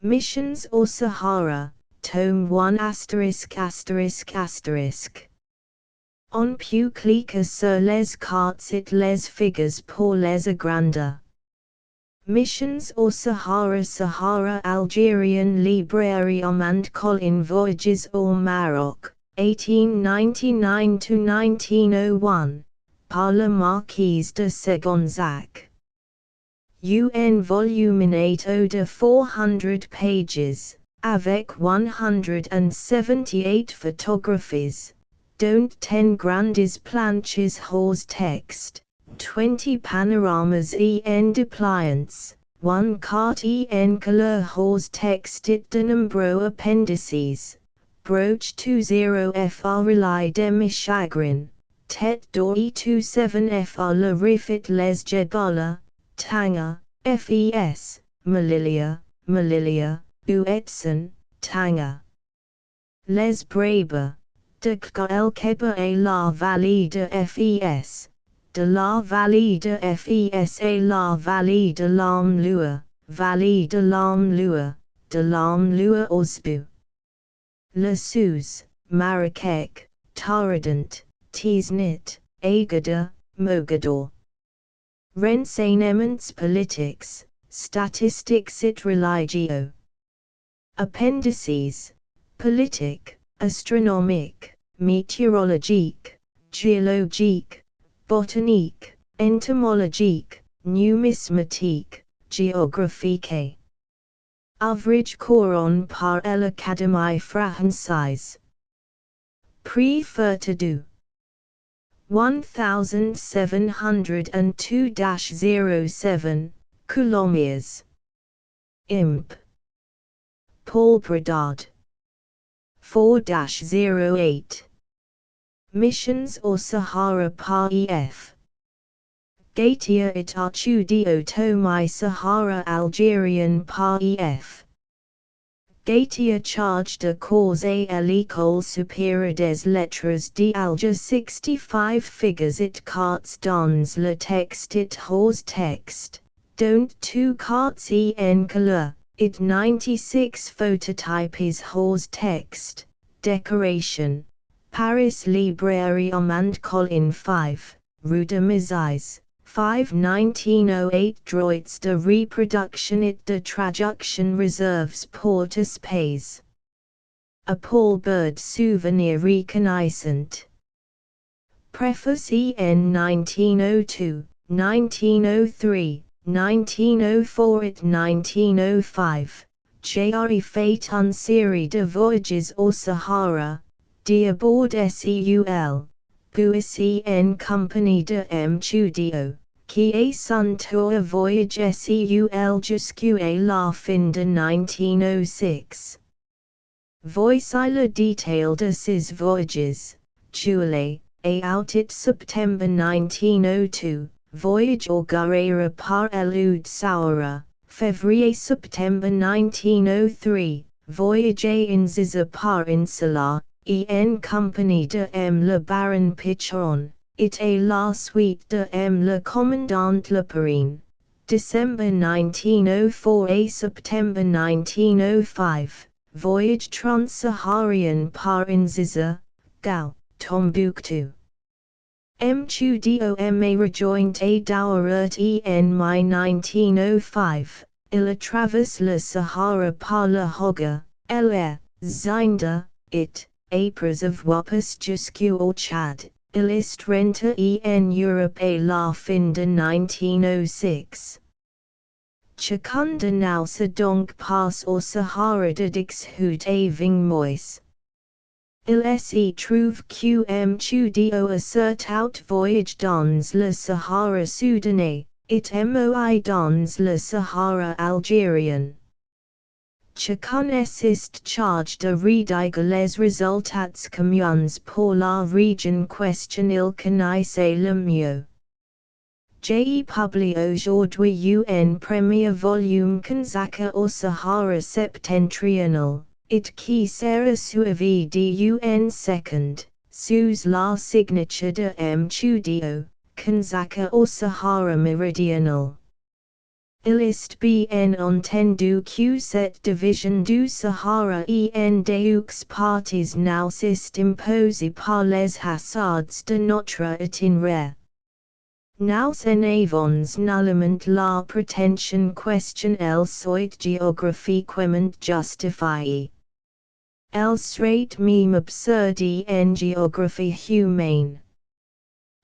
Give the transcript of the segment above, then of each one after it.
Missions or Sahara, Tome 1 ******. On peut cliquer sur les cartes et les figures pour les agrandir. Missions or Sahara, Sahara Algerian Librairie and Colin Voyages au Maroc, 1899–1901, par la Marquise de Segonzac. Un voluminato de 400 pages, avec 178 photographies, dont 10 grandes planches hors texte, 20 panoramas en dépliants, 1 carte en couleur hors texte et de nombreux appendices, broche 20 fr relais de mes chagrins, tête d'or 27 fr le refit les jegola, Tanga, fes, Malilia, Uetson, Tanga. Les Brabes, de el Keba et la vallée de fes, de la vallée de fes et la vallée de l'Amlua, de l'Amlua Osbu. Le Sous, Marrakech, Taradant, Tiznit, Agada, Mogador. Renseignements politiques, statistiques et religio. Appendices, politique, astronomique, météorologique, géologique, botanique, entomologique, numismatique, géographique. Ouvrage couronne par l'Académie française. Prix Fertidou. 1702-07, Coulommiers. Imp. Paul Bredard. 4-08. Missions or Sahara par ef. Gautier et Archudio Tome Sahara Algérienne par ef. Gautier charge de cours à l'École supérieure des lettres d'Alger 65 figures et cartes dans le texte et hors texte, dont 2 cartes en couleur, et 96 phototypes hors texte, décoration, Paris Librairie and Colin 5, Rue de Mazais. 5 1908 Droits de reproduction et de traduction réserves pour espace. A Paul Bird souvenir reconnaissant. Preface en 1902, 1903, 1904 et 1905. J'ai fait une série de voyages au Sahara, d'abord seul, puis en compagnie de M. Chudio, qui est son tour voyage seul jusqu'à la fin de 1906. Voici le détail de ces voyages. Juillet, et août septembre 1902, voyage au Guerrera par l'Oud Sahara, février-septembre 1903, voyage en Ziza par Insula, en compagnie de M. le Baron Pichon, et à la suite de M. le Commandant Leperine. Décembre 1904 et septembre 1905, voyage trans-saharien par Nziza, Gao, Tombouctou. M. Chudio ma rejoint à Douaret en mai 1905, il traverse le Sahara par la Hoga, LR, Zinda, it. Apres of Wapas jusqu'au Chad, il est rentré en Europe à la fin de 1906. Chacun de nous donc passe au Sahara de Dixhout et Vingmois. Il s'y trouve qm Chudio assert out voyage dans le Sahara soudanais, et moi dans le Sahara algérien. Chacun est chargé de rédiger les résultats communs pour la région question il connaissait le mieux. J'ai publié aujourd'hui un premier volume consacré au Sahara septentrional, et qui sera suivi d'un second, sous la signature de M. Chudio, consacré au Sahara méridional. Ilist bien entendu que cette division du Sahara en deux parties n'assist imposée par les hasards de notre itinéraire. Nous en avons nullement la prétention question elle soit géographiquement justifiée. Elle serait même absurde en géographie humaine.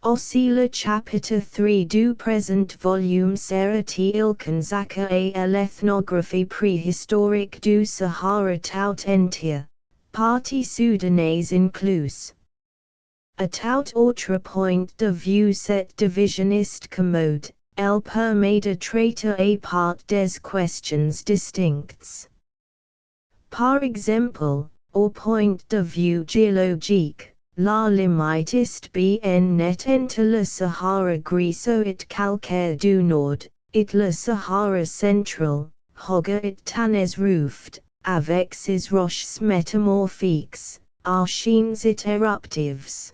Aussi le chapitre 3 du présent volume sera-t-il consacré à l'ethnographie préhistorique du Sahara tout entier, partie soudanaise incluse. À tout autre point de vue cette division est commode, elle permet de traiter à part des questions distinctes. Par exemple, au point de vue géologique, la limite est bien nette entre le Sahara griseux et calcaire du nord, et le Sahara central, hoga et tanes roufed, avec ses roches métamorphiques, archines et éruptives.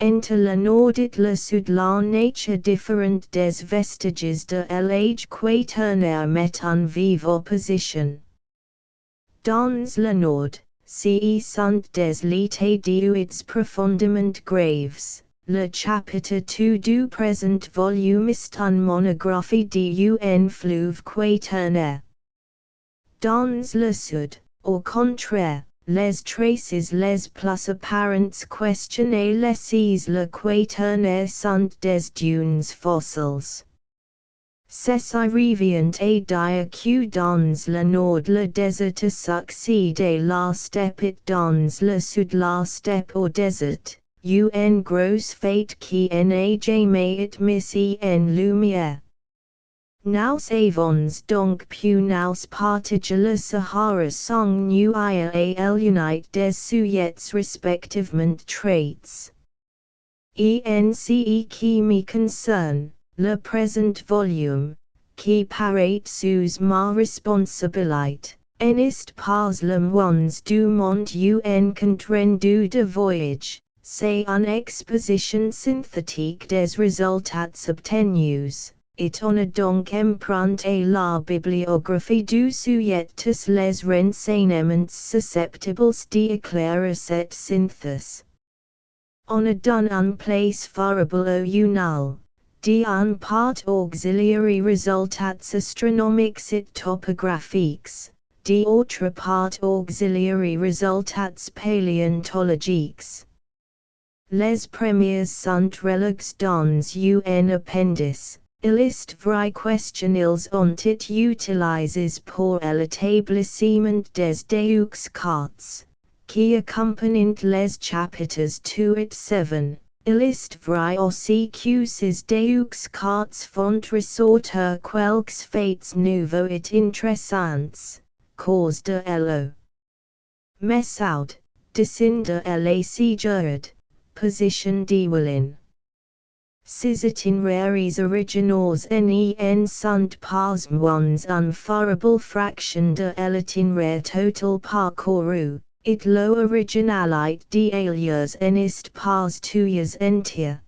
Entre le nord et le sud la nature différente des vestiges de l'âge quaternaire met en vive opposition. Dans le nord, ce sont des lités d'huides profondément graves. Le chapitre 2 du présent volume est une monographie d'un fleuve quaternaire. Dans le sud, au contraire, les traces les plus apparentes questionnées laissées le quaternaire sont des dunes fossiles. C'est arrivant à dire que dans le nord le désert succède à la steppe et dans le sud la steppe au désert, un gros fait qui n'a jamais été mis en lumière. Nous avons donc pu nous partager le Sahara sans nuire à l'unité des sujets respectivement traits. En ce qui me concerne, le présent volume, qui paraît sous ma responsabilité, n'est pas le moins du monde un compte rendu de voyage, c'est une exposition synthétique des résultats obtenus, et on a donc emprunté la bibliographie du sujet tous les renseignements susceptibles d'éclairer cette synthèse. On a donné une place favorable au journal, d'un part auxiliary résultats astronomiques et topographiques, d'autre part auxiliary résultats paléontologiques. Les premiers sont relégués dans un appendice. Il est vrai qu'ils ont été utilisés pour l'établissement des deux cartes, qui accompagnent les chapitres 2 et 7. Il est vrai aussi que ces deux cartes font ressortir quelques faits nouveaux et intéressants, cause de l'eau. Mais out, descendre la sigurd, position d'Ewellyn. Ces itinéraires originaux en sont pas moins une favorable fraction de l'itinéraire total parcouru, et l'originalité d'alias en est pas toujours entière.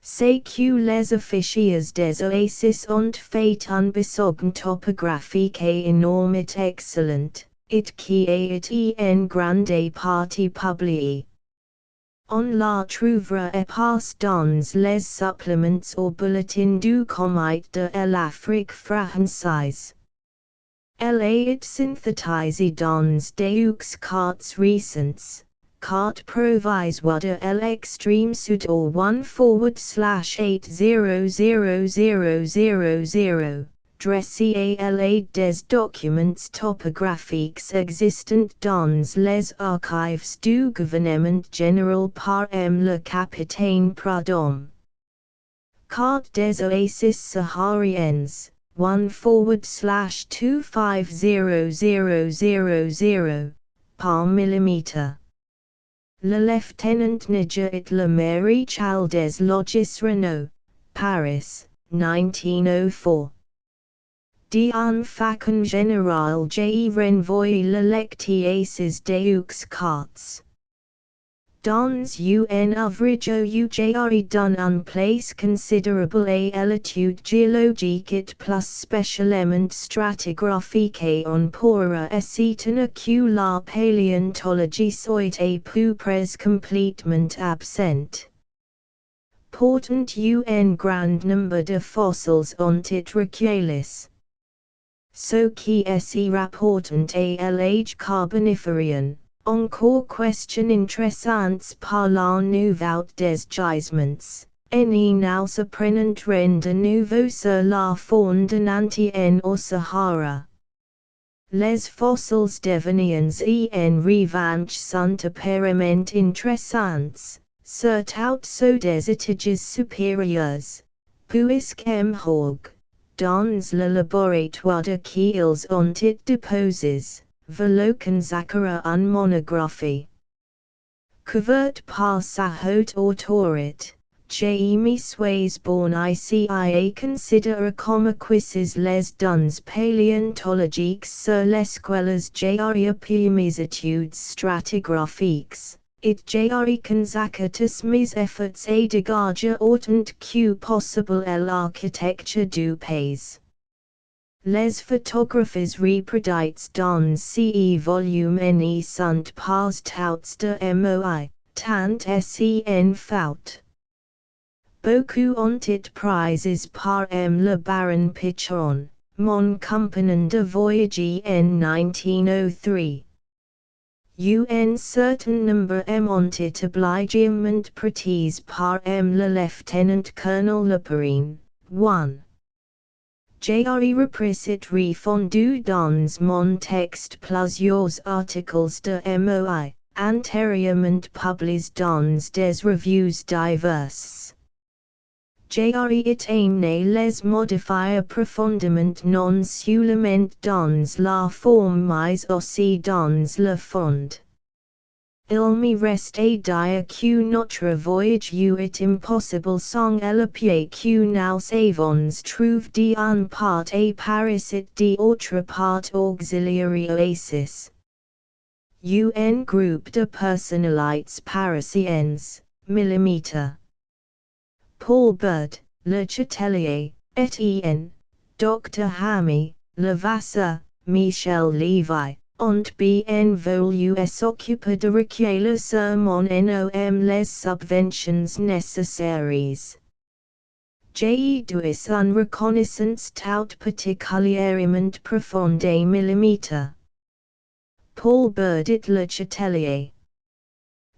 C'est que les officiers des oasis ont fait un besogne topographique énorme et excellent, et qui a été en grande partie publié. On la trouvera pas dans les suppléments au bulletin du comité de l'Afrique française. Elle est synthétisée dans deux cartes récentes, carte provisoire de l'extrême sud au 1/8000000, dressée à l'aide des documents topographiques existants dans les archives du gouvernement général par le capitaine Prudhomme. Carte des oasis sahariennes, 1/2500000, par millimètre. Le lieutenant Niger et le maréchal des logis Renault, Paris, 1904. D'un facon général j'ai renvoyé le lecteur ces deux cartes. Dans un ouvrage ujre d'un un place considerable à l'étude géologique et plus spécialement stratigraphique on pourra s'étonner que la paléontologie soit à peu près complètement absente. Pourtant un grand nombre de fossiles ont été recueillis. Ce qui est rapportant à l'âge carboniférienne. Encore question intéressante par la nouveau des gisements, now se prenant de nouveau sur la faune d'un ancien au Sahara. Les fossiles deveniens en revanche sont apparemment intéressants, surtout sur des étages supérieurs, puisqu'en Hog, dans le laboratoire de qui ils ont été déposés. Velo consacra une monographie. Couverte par sa haute autorité, Jaime Suez born ICIA considère comme acquises les dons paléontologiques sur l'esquelles jari puis mes études stratigraphiques, et jari consacra tous mes efforts à dégager autant que possible à l'architecture du pays. Les photographies reproduites dans ce volume ne sont pas toutes de moi, tant s'en faut. Beaucoup ont été prises par le baron Pichon, mon compagnon de voyage en 1903. Un certain nombre ont été obligément prises par le lieutenant-colonel Leperine. 1. Jari repris et refondu dans mon texte plusieurs articles de moi, antérieurement publiés dans des revues diverses. Jari it amené les modifier profondément non seulement dans la forme mais aussi dans le fond. Il me reste à dire que notre voyage est impossible sans le pied que nous avons trouvé d'un part à Paris et d'autre part auxiliary oasis. Un groupe de personnalités parisiennes, mm. Paul Bird, Le Chatelier, Etienne, Dr. Hamy, Levasseur, Michel Lévy. Ont bien voulu s'occuper de recueillir sur mon nom les subventions nécessaires. J'ai doué une reconnaissance tout particulièrement profonde à mm. Paul Bird et Le Chatelier.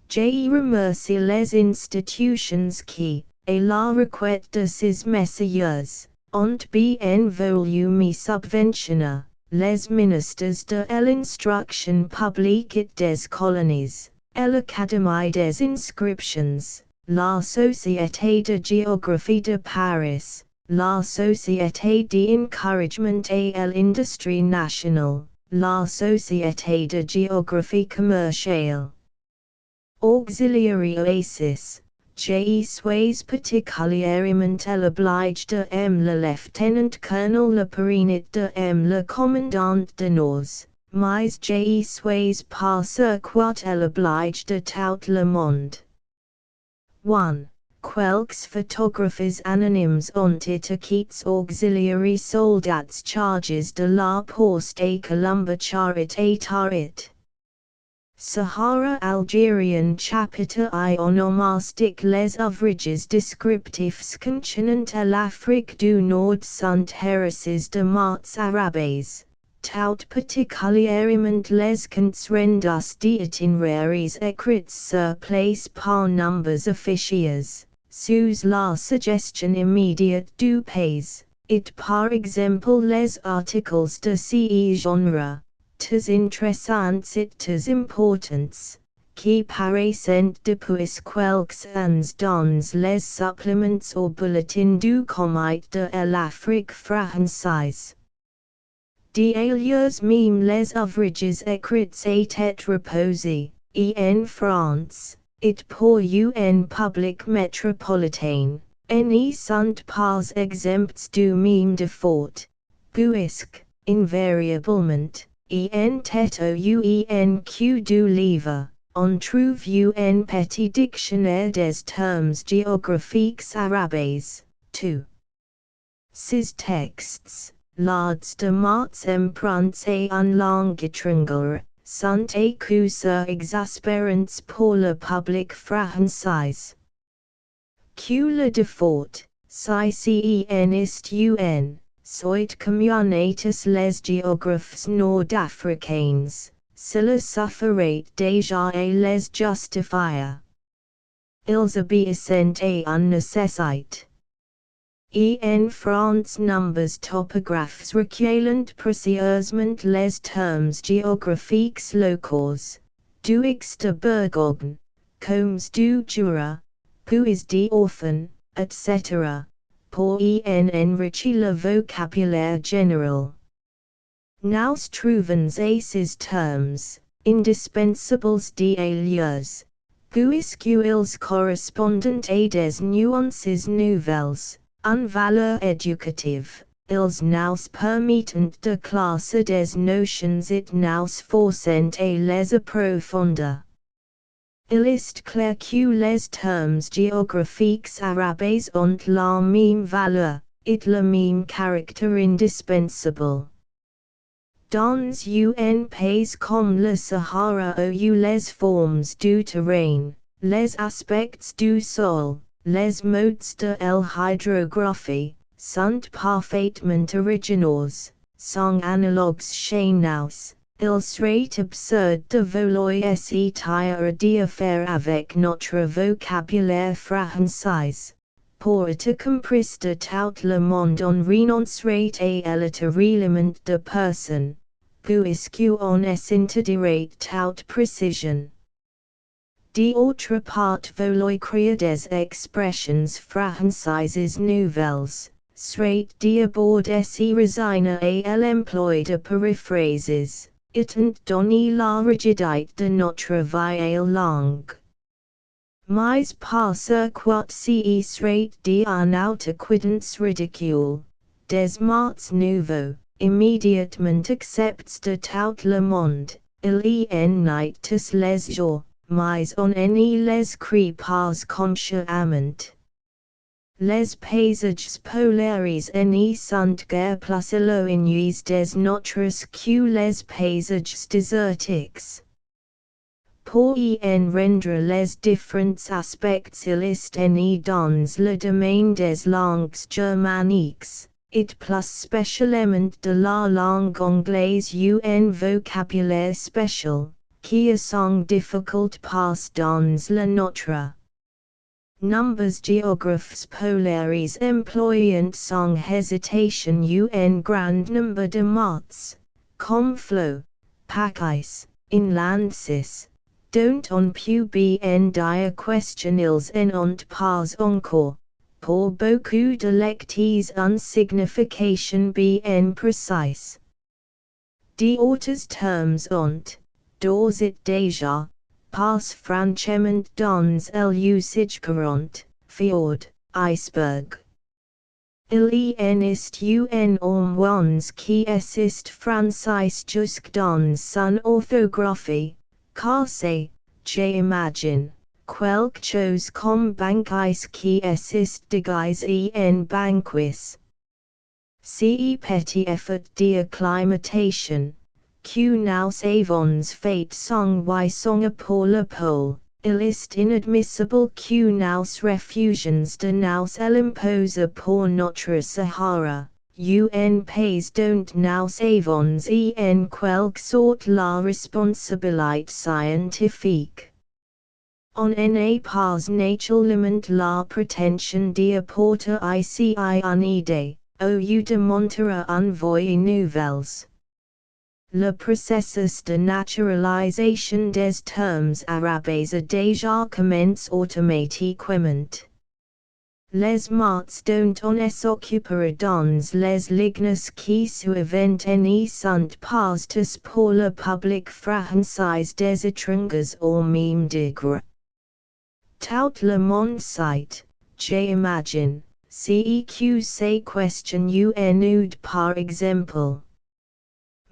J'ai remercié les institutions qui, à la requête de ces messieurs, ont bien voulu me subventionner. Les ministères de l'instruction publique et des colonies, l'Académie des inscriptions, la Société de géographie de Paris, la Société d'encouragement à l'industrie nationale, la Société de géographie commerciale. Auxiliary Oasis. J'ai suis particulièrement l'oblige de le lieutenant-colonel Leperine et de le commandant de nos, mais j'ai suis par surcroît l'oblige de tout le monde. 1. Quelques photographies anonymes ont été quittes auxiliary soldats charges de la poste à Colombe Charit et Tarit. Sahara Algérian chapitre I onomastique les ouvrages descriptifs concernant l'Afrique du Nord sont hérésies de maths arabes, tout particulièrement les comptes rendus d'itinéraires écrits sur place par nombres officiers, sous la suggestion immédiate du pays, et par exemple les articles de ce genre. Tes intéressants et tes importants, qui paraissent depuis quelques ans dans les suppléments au bulletin du comité de l'Afrique française. D'ailleurs même les ouvrages écrits étaient reposés, en France, et pour un public métropolitain, ne sont pas exempts du même défaut, puisque, invariablement, en tête un que du livre, On trouve un petit dictionnaire des termes géographiques arabes, 2. Ces textes, lards de mots emprunts et en langue étrangère, sont écuseurs exaspérants pour le public français. Que le défaut, si cen est un, soit communautatis les géographes nord-africains, cela suffirait déjà et les justifier. Ils obéissent à une nécessité. En France nombres topographes recueillant précieusement les termes géographiques locaux, du de Bourgogne, combes du Jura, puis de Orphan, etc., pour en enrichir le vocabulaire général. Nous trouvons à ces termes, indispensables d'alias, puisqu'ils correspondent à des nuances nouvelles, en valeur éducative, ils nous permettent de classer des notions et nous forcent à les approfondir. Il est clair que les termes géographiques arabes ont la même valeur, et le même caractère indispensable. Dans un pays comme le Sahara où les formes du terrain, les aspects du sol, les modes de l'hydrographie, sont parfaitement originaux, sont analogues chez nous, il serait absurde de vouloir essayer d'affaire avec notre vocabulaire français. Pour être compris de tout le monde on renoncerait à l'état de personne, puisqu'on s'interdirait toute précision. D'autre part vouloir créer des expressions françaises nouvelles, serait d'abord se résigner à l'emploi de paraphrases, étant donné la rigidité de notre vieille langue. Mais parce que ce serait d'un outacquidance ridicule, des mots nouveaux, immédiatement acceptés de tout le monde, il y en a tous les jours, mais on ne les crée pas consciemment. Les paysages polaires ne sont guère plus éloignés des nôtres que les paysages désertiques. Pour en rendre les différents aspects illustres dans le domaine des langues germaniques, et plus spécialement de la langue anglaise un vocabulaire spécial, qui sont difficiles pas dans le nôtre. Nombres géographes polaires employant sans hésitation un grand nombre de mots, comme flot, paquis, inlandsis, dont on peut bien dire question ils n'ont pas encore, pour beaucoup de lecteurs une signification bien précise. D'autres termes ont, d'ores et déjà, pas franchement dans l'usage courant, fjord, iceberg. Il y en est un moins qui assiste français jusque dans son orthographie, car c'est, j'imagine, quelque chose comme banquis qui assiste déguisé en banquis. Ce petit effort d'acclimatation, que nous avons fait sans wissong pour le pôle, il est inadmissible que nous refusions de nous l'imposer pour notre Sahara, un pays dont nous avons en quelque sorte la responsabilité scientifique. On n'a pas naturellement la prétention d'apporter ici une idée, au lieu de montrer un voie nouvelles. Le processus de naturalisation des termes arabes a déjà commencé automatiquement. Les mots dont on s'occupera dans les lignes qui suivent ne sont pas tous pour le public français des étrangers au même degré. Tout le monde sait, j'imagine, ce que ces questions nous par exemple.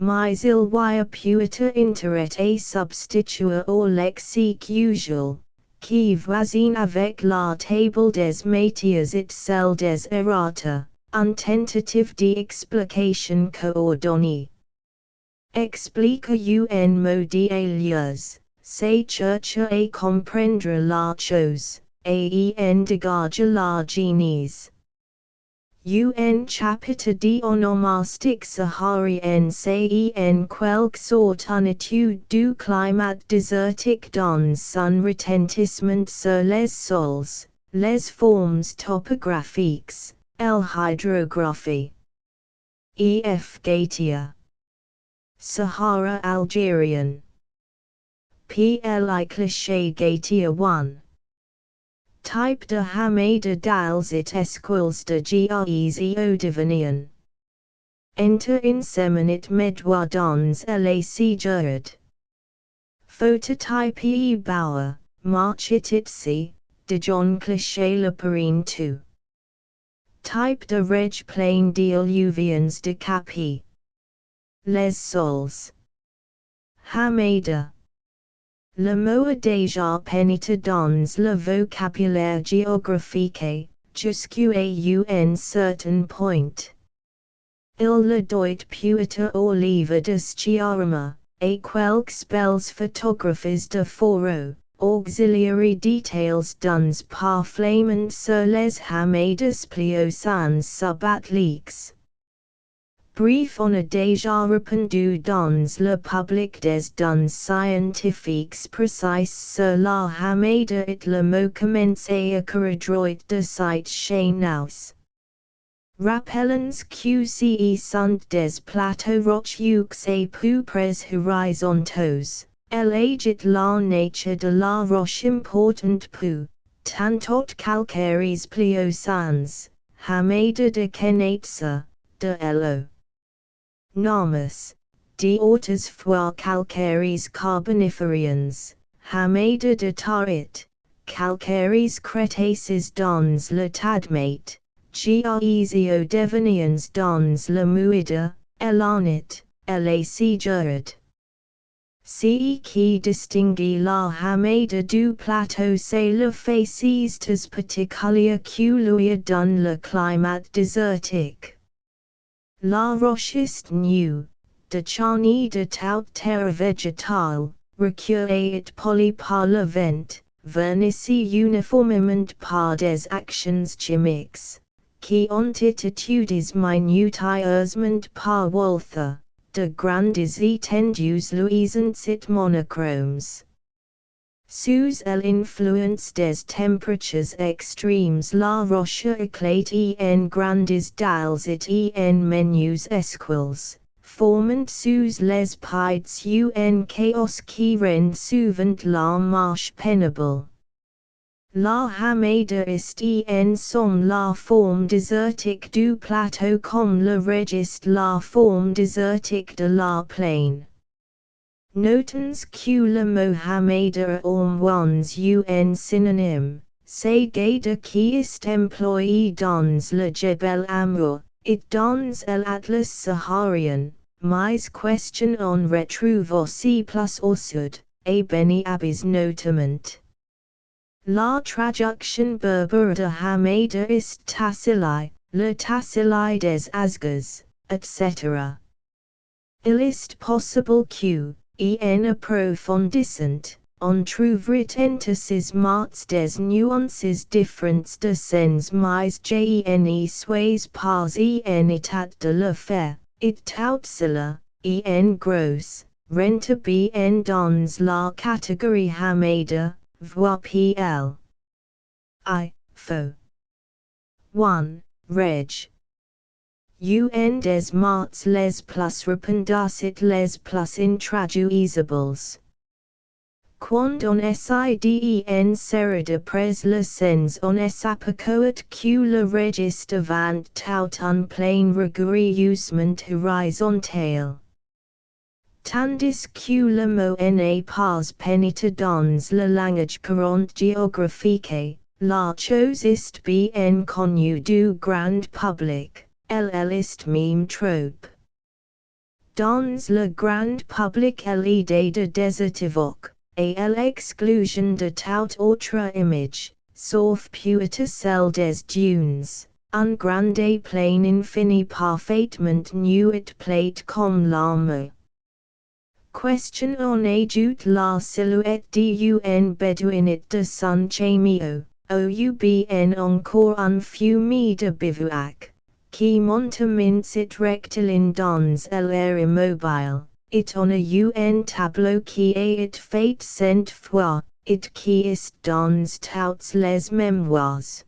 mais il wire puita interet a substitua or lexique usual, qui voisine avec la table des métiers et celle des errata, un tentative d'explication coordonnée. Explique un mot d'alias, c'est chercher à comprendre la chose, et en dégage la genèse. Un chapitre d'onomastique saharien c'est en quelque sorte une étude du climat désertique dans son retentissement sur les sols, les formes topographiques, l'hydrographie. E.F. Gautier. Sahara Algérienne. Pli cliché Gautier 1. Type de Hamada dals et esquils de Gres Odivanian. Enter in seminit medwa dans la Sigurd. Phototype E. Bauer, March Ititsi, de John Cliché Le Perrine 2. Type de Reg Plain d'Illuvians de Capi. Les Sols. Hamada. Le mot a déjà pénétré dans le vocabulaire géographique, jusqu'à un certain point. Il le doit puita au livre de Schiarma, et quelques spells photographies de foro, auxiliary details duns par flamand sur les hamadas pliosans subatliques. Brief on a déjà répandu dans le public des données scientifiques précises sur la hamada et le mot commence à corridroit de cette chez nous. Rappelons QCE sont des plateaux rocheux et peu près horizontaux, l'agit la nature de la roche importante peu, tantot calcaires pliosans, hamada de Kenatsa, de Elo. Namus, de ortes fois calcaires carboniferians, hamada de Tarit, calcaires crétaces dans le Tadmate, Gresio devenians dans le Muida, Elanit, la Sigurd. Ce qui distingue la hamada du plateau c'est le facies particulier que lui donne le climat désertique. La roche est nue, de charnie de toute terre végétale, reculée et polie par le vent, vernicie uniformément par des actions chimiques, qui ont été étudiées minutieusement par Walther, de grandes étendues luisantes et monochromes. Sous l'influence des températures extrêmes la roche éclate en grandes dalles et en menus esquils, formant sous les pieds un chaos qui rend souvent la marche pénible. La hamada est en somme la forme désertique du plateau comme le registre la forme désertique de la plaine. Notons que le mot hamada a moins un synonyme, c'est gada qui est employé dans le Jebel Amour, et dans l'Atlas saharien, mais question on retrouve aussi plus au sud, et Beni Abis notamment. La traduction berbère de hamada est Tassili, le Tassili des Asgas, etc. Il est possible que, en approfondissant, on trouverait entre ces mots des nuances différentes de sens mais gene sois pas en état de le faire, et tout cela, en gros, rentre bien dans la catégorie hamada, voire pl. I. Fo. 1. Reg. Un des mots les plus répandus et les plus intraduisibles. Quand on essaie d'en serrer d'après le sens on s'aperçoit que le registre avant tout un plain rigoureusement horizontal. Tandis que le mot n'est pas pénétré dans le langage courant géographique, la chose est bien connue du grand public. Elle est même trop. Dans le grand public l'idée de désertivoque, et l'exclusion de toute autre image, sauf peut-être celle des dunes, un grande plain infini parfaitement nuit plate comme l'âme. Question on ajoute la silhouette d'un bédouinite de son chamio, ou bien encore un fumée de bivouac, qui monte mince rectiligne dans l'air immobile, et on a un tableau qui est fait 100 fois, et qui est dans toutes les mémoires.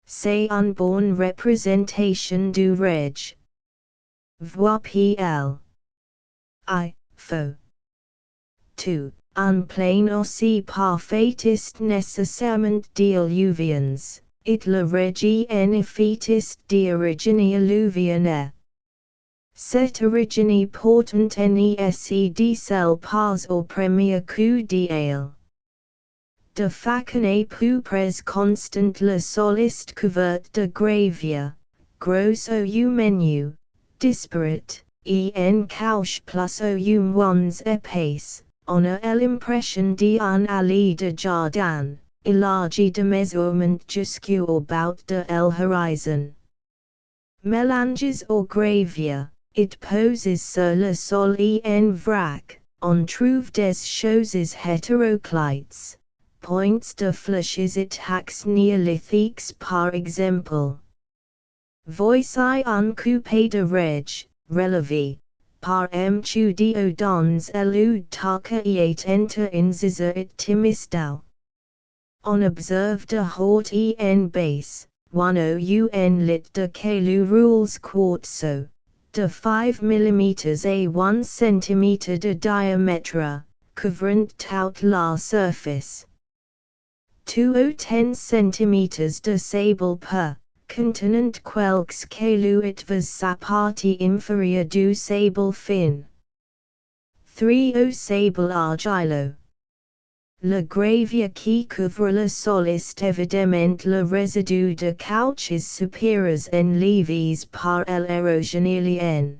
C'est une bonne représentation du reg. Vois pl. I. Faux. 2. Un plain aussi parfait est nécessairement d'illuvions, et le régi en effet est d'origine illuvienne. Cette origine portant nec celle pas au premier coup d'œil. De façon plus près constant le sol est couvert de gravier, gros ou menu, disparate, et en couche plus ou moins épaisse. On a l'impression d'un allée de jardin, élargi de mesurement jusqu'au bout de l'horizon. Mélanges au gravier, it poses sur le sol et en vrac, on trouve des choses hétéroclites, points de flèches et hacks néolithiques par exemple. Voici un coupé de reg, relevé. Par mchudio dans elud taka et enter in ziza it timistau. On observe de haut en base, 1 lit de kelu rules quartzo, de 5 mm à 1 cm de diamètre, couvrant toute la surface. 2 ou 10 cm de sable per, contenant quelques caillouets vers sa partie inférieure du sable fin. 3 au sable argileux. Le gravier qui couvre le sol est évidemment le résidu de couches supérieures enlevées par l'érosion ilienne.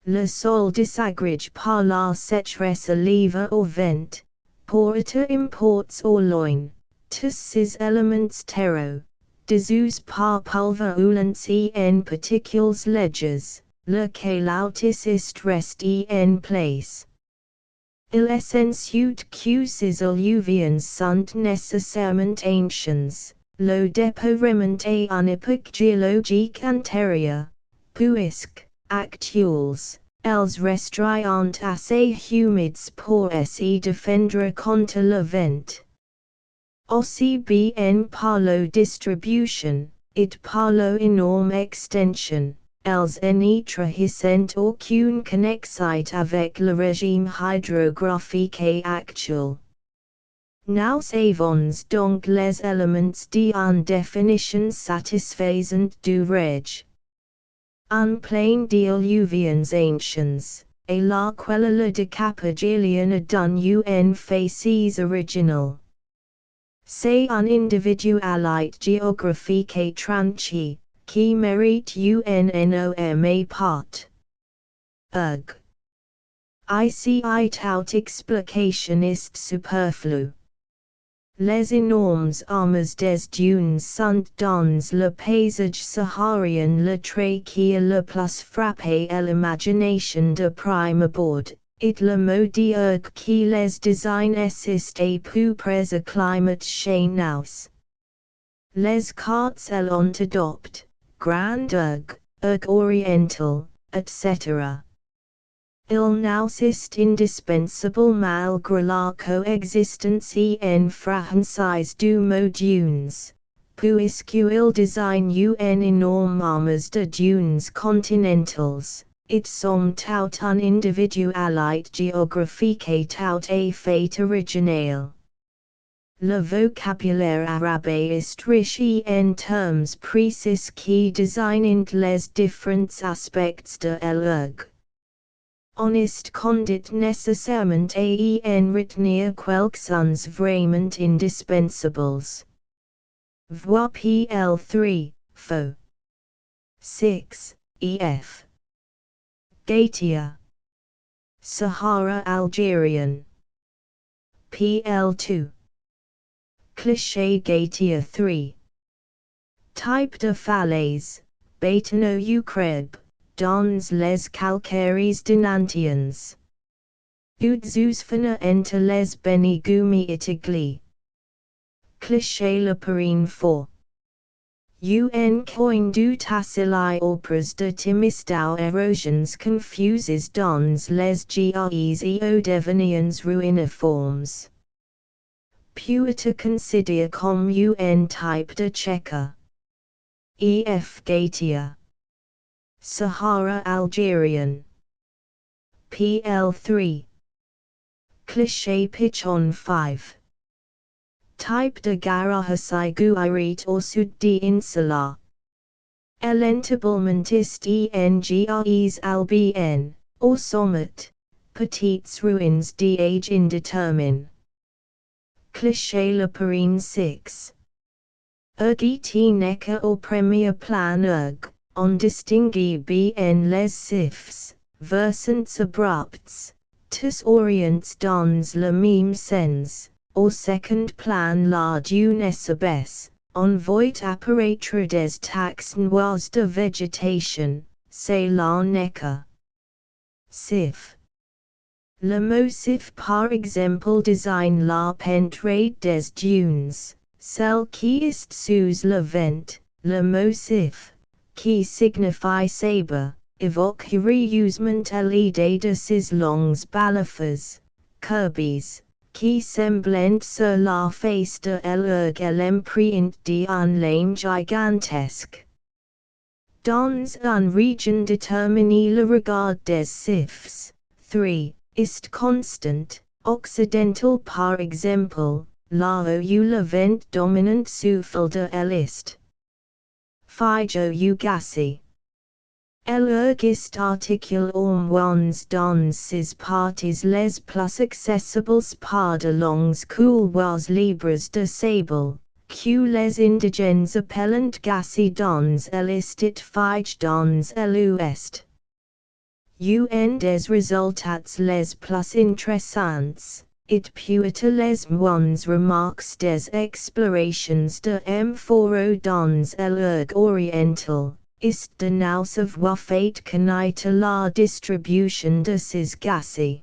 Le sol désagrège par la sécheresse livre au vent, porte imports au loin, tous ces éléments terreaux. Disuse par pulverulence en particules légers, lequel autis est resté en place. Il est ensuite que ces alluvions sont nécessairement anciens, le dépouillement est une époque géologique antérieure, puisque, actuels, elles restrayant assez humides pour se défendre contre le vent. Aussi bien par la distribution, et par la énorme extension, elles n'établissent aucune connexion avec le régime hydrographique actuel. Nous savons donc les éléments d'une définition satisfaisante du reg. Un plain d'illuvions anciens, et la quelle le décapagilion d'un un facies original. C'est un individualité géographique tranché, qui mérite un nom part. Ugh. Ici toute explication est superflue. Les énormes armes des dunes sont dans le paysage saharien le trait qui a le plus frappé l'imagination de prime abord, et le mot d'ergue qui les désigne est plus près à climat chez nous. Les cartes l'ont adopte, grand ergue oriental, etc. Il nous est indispensable malgré la coexistence en français du mot dunes, puisqu'il désigne un énorme armes de dunes continentales, it sont tout un individualité géographique tout à fait originale. Le vocabulaire arabe est riche en termes précis qui désignent les différents aspects de l'ergue. On est conduit nécessairement à en retenir quelques-uns vraiment indispensables. Vois pl 3, faux. 6, ef. Gautier. Sahara Algerian. PL2. Cliché Gautier 3. Type de falaise, Bâtonneau Ucreb, dans les calcaires denantiens. Udzuzfana entre les benigumi itigli. Cliché la perrine 4. Un coin du tassili opras de timistau erosions confuses dans les gres et deveniens ruiniformes. Puita consider comme un type de checker. E.F. Gautier. Sahara Algerian. PL3. Cliché Pichon 5. Type de garahasai guirit au sud de insula. Elentablement engres albn, au sommet, petites ruines d'âge indéterminé. Cliché le perrine 6. Ergiti neca au premier plan on distingue bien les sifs, versants abrupts, tous orients dans le même sens. Au second plan la jeunesse baisse, on voit apparaître des taxes noirs de végétation, c'est la neca. Sif. Le mot sif par exemple désigne la pentrade des dunes, celle qui est sous le vent. Le mot sif, qui signifie sabre, évoque réusement à l'idée de ces longues balafres, courbes, qui semblent sur la face de l'ergue à l'empreinte d'un lame gigantesque. Dans une région déterminée le regard des sifs, 3, est constant, occidental par exemple, là où le vent dominant souffle de l'est. Fijo Ugassi. L'ergue est articule moins dans ses parties les plus accessibles par de longs couloirs libres de sable, que les indigènes appellent gassi dans l'est et fige dans l'ouest. Un des résultats les plus intéressants, it puita les moins remarques des explorations de Amphoro dans l'ergue oriental. Ist de nous savoir fait connaître la distribution de ces gassi.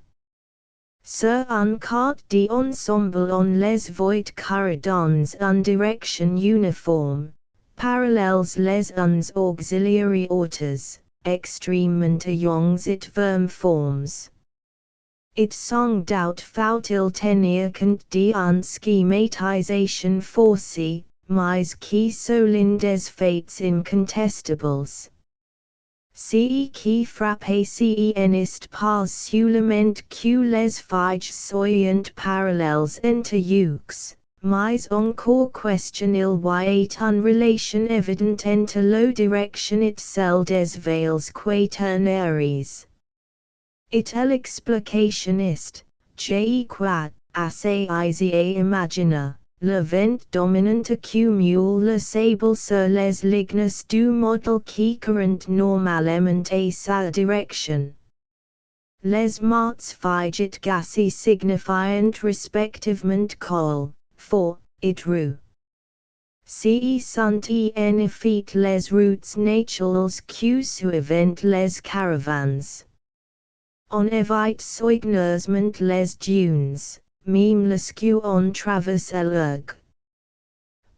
Sur un quart d'ensemble on les voit carrer dans une direction uniforme, parallèles les uns auxiliary autres, extrêmement youngs et vermiformes. It sans doute faut-il tenir compte d'une schématisation forcée, mais qui souligne des faits incontestables. Ce qui frappe cen est pas seulement que les figes soyent parallèles entre eux, mais encore question il y a une relation évidente entre la direction et celle des veils quaternaires. Et l'explication est, je crois, assez aisée à imaginer. Le vent dominant accumule le sable sur les lignes du modèle qui courent normalement à sa direction. Les mots figet gassi signifient respectivement col, for, et rue. Ce sont en effet les routes naturelles que suivent les caravans. On évite soigneusement les dunes. Même lorsque on traverse l'ergue.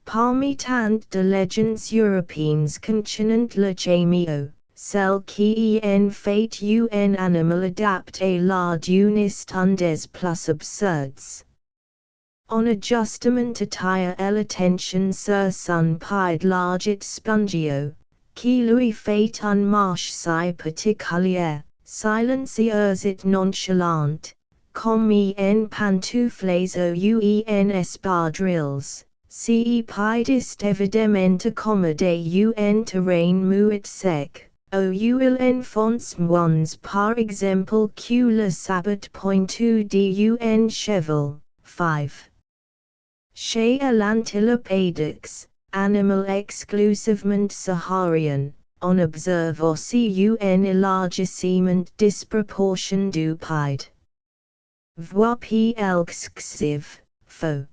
Parmi tant de légendes européennes contenant le cameo, celle qui en fait un animal adapté à la dune est un des plus absurdes. On ajustement attire l'attention sur son pied large et spongieux, qui lui fait une marche si particulière, silencieuse et nonchalante. Comme en pantoufles ou en espadrilles, ce pied est évidemment accommodé en terrain mou et sec, où il enfonce moins par exemple que le sabot pointu d'un cheval. 5. Chez l'Antilopédix, animal exclusivement saharien, on observe aussi un élargissement disproportion du pied. Vois plxiv, faux.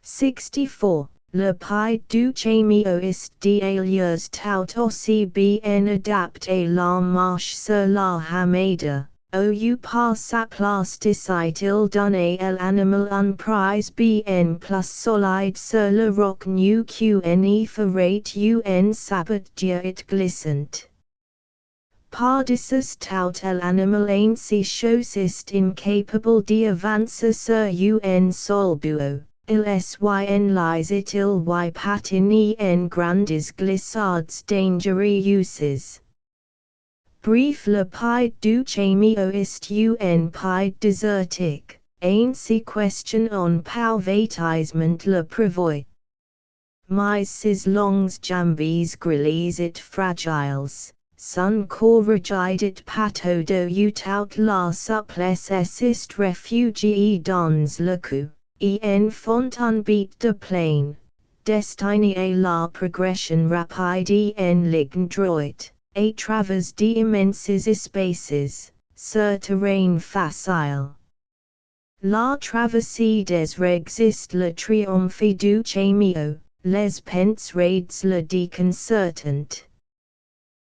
64. Le pied du chimioiste d'alias tout aussi bien adapté la marche sur la hamada, ou par sa plasticité il donne à l'animal un prise bien plus solide sur le roc nu qu'une ferait un sabot et glissant. Par-dessus tout l'animal ainsi choisist incapable d'avancer sur un sol bureau. Il syn lisit il y patini en grandes glissades dangereuses. Bref le pied du chimioiste un pied désertique, ainsi question on pauvatisement le prévoit. Mais ses longues jambes grilles et fragiles, son corps rigide et pâteau de tout la souplesse assist réfugié dans le cou. En font un beat de plaine, destiné à la progression rapide en ligne droite, à travers d'immenses espaces, sur terrain facile. La traversée des existe le triomphe du chimio, les pentes raids le déconcertant.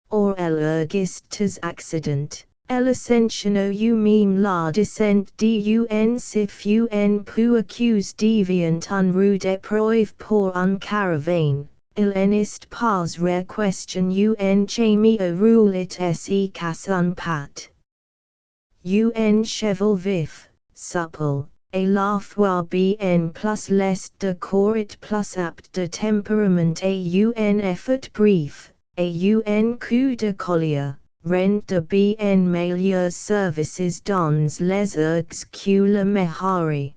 Or l'ergistes accident. L'ascension ou même la descente d'un sif un peu accuse déviant en rude épreuve pour un caravane, il n'est pas rare question un chimio roulet efficace en pat. Un cheval vif, supple, et la fois bien plus lest de corps et plus apte de tempérament à un effort bref, à un coup de collier. Rend de bien meilleurs services dans les ergs que le mehari.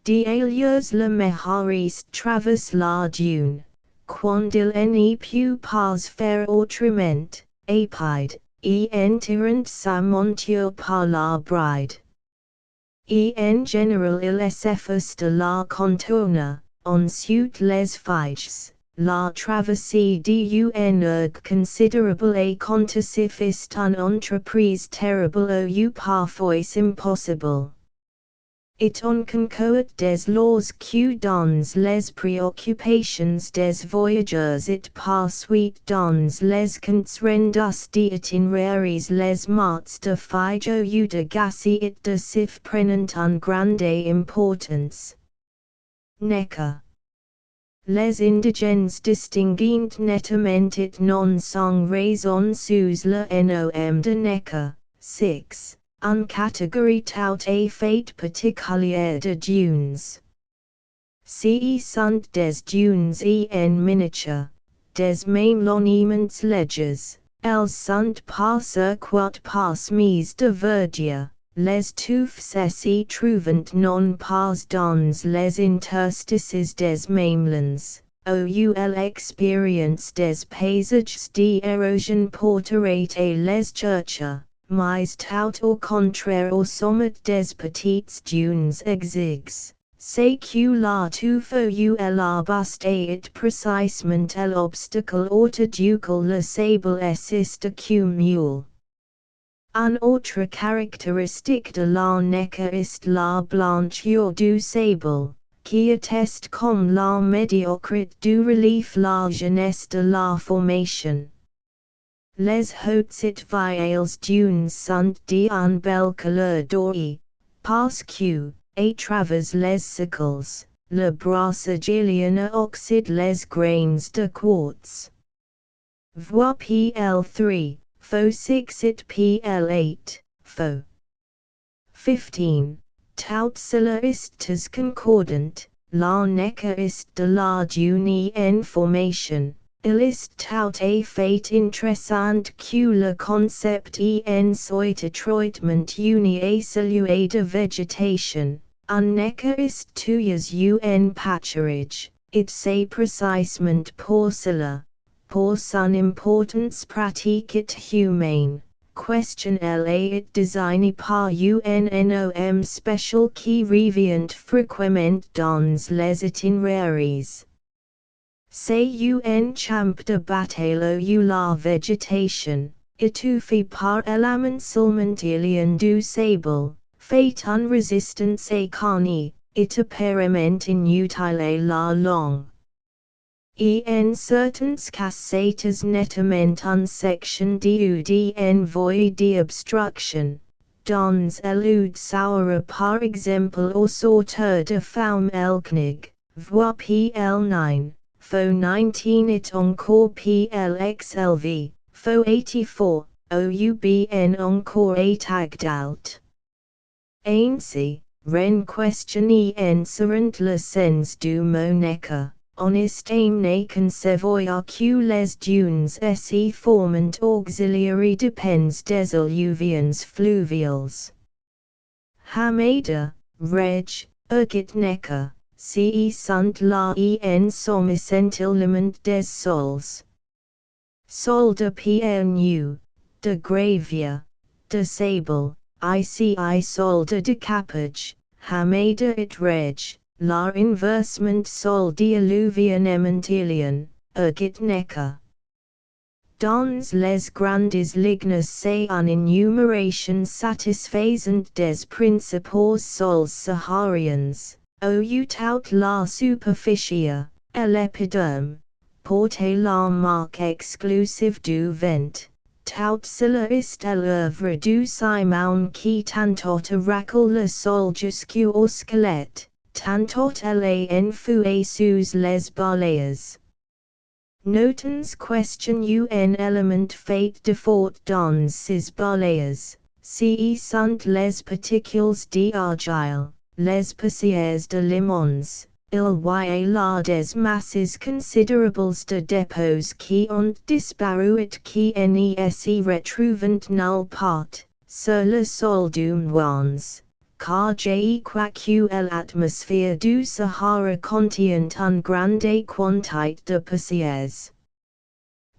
D'ailleurs le mehariste traverse la dune, quand il ne peut pas faire autrement, apide, en tirant sa monture par la bride. En général il s'efforce de la contourner, ensuite les fiches. La traversée d'un erg considérable et contusif est une entreprise terrible ou parfois impossible. Et on concourt des lois que dans les préoccupations des voyageurs et par suite dans les comptes rendus d'itinéraires les mots de figo ou de gassi et de sif prenant une grande importance. Necker. Les indigènes distinguent nettement et non sans raison sous le nom de Necker. 6. En catégorie tout à fait particulière de dunes. Ce sont des dunes en miniature, des monuments légers, elles sont par circuit parsemées de verdure. Les touffes s'y trouvant non pas dans les interstices des mamelons, ou l'expérience des paysages d'érosion porterait à les chercher, mais tout au contraire au sommet des petites dunes exiguës, c'est que la touffe ou l'arbuste est précisément l'obstacle autour duquel le sable s'accumule. Une autre caractéristique de la Necker est la blancheur du sable, qui atteste comme la médiocrité du relief la jeunesse de la formation. Les hautes et vieilles dunes sont d'une belle couleur dorée, parce que, à travers les siècles, le brassagilien oxyde les grains de quartz. Vois PL3. Faux 6 it PL8, faux. 15. Tout cela est concordant, la Necker est de la dune en formation, il est tout à fait intéressant que le concept en soit étroitement uni à celui de végétation, un Necker est toujours un pâturage, et c'est précisément pour cela. Pour son importance pratique et humaine, question est désignée par un nom spécial qui revient fréquemment dans les itinéraires. C'est un champ de bataille ou la végétation, étouffée par l'émincellement alien du sable, fait une résistance écarnée, et apparemment inutile la longue. En certains cas c'est nettement une section d'un voie d'obstruction. Dans l'eau Sahara par exemple au sortir de Faum el Knig, voie PL9, fo 19 et encore PLXLV, fo 84, OUBN encore état d'alt. Ainsi, ren questionné en seront le sens du moneca. Honest aim ne concevoir que les dunes se formant auxiliary depends des alluvions fluviales. Hamada, reg, ergit neca, sont la en sommet element des sols. Sol de pierre nu, de gravier, de sable, ici sol de decapage, hamada et reg. La inversement sol d'alluvion emmentilion, ergit neca. Dans les grandes lignes c'est une énumération satisfaisante des principaux sols sahariens, ou tout la superficie, et l'épiderme, porte la marque exclusive du vent, tout cela est l'œuvre du Simon qui tantôt racle le sol jusqu'au squelette. Tantôt en fouet sous les balayes. Notons question un element fait de fort dans ces balayes, sont les particules d'argile, les poussières de limons, il y a là des masses considérables de dépôts qui ont disparu et qui ne se retrouvent nulle part, sur le sol du Mouans. Car l'atmosphère du Sahara contient une grande quantité de poussières.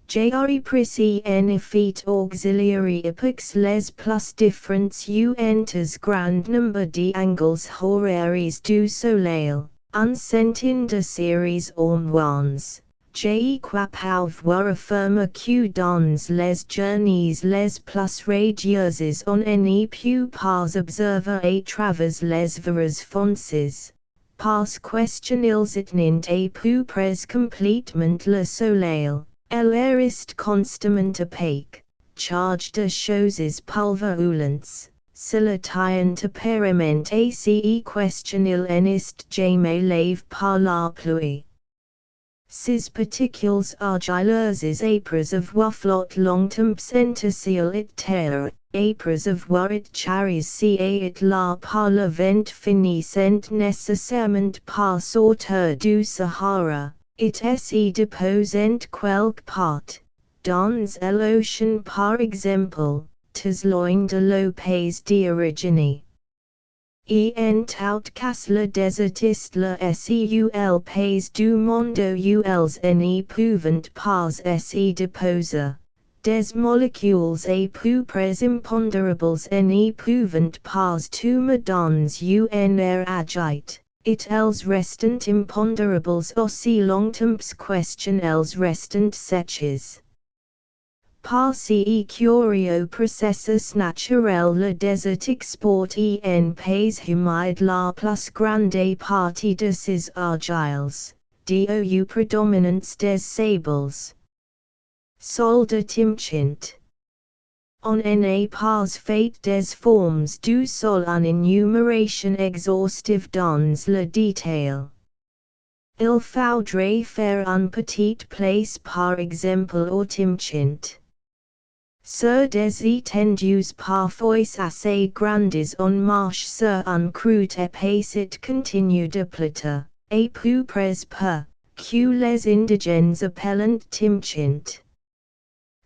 Précis en effet auxiliary époques les plus différentes entre grand nombre d'angles horaires du soleil, un centine de séries au moins. Pouvoir affirmer que dans les journées les plus radieuses on ne peut pas observer à travers les verres foncés, parce qu'ils éteignent à peu près complètement le soleil, l'air est constamment opaque, chargé de choses pulvérulentes, cela tient apparemment à ce questionil en est jamais lave par la pluie. Ces particules argileuses épres avoir flott longtemps entre ciel et terre, épres avoir et charries ci et là par le vent finissent nécessairement par sortir du Sahara, et se déposent quelque part, dans l'océan par exemple, très loin de l'eau pays d'origine. En tout cas le désert est le seul pays du monde où ils ne peuvent pas se déposer. Des molécules à peu près impondérables ne peuvent pas tomber dans un air agité, et elles restent impondérables aussi longtemps qu'elles restent sèches. Par ce curieux processus naturel le désert exporte en pays humide la plus grande partie de ses argiles, dou prédominance des sables. Sol de timchint. On n'a pas fait des formes du sol une énumération exhaustive dans le détail. Il faudrait faire une petite place par exemple au timchint. Sur des étendues parfois assez grandes on marche sur un croûte épaisse et continue de plater, à peu près peu, que les indigènes appellent timchint.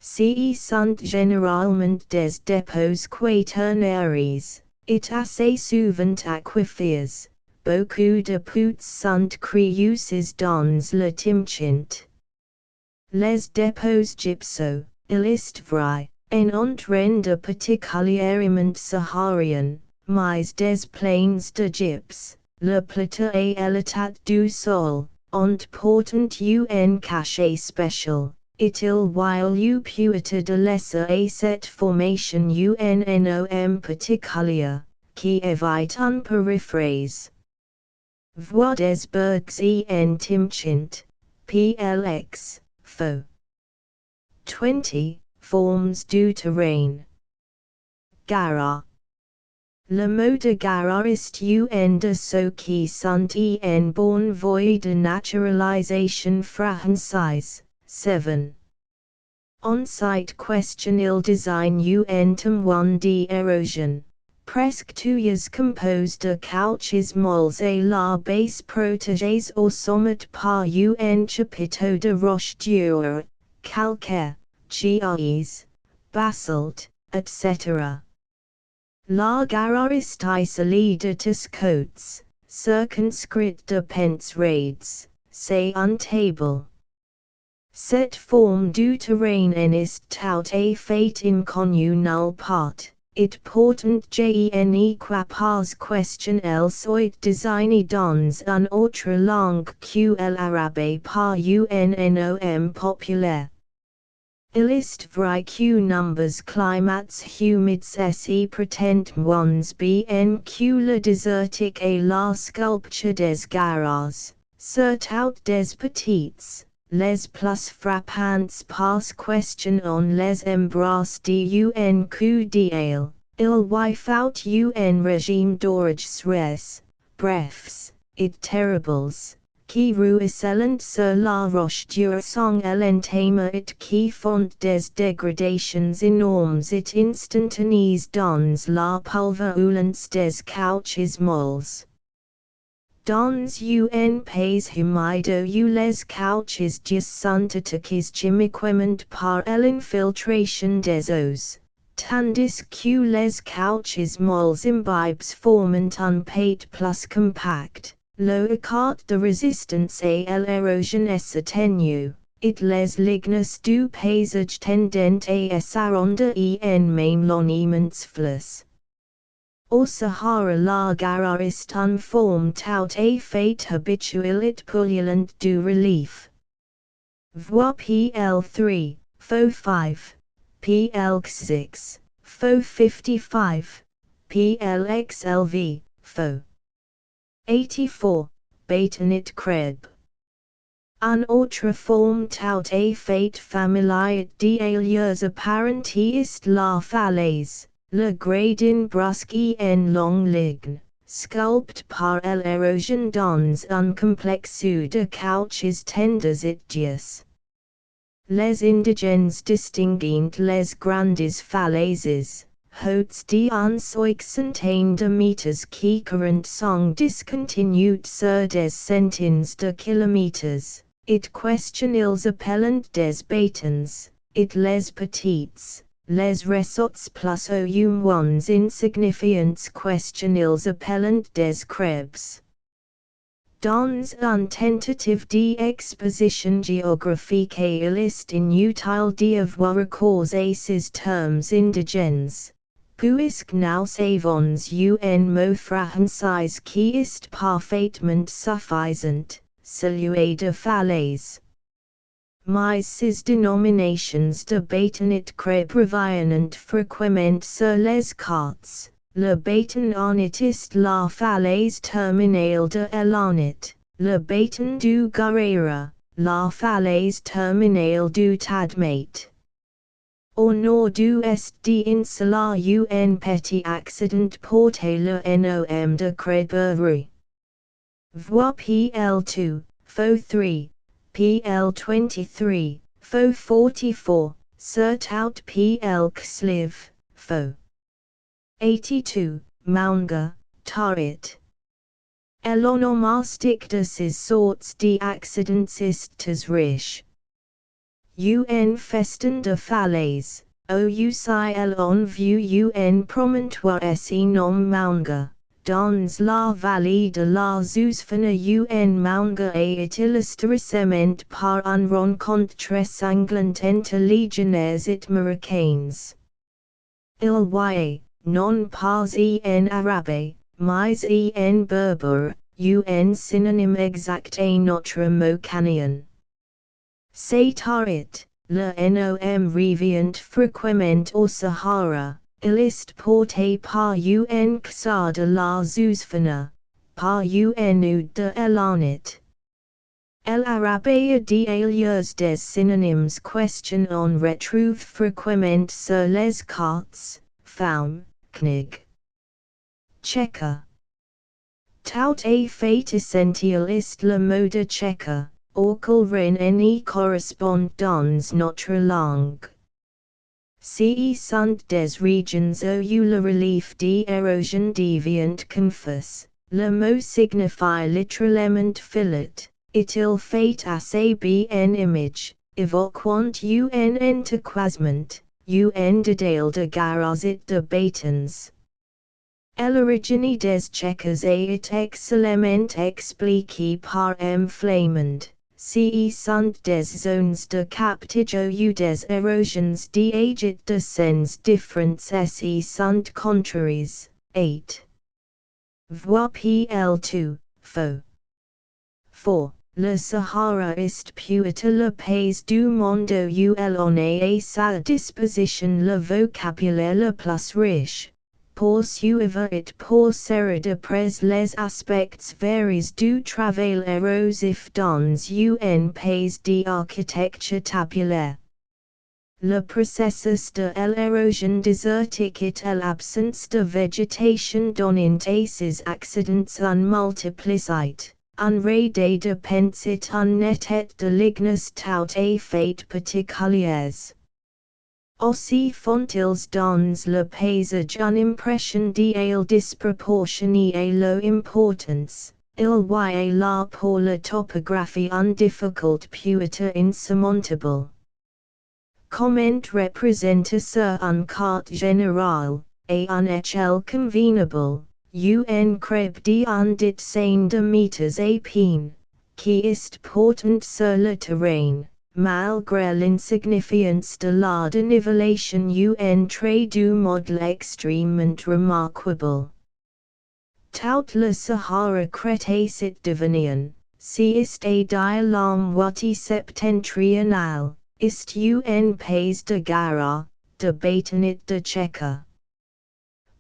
Ce sont généralement des dépôts quaternaires, et assez souvent aquifères, beaucoup de puits sont créés dans le timchint. Les dépôts gypso, il est vrai, en ont rende particulièrement saharien, mais des plaines de gypse, le plateau et l'état du sol, ont portant un cachet special, itil while u puita de lesser a set formation unnom particulier, qui evite un paraphrase. Voix des bergs en timchint, plx, fo. 20. Forms du terrain. Gara. Le mot de gara est un de ceux qui sont en bonne voie de naturalisation française. 7. On site question il design un témoin d'érosion. Presque tous composed de couches molles et la base protégées au sommet par un chapiteau de roche dure, calcaire, gis, basalt, etc. La gare est isolée de tes côtes, circonscrite de pentes raides, c'est un table. Cette forme du terrain est tout à fait inconnue nulle part. It portant gene qua pas question el soit designé dans un autre langue que l'arabe par unnom populaire. Il est vrai que numbers climats humides se pretend moins bien que le désertique et la sculpture des garas, surtout des petites. Les plus frappants par question on les embrasse d'un coup d'œil, il y faut un régime d'orges res, brefs, et terribles, qui ruissellent sur la roche dure sans l'entame et qui font des dégradations énormes et instantanées dans la pulverulence des couches molles. Dans un pays humide où les couches sont attaquées chimiquement par l'infiltration des eaux, tandis que les couches molles imbibes formant un pate plus compact, le écart de résistance à l'érosion est atténué, et les lignes du paysage tendent à s'arrondir en même long immense flux. Au Sahara la gara est une forme tout à fait habituelle et pullulente du relief. Vois PL3, Fo 5, PL6, Fo 55, PLXLV, Fo 84, Bâtonnet crêpe. Une autre forme tout à fait familière d'alias apparentes est la falaise. Le gradin brusque en long ligne, sculpté par l'érosion dans un complexe de couches tendres et gies. Les indigènes distinguent les grandes falaises, hautes d'un soixantaine de mètres qui courant sont discontinues sur des centaines de kilomètres, et question ils appellent des bâtons, et les petites. Les ressorts plus ou moins insignifiants question ils appellent des crêpes. Dans un tentative d'exposition géographique il est inutile d'avoir recours à ces termes indigènes, puisque nous savons un mot français qui est parfaitement suffisant, celui de falaise. Mais ces dénominations de bâtonnet crêpe reviennent fréquemment sur les cartes. Le bâton honnête est la falaise terminale de l'honnête, le bâton du guerrier, la falaise terminale du tadmate. Au nord du est d'insula un petit accident porté le nom de crêperie. Vois PL2, Fo 3. PL23, Fo 44, Surtout PL Ksliv, Fo 82, Manga, Tarit. L'onomastique de ces sortes d'accidents est riche. Un festin de falaise, ouci l'on vue un promontoire se nomme Manga. Dans la vallée de la Zousfana un manga est illustré par un rencontre sanglante entre légionnaires et marocains. Il y a, non pas en arabe, mais en berber, un synonym exact à notre mocanion. Satarit, le nom revient fréquemment au Sahara, il est porté par un xar de la zouzfana, par un ud de elanit. L'arabia d'alias des synonymes question on retrouve fréquemment sur les cartes, femme, knig. Tchéka. Tout à fait essentiel est le mode tchéka, auquel rien n'y correspond dans notre langue. Ce sont des regions où le relief d'érosion devient confus, le mot signifie littéralement filet. Il fait assez bien image, évoquant un antiquasement, un dédale de garas et de bâtons. L'origine des Tchèques est excellemment expliquée par M. Flamand, ce sont des zones de captage ou des érosions d'âge de sens différents et sont contraries. 8. Vois PL2, faux. 4. Le Sahara est peut-être le pays du monde où l'on a à sa disposition le vocabulaire le plus riche, poursuivre et pour serrer de près les aspects variés du travail érosif dans un pays d'architecture tabulaire. Le processus de l'érosion désertique et l'absence de végétation donnant à ces accidents une multiplicité. Un raid de penser un net de lignes tout à fait particulières. Aussi font-ils dans le paysage une impression d'âle disproportionnée à leur importance, ils voient là pour la topographie une difficulté peut-être insurmontable. Comment représenter sur une carte générale, à une échelle convenable, un crêpe d'un dizaine de mètres à peine, qui est portant sur le terrain, malgré l'insignifiance de la dénivellation un trait du modèle extrêmement remarquable. Tout le Sahara crétacé devenien, si est à la moitié septentrionale, est un pays de Gara, de Bâtonnet de Tchéka.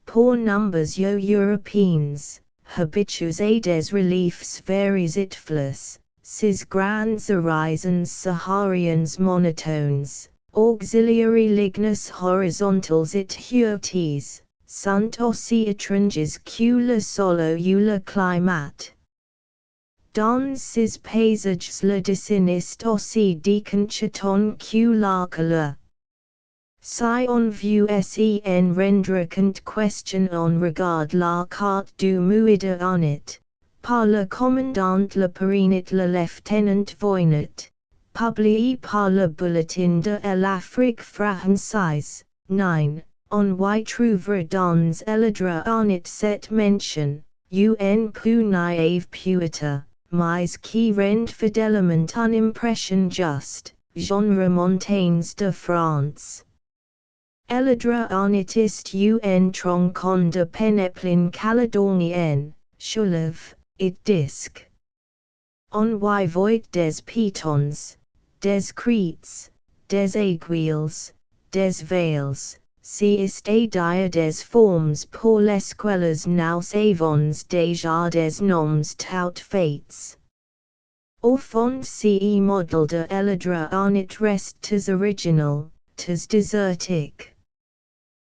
Pour nombres Européens, habitués à des reliefs variés et flous, ces grands horizons sahariens monotones, auxiliary lignes horizontales et hautes, sont aussi étranges que le sol ou le climat. Dans ces paysages le dessin est aussi déconcertant que la couleur. Si on veut en rendre compte question on regarde la carte du muide en it, par le commandant le Perinet le lieutenant Voynet, publié par le Bulletin de l'Afrique française, 9, on y trouver dans l'edra en it cette mention, un peu naïve peut-être, mais qui rend fidèlement une impression juste, genre montagnes de France. L'edra en it est un tronçon de pénéplin calédonien, chauve, et disque. On y voit des pitons, des crites, des aiguilles, des veils, si est à dire des formes pour lesquelles nous avons déjà des noms tout faits. Au fond ce modèle de l'edra en it reste très original, très désertique.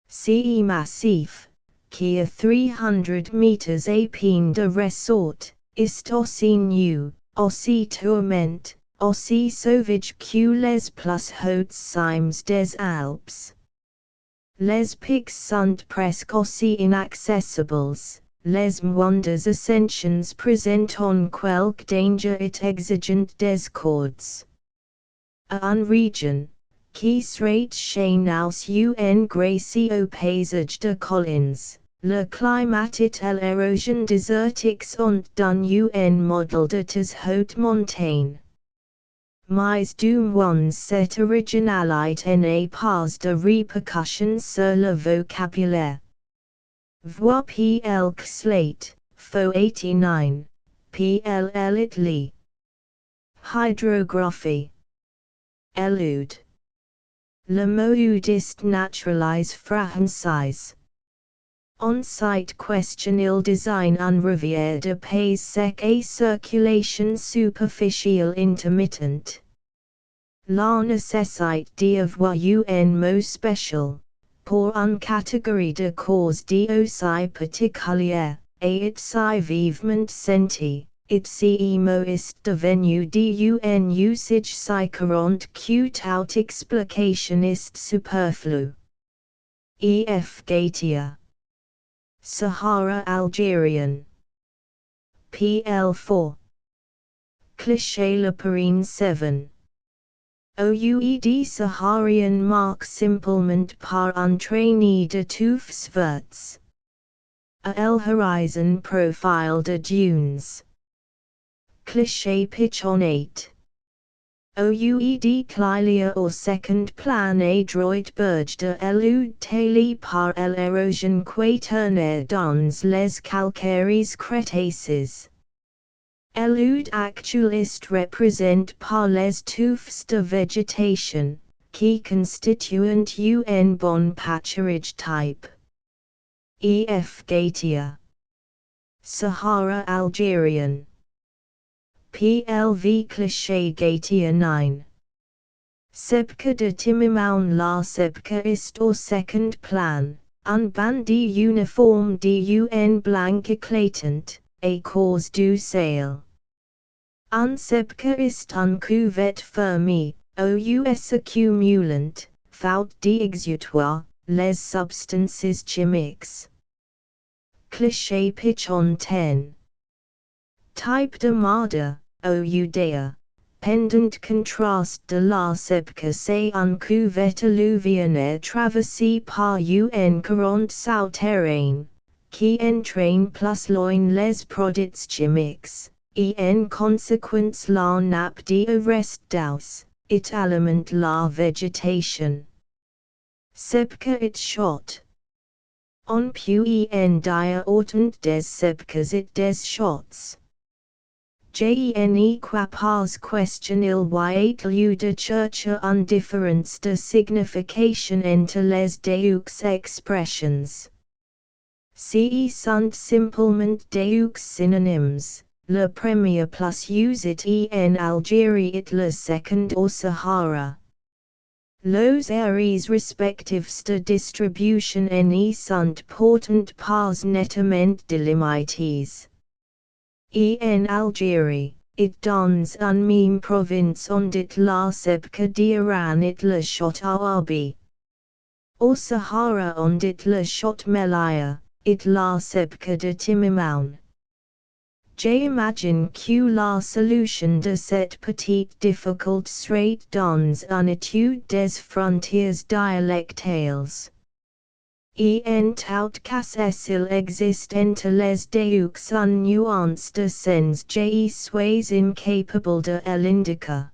Ce massif, qui a 300 mètres à peine de ressort, est aussi nu, aussi tourmente, aussi sauvage que les plus hautes cimes des Alpes. Les pics sont presque aussi inaccessibles, les moindres ascensions présentant quelque danger et exigent des cordes. À une région, qui serait chez nous un gracieux paysage de collines, le climat et l'érosion désertique sont dans un modèle de très haute montagne. Mais du moins cette originalité n'a pas de répercussions sur le vocabulaire. Vois PL Slate, Faux 89. PLL Italy. Hydrography. Elude. Le modiste naturalise française. On-site question il design un rivière de pays sec et circulation superficielle intermittent. La nécessité d'avoir un mot spécial, pour une catégorie de causes d'aussi particulière, et it si vivement senti, it si mot est devenu d'un usage si courant que toute explication est superflue. E.F. Gautier. Sahara Algerian. PL4. Cliché Le Perrine 7. OUED Saharian marque simplement par entraîné de touffes vertes. A el horizon profile de dunes. Cliché Pichon 8. OUED Clylia or second plan et droit berge de elude taillé par l'érosion quaternaire dans les calcaires crétacés. Elude actualiste représente par les touffes de végétation, qui constituent un bon pâturage type. E.F. Gautier. Sahara Algerian. PLV Cliché Gautier 9. Sebka de Timimaun la Sebka ist au second plan, un bandi uniforme d'un blanc éclatant, à cause du sale. Un Sebka ist un cuvette fermé, aux accumulant, faute d'exutoire, les substances chimiques. Cliché Pichon 10. Type de marde, Oudea. Pendant contraste de la Sebka c'est un cuvette alluvionnaire traversé par un courant souterrain, qui entraîne plus loin les produits chimiques, et en conséquence la nappe de reste d'eau, it alimente la végétation. Sebka it shot. On peut en dire autant des Sebkas it des shots. Gene qua pas question il y a lieu de chercher une différence de signification entre les deux expressions. Ce sont simplement deux synonymes, le premier plus usé en Algérie et le second au Sahara. Los aires respectives de distribution ne sont pourtant pas nettement délimités. En Algérie, it dans un même province on dit la Sebka d'Iran it le shot Arabi. Au Sahara on dit le shot Melaya, it la Sebka de Timimaun. J'imagine que la solution de cette petite difficult serait dans une étude des frontières dialectales. En tout cas il existe entre les deux une nuance de sens je suis incapable de l'indiquer.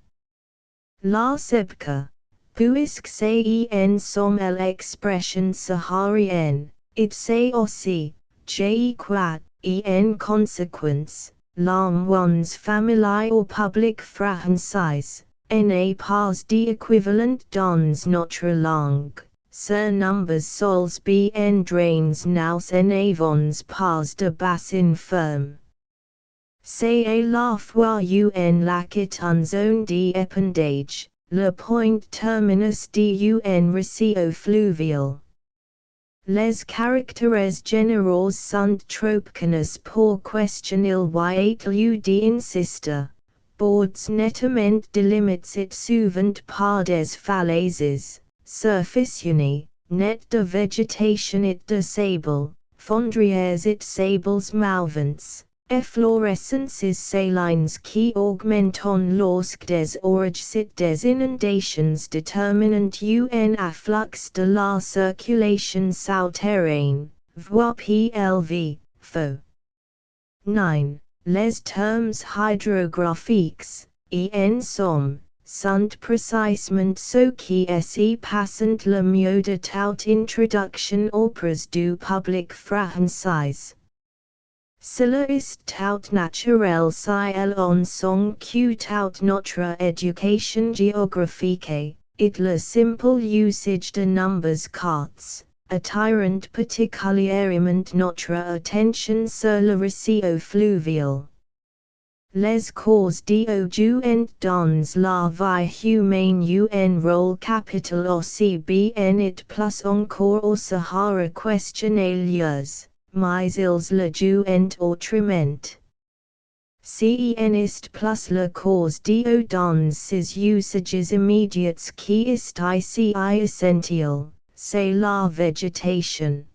La Sebka, puisque c'est en somme l'expression saharienne, it c'est aussi, je crois, et en conséquence, l'ones familier au public français, n'est pas d'équivalent dans notre langue. Sir numbers sols bien drains nous en avons pas de bassin ferme. C'est à la fois un lac et une zone d'épandage, le point terminus d'un récit fluvial. Les caractères généraux sont trop connus pour question il y a lieu d'insister, bords nettement délimités souvent par des falaises. Surficiony, net de végétation it de sable, fondrières it sables mouvants, efflorescences salines qui augmentent lorsque des orages it des inondations déterminant un afflux de la circulation souterraine, voir PLV, faux. 9. Les termes hydrographiques, en somme, sont précisément ce qui est passant le mieux de toute introduction auprès du public français. Silla ist tout naturel si on song que tout notre education géographique, it le simple usage de numbers cartes, attirant particulièrement notre attention sur le récit fluvial. Les causes d'aujourd'hui dans la vie humaine un rôle capital aussi bien it plus encore au Sahara questionnaires, mais ils le jouent autrement. C'en est plus la cause dans ses usages immédiats qui est ici essentiel, c'est la végétation.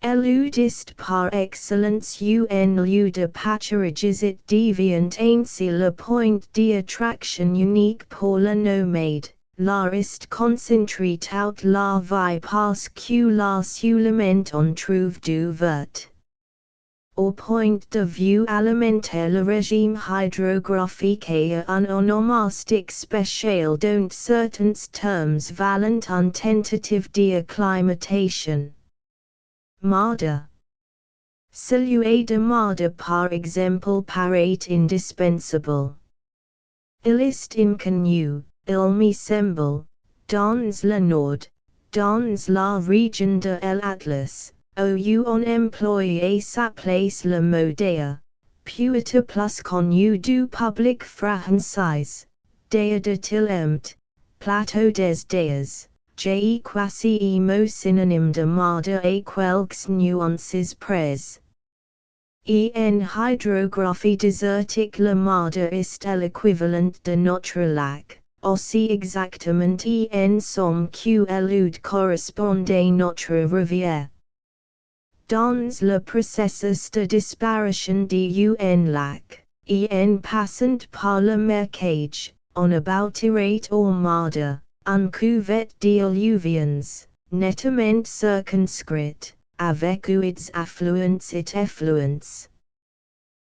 Eludist par excellence un lieu de pâturages it devient ainsi le point d'attraction unique pour le nomade, là est concentrée toute la vie parce que là seulement on trouve du vert. Au point de vue alimentaire le régime hydrographique est un onomastique spécial dont certains termes valent une tentative d'acclimatation. Marda. Celui de Marda par exemple paraît indispensable. Il est inconnu, il me semble, dans le nord, dans la région de l'Atlas, où on emploie à sa place le mot dea, peut-être plus connu du public français, dea de Tilemt, plateau des deas. J'ai quasi mot synonyme de marde et quelques nuances près. En hydrographie désertique le marde est l'équivalent de notre lac, aussi exactement en somme que l'eau correspond à notre rivière. Dans le processus de disparition d'un lac, en passant par le marquage, on abautirait au marde. Un cuvette d'illuvions, nettement circonscrite, avec huids affluents et effluents.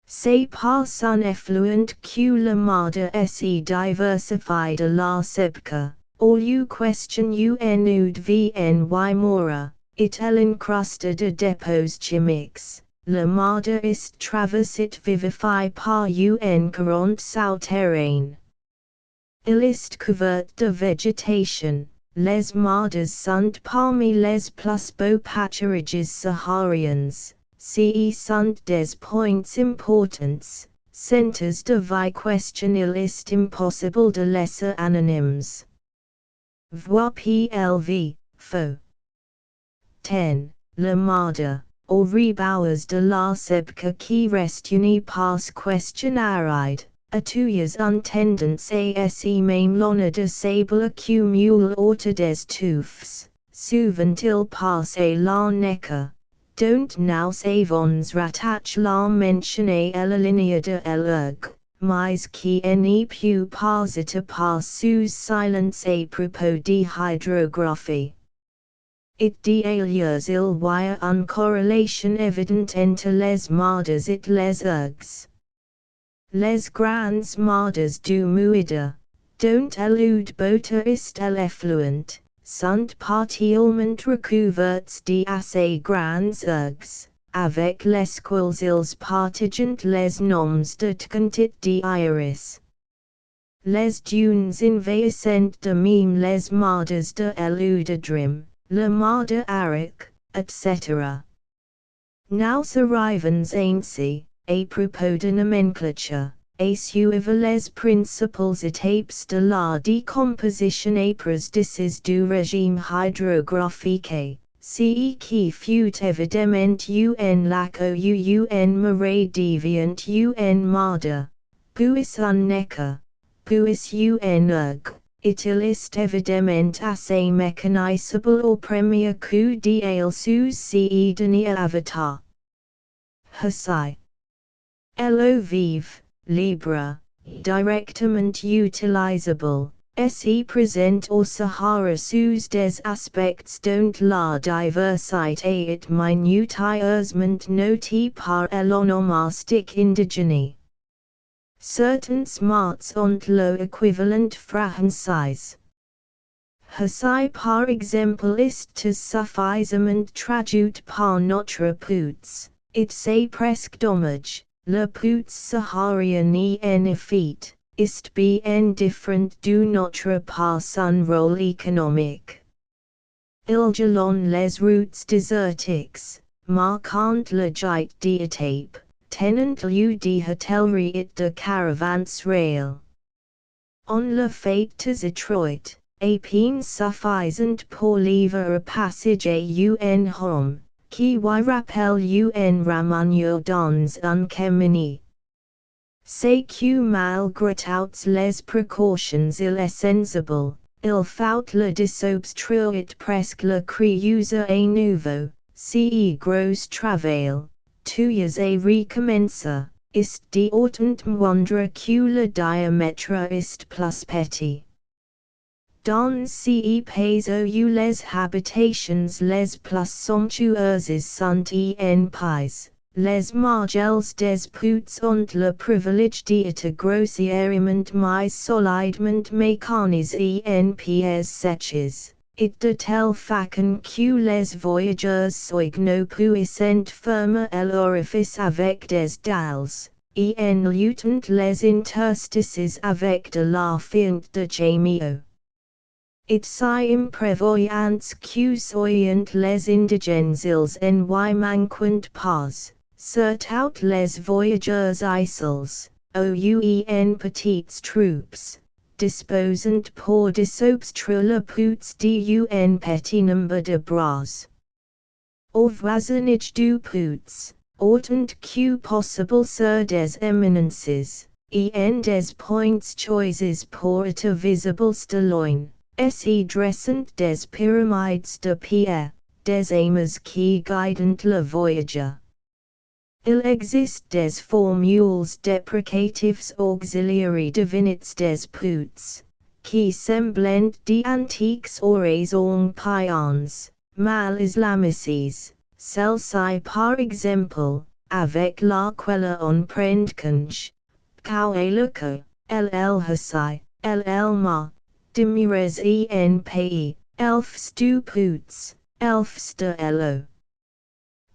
C'est par son effluent que le marde est diversifié de la sepka, au lieu question un oud vn mora, it l'encruste de dépôts chimiques, le marde est traversé vivifié par un courant souterrain. Il est couvert de végétation, les mardes sont parmi les plus beaux pâturages sahariens, ce sont des points importants, centres de vie question il est impossible de laisser anonymes. Voir PLV, faux. 10. Le marde, aux rebowers de la sepka qui reste unie par question aride. Atuyas tendance à même l'honneur de sable accumule autour des touffes, souvent il passe à la necker, dont nous savons rattache la mention à la ligne de l'ergue, mais qui n'est plus posite par sous silence à propos de hydrographie. It d'ailleurs il y a une corrélation évidente entre les mardes et les ergues. Les grands mardes du Muida, dont l'eau bota est l'effluent, sont partiellement recouverts d'assez grands ergues, avec lesquels ils partagent les noms de quantité d'iris. Les dunes envahissent de même les mardes de l'eau le marde aric, etc. Nous arrivons ainsi, à propos de nomenclature, à suivre les principales étapes de la décomposition épres de du régime hydrographique, ce qui fut évidemment un lac ou un marais deviant un marde, puis un necker, puis un ergue. Il est évidemment assez mécanisable au premier coup d'œil sous ce dernier avatar. Hasi. L'eau vive, libre, directement utilisable, est présente au Sahara sous des aspects dont la diversité est minutieusement notée par l'onomastique indigène. Certains mots ont le équivalent français. Hasi par exemple est suffisamment traduit par notre pouce, It's a presque dommage, le putz Saharian en effet, ist bien different du notre pas un rôle économique. Il jalon les routes désertiques, marquant le gite d'étape, tenant lieu de hotellerie et de caravanserais. On le fait to Detroit, a peine suffisant pour livrer a passage à un homme, qui y rappelle un ramanier dans un camion. C'est que malgré toutes les précautions il est sensible, il faut le désobstruer presque le creuser à nouveau, si gros travail, tuyas à recommencer, ist d'autant moindre que le diamètre est plus petit. Dans ces pays où les habitations les plus somptueuses sont en pays, les margelles des puits ont le privilège d'être grossièrement mais solidement mécanisés en pièces sèches, et de telle façon que les voyageurs ne puissent fermer l'orifice avec des dalles, et en luttant les interstices avec de la feinte de gémio. It si imprévoyants que soyant les indigènes ils en y manquent pas, surtout les voyageurs isoles, en petites troupes, disposant pour désobstruer le puits d'un petit nombre de bras. Au voisinage du puits, autant que possible sur des éminences, et en des points choisis pour être visibles de loin. Se dressant des pyramides de pierre, des amas qui guident le voyageur. Il existe des formules déprecatives auxiliaires divinités des puits, qui semblent d'antiques oraisons païennes, mal islamicisées, celle-ci par exemple, avec laquelle on prend conge, qu'au que, hassi, ma. Demures en pays, elfs du puits, elfs de l'eau.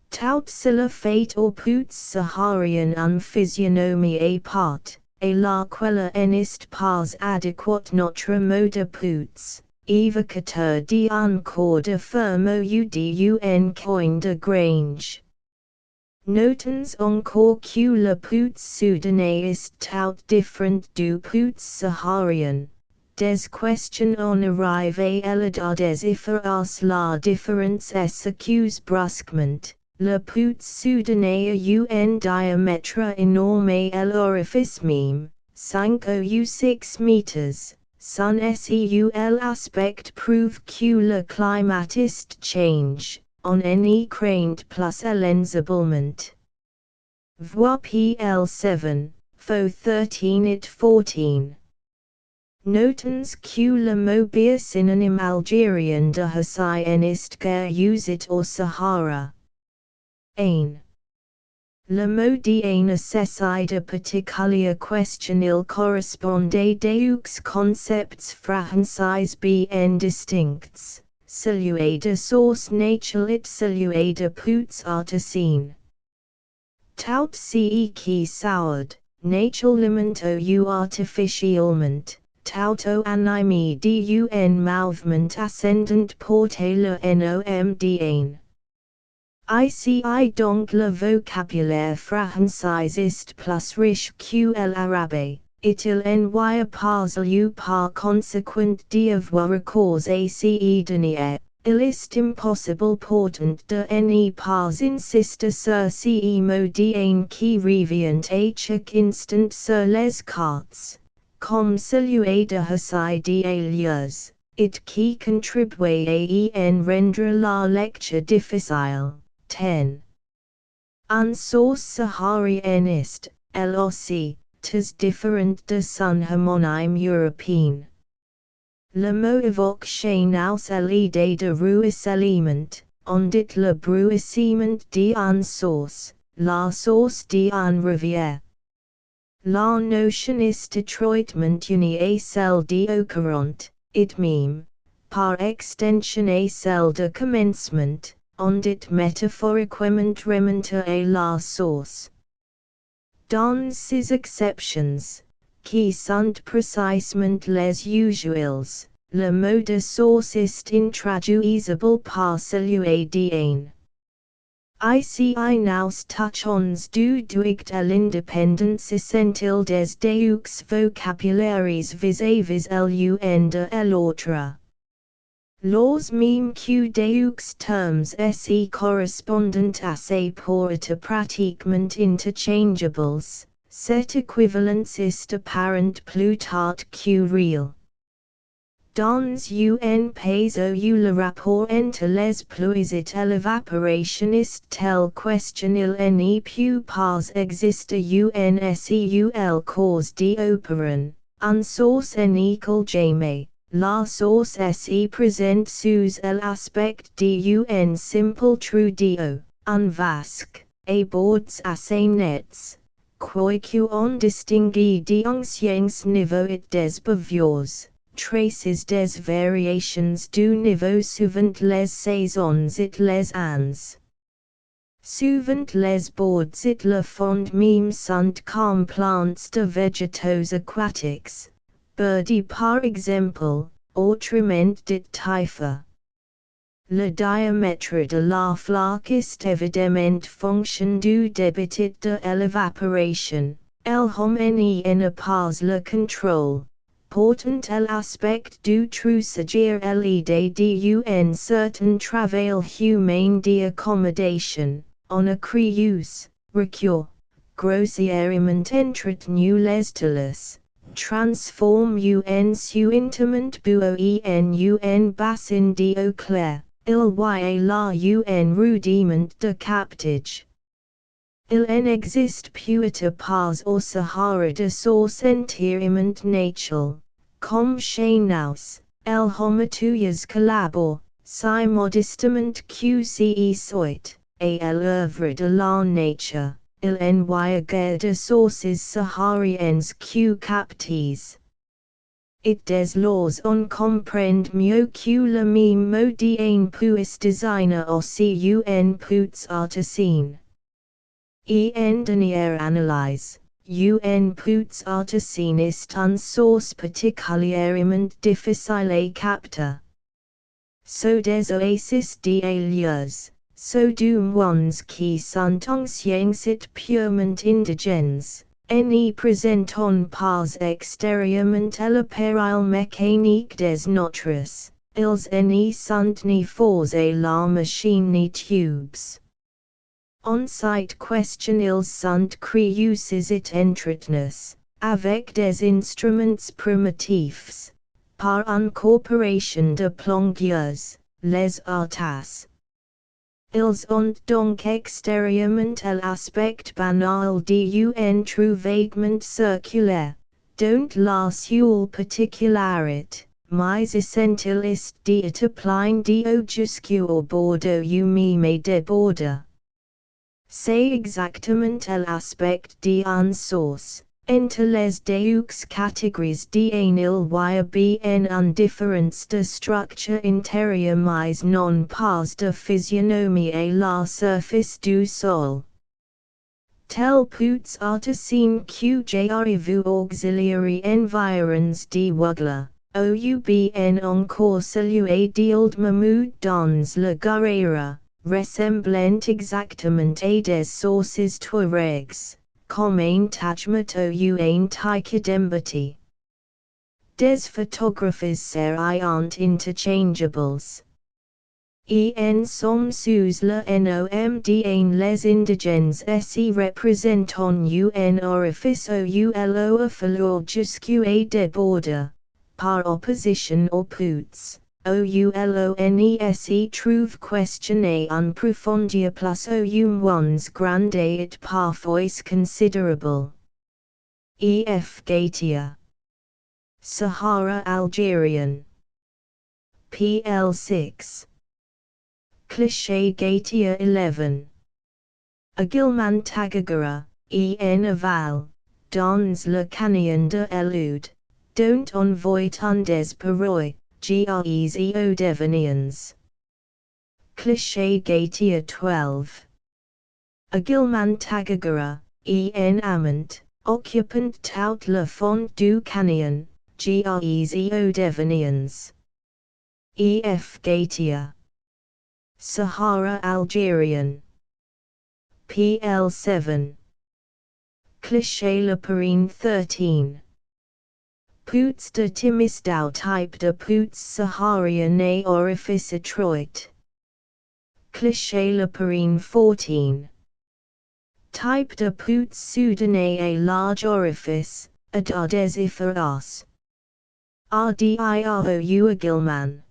Tout cela fait au puits saharien une physionomie à part, et laquelle n'est pas adéquate notre mot de puits, évocateur d'un corps de ferme ou d'un coin de grange. Notons encore que le puits soudanais est tout différent du puits saharien. Des questions on arrive à l'état des efforts la différence s'accuse brusquement, le puits soudanais a un diamètre énorme et l'orifice même, 5 ou 6 mètres, son seul aspect prouve que le climat est change, on y craint plus l'ensablement. Vois PL 7, Fo 13 et 14. Notons que le mot bien synonyme algérien de Hassi est guère usé au Sahara. 1. Le mot d'en nécessite de particulière question il correspondait deux concepts français bien distincts, celui de source naturelle et celui de puits artesien. Tout ce qui soit, naturellement ou artificiellement, tout au anime d'un mouvement ascendant porter le nom d'un. Ici donc le vocabulaire français est plus riche que l'arabe, et il n'y a pas lieu par conséquent d'avoir recours à ces derniers. Il est impossible pourtant de n'y pas insister sur ces mots d'un qui revient à chaque instant sur les cartes, comme celui de Hassi d'Alias, et qui contribue à en rendre la lecture difficile. 10. En source saharienne est, elle aussi, très différente de son homonyme européen. Le mot évoque chez nous l'idée de ruissellement, on dit le bruissement d'une source, la source d'une rivière. La notion est étroitement unie à celle d'eau courante, et même, par extension à celle de commencement, on dit métaphoriquement remonter à la source. Dans ces exceptions, qui sont précisément les usuels, le mot de source est intraduisible par celui d'en. Ici nous touchons du doigt à l'indépendance essentielle des deux vocabulaires vis-à-vis l'un de l'autre. Les mêmes que deux termes se correspondent assez pour être pratiquement interchangeables, cette équivalence est apparente plus tard que réelle. Dans un pays où le rapport entre les pluies et l'évaporation est tel question il ne peut pas exister un seul cause d'opération, une source unique jamais. La source se présente sous l'aspect d'un simple trou d'eau, un vasque, à bords assez nets, quoique on distingue d'anciens niveaux et des bavures, traces des variations du niveau suivant les saisons et les ans. Souvent les bords et le fond même sont comme plantes de végétaux aquatiques. Birdie par exemple, autrement dit typha. Le diamètre de la flaque est évidemment fonction du débit et de l'évaporation, l'homme n'a pas le contrôle, portant l'aspect du trou s'agir l'idée d'un certain travail humain d'accommodation, on a crius, recul, grossièrement entretenu les télés. Transforme un suintement buo en un bassin d'eau claire, il y a là un rudiment de captage. Il en existe peut-être pas au Sahara de source entièrement naturelle, comme chez nous, l'homme tuyas collabore, si modestement que ce soit, à l'œuvre de la nature. Il en y a guère de sources sahariennes que captées. Et des laws on comprend mieux que le même mot d'un puis designer aussi un puis artisan. En dernière analyse, un puis artisan est une source particulièrement difficile à capter. So des oasis de lieux. So do ones qui sont anciens et purement indigènes, ne présentent pas extérieurement l'appareil mécanique des nôtres, ils ne sont ni forts à la machine ni tubes. En cette question ils sont créus et entretenus, avec des instruments primitifs, par une corporation de plongeurs, les artas. Ils ont donc extérieurement l'aspect banal d'un trou vaguement circulaire, dont la seule particularité, mais essentielle est d'être plein d'eau jusqu'au bord ou même déborde. C'est exactement l'aspect d'une source. Entre les deux catégories d'un il y a bien une différence de structure intérieure mais non pas de physionomie à la surface du sol. Tel peut artisan que j'arrive auxiliary environs de Wugler, ou bien encore celui d'Ild Mahmoud dans le Guerrera, ressemblant exactement à des sources Touaregs. Comme un tajmato ou un taikadembati. Des photographes seront interchangeables. En somme sous le nom d'un les indigènes se représentant un orifice ou l'eau fleur jusqu'à déborder, par opposition aux puits. OULONESE trouve questionner en profondeur plus ou moins grande et parfois considerable. E.F. Gautier. Sahara Algerian. PL 6. Cliché Gautier 11. Agilman Tagagara, en aval, dans le canyon de Elude, dont on voit un des parois. Gres au deveniens. Cliché Gautier 12. Agilman Tagagara, en amant, occupant tout le fond du canyon, gres aux devenians. E.F. Gautier. Sahara Algerian. PL 7. Cliché Le Perrine 13. Pouts de Timistau type de Pouts Saharian et orifice étroit. Cliché Le Perrine 14. Type de Pouts soudanais et large orifice, à des effaras. RDIROU Agilman.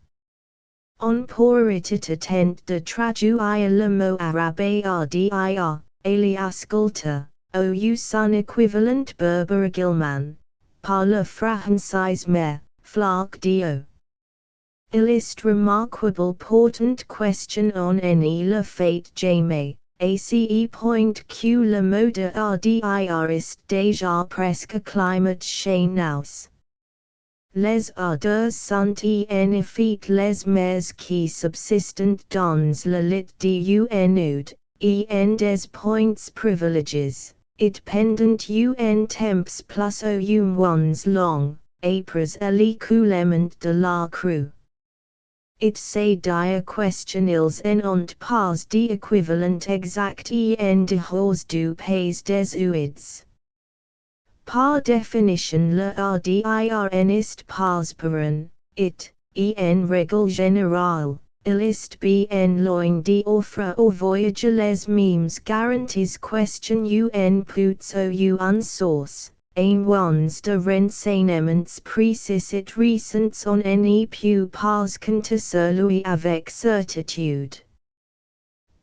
On pourrait tenter de traduire le mot arabe RDIR, alias Gautier, ou son équivalent berbère Agilman, par le français mais, flaque dio. Il est remarquable portant question on le fait jamais, ace que le mot de RDIR est déjà presque climat chez nous. Les ardeurs sont en effet les mers qui subsistent dans le lit du nude, en des points privileges, it pendant temps plus ou moins long, après l'écoulement de la crue. It say dire question ils n'ont pas d'équivalent exact en dehors du pays des Ouids. Par définition le RDIR n'est pas perenne, en règle générale, il est bien loin d'offrir aux voyageurs les mêmes garanties question pouts ou une source, en moins de renseignements précis et récents on ne peut pas compter sur lui avec certitude.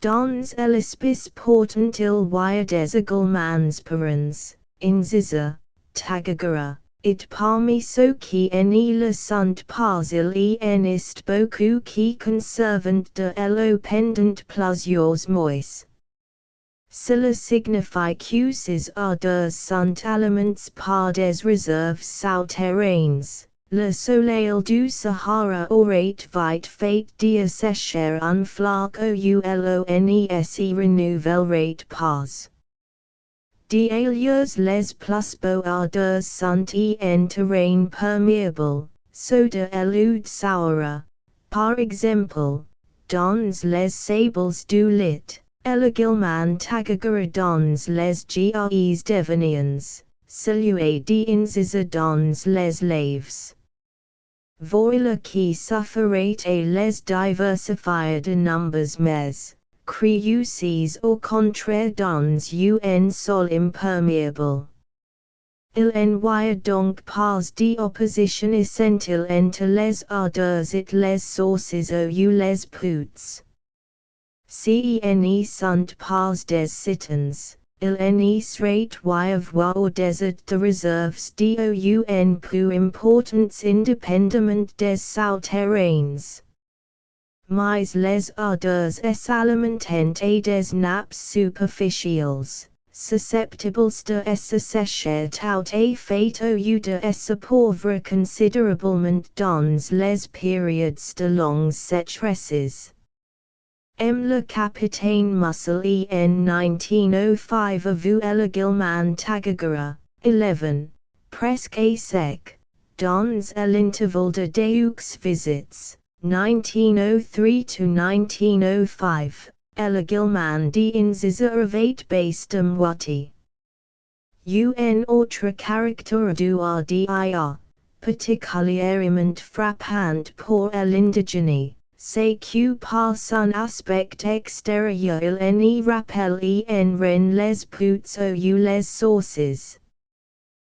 Dans l'espace portant il y des égalements perennes. Inziza, Tagagara, it parmi ceux qui ne le sont pas il en est beaucoup qui conservent de l'eau pendant plusieurs mois. Cela signifie que ces ardeurs sont aliments par des réserves souterraines. Le soleil du Sahara aurait vite fait dessécher un flaque ou l'eau ne renouvellerait pas. D'ailleurs les plus beaux ardeurs sont en terrain perméable, ceux de l'eau Sahara, par exemple, dans les sables du lit, également Tagagara dans les gres devenians, celui d'Inziza dans les laves. Voilà qui sufferait et les diversifier de nombres mais, creuses au contraire dans un sol imperméable. Il n'y a donc pas d'opposition essentielle entre les ardeurs et les sources ou les pouts. Si ne sont pas des citons, il ne serait avoir des de réserves d'eau plus importantes indépendamment des souterrains. Mais les ardeurs s'alimentent des nappes superficielles, susceptibles de se sécher tout à fait ou de se pauvre considérablement dans les périodes de longues sécheresses. Le capitaine Mussel en 1905 a vu également Tagagara, 11, presque sec, dans l'intervalle de deux visites. 1903 to 1905, également d'Inziza avait base de moitié. Un autre caractère du RDIR, particulièrement frappant pour l'indigène, c'est que par son aspect extérieur il ne rappelle en rien les pouts ou les sources.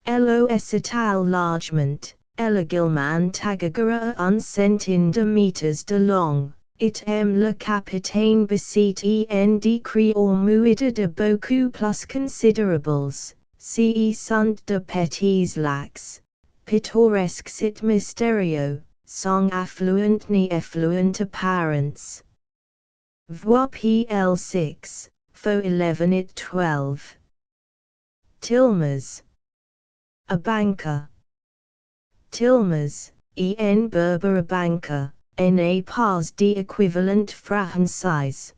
L'eau s'étale largement. Également Tagagara un centine de mètres de long, et le capitaine Bassit en décrit muida de beaucoup plus considérables, si sont de petits lacs, pittoresques et mystérieux, sans affluent ni effluent apparence. Voir PL 6, Fo 11 et 12. Tilmas. A banker. Tilmas, en berbère banker, na pas d'équivalent français.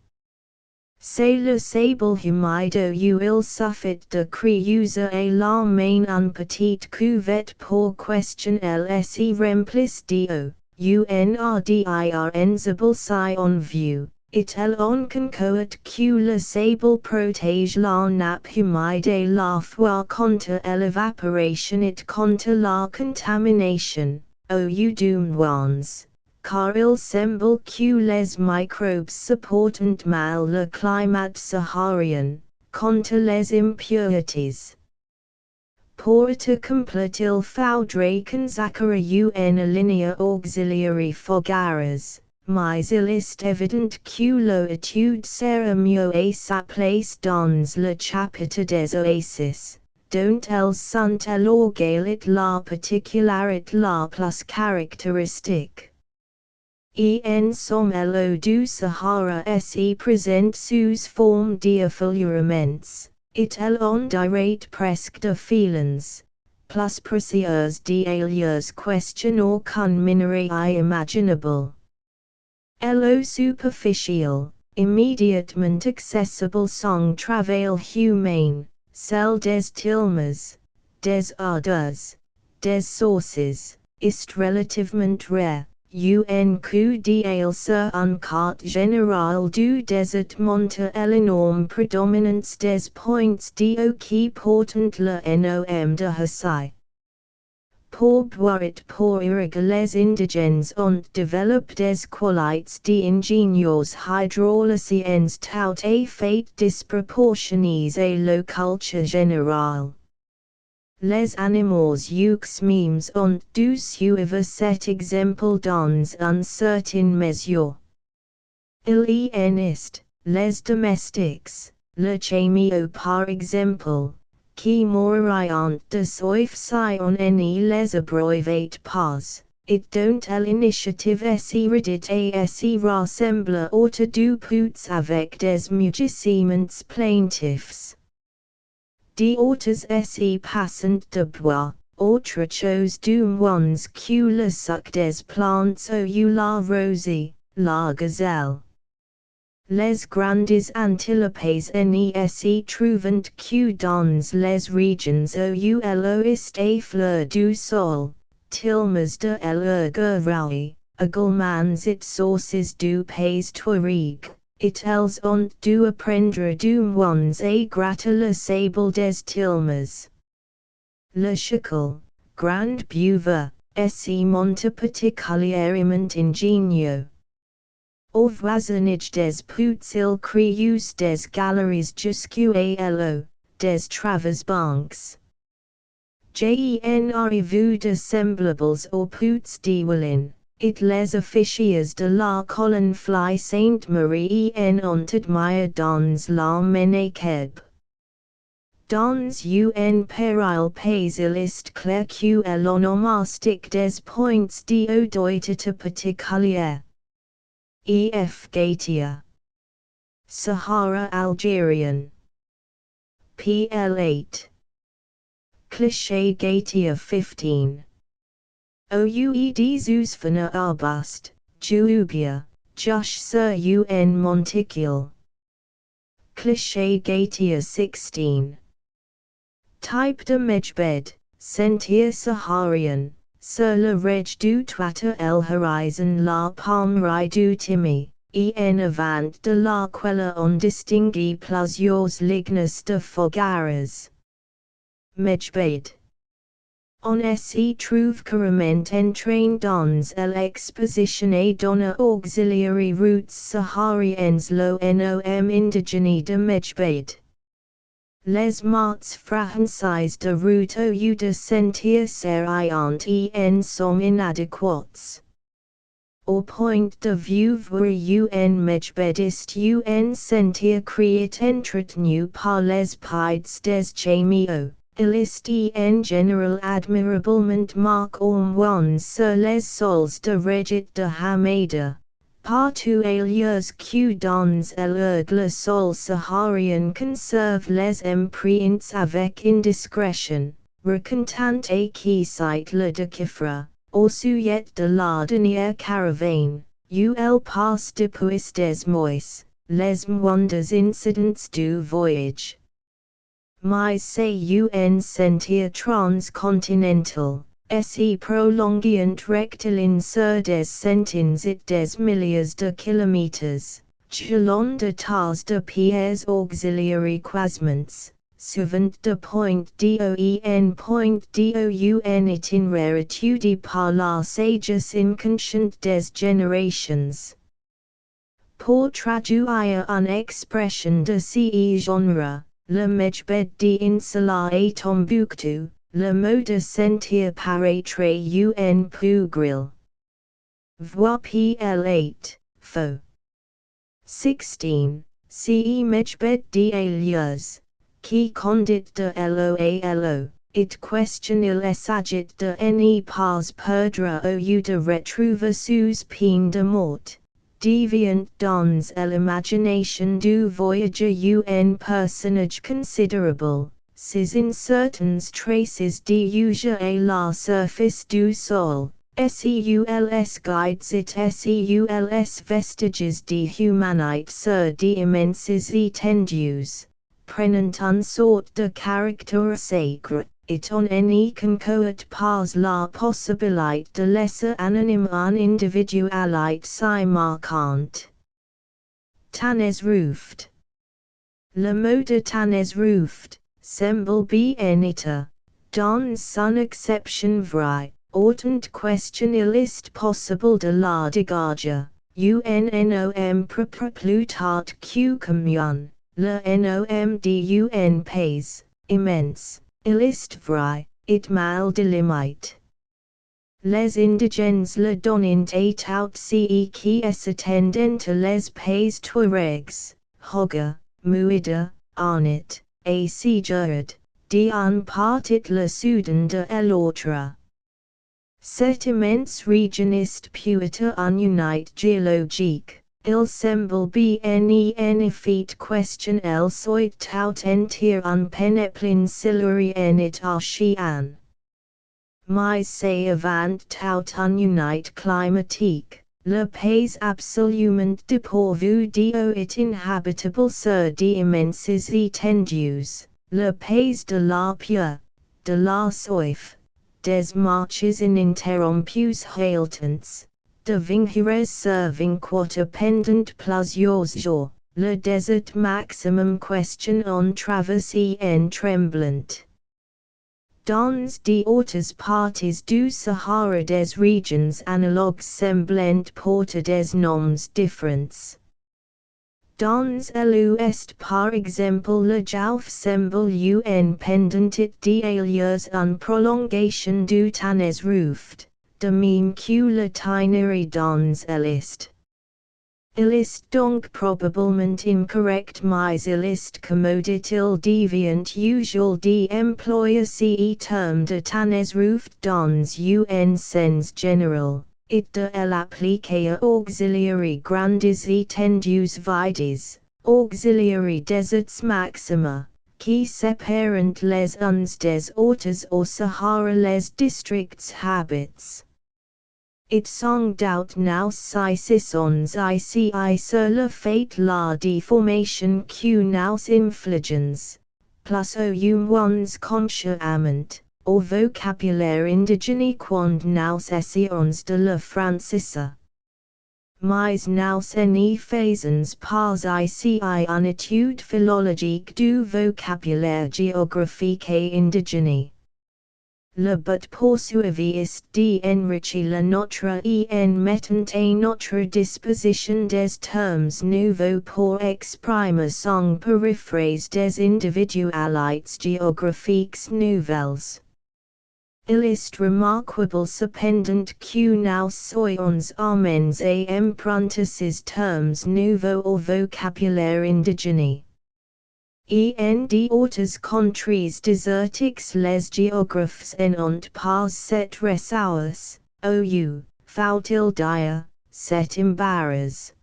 C'est le sable humide où il suffit de creuser et la main un petit cuvette pour question lsi remplice d'eau, unrdirnzable si en vue, et elle en concoit que le sable protège la nappe humide et la fois contre l'évaporation et contre la contamination, au moins. Car il semble que les microbes supportent mal le climat saharien, contre les impuretés. Pour te compléter il faudrait consacrer une ligne auxiliary fogares, mais il est évident que l'étude sera mieux à sa place dans le chapitre des oasis, dont elles sont alloguées la particularité la plus caractéristique. En somme l'eau du Sahara se présente sous forme d'effleuraments, et elle en dirait presque de filons, plus précieuses d'ailleurs question qu'un minerai imaginable. L'eau superficielle, immédiatement accessible sans travail humain, celle des tilmes, des odeurs, des sources, est relativement rare. Un d'elle sur un quart général du désert monte l'énorme prédominance des points d'eau qui portent le nom de Hassai. Pour boire et pour irriguer les indigènes ont développé des qualités d'ingénieurs hydrauliciens tout à fait disproportionnées à la culture générale. Les animaux mêmes ont dû suivre cet exemple dans une certaine mesure. Il y en est, les domestiques, le chameau par exemple, qui mourraient de soif si on ne les abreuvait pas, et dont l'initiative si redite et si rassemble autour du puits avec des mugissements plaintifs. D'autres si passant de bois, autre chose du moins que le suc des plantes ou la rosée, la gazelle. Les grandes antilopes ne s'y trouvant que dans les régions où l'eau est à fleur du sol, tilmes de l'Uruguay, également et sources du pays Touareg. Et elles ont dû apprendre du moins à gratter le sable des tilmes. Le chacal, grand buveur, s'y monte particulièrement ingénieux. Au voisinage des puits il creuse des galeries jusqu'à l'eau, des travers banks. J'en ai vu de semblables aux puits d'Ewellyn. Et les officiers de la colonne Fly Sainte-Marie en ont admiré dans la Ménékeb. Dans un péril pays il est clair que l'onomastique des points d'eau doit être particulier. E.F. Gautier. Sahara Algérian. PL8. Cliché Gautier 15. Oued Zousfana Arbuste, Juubia, Josh sur un monticule. Cliché Gautier 16. Type de Mejbed, Sentier Saharian, sur le reg du Toit el Horizon la Palmeraie du Timi, en avant de laquelle on distingue plusieurs lignes de fogares. Mejbed. On s'y trouve carrément entraîné dans l'exposition et donne auxiliary routes sahariennes le nom indigène de Mejbed. Les mots français de route ou de sentier serrant en sont inadéquats. Au point de vue voir un Mejbed est un sentier créé entretenu par les pieds des chameaux. Il est en général admirablement marqué au moins sur les sols de Regit de Hamada, partout ailleurs que dans le sol saharien conserve les empreintes avec indiscrétion, racontant à qui cite le déchiffre, Orsuyet de la dernière caravane, ul passe depuis des mois, les moindres incidents du voyage. Mais c'est un sentier transcontinental, se prolongant rectiligne sur des centaines et des milliers de kilomètres, jalon de tas de pieds auxiliary croisements, souvent de point d'oun itinéraire étudié par la sagesse inconsciente des générations. Pour traduire une expression de ce genre, le mejbed d'insula et Tombouctou, le mot de sentir paraîtrait un peu gril. Voir pl8, faux. 16. Ce mejbed d'alias, qui conduit de lo, it question il s'agit de ne pas perdre au lieu de retrouver sous peine de mort. Deviant dans l'imagination du voyageur un personnage considerable, ses incertaines traces d'uge à la surface du sol, SEULS guides it SEULS vestiges de humanité sur d'immenses étendues, prenant une sorte de caractère sacré. Étant ne concourt pas la possibilité de laisser anonyme un individualité si marquante. Tannesruft. Le mot de Tannesruft semble bien être, dans son acception vraie, autant de question il est possible de la dégager, unnom propre plus tard que commun, le nom d'un pays, immense. Il est vrai, it mal délimite. Les indigènes le donnent et tout ce qui s'attendent à les pays Touaregs, Hoga, Mouida, Arnit, et Sigurd, d'un partit le soudan de l'autre. Cette immense région est peut-être une unité géologique. Il semble bien en effet question elle soit tout entière un pénéplin silurien et océan. Mais c'est avant tout une unité climatique, le pays absolument dépourvu d'eau est inhabitable sur d'immenses étendues, le pays de la peur, de la soif, des marches ininterrompues haletants. De 20 sur 24 pendant plusieurs jours, le désert maximum question en traversée en tremblant. Dans d'autres parties du Sahara des régions analogues semblant porter des noms différents. Dans l'ouest par exemple le Jauf semble une pendant d'alias une prolongation du Tannesruft. De même que l'itinéraire dans l'est. Il est donc probablement incorrect mais il est commode-il deviant usual d'employer ce terme de Tannesruft dans un sens général, et de l'appliquer à auxiliary grandes étendues vides, auxiliary deserts maxima, qui séparent les uns des autres au Sahara les districts habits. It sont dout nous sons ici sur le fait la déformation que nous infligens, plus ou moins consciemment, au vocabulaire indigène quand nous essayons de le franciser. Mais nous ne faisons pas ici une étude philologique du vocabulaire géographique et indigène. Le but poursuivi est d'enrichir la notre en mettant à notre disposition des termes nouveaux pour exprimer sans périphrase des individualités géographiques nouvelles. Il est remarquable cependant que nous soyons amens à emprunter ces termes nouveaux au vocabulaire indigène. En d'autres contrées désertiques les géographes n'ont pas cette ressource, faut-il dire, cet embarras.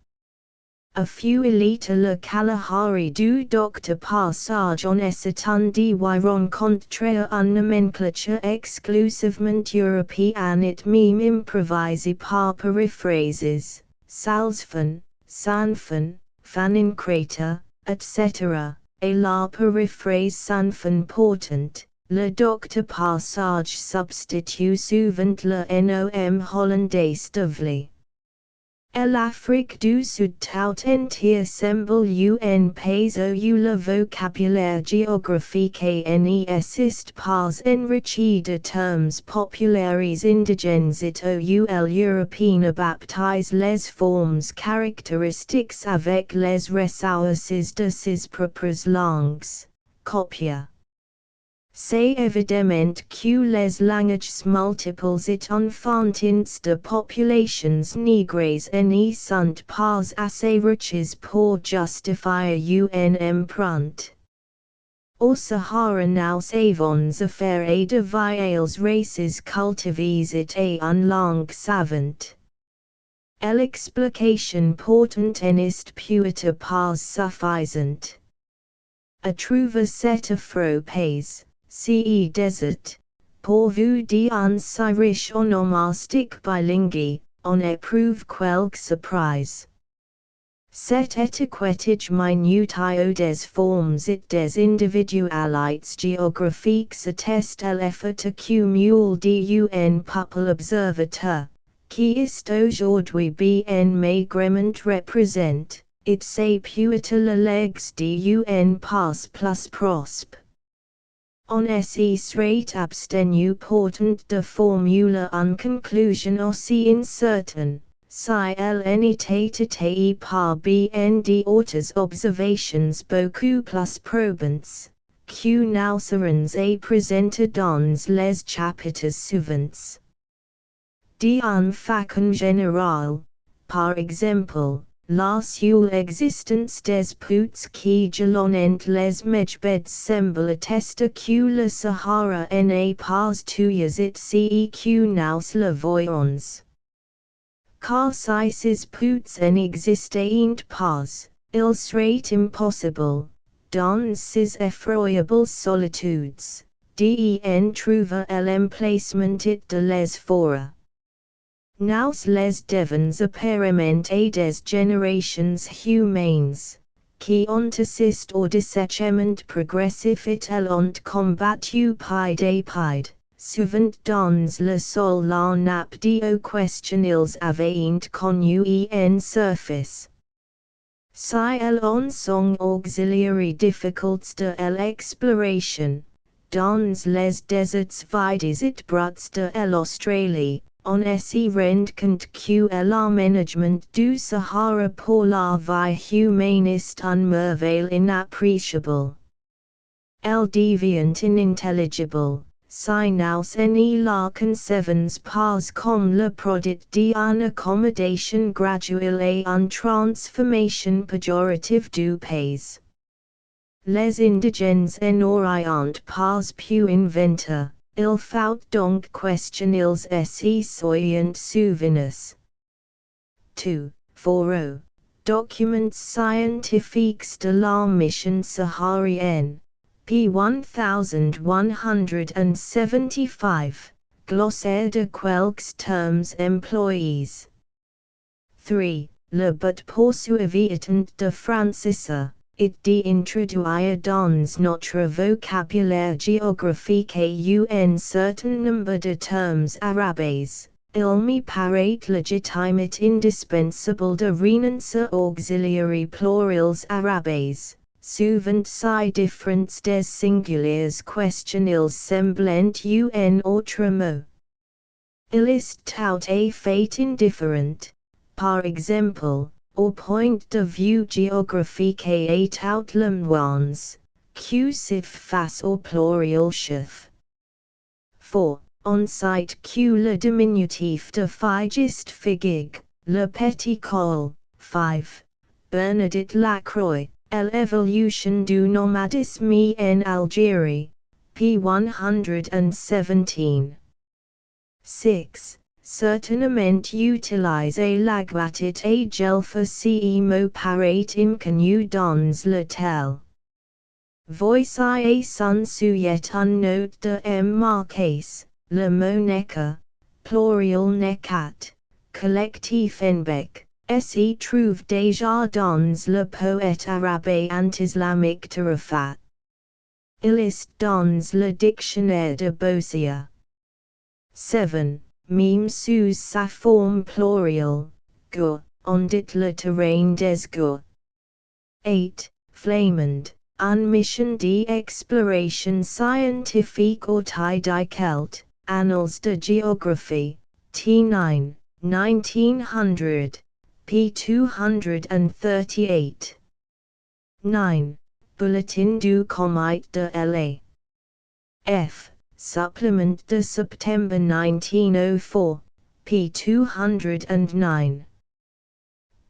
A few élite le Kalahari du docteur passage en s'étendit rencontre une nomenclature exclusivement européenne et même improvisée par paraphrases, salsfan, sanfan, fanincreta, etc., et la paraphrase sanfan portant, le docteur passage substitue souvent le nom hollandais d'Ivry. L'Afrique du Sud tout entier semble un pays où le vocabulaire géographique n'est pas enrichi de termes populaires indigènes et où l'Européen baptise les formes caractéristiques avec les ressources de ses propres langues. Copia. C'est évidemment que les languages multiples et enfantines de populations négres ne sont pas assez riches pour justifier une empreinte. Au Sahara nous avons affaire de vieilles races cultivées et une langue savante. L'explication portant n'est peut-être pas suffisante. À trouver cette phrase. Ce desert, pourvu d'un si riche onomastique bilingue, on éprouve quelque surprise. Cet étiquetage minute des formes et des individualités géographiques atteste l'effort accumulé d'un peuple observateur, qui est aujourd'hui bien maigrement représente, et c'est peut-être le legs d'un pas plus prospe. On se serait abstenu portant de formuler une conclusion aussi incertaine, si elle n'était étayée par bien d'autres observations beaucoup plus probantes, que nous serons à présenter dans les chapitres suivants. D'une façon générale, par exemple, la seule existence des puits qui jalonnent les mejbeds semble attester que le Sahara n'est pas tuyas et ce que nous le voyons. Car si ces puits n'existaient pas, il serait impossible, dans ces effroyables solitudes, d'en trouver l'emplacement et de les forer. Nous les devons apparemment à des générations humaines, qui ont assisté au desséchement progressif et l'ont combattu pied à pied, souvent dans le sol la nappe de question ils avaient connu en surface. Si elles sont auxiliary difficultés de l'exploration, dans les déserts vides et bruts de l'Australie, on se rend compte que l'aménagement du Sahara pour la vie humaine est un merveille inappréciable. Elle devient inintelligible, si nous ne la concevons pas comme le produit d'une accommodation graduelle et une transformation péjorative du pays. Les indigènes n'auraient pas pu inventer. Il faut donc questionner se soyant souvenirs. 2. Foro. Documents scientifiques de la mission saharienne. P 1175. Glossaire de quelques termes employés. 3. Le but poursuivi étant de franciser, et d'introduire dans notre vocabulaire géographique un certain nombre de termes arabes, il me paraît légitime et indispensable de renoncer auxiliary plurals arabes, souvent si différents des singuliers questions semblant un autre mot. Il est tout à fait indifférent, par exemple, au point de vue géographique et tout le moins, que s'if face au pluriel chef. 4. On cite que le diminutif de figiste figuig, le petit col. 5. Bernadette Lacroix, L'évolution du nomadisme en Algérie. P 117. 6. certainement utilise l'agbatit a gelfa ce mo parate inconu dans le tel. Voici a sun suyet un note de m marques, le mot neca, pluriel necat, collectif enbec, se trouve déjà dans le poète arabe anti-islamique Tarafat. Il est dans le dictionnaire de Gautier. 7. Meme sous sa forme plurielle, gu, on dit le terrain des gu. 8. Flamand, une mission d'exploration scientifique autour Celt, Annals de Géographie, T9, 1900, p. 238. 9. Bulletin du Comité de la F. Supplement de September 1904, p. 209.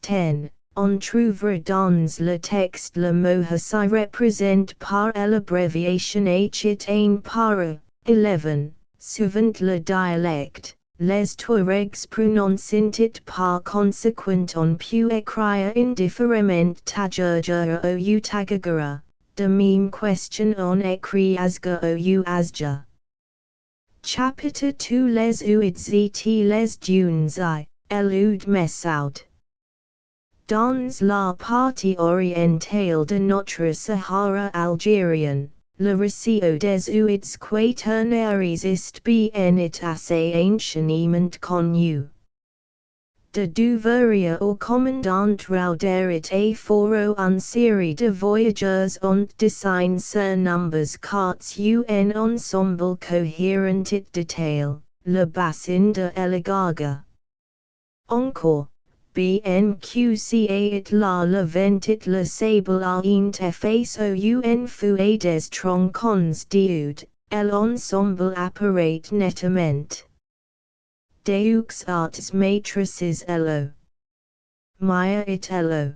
10. On trouvera dans le texte le mot hasi représente par l'abréviation H par 11. Souvent le dialecte, les Touaregs prononcent it par conséquent on peut écrire indifféremment Tajergera ou Tagagara, de même question on écrit Asga ou Asja. Chapitre 2 les ouids et les dunes I, Elude Messaud. Dans la partie orientale de notre Sahara algérien, le récit des ouids quaternaires est bien et assez anciennement connu. De Douveria au commandant Rauderit et Foro une série de voyageurs ont dessiné sur nombres cartes un ensemble cohérent et détaillé, le bassin de l'Egaga. Encore, BNQCA it la levant it le sable a interface un fouet des troncons d'oud, l'ensemble apparaît nettement. Deux arts matrices elo. Maya it elo.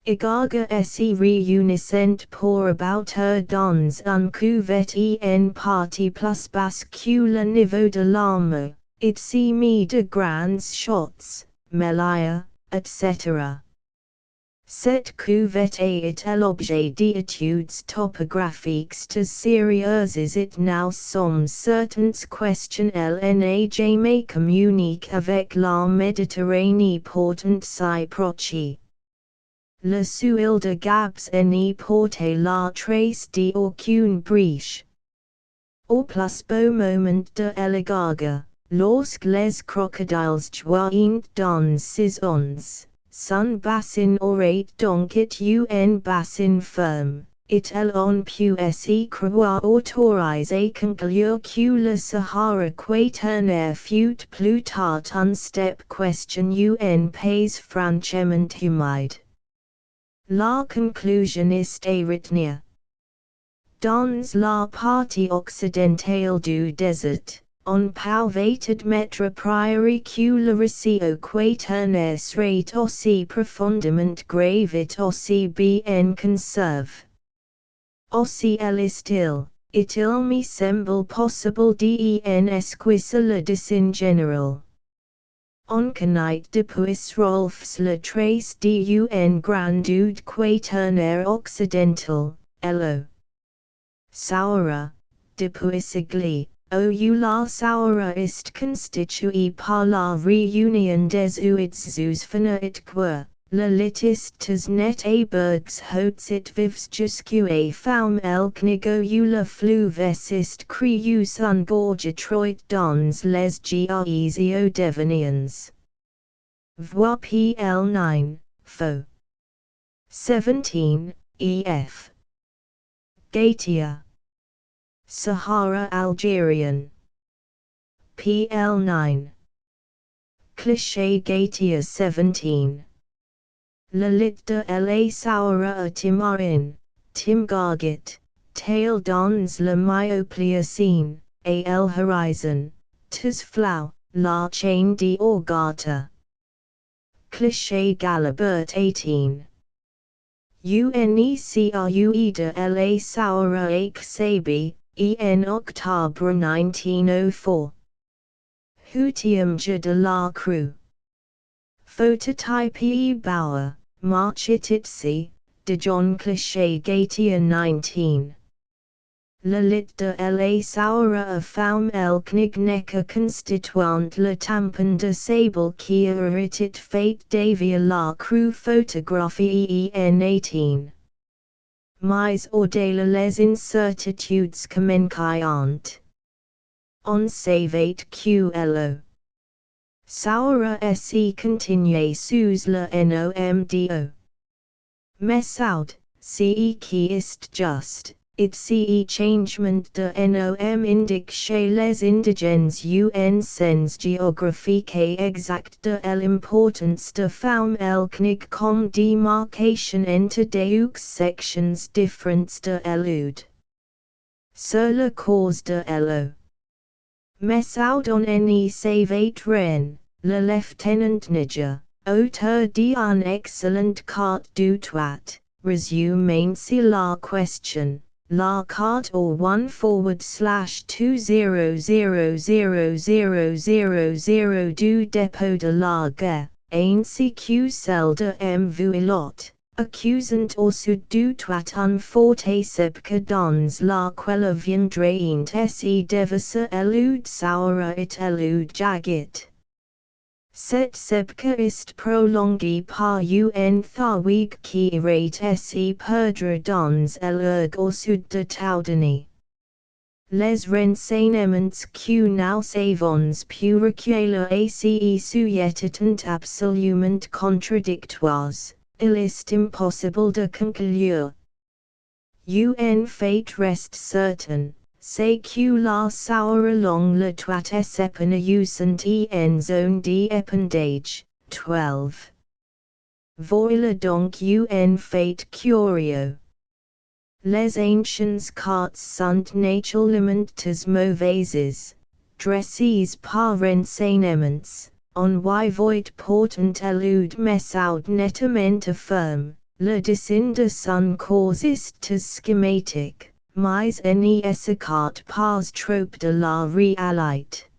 Igaga se réunissent pour about dans un cuvette en partie plus basse que le niveau de l'arme, it se met de grands shots, Melia, etc. Cette cuvette est l'objet d'études topographiques très sérieuses et nous sommes certains questions n'a jamais communique avec la Méditerranée portant si proche. Le suil de Gabs n'y porte la trace d'aucune briche. Au plus beau moment de l'Egaga, lorsque les crocodiles joignent dans ses ondes, son bassin aurait donc été un bassin ferme, et on peut se croire autorisé conclure que le Sahara quaternaire fut plus tard un steppe question un pays franchement humide. La conclusion est à retenir. Dans la partie occidentale du désert, on pouvait admettre priori que le récit quaternaire serait aussi profondément grave et aussi bien conservé. Aussi est-il, et il me semble possible d'en esquisser le dessin général. On connaît depuis Rolfs le trace d'un grand dude quaternaire occidental, lo. Sahara, depuis Sigli, ou la Sahara est constituée par la réunion des ouids fina et quoi, le litistes net et bergs hauts et vifs jusqu'à faum el knigo ou le fleuve est crius engorge troit dans les gais deveniens. Vois PL 9, Fo. 17, EF. Gautier. Sahara Algerian. PL 9. Cliché Gautier 17. Le lit de la Sahara à Timarin, Timgargit, tail dans le Miopléocène, à el horizon, tis flau, la chaîne d'Orgata. Cliché Galabert 18. UNECRUE de la Sahara ak Sabi, en octobre 1904. Hutium de la Crue. Phototype E. Bauer, Marchititsi, de John Cliché Gautier 19. La lit de la Sahara femme el knigneca constituant le tampon de sable qui irritit fait davia la crue photographie en 18. Mais ordela les incertitudes començant. On savait qlo. Sahara se continue sous le nomdo. Messaud, ce qui est juste. It ce changement de nom indique chez les indigènes un sens géographique exact de l'importance de femmes ethniques comme démarcation entre deux sections différentes de l'Oud. Sur la cause de l'eau. Messaud on ne savait rien, le lieutenant Niger, auteur d'un excellent carte du toit, résume ainsi la question. La carte or 1/20000000 du dépôt de la guerre, ainsi que celle de Mvuilot, accusant au sud du toit un forte sepque dans laquelle viendrait se devise elud Sahara et elud Jagit. Cette sepque est prolongée par un thawig qui irait se perdre dans l'erg au sud de Taudani. Les renseignements que nous savons pu recueillir se sont absolument contradictoires, il est impossible de conclure. Un fait reste certain. C'est que la Sahara long le toit s'épanouissant en zone d'épandage. 12. Voilà donc un fait curieux. Les anciennes cartes sont naturellement mauvaises, dressées par renseignements, on y voit pourtant elude Messaud nettement ferme, le dessin de son cours est schématique. Mais ne s'écarte pas trop de la réalité.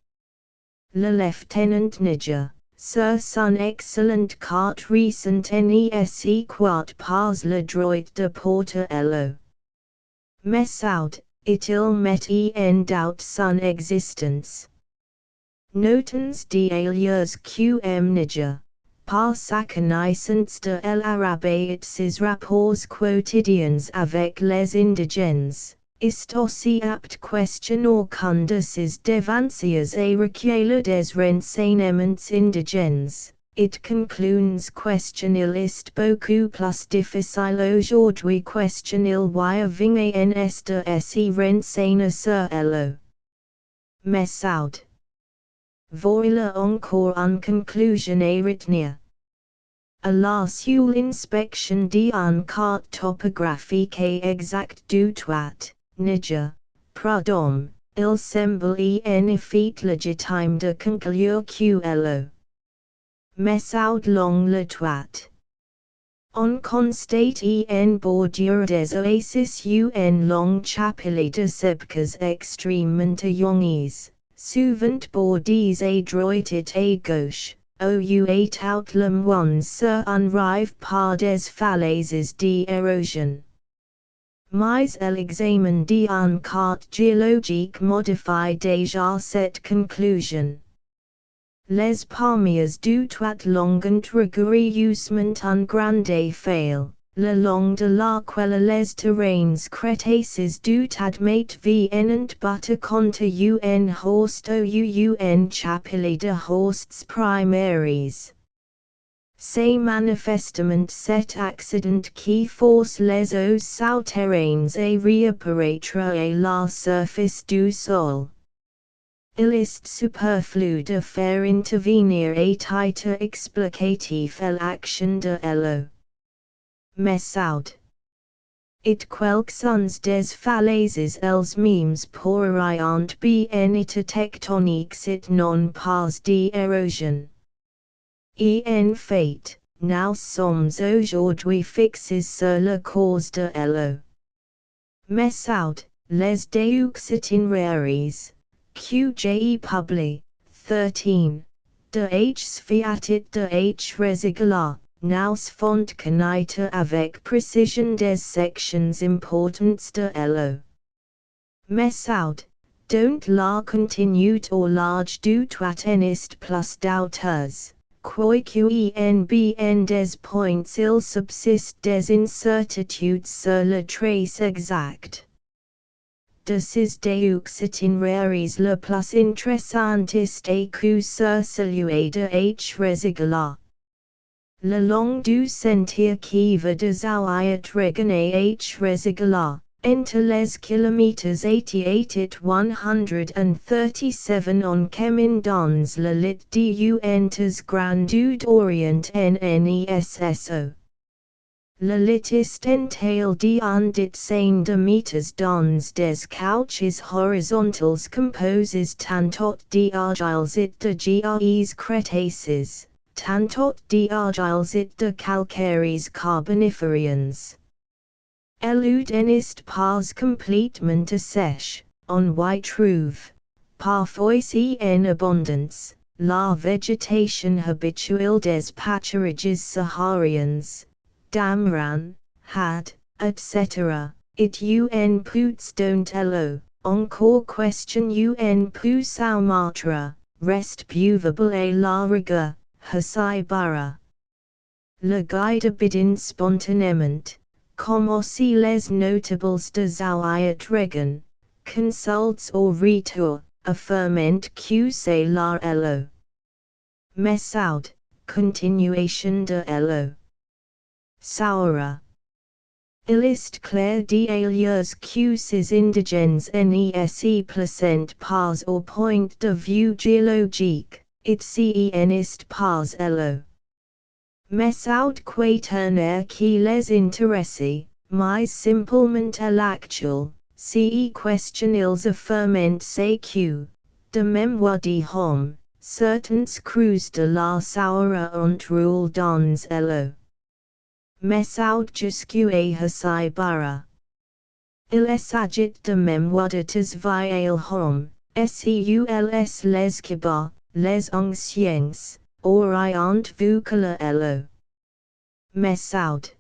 Le lieutenant Niger, sur son excellente carte récente ne s'écarte pas le droit de porter l'eau. Messaud, il met en doute son existence. Notons d'ailleurs qm Niger, par sa connaissance de l'arabe et ses rapports quotidiens avec les indigènes, est aussi apte questionner qu'un de ses devanciers et recueillir des renseignements indigènes. It conclusions questionil est beaucoup plus difficile aujourd'hui questionil y aving ans de se renseigner sur l'eau. Messaud. Voilà encore une conclusion à retenir. À la seule inspection d'une carte topographique exacte du toit, Niger, Prud'homme, il semble en effet légitime de conclure que l'eau. Messaud long le toit. On constate en bordure des oasis un long chapelet de sepques extrêmement éloignés. Souvent bordés à droite et à gauche, ou out le moins sur un rive par des falaises d'érosion. Mais l'examen d'une carte géologique modifie déjà cette conclusion. Les palmiers du toit longent rigoureusement un grande file, le long de laquelle les terrains crétacés du admet viennent battre contre un host ou un chapelet de hosts primaires. C'est manifestement cet accident qui force les eaux souterraines à réapparaître à la surface du sol. Il est superflu de faire intervenir à titre explicatif l'action de l'eau. Messaud. It quelques des falaises els mêmes pourraient bien être tectoniques et non pas d'érosion. Et en fait, nous sommes aujourd'hui fixés sur la cause de l'eau. Messaud, les deux itinéraires, QJ publié, 13. De H sfiatit de H resigola, nous font connaître avec précision des sections importantes de l'eau. Mais out, don't la continued or large du toitenist plus d'autres, quoiqu'en des points il subsiste des incertitudes sur la trace exacte. De ces deux itinéraires le plus intéressant est que sur celui de H resigola. Le long du sentier qui va de Zawiat Regan à H resigola, entre les kilomètres 88 et 137 en chemin dans la lit du entes Grandud Orient NNESSO. La lit est entail d'en de meters dans des couches horizontales composés tantôt d'argiles et de gres crétacés, tantôt d'argiles et de calcaires carbonifériens. Elud n'est pas complètement sèche, on y trouve, parfois en abondance, la végétation habituelle des pâturages sahariens, damran, had, etc., it un puts don't elo, encore question un peu saumâtre, reste buvable à la rigueur, hasai bara. Le guide bidin spontanément, comme aussi les notables de Zawiat Regan, consults au retour, affirment que c'est la elo. Mais out, continuation de elo. Sahara. Il est clair d'ailleurs que ces indigènes ne placent pas au point de vue géologique, it n'est pas elo. Mais out quaternaire qui les intéresse, mais simplement à l'actuel, question ils affirment c'est que, de mémoire de homme, certains crus de la Sahara ont roulé dans l'eau. Mais out jusqu'à hasai bara. Il s'agit de mémoire de tes vieilles hommes, seuls les kibas, les anciens, orient vu que l'eau. Mais out.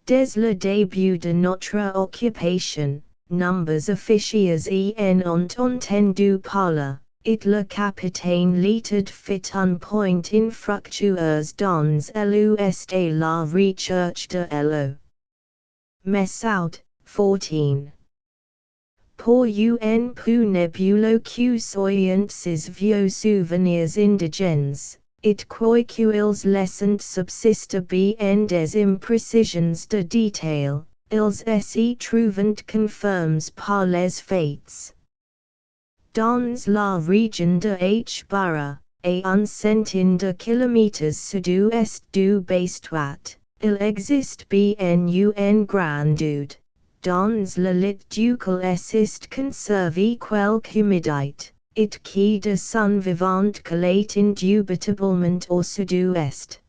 Dès le début de notre occupation, nombres officiers en ont entendu parler, et le capitaine Leetard fit un point infructueux dans l'ouest et la recherche de l'eau. Mais out, 14. Pour un peu nébuleux que soyent ces vieux souvenirs indigènes, it quoiqu'ils laissent subsiste bien des imprécisions de détail, ils s'y trouvent confirmes par les faits. Dans la région de H. Bara, à un centaine de kilomètres sud-ouest du Bastouat, il existe bien une grandeur, dans le lit duquel est conservé quelque humidité, et qui de son vivant qu'elle est indubitablement au sud-ouest.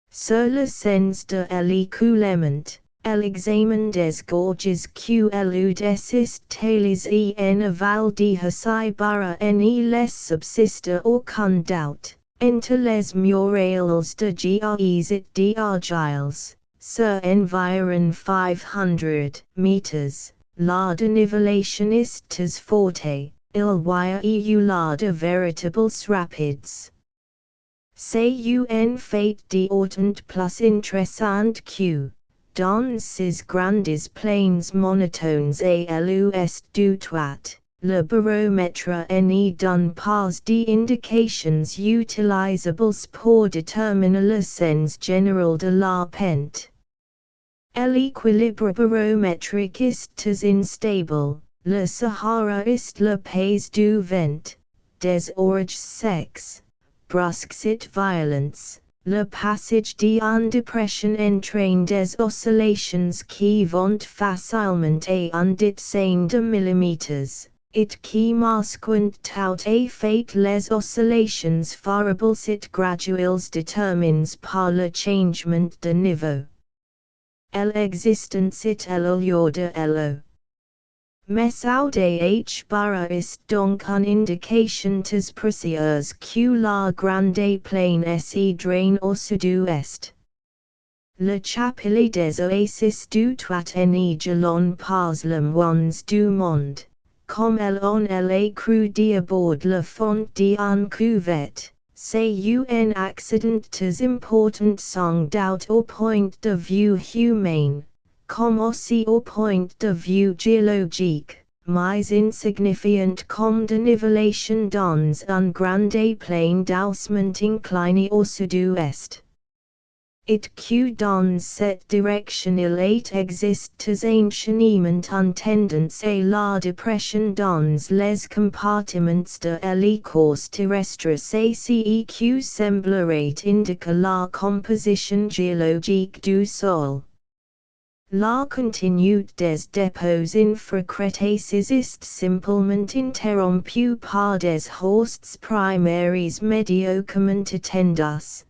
Sur le sens de l'écoulement, l'examen des gorges qu'elud est tales en aval de hasai bara ne les subsiste aucun doute, entre les murailles de gres et d'argiles, sur environ 500 meters, la dénivellation est très forte, il y a eu là de véritables rapides. C'est un fait d'autant plus intéressant que, dans ces grandes plaines monotones à l'ouest du toit, le baromètre ne donne pas d'indications utilisables pour déterminer le sens général de la pente. L'équilibre barométrique est très instable, le Sahara est le pays du vent, des orages secs, brusques et violents. Le passage d'une dépression entraîne des oscillations qui vont facilement à un dizaine de millimètres, et qui masquent tout à fait les oscillations variables et graduelles déterminées par le changement de niveau. L'existence et l'allure de l'eau. Mesaude h bara ist donc une indication tes précieuses que la grande plaine se draine au sud-ouest. Le chapelet des oasis du Toiteni jalon par les moines du monde, comme elle on elle cru d'abord la font d'un cuvette, c'est un accident tes important song d'out au point de vue humain, comme aussi au point de vue géologique, mais insignifiant comme de nivellation dans un grande plaine d'haussement incliné au sud-ouest. It que dans cette direction il existe un cheminement en tendance à la dépression dans les compartiments de l'écorce terrestre ce que semblerait indiquer la composition géologique du sol. La continuité des dépôts infracrétacés est simplement interrompue par des hosts primaires médiocrement étendus,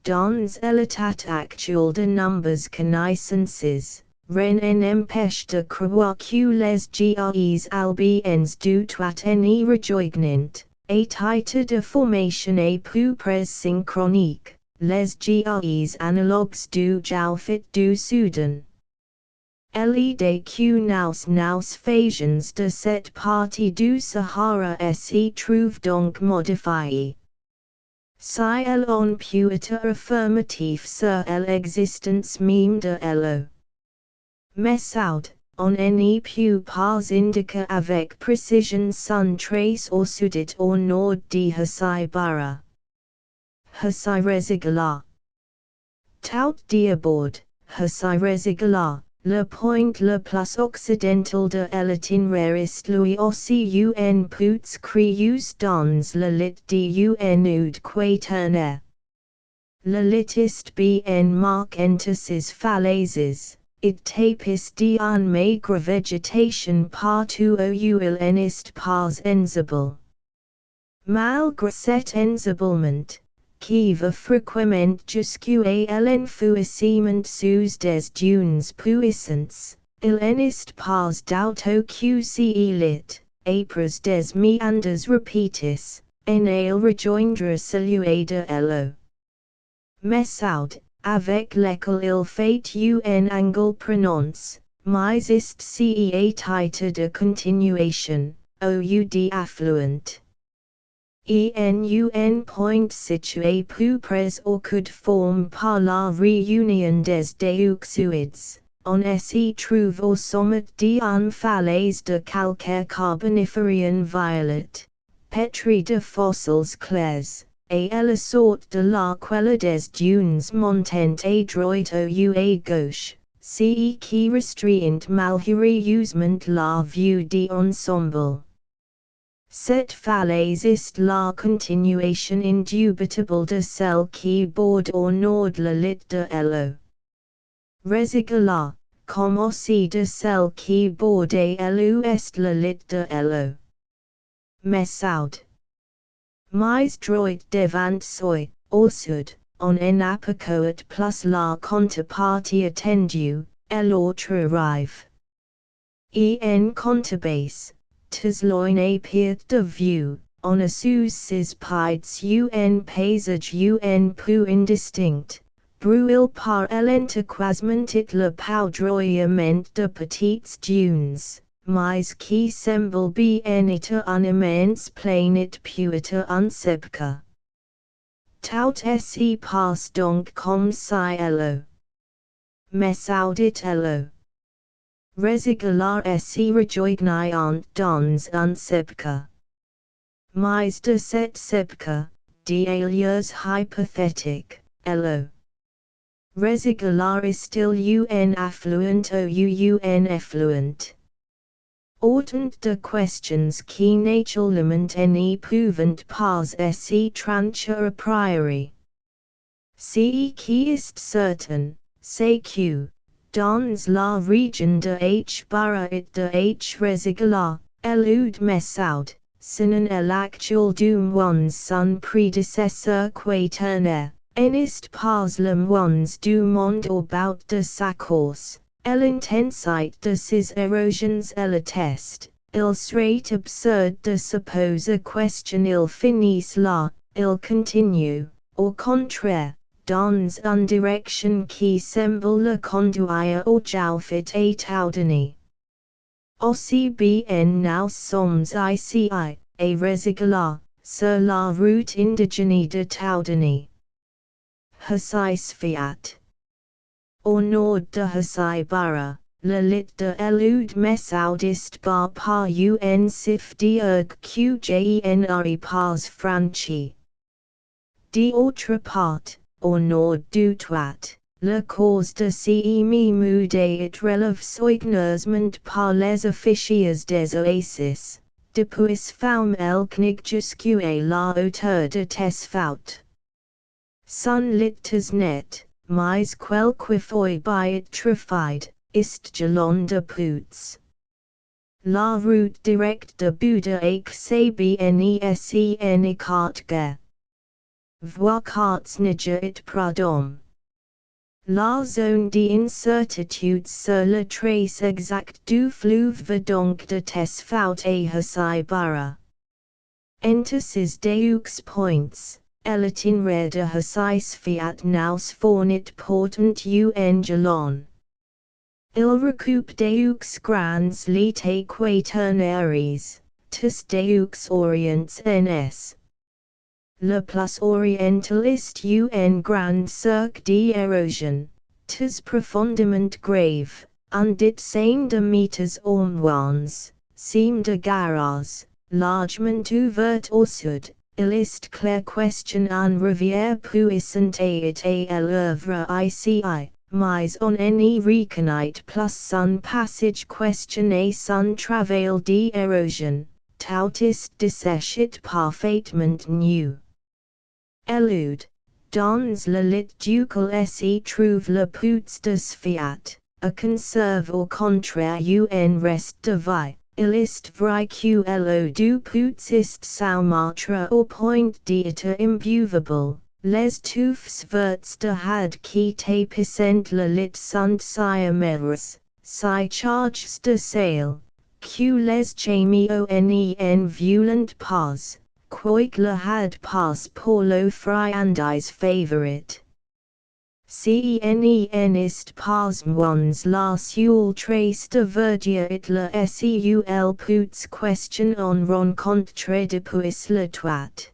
dans l'état actuel de nombreuses connaissances, rien n'empêche de croire que les géies albiennes du Toiteni rejoignent, à titre de formation et plus près synchronique, les géies analogues du Jaufit du Soudan. L'idée que nous faisons de cette partie du Sahara se trouve donc modifiée. Si l'on peut être affirmatif sur l'existence même de l'eau. Mesaude, on ne peut pas indiquer avec précision son trace au sud et au nord de Sahara. Irrégular. Tout d'abord, irrégular. Le point le plus occidental de l'itinéraire est lui aussi un peu creuse dans le lit de ud quaternaire. Le lit est bien marqué entre ses falaises, it tapis d'une maigre végétation partout où il n'est pas ensible. Malgré cet ensiblement, qui va fréquemment jusqu'à l'enfouissement sous des dunes puissantes, il n'est pas d'auto que si lit, après des méandres répétés, en il rejoindre celui de l'eau. Mesaude, avec lequel il fait un angle prononcé, mais est si à titre de continuation, au lieu d'affluent. Un point situé plus près au coude forme par la réunion des deux suides, on s'y trouve au sommet d'une falaise de calcaire carboniférien violet, pétrie de fossiles clairs, et la sorte de laquelle des dunes montant à droite ou à gauche, ce qui restreint malheureusement la vue d'ensemble. Cette falaise est la continuation indubitable de celle qui borde au nord le lit de l'eau. Régular, comme aussi de celle qui borde à l'ouest le lit de l'eau. Mesaude. Mais droit devant soi, au sud, on en aperçoit plus la contrepartie attendue, et l'autre rive. En contrebase. Tes loin à perte de vue, on a sous ses pieds un paysage un peu indistinct, brûlé par l'entercroisement et le poudroiement de petites dunes, mais qui semble bien être un immense plain et peut être un sepulcre. Tout s'y passe donc comme si l'eau. Mesaude et l'eau. Régular se rejoignant dans un sepulcre. Mais de cet sepulcre, d'alias hypothétique, l'eau. Régular est-il un affluent ou un effluent? Autant de questions qui naturellement ne peuvent pas se trancher a priori. Ce qui est certain, c'est que, dans la région de Bara et de régular, l'oud Mesaude, sinon l'actuel du moine son prédécesseur quaternaire, n'est pas le moine du monde au bout de sa course, L'intensité de ces érosions est le test. Il serait absurde de supposer question il finisse là, il continue, au contraire, dans une direction qui semble le conduire au Jaufit et Taudani. Aussi bien nous sommes ici et réguliers, sur la route indigène de Taudani. Hasais Fiat. Au nord de Hasibara, le lit de Elud Messaudist bar par un sif d'erg qgenri pars franchi. D'autre part, au nord du toit, le cause de CEMI mudé et relève soigneusement par les officiers des oasis, depuis faume el knig jusqu'à la hauteur de Tesfaut. Son lit net, mais quelque foi by it trafide, ist gelon de Poots. La route directe de Buda ak sabnesen kartga. Voir carts niger it pradom. La zone d'incertitude sur la trace exacte du fleuve va donc de Tesfaut à Hasibara. Enter ces deux points. L'itinéraire de Hasais Fiat nous fournit portant un jalon. Il recoupe deux grands lites quaternaires, tous deux orients ns. Le plus oriental ist un grand cercle d'érosion, tous profondément grave, and dit 5 de meters au moins, seem de garage, largement ouvert au sud. Il est clair question en rivière puissante et à l'œuvre ici, mais on n'y reconnaît plus son passage question et son travail d'érosion, tout est desséché parfaitement nu. Elude, dans le lit duquel s'y trouve le pouts de Fiat, a conserve au contraire un reste de vie. Il est vrai que lo du pouts ist saumâtre au point d'être imbuvable, les touffes vertes de had qui tapissent le lit sont si amères, si charges de sel, que les champignons en violent pas, quoique le had passe pour le friandise favorite. Cen ist pas moins la seule trace de verdure et le seul pouts question on rencontre depuis le toit.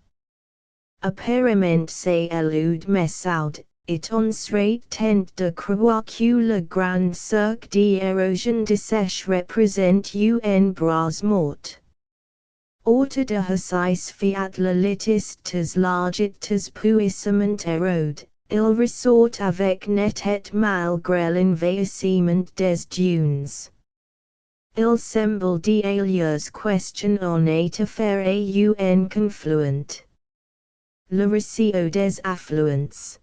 Apparemment c'est elude Messaud, et on serait tent de croire que le grand cercle d'érosion dessèche représente un bras mort. Autre de Hasais Fiat le lit ist large et puissamment érode. Il ressort avec netteté malgré l'envahissement des dunes. Il semble d'ailleurs question on est affaire à un confluent. Le récit des affluents.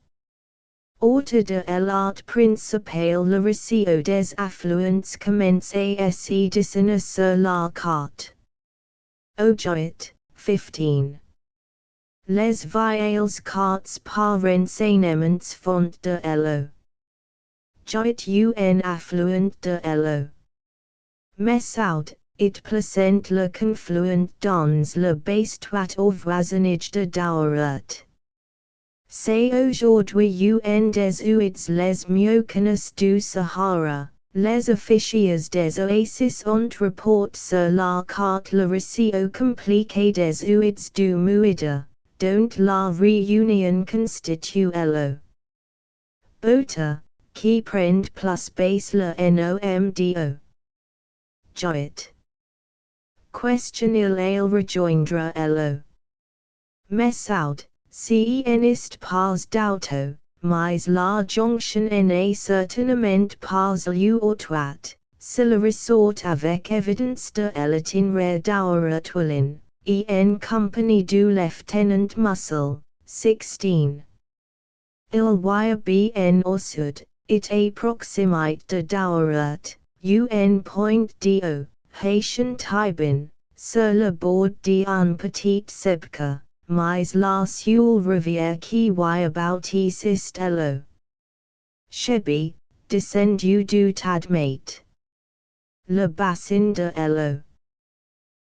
Autre de l'art principal le récit des affluents commence à se dessiner sur la carte. Ojoit, 15. Les vieilles cartes par renseignements font de l'eau. Joit un affluent de l'eau. Messaud, it placent le confluent dans le bas-toit au voisinage de Daurat. C'est aujourd'hui un des ouids les mieux connus du Sahara. Les officiers des oasis ont report sur la carte le récit compliqué des ouids du Muida. Dont la réunion constitue lo. Bota, qui prend plus base le nomdo. Joit. Question il rejoindra lo. Messaud, cen ist pas d'auto, mais la jonction n'est certainement pas lieu au toit, s'il ressort avec évidence de l'itinéraire d'Auratulin. En compagnie du lieutenant Muscle, 16. Il wire bien au sud, it approximate de Daurat, un point do, Haitian Tibin, sur le bord d'un petit sebka, mais la seule rivière qui y baptise est lo. Chebi, descendu du tadmate. Le bassin de l'eau.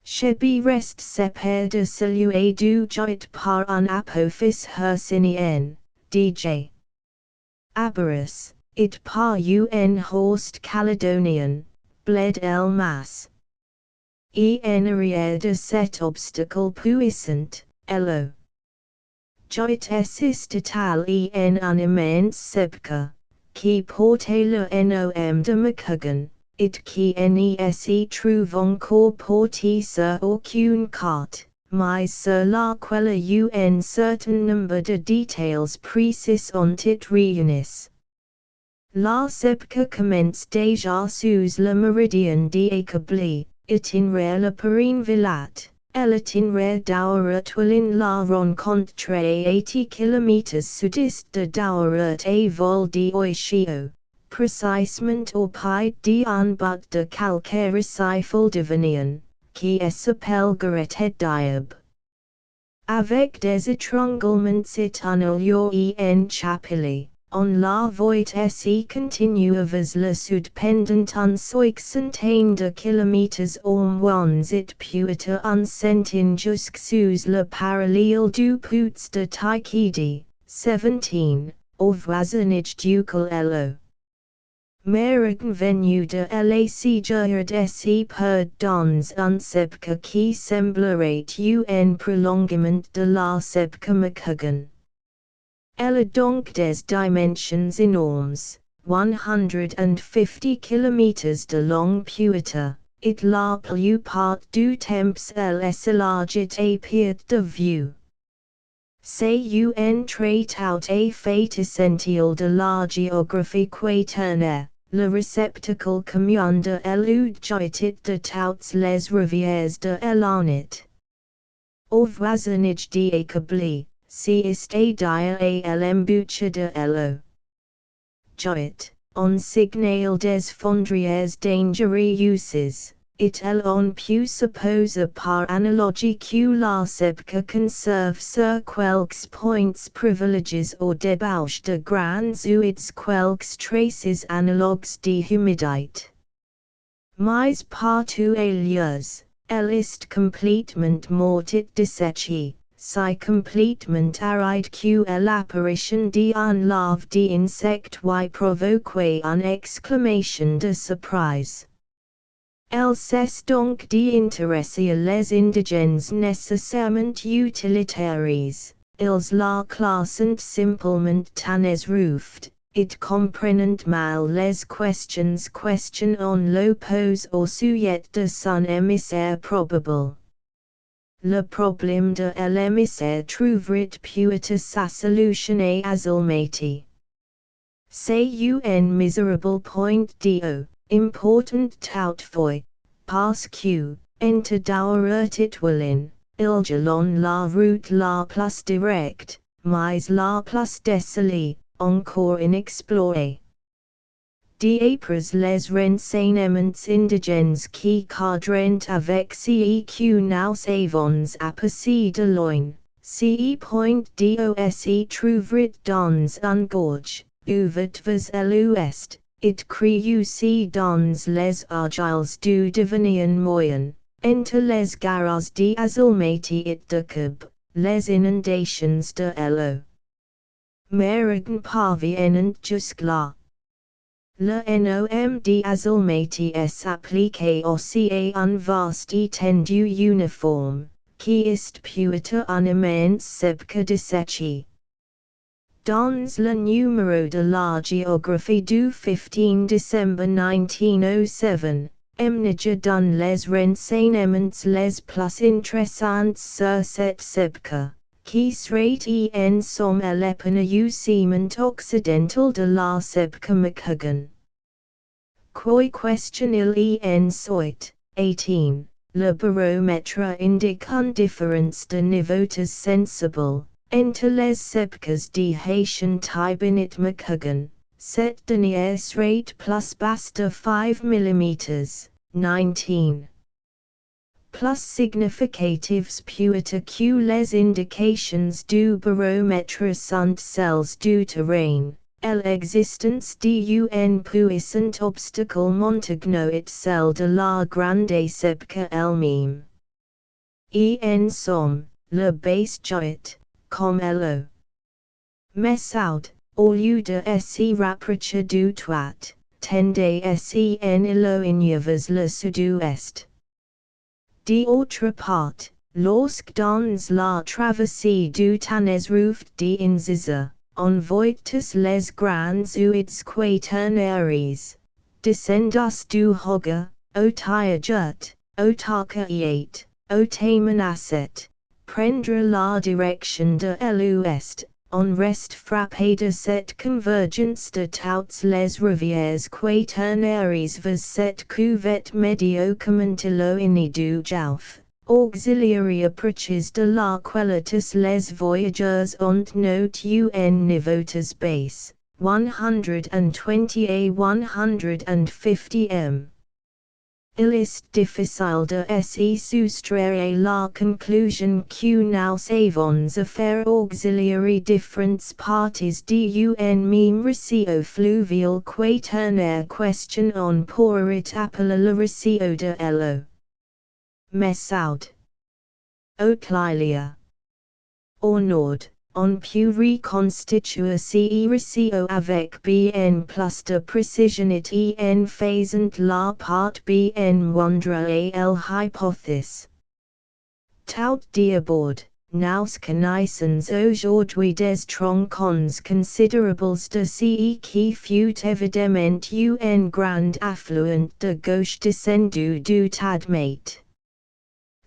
Chebi rest separe de celui du joit par un apophis hercinien, dj. Aberus, it par un horst Caledonian, bled el mas. En arrière de cet obstacle puissant, elo. Joit essis total en un immense sebca, qui portait le nom de McCuggan, it qui ne trouve encore porté sur aucune carte, mais sur laquelle un certain nombre de détails précis ont été réunis. La sebca commence déjà sous le méridien d'Acabli, itinéraire par une villat. L'itinéraire d'Auretwilin la rencontre 80 km sud-est de Dauret et vol d'Oishio, précisément au pied d'un but de calcaire récifal divinian, qui s'appelle Garetet Diab. Avec des étranglements éternels en chapelli. On la voit continueuse le sud pendant un soixantaine de kilomètres au moins it puita un centin jusque sous le parallèle du Puits de Taikidi, 17, au voisinage ducal elo. Merican venu de l'assiger d'ici peu dans un sebca qui semblerait un prolongement de la sebca McCuggan. Elle a donc des dimensions énormes, 150 km de long puita, et la plupart du temps elle s'élargit à perte de vue. C'est un trait tout à fait essentiel de la géographie quaternaire, le réceptacle commun de l'eau joitit de toutes les rivières de l'année. Au voisinage d'Acabli. Si est dire à l'embouchure de l'eau. Joit, on signale des fondrières dangereuses, et on peut suppose par analogie que la sebca conserve sur quelques points privilégiés au débauche de grands ouides quelques traces analogues d'humidité. Mais partout ailleurs, elle est complètement morte desséchée. Si complètement aride que l'apparition d'un lave d'insectes y provoque une exclamation de surprise. Elle cesse donc d'intéresser les indigènes nécessairement utilitaires, ils la classent simplement tanes ruft, it comprenant mal les questions on le pose au sujet de son émissaire probable. Le problème de l'émissaire trouverait peut-être sa solution à Azulmati. C'est un miserable point d'eau, important toutefois, parce que, entre Dauret et Willin, il jalonne la route la plus directe, mais la plus désolée, encore inexplorée. D'après les renseignements indigènes qui cadrent avec ce que nous savons à passer de loin, ce point d'os trouverait dans un gorge, ouvert vers l'ouest, it creusi dans les argiles du Divinian moyen, entre les garas d'Azulmati et de Cub, les inondations de l'eau. Merigan parviennent jusque-là. Le nom d'Azulmati s'applique aussi à un vaste étendue uniforme, qui est peut-être un immense sebca desséché. Dans le numéro de la géographie du 15 décembre 1907, Emnija donne les renseignements les plus intéressants sur cette sebca, qui serait en somme l'épanouissement occidental de la sebca McCuggan. Quoi question il en soit, 18, le baromètre indique une différence de niveautés sensible, entre les sebcas de Haitian Tibonite McCuggan, cette dernière serait plus basse de 5 mm, 19. Plus significatives peut-être que les indications du baromètre sont celles du terrain, l'existence d'un puissant obstacle Montagno celle de la grande sepque elle-même. En somme, le base joit, comme elle. Messaud, au lieu de s'y rapprocher du toit, tendait s'y en éloigner vers le sud-ouest. D'autre part, lorsque dans la traversée du Tanez roof d'Inziza, on voit tous les grands ouides quaternaires, descendus du Hoga, au Tiajet, au Tarkaiet, au Tamanasset, prendre la direction de l'ouest. On reste frappé de cette convergence de toutes les rivières quaternaires vers cette cuvette médiocrement éloignée du Jouf, auxiliary approaches de laquelle tous les voyageurs ont note un niveautas base, 120 à 150 m. Il est difficile de s'y soustraire la conclusion que nous savons faire auxiliary différentes parties d'un même récit fluvial quaternaire question on pourrait appeler le récit de l'eau. Messaud. Auclilia. Au nord, on peut reconstituer ce récit avec bien plus de précision en faisant la part bien moindre à l'hypothèse. Tout d'abord, nous connaissons aujourd'hui des tronçons considérables de ce qui fut évidemment un grand affluent de gauche descendu du Tadmate.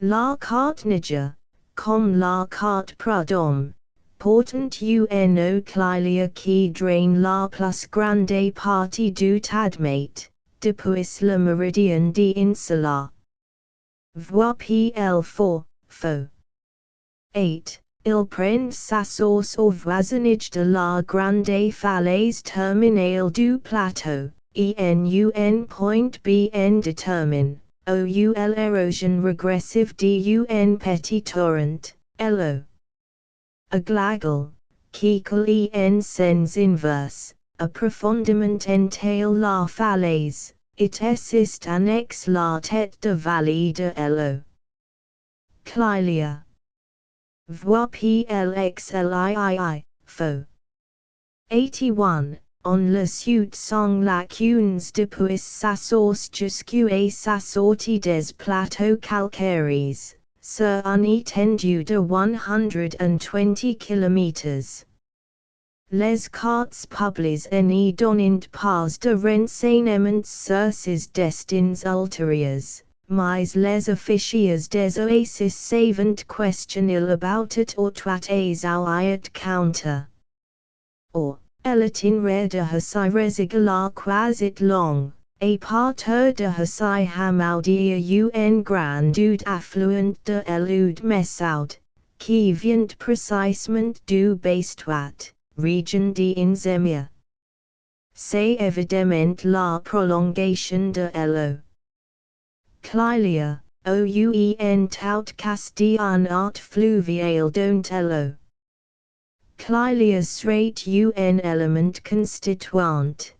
La carte Niger, comme la carte Prud'homme, portant un auclilia qui draine la plus grande partie du Tadmate, depuis le méridien d'Insula. Vois PL4, faux. 8. Il prend sa source au voisinage de la grande falaise terminale du plateau, en point bien déterminé. L'érosion régressive d'un petit torrent, l'eau. A glagle, qui coule en sens inverse, approfondiment entaille la falaise, it assiste annexe la tête de vallée de l'eau. Clilia. Vois PLXLII, faux. 81. On le suit sans lacunes depuis sa source jusqu'à sa sortie des plateaux calcaires, sur une étendue de 120 km. Les cartes publiées n'y donnent pas de renseignements sur ses destins ultérieurs, mais les officiers des oasis savant questionner about it or toites au ayat counter. Or, l'itinéraire de Hassai résigula quasi long, à partir de Hassai hamaudia un grand affluent de l'Oud Messaud, qui vient précisément du Bastoit, région d'Inzemia. C'est évidemment la prolongation de l'eau. Clilia, OUEN tout castillan art fluvial don't l'eau. Clilia serait un élément constituant.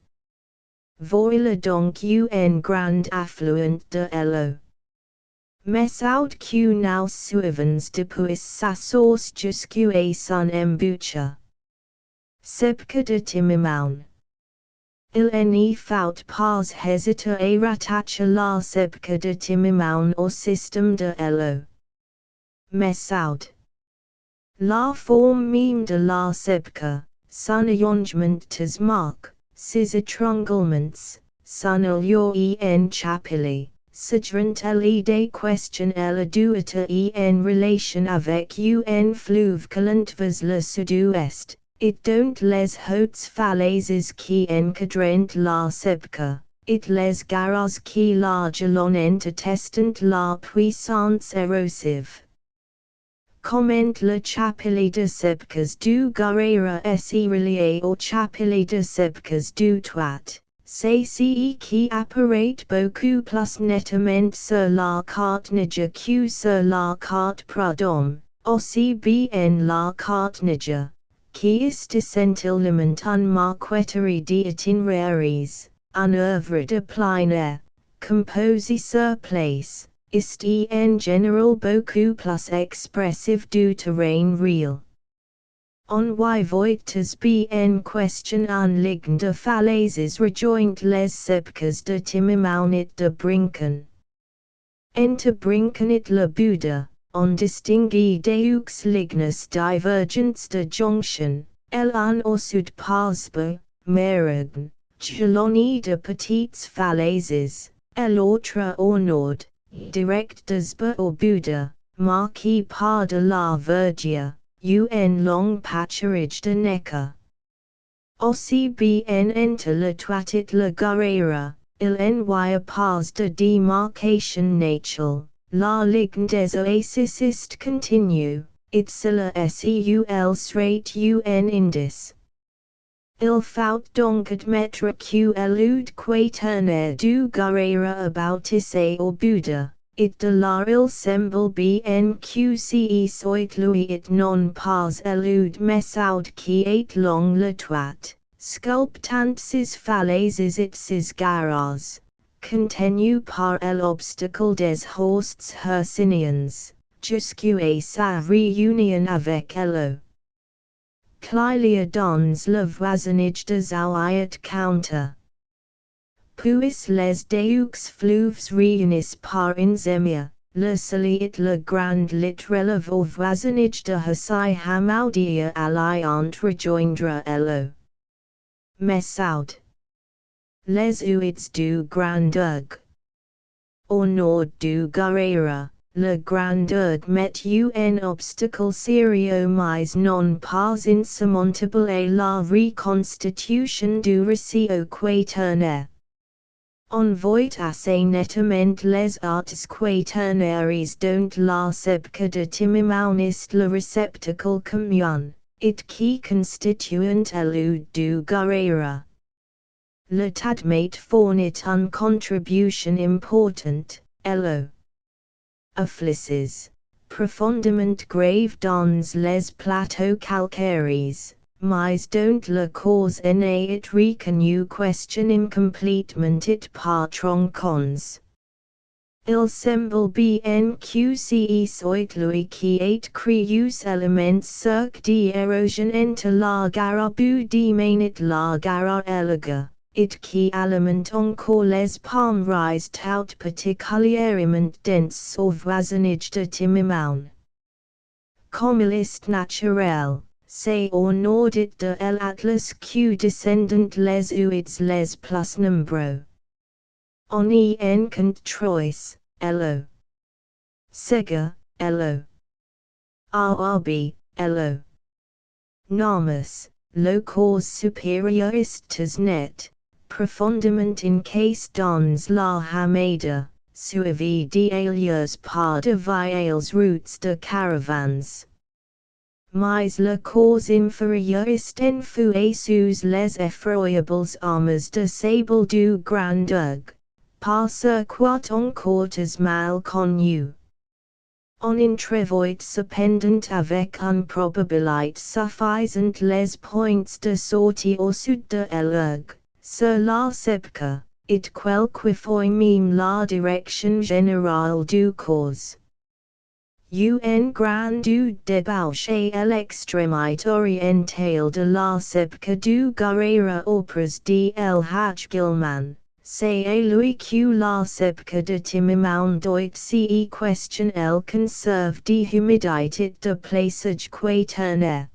Voilà donc un grand affluent de l'eau. Messaud que nous suivons depuis sa source jusqu'à son embouchure. Sepque de Timimon. Il n'y faut pas hésiter à rattacher la sepque de Timimon au système de l'eau. Messaud. La forme même de la sepque, son arrangement tismarque, ses étranglements, son allure en chapelle, suggèrent l'idée question la duité en relation avec un fleuve coulant vers le sud-ouest, et dont les hautes falaises qui encadrent la sepque, et les garros qui la jalonnent attestent la puissance érosive. Comment le chapelet de sepques du Guerrera s'y relié au chapelet de sepques du Toit, c'est ce qui apparaît beaucoup plus nettement sur la carte Niger que sur la carte Prud'homme, aussi bien la carte Niger, qui est essentiellement un marqueterie d'itinéraires, un œuvre de plein air, composé sur place, est en général beaucoup plus expressive du terrain réel. On y voit bien question en ligne de falaises rejoint les sepques de Timimount et de Brinken. Entre Brinken et le Bouddha, on distingue deux lignes divergentes de jonction, l'un au sud Pasbe, Merigne, jalonné de petites falaises, et l'autre au nord, direct desbe au Bouddha, marqué par de la verdure, un long pâturage de necker. Aussi bien entre le toit et la guerrera, il n'y a pas de démarcation naturelle. La ligne des oasis est continue, it cela seul serait un indice. Il faut donc admettre que l'eau quaternaire du guerrera abautissait au Bouddha, et de là il semble bien que soit lui et non pas l'eau messaud qui est long le toit, sculptant ses falaises et ses garras, contenu par l'obstacle des hosts hercyniens, jusqu'à sa réunion avec l'eau. Clélia dans le voisinage de Zawiat Counter. Puis les deux fleuves réunissent par une zemia, le Sali et le grand littreleve au voisinage de Hassai Hamoudia alliant rejoindre l'eau. Messaud. Les ouids du Grand Ug. Au nord du Guerrera, le Grand Ug met un obstacle sérieux mais non pas insurmontable à la reconstitution du récit quaternaire. On voit assez nettement les arts quaternaires dont la sepque de Timimount est le réceptacle commun, et qui constituent l'eau du Guerrera. Le tadmate fournit une contribution importante, l'eau. Afflices, profondément grave dans les plateaux calcaires, mais dont la cause n'est reconnue question incomplètement et par tronçons. Il semble bien que soit lui qui ait créé éléments cirque d'érosion entre la garabu de main et la gara élega, et qui alimente encore les palmeries tout particulièrement denses au voisinage de Timimount. Comme il est naturel, c'est au nord de l'Atlas que descendent les ouids les plus nombreux. On y encontre trois, l'eau. Sega, l'eau. Arabi, l'eau. Namus, le cause supérieur est net, profondément encaissé dans la hamada, suivi d'alias par de vieilles routes de caravans. Mais la cause inférieure est enfouée sous les effroyables armes de sable du Grand Ug, par ce quoi encore est mal connu. On entrevoit cependant avec une probabilité suffisante les points de sortie au sud de l'Ug, sur la sepque, et quelquefois même la direction générale du cours. Un grand débouché à l'extrémité orientale de la sepque du Guerrera auprès de El Haj Gilman. C'est lui que la sepque de Timimount doit se question elle conserve de humidité et de plaçage quaternaire.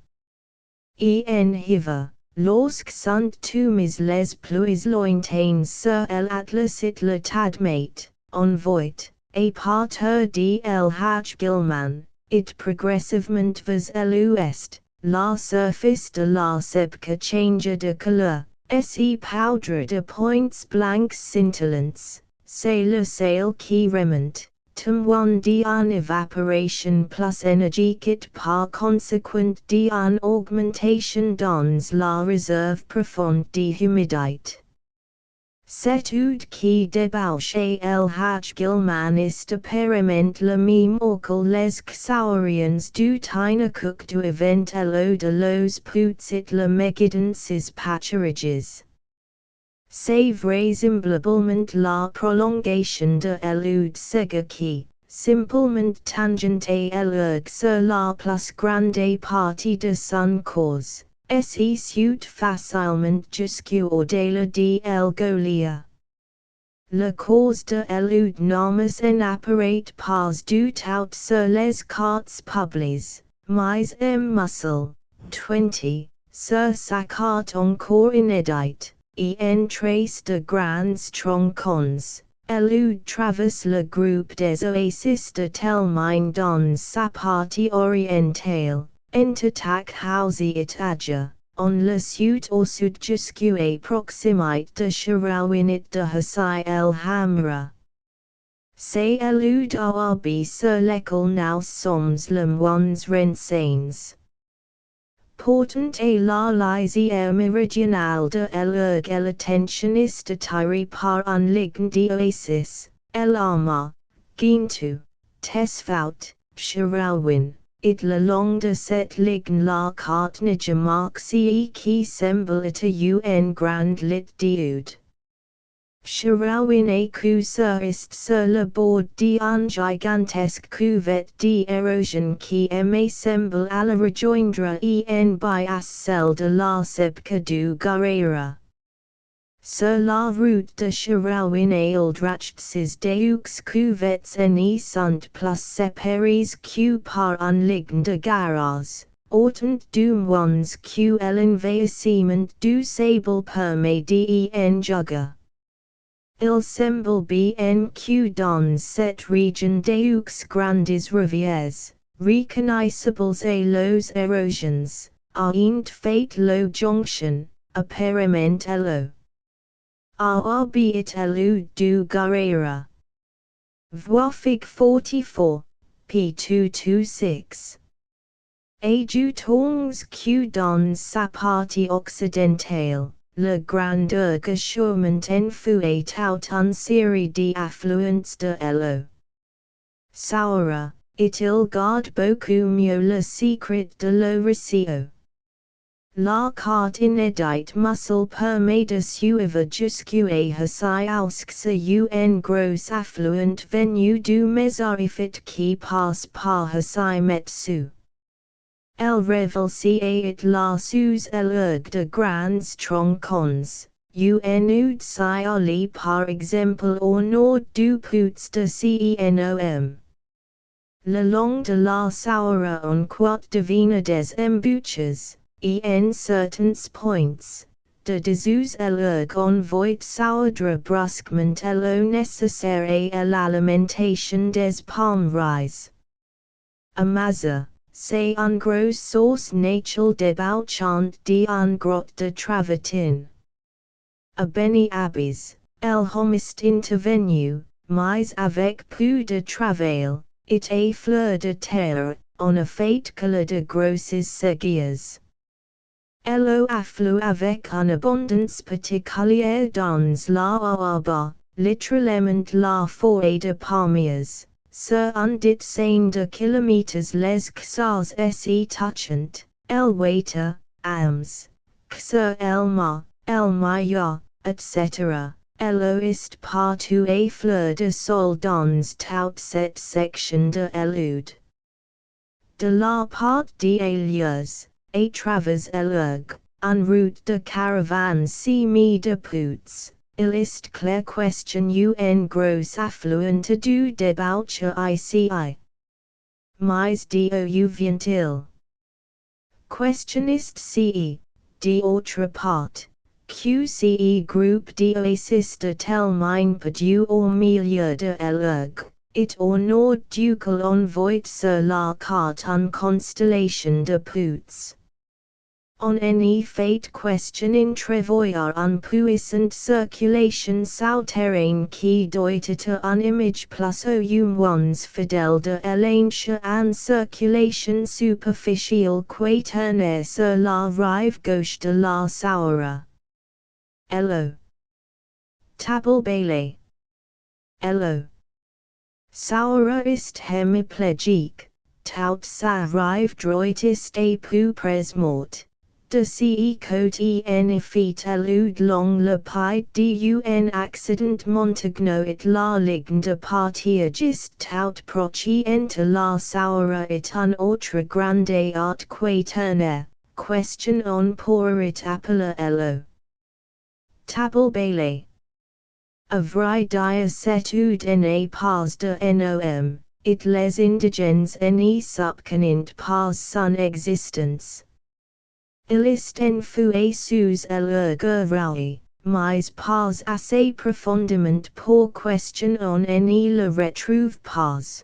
En hiver, lorsque sont tombées les pluies lointaines sur l'Atlas et le tadmate, on voit, à partir de El Haj Gilman, et progressivement vers l'ouest, la surface de la sepque change de couleur. Se poudre de points blancs scintillants, c'est le ciel qui remonte, témoin d'une évaporation plus énergique et par conséquent d'une augmentation dans la réserve profonde de humidité. Setud qui debauche el hach gilman ist apparement la memorcal les xaurians du tinacook du event elo de los putzit la megidensis paterages. Save vraisemblablement la prolongation de elude sega qui, simplement tangente elurg sur la plus grande partie de son cause. Se suit facilement jusqu'au au-delà de el Gautier. La cause de elude n'amas en apparait pas du tout sur les cartes publiées, mais muscle, 20, sur sa carte encore inédite, en trace de grands troncons. Elude traverse le groupe des oasis de Telmine dans sa partie orientale. Entatak hausi itaja, on le sud au sud jusqu'au proximite de Sharawinit de Hasai el Hamra. C'est elude arbi sur l'école nous sommes le moins renseignes. Portant et la lisière méridionale de l'erg et l'attentioniste attiré par un ligne d'oasis, el ama, gintu, tesfout, Sharawin. It le long de cette ligne la carte nije marque qui semble être un grand lit d'eaude. Sharawin et courseur est sur le bord d'un gigantesque cuvette d'érosion qui me semble à la rejoindre en bias celle de la sepque du Gautier. Sur la route de Sharawin il drachts deux cuvettes ne sont plus séparées que par un ligne de garage, autant du moins que l'envahissement du sable permet d'en juger. Il semble bien que dans cette région deux grandes rivières, reconnaissables et los érosions, ont fait lo jonction, apparemment elo. Arbit elu du Gautier. Voir Fig 44, p. 226. Et du tongs que dans sa partie occidentale, le grandeur sûrement enfouit tout une série d'affluents de l'eau. Sahara, il garde beaucoup mieux le secret de l'eau. La carte inédite muscle permet de suivre jusqu'au Hasai un gros affluent venu du Mesarifit qui passe par Hasai Metsu. Elle révèle et la sous l'erg de grands troncons, ud si par exemple au nord du Putz de Cenom. Le long de la Sahara on quote devine des embouches. En certains points, de dessous l'erg on voit sourdre brusquement l'eau nécessaire à l'alimentation des palmeries. Amaza, c'est un gros source naturelle débouchant d'un grotte de travertin. A Beni Abbes, el homiste intervenu, mais avec peu de travail, it a fleur de terre, on a fait que le de grosses seguias. L'eau afflue avec une abondance particulière dans la Araba, littéralement la forêt de palmiers, sur un dizaine de kilomètres les xars se touchant, el waiter, ams, xer el ma, el maya, etc. L'eau est partout et fleur de sol dans toute cette section de l'Eaude. De la part des lieux, à travers l'erg, en route de caravane semi de Putz, il est clair question un gros affluent du débauche ici. Mais d'où vient-il? Question est d'autre part, QCE groupe d'oasis de Telmine perdu au milieu de l'erg. It au nord duquel on voit sur la carte une constellation de Putz. On en fait question in prévoir une puissante circulation souterraine qui doit être une image plus ou moins fidèle de l'ancienne en circulation superficielle quaternaire sur la rive gauche de la Sahara. Hello. Tablebale. Elo. Sahara ist hemiplegique, tout s'arrive droit ist a peu presmort. De ce côté en effet elude long le pied d'un accident Montagno et la ligne de partir juste tout proche entre la Sahara et un autre grande art quaternaire, question on pourrait appeler Elo. Tablebale. A vrai dire setud ne pas de nom, it les indigens ne subcanint pas son existence. Il est en fouet sous l'ergoraui, mais pas assez profondément pour questionner ne le retrouve pas.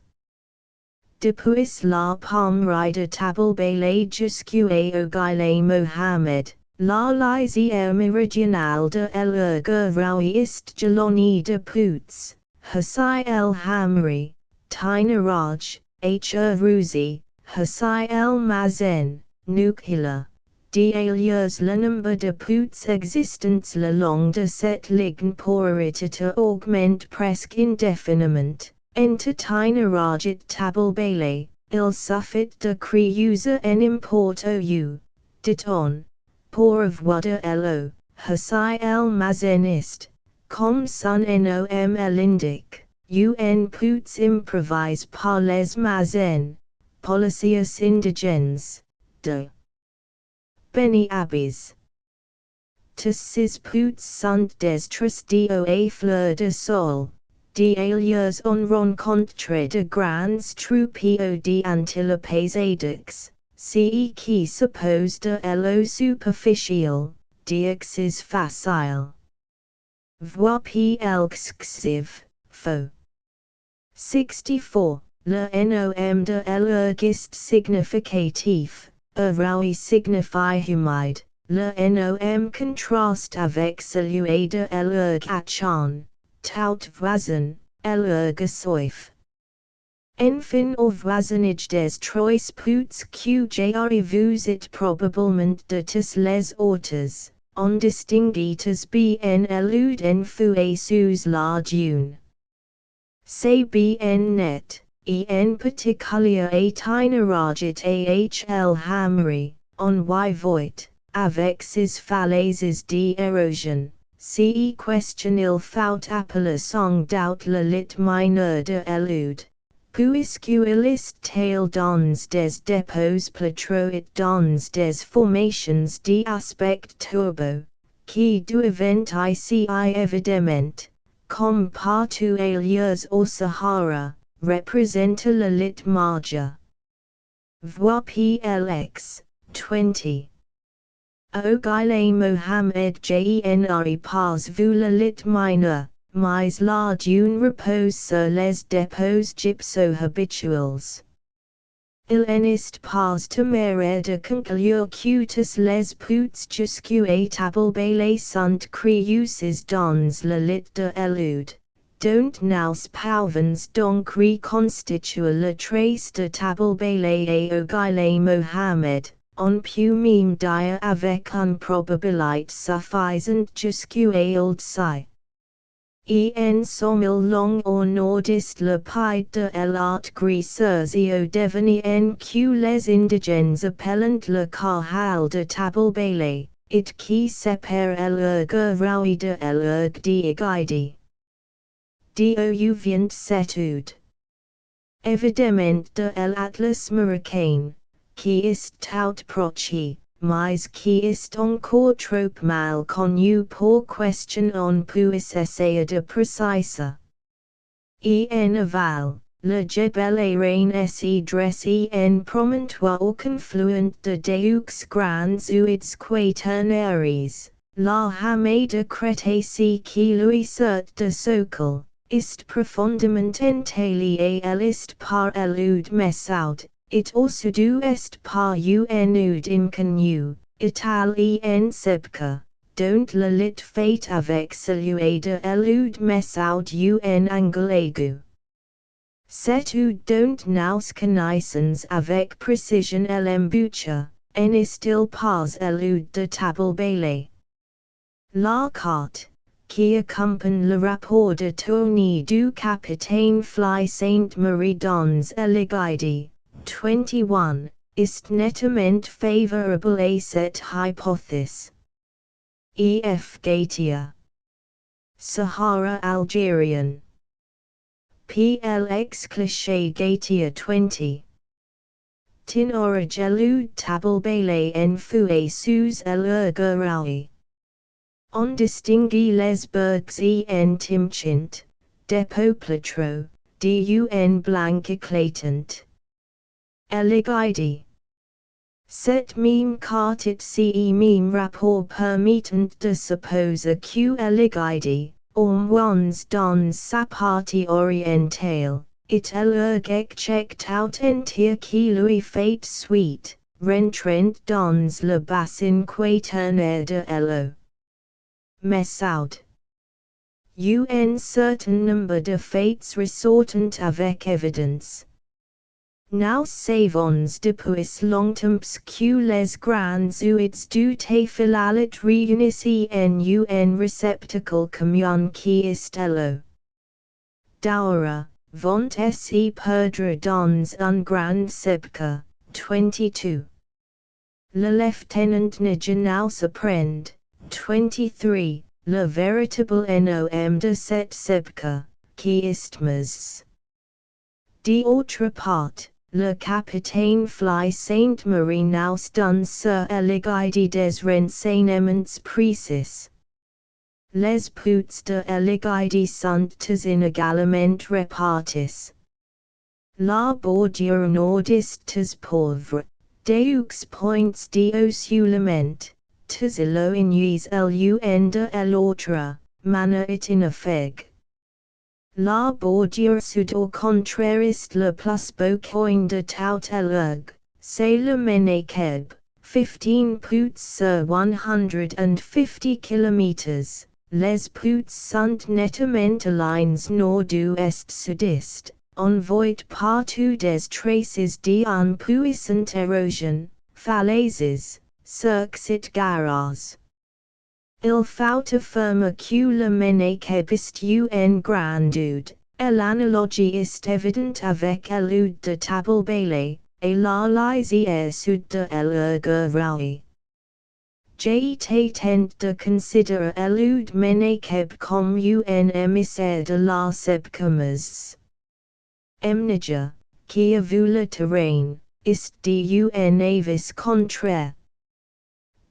Depuis la pommerie de Tablebale jusqu'au Gaile Mohammed, la lisière méridionale de l'ergoraui est jalonnée de pouts, Hussai el Hamri, Tinaraj, Rouzi, Hussai el Mazen, Nukhila. D'alias le nombre de pouts existants le long de cette ligne pourrait augmente presque indéfiniment. Entre Tinaraj et Tablebale, il suffit de creuser en import ou, dit-on, pour avoir de Elo, Hussai el Mazeniste, comme son nom l'indique, un pouts improvise par les Mazen, policiers indigens, de Beni Abbes. Tous ces pouts sont des trustes à fleur de sol. D'alias on rencontre de grands troupeaux d'antilopes adux, ce qui suppose de l'eau superficielle, d'accès facile. Voir l'excessive, faux. 64. Le nom de l'ergiste significatif. Raoui signifie humide, le nom contraste avec celui de l'ergachon, tout voisin, l'ergasoif. Enfin au voisinage des trois pouts que vous êtes probablement de tous les autres, on distinguit bien elude en fouet sous la dune. C'est bien net. En particulier à Tinaraj et hl Hamri, on y voit, avec ses falaises d'érosion, ce question il faut appeler sans doute le lit mineur de elude, puisqu'il est tail dans des dépôts plateaux et dans des formations d'aspect turbo, qui doivent ici évidemment, comme partout ailleurs au Sahara, represente le lit majeur. Voir PLX 20. Au Gaile Mohammed Jenri pas vu le lit mineur, mais la dune repose sur les dépôts gypso-habituels. Il n'est pas téméraire de conclure que tous les pouts jusqu'à Tablebale sont creuses dans le lit de elude. Don't nous pouvons donc reconstituer le trace de Tablebale et au Gaile Mohammed, on peut même dire avec une probabilité suffisante jusqu'à l'Odsai. En sommil long au nord-est le pied de l'art griseux et au devenir que les indigènes appellent le Carhal de Tablebale, it qui sépare l'ergoraui de l'erg d'Agaidi. D'où vient setud. Évidemment de l'Atlas marocain, qui est tout proche, mais qui est encore trop mal connu pour question on peut essayer de préciser. En aval, le Jebel Aran se dresse en promontoire au confluent de deux grands ouides quaternaires, la hamée de Crétacé qui lui sert de socle. Ist profondément entaillé à l'est par l'oud messout, it also du est par un oud inconnu, ital en sebka, dont le lit fait avec celui de l'oud messout un angle aigu. Cet oud dont nous connaissons avec précision l'embouchure, n'est-il pas l'oud de Tablebale? La carte. qui accompagne le rapport de Tony du Capitaine Fly Sainte-Marie dans Eligide. 21, ist nettement favorable à cette hypothèse. E.F. Gautier. Sahara Algerian. PLX Cliché Gautier 20. Tin origelud tablebele en fouet sous l'ergoraui. On distingue les bergs en timchint, depoplatro, dun blanc éclatant. Eligide. Cet meme cartit ce meme rapport permittant de supposer que Eligide, au moins dans sa partie orientale, it ergec checked out entier qui lui fait suite, rentrant dans le bassin quaternaire de l'eau. Messoud. Un certain nombre de faits ressortant avec évidence. Nous savons depuis longtemps que les grands ouids du téphilalet réunissent en un réceptacle commun qui est l'eau. Daura, vont se perdre dans un grand sepque. 22. Le lieutenant ne nous apprend. 23. Le véritable nom de cette sepque, qui est mais. D'autre part, le capitaine Fly Sainte-Marie nous donne sur Eligide des renseignements précis. Les poutres de Eligide sont inégalement réparties. La bordure nord est pauvre, deux points d'isolement, isolés l'un de l'autre, manière ineffective. La bordure sud au contraire est le plus beau coin de tout l'erg, c'est le Menekeb, 15 poutres sur 150 km. Les poutres sont nettement alignés nord-ouest sud-est, on voit partout des traces d'une puissante érosion, falaises, cirques garage. Il faut affirmer que le Menekeb est une grandeur, et l'analogie est évidente avec l'oud de Tablebele, et la lisière sud de l'Ergoraui. J'ai tenté de considérer l'oud Menekeb comme un émissaire de la Sebkemas. Mnager, qui a vu le terrain, est d'un avis contraire.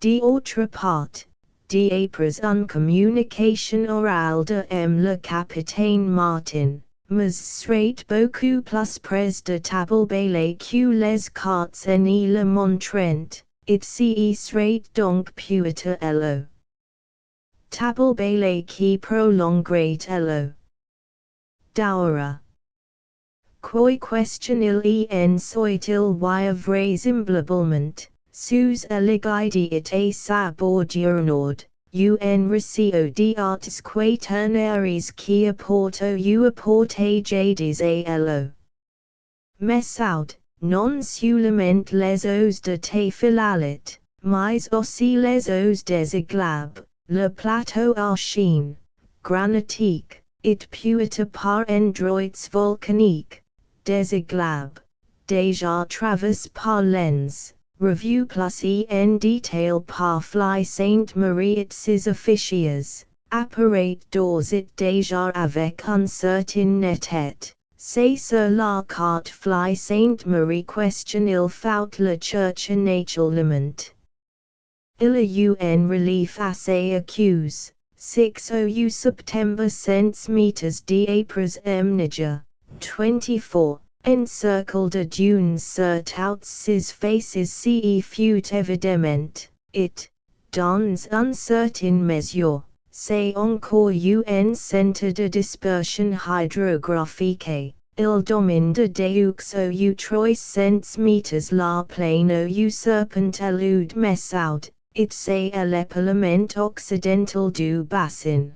D'autre part, d'après une communication orale de le capitaine Martin, mais serait beaucoup plus près de Tablebele que les cartes en le montrant, it serait donc peut-être l'eau. Tablebele qui prolongerait l'eau. Daura. Quoi question il en soit-il y vraisemblablement, sous Eligide et sa bordure nord, un récit d'arts quaternaires qui apporte jadis à l'eau. Messoud, non seulement les eaux de Téphilalet, mais aussi les eaux des Iglabes, le plateau archine, granitique, it peut-être par endroits volcaniques, des Iglabes, déjà traversés par lens. Review plus en detail par Fly Sainte-Marie et ses officiers, apparaît d'ores et déjà avec un certain netteté. C'est sur la carte Fly Sainte-Marie question il faut le chercher naturellement. Il y a un relief assez accuse, 6 au septembre 100 meters d'après Mnager, 24. Encircle de dunes sur toutes ses faces ce fut évidemment, it, dans une certaine mesure, c'est encore un centre de dispersion hydrographique, il domine de deux au 300 meters la plaine au serpent l'oud Messoud, it c'est l'épalement occidental du bassin.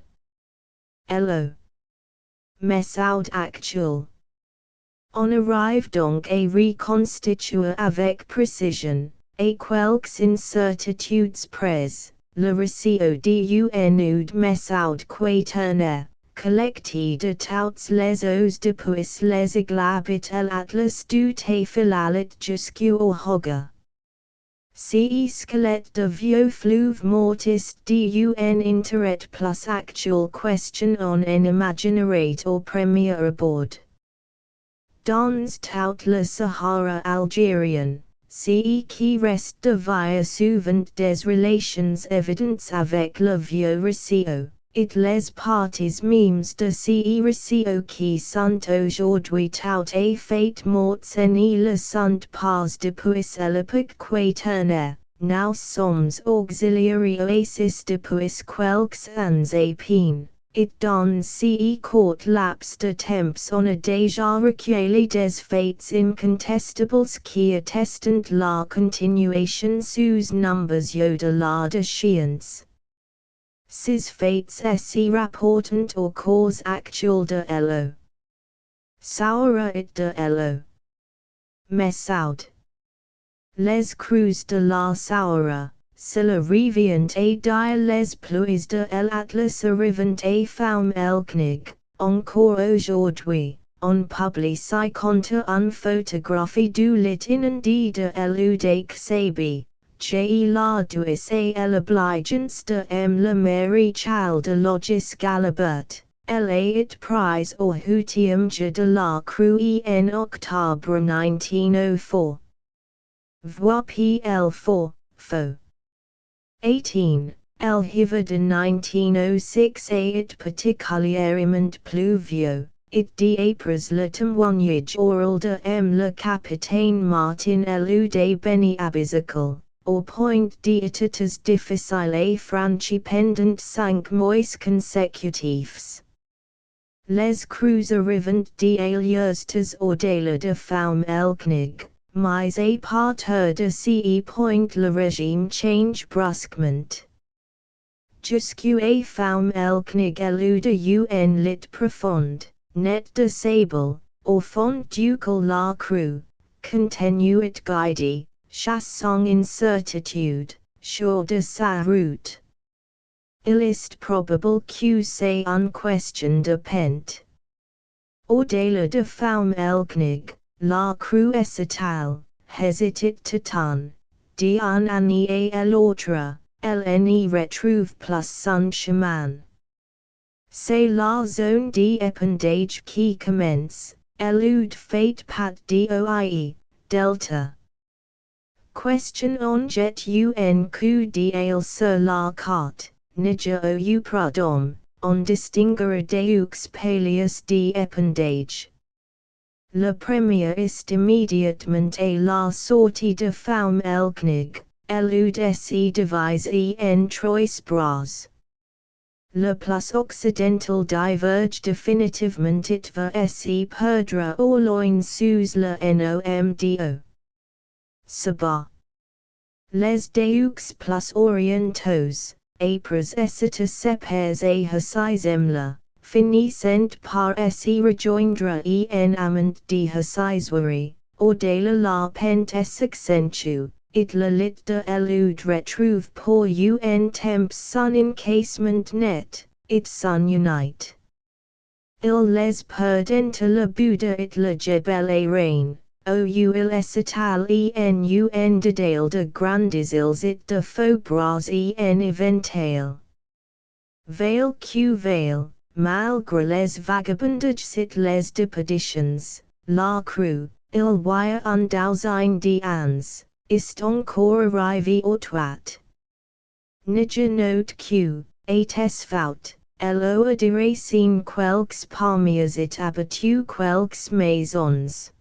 L'eau. Messoud actuel. On arrive donc à reconstituer avec précision, et quelques incertitudes près, le recio d'un oud mesaud quaternaire, collecti de tous les os depuis les églabit l'atlas du téphilalit jusqu'au hogger. Ce squelette de vieux fleuve mortis d'un interet plus actual question on en imaginarate au premier abord. Dans tout le Sahara algérien, ce qui reste devient souvent des relations évidentes avec le vieux récit, et les parties mêmes de ce récit qui sont aujourd'hui tout à fait morts et ne le sont pas depuis l'époque quaternaire. Nous sommes auxiliaires oasis depuis quelques ans à peine. Et dans ce court laps de temps on a déjà recueilli des faits incontestables qui attestent la continuation sous numbers de la déchéance. Ces faits s'y rapportent aux causes actuelles de l'eau. Sahara et de l'eau. Mesaud. Les crues de la Sahara. Cela revient à dire les pluies de l'Atlas arrivent à femme elknig. Encore aujourd'hui, on publie ci compte une photographie du lit inondé de l'eau d'Aixabi, j'ai la douce et l'obligeance de la maréchal de logis Galabert, elle est prise au huitième jour de la crue en octobre 1904. Vois PL4, faux. 18. El hiver de 1906 est particulièrement pluvieux, et d'après le témoignage oral de le capitaine Martin l'eau des béni abyssical, au point d'être difficile et franchi pendant 5 mois consécutifs. Les crues arrivent d'alieuses au-delà de femme elknig. Mais à partir de ce point le régime change brusquement. Jusqu'à femme elknig l'eau de un lit profond, net de sable, au fond duquel la crue, continuait guidée, chassant incertitude, sur de sa route. Il est probable que c'est une question de pente. Au-delà de femme elknig, la crue s'étale, hésite tant, d'un année à l'autre, elle n'y retrouve plus son chemin. C'est la zone d'épandage qui commence, l'eau fait pat d'oie, delta. Question on jet un coup d'œil sur la carte, nije au prud'homme, on distinguera deux paliers d'épandage. Le premier est immédiatement à la sortie de femme elknig, l'eau se divise en trois bras. Le plus occidental diverge définitivement et va se perdre au loin sous le nomdo. Sabah. Les deux plus orientaux, après s'être séparés à Hassizemla, finissent par se rejoindre en amont de Hassizwari, au-delà la pente s'accentue, et le lit de l'eau retrouve pour un temps son encasement net, et son unite. Il les perd entre le Bouddha et le Jebel Rain, il s'étale en un dédale de grandes îles et de faux bras en éventail. Veil que veil. Malgré les vagabondages et les déperditions, la crue, il y a un douzaine d'ans, est encore arrivé au toit. Nije note que, est faut, l'eau a déracine quelques palmiers et abattu quelques maisons.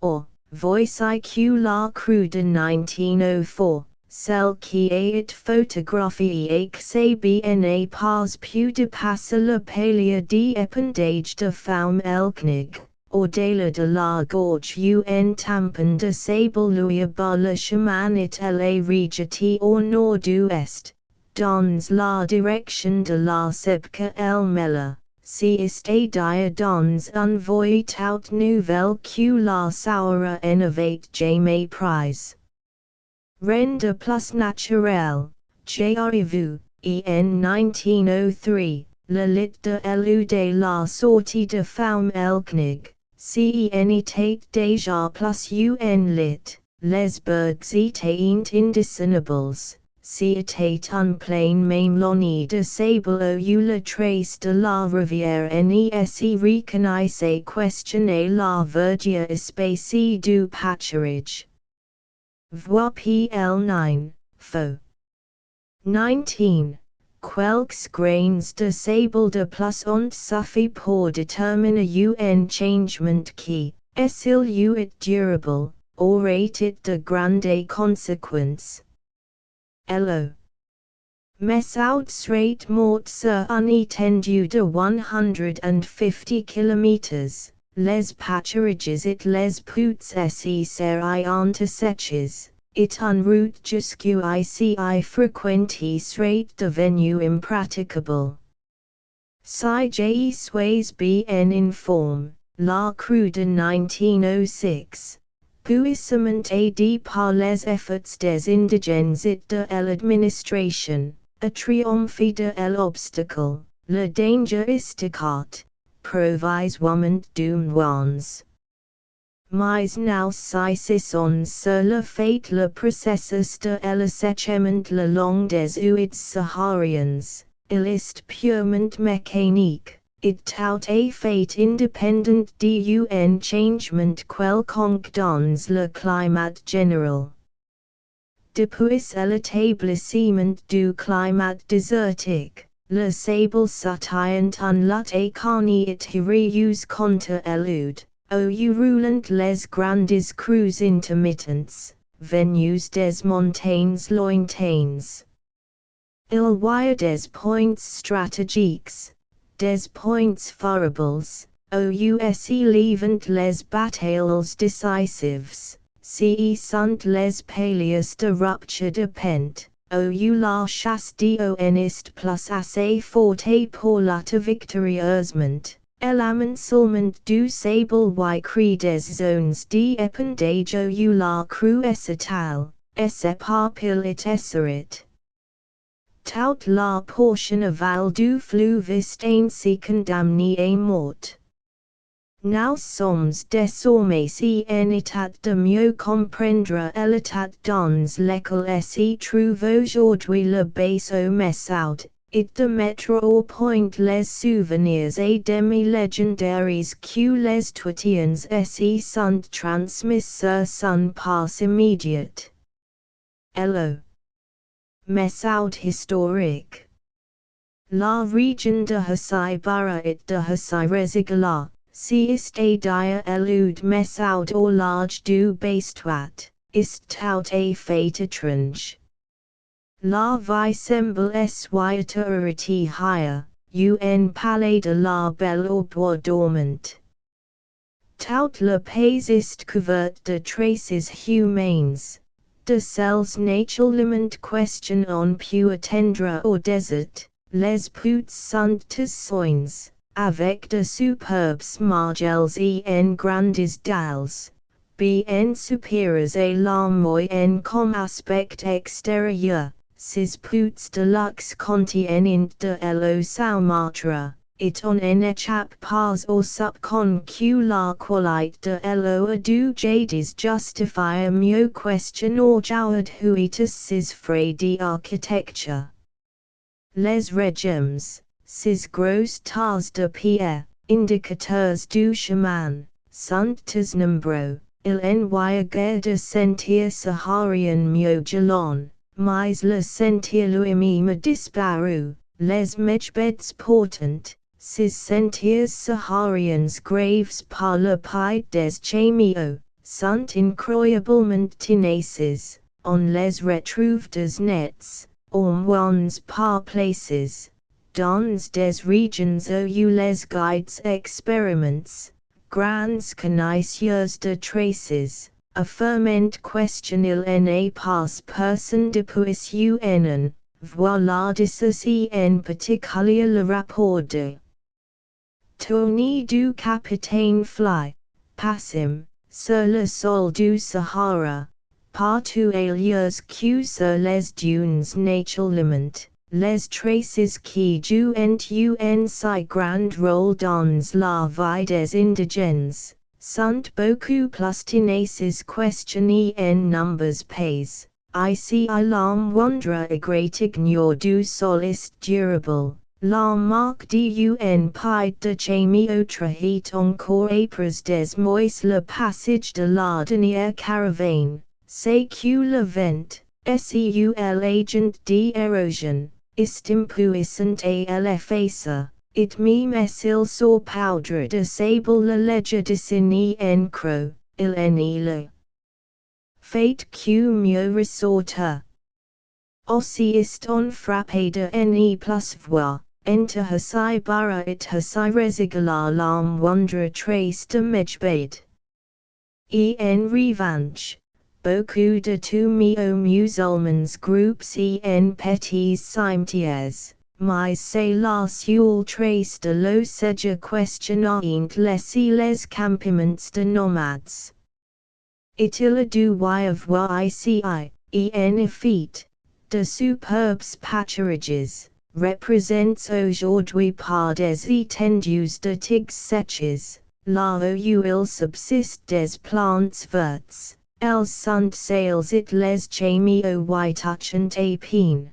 Or, voici que la crue de 1904. Celle qui est photographiée Aixabi n'a pas pu dépasser le palier d'épandage de femme elknig, au-delà de la gorge un tampon de sable lui abat le chemin et elle est rejetée au nord-ouest, dans la direction de la Sebka el-Mela, si est à dire dans un voie tout nouvelle que la Sahara n'avait jamais prise. Rende plus naturel, J'arrive, en 1903, la lit de l'élude la sortie de femme elknig, c'enitate déjà plus un lit, les bergs étaient indiscernibles, c'etait un plain même l'onni de sable ou la trace de la rivière nes reconnaissait questionner la verdure espacée du pâturage. Vois PL9, faux. 19. Quelques grains de sable de plus ont suffi pour déterminer un changement qui, s'il eût durable, aurait été de grandes conséquences. Hello. Mais out mort sur un étendue de 150 km, les pâturages et les puits seraient séchés. It en route jusqu'ici frequenti serait devenu impraticable. Si je suis bien informé, la crue de 1906, puissamment aidée par les efforts des indigènes et de l'administration, a triomphé de l'obstacle, le danger esticate, provisoirement du moins. Mais now cessons sur le fait le processus de l'assèchement le long des ouides sahariennes, il est purement mécanique, it tout à fait indépendant d'un changement quelconque dans le climat général. Depuis l'établissement du climat désertique, le sable s'atteint en lutte carni it reuse contre l'élude. Roulant les grandes crues intermittentes, venues des montagnes lointaines. Il y a des points stratégiques, des points favorables, levant les batailles décisives, sont les paliers de rupture de pente, la chasse est plus assez forte pour la victorieusement. L'amoncellement du sable y crée des zones d'épandage où la crue s'étale, s'éparpille et s'arrête. Toute la portion aval du fleuve est ainsi condamnée à mort. Nous sommes désormais en état de mieux comprendre l'état dans lequel se trouve aujourd'hui le bateau Messaud, et de mettre au point les souvenirs et demi-légendaires que les Twitiens se sont transmis sur son passe immédiate. Hello. Messaud historique. La région de Sahara et de Sahara, si est dire l'élude Messaud au large du Bastoit, est tout à fait étrange. La vie semble être higher, un palais de la belle au bois dormant. Tout le pays est couvert de traces humaines, de celles naturellement question on peut attendre au désert, les puits sont tous soins, avec de superbes margelles et grandes dalles, bien supérieurs à la moyenne comme aspect extérieur. Ces puits de luxe contiennent de l'eau saumâtre, et on n'échappe pas au soupçon que la qualité de l'eau a dû jadis justifier mieux question aujourd'hui ces frais d'architecture. Les régimes, ces grosses tas de pierre, indicateurs du chemin, sont tous nombreux, il n'y a guère de sentier saharien mieux jalon. Mais le sentier lui-même a disparu, les mechbeds portant, ces sentiers sahariens graves par le pied des chemiots, sont incroyablement tenaces, on les retrouve des nets, au moins par places, dans des régions où les guides expérimentent, grands connaisseurs de traces. Affirment question il n'est pas personne depuis un, voilà d'ici en particulier le rapport de Tony du capitaine Fly, passim, sur le sol du Sahara, partout ailleurs sur les dunes naturellement, les traces qui jouent un si grand rôle dans la vie des indigènes, sont beaucoup plus tenaces question en nombres pays. Ici la moindre égratignure du sol est durable. La marque d'un pied de chimie trahit encore après des mois le passage de la dernière caravane, c'est que le vent, seu l'agent d'érosion, est impuissant à l'effacer, it même s'il saupoudre de sable la leger de signer en croc, il n'est le fait que mieux ressorte. Aussi est on frappé de ne plus voir. Enter hasi bara it hasi resigala la moindre trace de mejbed. En revanche, beaucoup de tomes musulmans groupes en petits cimetières, mais c'est la seule trace de lo séjour questionnant laissé les campements de nomades. Il a dû y avoir ici, en effet, de superbes pâturages, représents aujourd'hui par des étendues de tigues sèches, là où il subsiste des plantes vertes, elles sont celles it les chemio touchant à peine.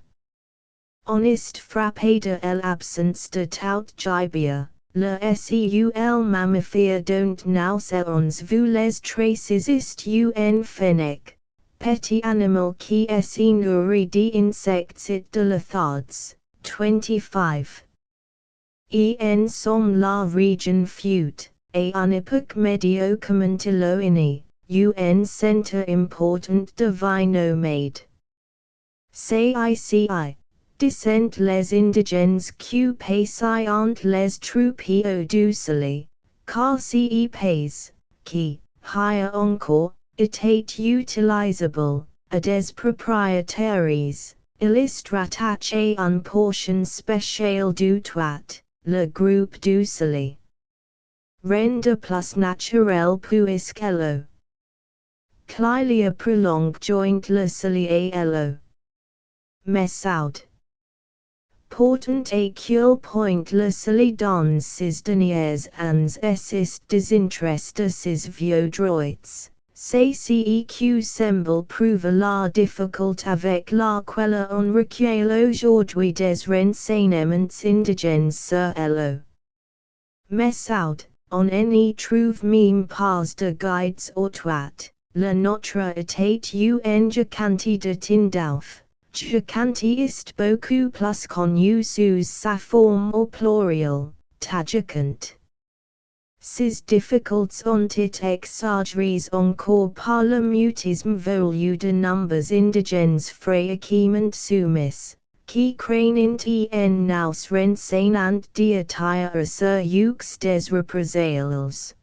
On est frappé de l'absence de tout gibier, le seul mammifère dont nous avons vu les traces est un fennec, petit animal qui se nourrit d'insectes et de lithodes. 25. En somme la région fut, à une époque médiocrement éloignée, un centre important de vie nomade. CICI, descent les indigènes qui passaient les troupeaux doucement, car ces pays, qui, higher encore, étaient utilisable, à des propriétaires. Il est rattaché à une portion spéciale du toit, le groupe du soleil. Rende plus naturel puisqu'elle clia prolongue joint le soleil et l'eau. Messaud. Portant à quel point le soleil dans ses dernières années est désinteresté ses vieux droits. CCEQ semble prouver la difficulté avec laquelle on recueille aujourd'hui des renseignements indigènes sur l'eau. Messaud, on n'y trouve même pas de guides autoit, le nôtre était un jacanti de Tindouf. Jacanti est beaucoup plus connu sous sa forme au pluriel, tajacant. Ces difficultés ont été exagérées encore par le mutisme voulu de nombres indigènes fréquemment soumis, qui craignent en nous renseignant d'attirer sur eux des représailles.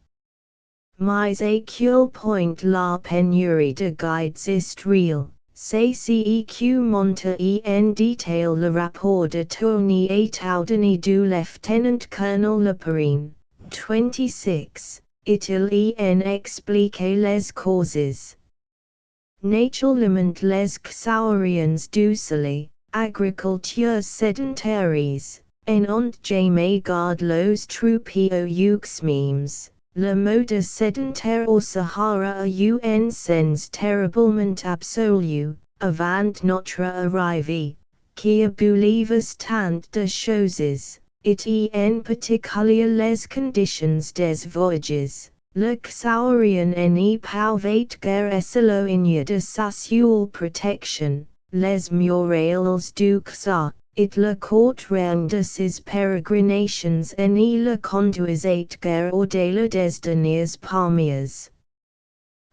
Mais à quel point la pénurie de guides est réelle, CCEQ monte en détail le rapport de tournée et Taudany du lieutenant-colonel Leperine. 26. Il en explique les causes. Naturellement les Xauriens du soleil, agricultures sédentaires, en ont jamais garde los troupeaux mêmes. Le mode sédentaire au Sahara a eu un sens terriblement absolu, avant notre arrivée, qui aboulivait tant de choses. It en particulier les conditions des voyages. Le Xaurien n'y pouvait guère s'éloigner de sa seule protection, les murailles du Xa, it le courtois de ses pérégrinations n'y le conduisait guère au-delà des derniers palmiers.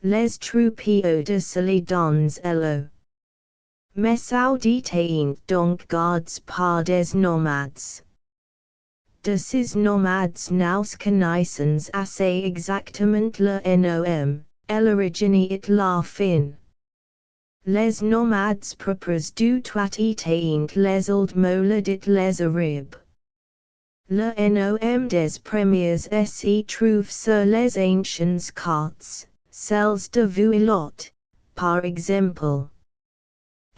Les troupeaux de soleil dans l'eau. Messaud étaient donc gardés par des nomades. De ces nomades nous connaissons assez exactement le nom, l'origine et la fin. Les nomades propres du toit étaient les old mollad et les arabes. Le nom des premiers se trouve sur les anciennes cartes, celles de Vuillot, par exemple.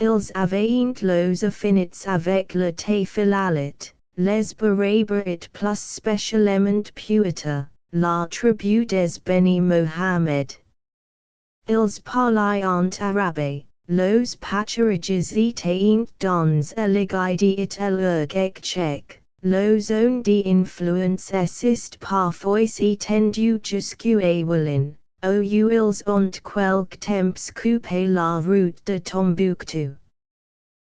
Ils avaient los affinits avec le téphilalit, les barabarit plus spécialement puita, la tribu des Beni Mohammed. Ils parlaient arabe, los patriarches étaient dans eligidi it elurgec tchèque, los on de influence est parfois étendu jusqu'à Wallin, ou ils ont quelque temps coupé la route de Tombouctou.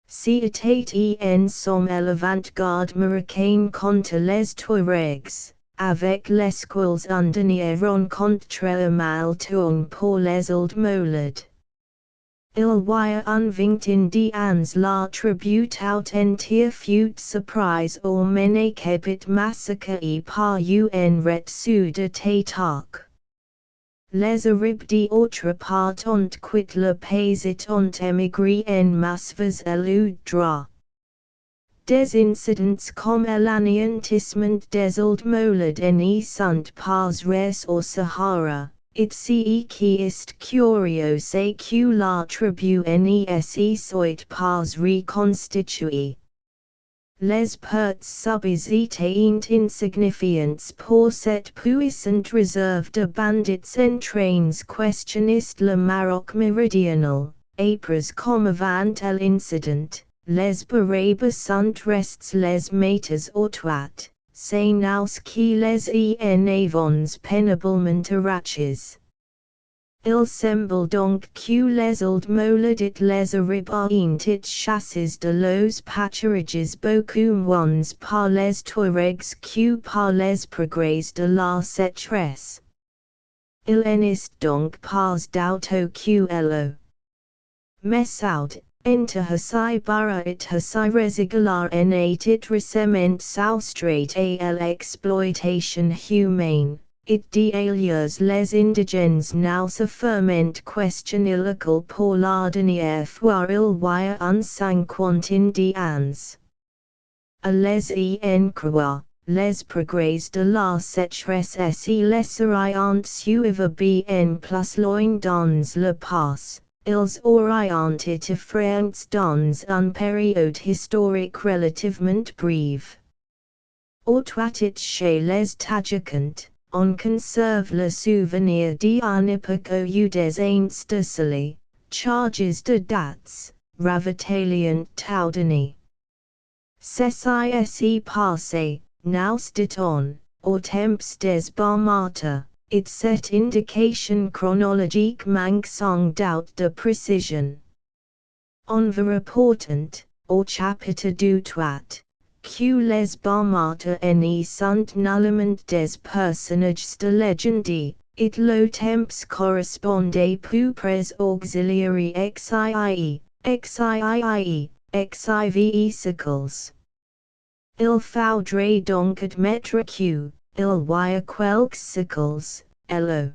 C'était en somme l'avant-garde marocaine contre les Touaregs, avec lesquels on dernier contre un mal tourne pour les old molad. Il y un vingtaine d'ans la tribu tout entière fut surprise au mene kebit massacre par un retsu de tétarque. Les Arabes d'autre part ont quitté le pays et ont émigré en masse vers l'Oudra. Des incidents comme l'anéantissement des old molad ne sont pas rares au Sahara. It qui est curieux c'est que la tribu ne soit pas reconstituée. Les pertes subis étaient insignifiants pour cette puissante réserve de bandits entraînés questionnist le Maroc méridional, après comme avant l'incident, les Barabas sont restés les maîtres autoit. C'est nous qui les en avons péniblement arrachés. Il semble donc que les old molad et les Arabes ont été chassés de los patriarches beaucoup moins par les Touaregs que par les progrès de la sécheresse. Il en est donc pas d'auto que lo. Messaud. Entre Hassai Bara et Hassai Resigalar en était récemment soustrait à l'exploitation humaine, it d'ailleurs les indigènes now s'affirment questionnilocal pour la dernière fois il y a un cinquantaine d'ans. À les en croire, les progrès de la sécheresse et les ont suivi bien plus loin dans le passé. Ils auraient été France dans une période historique relativement brève. Autoit chez les Tadjikans, on conserve le souvenir d'une époque où des aints de Sali, charges de dates, ravitaillant Taudani. Ceci passé, nous dit-on, au temps des Barmata. It cette indication chronologique manque sans doute de précision. On va reportant, au chapitre du toit, que les Barmata ne sont nullement des personnages de légende, it le temps correspondait plus près auxiliary xive cycles. Il faudrait donc admettre que, il y a quelques cycles, lo.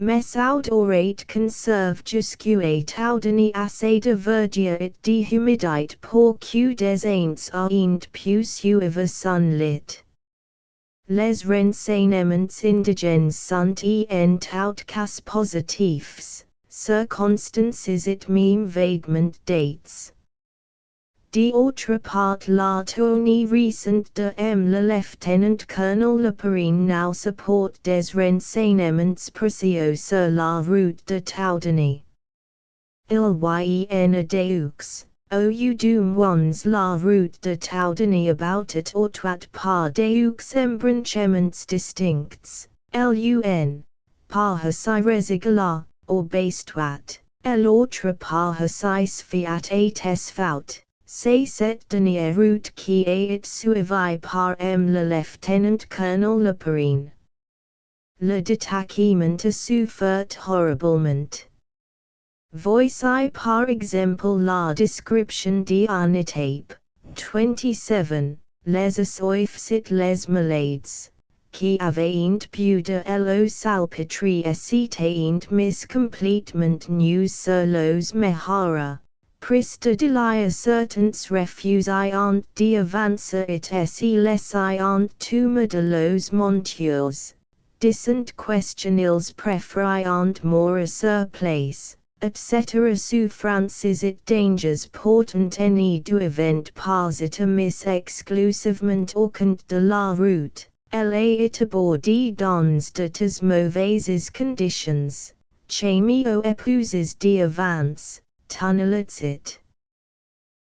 Messaud aurait conserve jusqu'à Taudani assez de verdure et de humidité pour que des aints aient pu suivre son lit. Les renseignements indigènes sont en tout cas positifs, circonstances et même vaguement dates. D'autre part la tournée récente de le lieutenant-colonel Leperine now supporte des renseignements précieux sur la route de Taudani. Il y en deux, au du moins la route de Taudani about it autoit par deux embranchements distincts, l'un, par Hassai Resigalar, au bastoit, l'autre par Hassai Sfiat et Tesfout. C'est cette dernière route qui est suivie par le lieutenant-colonel Leperine. Le détachement a souffert horriblement. Voici par exemple la description d'une étape, 27, les assoiffs et les malades, qui avaient pu de lo salpêtrer et s'étaient mis complètement nus sur los Sahara. Prista de la certains refusant d'avancer et si laissant tomber de los montures, dissent question ils préférant mourir sur place, etc. souffrances it dangers portant any du event pas et mis exclusivement au compte de la route, la it abordi dans de tes mauvaises conditions, chami o épouses d'avance, tunnelets it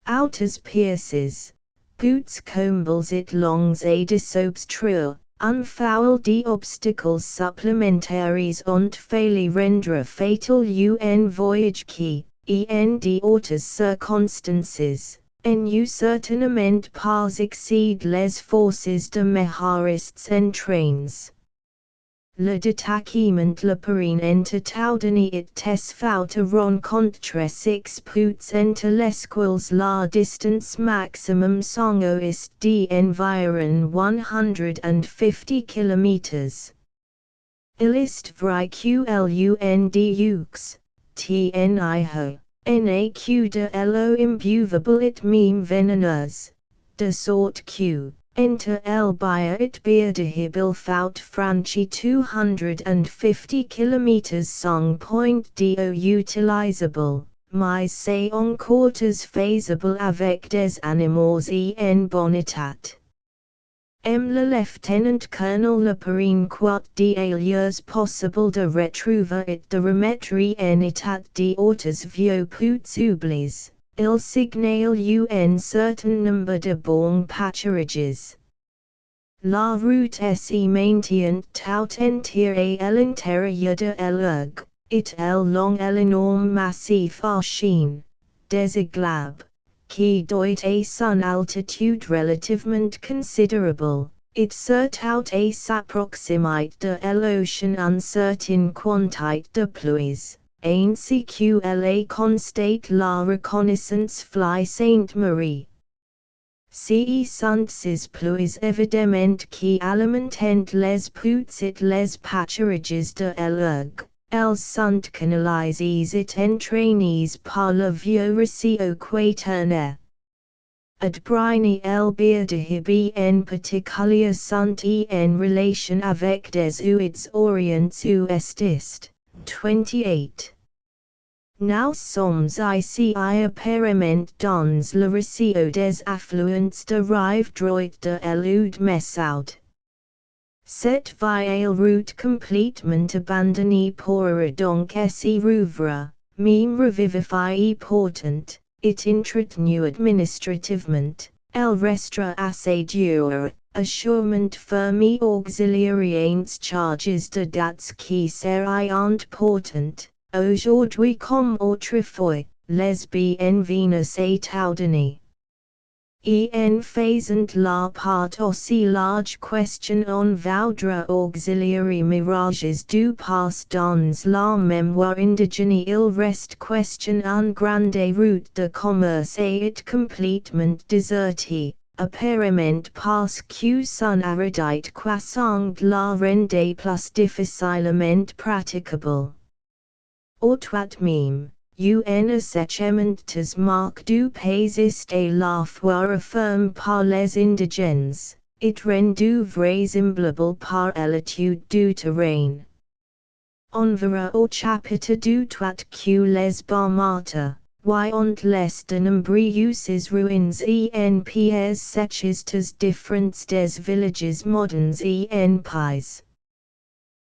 out as pierces, boots combles it longs et désobstrure, unfoul d'obstacles supplémentaires ont failli rendre fatal un voyage qui, en d'autres circonstances, n'eût certainement pas excède les forces de méharistes en trains. Le détachement le perrin entre taudani it tes faut a rencontre six pouts entre lesquels la distance maximum songoist d'environ 150 km. Il est vrai qu'lun deux, tniho, naq de lo imbuvable it meme veneneuse, de sorte que, enter el bia it beardehibil faut franchi 250 km song point do utilisable, mais c'est encore faisable avec des animaux en bon état. Le lieutenant colonel le perrin quoit d'aliers possible de retrouver it de remettre en état d'autres vieux pouts oublis. Il signale un certain nombre de bons pâturages. La route est maintient tout entière à l'intérieur de l'ergue, it el long l'énorme massif en Chine, des glabes, qui doit à son altitude relativement considerable, it surtout à sa proximité de l'ocean une certaine quantité de pluies. Ainsi qu'elle constate la reconnaissance fly Sainte-Marie. Ce sont ces pluies évidemment qui alimentent les pouts et les pâturages de l'ergue. Elles sont canalisées et entraînées par le vieux ruisseau quaternaire. Ad briny el beardehibi en particulier sont en relation avec des ouids orients ou estistes. 28. Nous sommes ici apparemment dans le ruisseau des affluents de rive droite de l'Oude Messaud. Cette vieille route complètement abandonnée pourra donc s'y rouvre, même revivifie pourtant, it entretenu administrativement, elle restera assez dure. Assurement ferme auxiliaires charges de dates qui seront portant, aujourd'hui comme autrefois, les bienvenus et taudani. En faisant la part aussi large question on vaudra auxiliary mirages du pass dans la mémoire indigène il reste question en grande route de commerce et it complètement désertée. Apparemment parce que son aridite croissant la rende plus difficilement praticable. Autrement même, un assèchement des marques du pays est la fois affirmé par les indigènes, it rendu vraisemblable par l'étude du terrain. On verra au chapitre du toit que les bas-martyrs, ont les de nombreuses ruines en pièces sèches des différents des villages modernes en pays.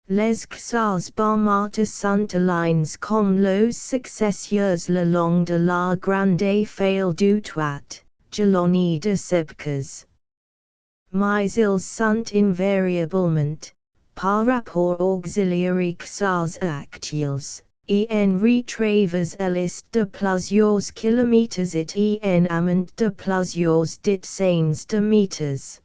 Les casas bas-martyrs sont alignés comme los successeurs le long de la grande faille du toit, jalonnés de sebques. Mais ils sont invariablement, par rapport auxiliary casas actuels, en retravers à l'est de plusieurs kilomètres et en amont de plusieurs dizaines de mètres.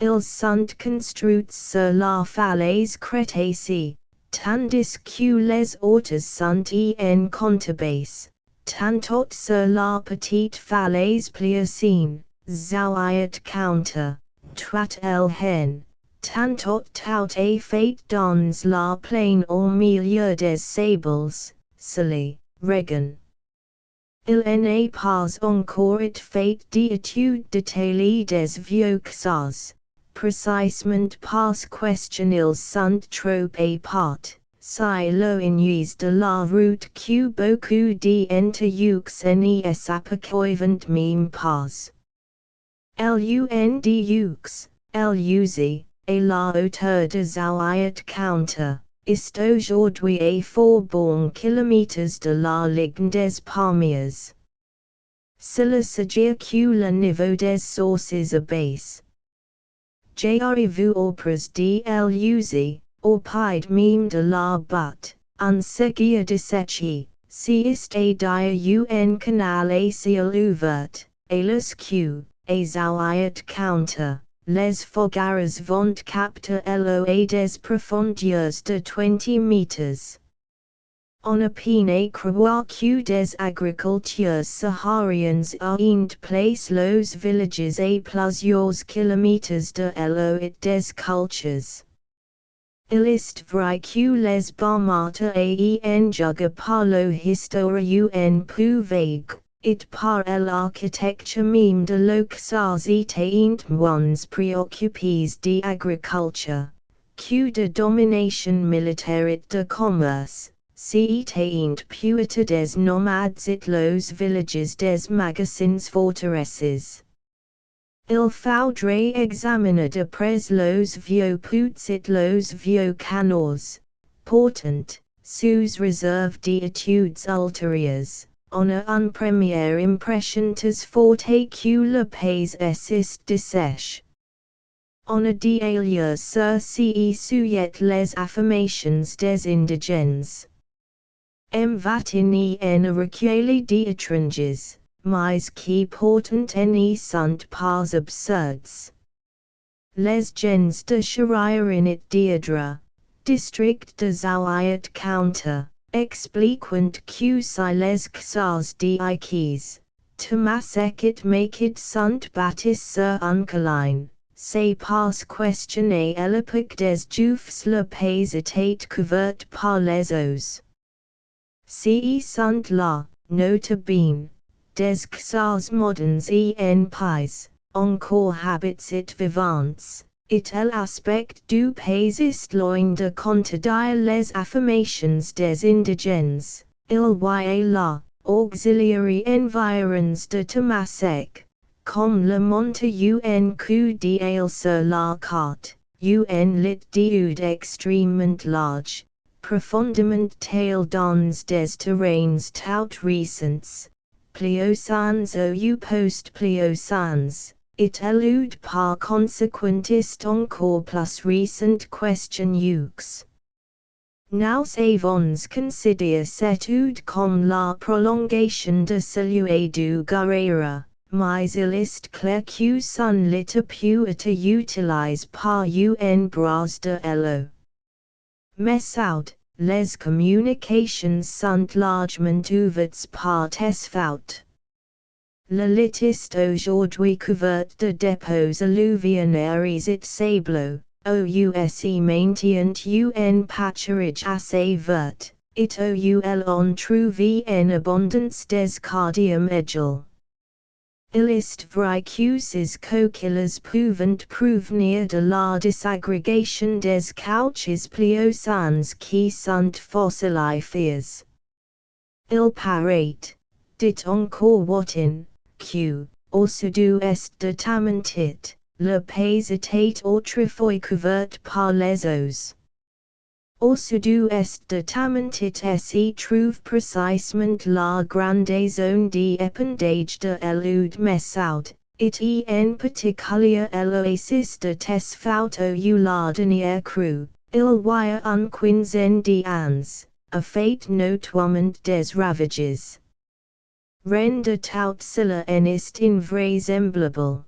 Ils sont construits sur la falaise crétacée, tandis que les autres sont en contrebase, tantôt sur la petite falaise pliocène, zoiet counter, toit el hen. Tantôt tout est fait dans la plaine au milieu des sables, salés, regan. Il n'est pas encore it fait d'études détaillées des vieux casas, précisément parce question ils sont trop épars, si lo inuis de la route que beaucoup d'entre nes apercoivent meme pas. Lundux, luz, et la hauteur de Zawiat counter, est aujourd'hui à 4 km de la ligne des Palmiers. Cela suggère que le niveau des sources abaisse. J'arrive auprès de luz, au pied même de la butte, en ce qui de sechi, si est a dire un canal à ciel ouvert, et les que, à Zawiat counter, les fogares vont capter l'eau à des profondeurs de 20 mètres. On a peine croire que des agriculteurs sahariens ont place los villages à plusieurs kilomètres de l'eau et des cultures. Il est vrai que les baumettes en juga par lo historien peu vague, et par l'architecture même de l'oxas étant moins préoccupés d'agriculture, que de domination militaire et de commerce. Si étant puita des nomades et los villages des magasins forteresses. Il faudrait examiner de près los vieux puits et los vieux canaux, portant, sous réserve d'études ultérieures, on a une première impression très forte que le pays est dessèche. On a d'ailleurs sur ce sujet les affirmations des indigènes. Vatini en recueilli d'étranges, mais qui pourtant en sont pas absurdes. Les gens de Sharirin Diadra, district de Zawiat counter, expliquent que si les xas d'Ikes, Tomasek maked sont bâtis sur un colline, c'est pas questionner l'époque des Juifs le pays était couvert par les eaux. Si sont là, notabene, des xas modernes en pays, encore habits et vivants, et l'aspect du pays est loin de contredire les affirmations des indigènes, il y a là, auxiliary environs de Tomasek, comme le monte un coup d'œil sur la carte, un lit d'eau extrêmement large. Profondément tail dans des terrains tout récents, pliocens ou post-pliocens, et elude par conséquent est encore plus récent question ux. Nous avons considéré cette étude comme la prolongation de celui du Guerrera, mais il est clair que son lit peut être utilisé par un bras de l'eau. Mais out, les communications sont largement ouvertes par tes fautes. Le lit est aujourd'hui couvert de dépôts alluvionnaires et sableux, OUSE maintient un pâturage assez vert, et OUL on trouve en abondance des cardium egel. Il est vrai que ces coquilles peuvent provenir de la disagrégation des couches pliocens qui sont fossilifiés. Il paraît, dit encore Wattin, que, au sud-ouest de Tamantit, le pays était autrefois couvert par les eaux. Au sud-ouest de Tamantit s'y trouve précisément la grande zone d'épandage de l'eau Messaud, et en particulier l'oasis de Tesfaut ou la dernière crue, il y a une quinzaine d'ans, a fait notoirement des ravages. Ren de tout cela en est invraisemblable.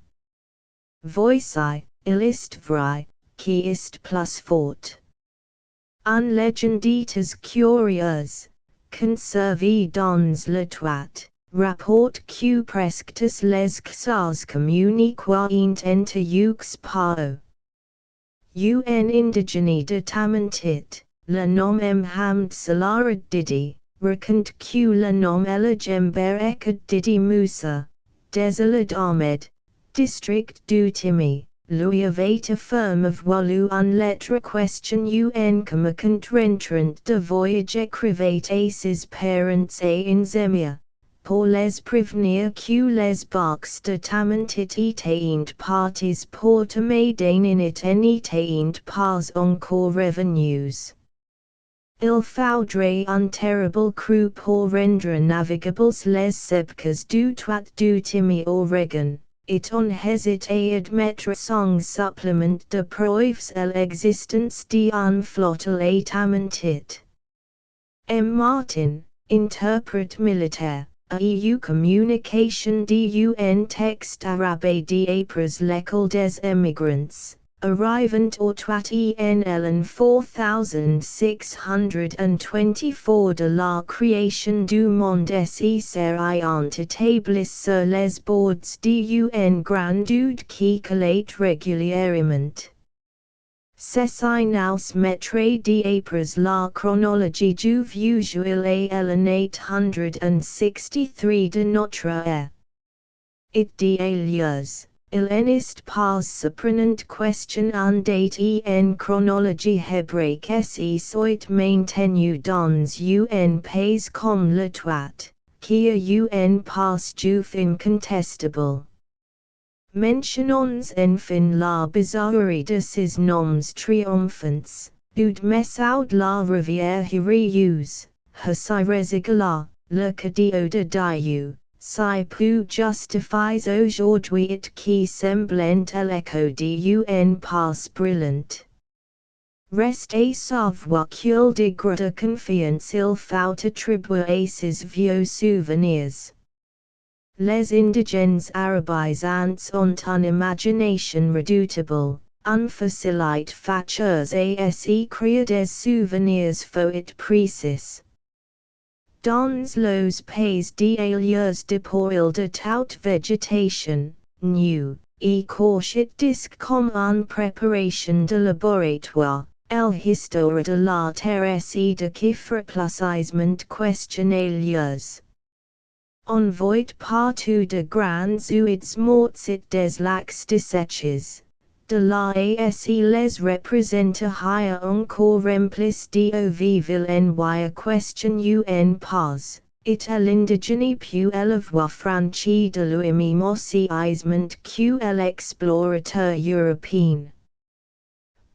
Voici, il est vrai, qui est plus fort. Un légenditas curieuses, conservées dans le toit, rapporte que presque tous les xas communiquent entre eux par un indigène de Tamantit, le nom Mhamd Salara Didi, raconte que le nom Elagember Ekad Didi Moussa, désolé d'Ahmed, district du Timi, lui avait affirme voulu une lettre question un communicant rentrant de voyage écrivait à ses parents et inzemia, pour les prévenir que les barques de tamantit étaient partis pour Tamadan in it and étaient pas encore revenus. Il faudrait un terrible creux pour rendre navigables les sepques du toit du Timmy Oregon. It on hésite à admettre sans supplément de preuves l'existence d'un flotille à Tamantit. M. Martin, interprète militaire, a EU communication d'un texte arabe d'après l'école des émigrants, arrivant au toit en 4624 de la création du monde et s'ayant établis sur les bords d'un grand dude qui coulait régulièrement. Ceci nous mettrait d'après la chronologie du vieux juillet à l'année 863 de notre ère. It d'ailleurs, il n'est pas surprenant question en date en chronologie hébraïque et soit maintenu dans un pays comme le toit, qui a un pas juif incontestable. Mentionnons enfin la bizarrerie de ces noms triomphants, ud messaud la rivière Hirius, Hasiresigala, le cadio de Dieu, si peu justifies aujourd'hui it qui semblent à l'écho d'un pas brillant. Reste à savoir quel degré de confiance il faut attribuer à ces vieux souvenirs. Les indigènes arabisants ont une imagination redoutable, une facilité fâcheuse à s'écrire des souvenirs fort précis. Dans les pays d'ailleurs de poil de toute végétation, new, et corchit disque comme en préparation de laboratoire, l'histoire de la terre et de chiffres précisément questionneliers. On voit partout de grands ouids morts et des lacs desséchés, de la ASE les représente higher encore remplis d'eau vive en question pas, it à l'indigène puis la voie franchie de l'immenséisement que l'explorateur européen.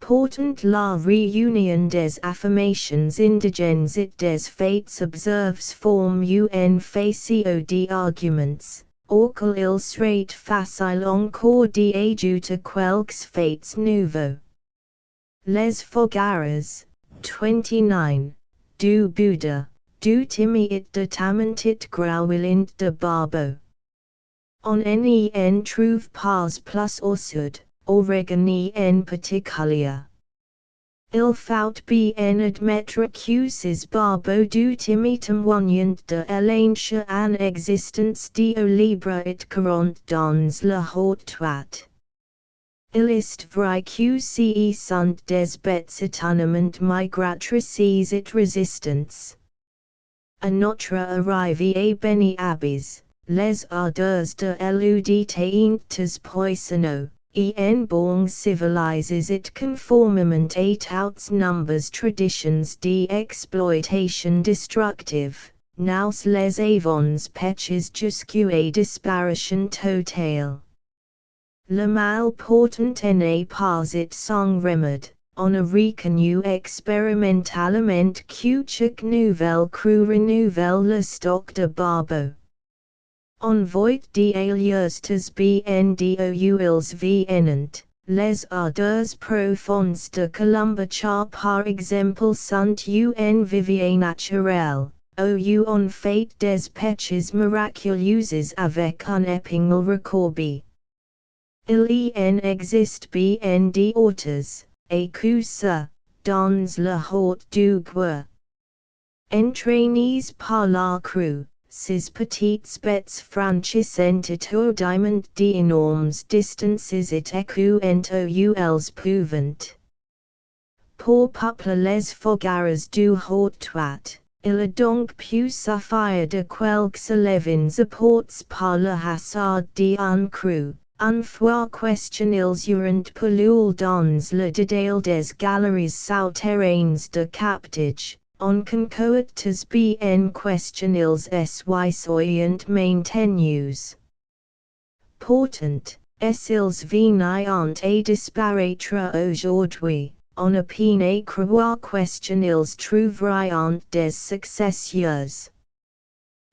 Pourtant la réunion des affirmations indigènes et des faits observes forme un faisceau d'arguments, auquel il serait facile encore d'ajouter quelques faits nouveaux. Les fogares, 29, du Bouddha, du Timmy et de Tamantit Grauwilint de Barbo. On n'en trouve pas plus au sud. Oregon en particulier. Il faut bien admettre que ces barbos du Timmy témoignent de l'ancien en existence d'eau libre et courante dans le haut-toit. Il est vrai que ce sont des bêtes étonnamment migratrices et résistantes. À notre arrivée à Beni Abbas, les ardeurs de l'élude étaient poissonneux. En bons civilisés it conformément à tous numbers traditions d'exploitation destructive, nous les avons peches jusqu'à disparition totale. Le mal portant n'est pas it sans remède, on a reconnu expérimentalement que chaque nouvelle crue renouvelle le stock de barbeaux. On voit d'ailleurs bndouils venant, les ardeurs profondes de Columbacha par exemple sont un vivier naturel, ou on fait des peches miraculeuses avec un épingle recourbé. Il y en existe bien d'autres, et que ça, dans le haut du bois. Entraînés par la crue. Ces petites bêtes franchissent étourdiment d'énormes distances et écouent pouvant. Pour peupler les fogares du haut-toit, il a donc pu suffire de quelques élévens apports par le hasard d'un creux, Un fois questionils urent pelul dans le dédale des galeries souterraines de captage, on concoites bn questionils soyant maintenus. Portant, ils venant à disparaître aujourd'hui, on a peine croire questionils trouveriant des successeurs.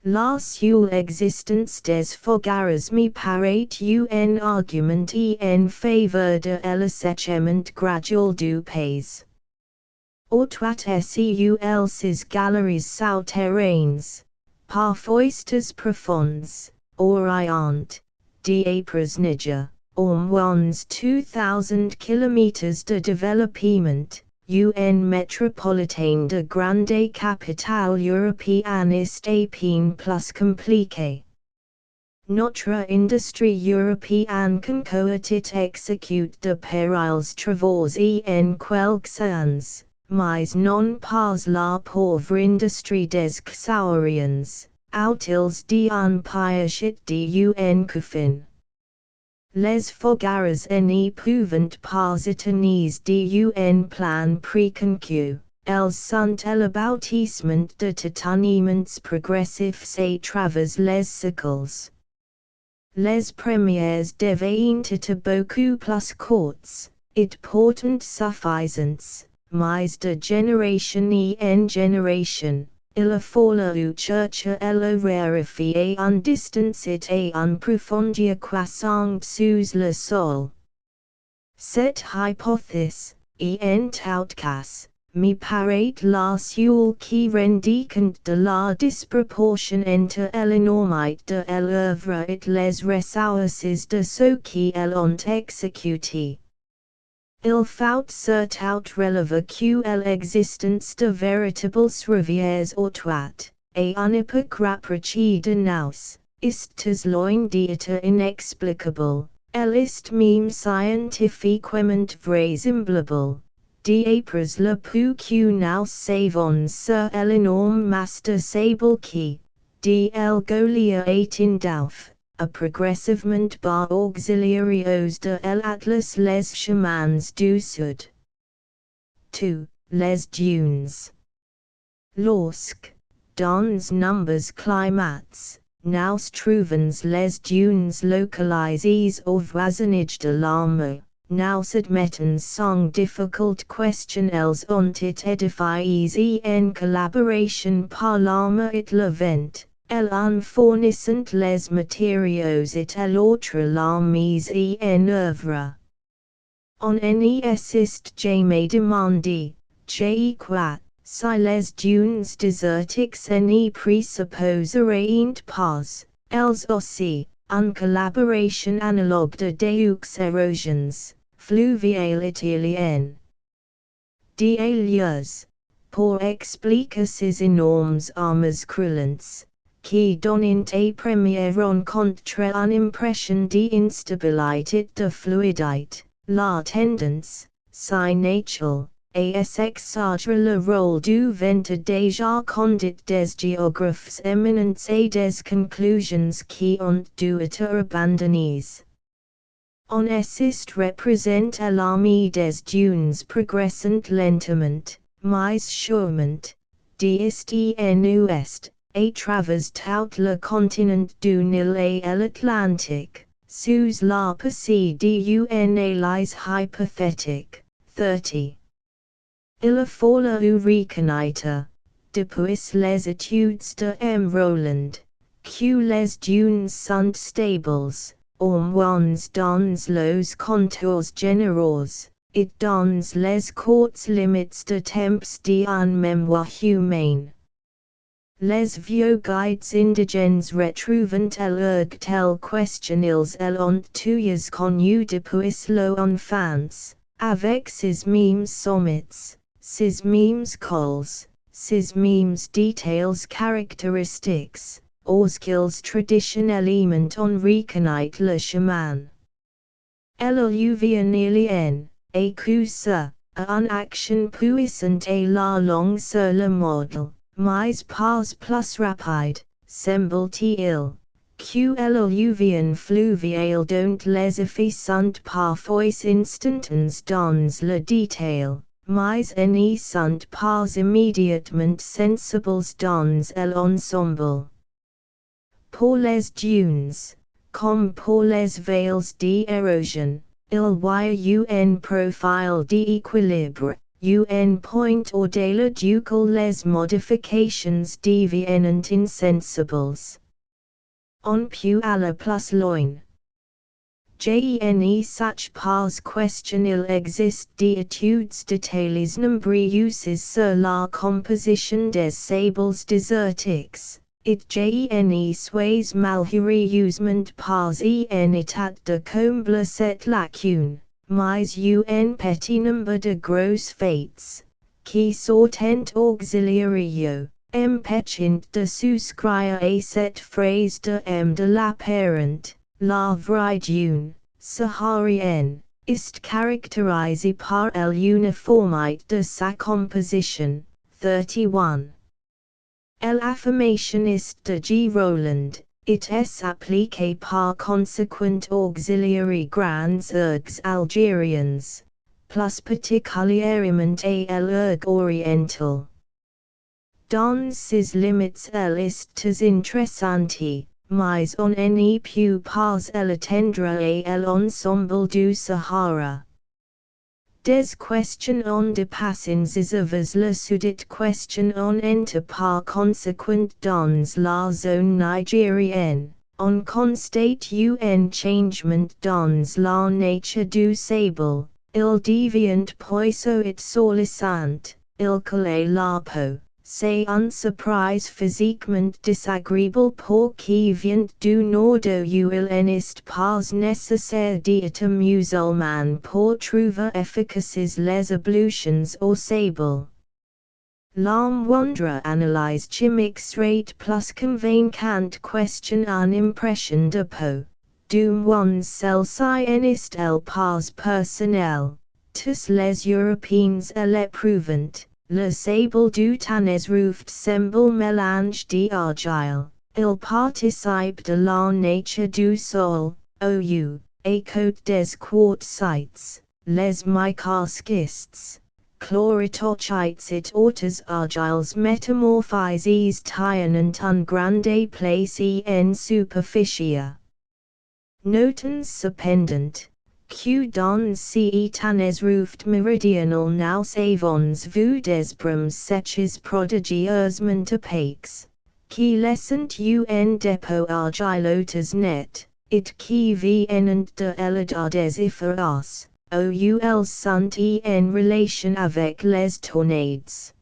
La seule existence des fogares me paraît un argument en faveur de l'assèchement gradual du pays. Autoit seul ces galeries souterraines, par foistes profondes, oriant, d'apres niger, moins 2000 km de développement. Un métropolitain de grande capitale européenne est à peine plus compliqué. Notre industrie européenne concoit execute de pareils travaux en quelques années, mais non pas la pauvre industrie des Xaurians, outils d'un pays d'un coufin. Les fogares ne pouvant pas tenir d'un plan préconçu, elles sont l'aboutissement de tâtonnements progressifs à travers les cycles. Les premières devaient être beaucoup plus courtes, et pourtant suffisantes, mais de génération en génération. Il a fallu chercher la rarefier en distance et en profondeur croissante sous le sol. Cette hypothèse, en tout cas, me paraît la seule qui rendit compte de la disproportion entre l'énormité de l'œuvre et les ressources de ceux qui l'ont exécutée. Il faut surtout relever que l'existence de véritables rivières étroites, à une époque rapprochée de nous, est loin d'être inexplicable, elle est même scientifiquement vraisemblable. D'apres le peu que nous savons sur l'énorme masse de sable qui, de el Gautier dauf, a progressivement bas auxiliaires de l'Atlas les chemins du Sud. 2. Les dunes. Lorsque, dans nombres climats, nous trouvons les dunes localisées au voisinage de la mer, nous admettons sans difficulté qu'elles ont été édifiées en collaboration par la mer et le vent. Elle en fournissant les matériaux et l'autre la mise en œuvre. On n'y assiste jamais demandé, j'ai quoi, si les dunes désertiques n'y présupposeraient pas, elles aussi, en collaboration analogue de deux érosions, fluviales italiennes. D'ailleurs, pour expliquer ces énormes armes croulantes, qui donnent à première rencontre une impression d'instabilité de fluidité, la tendance, si naturelle, à s'exagérer le rôle du vent déjà conduit des géographes éminents à des conclusions qui ont dû être abandonnées. On assiste représente à l'armée des dunes progressant lentement, mais sûrement, d'est en ouest, à travers tout le continent du Nil et l'Atlantique, sous la passée d'une analyse hypothétique. 30. Il a fallu reconnaître, depuis les études de M. Roland, que les dunes sont stables, au moins dans los contours généraux, et dans les courtes limites de temps d'un mémoire humaine. Les vieux guides indigènes retrouvant à l'heure telle question ils l'ont tous connu depuis l'enfance, avec ses mêmes sommets, ses mêmes cols, ses mêmes détails caractéristiques, auxquels traditionnellement on reconnaît le chemin. Elle lui vient alien, et que ça, a une action puissante et la longue sur le modèle. Mais pas plus rapide, semble-t-il, L'alluvion fluviale don't les efficients parfois instantans dans le détail, mais ne sont pas immédiatement sensibles dans l'ensemble. Pour les dunes, comme pour les vales d'érosion, il y a un profil d'équilibre, un point au-delà duquel les modifications deviennent insensibles. On peut aller plus loin. Gene such pas question il existe d'études détaillées nombreuses sur la composition des sables désertiques. It gene soit malheureusement pas en état de combler cette lacune, mais un petit nombre de gros faits, qui sont auxiliaires, empêchant de souscrire à cette phrase de l'apparent, la vraie dune, saharienne, est caractérisée par l'uniformité de sa composition. 31. L'affirmation est de G. Roland, it est appliqué par conséquent auxiliary grands ergs algériens, plus particulièrement à l'erg oriental. Dans ses limites elle est très interessante, mais on ne peut pas l'étendre à l'ensemble du Sahara. Des questions dépassant avec la sudite question entre par conséquent dans la zone nigérienne, on constate un changement dans la nature du sable, il devient poisseux et sollicant, il colle la peau. C'est une surprise physiquement désagréable pour qui vient du nord où il n'est pas nécessaire d'être musulman pour trouver efficaces les ablutions au sable. La moindre analyse chimique serait plus convaincante question en impression de peau, du moins celle-ci n'est elle pas personnelle, tous les Européens l'éprouvant. Le sable du Tanezrouft semble mélange d'argile, il participe de la nature du sol, ou, à côté des quartzites, les microschistes, chloritochites et autres argiles métamorphisés tiennent un grande place en superficie. Notons cependant, que dans ce Tanezrouft méridional nous avons vu des brumes sèches prodigieusement opaques, qui laissent un dépôt argileux net, et qui viennent de l'élevage efficace, où elles sont en relation avec les tornades.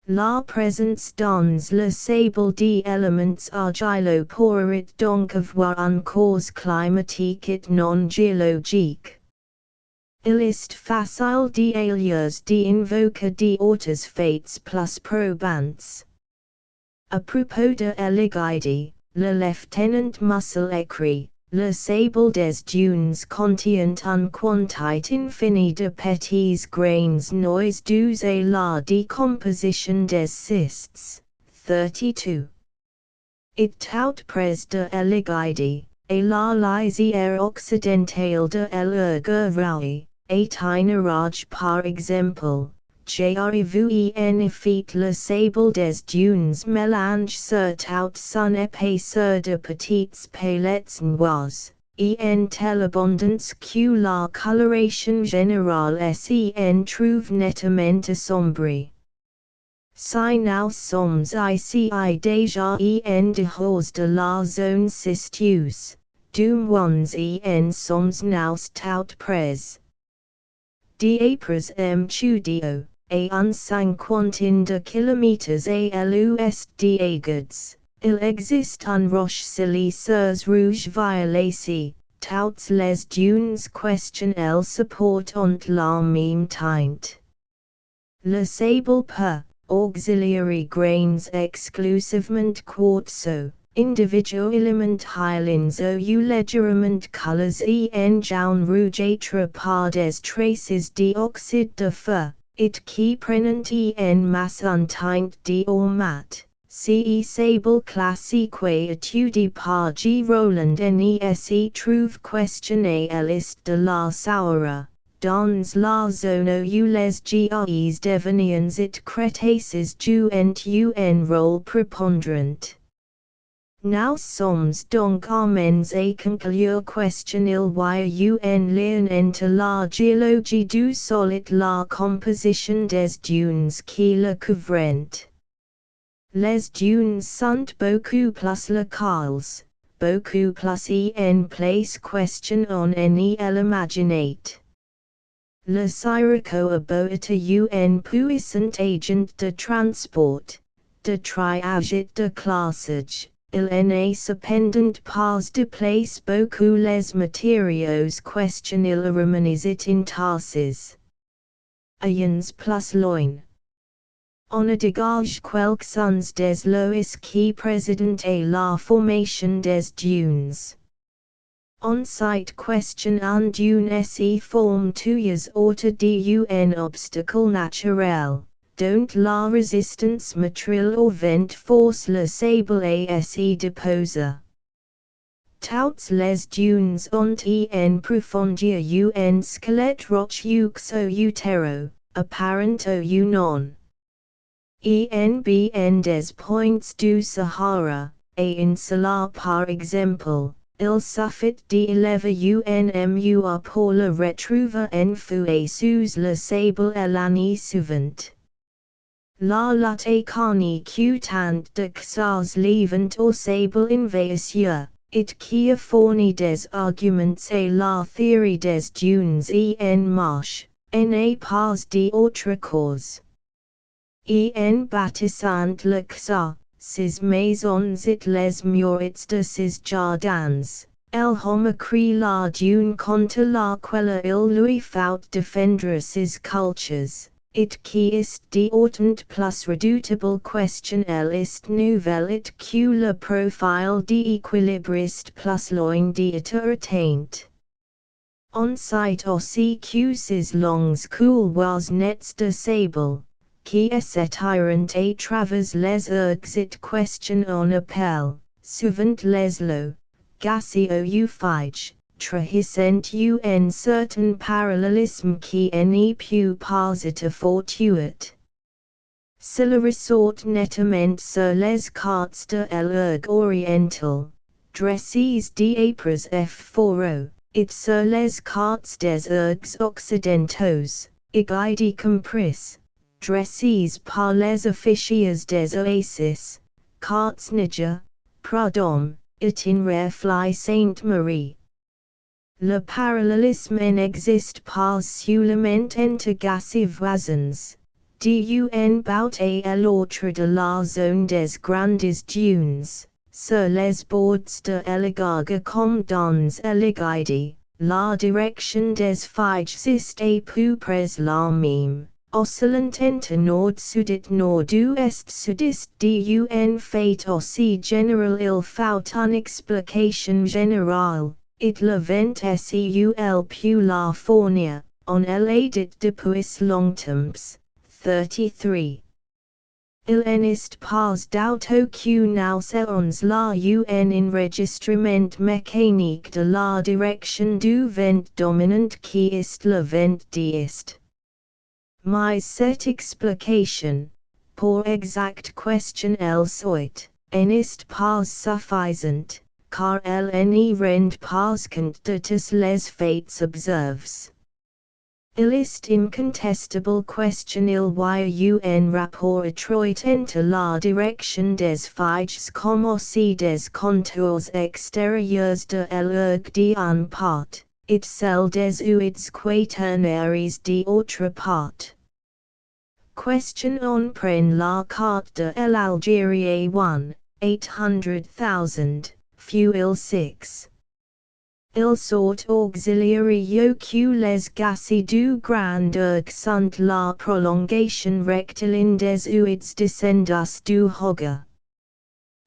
La présence dans le sable d'éléments argileux pourrait donc avoir une cause climatique et non géologique. Il est facile d'invoquer d'autres faits plus probants. À propos de l'égalité, le lieutenant Mussel écrit, le sable des dunes contient une quantité infinie de petits grains noirs dus à la décomposition des cystes. 32. It tout près de l'égalité, et la lisière occidentale de l'Uruguay, est un orage par exemple. J'ai vu en effet le sable des dunes mélange sur toute son épaisseur de petites palettes noires, et en telle abondance que la coloration générale s'en trouve nettement assombrie. Si nous sommes ici déjà en dehors de la zone cisteuse, du moins en sommes nous tout près. D'Apres Studio. À une cinquantaine de kilomètres à l'ouest d'Aigues, il existe un roche siliceuse rouge violacée, toutes les dunes questionnelles supportant la même teinte. Le sable peut, auxiliary grains exclusivement quartzeux, individuellement highlands ou légèrement colors en jaune rougeâtre par des traces d'oxyde de feu. It qui prenant en masse un teint d'or mat, Ce sable classique étude par G. Roland Nese trouve questionner la liste de la Sahara, dans la zone où les GREs deveniens it crétaces jouent un rôle prépondérant. Nous sommes donc amens à conclure questionner un lien entre la géologie du sol et la composition des dunes qui le couvrent. Les dunes sont beaucoup plus locales, beaucoup plus en place question on ni l'imaginate. Le sirocco a beau un puissant agent de transport, de triage et de classage. Il n'est cependant pas de place beaucoup les matériaux question il remenis it in tasses. Ayens plus loin. On a dégage quelques-uns des lois qui président à la formation des dunes. On cite question un dune se forme tuyas auto d'un obstacle naturel, dont la résistance matérielle au vent force le sable à se déposer. Toutes les dunes ont en profondeur un squelette rocheux ou utero, apparent ou non. En des points du Sahara, et insular par exemple, il suffit d'élever un mur pour le retrouver enfoué sous le sable l'année suivante. La lutte conique tant de xas levant au sable envahisseur, it qui a fourni des arguments à la théorie des dunes en marche, n'est pas d'autre cause. En bâtissant le xa, ses maisons et les murets de ses jardins, el homme crée la dune contre laquelle il lui faut défendre ses cultures. It qui est d'autant plus redoutable question est nouvelle it que le profil d'équilibriste plus loin d'être atteint. On cite aussi que ces longs couloirs nets de sable, qui s'étirent à travers les ergs it question on appelle, souvent les lots, gaseeux ou fige, trahissant un certain parallélisme qui n'est plus pas fortuit. Cela ressort nettement sur les cartes de l'erg oriental, dressées d'après F4O, et sur les cartes des ergs occidentaux, égidie compris, dressées par les officiers des oasis, cartes Niger, Prud'homme, itinéraire Fly Sainte-Marie. Le parallélisme n'existe pas seulement entre gassy voisins, d'un bout à l'autre de la zone des grandes dunes, sur les bords de l'Egarga comme dans l'Egide, la direction des figes est à peu près la même, oscillant entre nord-sud et nord-ouest sud-est d'un fait aussi général il faut une explication générale. It le vent seul plus la fournir, on l'a dit depuis longtemps. 33. Il n'est pas d'auto que nous serons là un enregistrement mécanique de la direction du vent dominant qui est le vent d'est. Mais cette explication, pour exact question elle soit, n'est pas suffisante. Car elle n'y rend pas compte de tous les faits observés. Il est incontestable question il y a un rapport étroit entre la direction des figes comme aussi des contours extérieurs de l'erg d'une part, et celle des ouides quaternaires d'autre part. Question on prend la carte de l'Algérie 1, 800,000. Fuel 6. Il sort auxiliary que les gassy du grand erg sont la prolongation rectiligne des ouides descendus du Hoga.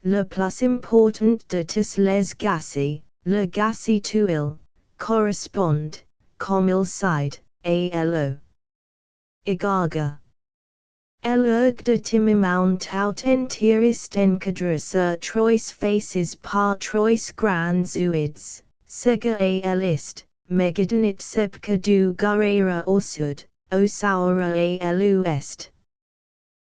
Le plus important de tous les gassy, le gassy tuile, correspond, comme il side, à l'eau. Igaga. Erg de timimount out entierist encadrus trois faces par trois grands uids, sega a elist, megadonit sepka du guerrera osud, o saura a luest.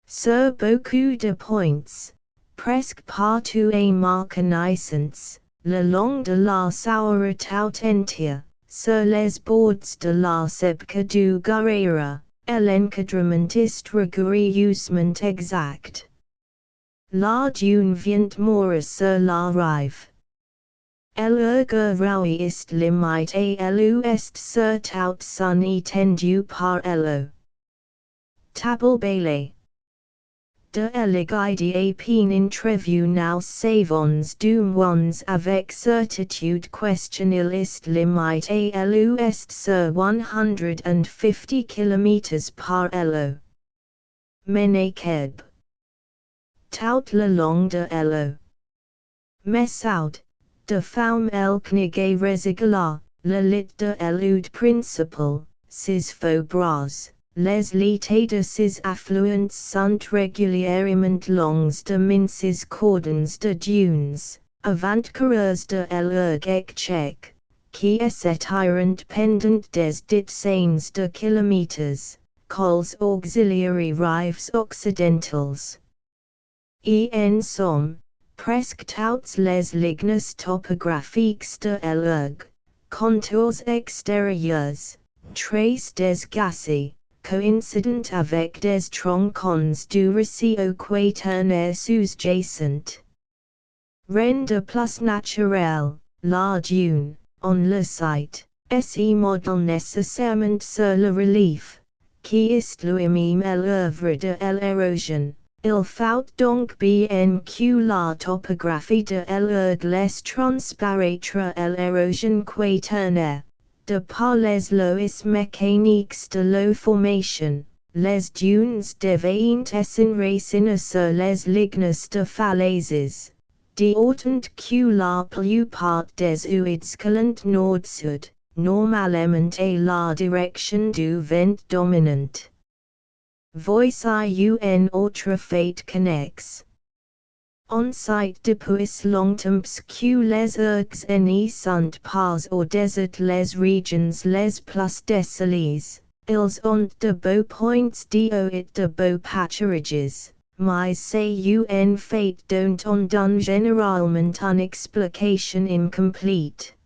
Sur beaucoup de points, presque partout a marque naissance, le long de la saura tout entier, sur les bords de la sepka du guerrera. L'encadrement est rigoureusement exact. La dune vient mourir sur la rive. L'ergue raui est limite à l'ouest sur tout son étendu par l'eau. Table bailey. De eligide à peine entrevue nous savons d'ones avec certitude question il est limite à l'ouest sur 150 km par l'eau. Menekeb. Tout le long de l'eau. Messoud, de faume el knig resigala, le lit de l'eau principal, ses faux bras. Les lités de ces affluents sont régulièrement longs de minces cordons de dunes, avant-coureurs de l'ergue tchèque, qui s'étirent pendant des dizaines de kilomètres, cols auxiliary rives occidentales. En somme, presque toutes les lignes topographiques de l'ergue, contours extérieurs, traces des glaciers, coincident avec des tronçons du récit quaternaire sous-jacent. Rende plus naturel, la dune, on le site, se modèle nécessairement sur le relief, qui est lui-même l'œuvre de l'érosion. Il faut donc bien que la topographie de l'ergue laisse transparaître l'érosion quaternaire. De par les lois mécaniques de l'eau formation, les dunes deviennent s'enraciner sur les lignes de falaises, de autant que la plupart des uides coulent nord-sud, normalement à la direction du vent dominant. Voici un autre fait connexe. On site depuis longtemps que les ergues n'y sont pas au désert les regions les plus désolées, ils ont de beaux points d'eau et de beaux pâturages, mais c'est un fait dont on donne généralement une explication incomplete.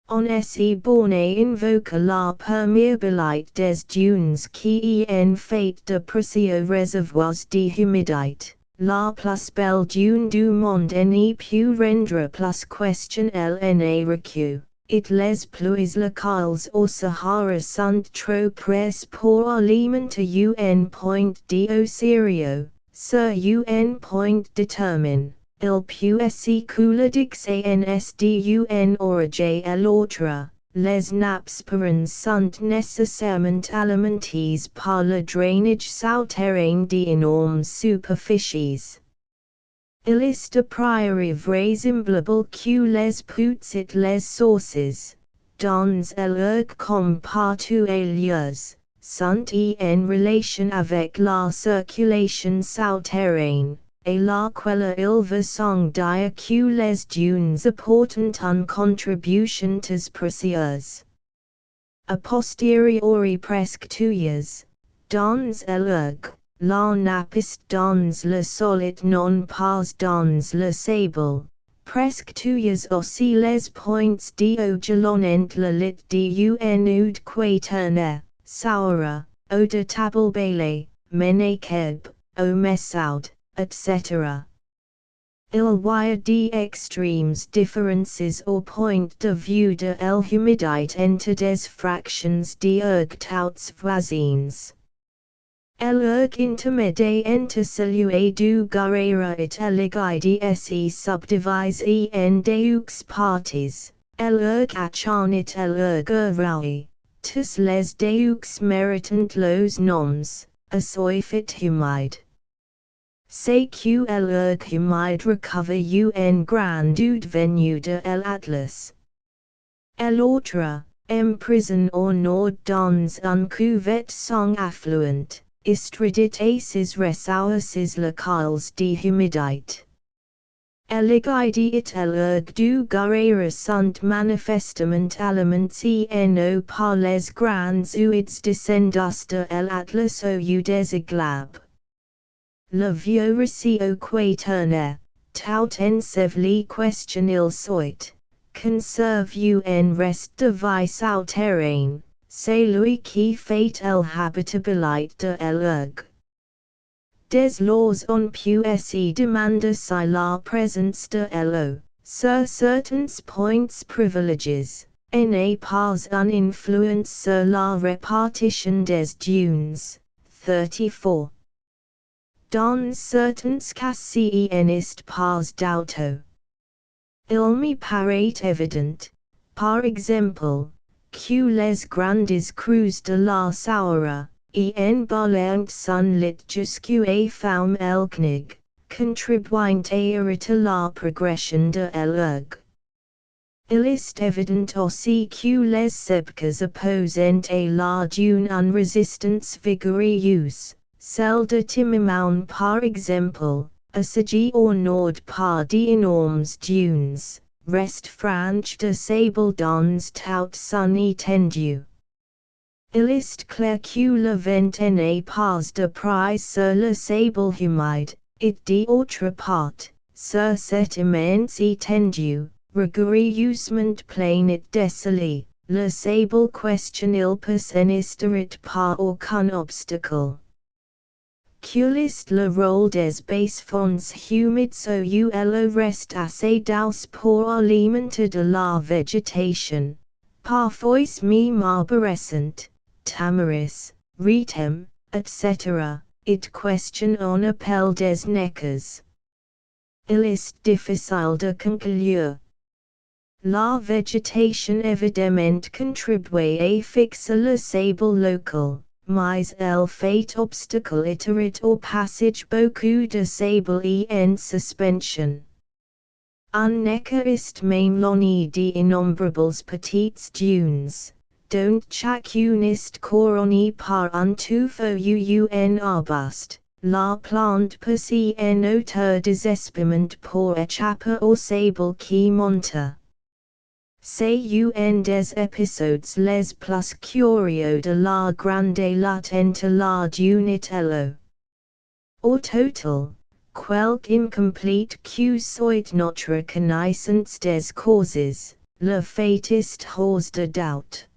On est bon à invoquer la perméabilité des dunes qui est un fait de précieux réservoirs d'humidité. La plus belle dune du monde n'y peut rendre plus question n'a recu, et les pluies locales au Sahara sont trop près pour alimenter un point d'eau sérieux, sur un point déterminé. Il peut s'écouler d'xans d'un orage à l'autre, les nappes marines sont nécessairement alimentées par le drainage souterrain d'énormes superficies. Il est a priori vraisemblable que les puits et les sources, dans l'ergue comme partout ailleurs, sont en relation avec la circulation souterraine. Et laquelle il va sans dire que les dunes apportent une contribution très précieuse. A posteriori presque tous, dans l'ergue, la nappe est dans le solide non pas dans le sable, presque tous aussi les points d'eau jalonnent le lit d'un oud quaternaire, Sahara, eau de table bailey, Menekeb, eau Messoud, etc. Il y a d'extremes différences au point de vue de l'humidité entre des fractions d'ergue toutes voisines. L'ergue intermédiaire entre celui du Guerrera et l'Eligide se subdivise en deux parties, l'ergue Achan et l'ergue Raoui. Tous les deux méritent los noms, a soifit humide. C'est que l'ergue humide recouvre un grand oud venu de l'Atlas. L'autre, emprisonné au nord dans un cuvette sans affluent, Istriditaces resauces locales dehumidite. Eligide it elurg du gurera sunt manifestament elements eno par les grands uids descendusta el atlas o udeziglab. Le vieux récit quaternaire, tout enseveli question il soit, conserve un reste de vie souterraine, c'est lui qui fait el habitabilité de l'erg. Des laws on puisse demander si la présence de l'eau, sur certains points privilégiés, n'est pas un influence sur la répartition des dunes. 34. Dans certains cas n'est pas d'auto. Il me paraît évident, par exemple, que les grandes crues de la Sahara, en balant son lit jusqu'à faume el knig, contribuent à arrêter la progression de l'erg. Il est évident aussi que les sebques opposent à la dune une résistance vigoureuse, celle de Timimount par exemple, assagée au nord par d'énormes dunes, reste franche de sable dans toute son étendue. Il est clair que le vent n'est pas de prise sur le sable humide, et d'autre part, sur cette immense étendue, rigoureusement pleine et désolée, le sable question il peut s'installer par aucun obstacle. Quel est le rôle des basses-fonds humides au l'eau reste assez douce pour alimenter de la végétation, parfois même arborescente, tamaris, ritem, etc., it question on appelle des neckers. Il est difficile de conclure. La végétation évidemment contribue à fixer le sable local, mais elle fait obstacle au passage beaucoup de sable en suspension. Un necker est même l'onni d'innombrables petites dunes, dont chacune est couronnée par un tuffeau ou un arbuste. La plante possède une hauteur d'espacement pour échapper au sable qui monte. C'est un des épisodes les plus curieux de la grande lutte entre la dune et l'eau. Au total, quelque incomplete que soit notre connaissance des causes, le fait est hors de doute.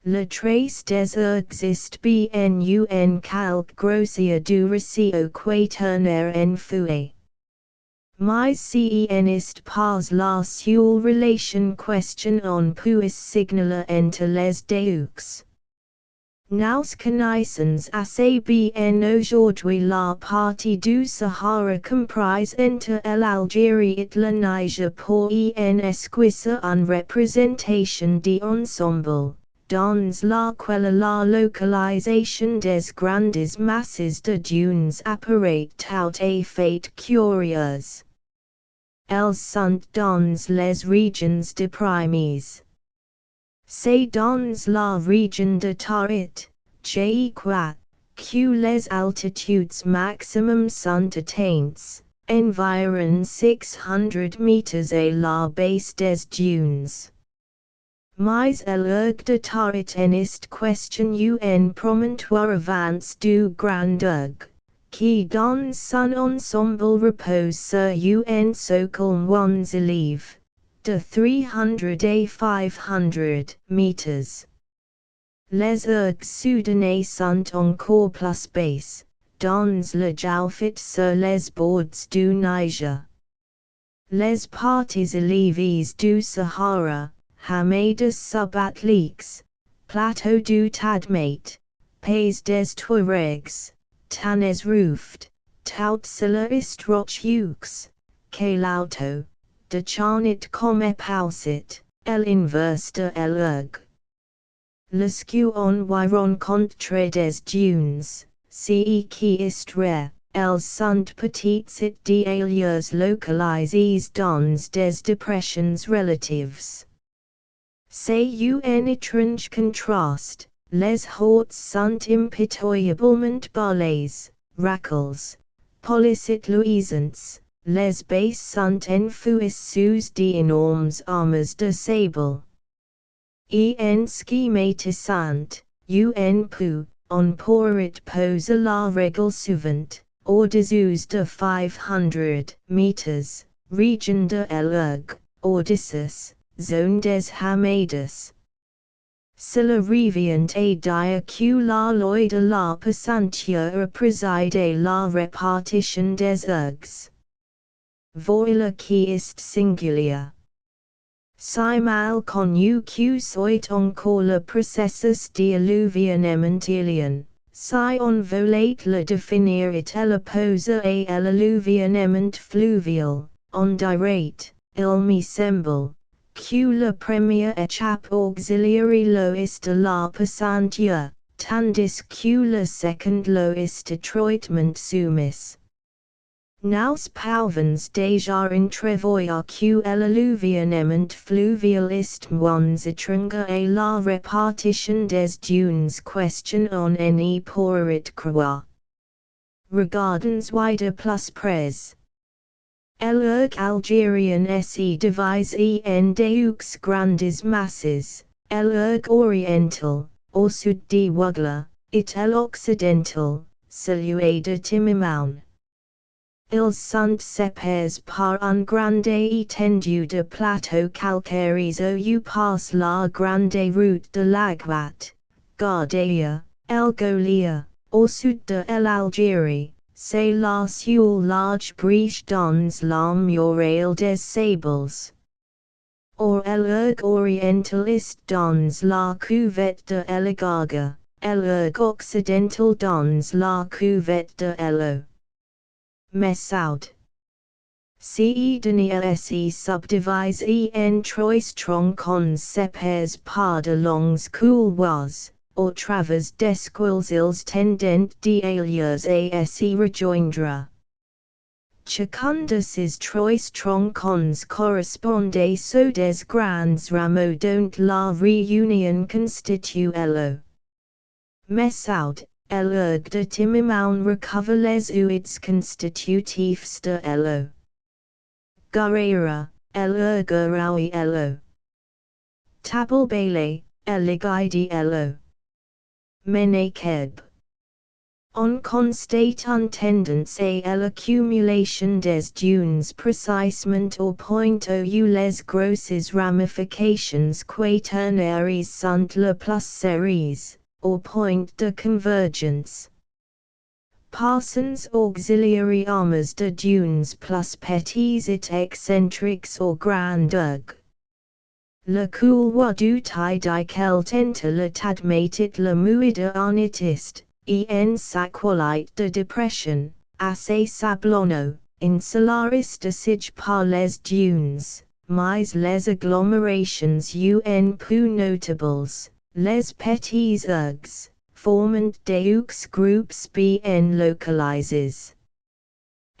Le trace des ergs est bien un calque grossier du récit quaternaire en fouet. Mais cen est pas la seule relation question on puisse signaler entre les deux. Nous connaissons assez bien aujourd'hui la partie du Sahara comprise entre l'Algérie et le Niger pour en esquisser une représentation d'ensemble, dans laquelle la localisation des grandes masses de dunes apparaît tout à fait curieuse. Elles sont dans les régions déprimées. C'est dans la région de Tarit, quoi, que les altitudes maximum sont atteintes, environ 600 mètres à la base des dunes. Mais l'erg de Tarit en est question un promontoire avance du Grand Erg, qui dans son ensemble repose sur un socle moins élevé, de 300 à 500 mètres. Les ergs soudanais sont encore plus basses, dans le Joufit sur les bords du Niger. Les parties élevées du Sahara, hamades subatliques, plateau du Tadmate, pays des Touaregs, tanes roofed, tout cela est rocheux, que l'auto, de charnit comme pausit, l'inverse de l'erg. Le skew environ contre des dunes, ce qui est rare, elles sont petites et d'ailleurs localisées dans des dépressions relatives. C'est un étrange contraste, les horts sunt impitoyablement balays, racles, pollicit luisants, les base sunt enfuis sous d'énormes armes de sable. En schematisant, un peu, on pourrait poser la règle suivante, au-dessous de 500 meters, region de l'Ergue, Odysseus, zone des Hamades. Si la revient à dire que la loi de la pesanteur préside la répartition des ergs. Voilà qui est singulier. Si mal connu que soit encore le processus d'alluvionnement alien, si on voulait le définir et le poser à l'alluvionnement fluvial, on dirait, il me semble, que la première étape auxiliary lo est de la pesanteur, tandis que la seconde lo est de traitement soumis. Nous pouvons déjà entrevoir que l'alluvionnement fluvial est moins étrange à la répartition des dunes question on n'y pourrait croire. Regardons-y de plus près. L'ergue algérien se divise en deux grandes masses, l'ergue oriental, au sud de Wugla, et l'occidental, celui de Timimon. Ils sont séparés par un grande étendue de plateaux calcaires où passe la grande route de l'Aguat, Gautier, Gautier, au sud de l'Algérie. C'est la seule large brèche dans la muraille des sables. Or l'ergue oriental est dans la cuvette de l'Egarga, l'ergue occidental dans la cuvette de l'eau. Messoud. Ce dernier se subdivise en trois troncs séparés par de longs couloirs, au travers desquels ils tendent d'ailleurs à se rejoindre. Chacun de ces trois troncs correspond à ceux des grands rameaux dont la réunion constitue l'eau. Messoud. L'ergue de Timimon recover les ouids constitutifs de l'eau. Guerrera, l'ergue raoui l'eau. Tabalbele, l'égide l'eau. Menekeb. On constate une tendance à l'accumulation des dunes précisément au point où les grosses ramifications quaternaires sont le plus sérieuses. Au point de convergence. Parsons auxiliary armes de dunes plus petits et excentriques au grand ergue. Le couloir du duquel tente le admettit le muide en est, en s'aqualite de dépression, assez sablonneux, insularis décidé par les dunes, mais les agglomérations un peu notables. Les petits ergs, formant deux groupes bien localisés.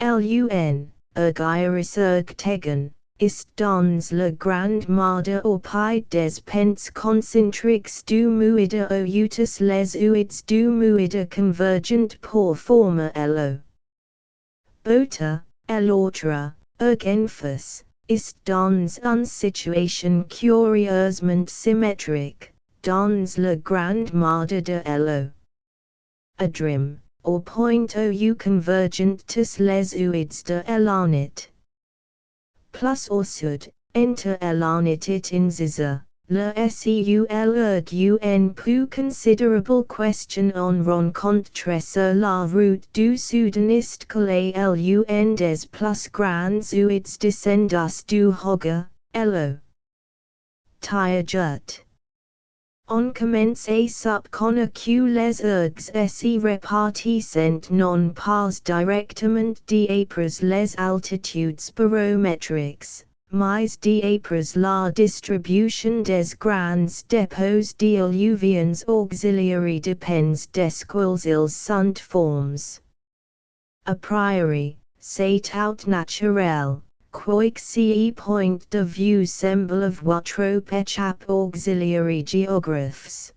L'un, ergairis erg tegan, est dans le grand marde au pied des pentes concentriques du muide au utus les ouids du muide convergent pour former l'eau. Bota, l'autre, erg enfus, est dans une situation curieusement symétrique. Dans le grand marde de l'eau. Adrim, au point où convergent tous les ouids de l'anit. Plus au sud, entre l'anit et Inziza, le seu l'ergue un peu considerable question on rencontre sur la route du soudaniste que l'un des plus grands ouids descendus du Hoga, l'eau. Tiajet. On commence à supposer que les ergs se répartissent non pas directement d'après les altitudes barométriques, mais d'après la distribution des grands dépôts d'alluvions auxiliaires depends desquels ils sont formes. A priori, c'est tout naturel. Quoique ce point de vue semble avoir trop échappé auxiliary géographes.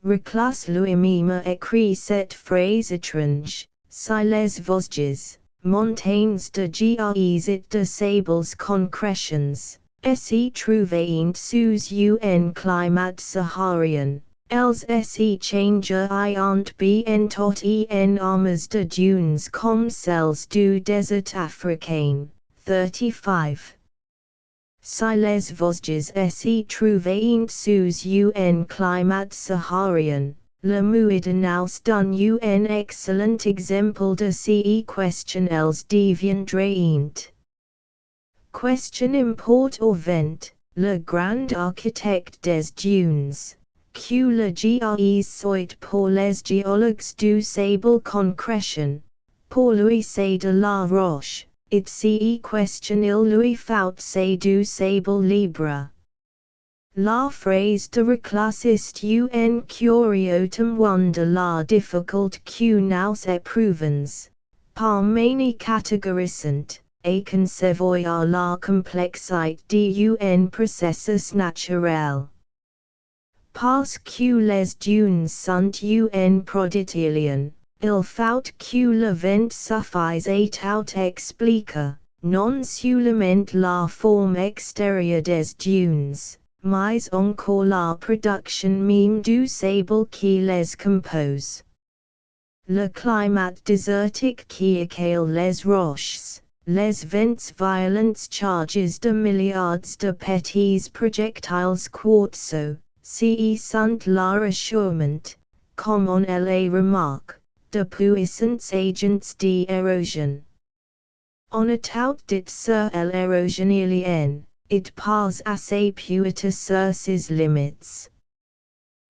Reclasse l'ouimima écrit cette phrase étrange, si les voyages, montagnes de gres et de sables concrétions, se trouvaient sous un climat saharien, elles se changeraient bientôt en armes de dunes comme celles du désert africain. 35. Si les voyages se trouvaient sous un climat saharien, le mouidenous d'un un excellent exemple de ces questions elles deviendraient. Question import au vent, le grand architecte des dunes, que le gres soit pour les géologues du sable concrétion, pour lui c'est de la roche. It ce question il lui faut c'est du sable libre. La phrase de reclassiste un curiotum de la difficult que nous éprouvons, par many catégorisant, et concevoir la complexité d'un processus naturel. Parce que les dunes sont un prodigilion. Il faut que le vent suffise à tout expliquer, non seulement la forme extérieure des dunes, mais encore la production même du sable qui les compose. Le climat désertique qui accale les roches, les vents violents charges de milliards de petits projectiles quartzo, ce sont la rassurement, comme on les remarque, de puissants agents d'érosion. On a tout dit sur l'érosion ilienne, it passe assez puita sur ses limites.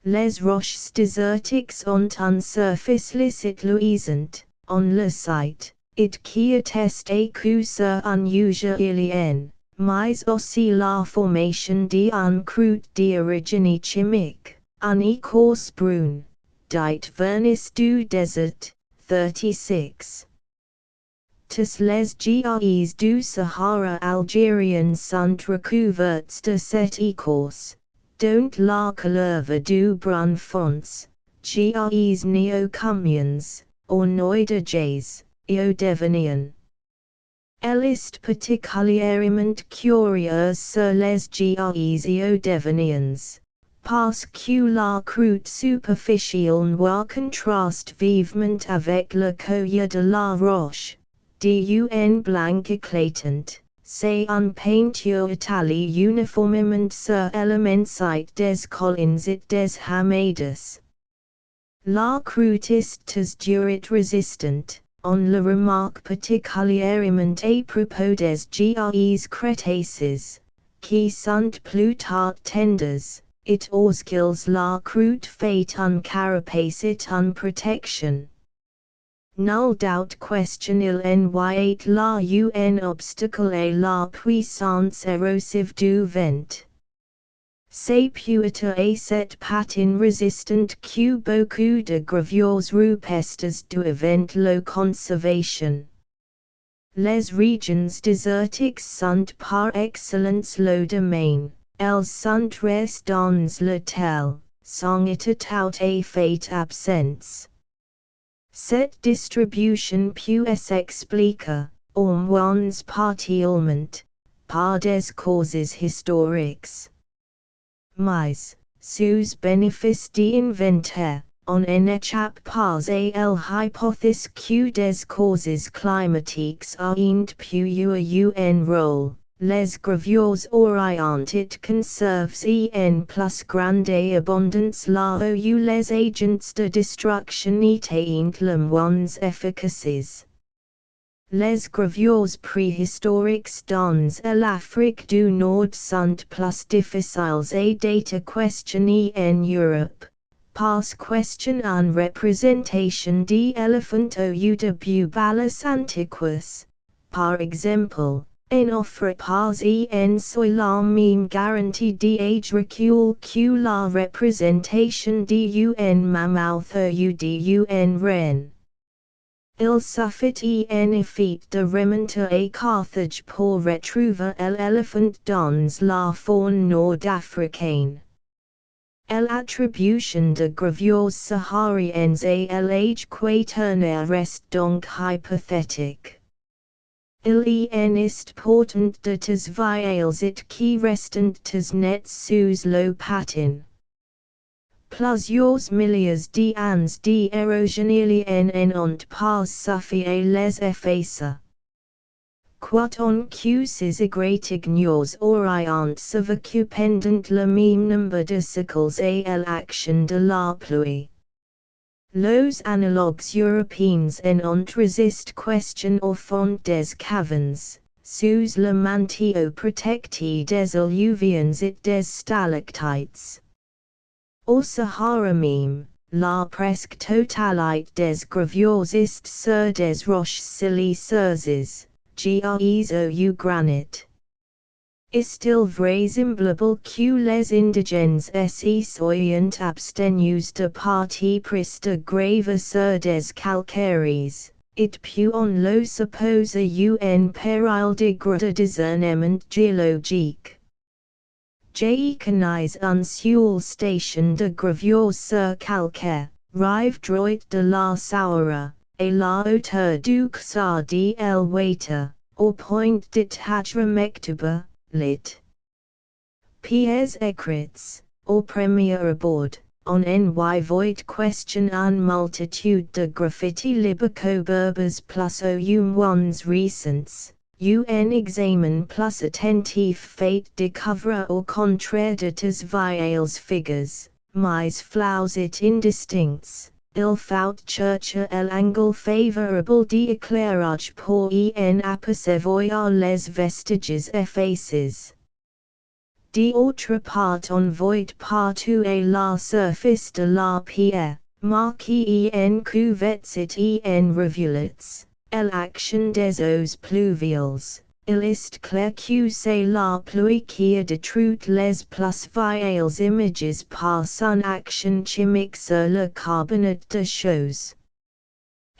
Les roches désertiques ont une surface lisse luisante, on le sait, it qui atteste que sur un usure ilienne, mais aussi la formation d'un croûte d'origine chimique, un écorce brune. Dit vernis du désert, 36. Tous les gres du Sahara algérien sont recouverts de cette écorce, dont la couleur du brun fonce, gres néo-communs, or noidages, et devenien. Elle est particulièrement curieuse sur les gres et deveniens. Parce que la croûte superficielle noire contraste vivement avec le coeur de la roche, d'un blanc éclatant, c'est une peinture étalée uniformément sur l'émincite des collines et des hamades. La croûte est toujours résistante, on le remarque particulièrement à propos des gres crétacés, qui sont plus tard tendres. It oscilles la croûte fait un carapace et une protection. Nul doute question il envoyait la un obstacle à la puissance érosive du vent. C'est puita à cette patine résistante que beaucoup de gravures rupestres doivent la conservation. Les regions désertiques sont par excellence le domaine. Elles sont res dans le tel, sans état à fait absence. Cette distribution peut s'expliquer, au moins partiellement, par des causes historiques. Mais, sous bénéfice d'inventaire, on n'échappe pas à l'hypothèse que des causes climatiques ont pu jouer un rôle. Les gravures auraient it conserves en plus grande abondance là où les agents de destruction étaient le moins efficaces. Les gravures préhistoriques dans l'Afrique du Nord sont plus difficiles à data questionner en Europe, parce question en représentation d'éléphants au de bubalas antiquus, par exemple. N'offre pas en soi la même garantie d'âge recul que la représentation d'un mammouth ou d'un ren. Il suffit en effet de remonter à Carthage pour retrouver l'éléphant dans la faune nord-africaine. L'attribution de gravures sahariennes à l'âge quaternaire reste donc hypothétique. Il en est portant de tes viales et qui restent tes nets sous le patin. Plusieurs milliers d'années d'érosion en ont pas suffi à les effacer. Quant on ces égratignures auriant survécu pendant le même nombre de siècles à l'action de la pluie. Les analogues européens en ont résisté question au fond des cavernes, sous le manteau protecté des alluvions et des stalactites. Au Sahara même, la presque totalité des gravures est sur des roches siliceuses, gris ou granit. Est-il vraisemblable que les indigènes s'y soient abstenus de partie pris de graver sur des calcaires, et puis on le suppose un péril de discernement géologique. J'ai connais un seul station de gravure sur calcaire, rive droite de la Sahara, à la hauteur du Qassar d'El Water, au point d'Itatra Mektuba, lit. Pièces écrites, au premier abord, on y voit question en multitude de graffiti libico-berbers plus ou moins récents. Un examen plus attentif fait découvrir au contraire de tes viales figures, mais flous et indistincts, il faut chercher l'angle favorable d'éclairage pour en apercevoir les vestiges effacés. D'autre part on voit partout à la surface de la pierre, marquée en cuvettes et en rivulets, l'action des eaux pluviales. Il est clair que c'est la pluie qui a détruit les plus vieilles images par son action chimique sur le carbonate de chose.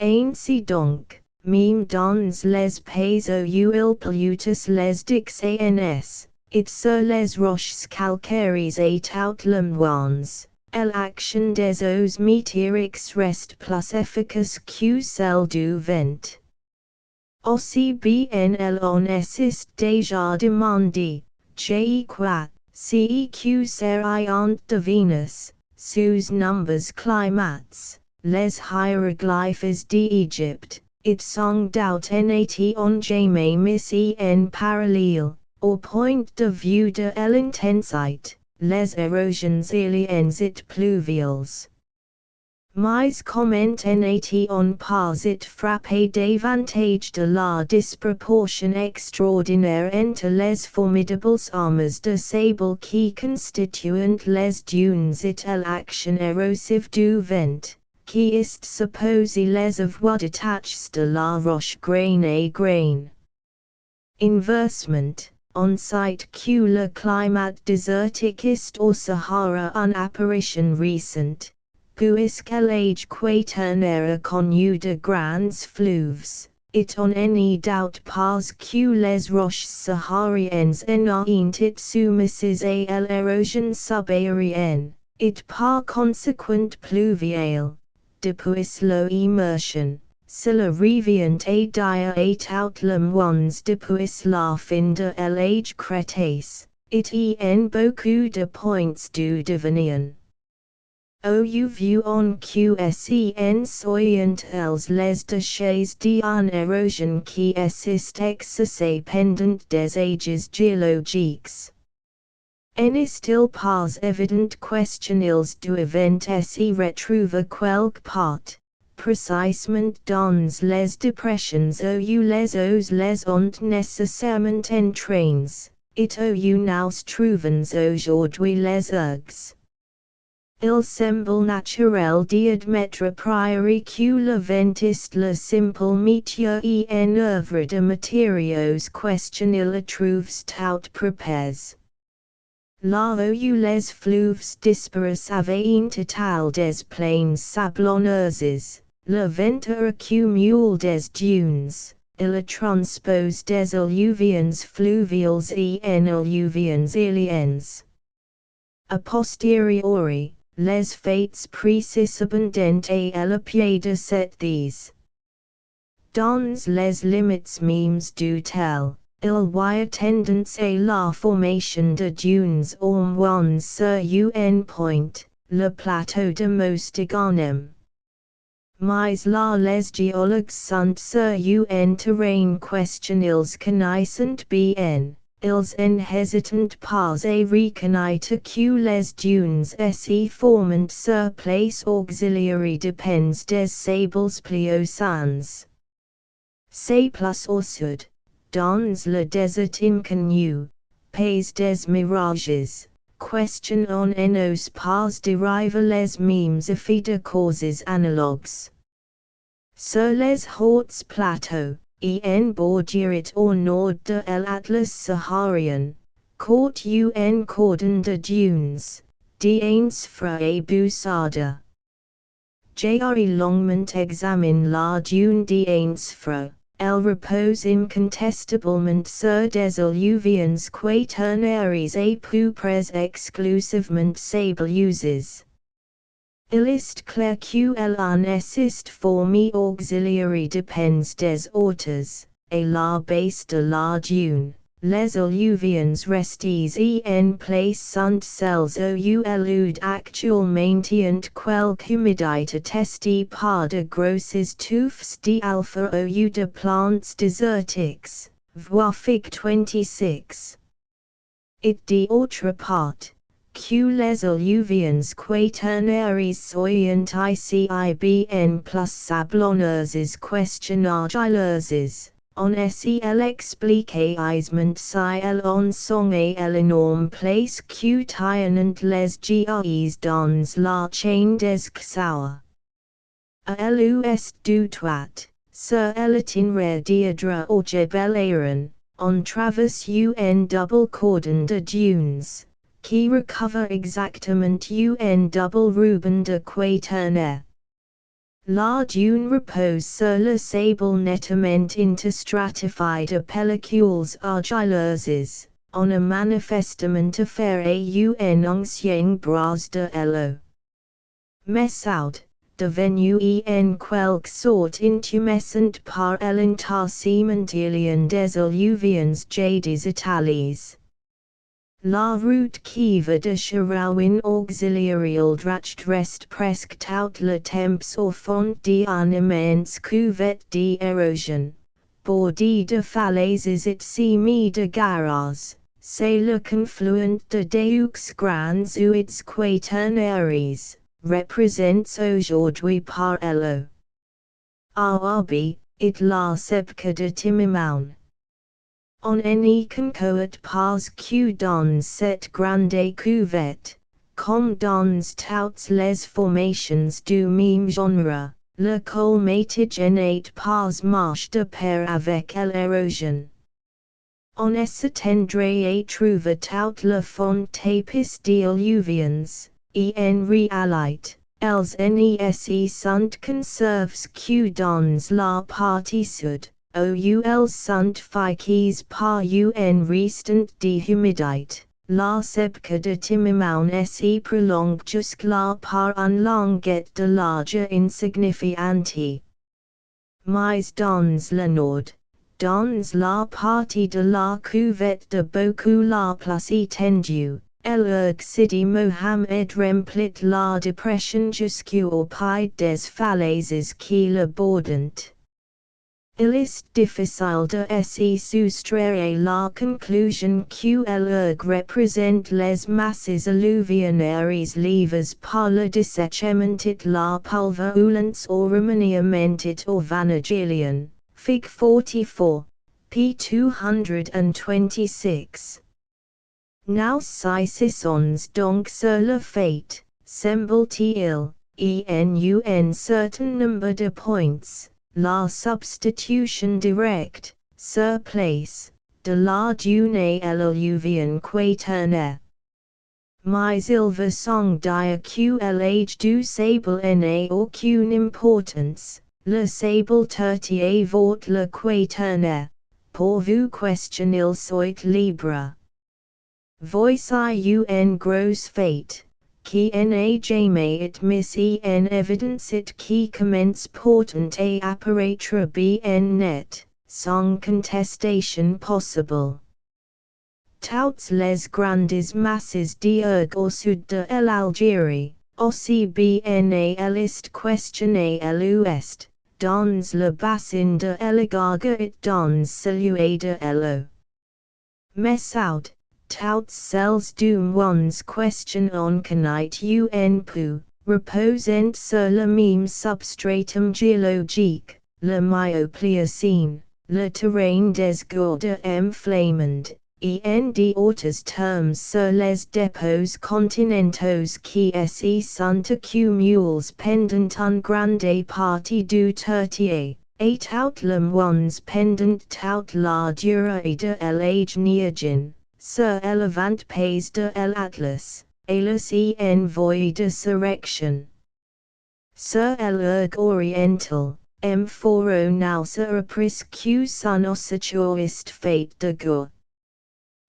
Ainsi donc, même dans les pays où il pleut les dix et sur les roches calcaires et tout le moines, l'action des eaux météoriques reste plus efficace que celle du vent. Aussi bien l'on est déjà demandé, j'ai quoi, si que seriant de Vénus, sous nombres climats, les hiéroglyphes d'Égypte, it sont d'autant jamais mis en parallèle, au point de vue de l'intensité, les érosions éoliennes et pluviales. Mais comment on pas it frappé davantage de la disproportion extraordinaire entre les formidables armes de sable qui constituent les dunes et l'action érosive du vent, qui est supposé les avoir détachées de la roche grain à grain. Inversement, on cite que le climat désertique est au Sahara une apparition récente. Puisque l'âge quaternaire a connu de grands fleuves, et on n'y doute pas que les roches sahariennes n'ont été soumises à l'érosion subaérienne, et par conséquent pluviale, depuis leur immersion. Cela revient à dire à tout le monde depuis la fin de l'âge crétacé, et en beaucoup de points du devenir. Ou vu on qsen soyant els les déchets d'en érosion qui assist excessé pendant des ages géologiques. N'est-il pas évident questionils doivent s'y retrouver quelque part, précisément dans les dépressions où les eaux les ont nécessairement entraînées, et où nous trouvons aujourd'hui les urgues. Il semble naturel d'admettre a priori que le vent est le simple métier en œuvre de matériaux questionnables trouvent tout propres. Là où les fleuves dispersent avaient un total des plaines sablonneuses, le vent accumule des dunes, il transpose des alluvions fluviales en alluvions éoliennes. A posteriori, les fates précédentes et le pied de cette these. Dans les limites memes du tel, il y a tendance à la formation de dunes au moins sur un point, le plateau de Mostiganem. Mais là les géologues sont sur un terrain question ils connaissent bien, ils n'hésitent pas à reconnaître que les dunes se forment sur place auxiliary depends des sables pliocans. C'est plus au sud, dans le désert inconnu, pays des mirages, question on n'ose pas derive les mêmes effets de causes analogues. Sur les hauts plateaux, en bordure au nord de l'Atlas saharien, court un cordon de dunes, d'Ainsfra et Boussada. J'ai longuement examine la dune d'Ainsfra. Elle repose incontestablement sur des alluvions quaternaires et plus près exclusivement sableuses. Il est clair qu'elle en est formée auxiliary depends des hauteurs, et la base de la dune. Les alluvions restées en place sont celles où elude actuellement quelque humidité attestée par de grosses touffes d'alpha ou de plantes désertiques, voir Fig 26. It d'autre part, que les alluvions quaternaires soyant ICIBN plus sablonneuses question argileuses. On SEL expliquaisement si elles en sont à l'énorme place que tiennent les GIs dans la chaîne des Xawa. A l'ouest du toit, sur l'itinéraire d'Iadra au Jebel Aaron, on traverse un double cordon de dunes, qui recover exactement un double ruban de quaternaire. La dune repose sur le sable nettement interstratifié de pellicules argileuses, on a manifestement affaire à un ancien bras de l'eau. Mais out, devenu en quelque sorte intumescent par l'intassement ilien des alluvions jadis Italies. La route qui va de Sharawin auxiliary dracht reste presque tout le temps au fond d'un immense cuvette d'érosion, bordé de falaises et semé de garas, c'est le confluent de deux grands ouides quaternaires, représents aujourd'hui par l'eau. Arabi, it la sebka de Timimaun. On n'y concourt pas que dans cette grande cuvette, comme dans toutes les formations du même genre, le colmatage n'est pas marche de pair avec l'érosion. On s'attendrait à trouver toute la fond tapis d'alluvions, et en réalité, elles n'y sont conserves que dans la partie sud. Elles sont faites par un restant d'humidité, la sebka de Timimaun se prolongue jusque-là par un languette de large insignifiante. Mais dans le nord, dans la partie de la cuvette de beaucoup la plus étendue, Sidi Mohammed remplit la dépression jusqu'au pied des falaises qui le bordent. Il est difficile de se soustraire la conclusion que l'erg représente les masses alluvionnaires levées par le dessèchement et la pulverulence au remaniement et au vanagilion, Fig 44, p. 226. Nous saisissons donc sur le fait, semble-t-il, en un certain nombre de points, la substitution directe, sur place, de la dune et l'alluvion quaternaire. Mais il va sans dire que l'âge du sable n'a aucune importance, le sable tertiaire vaut le quaternaire, pour vous question il soit libre. Voice iun gross fate. Ki na jame it miss en evidence it ki commence portant a apparatura bn net, song contestation possible. Touts les grandes masses d'erg au sud de l'Algérie, aussi bien à l'est question à l'ouest, dans le bassin de l'Egarga et dans celui de l'eau. Mais out, touts celles du ones question on canite un peu, reposent sur le même substratum géologique, le Miocléocène, le terrain des gourdes enflammand, en d'autres termes sur les dépôts continentaux qui s'y sont accumulés pendant une grande partie du tertiaire. Et tout le ones pendant toute la durée de l'âge néogen, sur l'avant pays de l'Atlas, et les envois de surrection. Sur l'erg oriental, foro now sur presque son ossachoist fait de go.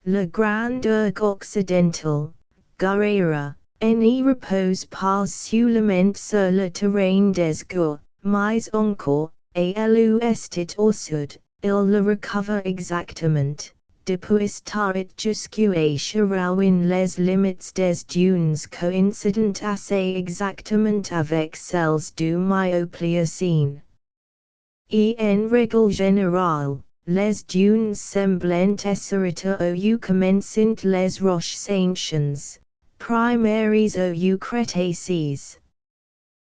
Le grand erg occidental, Guerrera, n'y repose pas seulement sur le terrain des go, mais encore, et l'ouest et au sud, il le recover exactement, depuis tarit jusqu'à Chirouin les limites des dunes coïncident assez exactement avec celles du Miocléocène. En règle générale, les dunes semblent être au commencent les roches anciennes, primaires au Crétacés.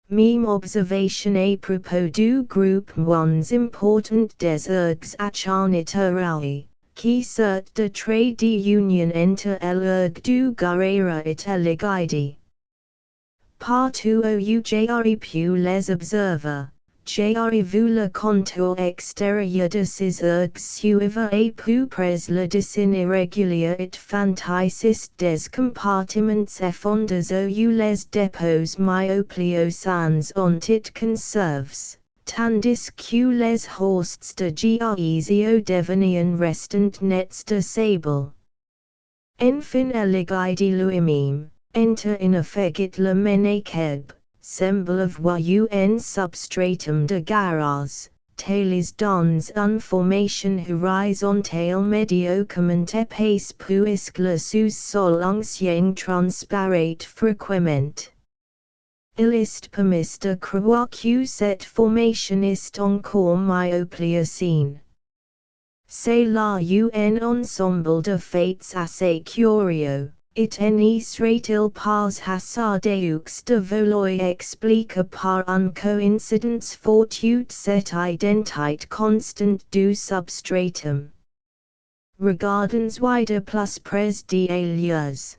Meme observation à propos du groupe moins important des ergs acharniterae, qui sert de trait d'union entre l'erg du Guerrera et l'Egaidi. Partout où j'aurais pu les observer, j'aurais vu le contour extérieur de ces ergs suivre à peu près le dessin irrégulier et fantaisiste des compartiments effondrés où les dépôts myopléocènes ont été conserves, tandis que les hosts de géodésio devenaient restant nets de sable. Enfin l'Egaidi lui-même, enter in effet le Menakeb, semble avoir un substratum de garage, tales dans une formation horizontale médiocrement épaisse puisque le sous-sol ancien transparaît fréquemment. Il est permis de croire que cette formation est encore myopléocène. C'est là un ensemble de faits assez curieux. It n'y serait-il pas hasardeux de vouloir expliquer par une coïncidence fortuite cette identité constante du substratum. Regardons de plus près des lieux.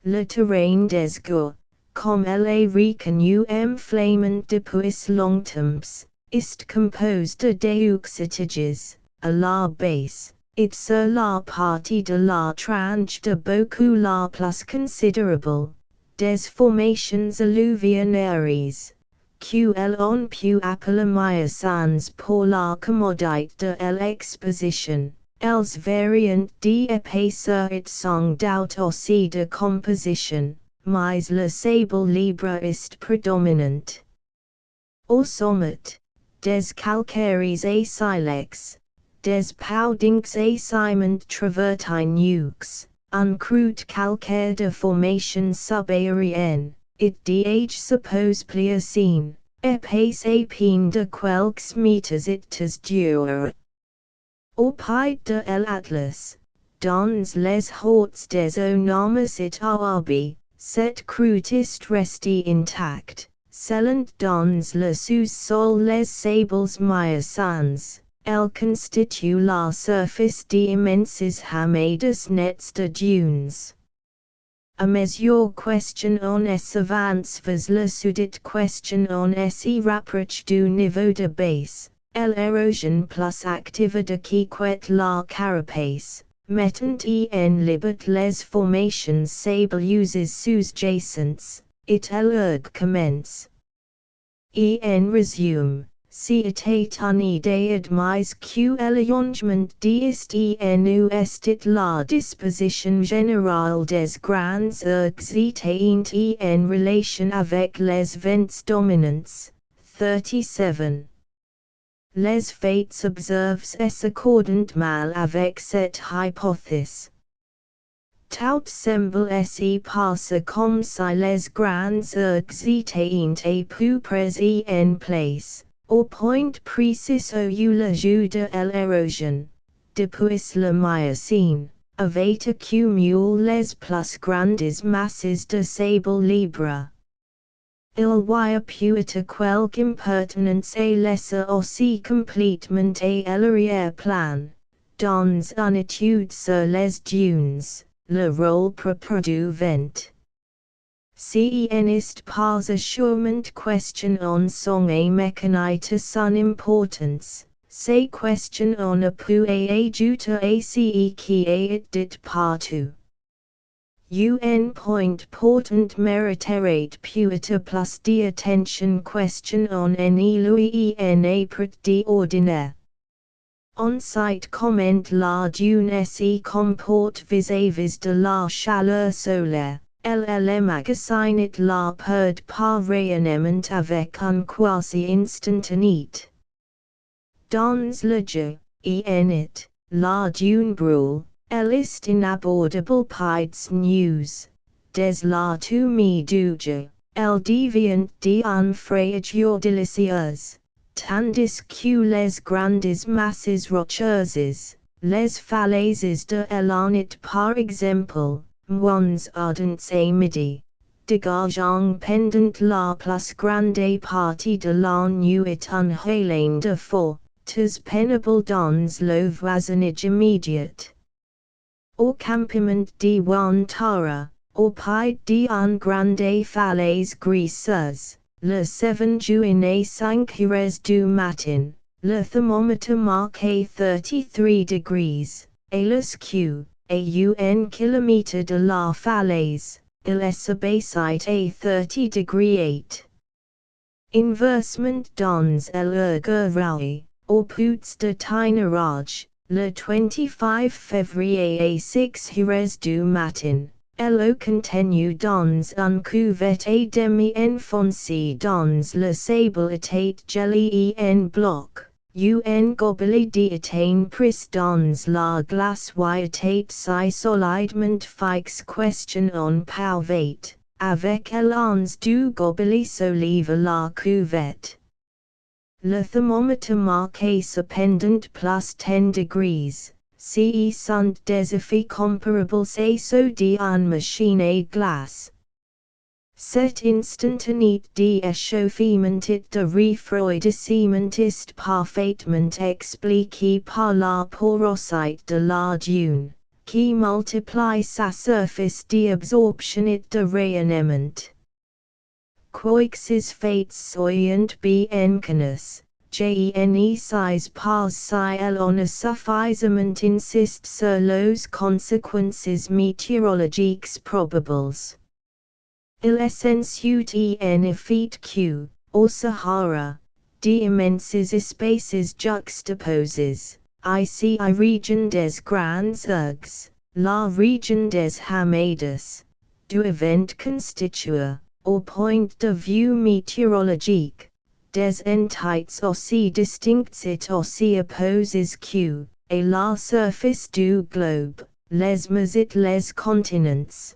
Le terrain des go, comme elle est reconnu flammant depuis longtemps, est composé de deux étages, à la base. Et sur la partie de la tranche de beaucoup la plus considérable, des formations alluvionnaires, que l'on peut appeler miocènes pour la commodité de l'exposition, elles varient d'épaisseur et sont tout aussi de composition, mais le sable libre est prédominant. Au sommet, des calcaires et silex, des poudinks et ciment travertineux, un croûte calcaire de formation subaérienne, et d'âge suppose pliocène, épaisse et pleine de quelques mètres et dur. Au pied de l'Atlas, dans les hautes des eaux nommées et awabi, cette croûte est restée intacte, scellant dans le sous-sol les sables miocènes. Elle constitue la surface d'immenses hamades nets de dunes. A mesure question on s'avance vers le sud et question on s'y rapproche du niveau de base, l'érosion plus active de qui quitte la carapace, mettant en liberté les formations sableuses sous-jacentes, et l'erg commence. En resume. si état une idée admise que l'allongement d'est est la disposition générale des grands ergs étant en relation avec les vents dominants. 37. Les faits observés s'accordent mal avec cette hypothèse. Tout semble se passer comme si les grands ergs étaient à peu près en place, au point précis où le jeu de l'érosion, depuis le Miocène, avait accumulé les plus grandes masses de sable libre. Il y a pu être quelque impertinence à laisser aussi complètement à l'arrière-plan, dans une étude sur les dunes, le rôle propre du vent. Si n'est pas assurément question en son et mécanique son importance, ces questions ne peut ajouter à ce qui est dit partout. Un point portant mériterait peut-être plus d'attention question en lui en apret d'ordinaire. On sait comment la dune se comporte vis-à-vis de la chaleur solaire, elle magasine la perd par rayonnement avec un quasi instantanéité. Dans le jeu, la dune brûle. Elle est inabordable pides news. Des la tome du jeu, elle devient d'un frayeur délicieuse, tandis que les grandes masses rocheuses, les falaises de l'Anit par exemple, moins ardentes à midi, dégageant pendant la plus grande partie de la nuit un hélène de fort, très pénible dans le voisinage immédiat. Au campement de Wantara, au pied d'une grande falaise griseuse, le 7 juin 5 heures du matin, le thermomètre marquait 33 degrés, et le Q, à un kilomètre de la falaise, il s'abaissait à 30 degrés 8. Inversement dans l'Urgurai, au puits de Tynarage, le 25 février à 6 heures du matin, l'eau contenue dans un cuvette à demi enfoncée dans le sable était gelée en bloc, un gobelet d'étain pris dans la glace était si solidement fixe question on pouvait, avec l'ans du gobelet soulever la cuvette. Le thermomètre marquait cependant plus 10 degrés, ce sont des effets comparables à ceux d'une machine à glace. Cet instantanéité d'échauffement et de refroidissement est parfaitement expliqué par la porosité de la dune, qui multiplie sa surface d'absorption et de rayonnement. Quoiques faits soyant bien connus, sais pas si l'on a suffisamment insiste sur les conséquences météorologiques probables. Il s'ensuit en effet que, au Sahara, d'immenses espaces juxtaposés, ici la région des grands ergs, la région des Hamades, doivent constituer, au point de vue météorologique, des entités aussi distinctes et aussi opposées que, à la surface du globe, les mers et les continents.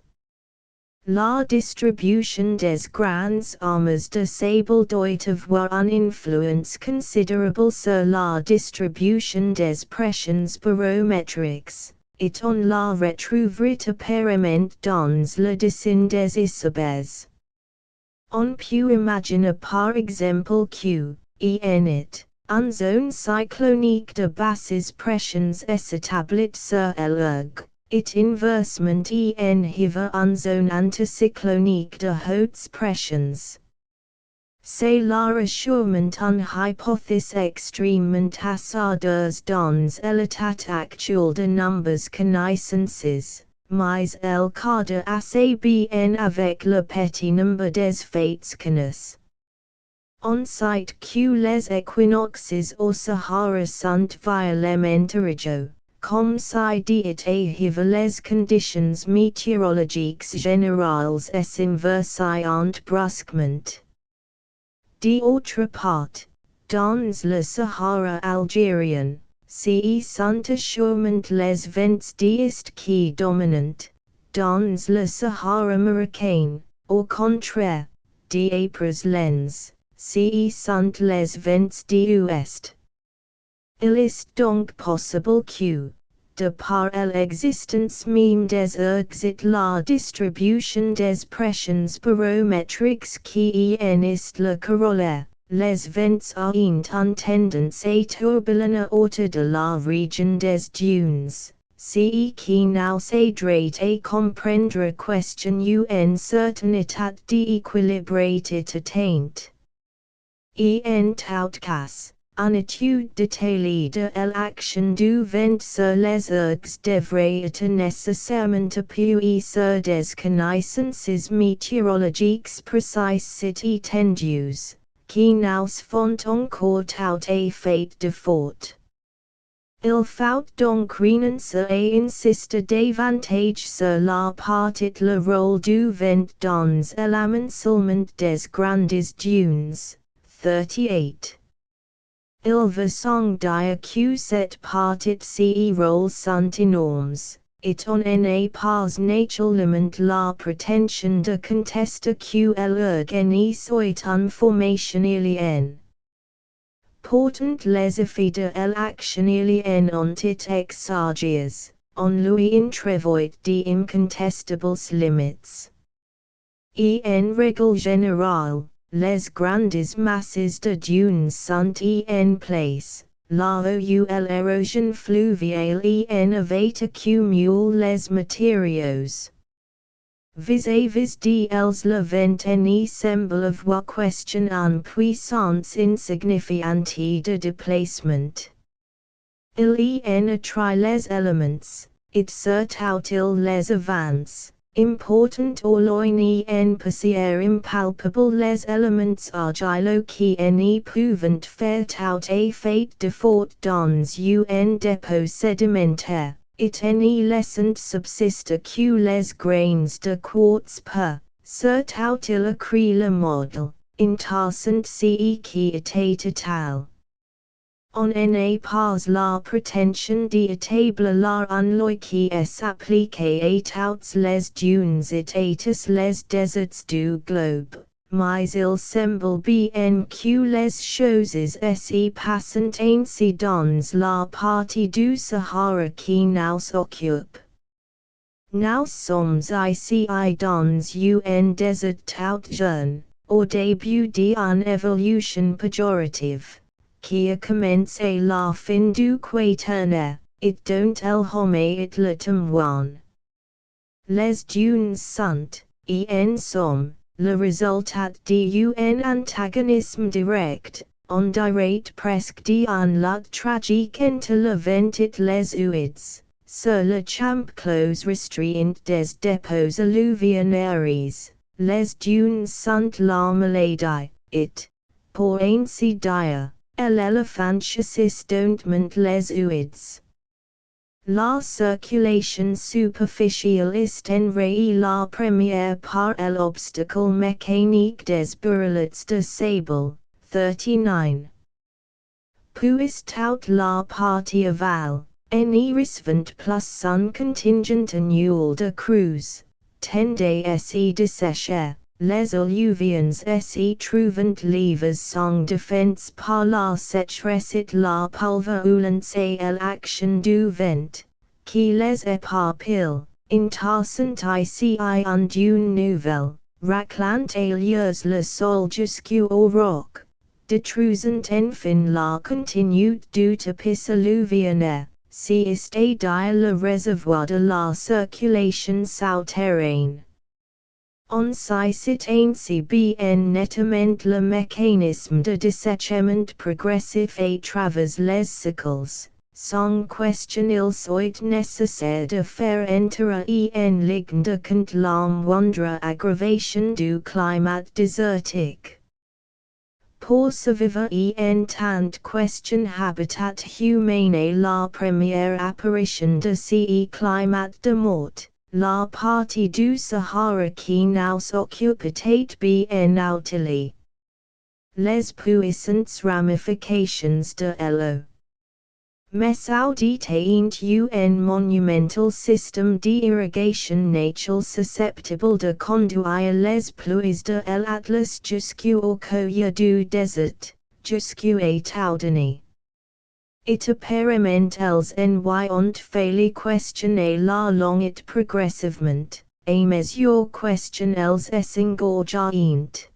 La distribution des grandes amas de sable doit avoir une influence considérable sur la distribution des pressions barométriques, et on la retrouverait apparemment dans le dessin des icebergs. On peut imaginer par exemple que, une zone cyclonique de basses pressions s'établit sur l'erg, et inversement hiver une zone anticyclonique de hautes pressions. C'est là sûrement une hypothèse extrêmement hasardeuse dans l'état actuel de nombreuses connaissances. Mais elle cadre assez bien avec le petit nombre des faits connus. On-site Q les equinoxes or Sahara sunt violentarijo, comme si dit hiver les conditions météorologiques générales s'inversint brusquement. D'autre part, dans le Sahara algérien, sont assurément les vents d'est qui dominent, dans le Sahara marocain, au contraire, d'apres lens, sont les vents d'ouest. Il est donc possible que, de par l'existence même des ergs et la distribution des pressions barométriques qui en est le corollaire, les vents aient une tendance turbulente autour de la région des dunes, ce qui nous aiderait à comprendre question une certain état d'équilibre est atteint. En tout cas, une étude détaillée de l'action du vent sur les ergs devrait être nécessairement appuyée sur des connaissances météorologiques précises et étendues, qui nous font encore tout à fait défaut. Il faut donc renoncer à insister davantage sur la part et le rôle du vent dans l'amoncellement des grandes dunes. 38. Il va sans dire que cette partie ces rôles sont énormes, et on n'a pas naturellement la prétention de contester que l'erg soit une formation ilienne. Pourtant les effets de l'action ilienne ont été exagérés, on lui entrevoit d'incontestables limites. Et en règle générale, les grandes masses de dunes sont en place, là où l'érosion fluviale en avait accumulé les matériaux. Vis-à-vis d'elles le vent n'y semble avoir question en puissance insignifiante de déplacement. Il y en attrait les éléments, et surtout il les avance. Important au loin en passer impalpable les éléments agiles qui n'y peuvent faire tout à fait défaut dans un dépôt sédimentaire, et n'y laissant subsister que les grains de quartz per, surtout il écrit le modèle, intassant ce qui était total. On n'a pas la prétention d'établir un loi qui s'applique à toutes les dunes et à tous les déserts du globe, mais il semble bien que les choses se passent ainsi dans la partie du Sahara qui nous occupe. Nous sommes ici dans un désert tout jeune, au début d'une évolution péjorative, qui a commencé à la fin du quaternaire, et dont el homme est le témoin. Les dunes sont, et en somme, le résultat d'un antagonisme direct, indirect presque d'un lot tragique entre le vent et les ouides, sur le champ clos restreint des dépôts alluvionnaires. Les dunes sont la maladie, et, pour ainsi dire, l'éléphant chassis domptement les ouides. La circulation superficielle est enrayée la première par l'obstacle mécanique des bourrelets de sable. 39. Puis toute la partie aval, n'y recevant plus son contingent annuel de crues, tendait se dessécher. Les alluvions se trouvant livres sans défense par la sécheresse et la pulvérulence et l'action du vent, qui les éparpille, entassant ici en dune nouvelle, raclant ailleurs le sol jusqu'au roc, détruisant enfin la continuité du tapis alluvionnaire, si est dire le réservoir de la circulation souterraine. On cite ainsi bien nettement le mécanisme de dessèchement progressif à travers les cycles, sans question il soit nécessaire de faire entrer en ligne de compte la moindre aggravation du climat désertique. Poursuivre en tant question habitat humaine la première apparition de ce climat de mort, la partie du Sahara qui nous occupe bien outily. Les puissantes ramifications de l'eau. Mesauditent un monumental système d'irrigation naturel susceptible de conduire les pluies de l'Atlas jusqu'au cœur du désert, jusqu'au Taudani. It apparement elles envoyant fallu questionner la longuit progressivement, à mesure question elles s'engorgeant.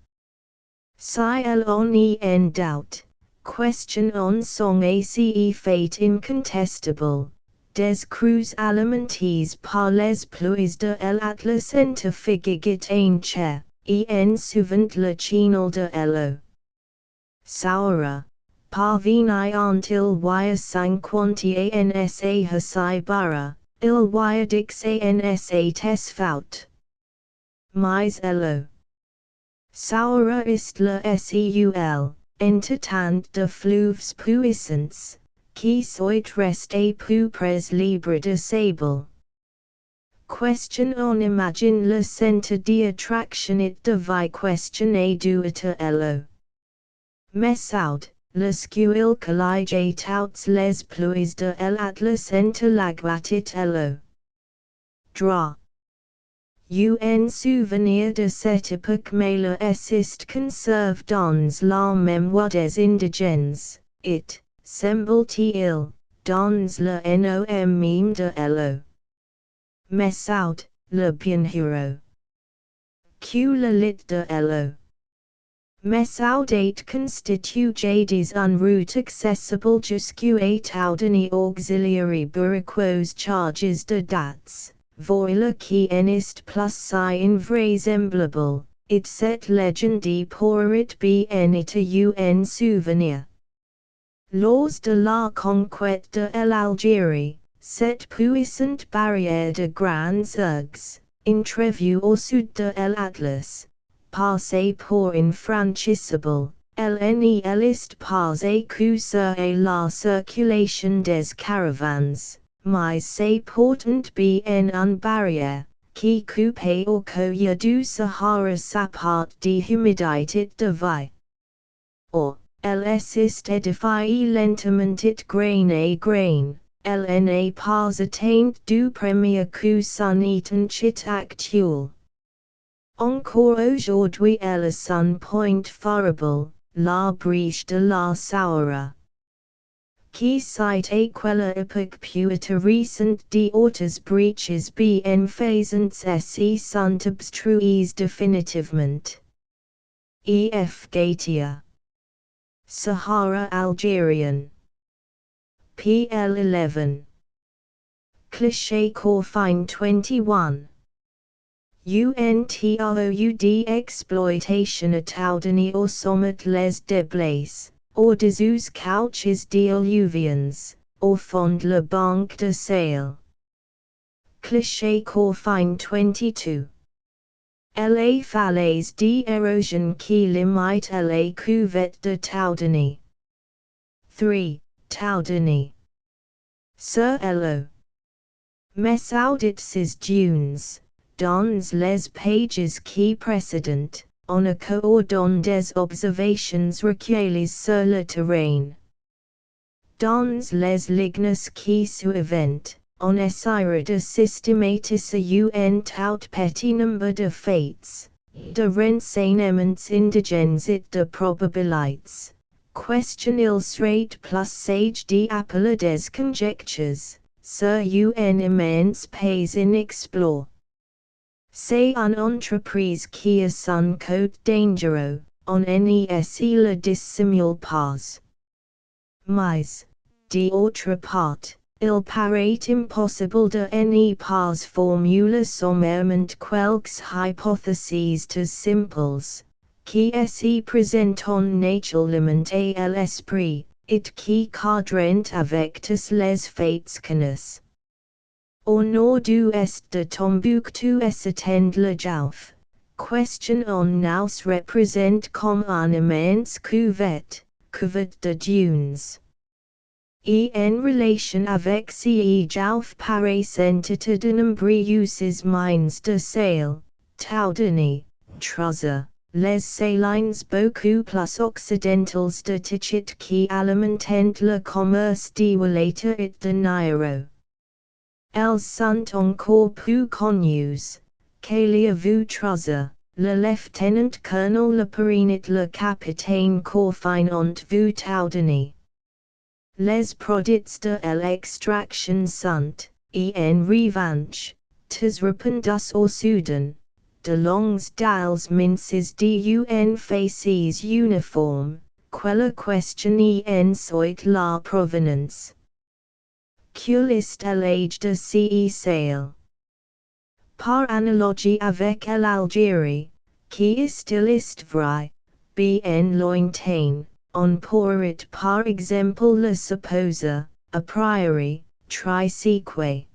Si l'on y en doubt, question on son ace fait incontestable, des crues alimentiques par les pluies de l'Atlas interfigurent un cher, en souvent le chenal de l'eau. Sahara, parvenant il wire 50 ansa hasibara, il wire dix ansa tesfout. Mais l'eau. Sahara ist le seul, entretant de fleuves puissants, qui soit resté plus près libre de sable. Question on imagine le centre d'attraction it devait questionner duite l'eau. Messoud, le scuil collège touts les pluies de l'Atlas entre l'aguatit l'eau. Dra. Un souvenir de cette époque mais le est conservé dans la mémoire des indigènes, it, semble-t-il, dans le nom même de l'eau. Messoud, le bienheureux. Que le lit de l'eau. Messoud est constitué des en route accessible jusqu'au Taudani auxiliary bourgeois charges de dates. Voilà qui en est plus si invraisemblable, it cette légende pourrait bien être un souvenir. Lors de la conquête de l'Algérie, cette puissante barrière de grands aigues, entrevue au sud de l'Atlas, passée pour infranchissable, elle est pas que sur la circulation des caravanes. Mais c'est pourtant bien une barrière, qui coupe au cœur du Sahara sa part d'humidité de vie. Or, elle est édifiée lentement et grain à grain, elle n'est pas atteinte du premier coup son étanchéité actuelle. Encore aujourd'hui elle est un point favorable, la brèche de la Sahara. Qui cite quella époque puita recent d'autres breaches bien faisants et sont obstruées définitivement. E.F. Gautier. Sahara Algérian. PL 11. Cliché Corfine 21. UNTROUD exploitation à Taudani au sommet les déblais. Or des couches d'illuvians, au fond la banque de sale. Cliché Corfine 22. Les falaises d'érosion qui limitent les cuvettes de Taudani. 3. Taudani. Sur l'eau. Messoudit ses dunes, dans les pages qui précèdent. On accordant des observations recueillies sur le terrain. Dans les lignes qui suivent, on essaiera de systématiser un tout petit nombre de faits, de renseignements indigènes et de probabilités. Question il serait plus sage d'appeler des conjectures, sur un immense pays inexploré. C'est une entreprise qui a son côté dangereux, on n'y le dissimule pas. Mais, d'autre part, il paraît impossible de n'y pas formuler sommairement quelques hypothèses tout simples, qui s'y présentent naturellement à l'esprit, et qui cadrent avec tous les faits connus. Au nord-ouest de Tombouctou s'étend le Jouf, Question on nous represent comme un immense cuvette, cuvette de dunes. En relation avec ce jauf paraissent de nombreuses mines de sel, Taudany, Truzza, les salines beaucoup plus occidentales de Tichit qui alimentent le commerce de Wallata et de Nairo. Elles sont encore plus connues, qu'avez-vous Truzza, le lieutenant-colonel le parrain et le capitaine Courfine ont vu Taudany. Les products de l'extraction sont, en revanche, très répandus au Soudan, de longues dalles minces de faces uniformes, quella question en soit la provenance. Quel est l'âge de ces sales? Par analogie avec l'Algérie, qui est vrai, bien lointain. On pourrait par exemple le supposer, a priori, triseque.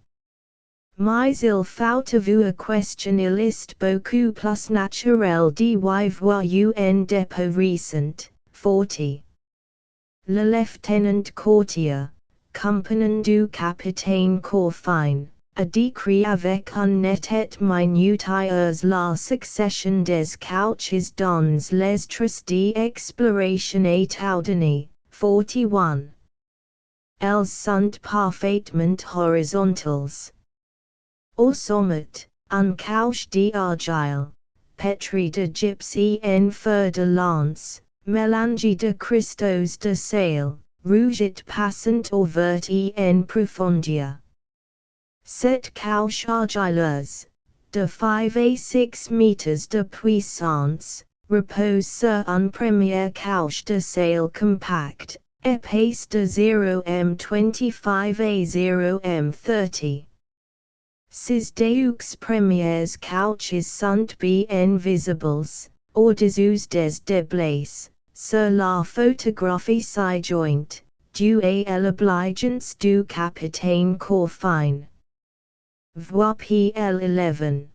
Mais il faut avouer question il est beaucoup plus naturel de voir un dépôt récent, 40. Le lieutenant Gautier, compagnon du capitaine Courfine, a décrit avec un net minutieux la succession des couches dans les traces d'exploration à Taudany, 41. Elles sont parfaitement horizontales. Au sommet, un couche d'argile, pétri de gypse en fer de lance, mélangé de cristaux de sel, rouge et passant au vert en profondeur. Cette couche argileuse, de 5 à 6 mètres de puissance, repose sur une première couche de sel compact, épaisse de 0,25 à 0,30. Ces deux premières couches sont bien visibles, au-dessous des déblais, sur la photographie ci-jointe, due à l'obligence du capitaine Courfine. Voir PL 11.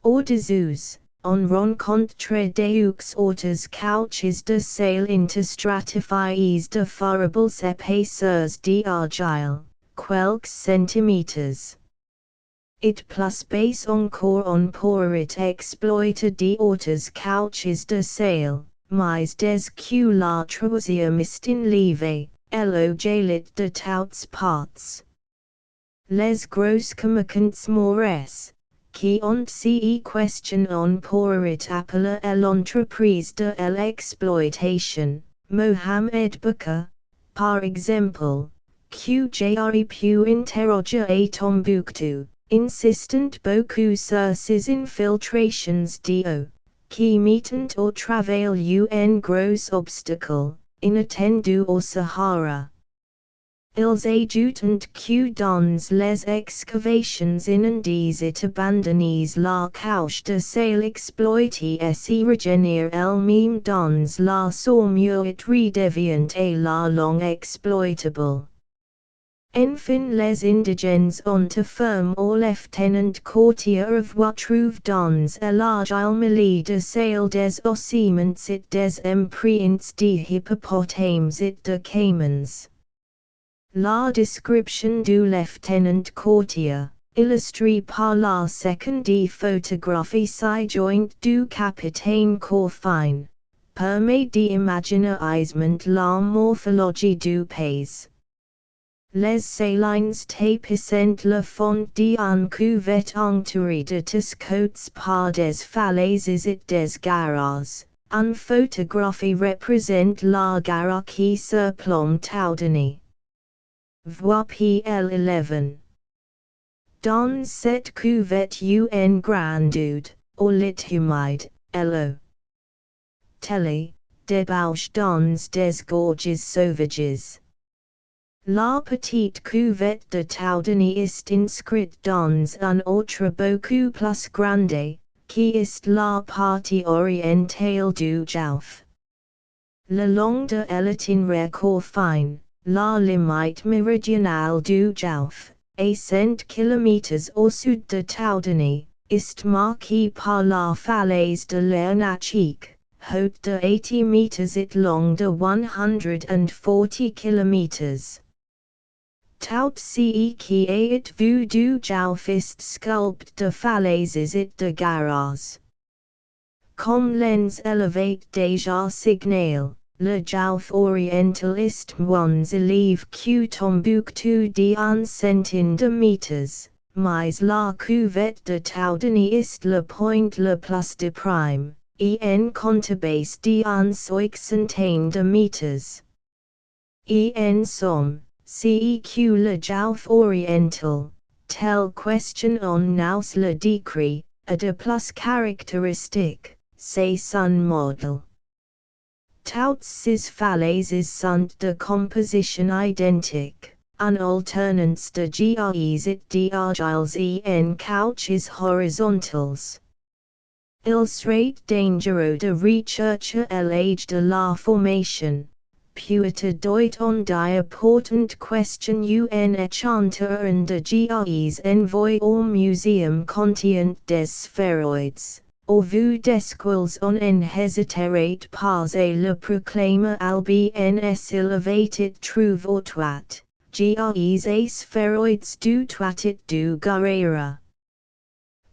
Au-dessous, on rencontre deux autres couches de sel interstratifiées de farables épaisseurs d'argile, quelques centimètres. It plus base encore on pourrait exploiter d'autres couches de sel, mais des que la troisième est enlevée, elogelit de toutes parts. Les grosses communicants mores, qui ont ces questions on pourrait appeler l'entreprise de l'exploitation, Mohamed Bouka, par exemple, que j'aurais pu interroger à Tombouctou, insistant beaucoup sur ses infiltrations d'eau, qui mettent au travail un gros obstacle, inattendu au Sahara. Ils ajoutent que dans les excavations inondables et abandonnées la couche de sel exploitée et se régénère elle-même dans la saumure et redevient à la longue exploitable. Enfin les indigènes ont affirmé au lieutenant Gautier avoir trouvé dans l'argile mêlée de sel des ossements et des empreintes de hippopotames et de caimans. La description du lieutenant Gautier, illustrée par la seconde photographie ci-jointe du capitaine Courfine, permet d'imaginer aisément la morphologie du pays. Les salines tapissent le fond d'un cuvette entouré de côtes par des falaises et des garas. Une photographie représente la gara qui surplombe Taudany. Voir PL 11. Dans cette cuvette une grandeude, au lit humide, l'eau télé, débauche dans des gorges sauvages. La petite cuvette de Taudany est inscrite dans un autre beaucoup plus grande, qui est la partie orientale du Jauf. Le long de l'itinéraire Courfine, la limite méridionale du Jauf, à 100 km au sud de Taudany, ist marqué par la falaise de l'Ernachik, haute de 80 meters it long de 140 kilometers. Tout ce qui est vu du Jouf ist sculpte de falaises et de garage. Comme lens élevate déjà signal, le Jouf oriental ist moins élève que Tombouctou d'un centine de meters, mais la cuvette de Taudany ist le point le plus de prime, en contrebase d'un soixantaine de meters. En somme, CEQ le Jouf oriental, telle question on nous le décrit, a de plus caractéristique, c'est son model. Toutes ces falaises sont de composition identique, en alternance de gris et d'argiles en couches horizontales. Il serait dangereux de rechercher l'âge de la formation. Puita doit on die important question un chanteur en de gris envoy au museum contient des spheroids, au vu desquels on en hésiterait pas et le proclame albns elevated trouve au toit, gris et spheroids du toitit du Guerrera.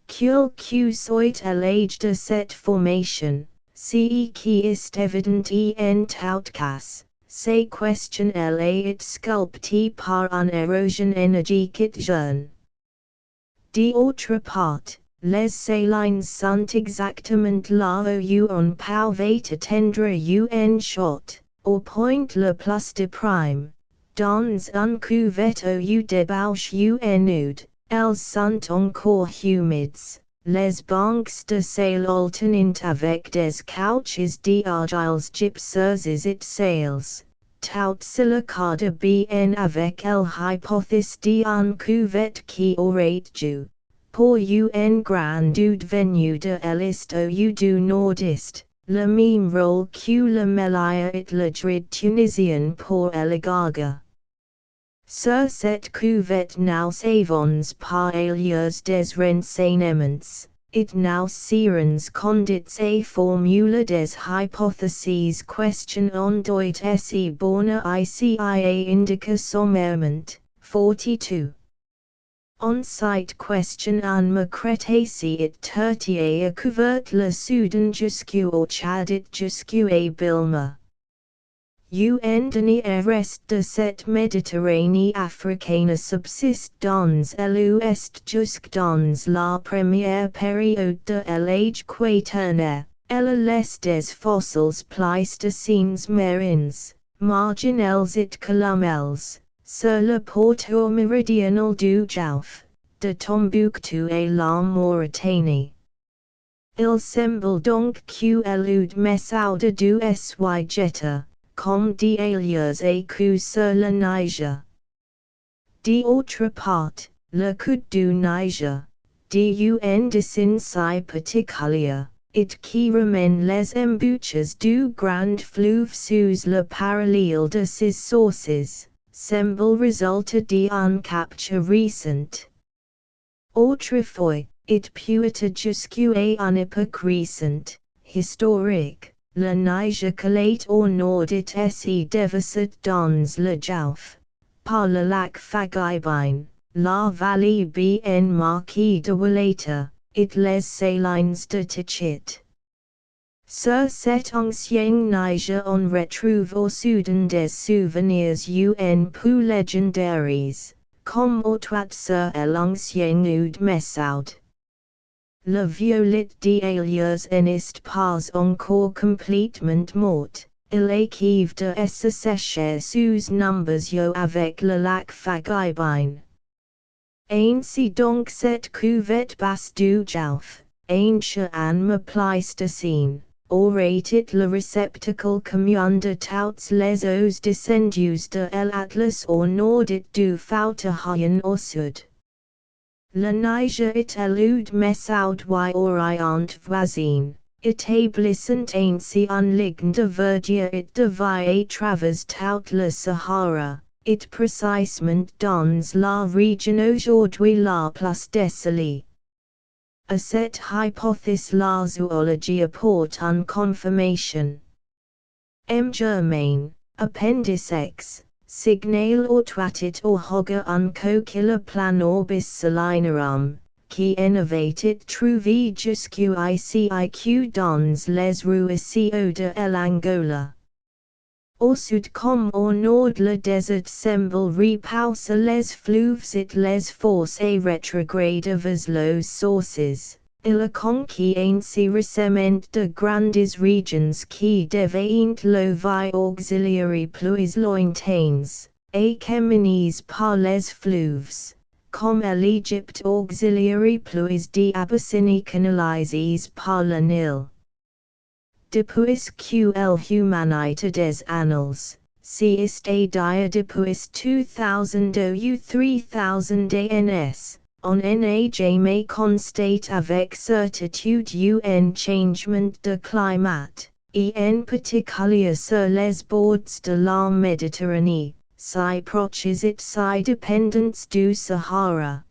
Quel que soit l'âge de cette formation, ce qui est évident en tout cas, ces questions est sculptée par une érosion énergique jeune. D'autre part, les salines sont exactement là où on pouvait attendre un shot, au point le plus de prime, dans un cuvette où débauche un nude, elles sont encore humides, les banques de sale alternent avec des couches d'argiles gypseuses et sales, tout silicade bien avec l'hypothèse d'un cuvette qui aurait dû, pour un grand dude venu de l'est ou du nord-est, le même rôle que le Melaya et le Drid tunisien pour l'Agaga. Sur cette cuvette nous avons par ailleurs des renseignements, it nous serons conduits à formuler des hypotheses questionnant doit se borner ICIA indica sommairement, 42. On site question en me crétacé et tertiaire a couvert le Soudan jusqu'au Tchad et jusqu'au Bilma. Un dernier reste de cette Méditerranée africaine subsiste dans l'Ouest jusque dans la première période de l'âge quaternaire, elle laisse des fossiles pléistocènes marins, marginels et calomels, sur le pourtour méridional du Jouf, de Tombouctou à la Mauritanie. Il semble donc que l'eau Messouda du Syjeta, comme d'ailleurs que sur le Niger. D'autre part, le coude du Niger, d'un dessin si particulier, et qui ramène les embouches du grand fleuve sous le parallèle de ses sources, semble résulter d'une capture récente. Autrefois, it puita jusqu'à une époque récente, historique. Le Niger coulait au nord et se déversait dans le Jouf, par le lac Fagibine, la vallée bien marquée de Walata, et les salines de Tichit. Sur cet ancien Niger on retrouve au Soudan des souvenirs un peu légendaires, comme au toit sur l'ancien oud Messaoud. Le violet d'ailleurs n'est pas encore complètement mort, il arrive de se sécher sous numbers avec le lac Fagibine. Ainsi donc cette cuvette basse du Jouf, ancien me pléistocène, aurait it le réceptacle commun de toutes les eaux descendues de l'Atlas au nord et du Fautahayan au sud. Le Niger et l'oud Messaoud y orient voisine, établissant ainsi un ligne de verdure et de vie à travers tout le Sahara, et précisément dans la région aujourd'hui la plus désolée. a set hypothesis la zoologia port un confirmation. M. Germain, Appendix X, signal or twatit or hogger un cocilla plan orbis salinarum, qui innovatit truvigus quic dans les ruisseaux de l'Angola. Au sud comme au nord le désert semble repousse les fleuves et les forces rétrograde vers los sources. Il a conquis ainsi récemment de grandes regions qui deviennent lovi auxiliary plus lointains, et cheminés par les fleuves, comme l'Égypte auxiliary plus d'Abyssinie canalisées par le Nil. Depuis que l'humanité des annales, c'est a dire depuis 2000 ou 3000 ans, on n'a jamais constate avec certitude un changement de climat, et en particulier sur les bords de la Méditerranée, si proches et si dépendants du Sahara.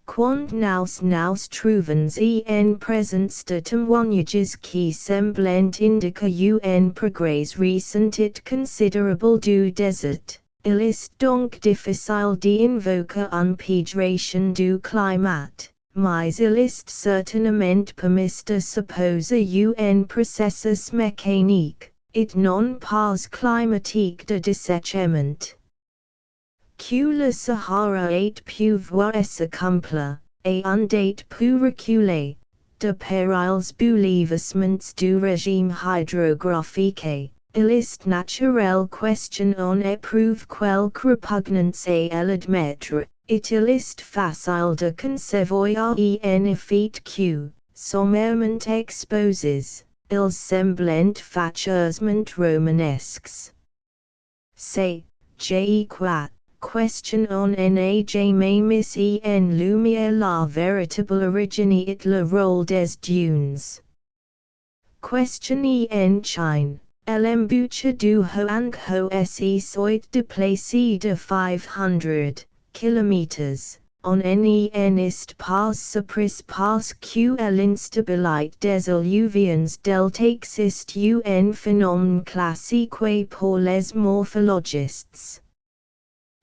Quand nous trouvons en présence de témoignages qui semblent indiquer un progrès récent et considérable du désert, il est donc difficile d'invoquer une pédration du climat, mais il est certainement permis de supposer un processus mécanique, et non pas climatique de dessèchement. Que le Sahara ait pu voir s'accomplir, et un date pu reculer, de périls bouleversements du régime hydrographique, il est naturel question on éprouve quelque répugnance à l'admettre, et il est facile de concevoir en effet que, sommairement exposés, ils semblent fâcheusement romanesques. C'est, j quoi. Question on n'a jamais mis en lumière la véritable origine et le rôle des dunes. Question en Chine, l'embouchure du Hoang Ho soit déplacé de 500 km, on en est pas surpris parce que l'instabilité des alluvions delta existe un phénomène classique pour les morphologistes.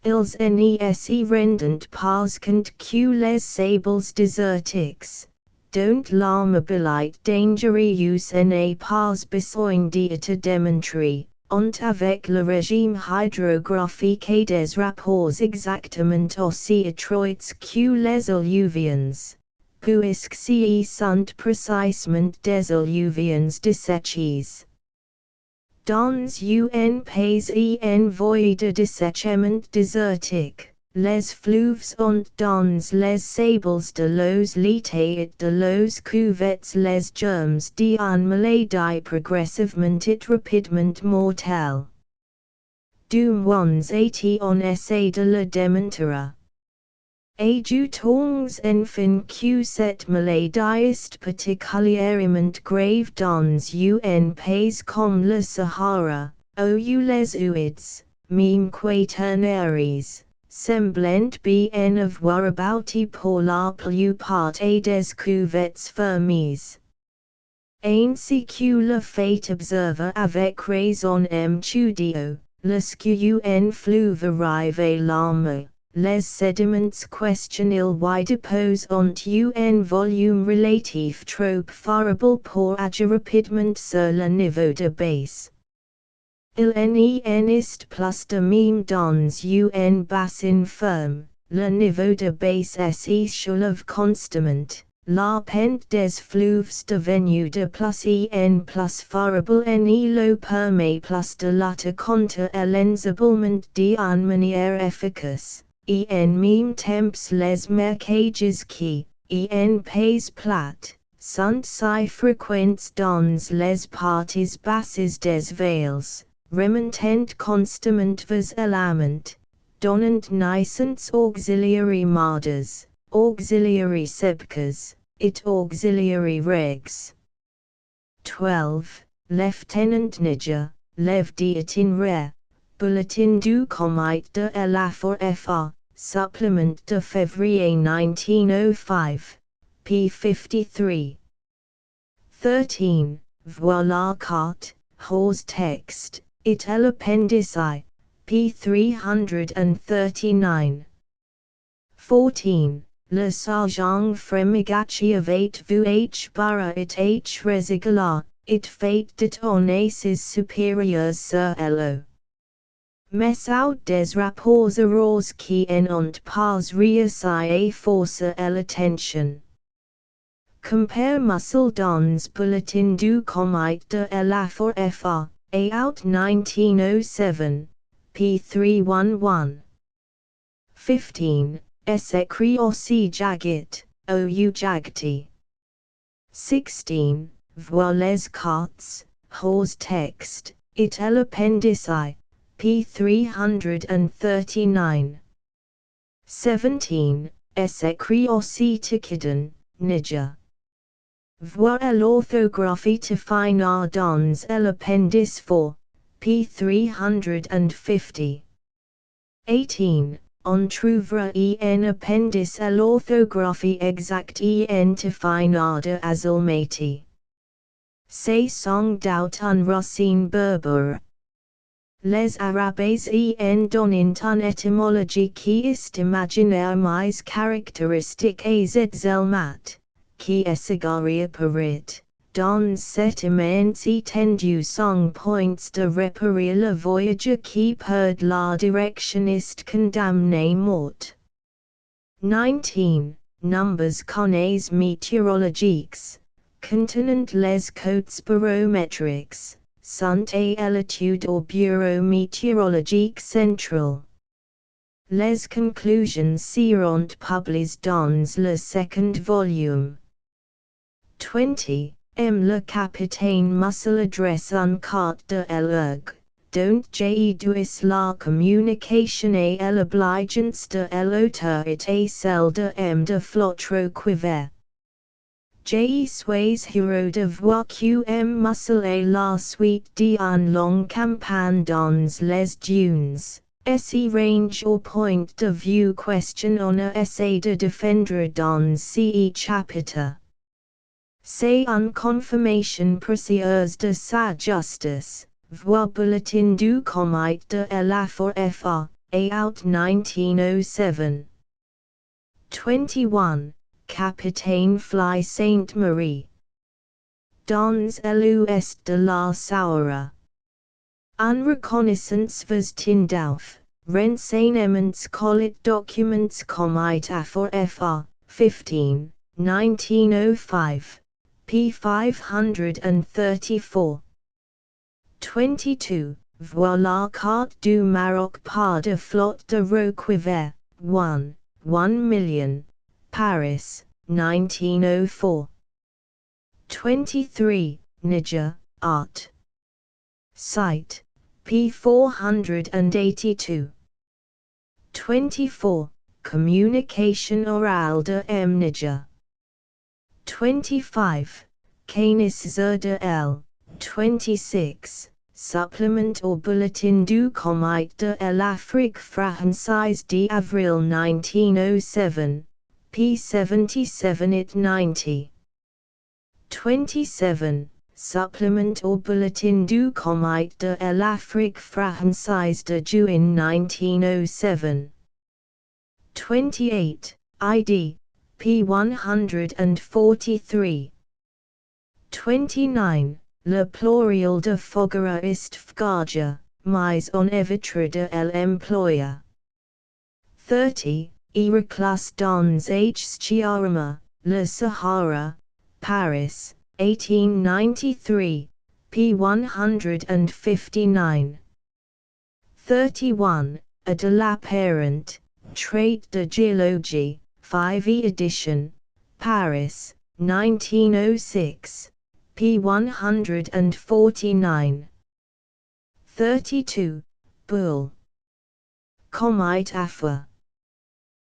Ils ne rendent pas compte que les sables désertiques, dont la mobilité dangereuse n'est pas besoin d'être démontrée, ont avec le régime hydrographique des rapports exactement aussi étroits que les alluvions, puisque sont précisément des alluvions desséchées. Dans un pays envoyé de dessèchement désertique, les fleuves ont dans les sables de los l'été et de los cuvettes les germes d'une maladie progressivement et rapidement mortelle. Du moins on essaie de le démontrer. Ajoutons enfin que cette maladie est particulièrement grave dans un pays comme le Sahara, où les huides, même quaternaires, semblent bien avoir abattu pour la plupart des cuvettes fermées. Ainsi que le fait observer avec raison m'chudio, lorsque un fleuve arrive à la mer. Les sédiments questionnels y déposent ont un volume relatif trop variable pour agir rapidement sur le niveau de base. Il en est plus de même dans un bassin ferme, le niveau de base s'élève constamment, la pente des fleuves devenue de plus en plus variable et le permet plus de lutter contre l'ensablement d'une manière efficace. En même temps les marquages qui, en pays plat, sont si fréquents dans les parties basses des vales, remontent constamment vers l'amont, donnant naissance auxiliary mardes, auxiliary sebques, et auxiliary regs. 12. Lieutenant Niger, Lev d'Itin Re. Bulletin du Comité de l'Affaire FA, Supplement de février 1905. p. 53. 13. Voilà carte, hors texte, et l'appendice, p. 339. 14. Le sergent Fremigachi avait vu h barra et h resigala, it fait détourner ses supérieurs sur l'eau. Mais out des rapports erreurs qui n'ont pas réussi à forcer l'attention. Compare Muscle Don's Bulletin du Comité de la FA, A out 1907, p. 311. 15. S'écrit aussi Jagit, ou Jagti. 16. Voir les cartes, hors texte, et l'appendice, p. 339. 17. S'écrit aussi Tikidon, Niger. Voir l'orthographie to finir dans l'appendice 4, p. 350. 18. On trouvera en appendice l'orthographie exacte en to finir de Azulmati. C'est song dout un racine berbère. Les Arabes en donnent une étymologie qui est imaginairement caractéristique et zelmat, qui essagaria parit, dans cet immense étendue song points de repérer le voyageur qui perd la directionniste condamné mort. 19. Numbers connais météorologiques, contenant les cotes barométriques, sont à l'étude au Bureau météorologique central. Les conclusions seront publiées dans le second volume. 20. Le capitaine Muscle adresse une carte de l'ergue, dont j'éduis la communication et l'obligeance de l'autorité celle de de flotte quiver. Je suis heureux de voir que Muscle et la suite d'une longue campagne dans les dunes, s'y range au point de vue questionnant essaie de défendre dans ce chapitre. C'est une confirmation précieuse de sa justice, voir Bulletin du Comité de la FA, A out 1907. 21. Capitaine Fly Sainte-Marie. Dans l'ouest de la Sahara. En reconnaissance vos tindauf, renseignements collet documents Comité for FA, 15, 1905. p. 534. 22. Voilà carte du Maroc par de flotte de Roquiver, 1 million. Paris, 1904. 23. Niger, Art. Site, p. 482. 24. Communication orale de Niger. 25. Canis de L. 26. Supplement au Bulletin du Comité de l'Afrique française d'avril 1907, p. 77 et 90. 27. Supplement au Bulletin du Comité de l'Afrique française de juin 1907. 28. ID. p. 143. 29. Le pluriel de Fogara est Fgaja, mais on évitera de l'employer. 30. Reclasse dans H. Chiarama, Le Sahara, Paris, 1893, p. 159. 31. De la Parent, Trait de Géologie, 5e edition, Paris, 1906, p. 149. 32. Bull. Comite Afwa.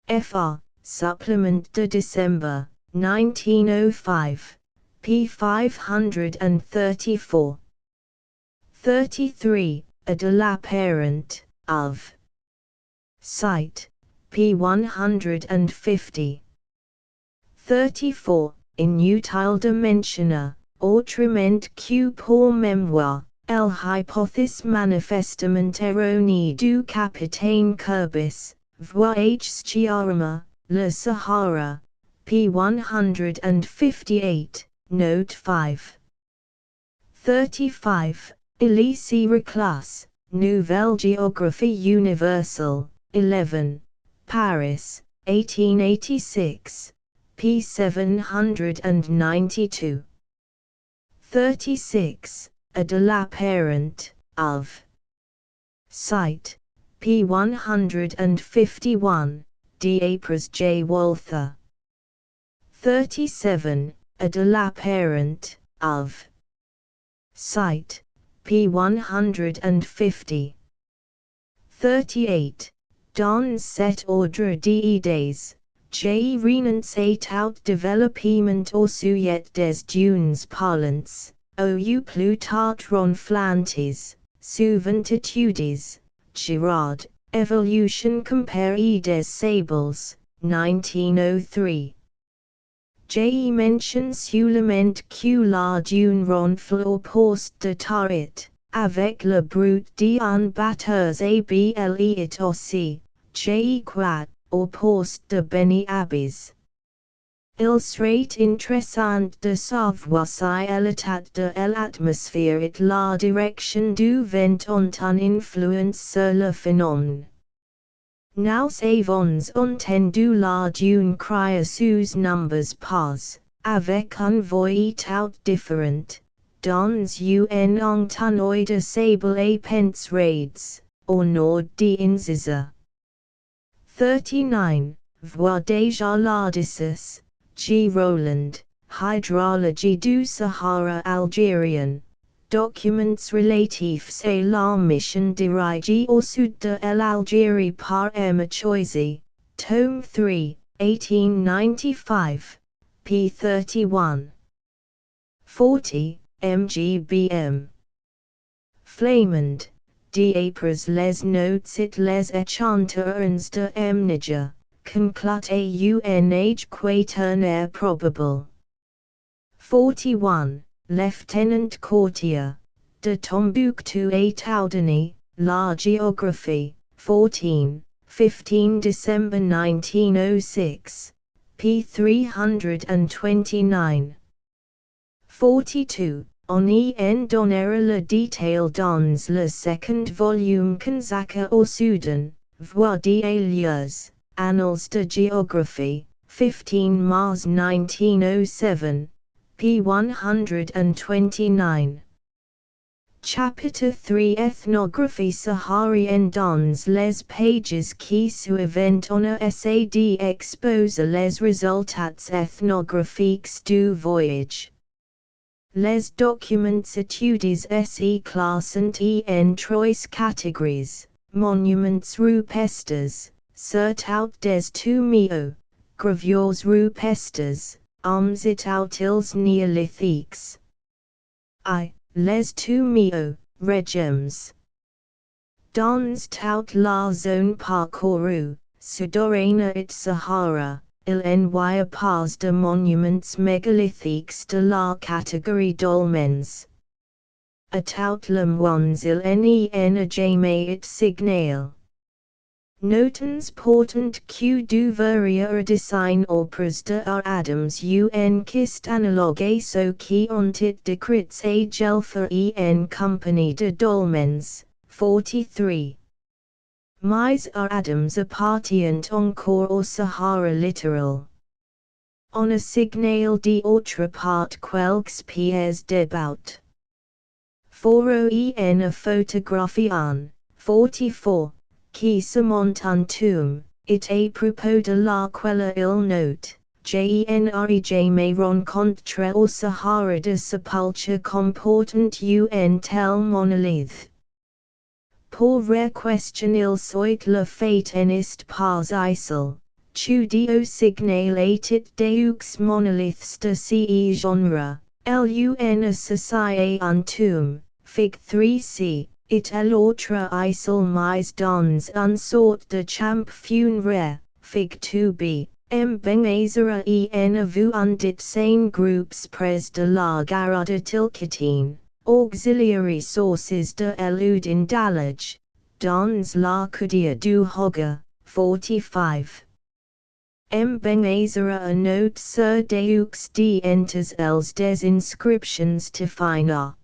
Fr. Supplement de December, 1905, p. 534. 33. De la Parent, of. Site, p. 150. 34. Inutile dimensiona, autrement que pour mémoire, el hypothèse manifestement erronée du capitaine Courbis, voyage Sciarma, le Sahara, p. 158, note 5. 35. Elise Reclus, Nouvelle Géographie Universelle, 11, Paris, 1886, p. 792. 36. A de la Parent, of. Site, p. 151, D'Apres J. Walther. 37. A de la Parent, of. Site, p. 150. 38. Dans cet ordre d'idées, j'ai renoncé tout développement au sujet des dunes parlantes, ou plus tard ronflantes, souvent études, Girard, Evolution comparée des sables, 1903. J'ai mention seulement que la dune ronfle au poste de turret, avec le bruit d'un batteur et ble aussi, j'ai croit, au poste de Benny Abbes. Il serait intéressant de savoir si l'état de l'atmosphère et la direction du vent ont une influence sur le phénomène. Nous avons entendu la dune crier sous numbers pas, avec un voix tout différent, dans un entonnoir de sable et pence raids, au nord d'Inziza. 39. Voir déjà l'Odysseus, G. Roland, Hydrologie du Sahara algérien. Documents relatifs à la mission dirigée au sud de l'Algérie par M. Choisy, tome 3, 1895, p. 31. 40. MGBM. Flamand, D'Apres les notes et les échantillons de Niger, conclut à un quaternaire probable. 41. Lieutenant Gautier, de Tombouctou et Toudani, La Géographie, 15 December 1906, p. 329. 42. On y en donnera le détail dans le second volume consacré au Soudan, voix d'Alias, Annals de Géographie, 15 Mars 1907, p. 129. Chapitre 3 Ethnographie saharienne dans les pages qui suivent on essaie d'exposer les résultats ethnographiques du voyage. Les documents études se classent en trois catégories: monuments rupestres, surtout des tomes, gravures rupestres, hommes et outils néolithiques. I. Les tomes, régimes. Dans toute la zone parcourue, Sudorena et Sahara, il n'y a pas de monuments mégalithiques de la catégorie dolmens. A tout le monde il n'y a jamais et signal. Notons portant que devrait design obras de Adams un kist analogue à ce qui ont été décrits à Gelfer en compagnie de dolmens, 43. Mais Adams appartient encore au Sahara littoral. On a signal d'autre part quelques pièces débout. Foro en a photographian, 44. Qui se monte un tombe, et à propos de laquelle il note, j'n'ai jamais rencontré au Sahara de sépulture comportant un tel monolithe. Pour question il soit le fait n'est pas isol, chudio signal et deux monoliths de ce genre, l'un associé un tombe, fig 3c. Et l'autre isol mais dans un sort de champ funéraire, fig 2b, Bengazera en avu undit sane groups pres de la garada tilkatine, auxiliary sources de eludin dalage, dans la cudia du hoga, 45. Bengazera a note sur deux entes els des inscriptions to fina.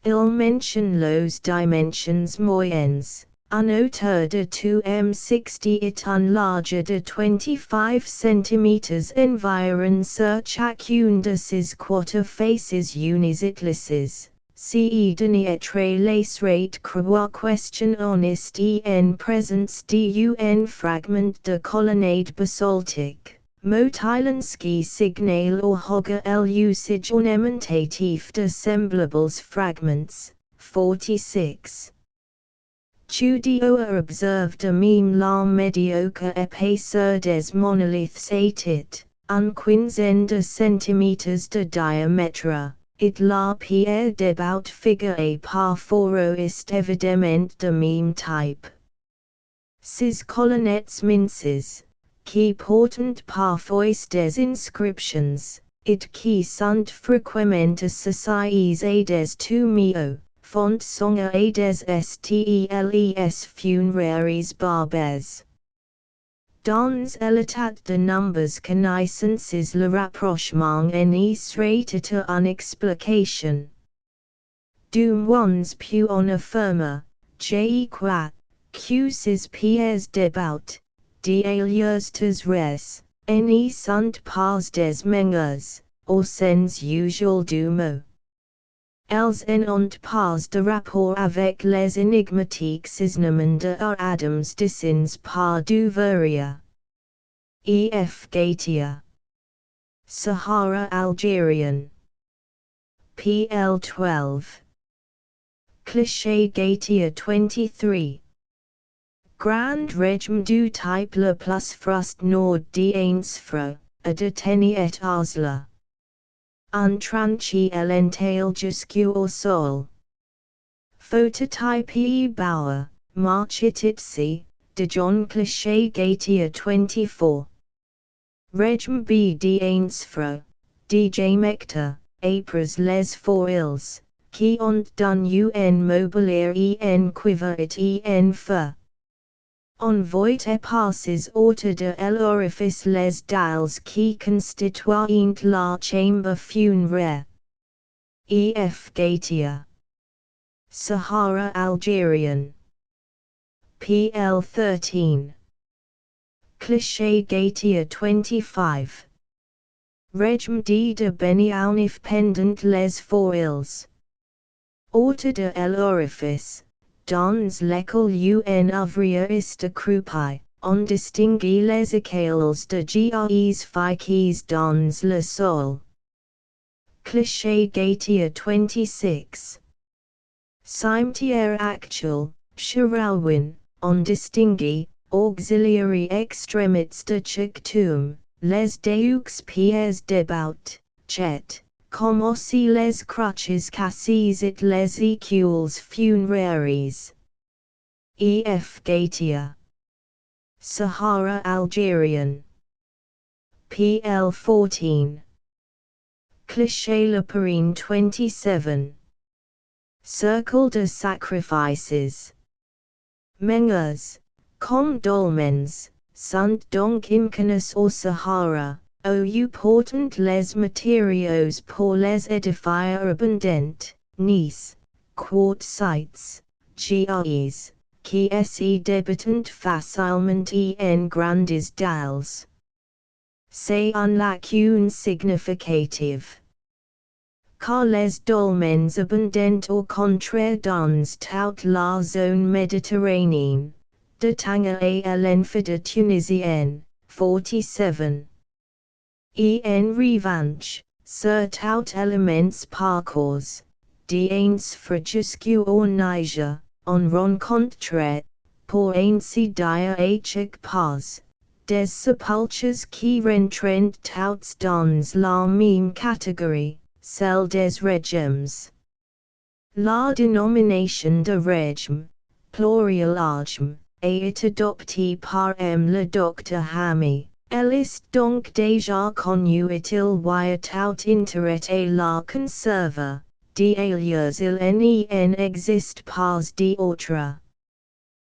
Il mention los dimensions moyens. Un auteur de 2m60 et un large de 25 cm environ sur chacune de ses quatre faces unisitlices, ce deniêtre les rate croix question honest en présence d'un fragment de colonnade basaltique, motilansky signal or hoga el usage ornamentatif de semblables fragments, 46. Studio a observed a meme la mediocre épaisseur des monoliths atit, un quinzaine de centimeters de diamètre, it la pierre debout figure par foro est évidemment de meme type. Ces colonnettes minces, qui portent parfois des inscriptions, et qui sont fréquemment associées à des tumios, font songa a des steles funéraires barbes. Dans l'état de nombres connaissances le rapprochement en serait une explication. Du moins puis on affirme, j'ai quoi, que ces pièces débout, d'alias tes res, en sont pas des mengas, au sens usual du mot. Elles n'ont pas de rapport avec les énigmatiques isnomens de Adams dessins par du Verrier. E.F. Gautier. Sahara Algerian. PL 12. Cliché Gautier 23. Grand régime du type le plus frust nord d'Ainsfro, a de Tenny et Osla. Un tranchi entail jusqu'au au sol. Phototype E. Bauer, Marchititsi, de John Cliché Gautier 24. Regime B. d'Ainsfro, DJ Mector, Apres les foils, qui ont done un mobilier en cuivre et en fer. On voit passes autour de l'orifice les dalles qui constituent la chambre funéraire. E.F. Gautier. Sahara Algerian. PL 13. Cliché Gautier 25. Regime D de Beniaunif pendant les foils. Autour de l'orifice, dans l'école un ouvrier est accroupi, on distingue les écailles de gres fiques dans le sol. Cliché Gautier 26. Cimetière actuel, Chiralwin, on distingue, auxiliary extremités de chaque tombe, les deux pieds débout, chet, comme aussi les crutches cassées et les écules funéraires. E.F. Gautier. Sahara Algerian. PL 14. Cliché Leperine 27. Circle de sacrifices. Mengas, comme dolmens, sont donc inconnues au Sahara, où portent les matériaux pour les édifier abondants, nice, quartzites, giais, qui se débutent facilement en grandes dalles. C'est un lacune significative. Car les dolmens abondent au contraire dans toute la zone méditerranéenne, de Tanger à l'Enfida tunisienne, 47. En revanche, sur tout elements parcours, d'Ainsfra jusqu'au Niger, on rencontre, pour ainsi dire à chaque pas, des sépultures qui rentrent tous dans la même catégorie, celle des régimes. La dénomination de régime, pluriel régime, est adoptée par le Dr Hamy, Ellis donc déjà connu est-il wire tout intérêt à la conserve, d'ailleurs il n'en existe pas d'autre.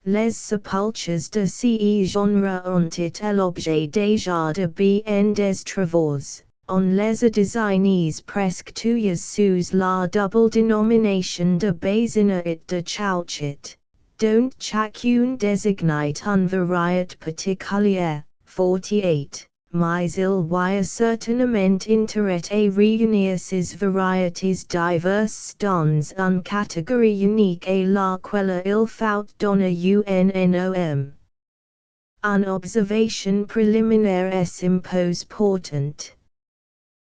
Les sepultures de ce genre ont été l'objet déjà de bien des travaux, on les a désignés presque tous sous la double dénomination de Bézina et de Chouchet, dont chacune désignait une variété particulière. 48, mais il y certainement intérêt à réunir ces variétés diverses dans une catégorie unique à laquelle il faut donner un nom. Une observation préliminaire s'impose pourtant.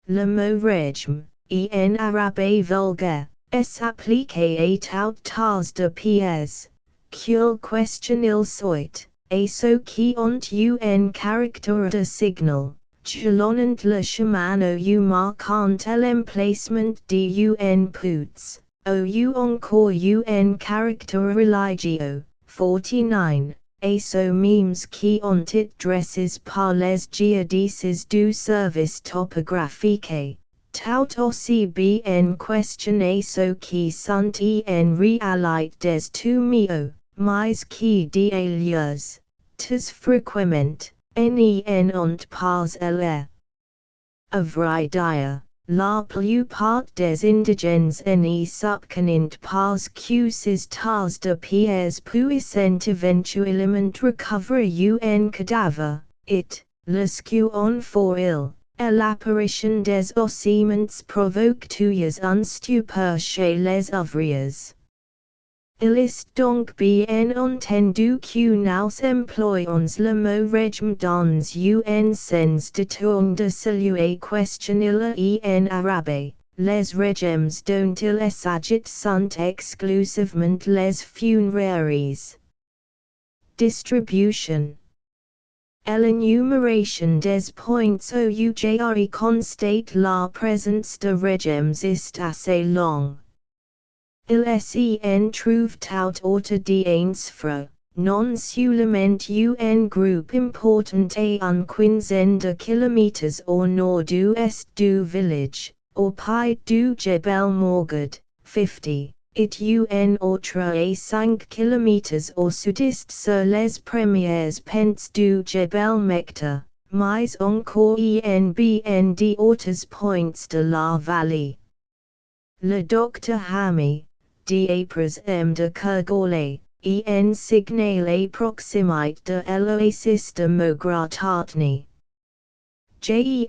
Le mot régime, en arabe vulgaire, s'applique à tout tas de pièces, qu'il question il soit. Et ceux qui ont un caractère de signal, jalonnant le chemin ou marquant l'emplacement d'un puits, ou encore un caractère religieux. 49. Et ceux mêmes qui ont été dressés par les géodécies du service topographique, tout aussi bien questionner ceux qui sont en réalité des tumiaux, mais qui d'ailleurs, très fréquemment, n'en ont pas l'air. À vrai dire, la plupart des indigènes n'y subconnaissent pas que ces tas de pierres puissent éventuellement recouvrir un cadavre, et, lorsque on for il, l'apparition des ossements provoque tous un stupeur chez les ouvriers. Il est donc bien entendu que nous employons le mot régime dans un sens détourné de celui questionné en arabe. Les régimes dont il s'agit sont exclusivement les funéraires. Distribution. L'énumération des points où constate la présence de régimes est assez longue. Il s'en trouve tout autour d'un fro, non seulement un groupe important à une quinzaine de kilomètres au nord-ouest du village, au pied du Jebel Morgad, 50, et un autre à 5 kilomètres au sud-est sur les premières pentes du Jebel Mekta, mais encore en bien d'autres points de la vallée. Le Dr Hami, d'après M. de Kergolay, en signalé proximité de l'oasis de Mogratatni. Genri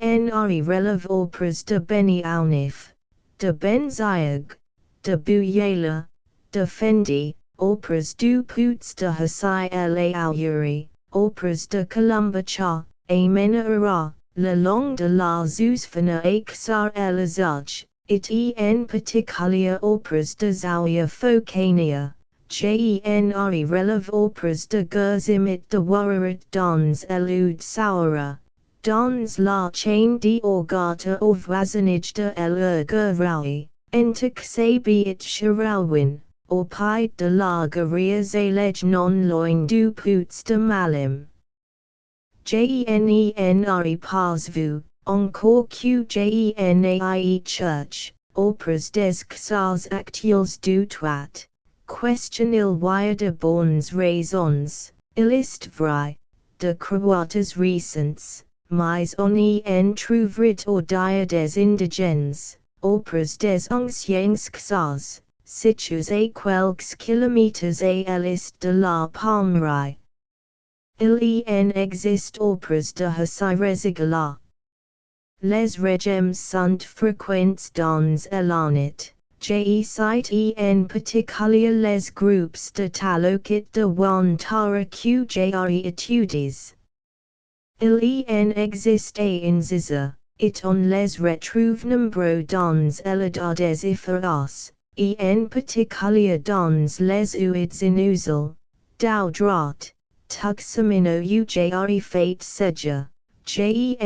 relève auprès de Beni Aunif, de Benziag, de Bouyela, de Fendi, auprès du Puts de Hassai el-Aouri, auprès de Columbacha, et Menara, le long de la Zousfana et Ksar el-Azaj. It en particulier auprès de Zawiya Fokania, Genri relève auprès de Gurzimit de Wararat dans l'Oud Sahara, dans la chaîne d'Orgata au voisinage de l'Urgurawi, Entexabiat Shirawin, au pied de la Guerriers et leg non loin du Puts de Malim. Genri pas vu. Encore que Genai Church, auprès des Ksars actuels du Toit, question il y de bonnes raisons, il est vrai, de croître récents, mais on y en trouverait au dia des indigènes, auprès des anciens Ksars, situés à quelques kilomètres à l'est de la Palmeraie. Il y en existe auprès de Hassai Rezigala. Les régimes sont fréquents dans l'année, cite en particulier les groupes de talukit de Wantara que étudies. Il y en existe en Ziza, et on les retrouve nombreux dans l'edades efficaces, et en particulier dans les ouides inusuelles, Doudrat, Tuxamino ugri fait seja. Genri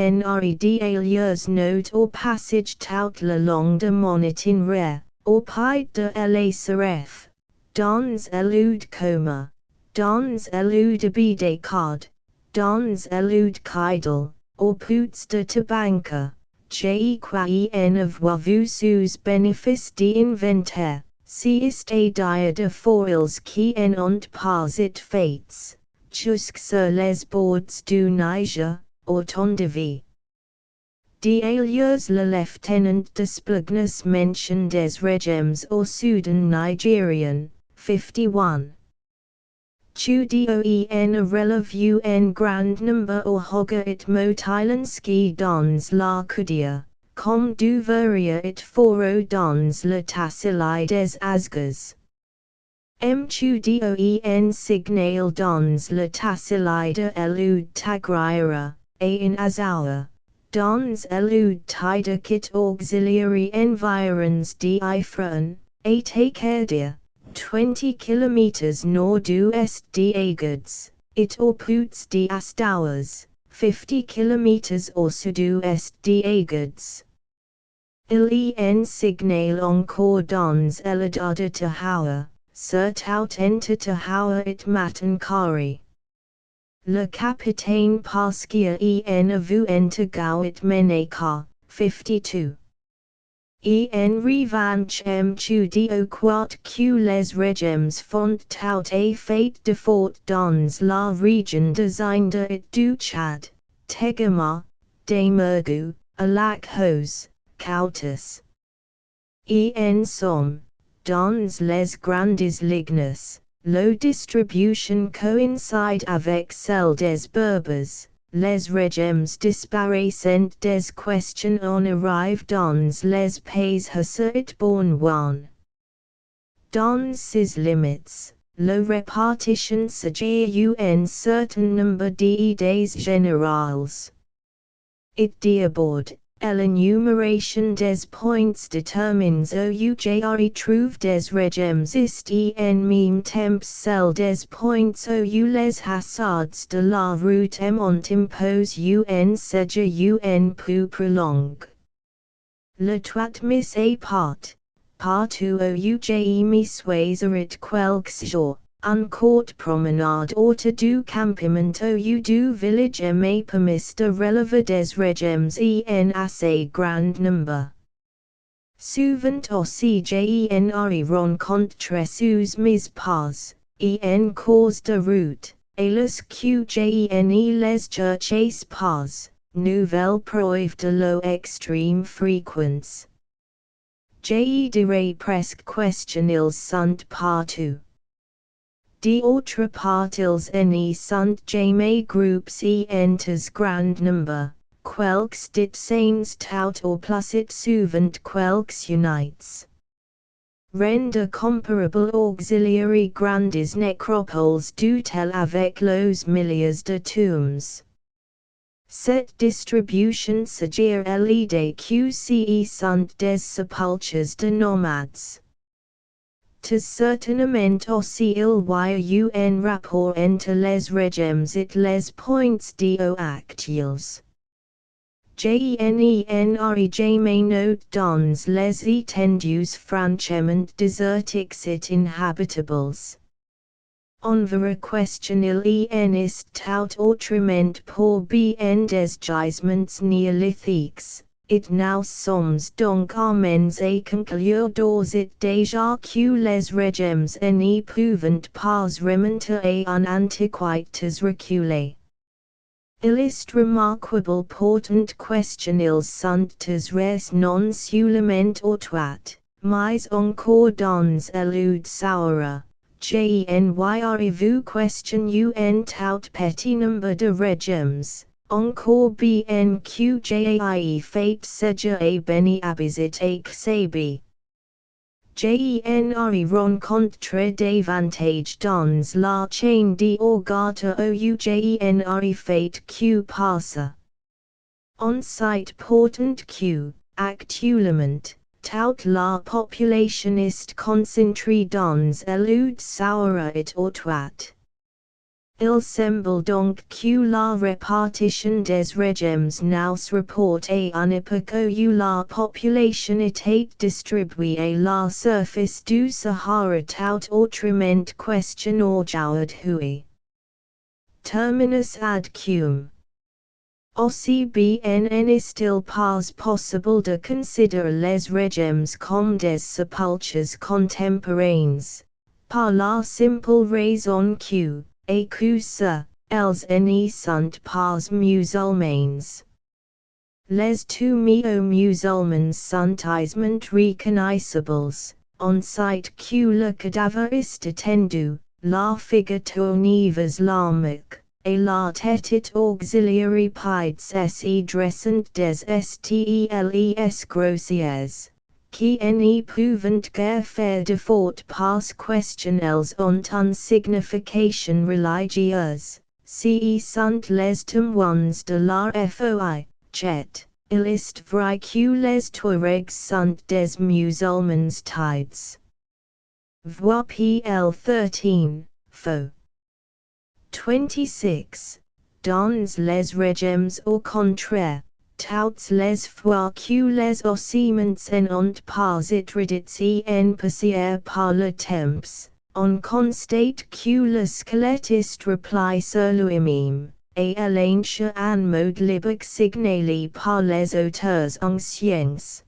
d'ailleurs note au passage tout le long de mon itinéraire, au pied de la Seref, dans l'Oud Coma, dans l'Oud Abidecad, dans l'Oud Kaidal, Puts de tabanca, je qua en avoir vu sous bénéfice d'inventaire, si est dia de foils qui en ont pas it fates, jusque sur les bords du Niger, autant de vie. D'ailleurs le lieutenant d'Esplagnes mention des régimes au Soudan Nigerian, 51. Chudio en relevu en grand nombre au hoga it motilanski dans la cudia, comme du veria it foro dans le tassili des asgas. Chudio en signal dans le tassili de elud tagrira, en azawa. Dans elud tida kit auxiliary environs d'Ifran, a takedia, 20 km nord-ouest d'Agads, it puts d'Astawas, 50 km au sud-ouest d'Agads. Il en signal encore dans eladar de Tahawa, surtout enter Tahawa it matankari. Le capitaine Paskia en avu entregau it meneka, 52. En revanche chudio quat que les régimes font tout a fait de fort dans la région designed it du Chad, Tegama, de Mergu, a lac hose, Cautus. En somme, dans les grandes lignes, low distribution coïncide avec celle des Berbers, les régimes disparaissent des questions on arrive dans les pays husseit born. Dans ces limites, la répartition s'agit un certain nombre d'idées générales. It d'abord, l'énumération des points détermines où trouve des régimes ist en même temps celle des points où les hasards de la route ont impose un séjour un peu plus long. Le toit mis à partout où mis soiserit quelques jours. Un court promenade autour du campement ou du village me permis de relever des régimes en assez grand nombre. Souvent aussi j'en rencontre sous mes pas, en cours de route, et les que j'en les cherchais pas, nouvelle preuve de leur extrême fréquence. Je dirais presque qu'ils sont partout. D'autre part ils ne sont jamais groupés en grand nombre, quelques dit tout au plus it souvent quelques unites. Rende comparable auxiliary grandes nécropoles du-tel avec los milliers de tombes. Cette distribution s'agir l'idée sont des sépultures de nomades. Certainement aussi il y a un rapport entre les régimes et les points actuels. Jamais note dans les étendues franchement désertiques et inhabitables. On va questionner en est tout autrement pour bien des gisements néolithiques. It nous sommes donc amens à conclure d'ores déjà que les régimes ne peuvent pas remonter à un antiquités reculé. Il est remarquable pourtant qu'ils sont res non seulement autoit, mais encore dans l'elude Sahara. Vous question un tout petit nombre de régimes. Encore bien que j'aie fait séjour à Beni Abizit et Ksabi. J'en rencontre davantage dans la chaîne d'Orgata ou j'en fait que passe. On site pourtant que, actuellement, toute la population est concentrée dans l'elude Sahara et autoit. Il semble donc que la répartition des régimes nous rapporte à une époque où la population était distribuée à la surface du Sahara tout autrement question aujourd'hui. Terminus ad cum. Aussi bien n'est-il pas possible de considérer les régimes comme des sepultures contemporaines, par la simple raison que, et que ce, elles n'y sont pas musulmans. Les tomes musulmans sont aisément reconnaissables, on sait que le cadavre est étendu, la figure tournée islamique, et la tête auxiliary pides se dressant des stèles grossières, qui n'y pouvant guère faire de faute parce question elles ont une signification religieuse, ce sont les témoins de la foi. Jet, il est vrai que les Touaregs sont des musulmans tides. Voir PL 13, faux. 26. Dans les régimes au contraire, toutes les fois que les ossements n'ont pas été réduits en poussière par le temps, on constate que le squelette est repli sur lui-même. Et l'enche en mode libre signalé par les auteurs anciens.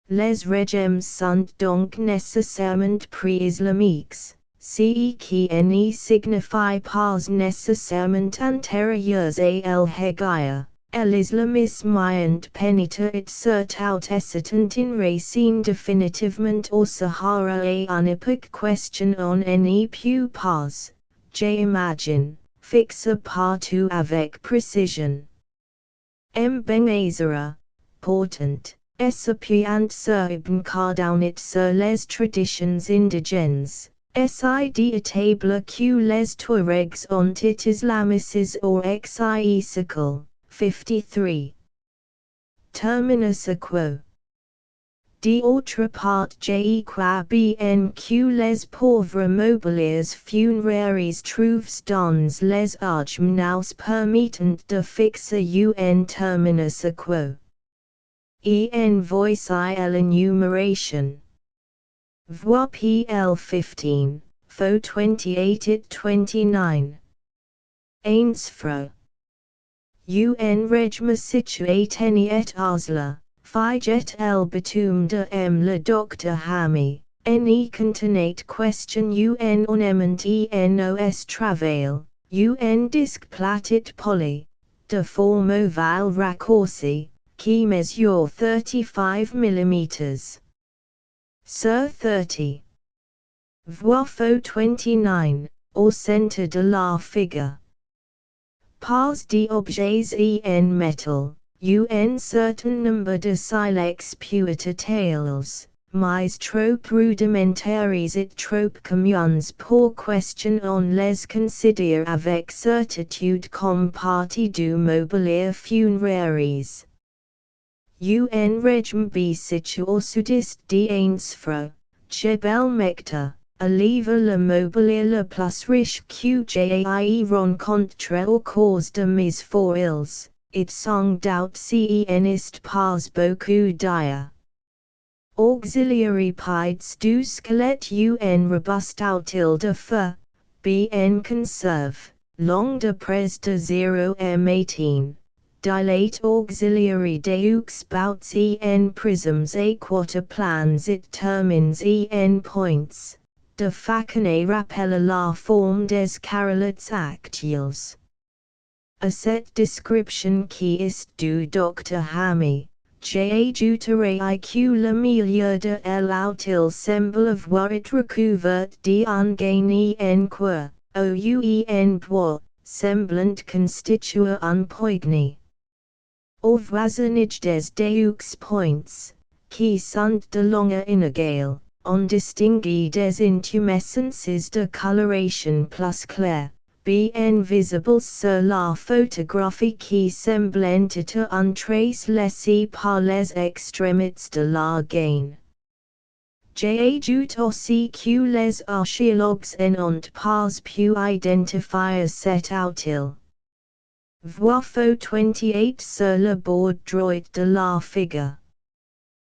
Les régimes sont donc nécessairement pré-islamiques, ce qui n'y signifie pas nécessairement antérieurs à l'Hégaya. L'islamisme ayant pénétré sur toute cette racine définitivement au Sahara et une époque question on n'y peut pas, j'imagine, fixe partout avec précision. Benazara, portant, s'appuyant sur Ibn Khaldun sur les traditions indigènes, id que les Touaregs ont été islamisés au siècle 53. Terminus quo. D'autre part je crois bien que les pauvres mobiliers funéraires trouvent dans les archemnaux permettant de fixer un terminus quo. En voici l'énumération. Voir PL 15, faux 28 et 29. Ainsfro. Un régime situé et Osla. Figet el betoum de le Dr. Hami, ne contenait question unement nos travail, disque platit poly, de forme ovale raccourci, qui mesure 35 mm. Sur 30. Voir faux 29, au centre de la figure. Pas d'objets en métal. Un certain nombre de silex puitales, mais trop rudimentaires et trop communs pour question on les considère avec certitude comme partie du mobilier funéraire. Un régime B situé au sud-est d'Ainsfro, Jebel Mekta, a livre le mobilier le plus riche que j'ai rencontré au cours de mes foils. It song dout est pas beaucoup dire. Auxiliary pides du squelette un robuste outil de feu, bien conserve, long de près de 0 m18. Dilate auxiliary deux bouts en prisms et quarterplans it termines en points, de façon rappelle la forme des carrelets actuels. A cette description qui est du Dr. Hami, j'ajouterai que le milieu de l'outil semble avoir été recouvert d'un gain en cuir, ou en bois, semblant constituer un poignet. Au voisinage des deux points, qui sont de longueur inégale, on distingue des intumescences de coloration plus claire. Bien visible sur la photographie qui semble être un trace laissé par les extrémités de la gaine. J'ajoute aussi que les archéologues n'ont pas pu identifier cet outil. Voir photo 28 sur le bord droit de la figure.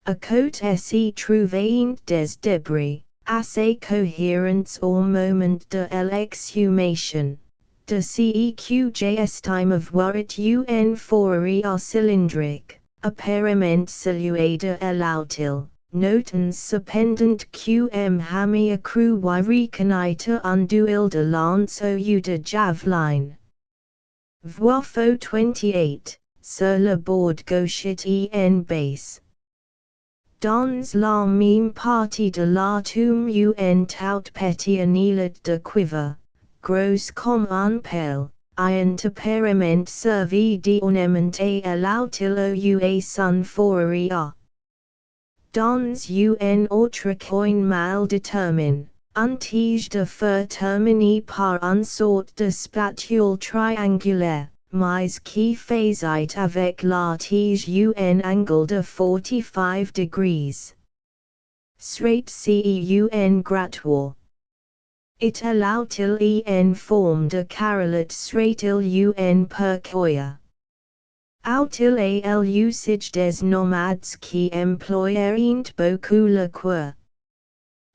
À côté s'y trouvaient des débris, assez cohérents au moment de l'exhumation, de CEQJS time of warit UN 4 are cylindric, apparement siluada elautil, notens suppendant QM hami accru y reconita unduil de lance ou de javeline. Voifo 28, sur le bord gauchit en base. Dans la même partie de la tombe un tout petit annelet de cuivre, gros comme un pelle, un apparement servi d'ornement et l'autil au son fourrière. Dans un autre coin mal déterminé, un tige de fer terminé par une sorte de spatule triangulaire, mais qui faisait avec la tige un angle de 45 degrees. Straight un grattoir. It l'autil en forme de carolet straight un percoya. Outil a l'usage des nomades qui employent beaucoup le cuir.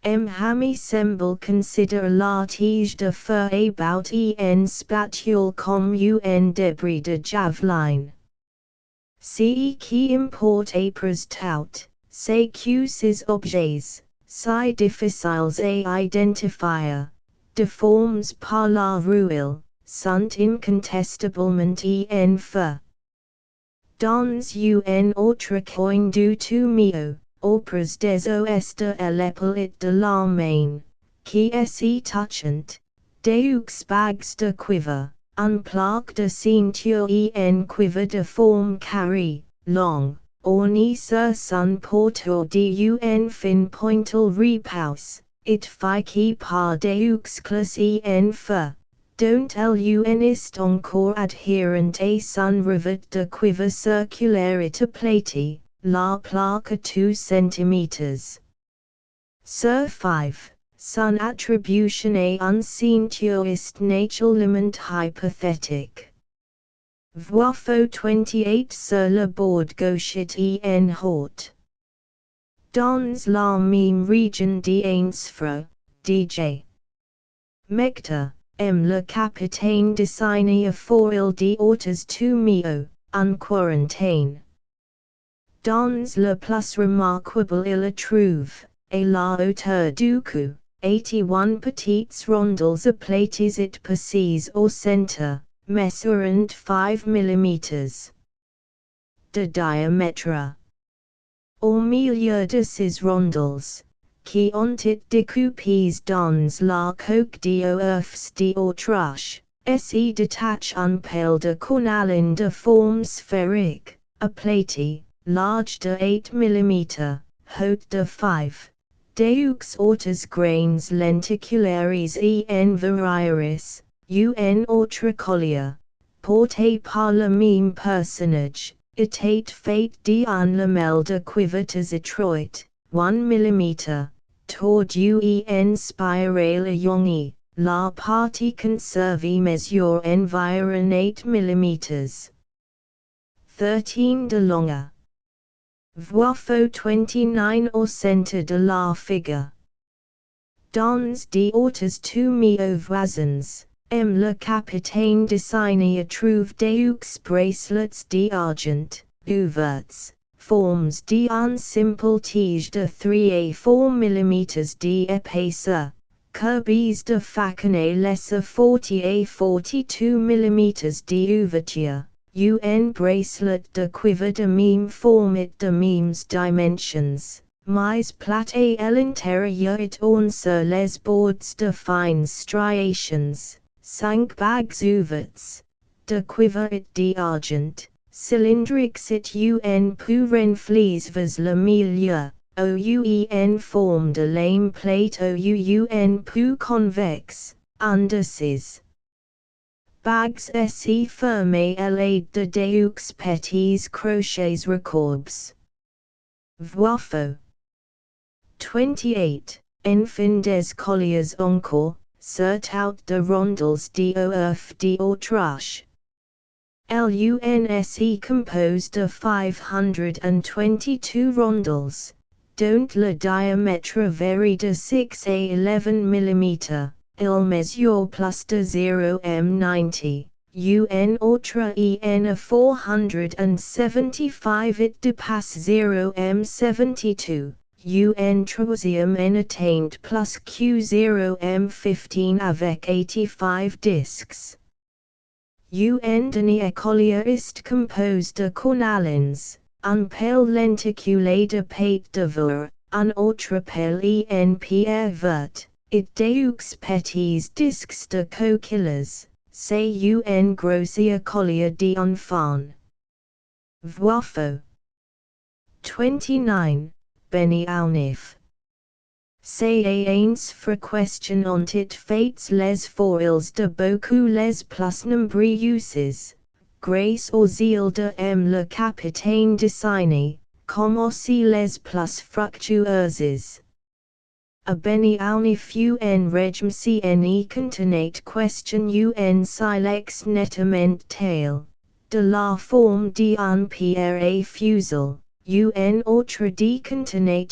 Hami semble consider la tige de fer about en spatule comme un débris de javeline. Ce qui importe après tout, c'est que ces objets, si difficiles à identifier, deformes par la rouille, sont incontestablement en fer. Dans un autre coin du tomeo, auprès des os de l'épaulette de la main, qui est touchant, deux bagues de cuivre, un plaque de ceinture en cuivre de forme carrée, long, orné sur son porteur d'un fin pointel repousse, it fiché par deux clés en fer, dont l'un est encore adhérent à son revêt de cuivre circulaire et aplati, la plaque à 2 cm. Sur 5, son attribution à un ceinture est naturellement hypothetique. Voifo 28 sur le bord gauchit en haut. Dans la même région d'Ainsfro, DJ. Mector, le capitaine designé foil d'ortes tomeo, en quarantaine. Dans le plus remarquable il trouve, à la hauteur du cou, 81 petites rondelles aplaties et précises au centre, mesurant 5 mm de diamètre. Au milieu de ces rondelles, qui ont été découpées dans la coque d'os d'autruche, se détache un pelle de cornaline de forme sphérique, aplati, large de 8 mm, haute de 5, deux autres grains lenticulaires en variaris, un autre collier, porté par le même personnage, était fait d'un lamelle de cuivre étroite, 1 mm, tordu en spirale yoni, la partie conservée mesure environ 8 mm. 13 de longueur. Voifo 29 au centre de la figure. Dans d'autres tomeo voisins, le capitaine designé trouve deux bracelets d'argent, ouverts, formes d'un simple tige de 3 à 4 mm d'épaisseur, courbes de façon à laisser 40 à 42 mm d'ouverture. Un bracelet de cuivre de même forme et de mêmes dimensions, mais plat à l'intérieur et orné sur les bords de fines striations, 5 bagues ouvertes, de cuivre et d'argent, cylindriques et un peu renflées vers le milieu, en forme de lame plate ou un peu convexe, indices. Bagues se fermées à l'aide de deux petits crochets recourbes. Voifo 28. Enfin des colliers encore, surtout de rondelles d'oeuf d'autruche. L'UNSE composed de 522 rondelles, dont le diamètre varie de 6 à 11 mm, il mesure plus de 0,90. Un autre en a 475 it dépasse 0,72. Un troisième en attained plus Q 0,15 avec 85 discs. Un dernier collier est composé de cornalines, un pelle lenticulé de pate de velours, un autre pelle en pierre verte, et deux petits disques de coquilles. C'est un grossier collier d'enfant. Voix faux. 29. Benny Aunif. C'est une question ont it fates les foils de beaucoup les plus nombreux uses, grâce aux îles de le capitaine designé, comme aussi les plus fructueuses. A Benny Aunif un régime cne contenait question silex nettement tail, de la forme d'un pierre et fusil. Autre de contenait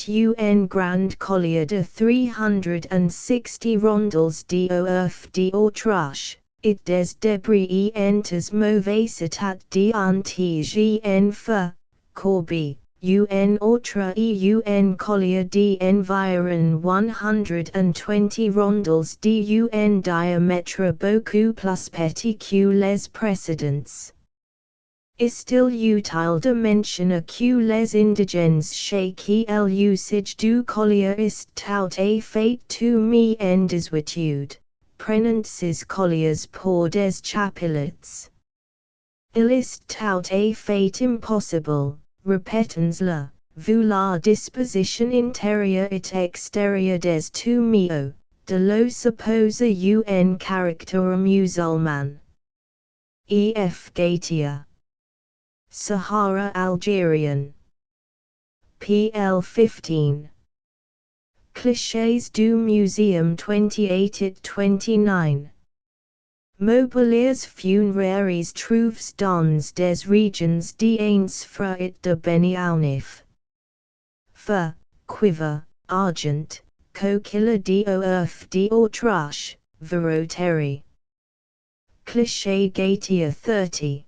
grand collier de 360 rondelles d'oeuf d'autruche, it des débris entes mauvais état d'un tige feu, corby. Autre collier d'environ 120 rondelles diamètre beaucoup plus petit que les précédents. Est-il utile de mentionner que les indigènes chez qui l'usage du collier est tout à fait tout mis en désuétude, prenant ces colliers pour des chapelets. Il est tout à fait impossible, répétons-le, vu la disposition intérieure et extérieure des tumio, de le supposer un caractère musulman. E.F. Gautier. Sahara Algerian. PL 15. Clichés du Museum 28-29. Mobiliers funéraires trouvés dans des régions d'Ainsfra de Benny Aunif. Feu, cuivre, argent, coquille d'oeuf d'autruche, verroterie. Cliché Gautier 30.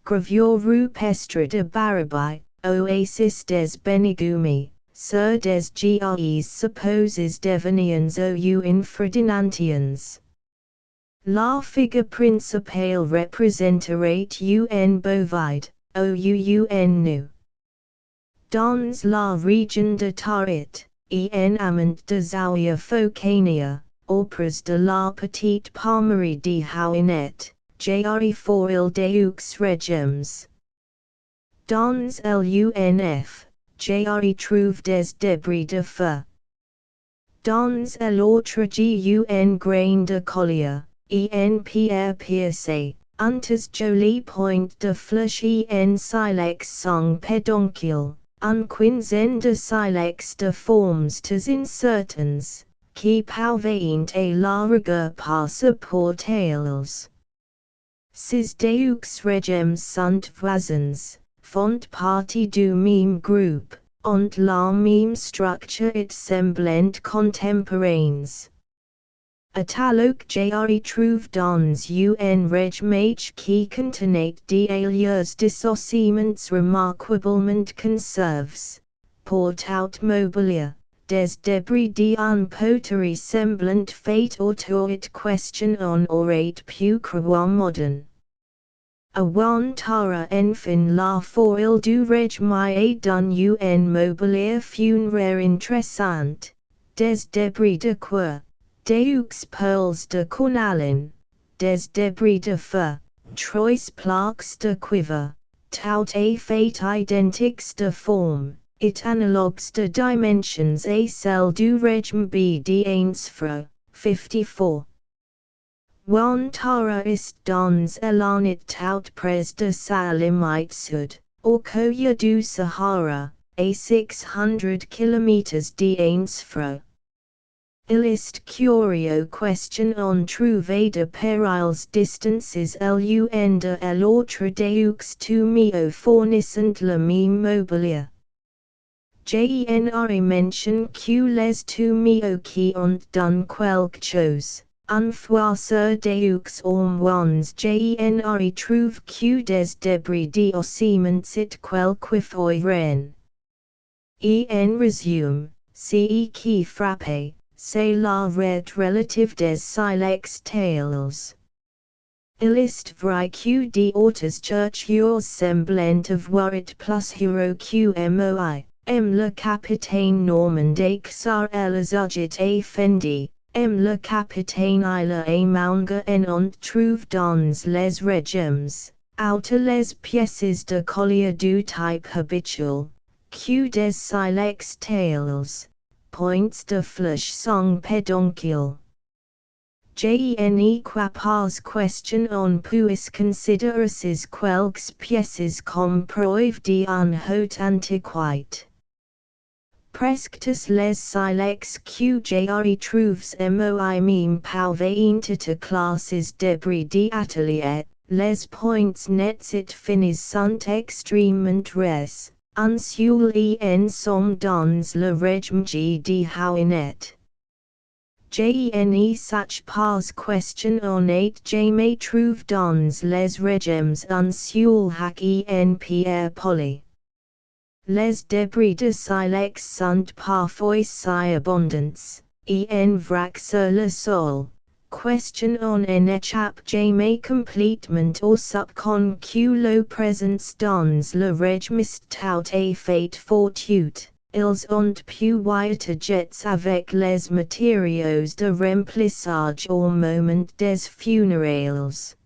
Gravure rupestre de Barabai, oasis des Benigumi, sur des gres supposes deveniens ou infradinantians. La figure principale représenterait un bovide, ou un nu. Dans la région de Tarit, en amont de Zawiya Focania, auprès de la petite palmerie de Houinet, Jre for il deux régimes. Dans l'UNF, Jre trouve des débris de feu. Dans l'autre gun grain de collier, en pierre piercée, untes joli point de flèche en silex sans pédoncule, un quinzaine de silex de formes très incertaines, qui parviennent à la rigueur par supporter-ils. Ces deux régimes sont voisins, font partie du même groupe, ont la même structure et semblent contemporaines. Ataloc Jre trouve dans un régime qui contenait d'ailleurs dissociements remarquablement conserves, pour tout mobilier, des débris d'un poterie semblant fait autour et question on aurait pu croire moderne. Awantara enfin la foil du régime et d'un mobilier funéraire intéressant, des débris de cuir, deux pearls de cornaline, des débris de feu, trois plaques de cuivre, tout à fait identiques de forme, et analogues de dimensions à celles du régime B d'Ainsfra, 54. Wantara est dans l'anit tout près de sa limite sud, au Gautier du Sahara, à 600 km d'Ainsfra. Il est curieux question on trouver de pareilles distances l'un de l'autre deux tumio fournissant le même mobilier. Genre mention que les tumio qui ont done quelque chose, un fois sur deux ones genre trouve que des débris d'ossements et quelque foiren. En resume, ce qui frappe, c'est la red relative des silex tales. Il est vrai que d'autres chercheurs semblent avoir it plus hero que moi, le capitaine Normand Xar elles agit et fendi, le capitaine il a manga en on trouve dans les régimes, out les pièces de collier du type habituel, que des silex tales, points de flèche sont pédoncules. Gene qua pas question on puis consider ces quelques pièces comme preuve d'un haute antiquité. Presque tous les silex que j'y trouves moi même parviennent à classes débris d'atelier, les points nets et finis sont extrêmement rares, un seul en somme dans le régime de Howinet. Gene such pas question on eight jamais trouve dans les régimes un seul hack en pierre polie. Les débris de silex sont parfois si abondants, en vrac sur le sol, question on en échappe jamais complètement au subcon que le présence dans le régime tout a fait fortuite. Ils ont pu voyager avec les matériaux de remplissage au moment des funérailles.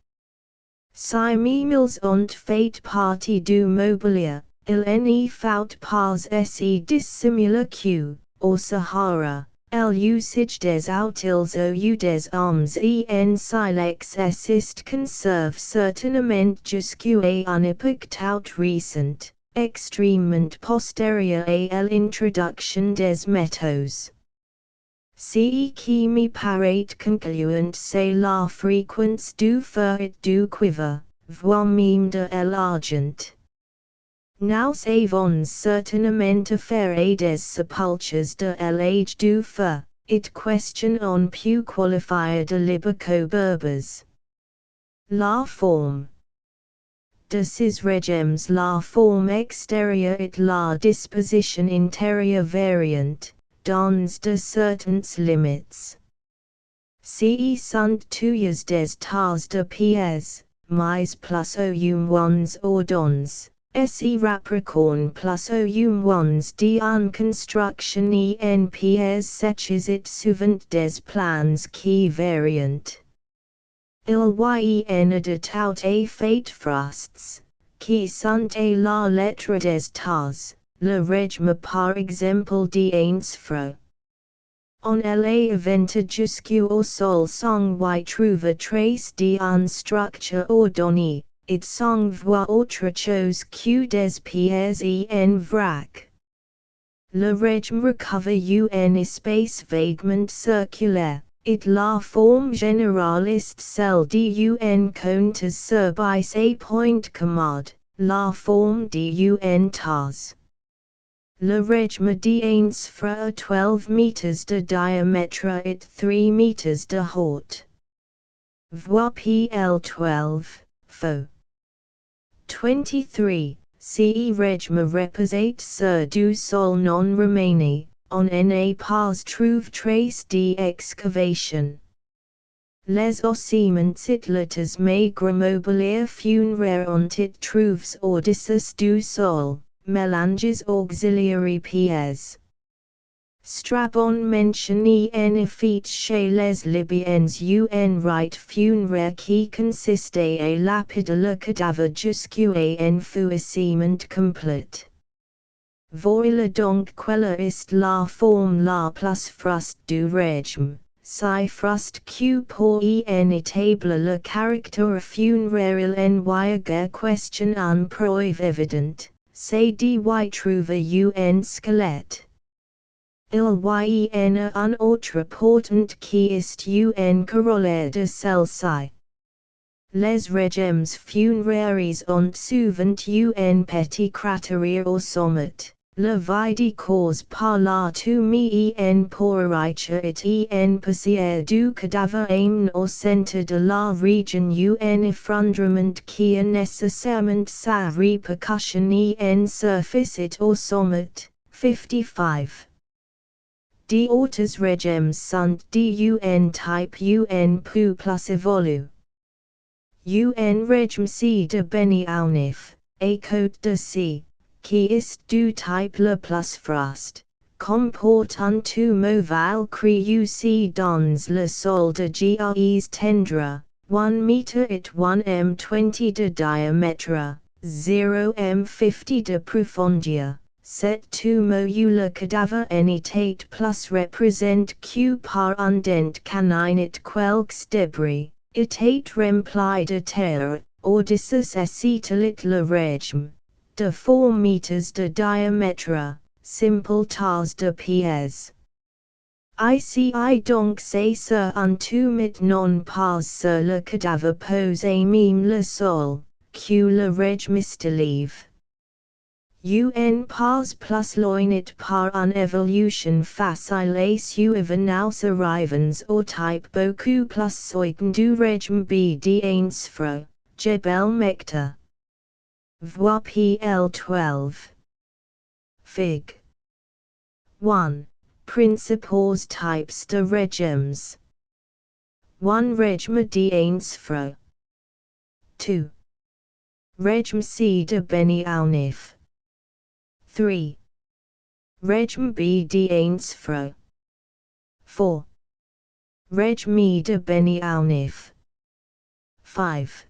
Si même ils ont fait partie du mobilier, il n'y faut pas essayer dissimuler que, au Sahara, l'usage des outils ou des armes en silex est conserve certainement jusqu'à une époque tout récente. Extrêmement postérieure à l'introduction des métaux. Ce qui me paraît concluant c'est la fréquence du fer et du cuivre, voire même de l'argent. Nous avons certainement affaire à des sépultures de l'âge du fer, it question on peut qualifier de libico-berbers. La forme de ces régimes, la forme extérieure et la disposition intérieure variante, dans de certaines limites. Ce sont tous des tas de pièces, mais plus ou moins ordonnés, se rapprochent plus ou moins d'une construction en pièces sèches et souvent des plans qui varient. Il y en a de tout à fait frostes, qui sont à la lettre des tas, le régime par exemple d'un fro. On les invente jusqu'au sol sans y trouver trace d'une structure ordonnée, it sans voir autre chose que des pièces en vrac. Le régime recouvre un espace vaguement circulaire. It la forme générale est celle d'un compte sur ses points commodes, la forme d'un tas. Le régime d'un sphère 12 mètres de diamètre et 3 mètres de haute. Voir PL12, faux. 23. Ce régime repose sur du sol non remanié. On n'a pas trouve trace d'excavation. Les ossements et les maigres mobilier funéraire ont it trouves au-dessus du sol, mélanges auxiliary pièces. Strabon mentionne en effet chez les Libyens un rite funéraire qui consistait à lapider le cadavre jusqu'à un fouissement complet. Voilà donc quelle est la forme la plus fruste du régime, si fruste que pour en établir le caractère funéraire en voyager question en preuve évidente, c'est d'y trouver un squelette. Il y en a un autre portant qui est un corollaire de celle-ci. Les régimes funéraires ont souvent un petit cratère au sommet. La vide cause par la tu mi en porricha it en passier du cadavre aim au centre de la region un effondrement qui est nécessairement sa repercussion en surface it au sommet. 55. D autres regimes sont d'un type un peu plus évolu. Un régime C de Beni Aunif, et Côte de C, qui est du type le plus frost, comporte un tout mauvais creuc dans le sol de gres tendre, 1 meter et 1 m20 de diamètre, 0 m50 de profondeur. Cet tumo le cadavre en état plus représente que par un dent canin et quelques débris, état rempli de terre, audacious acétylite le régime, de 4 meters de diamètre, simple tas de pièces. Ici donc c'est sur un tumit non pas sur le cadavre posé même le sol, que le régime s'élève. Un pas plus loin par une évolution facile et suivant arrivons au type beaucoup plus soitin du régime B d'un sfre, Jebel Mekta. Vois PL 12. Fig. 1. Principaux types de régimes. 1. Régime d'un sfre. 2. Régime C de Beni Aunif. 3. Régime B d'un sfre. 4. Régime de Beni Aunif. 5.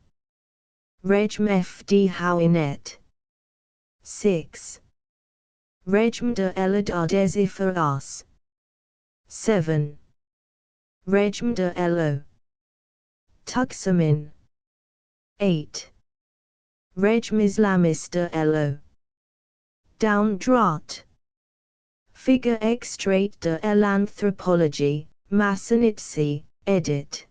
Régime F de Houinet. 6. Régime de Elad des Ifras. 7. Régime de Elo. Tuxamin. 8. Régime islamiste de Elo. Down draught. Figure extrait de l'anthropologie, Massanitsi, edit.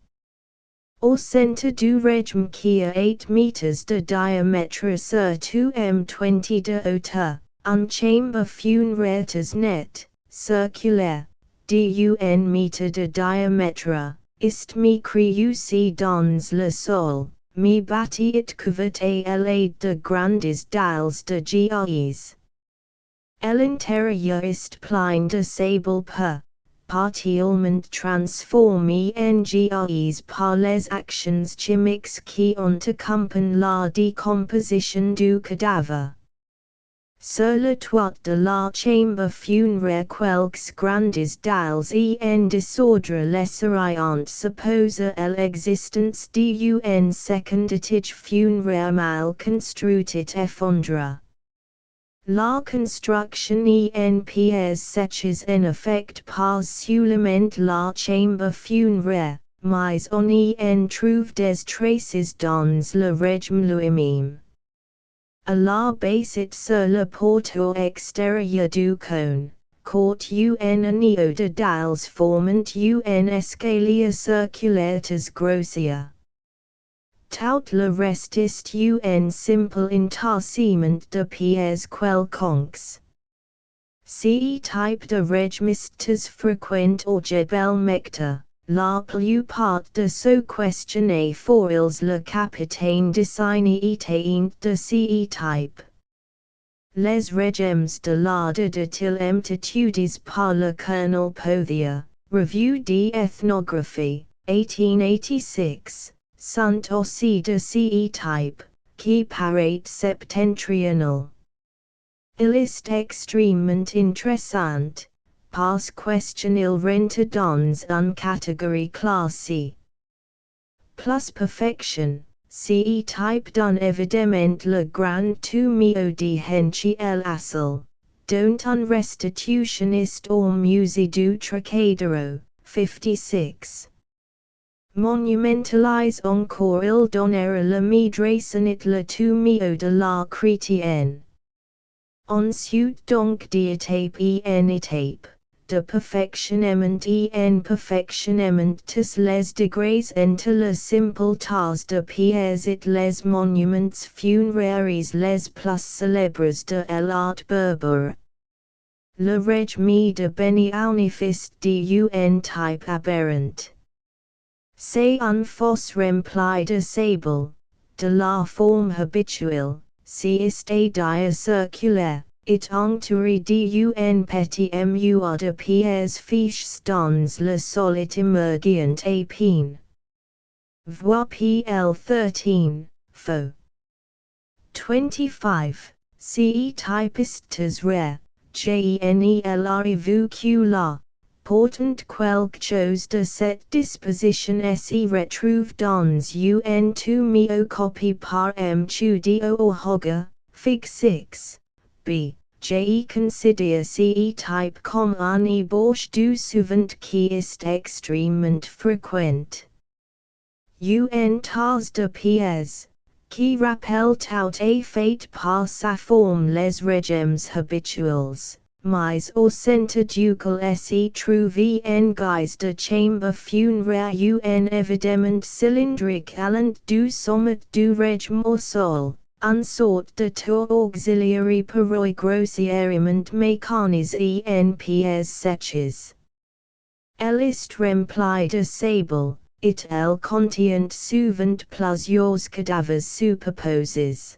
Au centre du régime qui a 8 meters de diamètre sur 2 m20 de hauteur, un chambre funéraire net, circulaire, d'1 meter de diamètre, est mi creuc dans le sol, mi bâti et couvert à l'aide de grandes dalles de gres. L'intérieur est plein de sable partiellement transformé en gres par les actions chimiques qui ont accompagné la décomposition du cadavre. Sur le toit de la chambre funéraire quelques grandes dalles en désordre laisseraient supposer l'existence d'un second étage funéraire mal construit et effondré. La construction en pierres sèches en affecte pas seulement la chambre funéraire, mais on en trouve des traces dans le régime lui-même. À la base et sur le porteur extérieur du cône, court un anneau de dalles formant un escalier circulaire très grossier. Tout le reste est un simple entassement de pierres quelconques. Ce type de régime est très fréquent au Jebel Mekta, la plupart de ceux questionnés foils le capitaine designé étant de ce type. Les régimes de l'ordre de aptitudes par le colonel Pothier, Revue d'ethnographie, 1886. Sont aussi de ce type, qui paraît septentrional. Il est extrêmement intéressant, parce qu'il rentre dans une catégorie classée. Plus perfection, ce type donne évidemment le grand tumio de henchi el asel, dont un restitutionniste au musée du Trocadéro, 56. Monumentalise encore il donnera la médresse et le tumio de la chrétienne. Ensuite donc d'étape en étape, de perfectionnement en perfectionnement tous les degrés entre le simple tas de pierres et les monuments funéraires les plus célèbres de l'art berbère. Le régime de bénéfice d'un type aberrant. C'est un faux rempli de sable, de la forme habituelle, si est dia circulaire, et entouré d'un petit mur de pierres fiches dans le sol et émergent à peine. Voir PL 13, faux. 25. Ce typistes rares, genelarivu que la, portant quelque chose de cette disposition se retrouve dans un tomeo copie par M. Chudio or Hogger, Fig 6, b. Je considère ce type comme un ébauche du souvent qui est extrêmement fréquent. Un tas de pièces, qui rappelle tout à fait par sa forme les régimes habituels, mais au centre duquel se trouve en guise de chambre funéraire un évidemment cylindrique allant du sommet du régime au sol, une sorte de tour auxiliary paroi grossièrement mécanisé en pièces sèches. Elle est remplie de sable. Et elle contient souvent plusieurs cadavres superposés.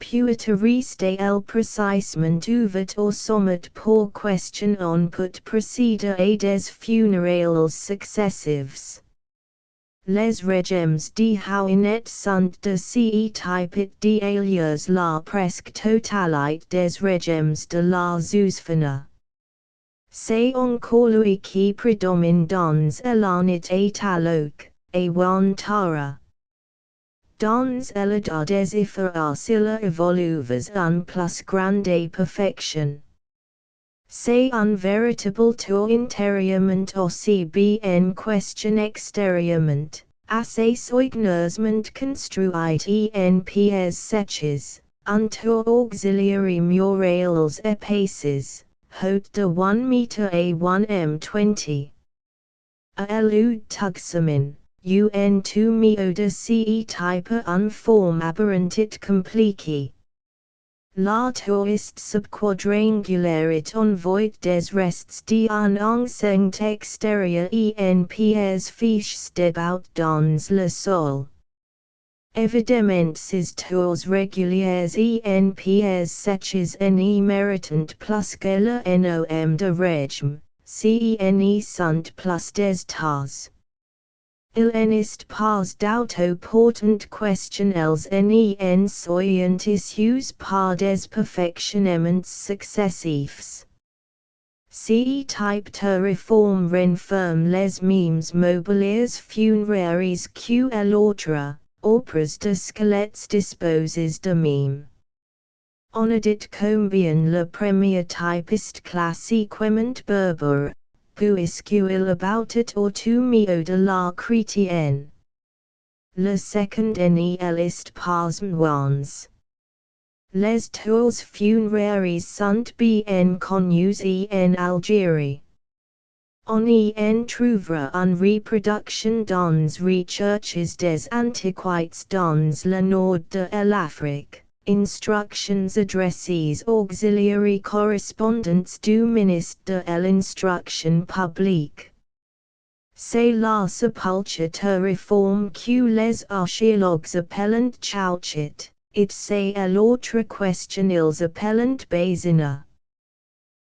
Puis reste elle précisément ouverte au sommet pour question on peut procéder à des funérailles successives. Les régimes de Howinet sont de ce type et d'ailleurs la presque totalité des régimes de la zoosphéna. C'est encore lui qui prédomine dans l'anit et taluk, et wantara. Dans l'état des efforts il évolues en plus grande perfection. C'est un véritable tour intérieurement aussi bien question extérieurement, assez soigneusement construit en pièces sèches, un tour auxiliary murales épaisses. Haute de 1 meter à 1 m20. A elude tuxamin, un tomeo de ce type un forme aberrantit compliquée. La tour est subquadrangulaire et envoie des restes d'un enceinte extérieur en pierres fiches débaut dans le sol. Évidemment ces tours régulières en pierres sèches ne méritant plus que le nom de régime, si ne sont plus des tas. Il n'est pas d'auto-portant questionnels en soyant issus par des perfectionnements successifs. Ce type de réforme renferme les mêmes mobiliers funéraires que l'autre. Opras de squelettes disposés de même. On a dit combien le premier typiste classiquement berbère, puisqu'il aboutit au tomeo de la chrétienne. Le second n'est est pas moins. Les tours funéraires sont bien connus en Algérie. On y en trouvera une reproduction dans recherches des antiquités dans le nord de l'Afrique, instructions adressées auxiliary correspondance du ministre de l'instruction publique. C'est la sépulture de réforme que les archéologues appellent chauchet, et c'est l'autre question ils appellent bassina.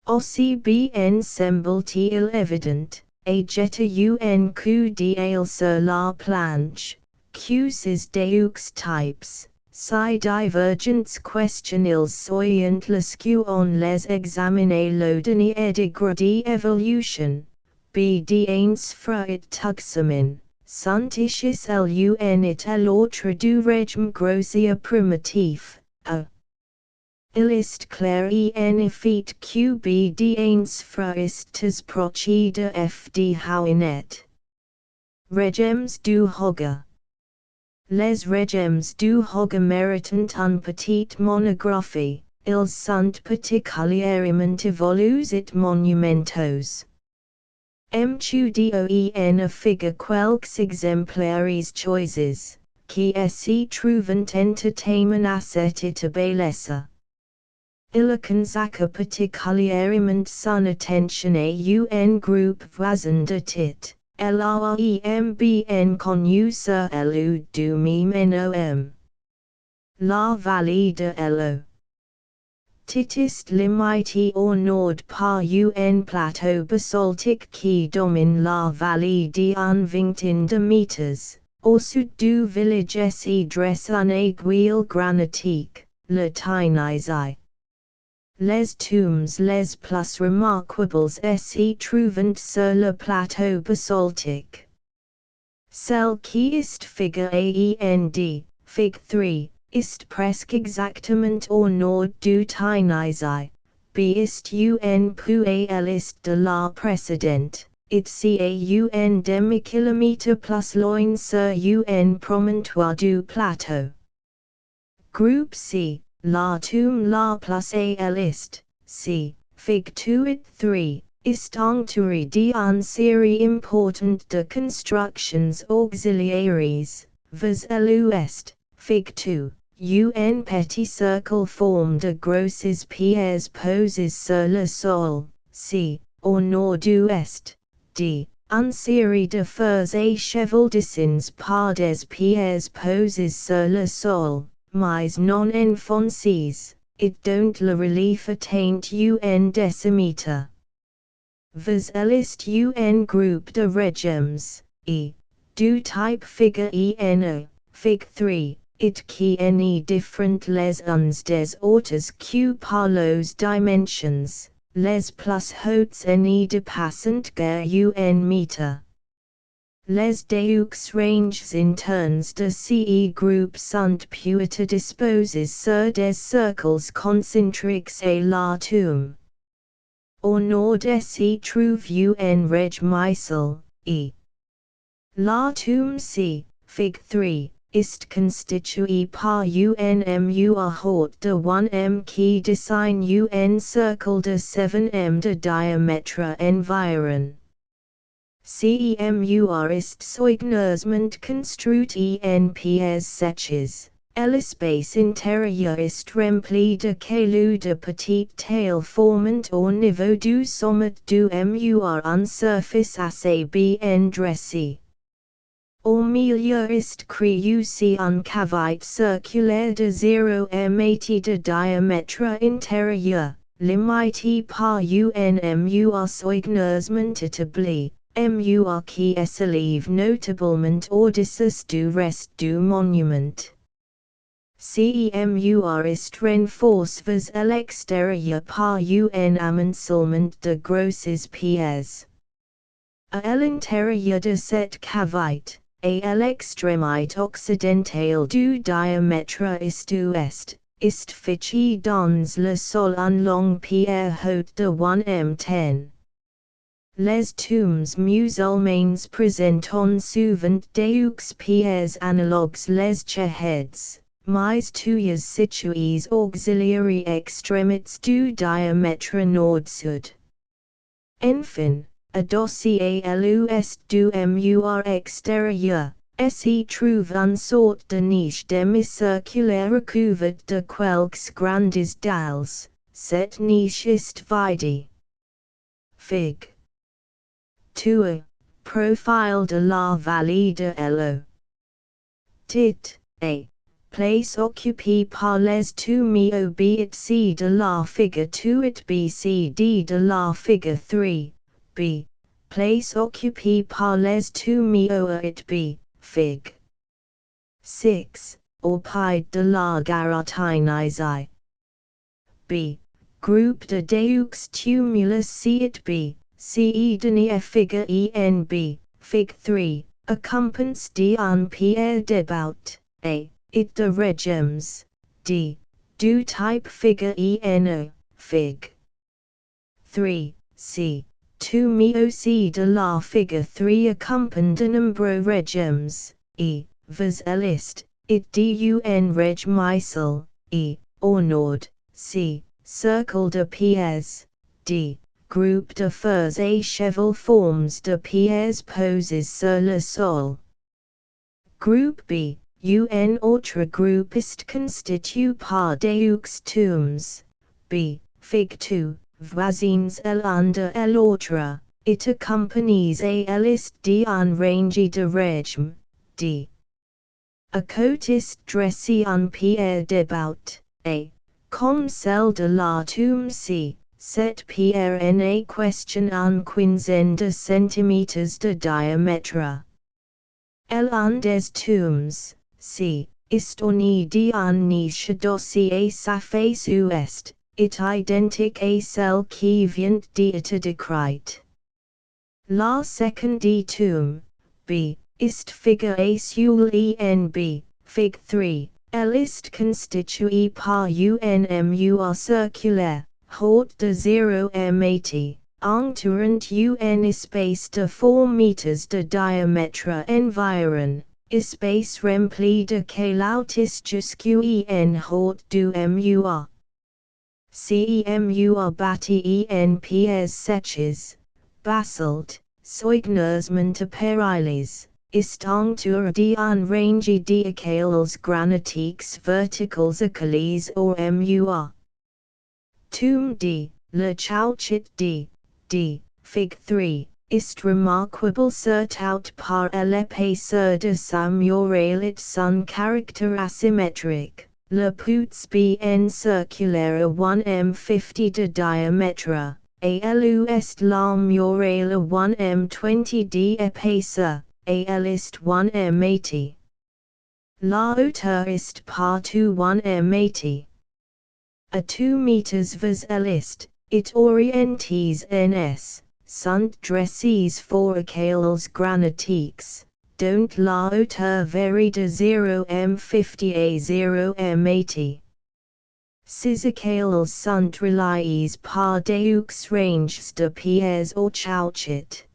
Aussi bien semble-t-il évident, et jeter un coup d'œil sur la planche, que ces deux types, si divergents questionnels soyant lesque on les examiner le dernier degré d'évolution, d'un frère tuxamin, sont issus l'un et l'autre du régime grossier primitif, a. Il est clair en effet que d'un frères proches de f de Howinet. Régimes du Hogger. Les régimes du Hogger méritent une petite monographie, ils sont particulièrement évolués et monumentaux. M. Chudio en figure quelques exemplaires choices, qui se trouvent entertainment à cette belleza. Illukanzaka particulièrement son attention à un groupe voisin de tit, l'AEMBN connu sur l'eau du Mimenom. La vallée de l'eau. Titist limité au nord par un plateau basaltique qui domine la vallée d'environ de mètres. Au sud du village s'y dresse un aiguille granitique, le Tynisai. Les tombes les plus remarquables s'y trouvent sur le plateau basaltique. Celle qui est figure AEND, fig 3, est presque exactement au nord du Tynisai, b est un peu à l'est de la précédente, it ca un demi-kilomètre plus loin sur un promontoire du plateau. Groupe C, la tombe la plus à l'est, c, fig 2 et 3, est entourée d'une série importante de constructions auxiliaires, vers l'ouest, fig 2. Un petit cercle forme de grosses pierres posées sur le sol, c. Au nord-ouest, d. Une série de fers et chevauchés par des pierres posées sur le sol, mais non enfoncées, et dont le relief atteint un décimètre. Vers l'est un groupe de régimes, e. Du type figure ENO, fig 3. It qui ni different les uns des autres que par los dimensions, les plus hautes ni dépassant guère un mètre. Les deux ranges internes de ce groupe sont plutôt disposés sur des cercles concentriques et la tombe. Au nord s'y trouve un regimisel, e. La tombe c, fig 3. Ist constitué par un mur haut de 1 qui dessine un cercle de 7 de diamètre environ. Mur ist soigneusement construit en pierres sèches. L'espace intérieur est rempli de cailloux de petite taille formant au niveau du sommet du mur une surface assez bien dressée. Au milieu est creusé une cavite circulaire de 0 m de diamètre intérieur, limitée par un mur soigneusement établi, mur qui s'élève notablement au-dessus du reste du monument. Ce mur est renforcé vers l'extérieur par un amoncellement de grosses pierres. À l'intérieur de cette cavite, et à l'extrémité occidentale du diamètre est-ouest, est fiché dans le sol une longue pierre haute de 1 m. Les tombes musulmanes présentent souvent des pierres analogues les chaheds, mais toutes situées auxiliaires extrémités du diamètre nord-sud. Enfin, adossé à l'ouest du mur extérieur, s'y trouve une sorte de niche demi-circulaire recouverte de quelques grandes dalles. Cette niche est vide. Fig. 2. Profile de la vallée de l'eau. Tit. A. Place occupée par les tomes B et C de la figure 2 et B C D de la figure 3. B. Place occupée par les tomes O et B, fig. 6. Au pied de la Gautier. B. Groupe de deux tumulus C et B, C donnée figure ENB, fig 3, accompagnes d'un pierre débaut, A. Et de régimes, D. Du type figure ENO, fig. 3, C. Tomes aussi de la figure 3 accompagnent de nombreux régimes, E. Vers l'est, et d'un regimisel, E. Au nord, C. Cercle de pierres, D. Groupe de fers et cheval formes de pierres posées sur le sol. Groupe B. Un autre groupe est constitué par deux tombes, b. Fig 2, voisins l'un de l'autre, it accompanies a liste d'un range de régime, d. A cote est dressée en pierre débaute, a. Comme celle de la tombe c. Cette pierre en question en quinzaine de centimètres de diamètre. L'un des tombes, c. Est orné d'un niche dossier sa face ouest, est identique à celle qui vient d'être décrite. La seconde tombe, b. Est figurée sur l'enb, fig 3, elle est constituée par un mur circulaire, haut de 0 m, entourant un espace de 4 mètres de diamètre environ, espace rempli de calotis jusqu'à en haut du mur. Mur bâti en pierres sèches, basalte, soigneusement appareillés, est entouré d'un range d'écales granitiques verticales accolées au mur. Tombe d. Le chauchat d. Fig 3, est remarquable surtout par l'épaisseur de sa murale et son caractère asymétrique. Le pouce bien circulaire 1 m50 de diamètre, et l'ouest la murale 1 m20 d'épaisseur, et l'est 1 m80. La hauteur est partout 1 m80. A 2 meters vos l'est, it orientés en s, sont dressés for écales granitiques, dont la hauteur varie de 0 m50 à 0 m80. Ces écales sont reliées par des ranges de pierres au chauchat.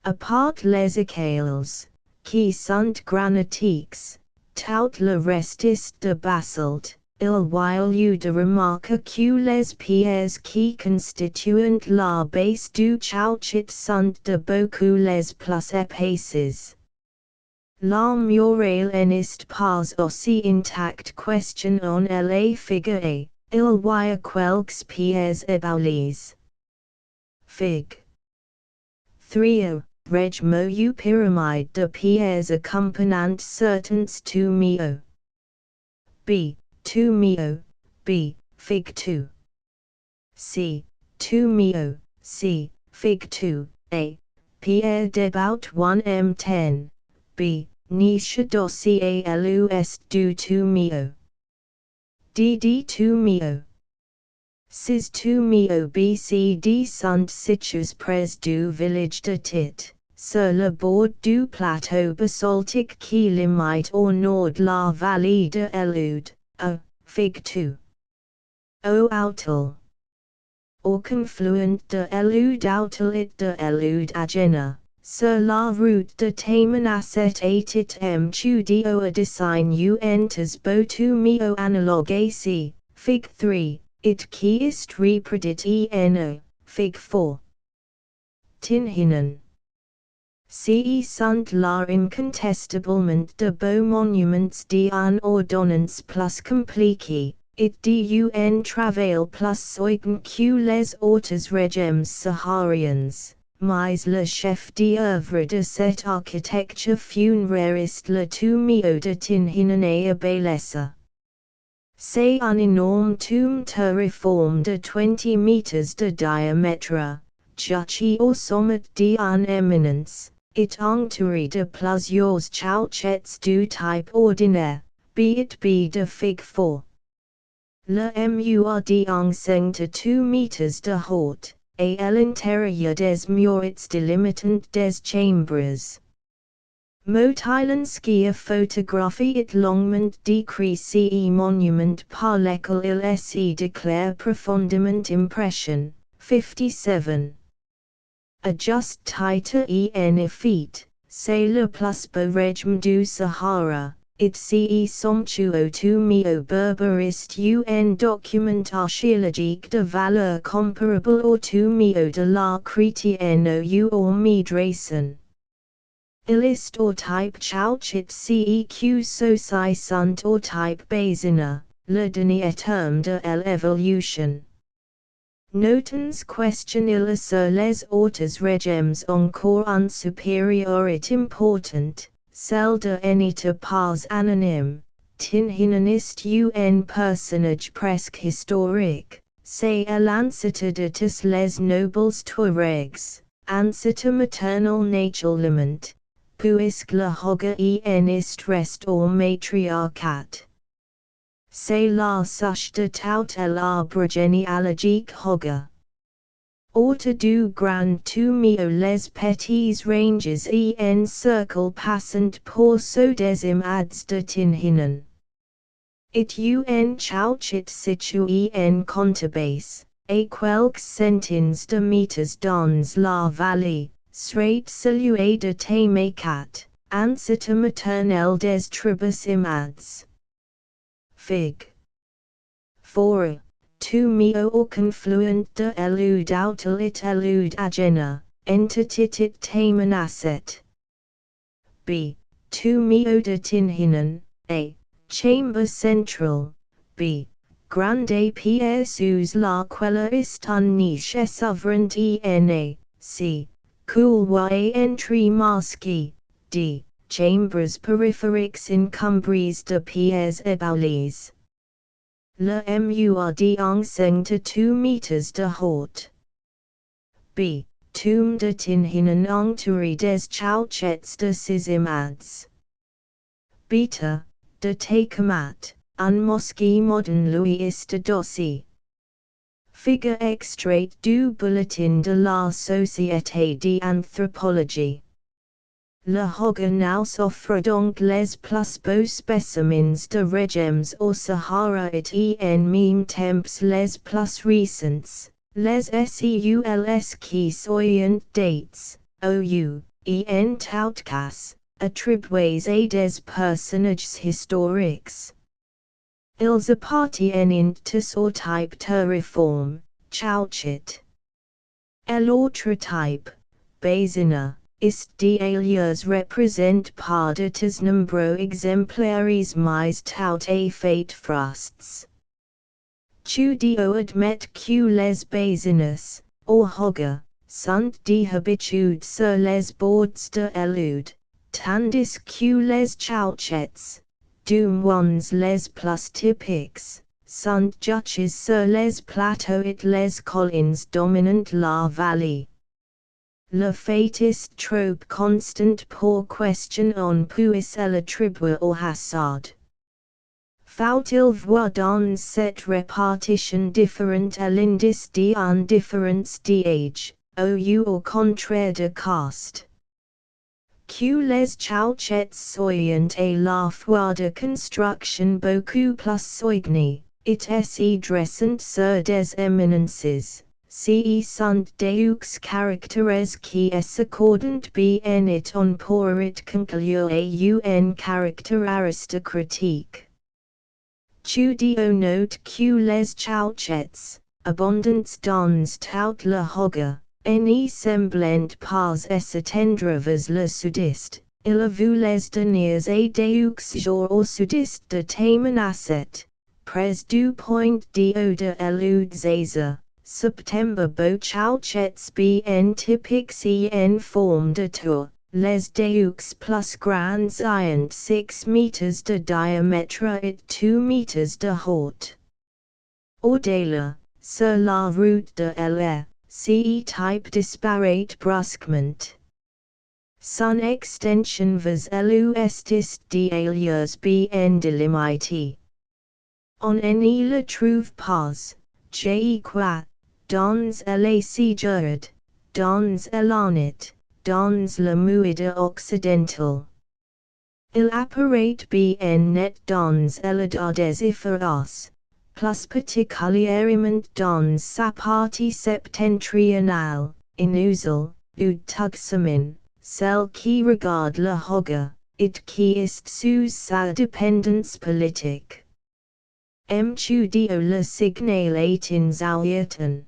À part les écales, qui sont granitiques, tout le reste est de basalte. Il y lieu de remarquer que les pierres qui constituent la base du chauchat sont de beaucoup les plus épaisses. La murale n'est pas aussi intacte question on la figure, il y a quelques pierres ébaulies. Fig. 3. Régime ou pyramide de pierres accompagnant certains tomes. b. Tomeo, b. Fig 2. c. Tomeo, c. Fig 2, a. Pierre d'about 1 m10, b. Niche dossier à l'ouest du Tomeo. dd Tomeo. Ces Tomeo bcd sont situés près du village de Tit, sur le bord du plateau basaltique qui limite au nord la vallée de l'Aude. Fig 2. Au Outal. Au confluent de l'Aude et de l'Aude Agena, sur la route de Tamanasset et studio a design entes botumio analogue ac, Fig 3, it qui est reproduit en Fig 4. Tinhinan. Ce sont là incontestablement de beaux monuments d'un ordonnance plus compliqué, et d'un travail plus soigné que les autres régimes sahariens, mais le chef d'œuvre de cette architecture funéraire est le Tomeo de Tinhinan à belleza. C'est un énorme tombe terraforme de 20 mètres de diamètre, juché au sommet d'une éminence. It entouré de plusieurs chauchats du type ordinaire, be de Fig 4. Le mur d'enseigne de 2 mètres de haute, et à l'intérieur des murs délimitant des chambres. Motylansky a photographie it longuement décrit ce monument par lequel il se déclare profondément impression. 57. A juste titre en effet, c'est le plus beau régime du Sahara, it ce somptueux Tomeo berberiste un document archéologique de valeur comparable au Tomeo de la Chrétienne ou Médrason. Il est au type chauchat ceq ceci sont au type basina, le dernier terme de l'évolution. Notons question sur les autres régimes encore un supériorité importante, celle de n'être pas anonyme, Tinhinanist un personnage presque historique, c'est l'ancêtre de tous les nobles Touaregs, ancêtre maternel naturellement, puisque le Hogga est reste au matriarcat. C'est la souche de tout l'arbre généalogique Hogga. Autour du grand tumio les petits ranges en cercle passant pour ceux des imades de Tinhinan. It un chauchet situé en contrebase, et quelques centaines de mètres dans la vallée, serait salué de tome 4, ancêtre maternel des tribus imades. Fig. 4. Tumio au confluent de l'Elude Outlet Elude Agena, entititit tamanasset. B. Tumio de Tinhinan, A. Chamber central, B. Grande pierre sous la quella est un niche souverain ena, C. Couloir entre masqué, D. Chambers périphériques encumbrées de pierres ébaulies. Le mur enseigne de 2 mètres de haute. B. Tombe de Tinhinan entouré des chauchets de ses imades. Beta. De Takemat, un mosquée moderne Louis de Dossy. Figure extrait du Bulletin de la Société d'Anthropologie. Le Hogga nous offre donc les plus beaux spécimens de régimes au Sahara et en même temps les plus récents, les SEULS qui sont dates, OU, en tout cas, attribués à des personnages historiques. Ils appartiennent tous au type terriforme, chauchet. L'autre type, basina, ist d'ailleurs représente par de tes nombreux exemplaires mais tout à fait frustes. Chudio admet que les basinas, au Hogga, sont d'habitude sur les bords de l'Elude, tandis que les chauchets, du moins les plus typiques, sont juchés sur les plateaux et les collines dominant la vallée. Le fait est trop constant pour question on puisse l'attribuer au hasard. Faut-il voir dans cette répartition différente l'indice d'un différence d'âge, ou au contraire de caste? Que les chauchets soient à la fois de construction beaucoup plus soignées, et se dressant sur des éminences, ce sont deux caractères qui s'accordent bien et on pourrait conclure à un caractère aristocratique. Chudio note que les chauchets, abondants dans tout le Hogga, ne semblant pas s'étendre vers le sud-est, il a vu les derniers et deux jours au sud-est de Tamanasset, près du point d'eau de l'Elude septembre beau chauchets bien typiques en forme de tour, les deux plus grands ayant 6 mètres de diamètre et 2 mètres de haute. Au-delà, sur la route de l'air, ce type disparaît brusquement. Son extension vers l'ouest est d'ailleurs bien délimitée. On ne le trouve pas, je crois, dans les Sigurd, dans l'Honnête, dans le Muida occidental. Il apparaît bien net dans l'État des Ifaras, plus particulièrement dans sa partie septentrionale, inusual, ou Tuxamin, celle qui regarde le Hogga, et qui est sous sa dépendance politique. Mchudio le signal est inzaouietan.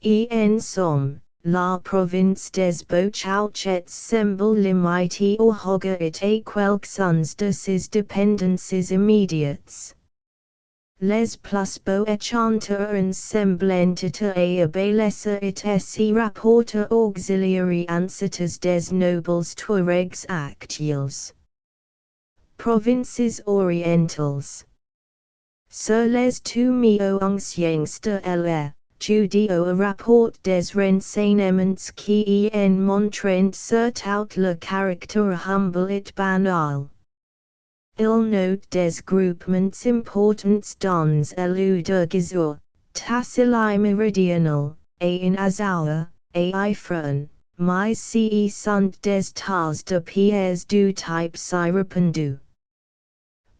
En somme, la province des Beaux-Chauchets semble limitée au Hogga et à quelques-unes de ses dépendances immédiates. les plus beaux échantillons semblent à abaisser et s'y rapporter auxiliary ancêtres des nobles Tuaregs actuels. Provinces orientales. Sur les tomes anciens de l'ère, Judéo rapporte des renseignements qui en montrent surtout le caractère humble et banal. Il note des groupements importants dans le de Gautier, Tassili méridional, et en Azua, et Ifron, mais ce sont des tas de pièces du type si répandu.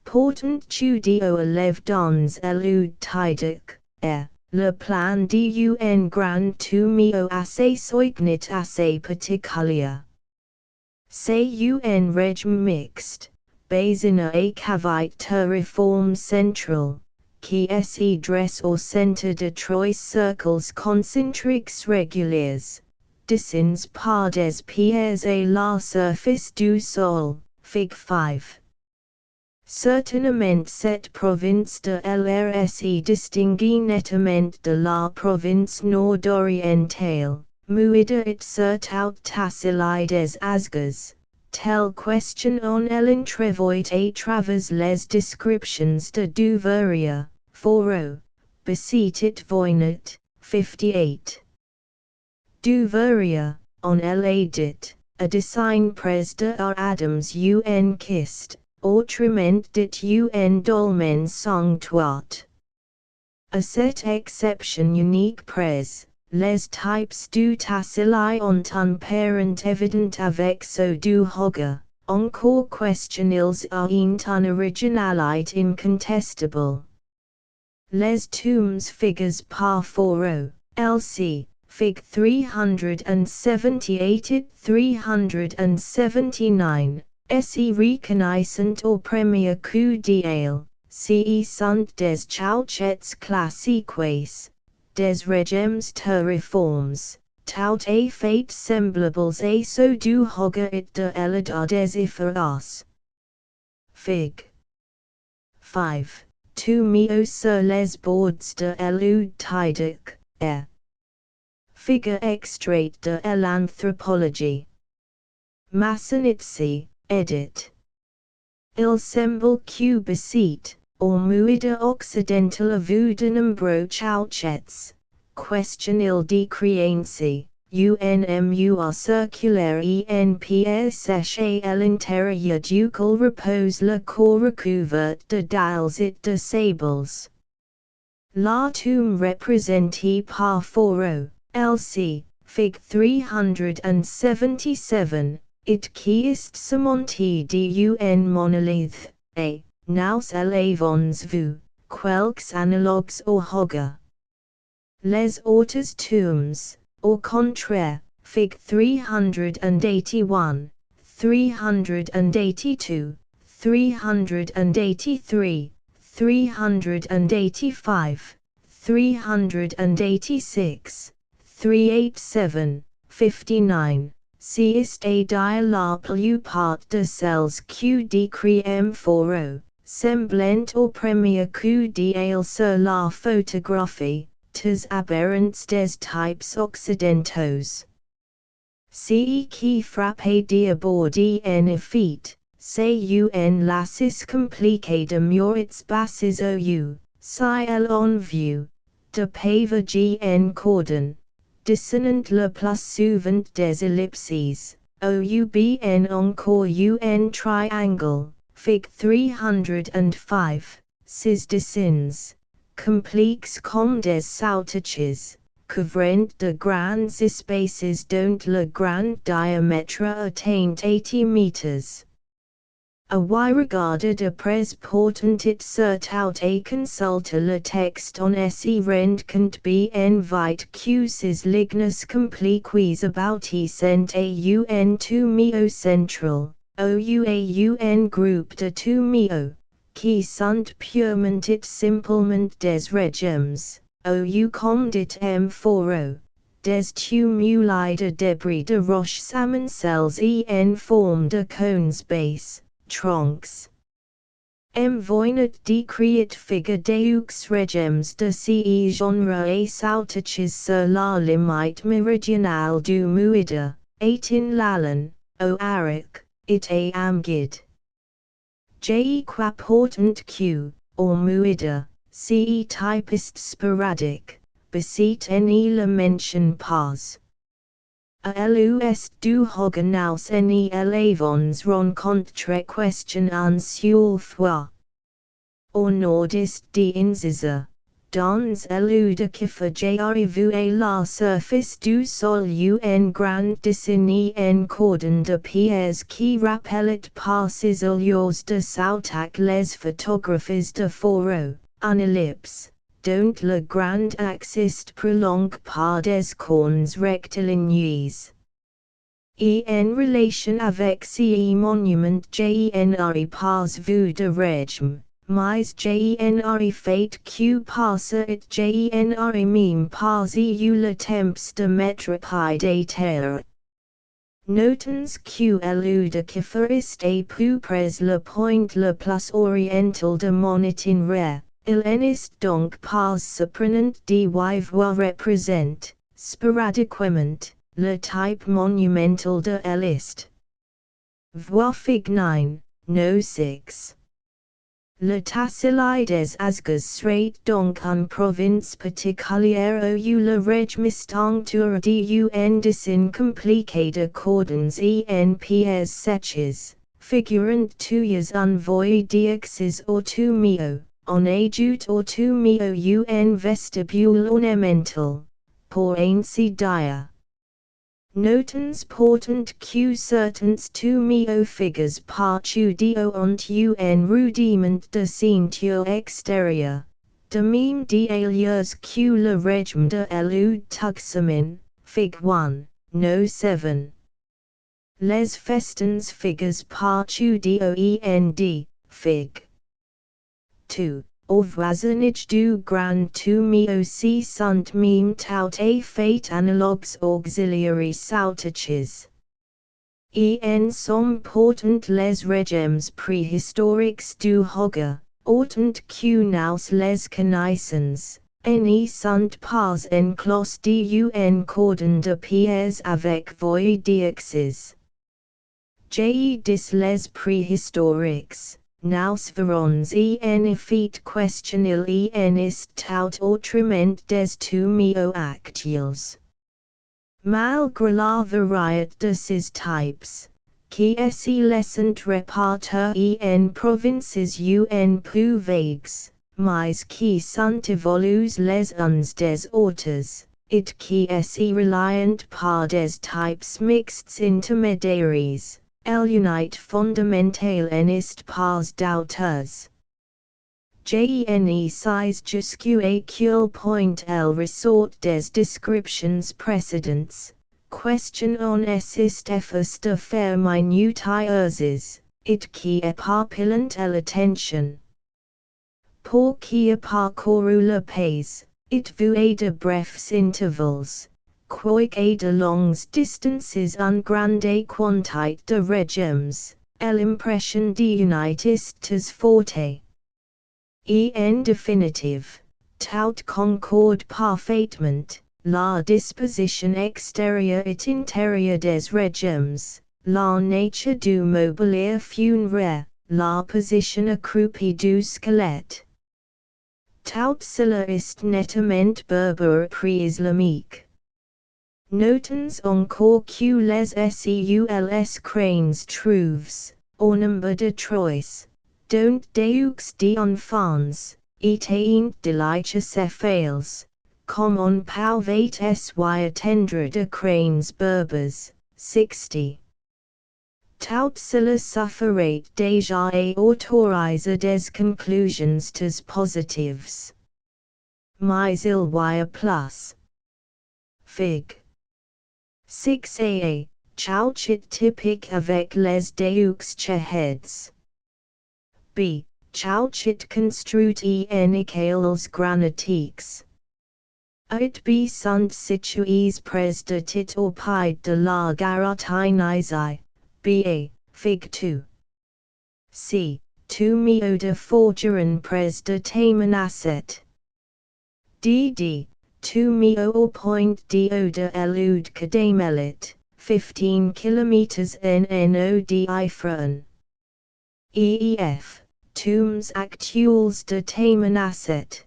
Portant Judéo élève dans le Tidic, le plan d'un grand tomeo assez soignant assez particulier. C'est un régime mixte, basé et cavite de réforme centrale, qui s'y dresse au centre de trois cercles concentriques réguliers, dessinés par des pierres à la surface du sol, Fig. 5. Certainement cette province de l'RSI distingue nettement de la province nord-orientale, muida et surtout tassili des Asgas, telle question on l'entrevoit à travers les descriptions de Duveria, Foro, Besitit Voinit, 58. Duveria, on l'a dit, a dessin pres de Adams un kist. Autrement dit un dolmen sanctuat. À cette exception unique pres, les types du tassili ont un parent évident avec ceux du Hogga, encore questionnels ont une originalité incontestable. Les tombes figures par Foro, LC, Fig. 378 et 379. Si reconnaissant au premier coup d'œil, ce sont des chauchettes classiques, des régimes de réformes, tout à fait semblables à ceux du Hogga et de l'État des Ifras. Fig. 5. Tomeo sur les bords de l'Oud Tidic, Figure extraite de l'anthropologie. Masonitsi, edit. Il semble que Besit, or muida occidental avu de nombreux chauchettes, question il de créance, unmur circulaire en pièce sèche à l'intérieur duquel repose le corps recouvert de dials et de sables. La tombe représentée par Foro, LC, Fig. 377. It qui est surmonté d'un monolithe, et, nous l'avons vu, quelques analogues au Hogga. Les autres tombes, au contraire, Fig. 381, 382, 383, 385, 386, 387, 59. C'est à la plupart de celles que décriem Foro, semblant au premier coup d'œil sur la photographie, tes aberrants des types occidentaux. Ce qui frappe d'aborder en effet, c'est un lassis compliqué de murets basses au si en vue, de paver en cordon. Dissonant le plus souvent des ellipses, bien encore un triangle, Fig. 305, ces dessins, complexes comme des sautaches, couvrant de grands espaces dont le grand diamètre atteint 80 mètres. A y regarder de près portant it surtout à consulter le texte on s'y rend compte bien vite que ces lignes compliquées aboutissent à un tomeo central, ou un groupe de tomeo, qui sont purement et simplement des régimes, ou comme dit M. Foro, des tumuli de débris de roches amoncellés en forme de cones base. Troncs. voinat decreat figure deux regems de ce genre et sautaches sur la limite méridionale du muida, eitin lalan, o aric, it a amgid. Je qua portant q, or muida, ce typist sporadic, besit en la mention pas. A lus du hogenaus en elevons rencontre question en seul fois. Or nordist de inziza, dans eludicifa j'arrive à la surface du sol un grand dessin en cordon de pièces qui rappellent par ses olios de sautac les photographes de foro, en ellipse, dont le grand axe prolongue par des cornes rectilignes. En relation avec ce monument j'n'aurai pas vu de régime, mais j'n'aurai fait que passer et j'n'aurai même pas eu le temps de mettre pied à terre. Notons que l'eludicifer est à peu près le point le plus oriental de mon itinéraire. Il n'est donc pas surprenant de voir représente, sporadiquement, le type monumental de l'Est. Voir Fig 9, No 6. Le Tassili des Asgas serait donc une province particulière où le registang de un dessin compliqué de cordons en pièces sèches, figurant tuyas un voie d'exes ou tumio, en ajout ou tumio un vestibule ornemental, pour ainsi dire. Notons portant que certains tumio figures partudio ont un rudiment de ceinture extérieure, de même d'alias que le régime de l'eau tuxamin, Fig 1, No 7. Les festins figures partudio end, Fig 2. Au voisinage du grand tumio si sont même tout à fait analogues auxiliary sautaches. En somme portant les régimes préhistoriques du Hoga, autant que nous les connaissons, ne sont pas enclos d'un cordon de pièces avec voie d'exes. Dis les préhistoriques. Nous verrons en effet questionil en est tout autrement des tumio actuels. Malgré la variété de ces types, qui s'y laissent répartir en provinces un peu vagues, mais qui sont évolues les uns des autres, et qui s'y relient par des types mixtes intermédiaires. L'unité fondamentale n'est pas douteuse. Je sais jusqu'à quel point elle ressort des descriptions précédentes, question on est efficace de faire minutieuses, et qui éparpillent l'attention. Pour qui a parcouru le pays, it vu à de brefs intervals. Quoique de longues distances en grande quantité de régimes, l'impression d'unité est forte. En définitive, tout concorde parfaitement, la disposition extérieure et intérieure des régimes, la nature du mobilier funéraire, la position accroupie du squelette. Tout cela est nettement berbère pré-islamique. Notons encore que les seuls crânes trouves, au nombre de trois, dont deux d'enfants, étaient délices céphales, comme on pouvait s'y attendre de crânes berbères, 60. Tout cela suffirait déjà à autoriser des conclusions très positives. Mais il y a plus. Fig. 6a, chouchit typique avec les deux heads. B. Chouchit construit en écales granitiques. It B sont situés près de tit au pied de la Gautier. B.A. Fig 2. C. Tumio de forgeron pres de tamanasset. DD, Tumio or point do de elude cadamelit, 15 km NNODI fran. EEF, Tombs actuels de tamanasset.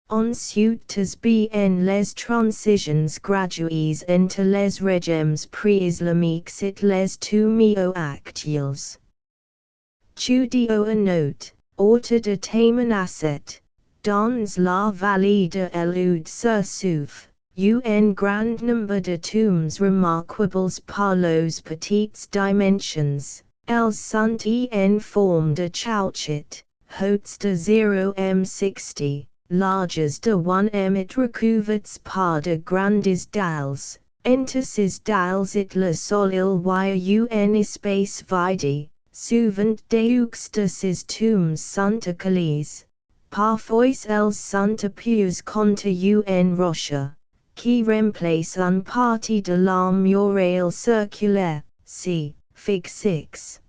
Ensuite bien les transitions graduées entre les régimes pré-islamiques et les tumio actuels. Chudio a note, autre de tamanasset, dans la vallée de l'Oud se souffre, un grand nombre de tombs remarquables par leurs petites dimensions, elles sont en forme de chouchet, hautes de 0,60 m, larges de 1 m et recouvertes par de grandes dalles, entre ces dalles et le sol il y a un espace vide. Souvent deux de ces tombes sont accolées. Parfois elles sont appuies contre une roche, qui remplace une partie de la muraille circulaire. See Fig 6.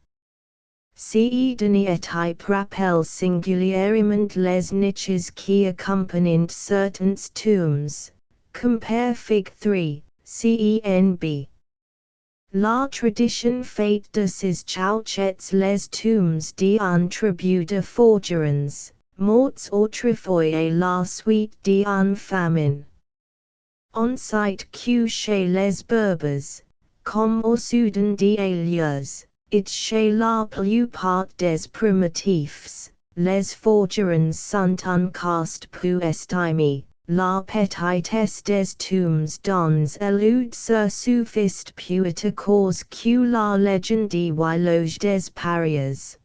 Ce dernier type rappelle singulièrement les niches qui accompagnent certains tombes. Compare Fig 3, CENB. La tradition fait de ces chouchettes les tombes d'un tribut de forgerons, morts autrefois et la suite d'un famine. On cite que chez les Berbers, comme au Soudan des lieux, et chez la plupart des primitifs, les forgerons sont un caste peu estimé. La petitesse des tombes dans l'Oud se suffit peu à cause que la légende y loge des parias.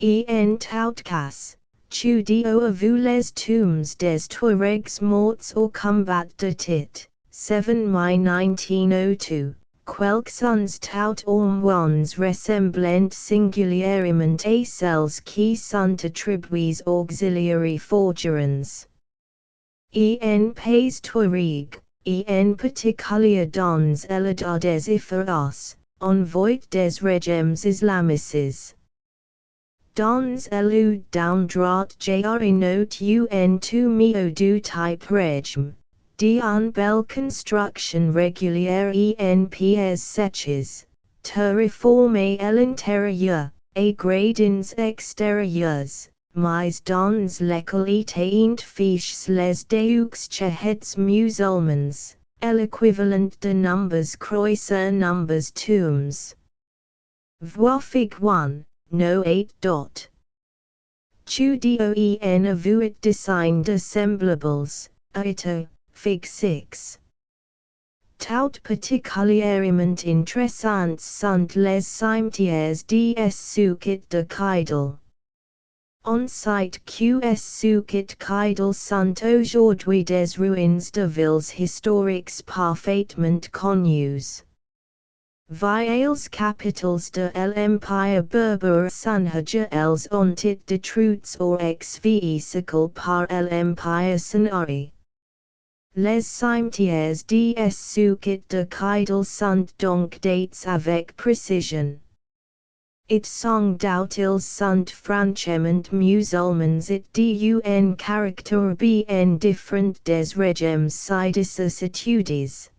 En tout cas, Chudio a vu les tombes des Touaregs morts au combat de Tit, 7 mai 1902, quelques-uns tout au moins ressemblant singulièrement à celles qui sont attribuées auxiliary forgerons. En pays Touareg, en particulier dans l'État des Ifars, on voit des régimes islamiques. Dans l'Oud d'un droit note un tumio du type régime, d'une belle construction régulière en pièces sèches, terraformée à l'intérieur, et gradins extérieurs. Mais dans l'écolité fiches les deux chehets musulmans, l'équivalent de numbers croissant numbers tombes. Voir Fig 1, no 8. Chudio en avuit design de semblables, aito, Fig 6. Tout particulièrement intéressants sont les cimetières des Soukit de Kidal. On cite que Soukit Kidal sont aujourd'hui des ruines de villes historiques parfaitement connues. Viales capitals de l'Empire berbère Sanhaja elles ont été détruites or ex-véhicles par l'Empire Sonari. Les cimetières des Soukit de Kidal sont donc dates avec précision. It song dout ils sont franchement musulmans et d'un caractère bien différent des régimes ci-dessous.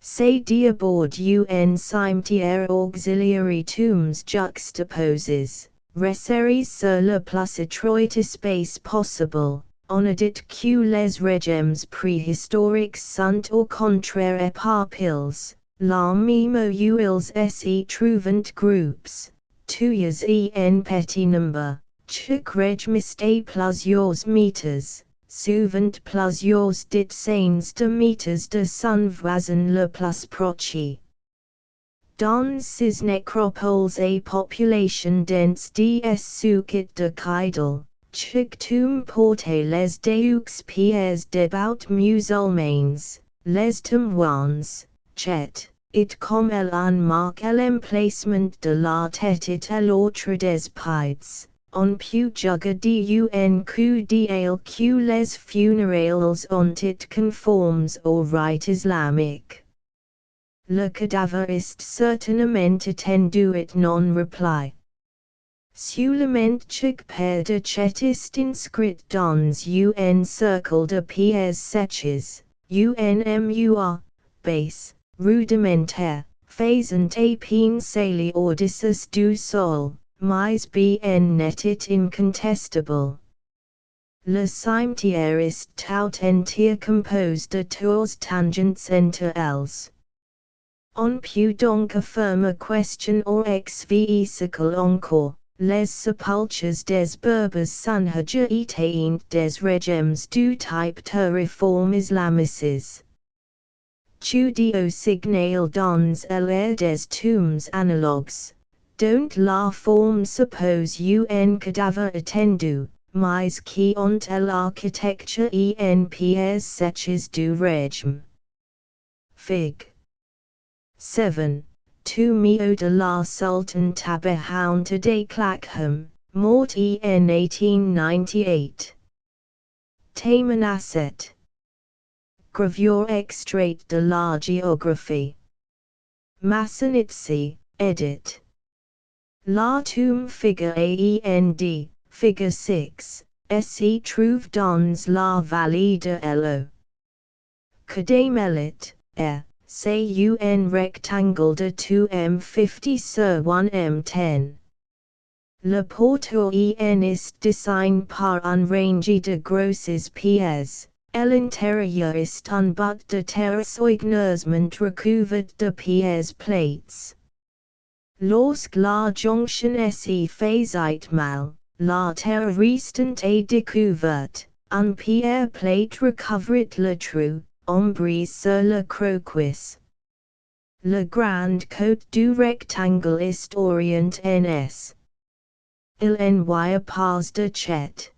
C'est d'abord un cimetière auxiliary tombes juxtaposés, resserrés sur le plus étroit espace possible. On a dit que les régimes préhistoriques sont au contraire éparpillés. La même où ils s'y trouvent groupes, tuyas en petit nombre, chaque régime est plusieurs mètres, souvent plusieurs dizaines de mètres de son voisin le plus proche. Dans ces nécropoles et population dense des Soukit de Kidal, chaque tombe portait les deux pieds devout musulmans, les témoins. Chet, it comme en marque l'emplacement de la tête et l'autre des pieds, on peut juger d'un coup d'œil que les funérailles ont été conformes au rite islamique. Le cadavre est certainement attendu et non repli. Sulementchik per de chetist inscrit dans un cercle de pièces sèches, unmur, base, rudimentaire, faisant à pinceler Odysseus du sol, mais bien netit incontestable. Le cimetière est tout entier composé de tours tangents entre elles. On peut donc affirmer question or exviicicle encore. Les sepultures des Berbers Sanhaja étaient des régimes du type de réforme islamiques. Studio signale dans l'air des tombes analogues, dont la forme suppose un cadavre attendu, mais qui ont l'architecture en pièces sèches du régime. Fig. 7. Tomeo de la Sultan Tabahounta de Clackham, mort en 1898. Tamanasset. Gravure extrait de la géographie. Massanitsi, edit. La tombe figure AEND, figure 6, se trouve dans la vallée de Elo. Kadamelit, c'est un rectangle de 2m50 sur 1m10. Le porteur en est designé par un range de grosses pièces, et l'intérieur est un but de terre soigneusement recouvert de pièces plates. Lorsque la jonction se faisait mal, la terre restant est découverte, un pierre plate recouvrit le trou, ombrise sur le croquis. Le grand côte du rectangle est orient en S. Il n'y a pas de chet.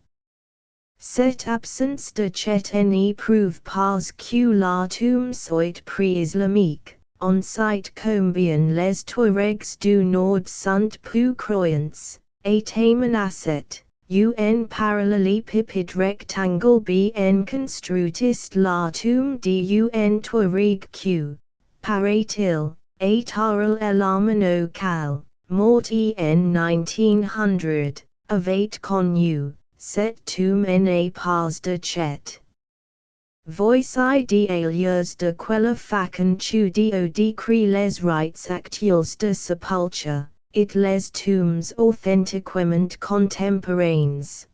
Cette absence de chet n'y prouve pas que la tombe soit pré-islamique. On sait combien les Touaregs du Nord sont peu croyants, et Tamanasset, un parallélépipède rectangle bien construit la tombe d'un Touareg qui, paraît-il, est oral el cal, mort en 1900, avait connu, cette tombe n'est pas de chet. Voici d'alias de quella facon studio décrit les rites actuels de sepulture, et les tombes authentiquement contemporaines.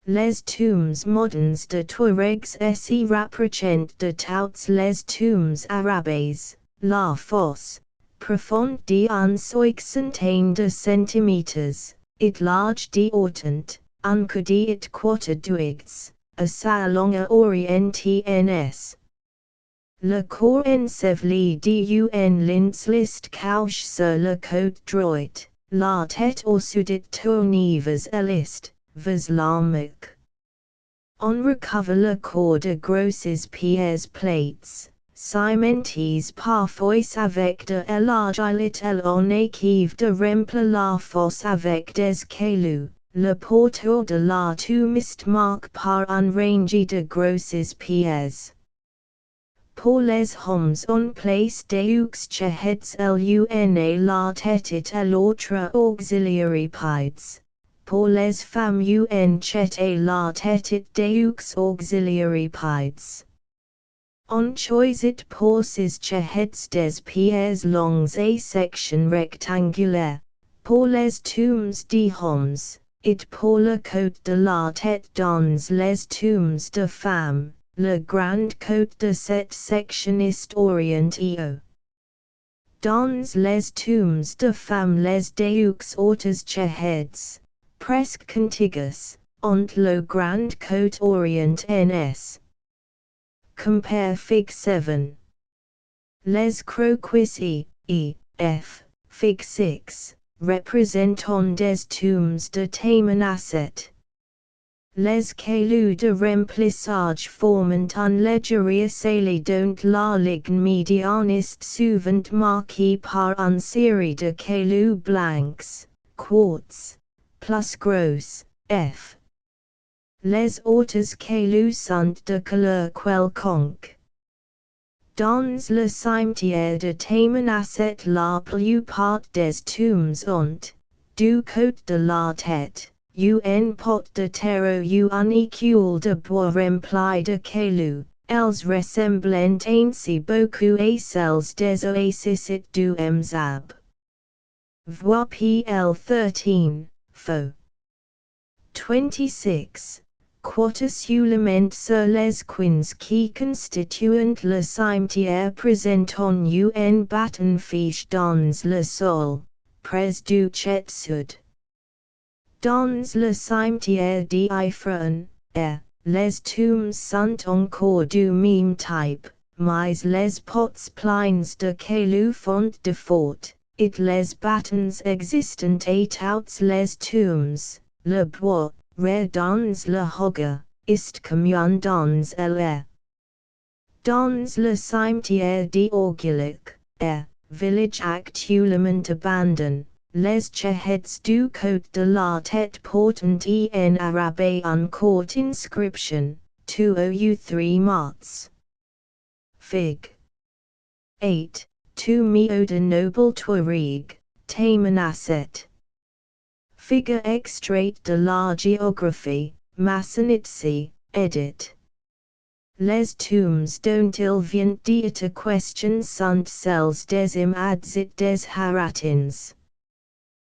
Les tombes modernes de Touaregs se rapprochent de toutes les tombes arabes, la fosse, profonde d'un soixantaine de centimètres, et large d'autant, encodé et quatre douix. A sa longue orientns. Le corps enseveli d'un lins list couche sur le côté droit, la tête au-dessus tournée vers l'est, vers l'amique. On recouvre le corps de grosses pièces plates, cimentées parfois avec de l'argile et on équive de remplir la fosse avec des cailloux. Le porteur de la tombe est marqué par un range de grosses pièces. Pour les hommes on place deux cheheads l'une la tête et l'autre auxiliary pieds. Pour les femmes une chet et la tête et deux auxiliary pieds. On choisit pour ces cheheads des pièces longues et section rectangulaire. Pour les tombes des hommes. Et pour le côté de la tête dans les tombes de femmes, le grand côté de cette section est orienté au. Dans les tombes de femmes les deux autres cheheads, presque contigus, ont le grand côté orient en S. Compare Fig 7. Les croquis F, Fig 6. Représentant des tombes de Tamanasset. Les cailloux de remplissage forment un léger scellé dont la ligne médiane est souvent marquée par une série de cailloux blancs, quartz, plus gros, F. Les autres cailloux sont de couleur quelconque. Dans le cimetière de Tamanasset la plupart des tombes ont, du côte de la tête, un pot de terreau unéqual de bois rempli de cailloux, elles ressemblent ainsi beaucoup à celles des oasis et du Mzab. Vois PL 13, faux. 26. Quotidiennement sur les coins qui constituent le cimetière présentant un bâton fiche dans le sol, près du chet sud. Dans le cimetière d'Ifron, les tombes sont encore du même type, mais les pots pleins de cailloux font défaut, et les bâtons existent à toutes les tombes. Le bois, rare dans le hogar, est commun dans l'air. Dans le cimetière d'Orgulic, village actuellement abandonné, les cheheds du côte de la tête portent en arabe encore inscription, 203 mots. Fig. 8. Tomeo de noble Touareg, Tamanasset. Figure extrait de la géographie, Massanitsi, edit. Les tombes dont il vient d'être question sont celles des Imads et des Haratins.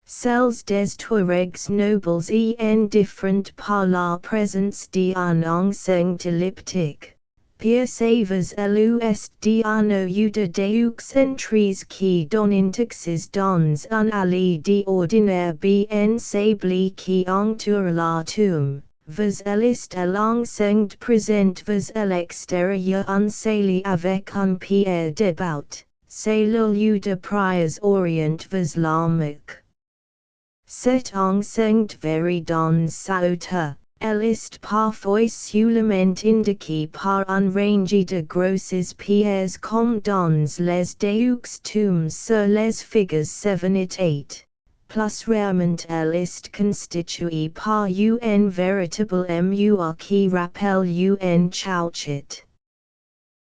Celles des Touaregs nobles en différent par la présence d'un enseigne elliptique. Percevez l'ouest d'un ou de deux centres qui donnent accès dans un allée d'ordinaire bien sabli qui entoure la tombe. Vous l'est l'enseigne présente vous l'extérieur enseigne avec un pierre débaut. C'est le lieu de prières orient-islamique. Cette enseigne varie dans sa hauteur. Elle est parfois seulement indiquée par un range de grosses pierres comme dans les deux tombes sur les figures 7 et 8. Plus rarement elle est constituée par un véritable mur qui rappelle un chauchet.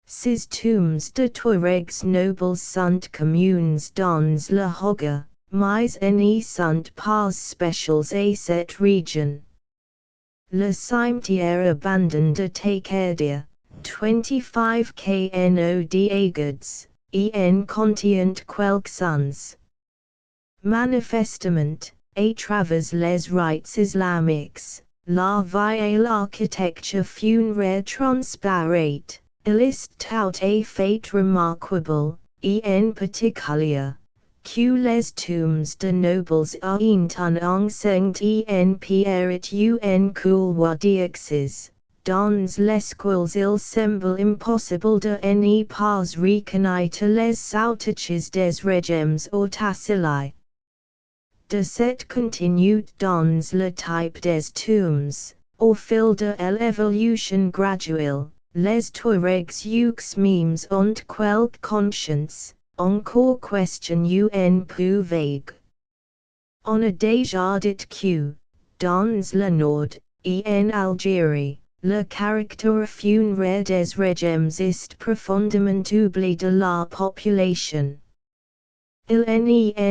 Ces tombes de Touaregs nobles sont communes dans le hogar, mais n'y sont pas spéciales à cette région. Le cimetière abandonné de Tacardia, 25 kno d'Agudes, en contient quelques sons. Manifestement, à travers les rites islamiques, la vie et l'architecture funéraire transparaît, il est tout à fait remarquable, en particulier, que les tombes de nobles ont un enseigne en pierre et un couloir d'accès, dans lesquels il semble impossible de n'y pas reconnaître les autaches des régimes ortacili. De cette continuité dans le type des tombes, au fil de l'évolution graduelle, les Touaregs eux-mêmes ont quelque conscience, encore question un peu vague. On a déjà dit que, dans le nord, et en Algérie, le caractère funéraire des régimes est profondément oublié de la population. Il en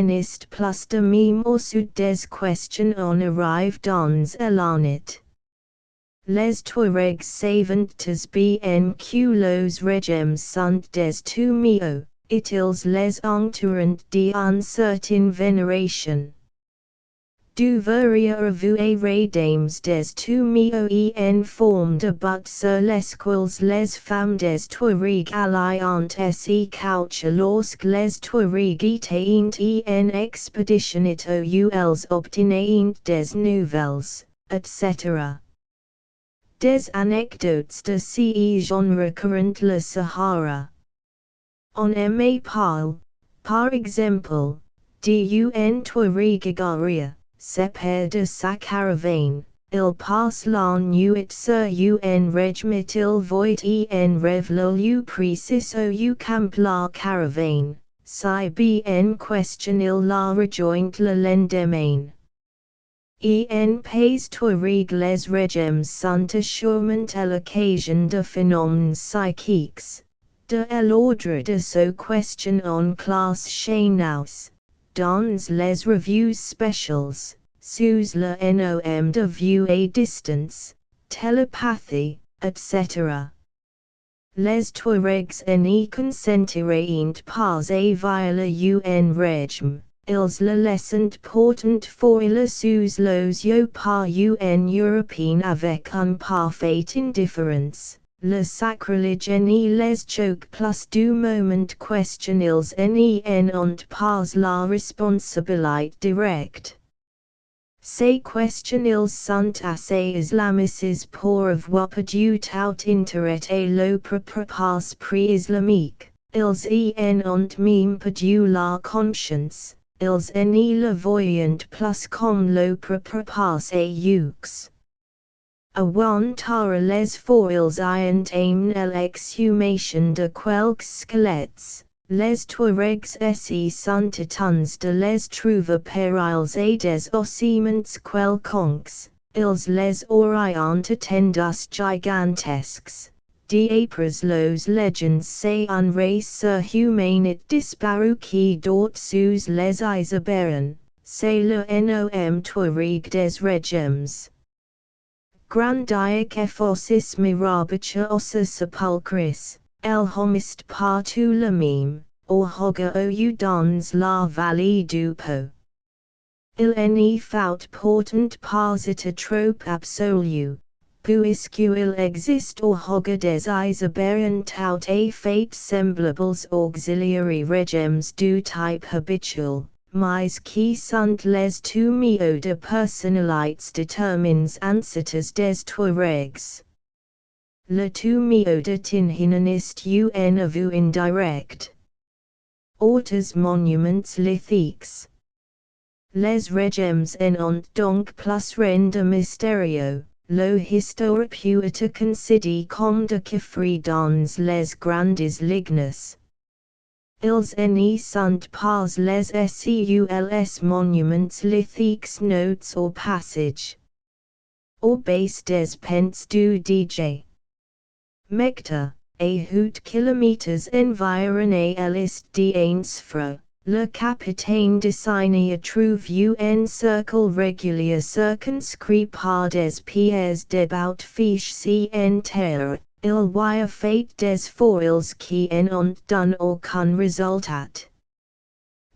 est plus de même au sud des questions on arrive dans l'année. Les Touaregs savent bien que les régimes sont des toméos, et ils les entourent d'une certaine vénération. Devriez-vous dames des toméos en forme de butte sur lesquels les femmes des Touaregs alliant se couchent lorsque les Touaregs étaient en expédition où elles obtenaient des nouvelles, etc. Des anecdotes de ce genre current le Sahara. On aime parle, par exemple, d'un Touareg Gautier, séparé de sa caravane, il passe la nuit sur un régime il voit un rêve le lieu précis où campe la caravane, si bien question il la rejoint le lendemain. En pays Touareg les régimes sont assurément à l'occasion de phénomènes psychiques, de l'ordre de ce question en classe chez nous, dans les revues spéciales, sous le nom de vue à distance, télépathie, etc. Les Touaregs n'y consentiraient pas à violer un régime. Ils le laissent pourtant foiler sous les yeux par un Européen avec une parfaite indifférence. Le sacrilège n'y les choque plus du moment question ils n'y ont pas la responsabilité directe. Ces questions ils sont assez islamiques pour avoir perdu tout intérêt à le propre prix islamique. Ils y ont même perdu la conscience. Ils n'y le voyant plus comme le propre aux. Awantara les foils ayant amené l'exhumation de quelques squelettes, les Touaregs s'y sont étonnés de les trouver périls et des ossements quelconques, ils les auraient attendus gigantesques. D'après les légendes c'est un race humaine disparu qui dort sous les Isabéens, c'est le nom Touareg des régimes. Grandiaque efforcis mirabicha ossa sepulchris, el homiste par tout le même, or hoga ou dans la vallée du Po. Il n'y faut pourtant pas être trop absolu, puisqu'il existe au hoga des Isabéens tout à fait semblables auxiliary régimes du type habituel. Mais qui sont les tomes de personnalités déterminés ancêtres des Touaregs. Le tome de Tinhinanist un aveu indirect. Autres monuments lithiques. Les régimes ont donc plus rien de mystérieux. Le historien peut être considéré comme de chiffres dans les grandes lignes. Ils n'y sont pas les seuls monuments lithiques notes au passage. Au base des pentes du DJ. Mecta, à 8 km environnés à l'est d'Ainsfra, le capitaine désigné trouve un cercle régulier circonscrit par des pierres débaut fiches en terre. Il y a fait des foils qui n'ont donné aucun résultat.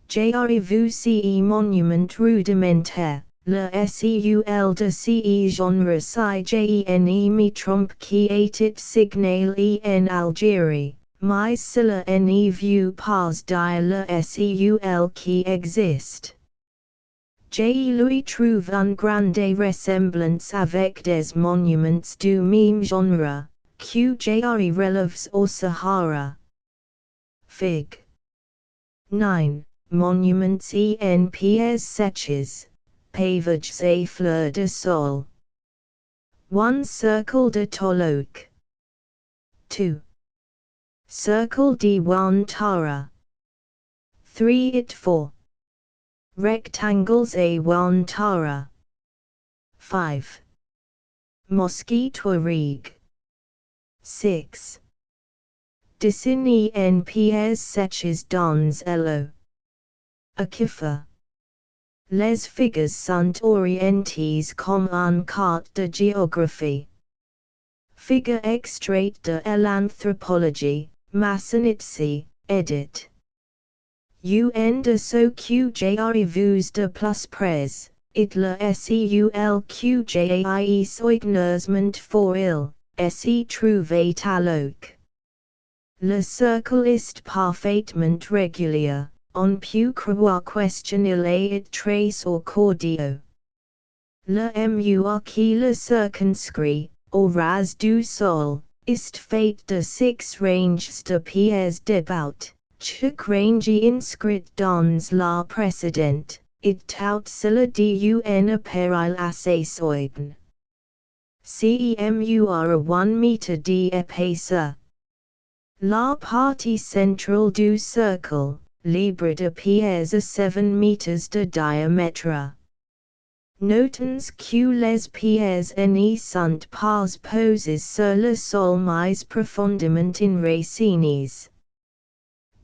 J'arrive ce monument rudimentaire, le seul de ce genre si je ne me trompe qui était signalé en Algérie, mais cela n'est vu pas dans le seul qui existe. Je lui trouve une grande ressemblance avec des monuments du même genre. QJRE relèves au Sahara. Fig. 9. Monuments en pierres sèches, pavages et fleurs de sol. 1 Cercle de Tolouk. 2. Cercle de Wantara. 3 It 4. Rectangles et Wantara. 5. Mosquée Touareg. 6. Dessiner en pierres sèches dans l'eau. Akifa. Les figures sont orientées comme une carte de géographie. Figure extraite de l'anthropologie, Massanitsi, edit. Un de ceux que j'arrive de plus près, it le seul que j'ai soigneusement for il. S'y trouvé à l'oak. Le cercle est parfaitement régulier, on peut croire questionner et trace au cordio. Le mur qui le circonscrit, au ras du sol, est fait de 6 ranges de pierres débaut, chaque range inscrit dans la précédente, it tout cela d'un appareil assez solide. CEMUR à 1 mètre d'épaisseur. La partie centrale du cercle, libre de pierres à 7 mètres de diamètre. Notons que les pierres n'y sont pas posées sur le sol mais profondément enracinées.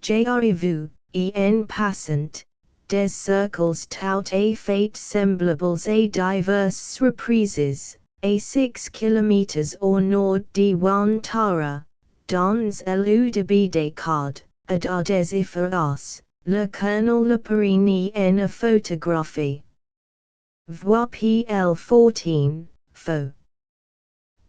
J'arrive, en passant, des circles tout à fait semblables à diverses reprises, à 6 km au nord de Wantara, dans le débit des cartes, à des efforts, le colonel Le Perini en a photographie. Voir PL 14, Fo.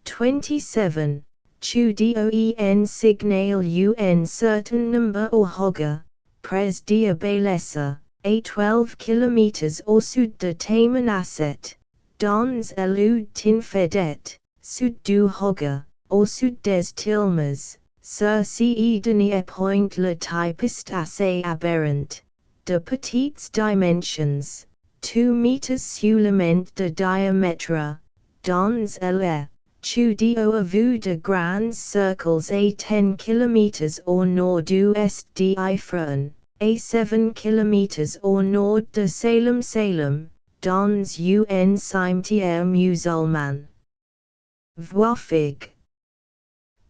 27. Chudio en signal un certain number or hogger, pres dia balesa, a 12 km au sud de Tamanasset, dans le Tinfedet, sud du hogger, au sud des Tilmas, ceci donnait point le typiste assez aberrant, de petites dimensions, 2 meters seulement de diamètre, dans le Chudio a vu de grands cercles à 10 km au nord-ouest d'Ifrane, à 7 km au nord de Salem, dans un cimetière musulman. Voir Fig.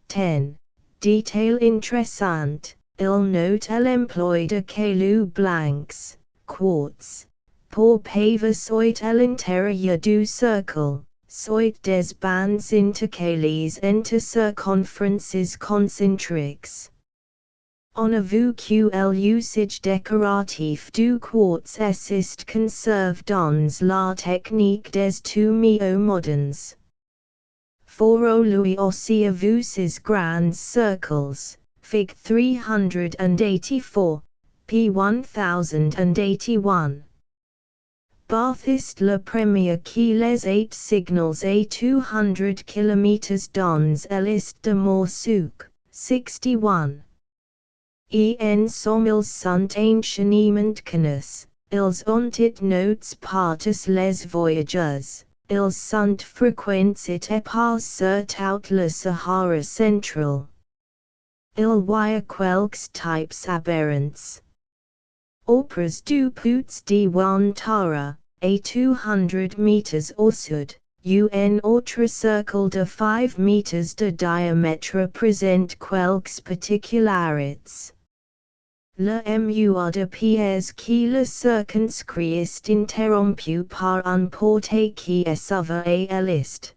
10. Detail interessant, il note l'emploi de cailloux blancs, quartz, pour paver soit à l'intérieur du cercle. Soit des bands intercalés entre circonférences concentriques. On a vu que l'usage décoratif du quartz est conservé dans la technique des tomes modernes. For lui aussi a vu ces grands cercles, Fig 384, p 1081. Baathiste le premier qui les 8 signals à 200 km dans l'est de Morsouk, 61. En som ils sont anciennement connus, ils ont it notes partis les voyageurs, ils sont frequents et épars sur tout le Sahara central. Il y a quelques types aberrants. Opras du Pouts de Wantara, a 200 meters au sud, un autre cercle de 5 meters de diamètre présente quelques particularités. Le mur de pierres qui le circonscrit est interrompu par un portail qui s'ouvre à l'est.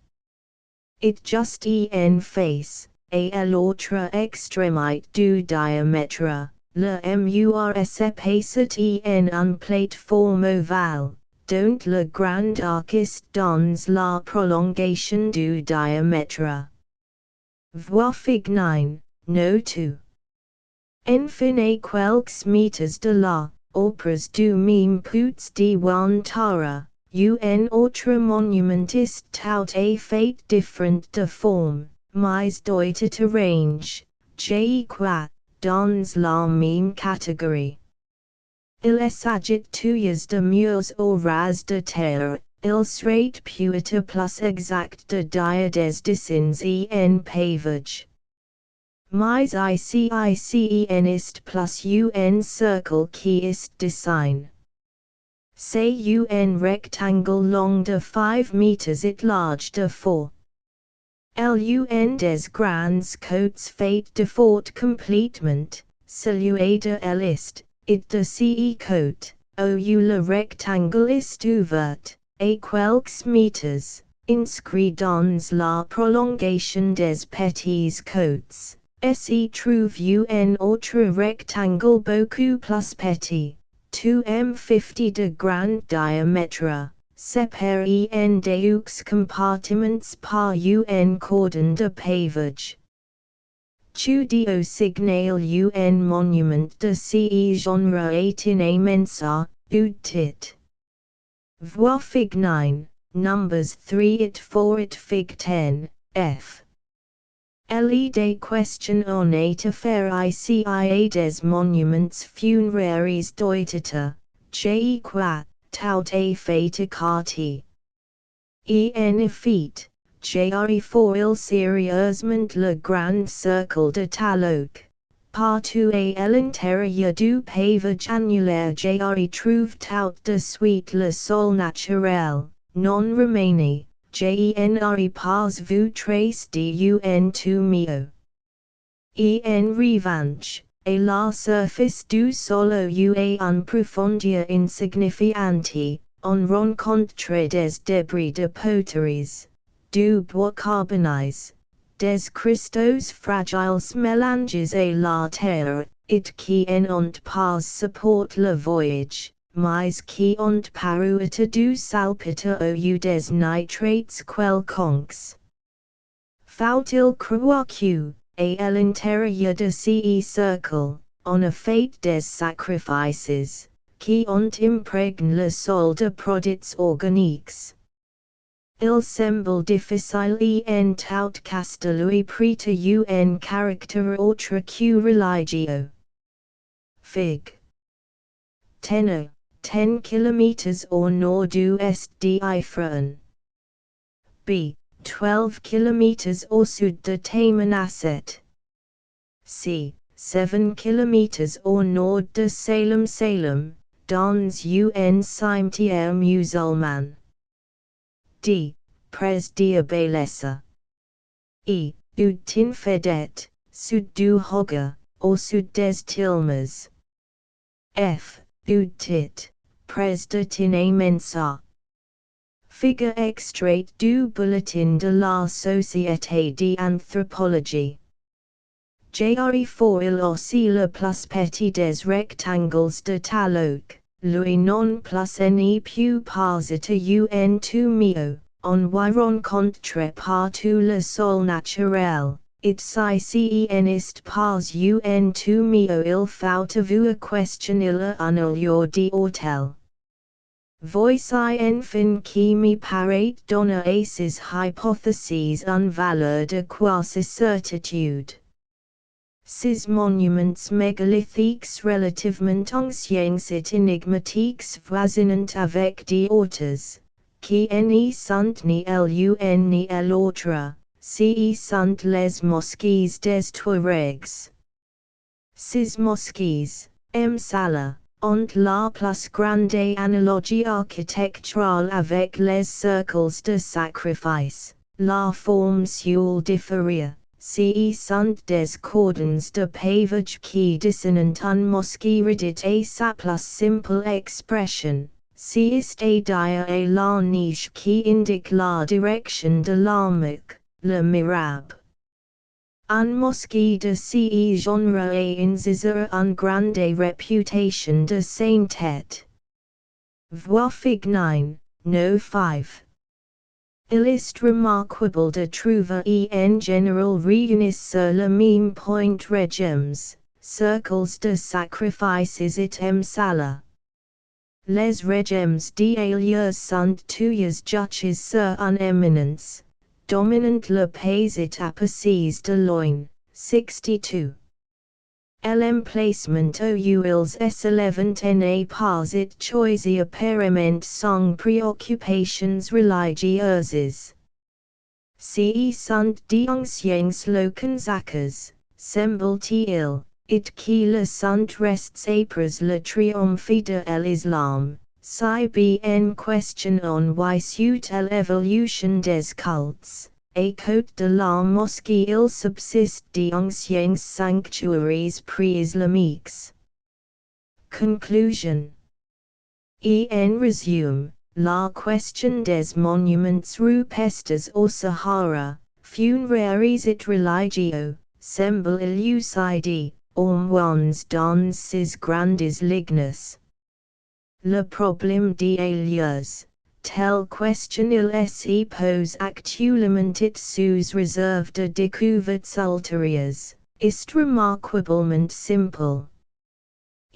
It just en face, à l'autre extrémité du diamètre. Le mur s'épaissit en un plateforme ovale, dont le grand arc est dans la prolongation du diamètre. Voir Fig 9, No 2. Enfin à quelques meters de là, opras du même Pouts de Wantara, un autre monument est tout à fait différent de forme, mais doit range, j quoi, dans la même catégorie. Il s'agit tuyas de murs au ras de terre, il serait peut-être plus exact de dire des dessins en pavage. Mais ICICEN est plus un cercle qui est dessin. C'est un rectangle long de 5 meters et large de 4. L'un des grands côtes fait de fort complètement, celui de l'est, et de ce côte, où le rectangle est ouvert, à quelques meters, inscrit dans la prolongation des petits côtes, s'y trouve un autre rectangle beaucoup plus petit, 2m50 de grand diamètre. Séparé en deux compartiments par un cordon de pavage. Chudio signal un monument de ce genre est immense, ut. Voir Fig 9, numbers 3 et 4 et Fig 10, f. Des questions à faire ici des monuments funéraires deutete, j quoi. Tout à fait écarté. En effet, j'aurais for il sérieusement le grand cercle de Talok. Partout à l'intérieur du pavage annulaire j'aurais trouvé tout de suite le sol naturel, non remainé, j'aurais pas vu trace de un tomio. En revanche, a la surface du solo ua un profondia insignifianti, on rencontre des débris de poteries, du bois carbonisé, des cristaux fragiles mélanges à la terre, it qui n'ont pas support le voyage, mais qui ont paru à du salpiter au des nitrates quelconques. Faut-il croire que, à l'intérieur de ce cercle, on a fait des sacrifices, qui ont imprégné le sol de produits organiques? Il semble difficile en tout cas de lui prêter un caractère autre que religieux. Fig. 10 km au nord du est d'Ifrane. B. 12 km au sud de Tamanasset. C. 7 km au nord de Salem, dans un cimetière musulman. D. Pres Diabalesa. E. Udtin Fedet, sud du Hoga, au sud des Tilmas. F. Udtit, Pres de Tinamensa. Figure extrait du Bulletin de la Société d'Anthropologie. Jre4 il aussi le plus petit des rectangles de talog, lui non plus ne plus pas un tout mio, on y rencontre partout le sol naturel, it si est pas un tout mio il faut avoir questionner un lieu d'hôtel. Voici enfin qui me paraît donner à ces hypotheses une valeur de quasi-certitude. Ces monuments mégalithiques relativement anciens et énigmatiques voisinent avec d'autres, qui ne sont ni l'un ni l'autre, ce sont les mosquées des Touaregs. Ces mosquées, Msala, ont la plus grande analogie architecturale avec les cercles de sacrifice, la forme seule diffère, ce sont des cordons de pavage qui dessinent une mosquée réduite à sa plus simple expression, c'est à dire à la niche qui indique la direction de l'armaque, le mihrab. Un mosquée de ce genre a une grande réputation de sainteté. Voir Fig 9, No 5. Il est remarquable de trouver en général réunis sur le même point régimes, cercles de sacrifices et msala. Les régimes d'ailleurs sont tous juchés sur une éminence, dominant le pays et apaces de loin, 62. L'emplacement où ils s'élèvent n'est pas it choisi apparemment sans préoccupations religieuses. Ce sont d'anciens locaux, semble-t-il, it qui le sont restés après le triomphe de l'islam, si bien questionnant y suit l'évolution des cultes. À côté de la mosquée il subsiste d'anciens sanctuaries pré-islamiques. Conclusion. En résumé, la question des monuments rupestres au Sahara, funéraires et religieux, semble élucidée, au moins dans ses grandes lignes. Le problème des lieux, tel question il se pose actuellement it sous réserve de découvertes ultérieures, est remarquablement simple.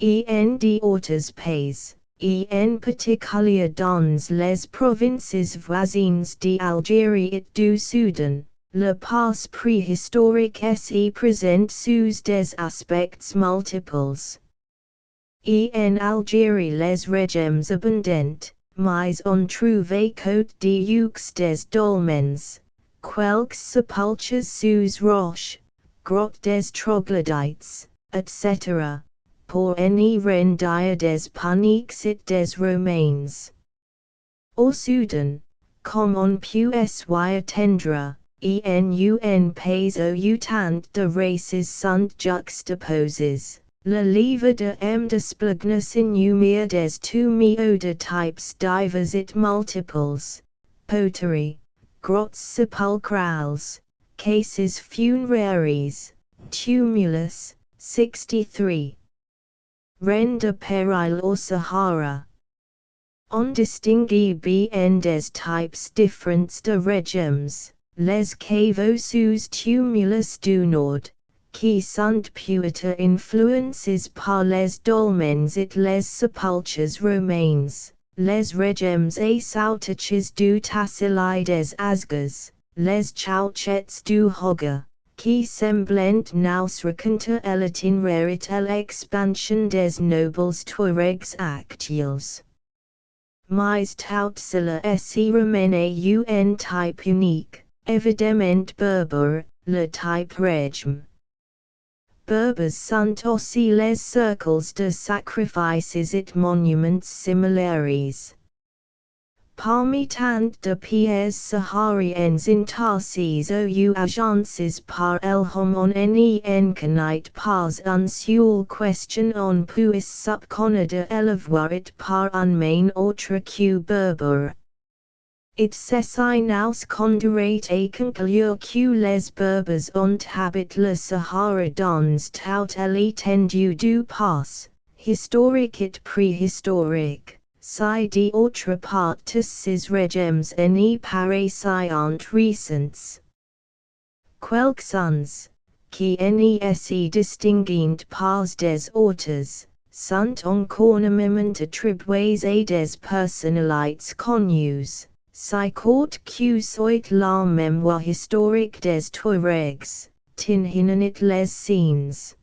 En d'autres pays, en particulier dans les provinces voisines d'Algérie et du Soudan, le passé préhistorique se présente sous des aspects multiples. En Algérie les régimes abondants, mais on trouve côte des des dolmens, quelques sepultures sous roches, grottes des troglodytes, etc., pour ne rendre des paniques et des romains. Au Soudan, comme on peut s'y attendre, en pays au tant de races sont juxtaposes. Le livre de M. de Splagnes inumere des tomes de types divers et multiples, poterie, grottes sepulcrales, cases funéraires, tumulus, 63. Reine de Péril au Sahara. On distingue bien des types différents de régimes, les caveaux sous tumulus du Nord, qui sont peut-être influencés par les dolmens et les sépultures romains, les régimes asautiques du Tassili des Asgas, les chauchettes du Hoga, qui semblent nous raconter l'itinéraire et l'expansion des nobles Touaregs actuels. Mais tout cela est remene un type unique, évidemment berbère, le type régime. Berbers sont aussi les cercles de sacrifices et monuments similaires. Parmi tant de pays sahariens intéressés aux agences par l'homme on en connaît pas un seul question on peut subconnaître élevoir it par un main autre que berbère. It s'essaie nous conduirait à conclure que les berbères ont habité le Sahara dans toute l'étendue du passé, historique et préhistorique. Si d'autre part ces régimes n'y paraissent récents. Quelques-uns, qui n'y se distinguent pas des autres, sont encore attribués à des personnalités connues. Si court que soit la mémoire historique des Touaregs, tinhinanit les scenes.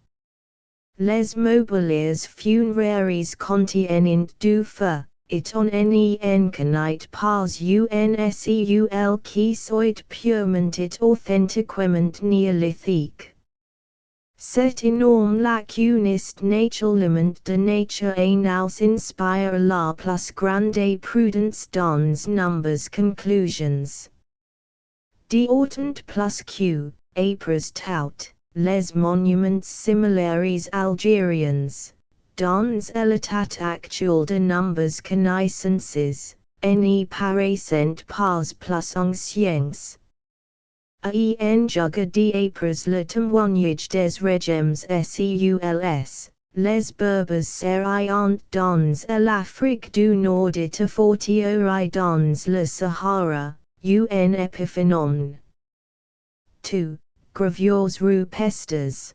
Les mobiliers funéraires contiennent du feu, et on n'y connaît pas un seul qui soit purement et authentiquement néolithique. Cette énorme lacune est naturellement de nature à nous inspire la plus grande prudence dans nombreuses conclusions. D'autant plus que, après tout, les monuments similaires algériens, dans l'état actuel de nombreuses connaissances, n'y paraissent pas plus anciens. En juge d'après le témoignage des régimes SEULS, les berbères seraient dans l'Afrique du Nord et fortiori dans le Sahara, un épiphénomène. 2. Gravures rupestres.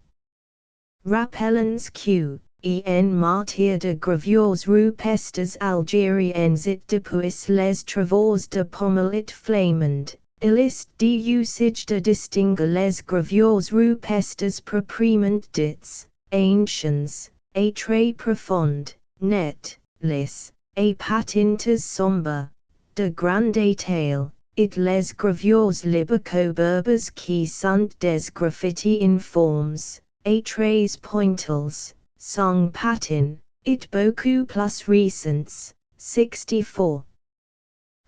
Rappelons que, en matière de gravures rupestres algériennes et depuis les travaux de Pommel et Flamand, il est d'usage de distinguer les gravures rupestres proprement dites, anciennes, et très profondes, nettes, lisses, et patentes sombres, de grande taille, et les gravures libico-berbères qui sont des graffitis informes, et très pointuels, sont patines, et beaucoup plus récents, 64.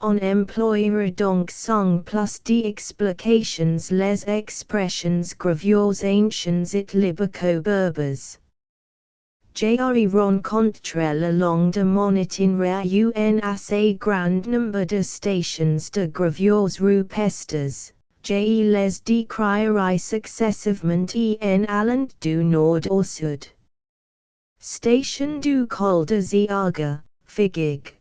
On employera donc sans plus d'explications les expressions gravures anciennes et libico-berbères. J'ai rencontré le long de mon itinéraire un assez grand nombre de stations de gravures rupestres. J'ai les décrirai successivement en allant du nord au sud. Station du col de Ziaga, Figuig.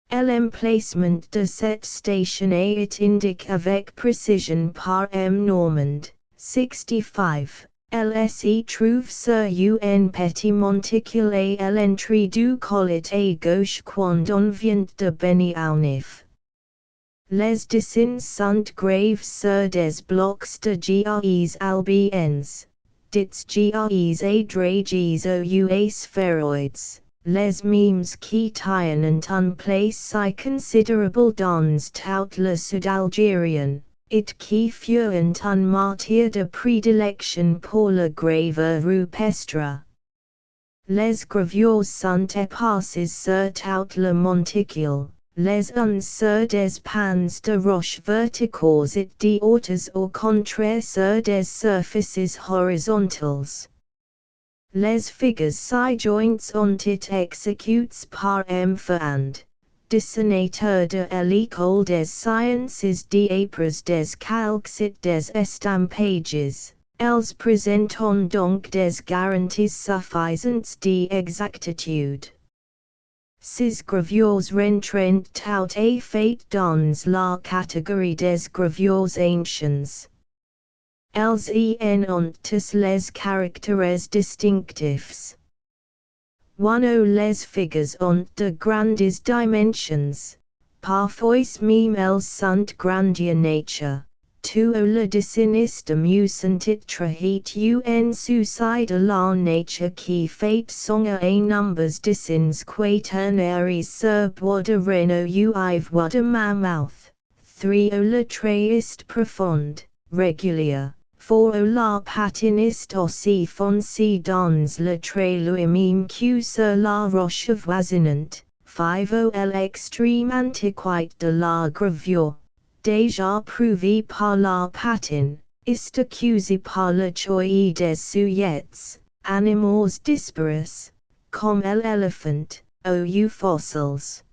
L'emplacement de cette station est indiqué avec précision par M. Normand, 65. Elle se trouve sur un petit monticule à l'entrée du col et à gauche quand on vient de Beni-Alnif. Les dessins sont gravés sur des blocs de GREs albiens, dits GREs à drages ou sphéroïdes. Les mimes qui tiennent un place si considérable dans tout le sud algérien, et qui furent en matière de prédilection pour la gravure rupestre. Les gravures sont éparses sur tout le monticule, les uns sur des pans de roche verticaux et d'autres au contraire sur des surfaces horizontales. Les figures ci-joints ont été exécutes par and dessinateur de l'école des sciences d'après des calques et des estampages. Elles présentent donc des garanties suffisantes d'exactitude. Ces gravures rentrent tout à fait dans la catégorie des gravures anciennes. Elles ont tous les caractères distinctifs. Les figures ont de grandes dimensions. Parfois même elles sont grandeur nature. Le dessin est amusant et très souci de la nature qui fait songer à nombres dessins quaternaires sur bois de reno voix de mammouth. Le trait est profond, régulier. La patine est aussi foncée dans le trait lui-même que sur la roche avoisinante. L'extrême antiquité de la gravure, déjà prouvé par la patine, est accusé par le choix des sujets, animaux disparus, comme l'éléphant, ou fossiles,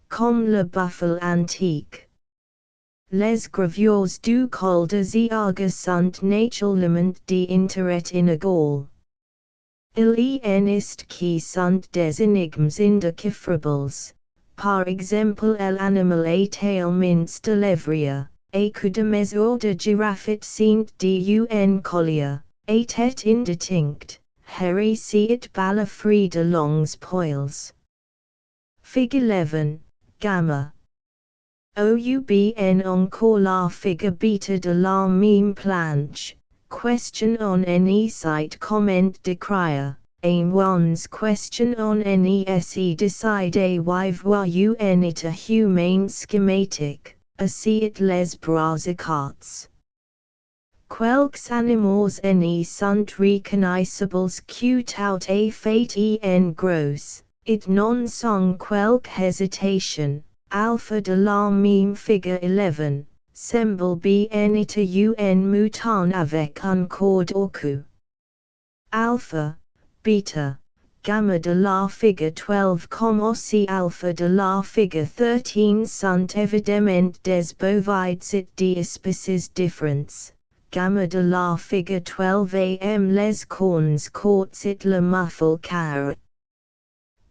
comme le buffle antique. Les gravures du col de Ziaga sont naturellement d'intérêt inégal. Il y en est qui sont des énigmes indéchiffrables. Par exemple l'animal à taille mince de l'évrier, à coup de mesure de girafe saint d'un collier, à tête indistincte, hérissé et balafré de longs poils. Figure 11, Gamma. Oubn encore la figure beta de la même planche. Question on any site comment décrire. One's question on any se décide voir un état humain schematique, ainsi les bras écarts. Quelques animaux any sont reconnaissables que tout à fait en gros, it non sans quelque hésitation. Alpha de la même figure 11, semble bien être un mouton avec un corps au cou. Alpha, beta, gamma de la figure 12 comme aussi alpha de la figure 13 sont évidemment des bovides et d'espèces différentes. Gamma de la figure 12 am les cornes courts et le muffle carré.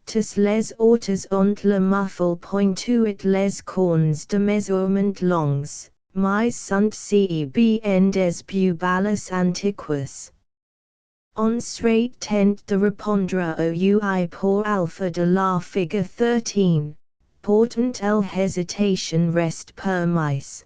Tous les autres ont le muffle pointu et les cornes de mesurement longs, mais sont bien des bubalis antiquus. On serait tent de répondre au pour alpha de la figure 13, pourtant l'hésitation reste permise.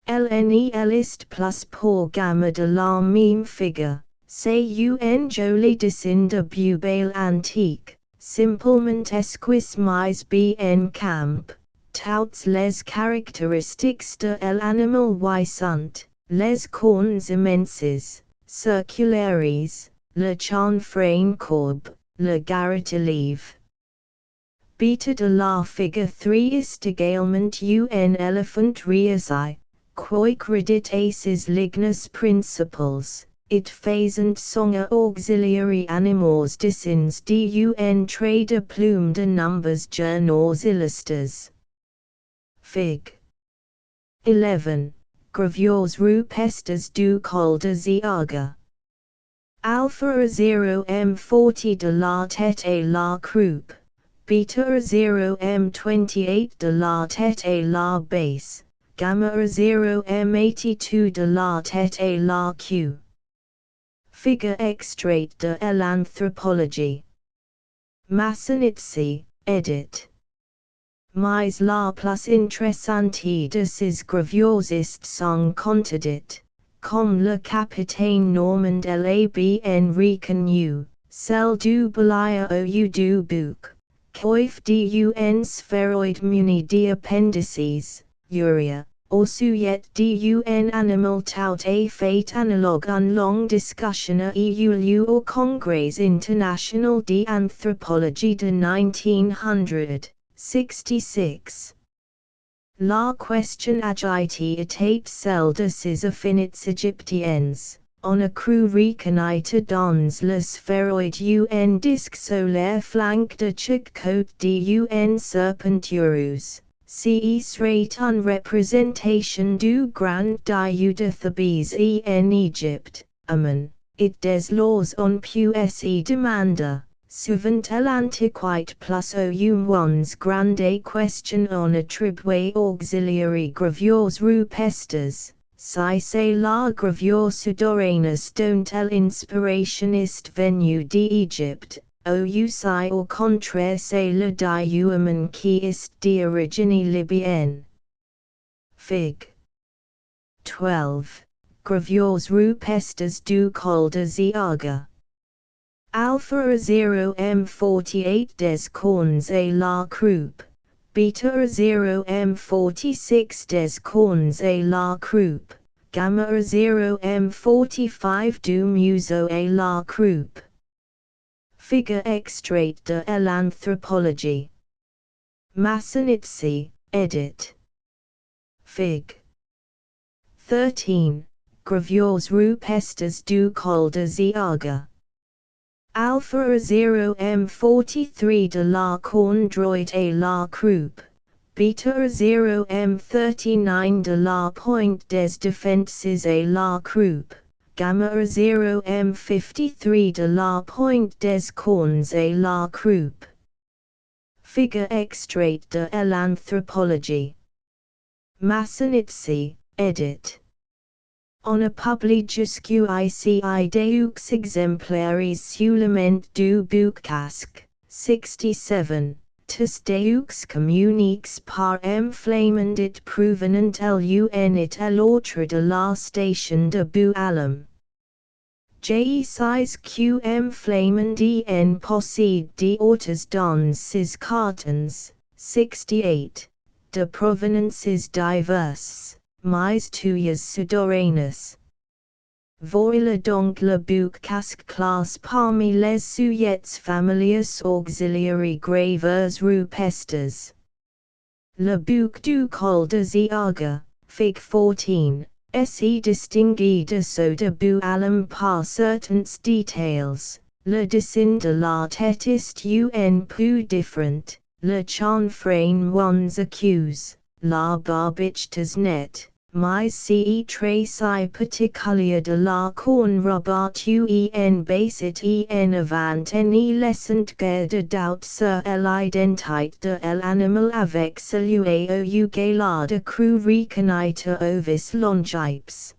L'NEL est plus pour gamma de la même figure, c'est un joli dessin de bubale antique. Simplement esquisse mais bien camp, toutes les caractéristiques de l'animal y sont, les cornes immenses, circulaires, le chanfrein courbe, le garrotelève. Beta de la figure 3 est également un éléphant réussi, quoique redit à ses lignes principales. It faisant songer auxiliary animals dessins d'un trait de plume de nombres journaux illustres. Fig. 11. Gravures rupestres du col de Ziaga. Alpha 0 m40 de la tête et la croupe. Beta 0 m28 de la tête et la base. Gamma 0 m82 de la tête et la queue. Figure extrait de l'anthropologie. Masonitsi, edit. Mais la plus interessante de ces gravures est son contredit, comme le capitaine Normand l'a bien reconnu, celle du balayer ou du bouc, coif d'un sphéroïde muni d'appendices, uria. Au sujet d'un animal tout à fait analogue une longue discussion a eu lieu au Congrès international d'anthropologie de 1900. 66. La question agite étate celle de ses affinités égyptiennes, on a cru reconnaître dans le sphéroïde un disque solaire flanque de chaque côte d'un serpenturus. Ce serait une représentation du grand dieu de Thebes en Égypte. Amen. It des lois on pu se demanda. Souvent l'antiquité plus aux ones grande question on attribué auxiliary gravures rupestres, si c'est la gravure souterraneous dont l'inspiration est venue d'Égypte, ou si au contraire c'est le dieu humain qui est d'origine libyenne. Fig. 12. Gravures rupestres du col de Ziaga. Alpha 0 M48 des cornes et la croupe, beta 0 M46 des cornes et la croupe, gamma 0 M45 du museau et la croupe. Figure extrait de l'anthropologie. Masonitsi, edit. Fig. 13. Gravures rupestres du col de Ziaga. Alpha 0 M43 de la corne droite et la croupe, beta 0 M39 de la pointe des défenses et la croupe, gamma 0 M53 de la pointe des cornes et la croupe. Figure extrait de l'anthropologie. Masonitsi, edit. On a publié jusqu'ici deux exemplaires seulement du bouc casque. 67. Tous deux communiques par enflammandit provenant l'un et l'autre de la station de Boualem. J6 Q enflammandi en possède d'autres dans ses cartons. 68. De provenances diverses. Mais tuyas souterraines. Voilà donc le bouc casque classe parmi les sujets familiers auxiliary graveurs rupestres. Le bouc du col de Ziaga, fig 14, est distingué de ceux de Boualem par certains détails. Le dessin de la tête est un peu différent, le chanfrein moins accuse, la barbe est nette. Mais ce trait si particulier de la corne rabattue en bas et en avant ne laissant guère de doute sur l'identité de l'animal avec celui au gala de cru reconnaître ovis longipes.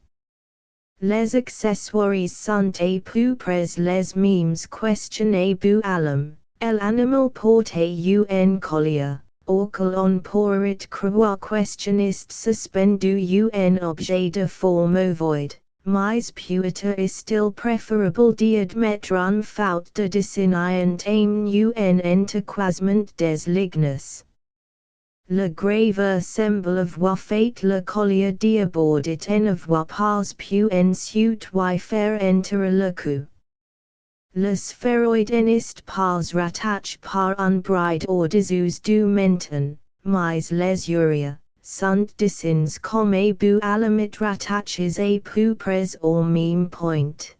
Les accessoires sont à peu près les mêmes questionnées Boualem, l'animal portait un collier. Auquel on pourrait croire questioniste suspendu un objet de forme ovoide, mais peut-être est-il préférable d'admettre une faute de dessin ayant un entrecroisement des lignes. Le graveur semble avoir fait le collier d'abord et n'avoir pas pu ensuite faire entrer le coup. Le sphéroïde n'est pas rattaché par un bridle ou des du menton, mais les urias sont dessinés comme Boualem it rattachés à peu près au même point.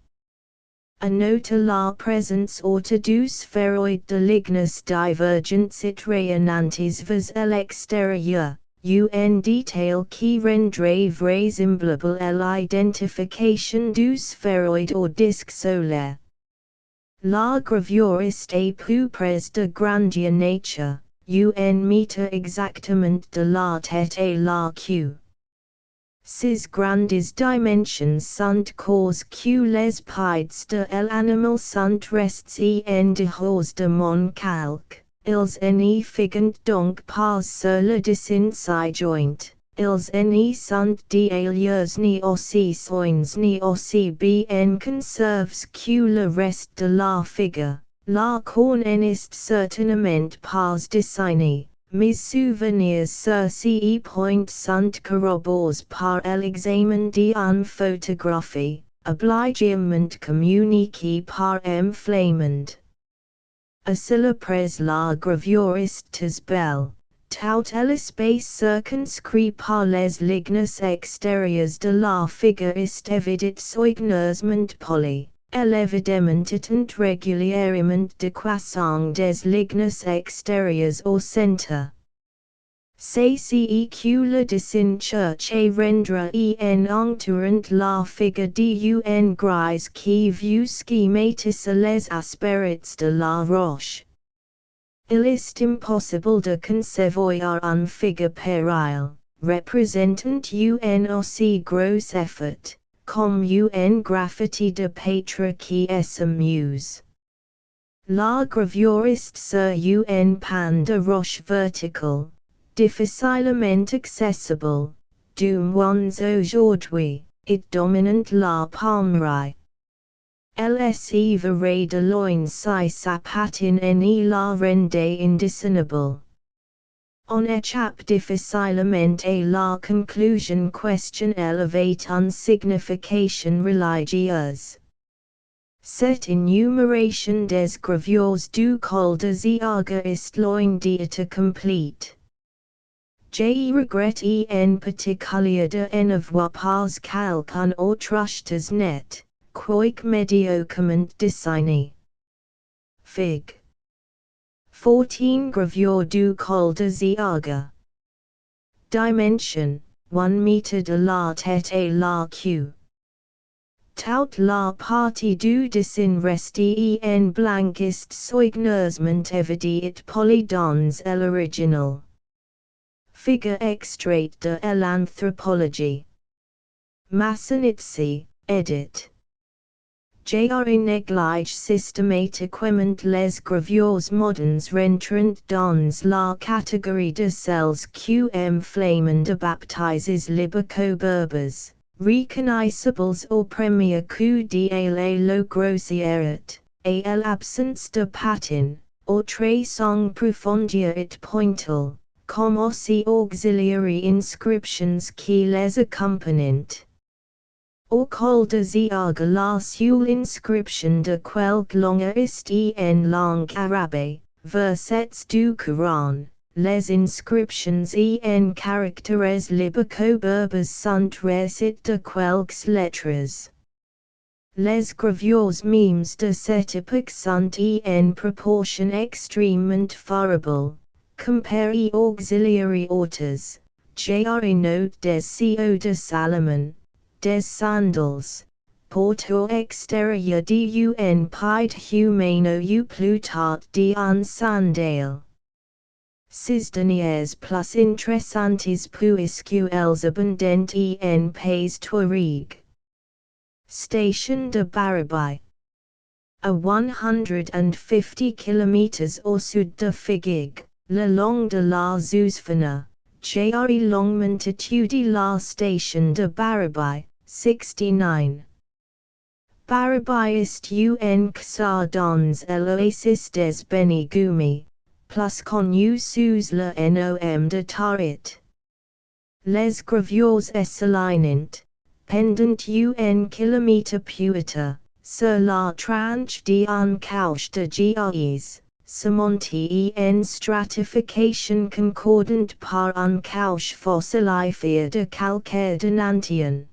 A note la présence autre du sphéroïde de lignes divergentes et rayonnantes vers l'extérieur, un détail qui rendrait vraisemblable l'identification du sphéroïde au disque solaire. La gravure est à peu près de grandeur nature, un mètre exactement de la tête à la queue. Ces grandes dimensions sont causes que les pieds de l'animal sont restés en dehors de mon calque, ils n'y figurent donc pas sur le dessin ci-joint. Ils n'y sont d'ailleurs ni aussi soins ni aussi bien conservés que le reste de la figure. La corne n'est certainement pas dessinée, mes souvenirs sur ces points sont corroborés par l'examen d'une photographie, obligeamment communiquée par M. Flamand. à la pres la graveuristes belle, tout l'espace circonscrit par les lignes extérieures de la figure est évidit soigneusement poli. L'évidement étant régulièrement décroissant des lignes extérieures au centre. CCEQ le dessin church et rendre en entourant la figure d'un grise qui vue schématise les aspects de la roche. Il est impossible de concevoir une figure pareille, représentant un aussi gros effort, comme un graffiti de peintre qui s'amuse. La gravuriste sur un pan de roche vertical, difficilement accessible, du moins aujourd'hui, et dominant la palmerie. LSE verrait de loin si sa patin en la rende indiscernible. On échappe difficilement à la conclusion questionnelle avec une signification religieuse. Cette énumération des gravures du col de Ziaga est loin d'être complète. Je regrette en particulier de n'avoir pas quelqu'un autre net, quoique médiocrement dessiné. Fig. 14 Gravure du col de Ziaga. Dimension, 1 meter de la tête et la queue. Tout la partie du dessin reste en blanc est soigneusement évidite poli dans l'original. Figure extraite de l'anthropologie. Masonitzi, edit. Jre néglige systématiquement les gravures modernes rentrant dans la catégorie de celles qui flamment de baptises libico-berbers, reconnaissables au premier coup d'œil le grossièret, et l'absence de patin, autre sont profondier et pointal, comme aussi auxiliary inscriptions qui les accompagnent. Au col de Ziaga la seule inscription de quelque longue est en langue arabe, versets du Coran, les inscriptions en caractères libico-berbers sont récites de quelques lettres. Les gravures mimes de cette époque sont en proportion extrêmement variable, comparées auxiliary auteurs, jre note des CO de Salomon, des sandals, porto extérieur d'un pied humano ou plus tard d'un sandale. Ces dernières plus interessantes puisque elles abondent en pays touareg. Station de Barabai. A 150 km au sud de Figuig, le long de la Zouzfana, jre longuement étudié la station de Barabai, 69. Barabai est un cassar dans l'oasis des Benigumi, plus connu sous le nom de Tarit. Les gravures s'alignent, pendant un kilomètre puita, sur la tranche d'un couche de gis, surmonté en stratification concordante par un couche fossilifère de calcaire de Nantian.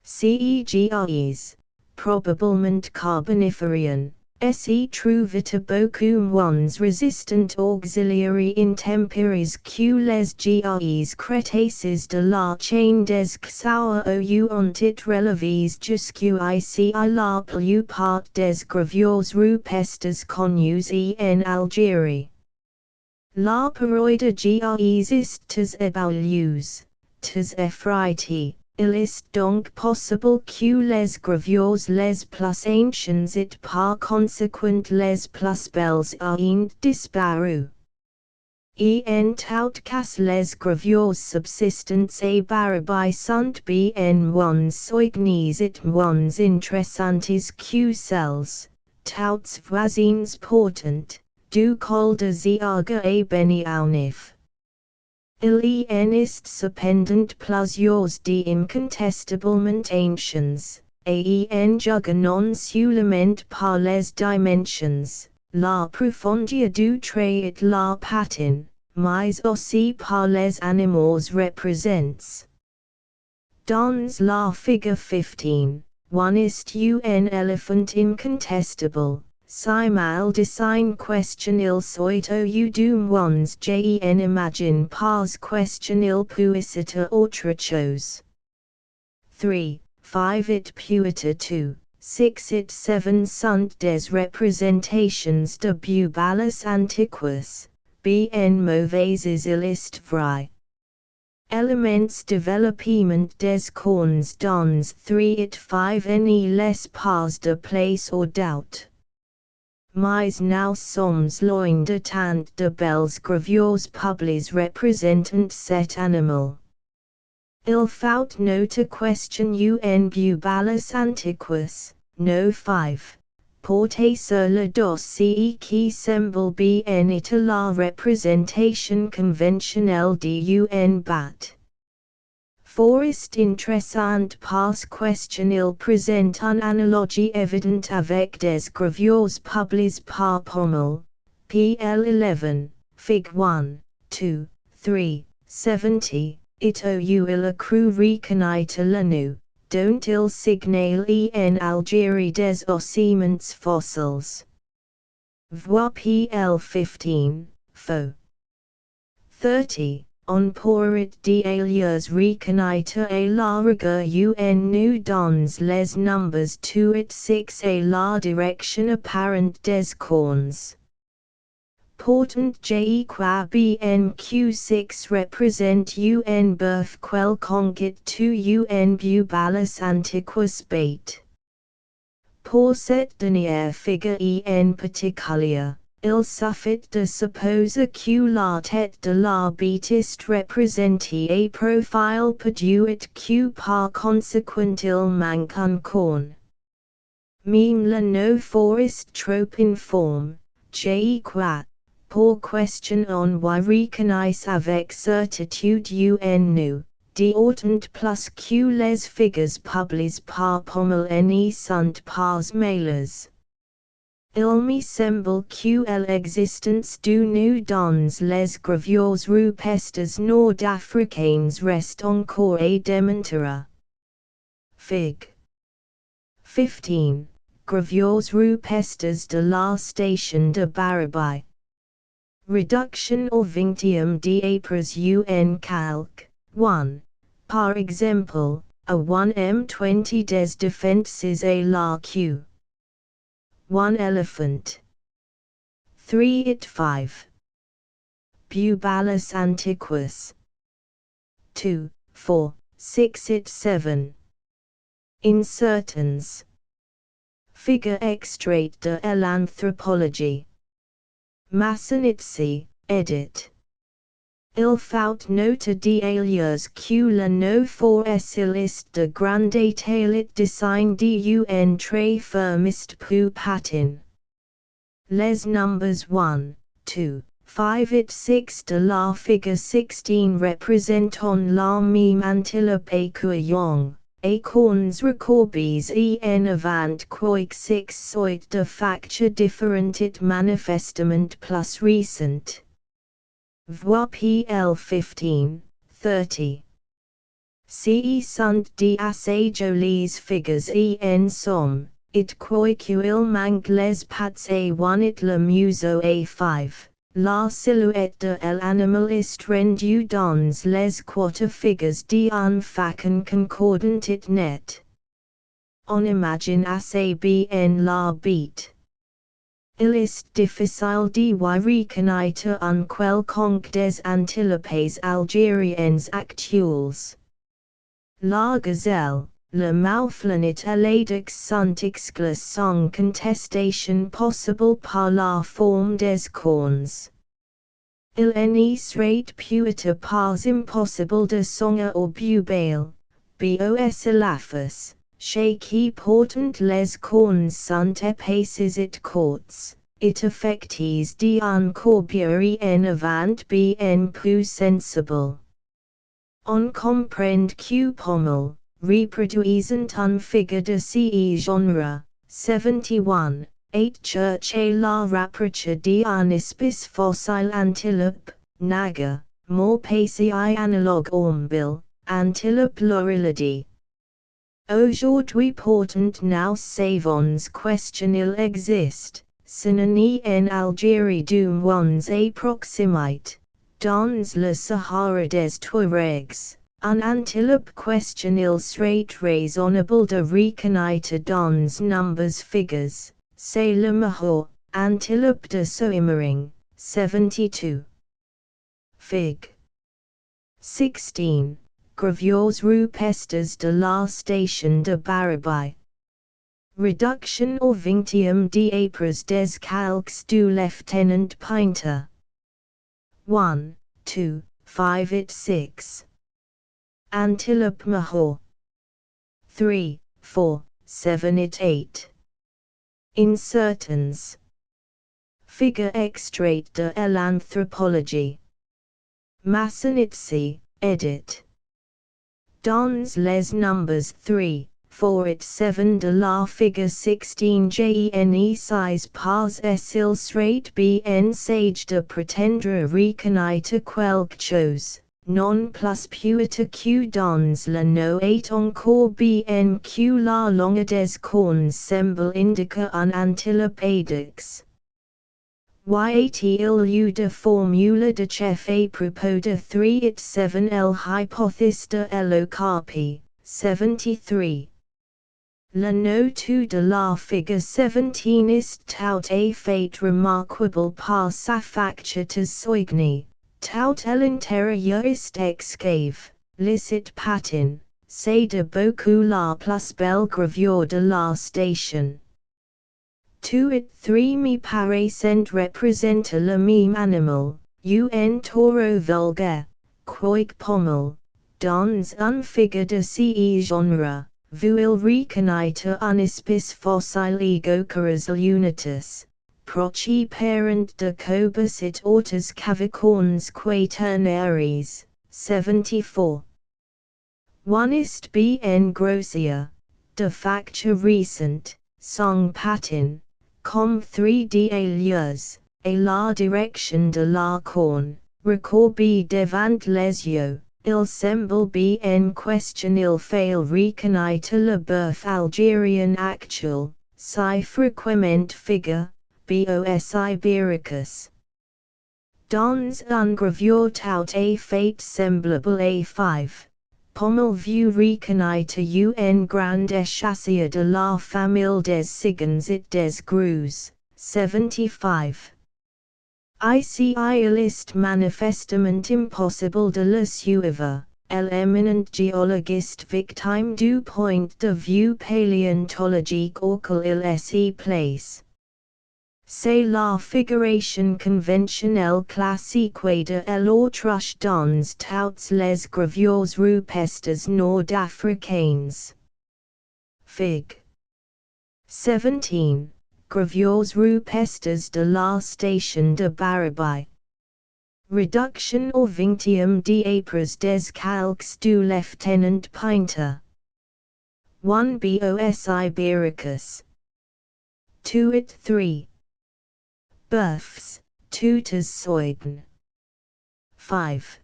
CEGIs, probablement carboniferian, se trouvait beaucoup moins résistant auxiliary intempéries que les gis crétacés de la chaîne des Xawa ou ont été relevés jusqu'ici la plupart des gravures rupestres connues en Algérie. La paroi de gis est très évalueuse, très effrayée. Il est donc possible que les gravures les plus anciennes et par conséquent les plus belles aient disparu. En tout cas les gravures subsistantes à Barabai sont bien moins soignées et moins intéressantes que celles, toutes voisines portantes, du col de Ziaga et Beni Aunif. Il en est cependant plusieurs d'incontestablement anciens, et en jugant non seulement par les dimensions, la profondeur du trait et la patin, mais aussi par les animaux represents. Dans la figure 15, one ist un elephant incontestable, si mal design question il soit au dum ones gen imagine pas question il puisse être autre chose. 3, 5 it puita 2, 6 it 7 sunt des representations de bubalus antiquus, bien mauvaises illist vrai. Elements développement des cornes dans 3 it 5 ne laisse pas de place or doubt. Mais nous sommes loin de tant de belles gravures publiées représentant cet animal. Il faut noter question un bubalus antiquus, no 5, porté sur le dossier qui semble bien être la représentation conventionnelle d'un bat. Forest intéressant parce question il présente une analogie évidente avec des gravures publiées par Pommel, pl 11, fig 1, 2, 3, 70. Ito il a cru reconnaître le nu, dont il signale en Algérie des ossements fossiles. Voir pl 15, faux. 30. On pourrait d'ailleurs reconnaître à la rigueur un nu dans les numbers 2 et 6 et la direction apparente des cornes. Portant je qua BNQ6 represent un birth quelconque to un bubalus antiquus bait. Pour cette dernière figure en particulier, il suffit de supposer que la tête de la bête est représentée à profil perdu et que par conséquent il manque un corne. Même le no forest trop informe, je crois. Pour question on y reconnaisse avec certitude un nu, d'autant plus que les figures publiées par Pommel ne sont pas meilleures. Il me semble que l'existence du nu dans les gravures rupestres nord-africaines reste encore à démentir. Fig. 15. Gravures rupestres de la station de Barabai. Reduction or vingtium d'apres un calque. 1. Par exemple, a 1m20 des defenses à la queue. 1 elephant. 3 it 5. Bubalus antiquus. 2, 4, 6 it 7. Insertans. Figure extrait de l'anthropologie. Masonitsi, edit. Il faut noter d'ailleurs que le no for liste de grand détail design d'un très fermiste pu patin. Les numbers 1, 2, 5 et 6 de la figure 16 représentant la même antilope couillon. Acorns recourbés en avant quoique 6 soit de facture différente et manifestement plus recent. Voir pl 15, 30. Ce sont des assez jolies figures en somme, it quoique il manque les pattes à 1 et le museau à 5. La silhouette de l'animal est rendue dans les quatre figures d'un facon concordant et net. On imagine assez bien la bête. Il est difficile de reconnaître un quelconque des antilopes algériennes actuelles. La gazelle, le mouflon et l'adix sont exclus sans contestation possible par la forme des cornes. Il ne serait peut-être pas impossible de songer au bubale, bos elafus, chez qui pourtant les cornes sont épaisses et courtes, et affectés d'un courbure en avant bien plus sensible. On comprend que Pommel, reproduisant un figure de ce genre, 71, 8 Church et la rapproche d'un espèce fossile antilope, naga, more pacey analogue hornbill, antilope laurilidae. Aujourd'hui portant nous savons question il existe, synonyme en Algérie d'un ones approximate, dans le Sahara des Touaregs. An antilope question il serait raisonnable de reconnaître dans numbers figures, c'est le mejor, antilope de Soimering, 72. Fig. 16. Gravures rupestres de la station de Barabai. Reduction or Vinctium d'Apres des calques du Lieutenant Painter. 1, 2, 5 et 6. Antilope Mahor. 3, 4, 7 et 8. Insertans. Figure extrait de l'anthropologie. Massanitsi, edit. Dans les numbers 3, 4 et 7 de la figure 16 gene size pas il serait bien sage de pretendre reconnaître quelque chose, non plus puita que dans le no est encore bien que la longue des cornes semble indiquer un antilope adex. Y a-t-il eu de formule de chef à propos de 3 et 7 el hypothèse de l'ocarpie, 73. Le notu de la figure 17 est tout à fait remarquable par sa facture de soigny, tout à l'intérieur est excave, licite patin, c'est de beaucoup la plus belle gravure de la station. 2 et 3 me paraissent représenter le même animal, un taureau vulgaire, quoique pommel, dans un figure de ce genre, vous il reconnaître un espèce fossile egocaras unitas, proche parent de cobus et autres cavicorns quaternaries, 74. 1 est bien grossier, de facture recent, sans patin, comme 3D alias, et la direction de la corne, recourbée devant les yeux, il semble bien question il fail reconnaître le bœuf algérien actuel, si fréquemment figure, bos ibéricus. Dans un gravure tout à fait semblable à 5. Pommel vu reconnaître un grand échassier de la famille des cigans et des grus, 75. Ici il est manifestement impossible de le suivre, l'éminent géologiste victime du point de vue paléontologique auquel il s'y place. C'est la figuration conventionnelle classique de l'autruche dans toutes les gravures rupestres nord-africaines. Fig. 17. Gravures rupestres de la station de Barabai. Reduction or Vinctium d'Apres des calques du Lieutenant Painter. 1 Bos Ibéricus. 2 et 3. Bœufs, tutors soiden. 5.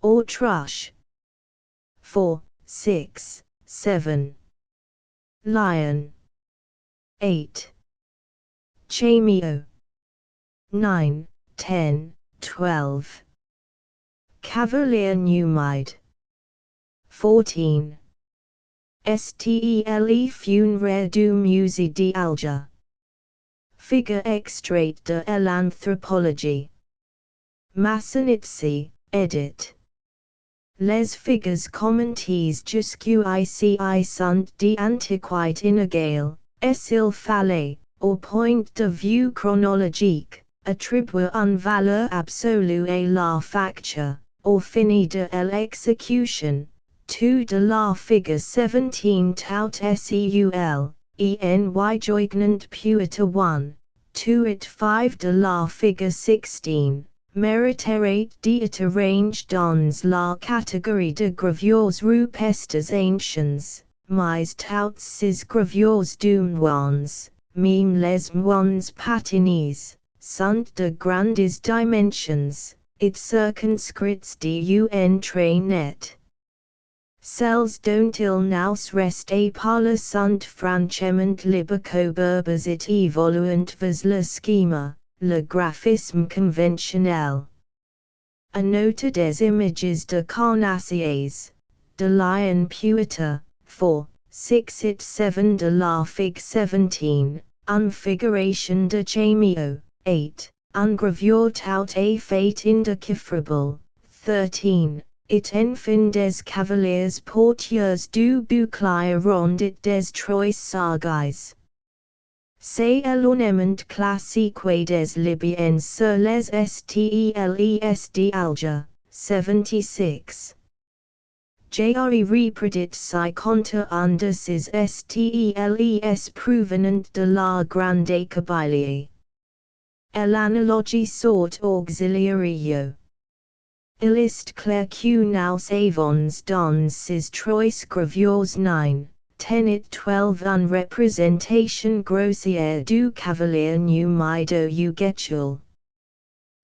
Autruche. 4, 6, 7. Lion. 8. Chameo. 9, 10, 12. Cavalier numide. 14. Stele funeraire du musée d'Alger. Figure extrait de l'anthropologie. Massanitsi, edit. Les figures commenties jusqu'ici sont d'antiquité inégale, et il fallait, au point de vue chronologique, attribuer une valeur absolue à la facture, au fini de l'exécution, de la figure 17 tout seul, en joignant puita 1, 2 et 5 de la figure 16, mériterait d'être rangé dans la catégorie de gravures rupestres anciennes, mais toutes ces gravures dumnoises, meme les moines patines, sunt de grandes dimensions, it circonscrits d'un trait net. Celles dont il nous reste à parler sunt franchement libico-berbes et évoluent vers le schema, le graphisme conventionnel. A note des images de carnassiers, de lion puita, 4, 6 et 7 de la fig 17, un figuration de cameo, 8, un gravure tout à fait indéchiffrable, 13, et enfin des cavaliers porteurs du bouclier rond et des trois sargues. C'est l'élément classique des Libyens sur les stèles d'Alger, 76. Jari repredit si compte under ces stèles provenant de la Grande Kabylie. L'analogie sort auxiliario. Il est clair que nous avons dans ces trois gravures 9, 10 et 12 une représentation grossière du cavalier numido uguechul.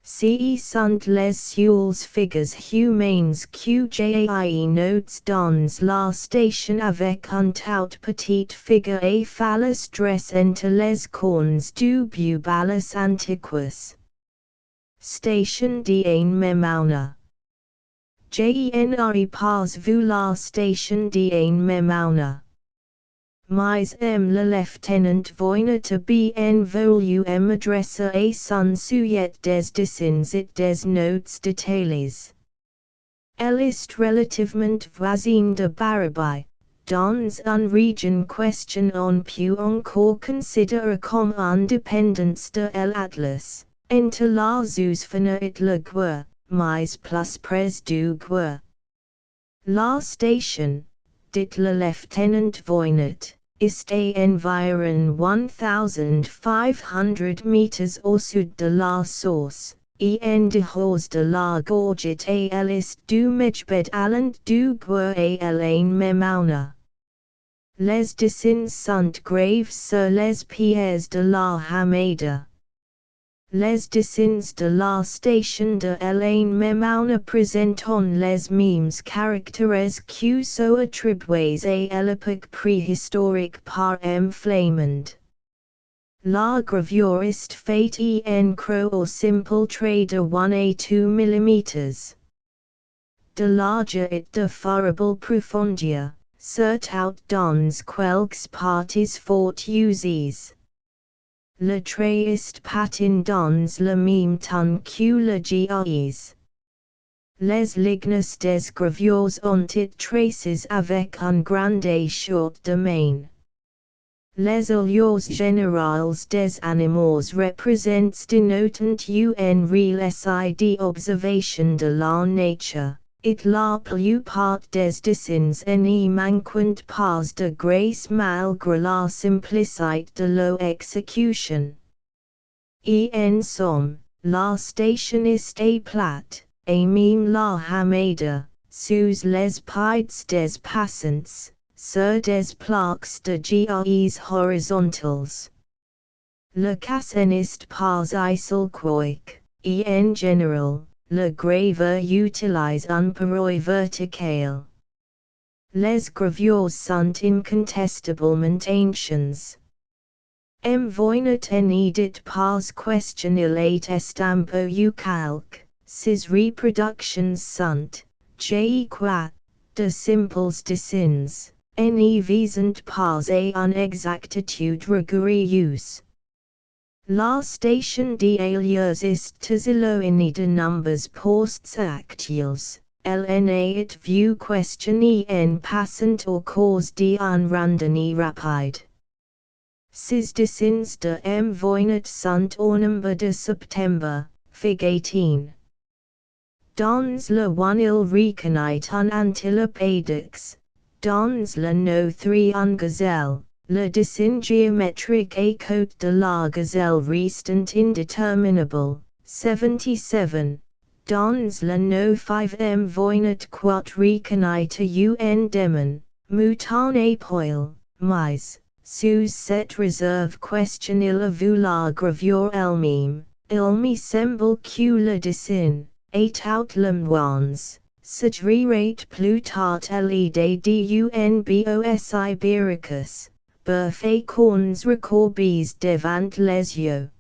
Ce sont les seules figures humaines que j'ai notes dans la station avec un tout petit figure à phallus dress entre les cornes du bubalus antiquus. Station d'un memauna. J'n'ai pas vu la station d'un memauna. Mais le lieutenant voyait bien voulu m'adresser à son sujet des dessins et des notes détaillées. Elle est relativement voisine de Barabai, dans une région question on peut encore considérer comme indépendance de l'Atlas, entre la Zousfana et le Guer, mais plus près du Guer. La station, dit le lieutenant voyant, est à environ 1500 meters au sud de la source, et en dehors de la gorge et à l'est du mejbed allant du Guer à l'en memauna. Les dessins sont graves sur les pierres de la Hamada. Les dessins de la station de l'en memauna présentent les mêmes caractères que ceux attribués à l'époque préhistorique par M. Flamand. La gravure est faite en croix au simple trait de 1 à 2 mm. De large et de variable profondeur, surtout dans quelques parties fort usées. Le trait est patin dans le même temps que le gis. Les lignes des gravures ont été tracées avec un grand et short de main. Les allures générales des animaux représentent denotant un récit d'observation de la nature, et la plupart des dessins n'y manquent pas de grâce malgré la simplicité de leur exécution. Et en somme, la station est plate, et même la Hamada, sous les pieds des passants, sur des plaques de gis horizontales. Le casson est pas isolcoique, et en général, le graveur utilise un paroi vertical. Les gravures sont incontestablement anciennes. Voyant dit pas questionner l'estampe ou calque, ces reproductions sont, je crois, de simples dessins, ne visant pas à une exactitude rigoureuse. La station d'Aliers est éloignée de nombreux postes actuels, n'a et vu questionner en passant au cause d'un randonnée rapide. Ces dessins de voyant sont au nombre de septembre, fig 18. Dans le one il reconnaît un antilopédix, dans le no3 un gazelle. Le dessin géométrique à côté de la gazelle restant indéterminable, 77. Dans le no 5 voyant quot reconnaître un démon, mouton à poil, mais, sous cette réserve question il a vu la gravure elle-même, il me semble que le dessin, est out le moins, s'agrirait plus tard à l'idée d'unbos ibéricus, bœuf et cornes recourbés devant les yeux.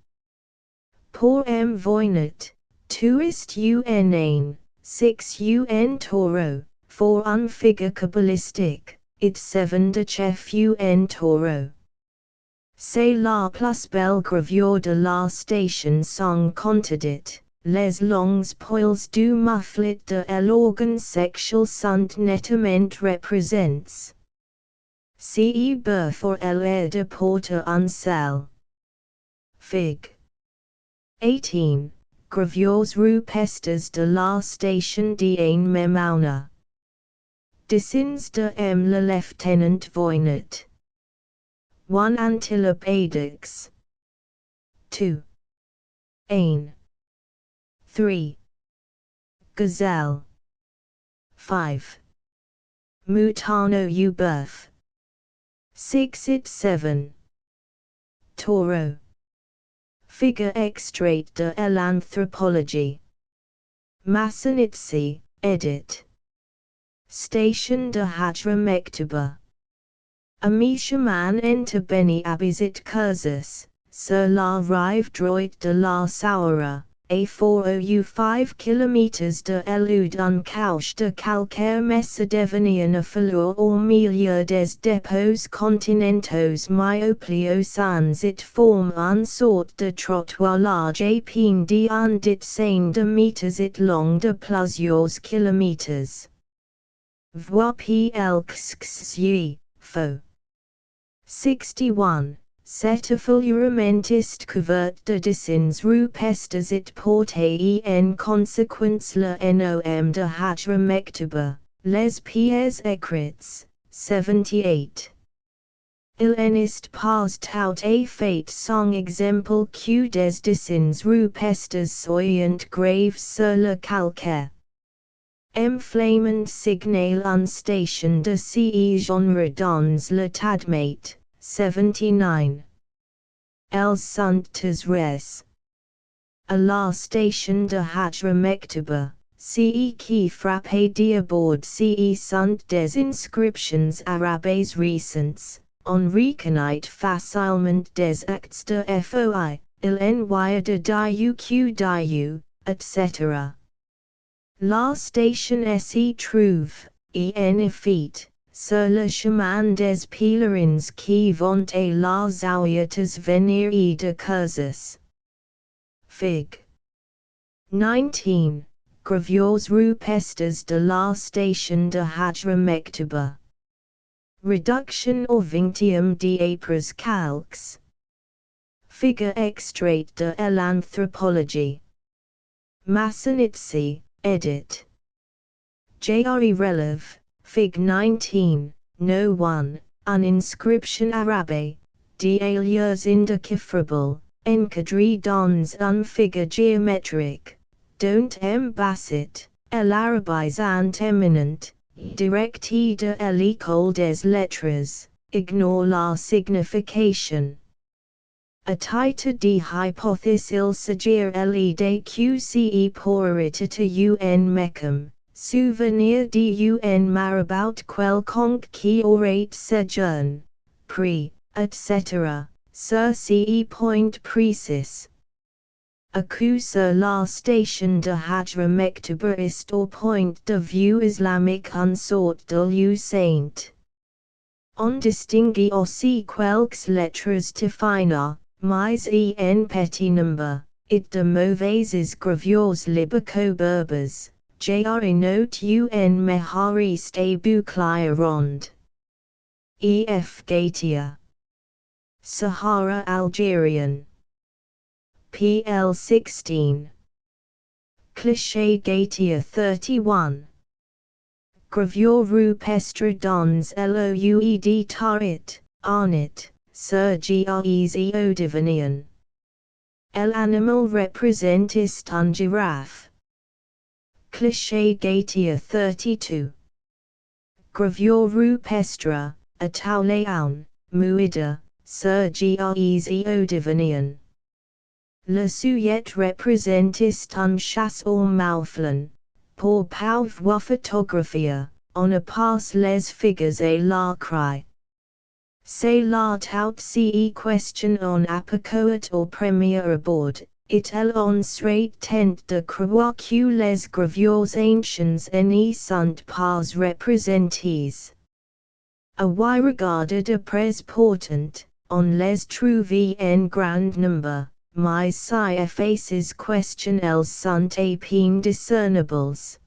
Pour m voinet, tuist un, 6 un taureau, for un figure cabalistique, it 7 de chef un taureau. C'est la plus belle gravure de la station sans contredit, les longs poils du mufflet de l'organe sexuel sont nettement représents. Ce bœuf or l'air de porter un sel. Fig. 18. Gravures rupestres de la station d'en Memauna. Dessins de M. le Lieutenant Voinet. 1 Antilope Adix. 2. 1. 3. Gazelle. 5. Mutano u Bœuf. 6 It 7. Taureau. Figure extrait de l'anthropologie. Massanitsi, edit. Station de Hajra Mektuba. Amishaman enter Beni Abizit Cursus, sur la rive droite de la Sahara, à 405 km de l'Oud un couche de calcaire macédonien affluent au milieu des dépôts continentaux myopliocans it forme une sorte de trottoir large et plein d'un dizaine de mètres it long de plusieurs kilomètres. Voir plxxy, faux. 61. Cet effleurement est couvert de dessins rupestres it porte en conséquence le nom de Hajra Mektuba, les pièces écrites, 78. Il en est pas tout à fait sans exemple que des dessins rupestres soient graves sur le calcaire. Flamand signal un station de ce genre dans le tadmate, 79. Els sont res. À la station de Hajra Mektuba, ce qui frappe d'abord ce sont des inscriptions arabes récentes, on reconnaît facilement des actes de foi, il envoie de diu, etc. La station s'y trouve, en effet, sur le chemin des pèlerins qui vont à las Aouyatas venir y de Cursus. Fig. 19. Gravures rupestres de la station de Hajra Mektuba. Reduction au 20e d'Apres calques. Figure extrait de l'anthropologie. Massanitsi, edit. Jre relève, Fig 19, no 1, an inscription arabe, d'alias indecifrable, encadré dans un figure géométrique, dont bassit, l'arabisant éminent, directé de l'école des lettres, ignore la signification. A titre de hypothesis il s'agir l'idée que ce pourrait être un mecum, souvenir d'un marabout quelconque qui aurait séjourné, pris, etc., sur ce point précis. A coup sur la station de Hajra Mektuba est au point de vue islamique une sorte de lieu saint. On distingue aussi quelques lettres tefina, mais en petit nombre, it de mauvaises gravures libico-berbères, jre note un mehariste et bouclier ronde. E.F. Gautier. Sahara Algerian. PL 16. Cliché Gautier 31. Gravure rupestre dans l'oued tarit, arnit, sur gres eodivanian. L'animal représentiste un girafe. Cliché Gautier 32. Gravure rupestre, a tauleon, muida, sur gres eodivanian. Le sujet représentiste un chasseur mauflin, pour voir photographia, on ne passe les figures et la cry. C'est la tout ce question on apicoat au premier abord, it on serait tent de croire que les gravures anciens n'y sont pas représentées. A y regarded après portant, on les trouve en grand nombre. Mais si effaces question elles sont à peine discernables.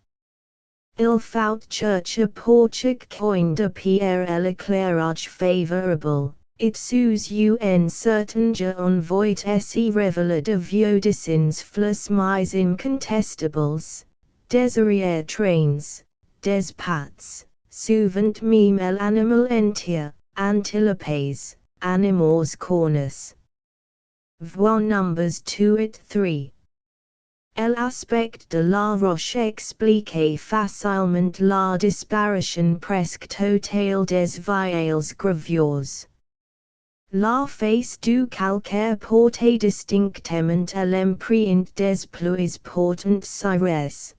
Il faut chercher pour chaque coin de pierre l'éclairage favorable, it sous un certain jour on voit s'y révéler de vieux dessins flus mais incontestables, des arrière trains, des pattes, souvent même l'animal entier, antilopes, animaux cornus. Voir numbers 2 et 3. L'aspect de la roche explique facilement la disparition presque totale des vieilles gravures. La face du calcaire porte distinctement à l'empreinte des pluies portant cires.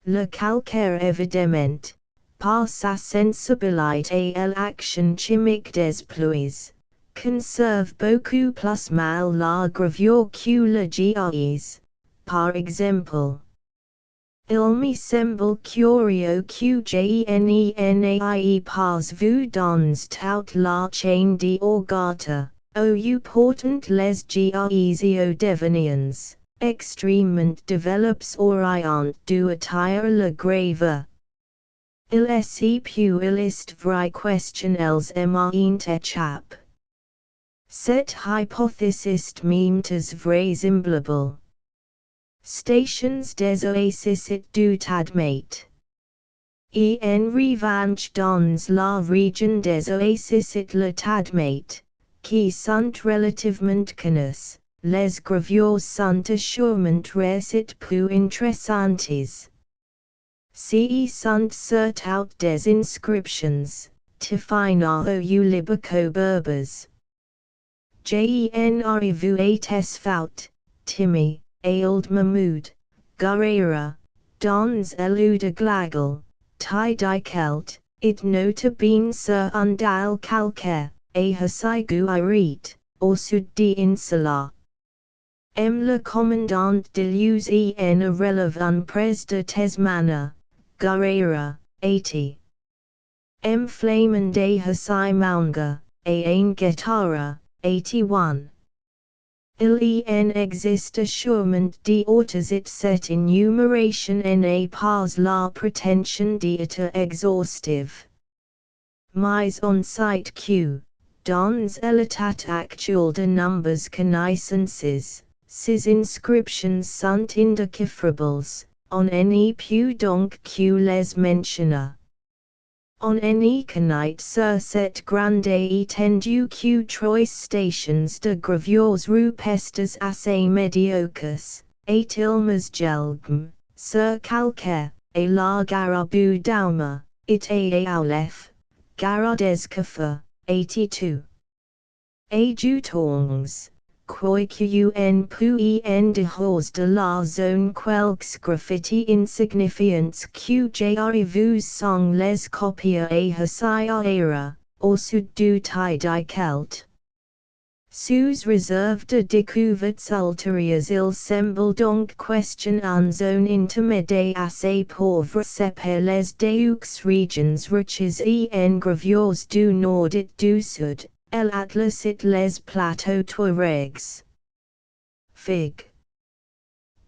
Le calcaire évidemment, par sa sensibilité à l'action chimique des pluies, conserve beaucoup plus mal la gravure que le gis. Par exemple, il me semble curieux que j'enai pas vu dans toute la chaîne d'orgata, ou portant les gis eodivanians, extrêmement développés orient du attire le grave. Il est peu illustre vrai question elles m'ont échappé. Cette hypothèse est même vraisemblable. Stations des oasis it doit admettre. Et en revanche dans la région des oasis it le admet, qui sont relativement connus, les gravures sont assurément rares et peu intéressantes. Si sont surtout des inscriptions, Tifina ou libico berbers. J'en vu faut, Timmy. Old Mahmoud, Guerrera, Dons Elu de Glagal, Tai di Celt, it nota bien sur un dial calcaire, a Hasaigu Irit, or Sud de Insula. Le commandant de l'US en irrelevant pres de Tesmana, Guerrera, 80. Flamen de Hasai Maunga, a ein Guitarra, 81. Il en existe assurément d'autres et cette énumération n'est pas la prétention d'être exhaustive. Mais on sait que, dans l'état actuel de nombreuses connaissances, ces inscriptions sont indéchiffrables, on n'y peut donc que les mentionner. On n'y connaît sur cette grande étendue que trois stations de gravures rupestres assez médiocres, et ilmes gelgm, sur calcaire, et la garabu dauma, it a aulef, gara des Kaffa, 82. A jutongs, quoiqu'un peut en dehors de la zone quelques graffiti insignifiants que j'arrive sont les copies à Hasaiara, au sud du Tai di Celt. Sous réserve de découvertes ultérieures il semble donc question en zone intermédiaire assez pauvre séparer les deux régions riches en gravures du nord et du sud. L'Atlas et les plateaux Touaregs. Fig.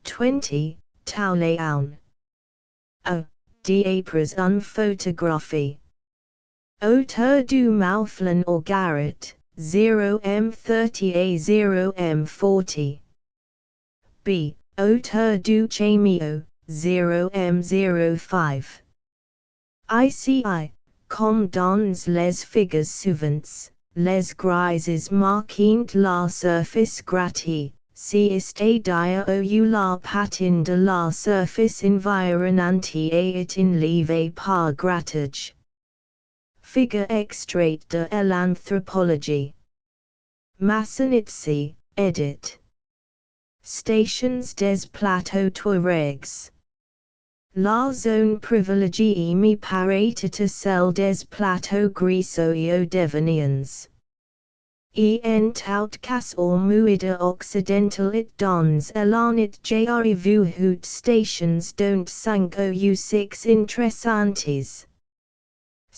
20, Tauléon. A. D'apres en photographie. Auteur du Mauflin or Garrett, 0M30 à 0M40. B. Auteur du Chameo, 0M05. ICI, comme dans les figures suivantes. Les grises marquent la surface grattée, si est dire ou la patine de la surface environnante est enlevée par grattage. Figure extrait de l'anthropologie. Massanitsi, edit. Stations des plateaux touaregs. La zone privilégiée me paraît être celle des plateaux grisouillots-devoniens. En tout cas au muida occidental it dons elan it j'arrive hout stations dont 5 ou 6 interessantes.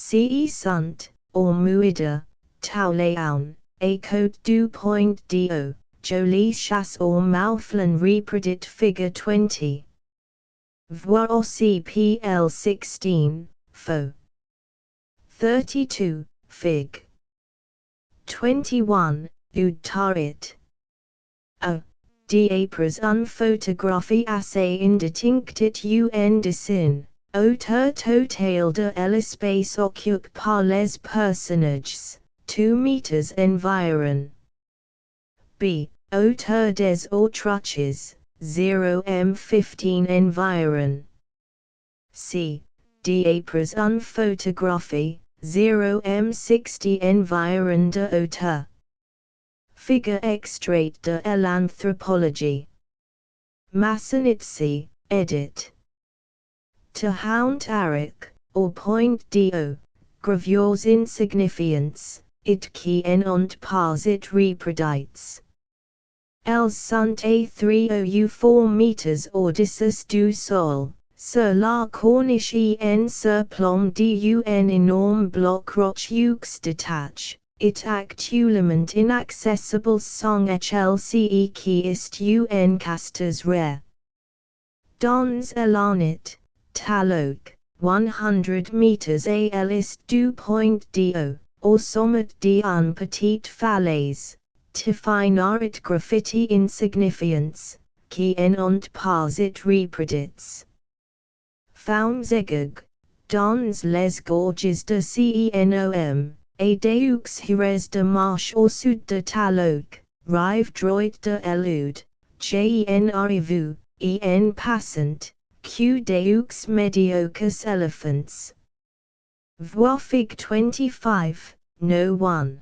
Ce sont, au muida, Tauleon, et Côte du Point do, Jolie Chasse au Mouflon reproduit figure 20. Voir aussi PL 16, faux. 32, fig. 21, Gautier. A. D'apres un photographie assez indistincte un dessin, auteur total de l'espace occupé par les personnages, 2 meters environ. B. Auteur des autres, 0m15 environ. C. D'apres un photographie, 0m60 environ de hauteur. Figure extrait de l'anthropologie. Massanitsi, edit. Tahount Arik, au point do, gravures insignifiants, it qui en ont pas it reproduits. Elles sont à 3 ou 4 meters au-dessus du sol, sur la corniche en surplomb d'un énorme bloc rocheux détaché, it actuellement inaccessible sans HLCE qui est un castes rare. Dans elanit, talok, 100 meters à l'est du point do, au sommet d'un petit falaise. Tifinarit graffiti insignifiants, qui en ont pas it reproduits. Faumzegug, dans les gorges de Cenom, et deux hires de marche au sud de Talok, rive droite de Elude, j'en arrive, en passant, que deux mediocres elephants. Voir fig 25, no 1.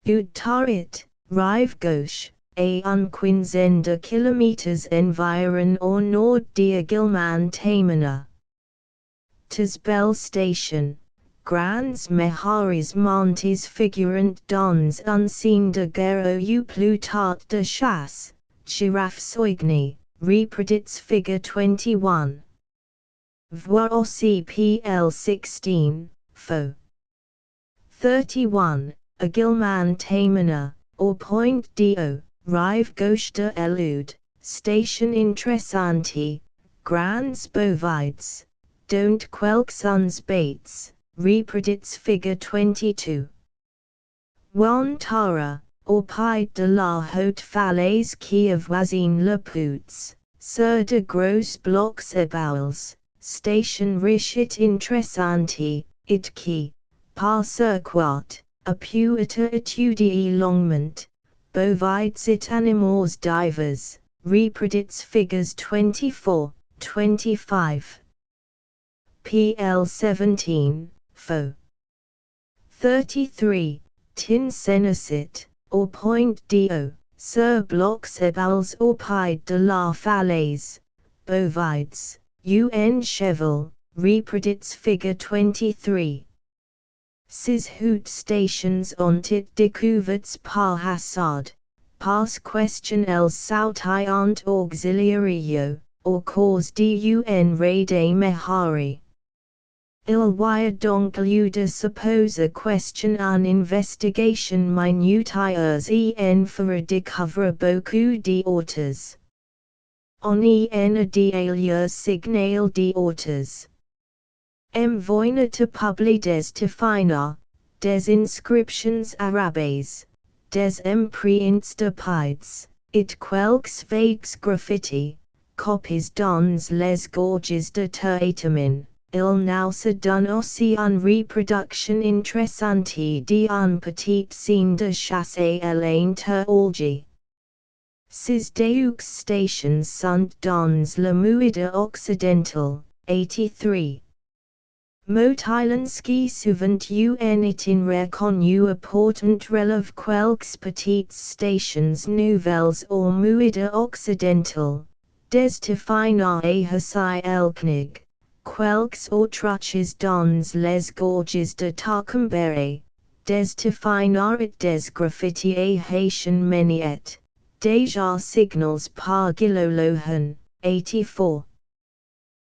Gautier, rive gauche, à une quinzaine de kilomètres environ au nord de Gilman Tamina. Tisbel Station, Grands Meharis Montes figurant dans un signe de guerre ou plus tard de chasse, Giraffe Soigny, reproduits figure 21. Voir aussi PL 16, faux. 31. A Gilman Tamina, au point do, rive gauche de Elude, station interessante, grands bovides, dont quelques uns baits, reproduits figure 22. Wantara, au pied de la haute falaise qui avoisine le Pouts, sur de gros blocs éboules, station riche et interessante, it qui, par circuit, a pu être étudié longuement, bovides et animaux divers, reproduits figures 24, 25. PL 17, faux. 33. Tin Senesit, au point do, sur blocs éboules au pied de la falaise, bovides, un cheval, reproduits figure 23. Ces hautes stations ont été découvertes par hasard, parce question elles sont auxiliaires, au cause d'un raid Mehari. Il y a donc lieu de supposer question en investigation minutieuse en fera découvrir beaucoup d'autres. On y en a des signal d'autres. Voyna te publier des tefina, des inscriptions arabes, des imprints de pieds, et quelques vagues graffiti, copies dans les gorges de Turatamin. Il now se donne aussi une reproduction interessante d'un petit signe de chasse à l'enterologie. Ces deux stations sont dans le muida occidental, 83. Motilanski souvent un itinéraire connu apportant relève quelques petites stations nouvelles au Muida occidental, des définant et hasi elknig, quelques autres dans les gorges de Tarcambere, des définant et des graffiti et Haitian meniet, déjà signals par Gilolohan, 84.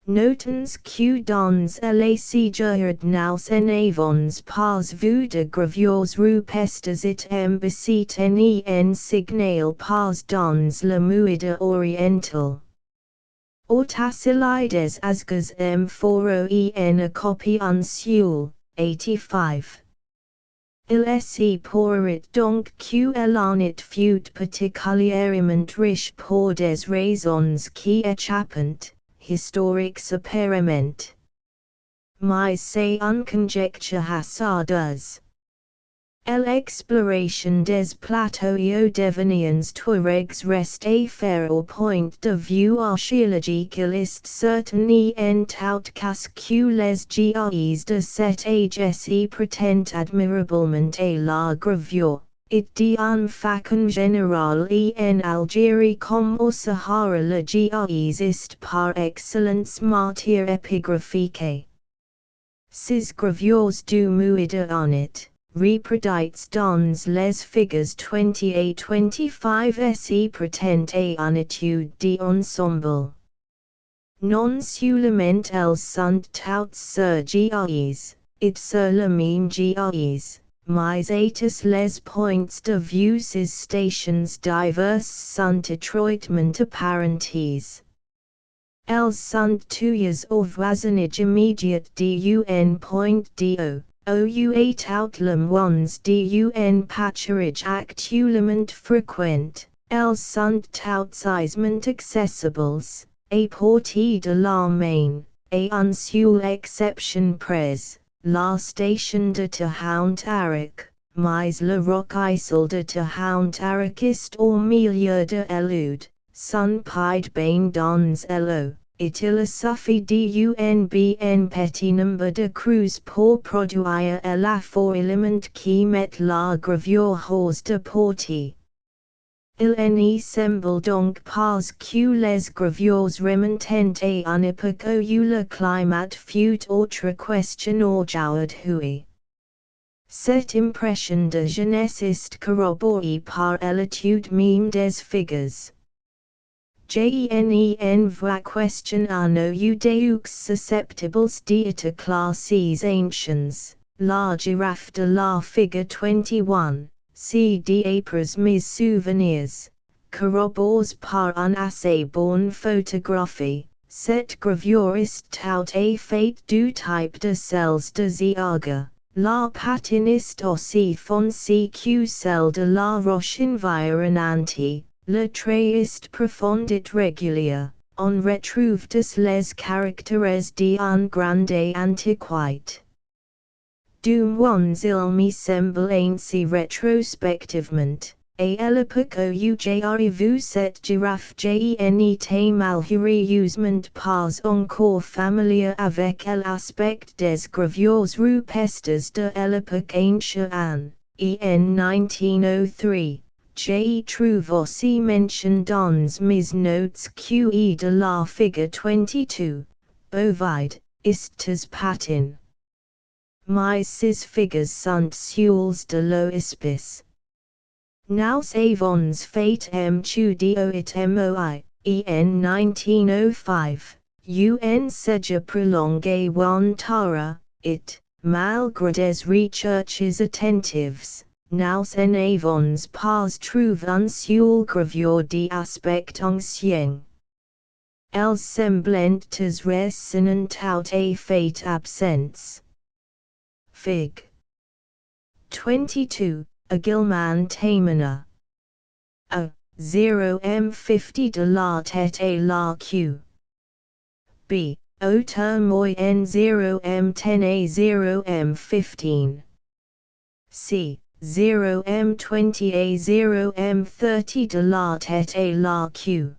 Notons que dans les séjours nous en avons pas vu de gravures rupestres et embassit en signal pas dans le Muida oriental. Ortacilides asgas foro en a copy unsul, 85. Il est pourrait donc que l'année fut particulièrement riche pour des raisons qui échappent historiques apparemment. Mais c'est une conjecture hasardeuse. L'exploration des plateaux deveniens Touaregs reste à faire au point de vue archéologique. Il est certain en tout cas que les géies de cet âge s'y prétendent admirablement à la gravure. It d'en façon générale en Algérie comme au Sahara le géies est par excellence matière épigraphique. Ces gravures du Muida en it, reproduites dans les figures 20 et 25 s'y prétendent à une étude d'ensemble. Non seulement elles sont toutes sur géies, et sur le même géies. Mais atus les points de vue ces stations diverses sont étroitement apparentes. Elles sont toutes au voisinage immédiat d'un point do, ou tout le ones d'un pâturage actuellement frequent. Elles sont toutes aisément accessibles, à portée de la main, à une seule exception près. La station de Tahount Arak, mais le roc isle de Tahount Arak est au milieu de l'elude, son pied bain dans l'eau, et il suffit d'un bien petit nombre de creux pour produire l'effort élément qui met la gravure hors de portée. Il n'y semble donc pas que les gravures remontent à une époque où le climat fut autre question aujourd'hui. Cette impression de jeunesse est corroborée par l'étude même des figures. Gen voit question à nos deux susceptibles d'état classes anciens, la girafe de la figure 21. Si d'après mes souvenirs, corrobores par un assez bonne photographie, cette gravure est tout à fait du type de celles de Ziaga. La patine est aussi foncée que celle de la roche environnante, le trait est profond et régulier, on retrouve tous les caractères d'une grande antiquité. Du moins il me semble ainsi rétrospectivement, à l'époque où j'ai vu cette girafe n'était malheureusement pas encore familier avec l'aspect des gravures rupestres de l'époque ancienne, et en 1903, j'ai trouvé aussi mention dans mes notes que de la figure 22, bovide, estes patine. Mais ces figures sont celles de l'hospice. Nous avons fait studio it moi, en 1905, un séjour prolongé en Tara, it, malgré des recherches attentives, nous en avons pas trouvé une seule gravure d'aspect ancien. Elles semblent récemment tout à fait absentes. Fig. 22, a Gilman Tamina. A. 0m50 de la tête à la queue. B. O termoi n 0m10 a 0m15. C. 0m20 a 0m30 de la tête à la queue.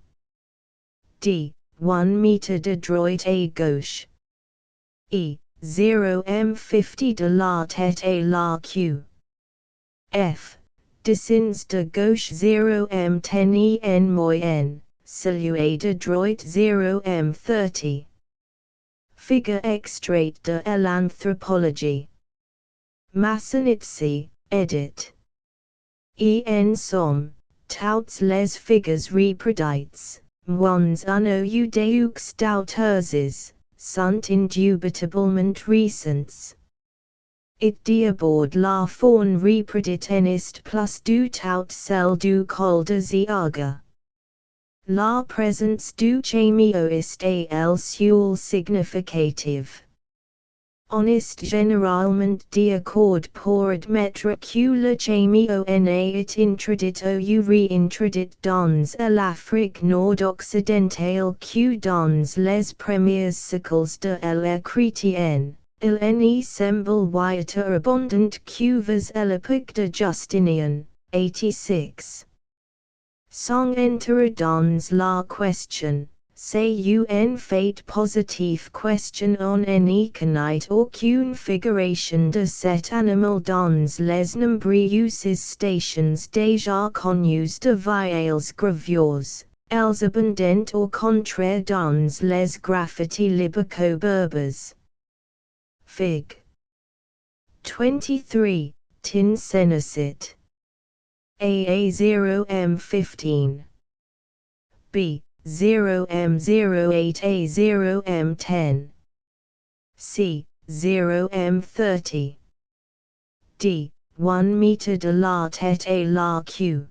D. 1 meter de droite à gauche. E. 0m50 de la tête et la queue. F. Dessins de gauche 0m10 en moyenne, salué de droite 0m30. Figure extrait de l'anthropologie. Masonitzi, edit. En somme, toutes les figures reproduites, moins ou deux douteuses, sont indubitablement récentes. It d'abord la faune reproduite en est plus du tout celle du col de Ziaga. La présence du cameo est el seul significative. On est généralement d'accord pour admettre que le cameo est introduit ou réintroduit dans l'Afrique nord-occidentale que dans les premiers siècles de l'ère chrétienne. Il n'y semble être abondant que vers l'époque de Justinian, 86. Sans entrer dans la question, c'est un fait positif question on n'y connaît aucune figuration de cet animal dans les nombreuses stations déjà connues de vieilles gravures, elles abondent au contraire dans les graffitis libico-berbers. Fig. 23, tin senicet. AA 0M15. B. 0M08 A 0M10. C. 0M30. D. 1 meter de la tête et la queue.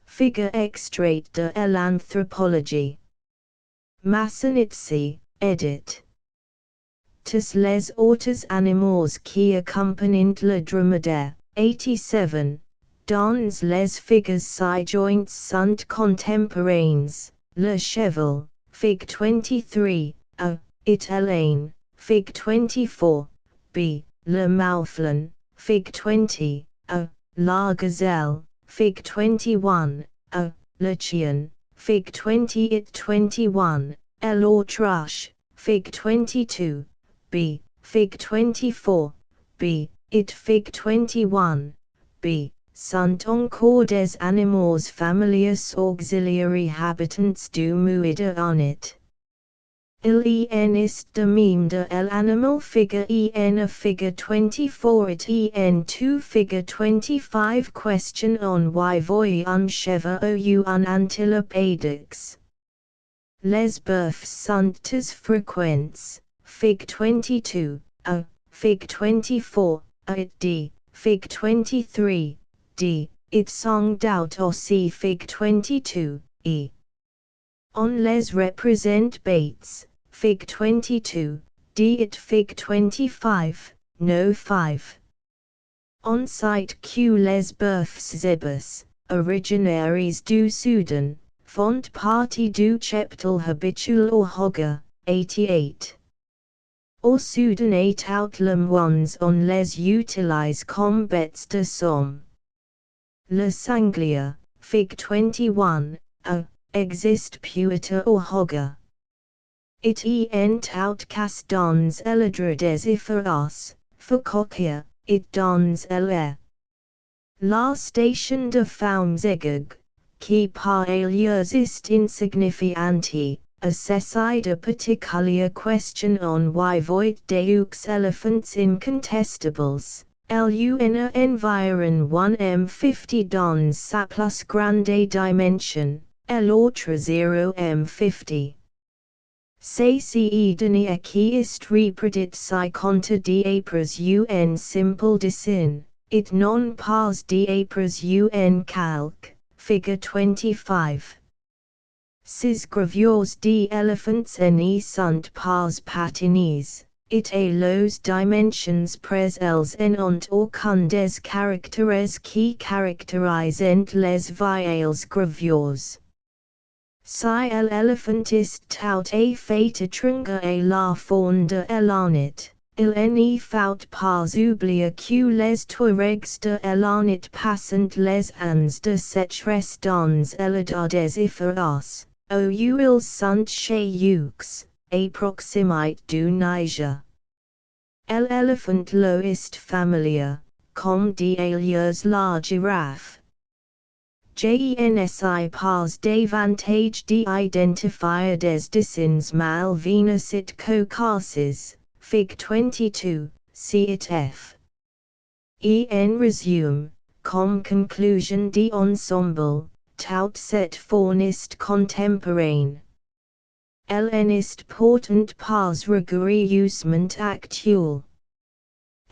Figure extrait de l'anthropologie. Masonitzi, edit. Tous les autres animaux qui accompagnent le dromadaire, 87, dans les figures ci-jointes sont contemporains, le cheval, fig 23, A, Italien, fig 24, B, le mouflon, fig 20, A, la gazelle, fig 21, A, le chien, fig 20-21, l'autruche, fig 22, B, fig 24, B, it fig 21, B, sont encore des animaux familiers auxiliary habitants du muide on it. Il en est de même de l'animal figure en a figure 24 et en to figure 25 question on y voy un chevaux ou un antilopédix. Les bœufs sont très fréquents. Fig 22, A, Fig 24, A it D, Fig 23, D, it song dout aussi Fig 22, E. On les represent bêtes, Fig 22, D it Fig 25, no 5. On cite que les bœufs zebus, originaires du Soudan, font partie du cheptel habituel au hogger, 88. Au Soudan et tout le monde on les utilise comme bêtes de somme. Le sanglier, Fig 21, A, existe puita au hogger. It en tout cas dans l'ordre des efforts, Fucokia, it dans l'air. La station de femmes égag, qui par ailleurs est insignifiante, assessai de particular question on y voit deux elephants incontestables, l'un environ 1m50 dans sa plus grande dimension, l'autre 0m50. CCE denia qui est reproduit si compte d'apres un simple dessin, it non pas d'apres un calque, figure 25. Ces gravures d'éléphants n'y sont pas patinées, it a los dimensions pres elles n'ont aucun des caractères qui caractérisent les vieilles gravures. Si l'éléphant est tout à fait étrange à la faune de l'anit, il n'y faut pas oublier que les Touaregs de l'anit passent les ans de sécheresse dans l'état des efforts, où ils sont chez à proximité du Niger. L'éléphant lowest familia, comme d'alias la girafe. Gensi pas davantage d'identifier des dessins malvenus et cocaces, Fig 22, see it F. En resume, comme conclusion d'ensemble, tout cet fauniste contemporain. N'est pourtant pas rigoureusement actuel.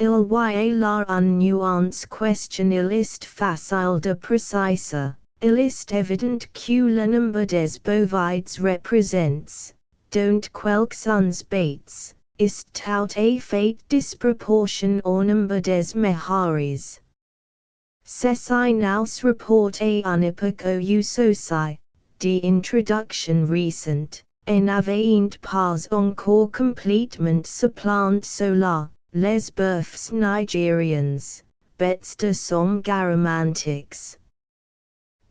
Il y a là une nuance question il est facile de préciser, il est évident que le nombre des bovides représents, dont quelques-uns bêtes, est tout à fait disproportion au nombre des meharis. Ceci nous rapporte à une époque où ceci, d'introduction récente, et n'avait pas encore complètement supplanté cela. Les bœufs nigérians, bêtes de somme garomantiques.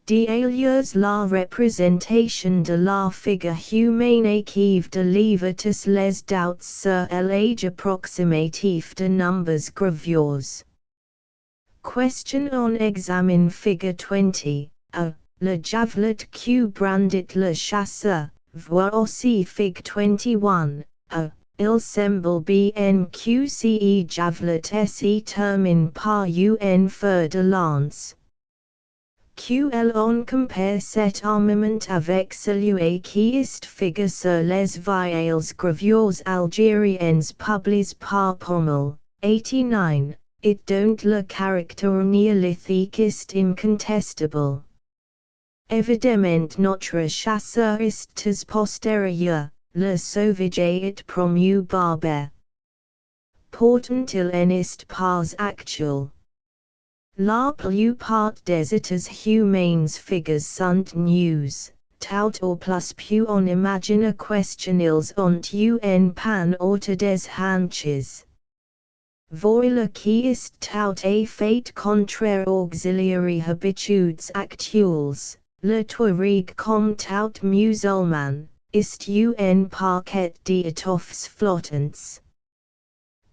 D'alias la représentation de la figure humaine qui délivre tous les doutes sur l'âge approximatif de nombres gravures. Question on examine figure 20, le javelet que brandit le chasseur, voir aussi fig 21, il semble bien que ce javelet se termine par un fer de lance. Que l'on compare cet armement avec celui qui est figure sur les vieilles gravures algériennes publiées par Pommel, 89, et dont le caractère néolithique est incontestable. Évidemment notre chasseur est très postérieur. Le sauvage est promu barbe. Pourtant il n'est pas actuel. La plupart des êtres humains figures sont news, tout au plus pu on imagine question ils ont un pan autre des hanches. Voilà qui est tout à fait contraire auxiliary habitudes actuelles, le Touareg comme tout musulman. Ist un parquet d'étoffes flottants.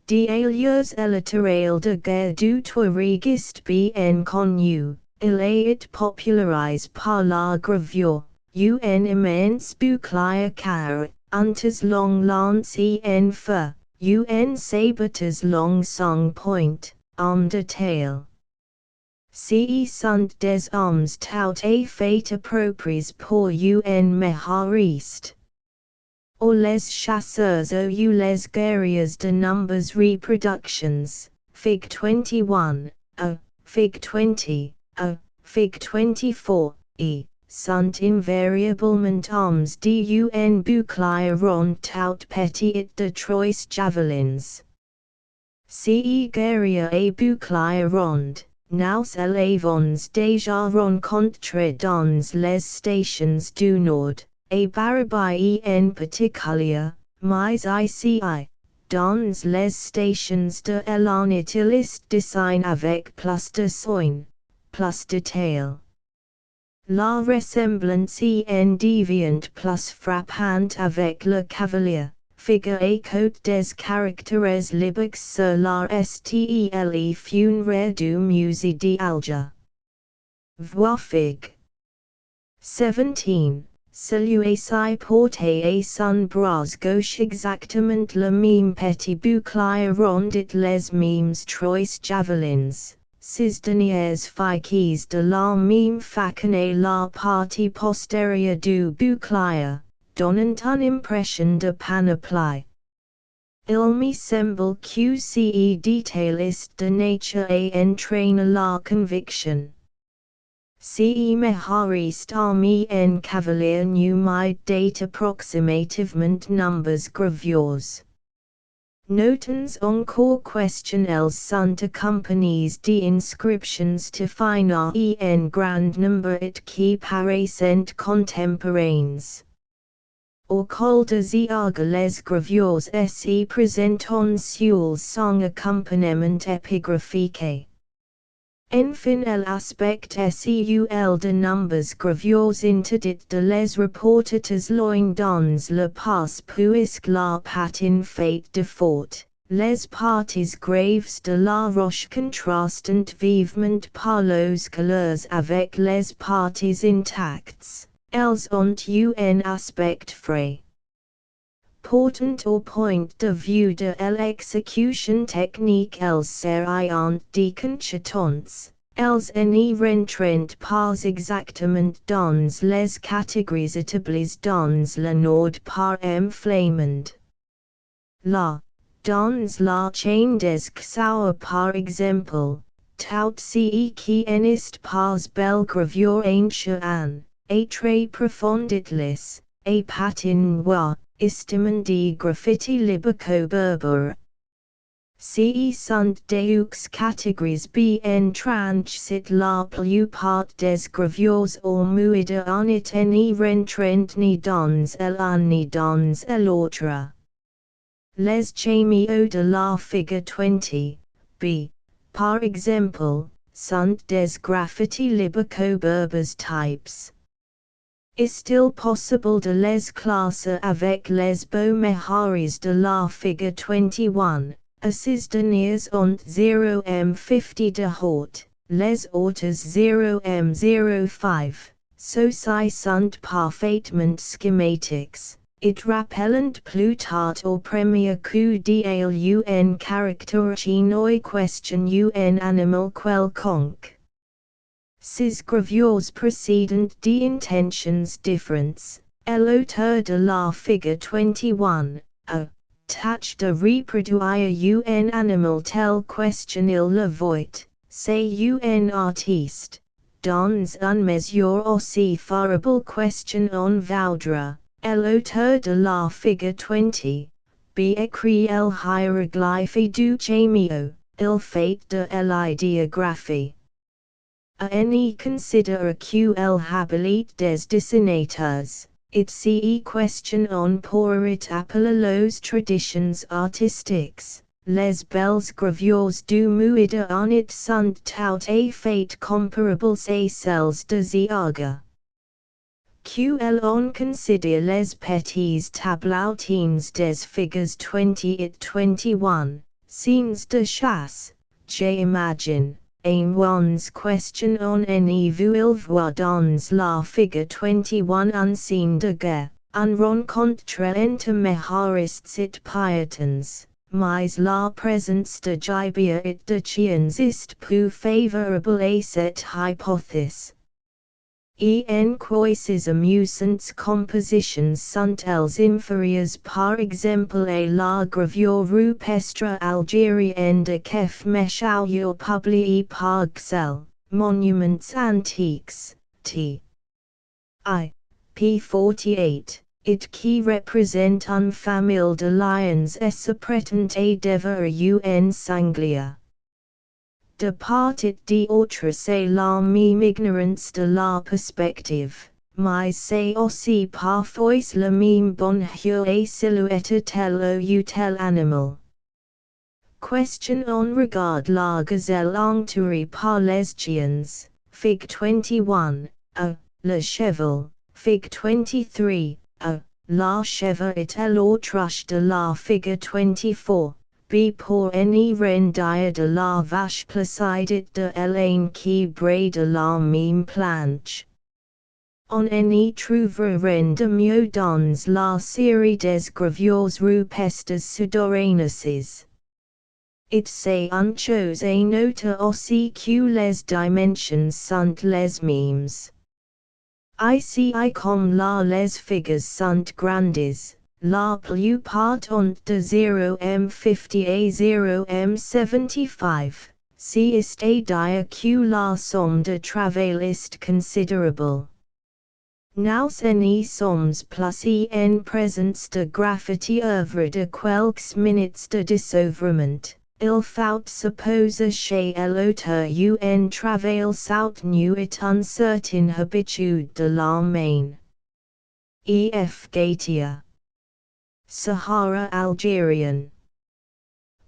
D'alias littoral de guerre du Touareg ist bien connu, il est popularisé par la gravure, un immense bouclier car, antes long lance en feu, un saboteur long sang point, arme de taille. Ce sont des armes tout à fait appropriées pour un mehariste. Ou les chasseurs ou les guerriers de nombres reproductions, Fig 21, Fig 20, Fig 24, sont invariablement armes d'un bouclier rond tout petit de trois javelins. Ce guerrier et bouclier rond. Nous l'avons déjà rencontré dans les stations du Nord, et Barabai en particulier, mais ici, dans les stations de l'Anit il est dessiné avec plus de soin, plus de taille. La ressemblance en devient plus frappante avec le cavalier. Figure et cote des caractères libiques sur la stele funéraire du musée d'Alger. Voir Fig. 17. Celui-ci porte à son bras gauche exactement le même petit bouclier rond et les mêmes trois javelins. Ces dernières fiches de la même façon et la partie postérieure du bouclier, donnant une impression de panoplie. Il me semble que ce détail est de nature à entraîner la conviction. Ce mehariste armé en cavalier numide date approximativement nombres gravures. Notons encore question elles sont accompagnées d'inscriptions to finir en grand nombre et qui paraissent contemporaines. Au col de ziargue les gravures se présentent sur son accompagnement épigraphique. Enfin l'aspect seul de nombres gravures interdit de les reporter loin dans le passe puisque la patin fait de faute, Les parties graves de la roche contrastent vivement par les couleurs avec les parties intacts, elles ont un aspect frais. Portant au point de vue de l'exécution technique elles seront déconcertantes, elles n'y rentrent pas exactement dans les catégories établies dans le nord par Flamand. Là, dans la chaîne des Xaux par exemple, tout ce qui n'est pas belle gravure ancienne, et très profonditlis, et patinois, estimant de graffiti libico-berber. Ce sont deux catégories bien tranchées la plupart des gravures au muide en ni rentrent ni dans l'un ni dans l'autre. Les caméos de la figure 20, b. par exemple, sont des graffiti libico-berbers types. Est-il possible de les classer avec les beaux meharis de la figure 21, assis derniers ont 0,50 de haute, les autres 0,05, ceux-ci sont parfaitement schématiques, it rappellant plus tard au premier coup d'œil un caractère chinois question un animal quelconque. Ces gravures précédent d'intentions différentes, l'auteur de la figure 21, a tâche de reproduire un animal tel question il le voit, c'est un artiste, dans une mesure aussi favorable question on voudra, l'auteur de la figure 20, b écrit el hiéroglyphe du cameo, il fait de l'idéographie. Any consider qu habilite des dessinateurs, it se question on pourrait appeler les traditions artistiques, les belles gravures du muide en it sont tout à fait comparables à celles de Ziaga. Qu on consider les petits tableautines des figures 20 et 21, scenes de chasse, j'imagine. Un one's question on any vu il voit dans la figure 21 un scene de guerre, un rencontre entre meharists et piétons, mais la présence de gibier et de chiens est plus favorable à cette hypothèse. En quoi ces amusantes compositions sont-elles inférieures par exemple à la gravure rupestre algérienne de Kef Meshaoul publiée par Xel, Monuments Antiques, t. I. p. 48, it qui représente une famille de lions et se prétend à devoir un sanglier. De part et d'autre c'est la même ignorance de la perspective, mais c'est aussi parfois le même bonheur à silhouette tel ou tel animal. Question on regarde la gazelle entourée par les chiens, fig 21, a, le cheval, fig 23, a, la chèvre et l'autruche de la figure 24. B pour any rendière de la vache placide de l'âne qui braide de la même planche. On n'y trouve rien de mieux dans la série des gravures rupestres sudorienses. It c'est une chose à noter aussi que les dimensions sont les mêmes. Ici comme là les figures sont grandes. La plupart ont de 0,50 à 0,75, si est à dire que la somme de travail est considérable. Nous n'y sommes plus en présence de graffiti œuvre de quelques minutes de découvrement, il faut supposer chez l'auteur un travail soutenu et une certaine habitude de la main. E.F. Gautier. Sahara Algerian.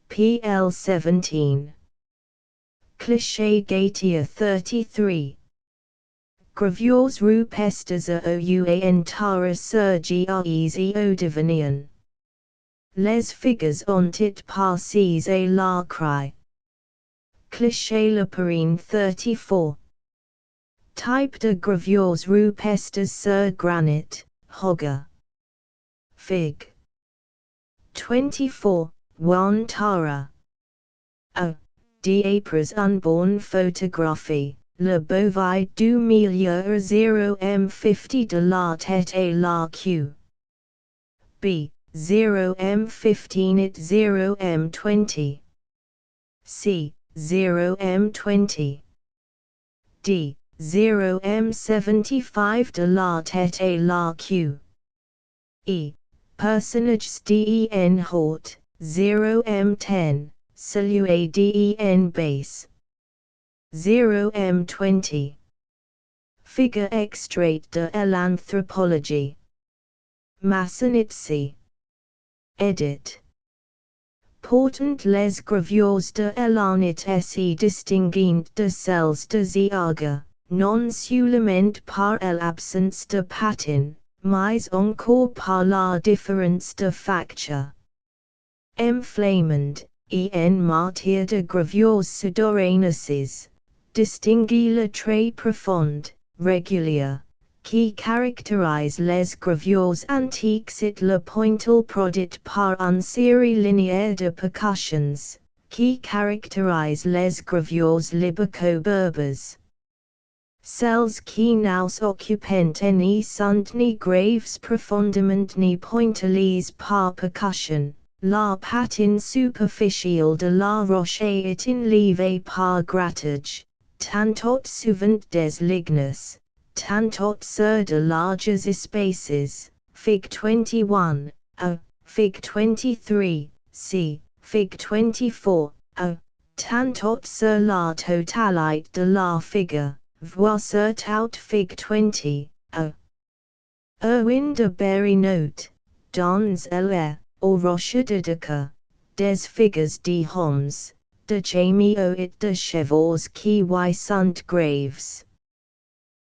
PL 17. Cliché Gautier 33. Gravures rupestres ou en terre sur gres au devenir. Les figures ont it parcies et la cry. Cliché le perrine 34. Type de gravures rupestres sur granit, Hogger. Fig. 24, Juan Tara. A. D'Apres unborn photographie, le Beauvais du milieu 0m50 de la tête et la queue. B. 0m15 it 0m20. C. 0m20. D. 0m75 de la tête et la queue. E. Personnages den haute, 0m10, celui den base. 0m20. Figure extrait de l'anthropologie. Masonitsi. Edit. Portant les gravures de l'anit se distinguent de celles de Ziaga, non seulement par l'absence de patin, mais encore par la différence de facture. Flamand, en matière de gravures sudoriennes, distinguer le trait profond, régulier, qui caractérise les gravures antiques et le pointil produit par une série linéaire de percussions, qui caractérise les gravures libico-berbères. Celles qui nous occupent ni sont ni graves profondément ni pointillées par percussion, la patine superficielle de la roche est enlevée par grattage, tantôt souvent des lignes, tantôt sur de larges espaces, Fig 21, A, Fig 23, C, Fig 24, A, tantôt sur la totalité de la figure. Voir sur tout Fig 20, A. Erwin de Berry note, dans l'air, aux roches de Deca, des figures de hommes, de gémio et de chevaux qui y sont graves.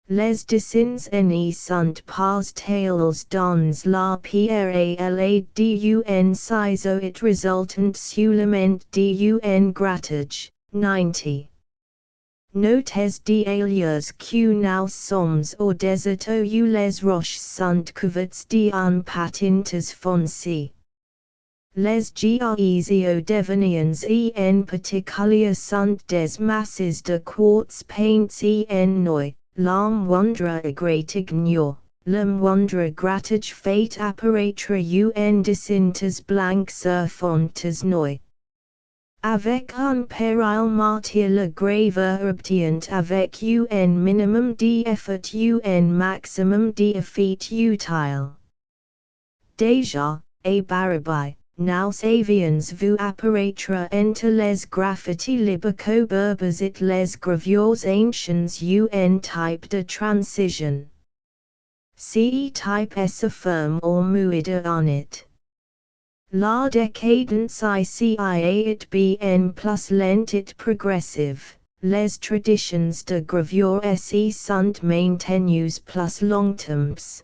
Les dessins n'y sont pas tels dans la pierre et la ciseau et resultant seulement d'un grattage, 90. Notes d'alias que nous sommes au désert où les roches sont couvertes d'un patintes foncé. Les géodésiaux deveniens en particulier sont des masses de quartz peints en noix, la moindre égratignure, le moindre grattage fait apparaître un dessintes blanc sur fontes noix. Avec un péril matière le graveur obtient avec un minimum d'effort un maximum d'effet utile. Déjà, et barabai, nous avions vu apparaître entre les graffitis libico-berbères et les gravures anciennes un type de transition. Ce type s'affirme or muide en it. La décadence ICIA it BN plus lent it progressive, les traditions de gravure se sont maintenues plus longtemps.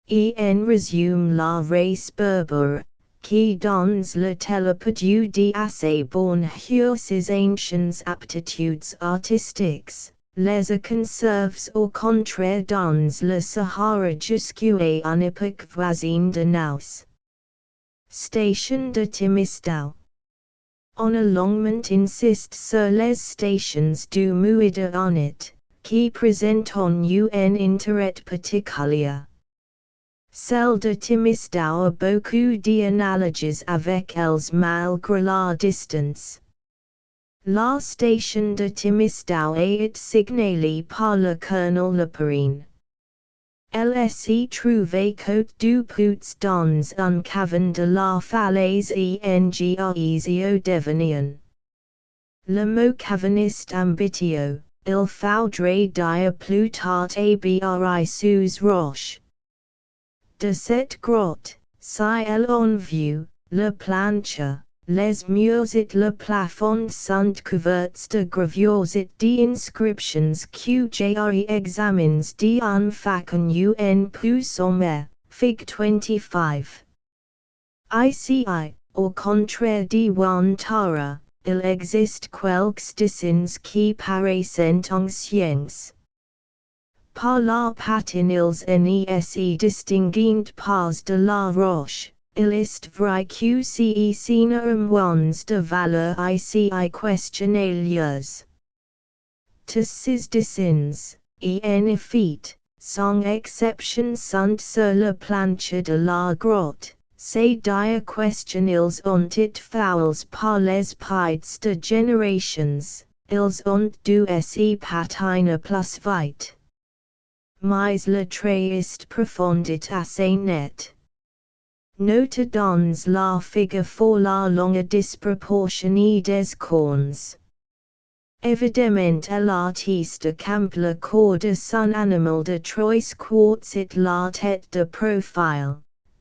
En resume la race berbère, qui dans le télépedu d'assez bonnes ses anciennes aptitudes artistiques, les conserves au contraire dans le Sahara jusqu'à une époque voisine de nous. Station de Timistau. On a longuement insiste sur les stations du muide en it, qui présentent un intérêt particulier. Celle de Timistau a beaucoup d'analogies avec elles malgré la distance. La station de Timistau est signalée par le colonel Leperine. Elle s'y trouve côte du Pouts dans un cavern de la falaise en Gautier devenien. Le mot caverniste ambitio, il faudrait dire plus tard abri sous roche. De cette grotte, si elle en vue, le plancher, les murs et le plafond sont couverts de gravures et d'inscriptions que j'ai examines d'un facon un peu sommaire, Fig 25. ICI, au contraire diwan tara, il existe quelques dessins qui paraissent anciens. Par la patin ils ne se distinguent pas de la roche, il est vrai que ce sont ones de valeur ici questionnaires. To ces dessins, en effet, sans exception sont sur la planche de la grotte. Ces dire question ils ont it fouls par les pieds de generations, ils ont dû se patiner plus vite. Mais le trait est profond et assez net. Note dans la figure for la longue disproportionnée des cornes. Évidemment l'artiste camp le corps de son animal de trois quarts et la tête de profil.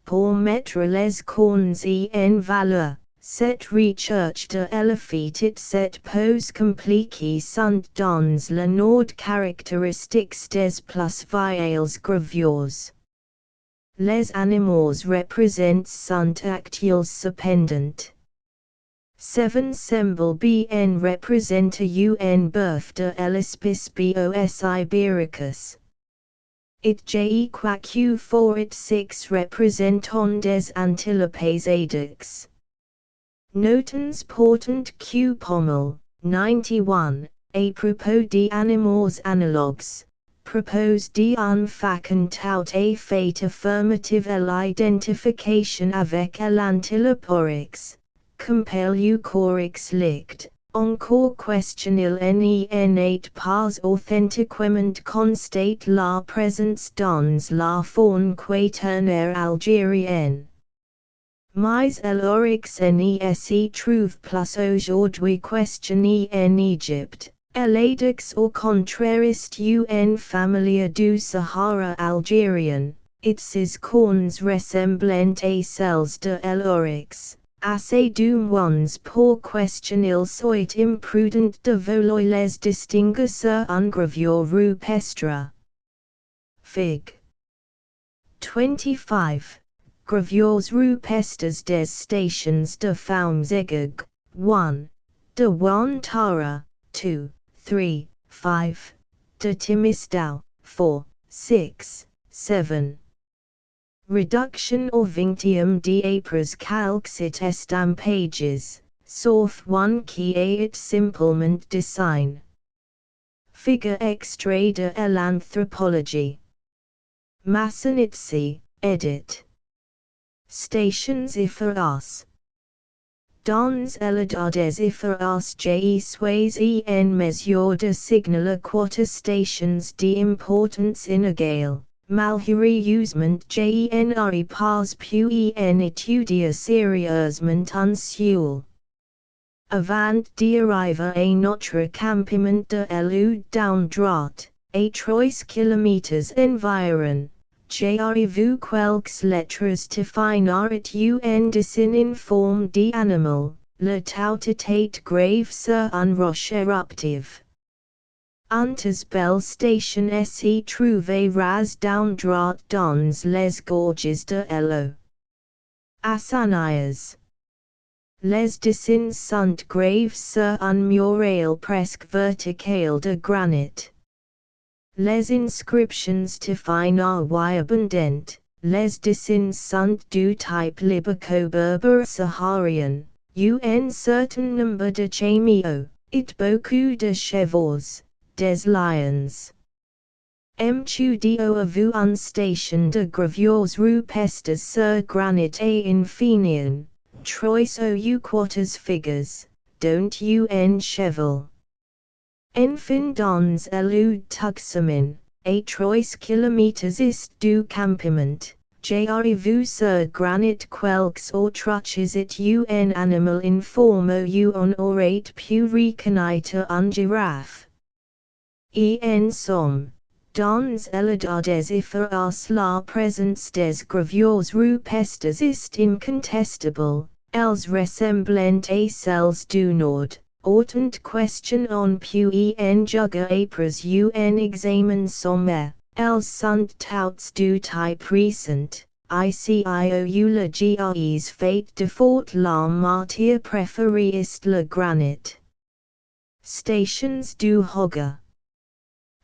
Pour mettre les cornes en valeur, cette recherche de l'effet et cette pose compliquée sont dans le nord caractéristiques des plus vieilles gravures. Les animaux représentés sont actuels cependant. 7 semble bien représenter un bœuf de l'espèce Bos ibericus. It je quoique for it 6 représentant des antilopes adex. Notons portant q pommel, 91, à propos d'animaux analogues, propose d'en facultat à fait affirmative l'identification avec l'antiloporix. Compel corix licht, encore question il n'est pas authentiquement constate la présence dans la faune quaternaire algérienne. Mais l'orix ne se trouve plus aujourd'hui questionné en Égypte, l'Adex au contraire est une familia du Sahara algérien, its cornes ressemblant à celles de l'orix. Assez d'humains pour question il soit imprudent de vouloir les distinguer sur une gravure rupestre. Fig. 25. Gravures rupestres des stations de Faumes Egug, 1. De Wantara, 2, 3, 5. De Timistau, 4, 6, 7. Reduction or Vinctium d'Apres calques et estampages, sauf one qui est simplement design. Figure extrait de l'anthropologie. Masonitsi, edit. Stations ifras. Dans elidades ifras je suis en mesure de signaler 4 stations d'importance inégale. Malheureusement je n'aurai pas pu en étudier sérieusement un seul. Avant d'arriver à notre campement de l'Eau d'un droit, à 3 kilomètres environ, j'ai vu quelques lettres to finir et un dessin in forme d'animal, la tête grave sur un roche éruptive. Antes belle station se trouve ras d'un droit dans les gorges de l'eau. Asanias. Les dessins sont graves sur un mural presque vertical de granit. Les inscriptions to finir y abondant, les dessins sont du type libico-berber saharien, un certain nombre de chamios, et beaucoup de chevaux. Des lions. M'tudio a vu une station de gravures rupestres sur granit et infinion, trois ou quarters figures, dont un cheval. Enfin dans l'eau tuxamin, à 3 kilomètres est du campement, j'ai vu sur granit quelques autres et un animal in forme où on aurait pu reconnaître un girafe. En somme, dans l'idades ifras la présence des gravures rupestres est incontestable, elles ressemblent à celles du nord, autant question on pu en juger après un examen sommaire, elles sont toutes du type récent, ICIOU le GRE's fate de fort la martyr préfériste le granit. Stations du Hogger.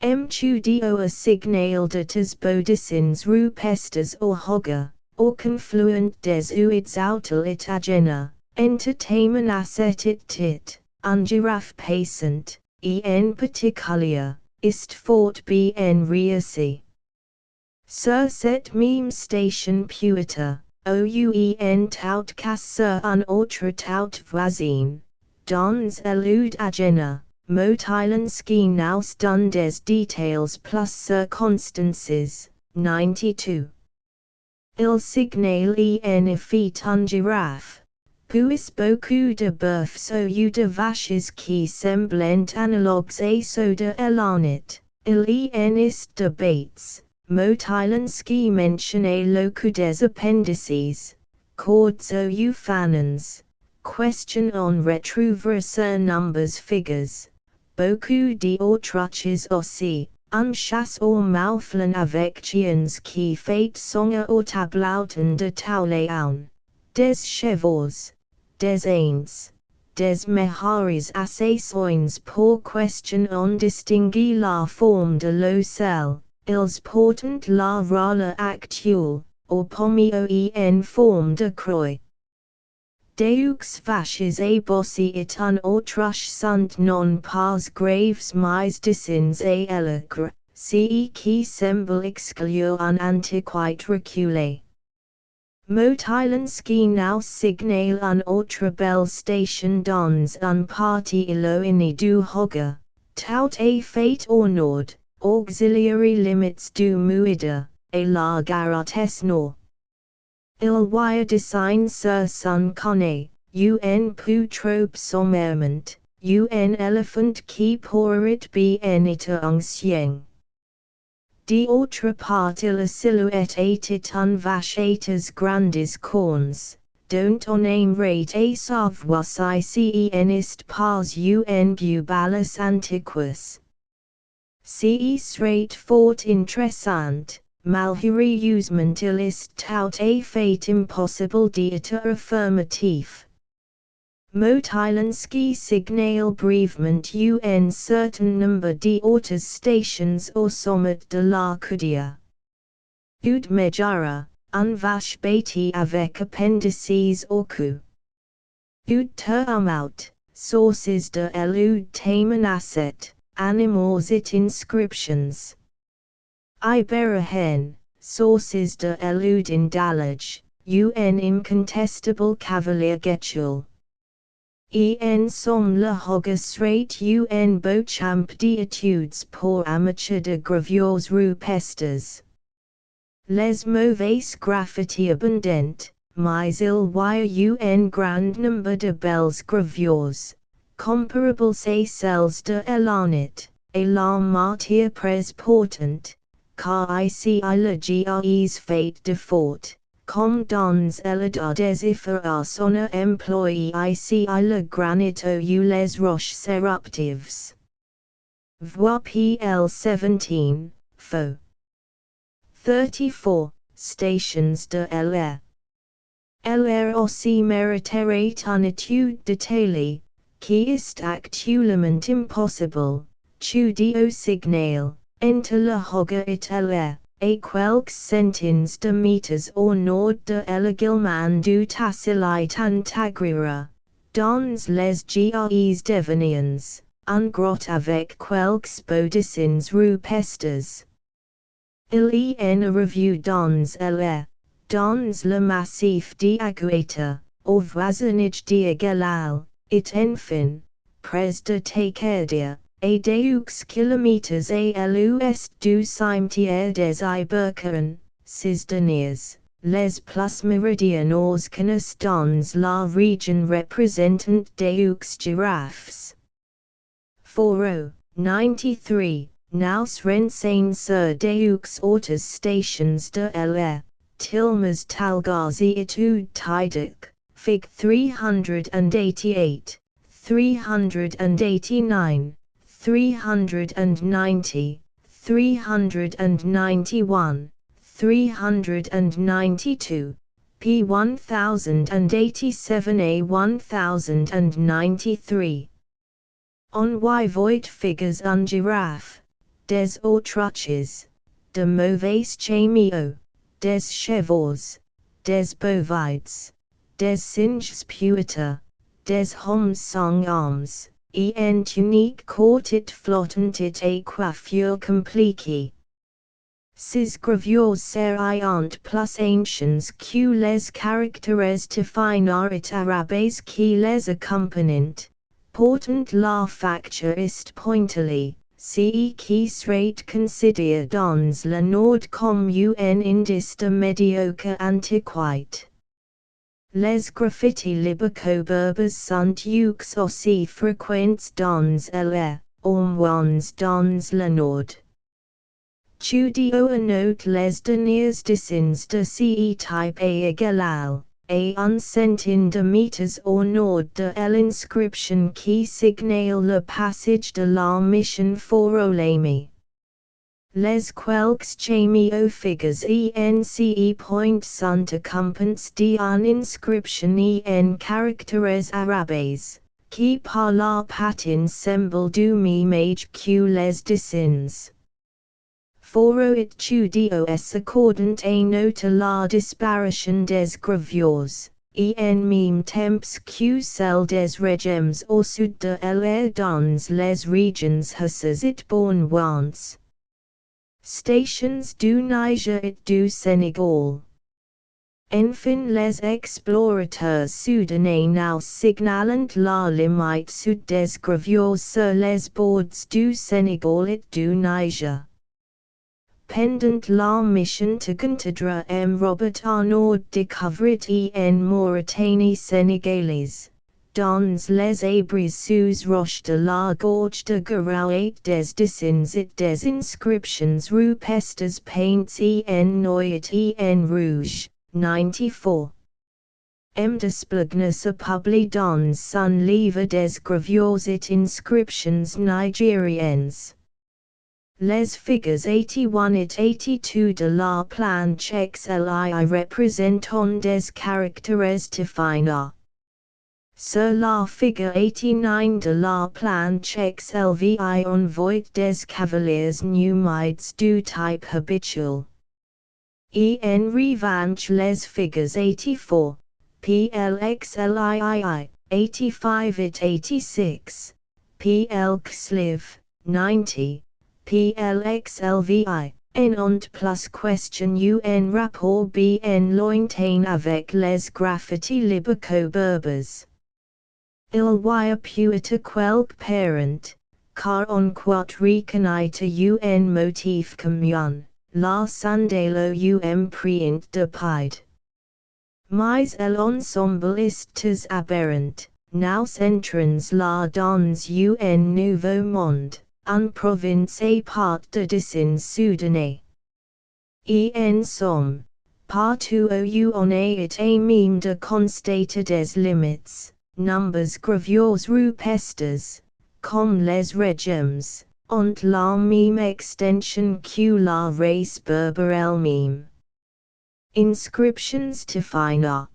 Mtudio a signal de tes bodicins rupestes or Hogger, or confluent des uids autel it agena, entertainment asset it tit, ungiraf patient, en particulier, ist fort bn reasi. Sur set meme station puita, ouen tout cas sur un autre tout voisin, dans elude agena. Motilansky now stun des details plus circonstances, 92. Il signal en effet un girafe, puis beaucoup de bœufs ou de vaches qui semblent analogues à ceux de l'honnête, il en est de bêtes, Motilansky mentionne le coup des appendices, cordes ou fanons, question on retrouver sur numbers figures. Beaucoup d'autres aussi, un chasse au mauflin avec chiens qui fait songer au tablauten de tauléon, des chevaux, des ains, des meharis assassins pour question on distinguer la forme de l'ocell, ils portent la rôle actuelle, ou pomio en forme de croix. Deux vaches et bossi et un autre sont non pas graves mais dessins et élégres, ce qui semble exclure un antiquite reculé. Motilansky now signale un autre belle station dans un parti éloigné du Hogger, tout à fait au nord, auxiliary limits du Muida, et la Garotte nord. Il wire design sur son connaît, un peu trop sommairement, un éléphant qui pourrait bien être un chien. D'autre part la silhouette était un vache et grandes cornes, dont on aimerait à savoir si en est pas un bubalus antiquus. Ce serait fort intéressant. Malheureusement il est tout à fait impossible d'être affirmatif. Motilansky signale brièvement un certain nombre d'autres stations au sommet de la Gautier. Ud Majara, un vache bêti avec appendices au cou. Ud termout, sources de l'ud tamen animals it inscriptions. Iberahen, sources de l'ud indallage, un incontestable cavalier getchul. En somme le Hogger serait un beau champ d'études pour amateurs de gravures rupestres. Les mauvais graffitis abondent, mais il y a un grand nombre de belles gravures, comparables à celles de l'honnête, et la martyr présportant. Car ici le GRE's fate de fort, comme dans l'état des affaires son employé ici le granit ou les roches éruptives. Voir PL 17, faux. 34. Stations de LR. LR aussi mériterait une étude détaillée, qui est actuellement impossible, au signal. Entre le Hogger et LR, et quelques centaines de mètres au nord de l'Éguillement du Tassilit Antagrira, dans les GRE's Devonians, un grotte avec quelques bodicins rupestres. Il y a une revue dans LR, dans le massif d'Agueta, au voisinage d'Iguelal, et enfin, près de Tacardia. A deux kilomètres à l'ouest du cimetière des Ibercaran, Cisdeniers, les plus méridionaux connaissent dans la région représentante deux girafes. 493, nous renseigne sur deux autres stations de LR, Tilmas Talgazi étude Tidic, Fig 388, 389. 390, 391, 392, p. 1087a 1093. On why void figures un giraffe, des autruches, de mauvais chameo, des chevaux, des bovides, des singes puita, des hommes sans armes, en tunique courtit flottantit et coiffure compliquée. Ces gravures seriant plus anciens que les caractères to finir et arabes qui les accompagnent, portant la facture est pointillée, ce qui serait considéré dans le nord comme un indice de médiocre antiquité. Les graffitis libico-berbers sont aussi fréquents dans l'air, au moins dans le nord. Studio note les derniers dessins de ce type égal, et un centenaire de mètres au nord de l'inscription qui signale le passage de la mission forolami. Les quelques chameo figures ence point sont accompagnés d'une inscription en caractères arabes, qui par la patin semble du même âge que les dessins. Foro estudio es accordant a note la disparition des gravures, en même temps que celle des régimes au sud de l'air dans les régions hausses et bornouantes. Stations du Niger et du Sénégal. Enfin les explorateurs soudanais now signalant la limite sud des gravures sur les bords du Sénégal et du Niger. Pendant la mission to contendre Robert Arnaud découvrit en Mauritanie sénégalaise, dans les abris sous roches de la gorge de Garou et des dessins et des inscriptions rupestres peintes en noir et en rouge, 94. Desplugnes a publié dans son livre des gravures et inscriptions nigériennes. Les figures 81 et 82 de la planche XLI représentent des caractères to finir. Sur la figure 89 de la planche XLVI on voit des cavaliers numides du type habituel. En revanche les figures 84, PLXLII, 85 et 86, PLXLIV, 90, PLXLVI, en plus question un rapport bien lointain avec les graffitis libico-berbers. Il y a peut-être quelque parent, car on quoit reconnaître un motif commun, la sandalo prient de paide. Mais l'ensemble est très aberrant, nous entrons là dans un nouveau monde. En province et part de dessins soudanais. En somme, partout où on est à même de constater des limites, nombres gravures rupestres, comme les régimes, ont la même extension que la race berbère elle-même. Inscriptions to finir.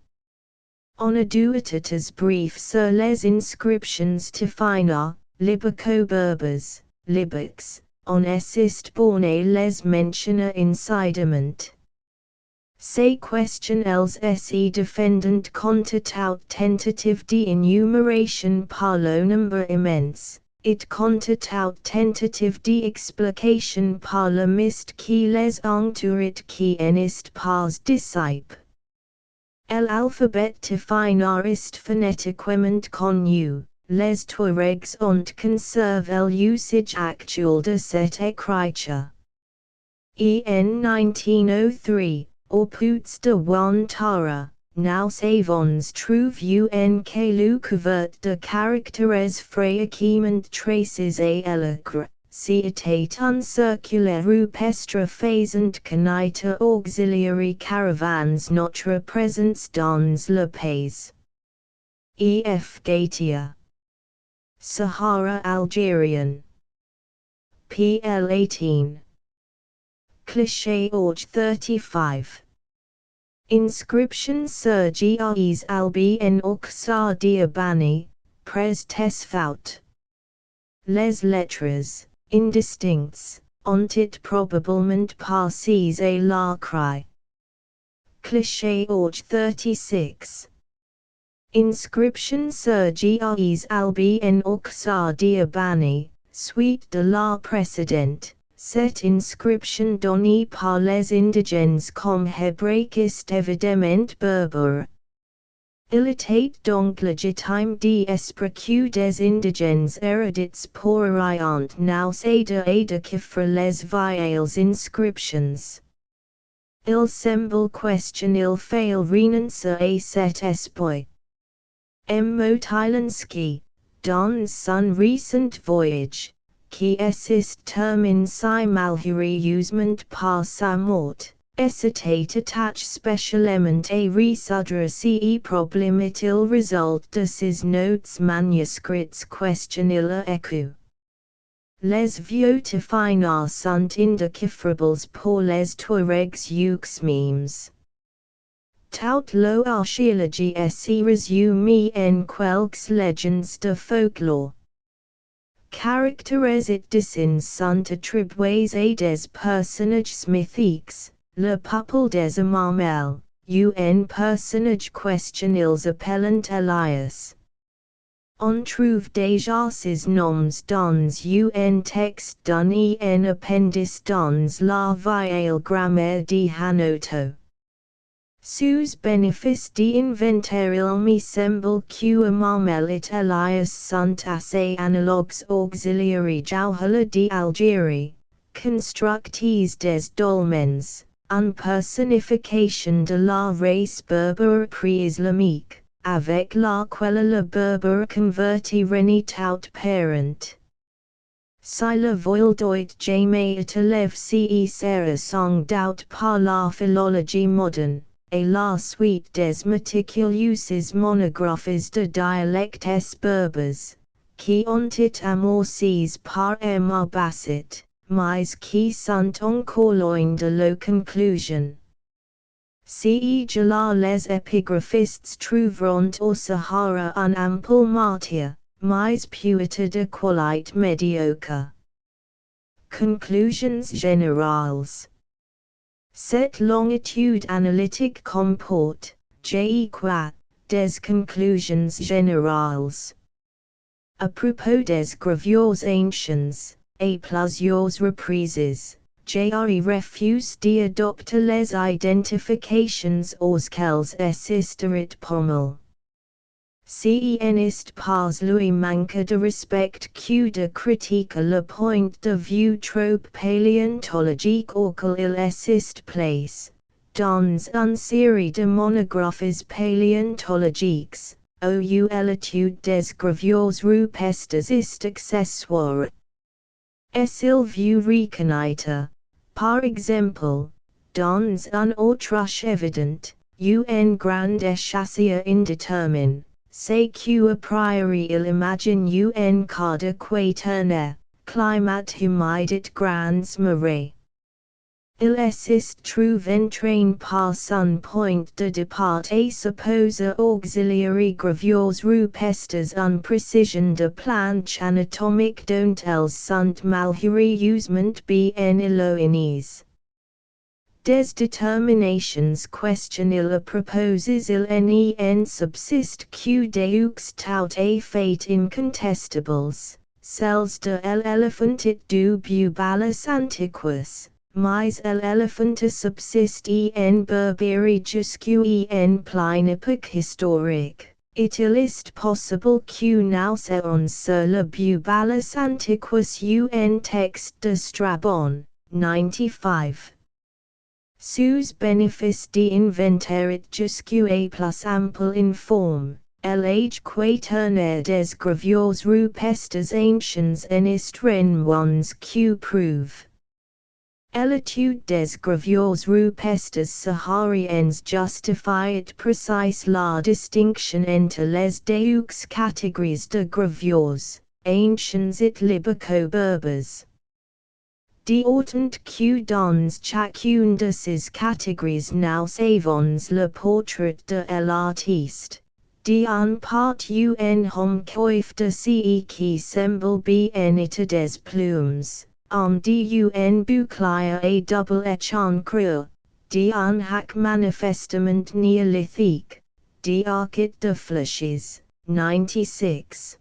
On a douatetes brief sur les inscriptions to finir, libico-berbers. Libics, on est borné les mentionner incidemment. Ces questions se defendant contre toute tentative d'énumération par le nombre immense, et contre toute tentative d'explication par le mist qui les entourait qui en est pas disciple. L'alphabet to finir est phonétiquement connu. Les Touaregs ont conservé l'usage actuel de cette écriture. En 1903, au puits de Ouattara, nous avons trouvé un caillou couvert de caractères fréquemment tracés à l'encre. C'était un circulaire rupestre faisant connaître auxiliary caravans notre présence dans le pays. E.F. Gautier. Sahara Algerian. PL 18. Cliché Orge 35. Inscription sur gres albien auxar diabani, pres tesfout. Les lettres, indistincts, ont it probablement passées à la cry. Cliché Orge 36. Inscription sur gres albien auxar diabani, suite de la précédente. Cette inscription donnée par les indigènes comme hébraïque est évidemment berbère. Il était donc légitime d'espérer des indigènes érudits pourraient nous aider à déchiffrer les vieilles inscriptions. Il semble question il faille renoncer à cet espoir. M. Motylansky, dans son recent voyage, qui assist termine si malheureusement par sa mort, s'était attaché spécialement à résoudre ces problèmes il résulte de ses notes manuscrits questionnent écu. Les vieux definants sont indéchiffrables pour les Touaregs Uxmimes. Tout lo archéologie s'y résume en quelques légendes de folklore. Caractères et dessins sont attribués à des personnages mythiques, le peuple des Amamel, un personnage question ils appellent Elias. On trouve déjà ces noms dans un texte donné en appendice dans la vieille grammaire de Hanoto. Sous bénéfice d'inventaire il me semble que Amamel et Elias sont assez analogues auxiliaires Jouhla d'Algérie, constructrices des dolmens, une personnification de la race berbère pré-islamique, avec laquelle le berbère converti renie tout parent. Si le vol doit jamais être élève ce sera sans doute par la philologie moderne. Et la suite des méticuleuses monographies de dialectes berbères, qui ont été amorcées par Emma Bassett, mais qui sont encore loin de la conclusion. Si là les épigraphistes trouveront au Sahara un ample matière, mais peut-être de qualité médiocre. Conclusions générales. Cette longitude analytique comporte, des conclusions générales. À propos des gravures anciennes, à plusieurs reprises, j'ai refusé d'adopter les identifications auxquelles assisterait Pommel. Ce n'est pas lui manque de respect que de critique le point de vue trop paléontologique auquel il assiste place, dans une série de monographies paléontologiques, où l'étude des gravures rupestres est accessoire. Est-il vu reconnaître, par exemple, dans un autruche évident, un grand échassier indéterminé, c'est que a priori il imagine un cas de quaternaire, climat humide et grands marais. Il assiste trouve entraîné par son point de départ et suppose auxiliary gravures rupestres en précision de planche anatomique dont elles sont malheureusement bien éloignées. Des déterminations questionnelles proposes il en subsiste que deux tout à fait incontestables, celles de l'éléphant et du bubalus antiquus, mais l'éléphant subsiste en Berbérie jusqu'en pleine époque historique. Il est possible que nous ayons sur le bubalus antiquus un texte de Strabon, 95. Sous bénéfice d'inventaire jusqu'à plus ample informe, l'âge quaternaire des gravures rupestres anciennes en estren ones que prouve. L'étude des gravures rupestres sahariennes justifie précise la distinction entre les deux catégories de gravures, anciennes et libico-berbères. D'autant que dans chacune de ces catégories nous savons le portrait de l'artiste. D'un part un homme coiffé de ce qui semble bien être des plumes, un d'un bouclier à double échancrure, d'un hack manifestement néolithique, d'arcade de flèches, 96.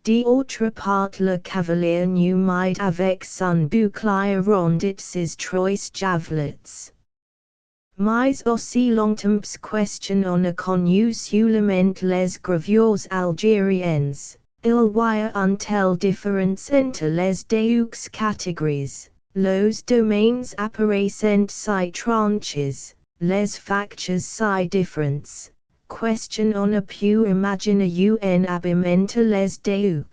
D'autre part le cavalier numide avec son bouclier rond et ses trois javelets. Mais aussi longtemps question on a connu seulement les gravures algériennes, il y a une telle différence entre les deux catégories, les domaines apparaissent si tranches, les factures si différents. Question on a pu imaginer un habillement les deux.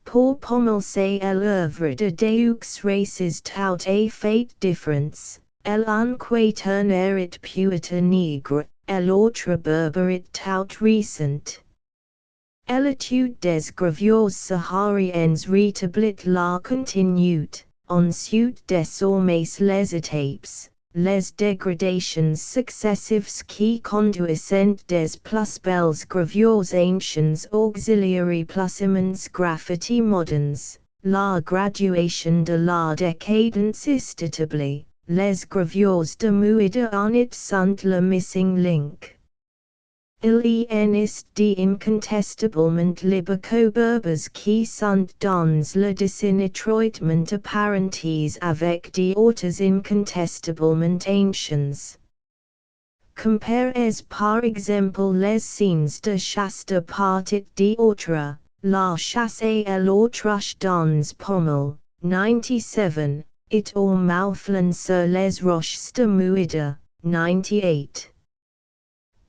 Pour commencer l'œuvre de deux races tout à fait différentes, l'un qui un est puita nègre, et l'autre berbère tout récent. L'étude des gravures sahariennes rétablit la continuité, ensuite désormais les étapes, les dégradations successives qui conduisent des plus belles gravures anciennes auxiliaires plus immenses graffiti modernes, la graduation de la décadence inéluctable, les gravures de muida en it sont le missing link. Il y en est incontestablement libico-berbers qui sont dans le dessin étroitement apparentés avec d'autres incontestablement anciens. Comparez par exemple les scènes de chasse de partie d'autres, la chasse et l'autruche dans Pommel, 97, et au Mauflin sur les roches de Muida, 98.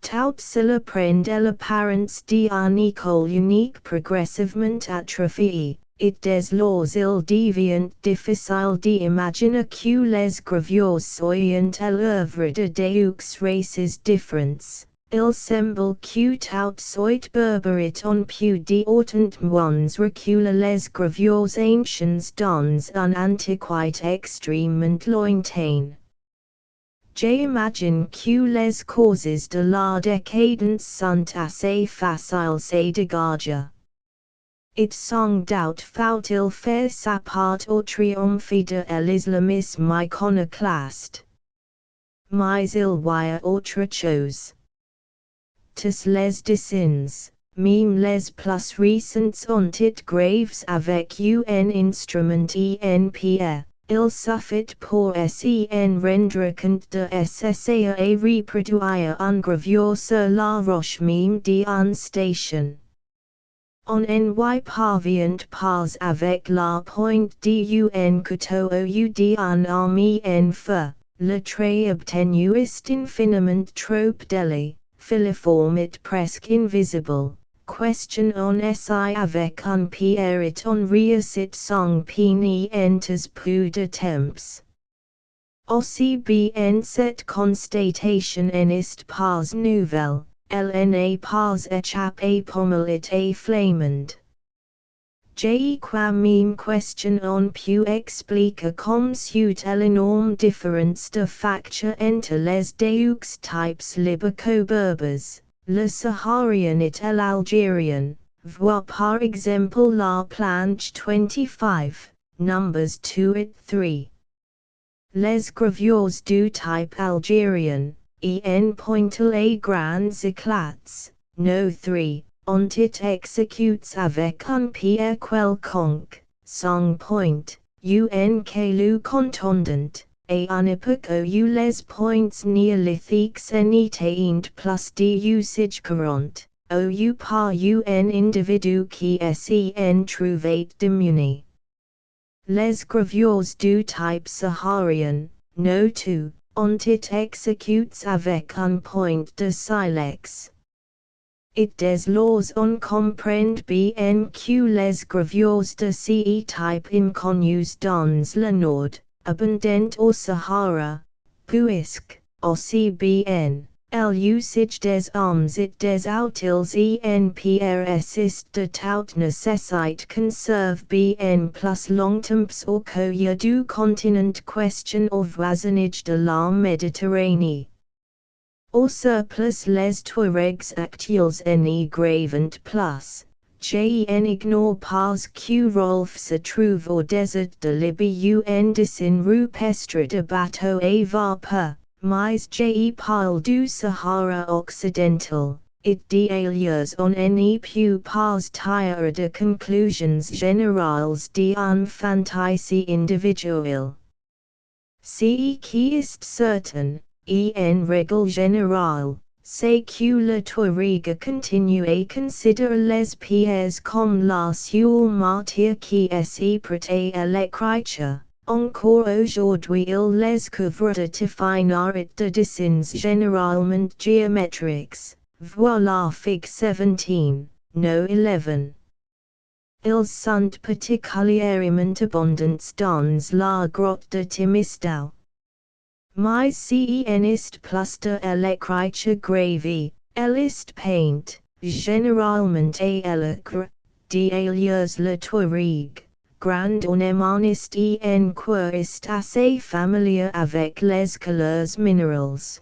Tout cela prend l'apparence d'un école unique progressivement atrophiée, et des lois il devient difficile d'imaginer que les gravures soient l'œuvre de deux races différentes. Il semble que tout soit berbère on peut d'autant moins reculer les gravures anciennes dans une antiquité extrêmement lointaine. J'imagine que les causes de la décadence sont assez faciles à dégager. It sans doute faut-il faire sa part au triomphe de l'islamisme iconoclaste. Mais il y a autre chose. Tous les dessins, même les plus récents ont été graves avec un instrument ENPA. Il suffit pour s'en rendre compte de essayer à reproduire une gravure sur la roche même d'une station. On n'y parvient pas avec la pointe d'un couteau ou d'un arme en feu, le trait obtenu est infiniment trop délicat, filiforme et presque invisible. Question on essaie avec un pierre et on réussit sans peine entes peu de temps. Aussi bien cette constatation n'est pas nouvelle, elle n'est pas échappée pommel et flamande. J'ai qua même question on peut expliquer comme suit l'énorme différence de facture entre les deux types libico-berbers. Le Saharien et l'Algérien, vois par exemple la planche 25, numbers 2 et 3. Les gravures du type algérien, en pointent les grands éclats, no 3, ont été exécutés avec un pierre quelconque, sans point, que le contondant. Et en époque où les points néolithiques n'étaient plus d'usage courant, ou par un individu qui s'en trouvait démuni. Les gravures du type saharien, no 2, ont été exécutées avec un point de silex. Et des lois on comprend bien que les gravures de ce type inconnues dans le nord, abondant au Sahara, puisque, aussi bien, El usage des armes et des outils enprs ist de tout necessite conserve bn plus longtemps au coeur du continent question of voisinage de la Méditerranée. Au surplus les Touaregs actuels enigravent plus. Jen ignore pas que Rolf se trouve au désert de Libye un dessin rupestre de bateau à vapeur, mais je parle du Sahara occidental, it d'aliers on ne peut pas tirer de conclusions générales d'un fantasy individuel. Ce qui est certain, en règle générale, c'est que le Touareg continue à considérer les pays comme la seule matière qui est prêtée à l'écriture. Encore aujourd'hui il les couvre de définir de dessins généralement géométriques, voilà Fig 17, no 11. Ils sont particulièrement abondants dans la grotte de Timistau. Mais cen est plus de l'écriture gravée, elle est peinte, généralement à l'écre, d'aliers le Touareg, grand ornement est en coeur est assez familier avec les couleurs minérales.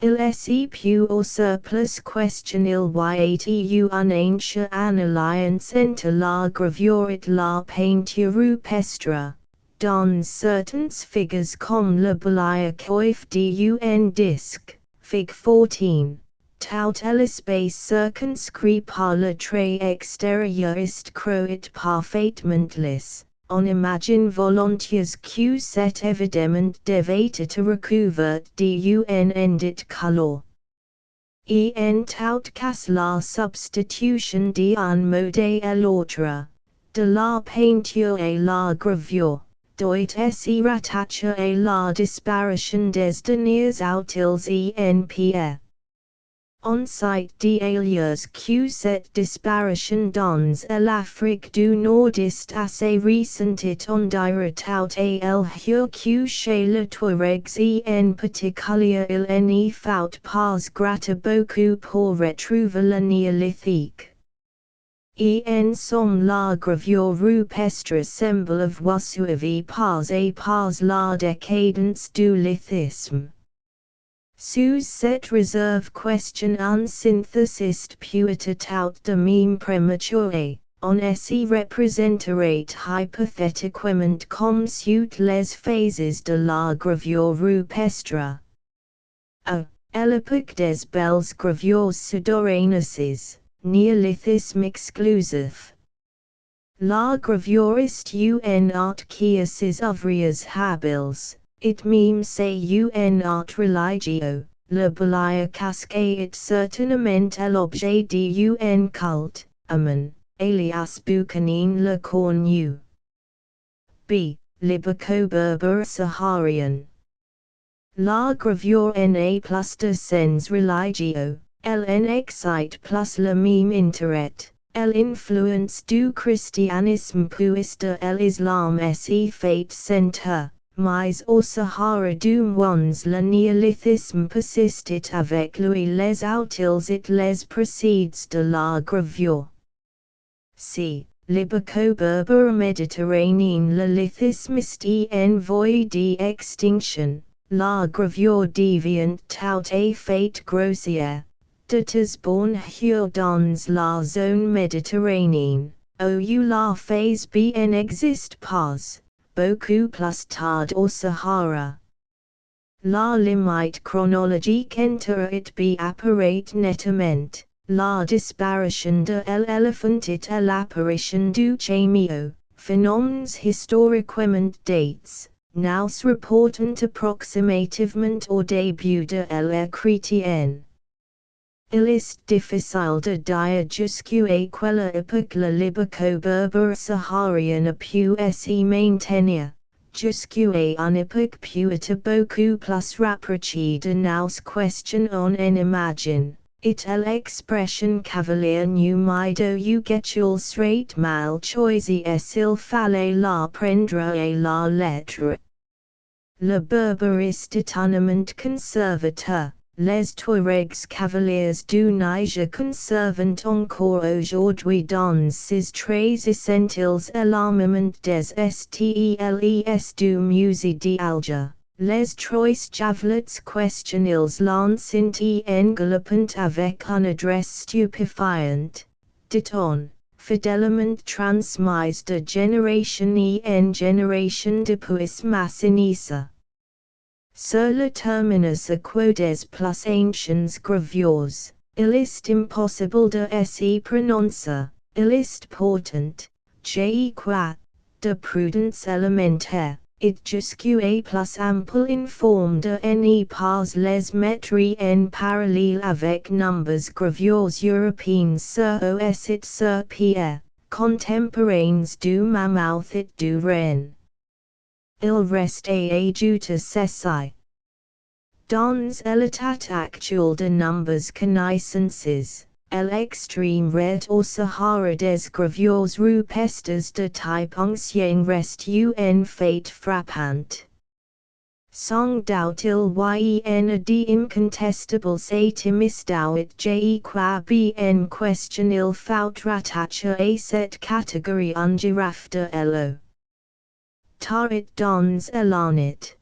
Il est peu au surplus question il y a un ancien an alliance entre la gravure et la peinture rupestre. Dans certaines figures comme le balayer coif d'un disque, Fig 14, tout l'espace circonscrit par le trait extérieur est croit parfaitement lisse, on imagine volontiers que cet évidemment devait être recouvert d'un endit color. En tout cas la substitution d'un mode à l'autre, de la peinture à la gravure, doit se rattacher à la disparition des derniers outils enpr. On sait d'aliers que cette disparition dans l'Afrique du Nord est assez récente et on dira tout à l'heure que chez le Touaregs en particulier il n'y faut pas gratter beaucoup pour retrouver le néolithique. En somme la gravure rupestre semble avoir suivi pas à pas la décadence du lithisme. Sous cette réserve question un synthésiste peut être tout de même prématuré, on s'y représenterait hypothétiquement comme sous les phases de la gravure rupestre. À l'époque des belles gravures sudoriennes, néolithisme exclusif. La gravure est un art qui a ses ouvriers habiles, it même c'est un art religieux, le balayer casque est certainement l'objet d'un culte, Amen, alias Buchanan le cornu. B. Libico-berber saharian. La gravure n'a plus de sens religieux. Elle excite plus le même intérêt, l'influence du christianisme puis de l'islam s'y fait sentir, mais au Sahara du moins le néolithisme persistait avec lui les outils et les précédents de la gravure. C. Libico-berber méditerranéen le lithisme est en voie d'extinction, la gravure devient tout à fait grossière. Datas born here dans la zone méditerranéenne, où la phase bien n'existe pas, beaucoup plus tard au Sahara. La limite chronologique entre it b apparaît nettement, la disparition de l'éléphant et l'apparition du cameo, phénomènes historiquement dates, nous reportant approximativement au début de l'ère chrétienne. Il est difficile de dire jusqu'à quelle époque le libico-berber saharien a pu s'y maintenir, jusqu'à une époque peut-être beaucoup plus rapprochée de nos questions on en imagine, et l'expression cavalier numido ugetul serait mal choisi s'il fallait la prendre à la lettre. Le berber est étonnamment conservateur. les Touaregs cavaliers du Niger conservent encore aujourd'hui dans ses très essentiels l'armement des stels du musée d'Alger. Les trois javelets questionnels lancent en galopant avec une adresse stupéfiante, dit-on, fidèlement transmise de génération en génération depuis Massinissa. Sur le terminus aquodes plus anciens gravures, il est impossible de s'y prononcer, il est pourtant, j'ai quoi, de prudence élémentaire, et jusqu'à plus ample in forme de ne pas les mettre en parallèle avec nombres gravures européens sur os et sur pierre, contemporains du Mamouth et du Rhin. Il reste à ajouter ceci. Dans l'état actuel de nombres connaissances, l'extrême red au Sahara des gravures rupestres de type ancien reste un fait frappant. Sans doubt il y en de incontestables atomistes et j'ai quoi bien question il faut rattacher à cette catégorie un girafe de elo. Tar it dans l'honnête.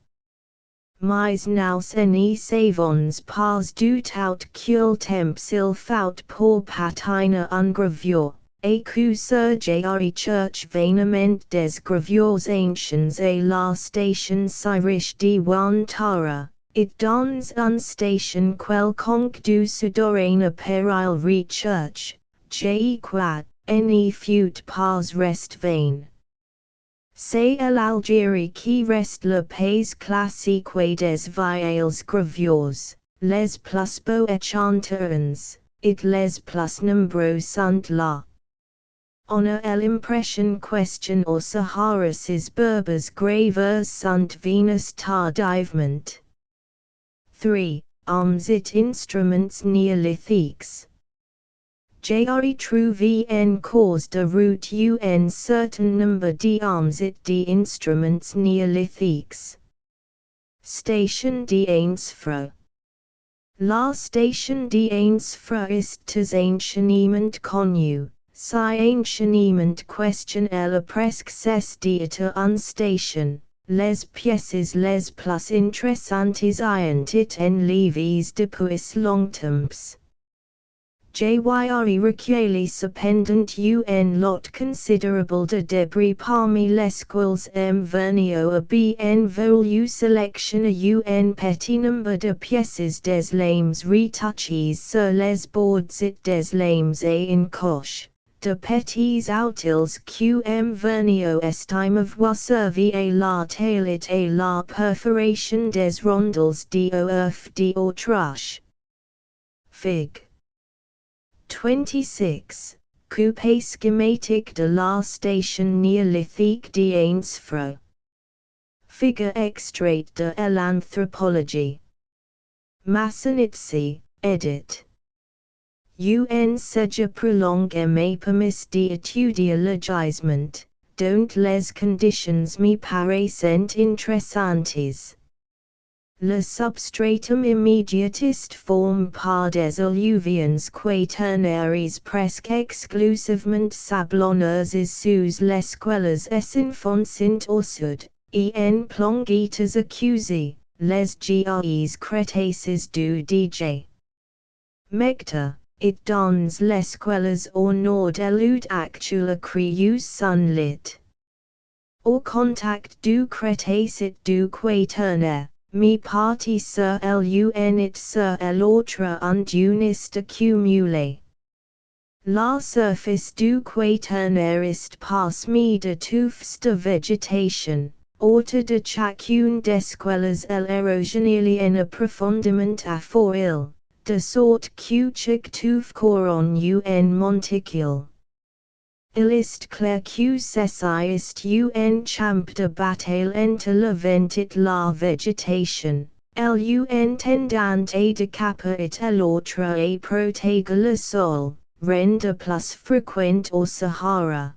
Mais nous ne savons pas du tout quel temps il faut pour patiner une gravure, et que surgir church vainement des gravures anciennes à la station si riche de Wantara, et dans une station quelconque du souterrain appareil recherche, j'ai quoi, ne fut pas reste vain. C'est l'Algérie qui reste le pays classique des vieilles gravures, les plus beaux échantillons, et les plus nombreux sont là. On a l'impression question au Sahara ces berbères graveurs sont venus tardivement. 3. Armes et instruments néolithiques. J'ai trouvé en cours de route un certain nombre d'armes et d'instruments néolithiques. Station d'Ainsfra. La station d'Ainsfra est très anciennement connue, si anciennement question elle presque cesse d'être une station. Les pièces les plus intéressantes ayant été enlevées depuis longtemps. J'y recueilli cependant un lot considerable de débris parmi lesquels vernio a bien voulu sélectionner un petit nombre de pièces des lames retouchées sur les bords et des lames à encoche, de petits outils vernio estime avoir servi à la taille et à la perforation des rondelles d'oeuf d'autruche. Fig. 26. Coupe schematique de la station néolithique d'Ainsfra. Figure extrait de l'anthropologie. Massinitsi, edit. Un séjour prolongé me permis d'étudier le gisement, dont les conditions me paraissent intéressantes. Le substratum immédiat est formé par des alluvions quaternaires presque exclusivement sablonneuses sous lesquelles s'enfoncent au sud, et en plongettes accusées, les giailles crétacées du DJ. Mecta, et dans lesquelles au nord elude actuelle crieuse sunlit. Au contact du crétacé et du quaternaire. Mi parti sur l'un et sur l'autre un duniste accumulé. La surface du quaternaire est parsemée de touffes de végétation, autour de chacune desquelles l'érosion en approfondiment à fort il, de sorte que chaque touffe couronne un monticule. Il est clair que ceci est un champ de bataille entre le vent et la végétation, l'un tendant à décaper et l'autre à protéger le sol, rende plus fréquent au Sahara.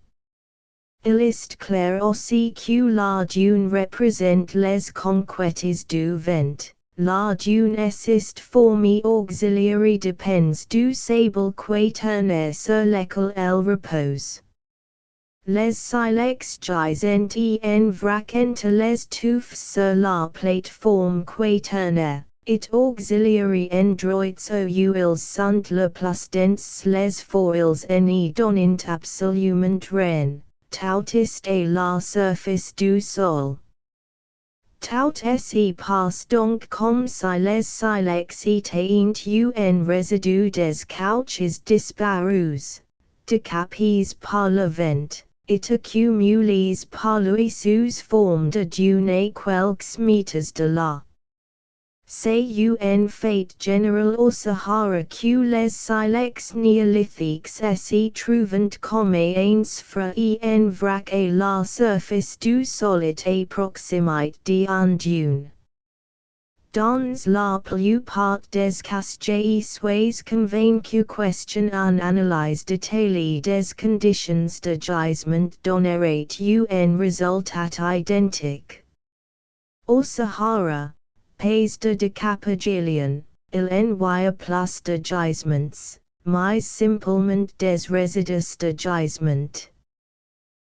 Il est clair aussi que la dune représente les conquêtes du vent, La d'une existe forme auxiliary depends du sable quaternaire sur lequel elle repose. Les silex gisent en vrac entre les touffes sur la plateforme quaternaire. It auxiliary endroits ils sont le plus denses les foils ni donnent absolument rien, tout est à la surface du sol. Tout se passe donc comme si les silex étaient un résidu des couches disparus, décapés par le vent, et accumulés par lui sous forme de dunes quelques mètres de là. C'est un fait général au Sahara que les silex néolithiques se trouvent comme un sfra en vrac à la surface du sol à proximité d'un dune. Dans la plupart des cas je suis convaincu question en analyse détaillée des conditions de gisement donnerait un résultat identique. Au Sahara, pays de décapagilion, il n'y a plus de gisements, mais simplement des résidus de gisement.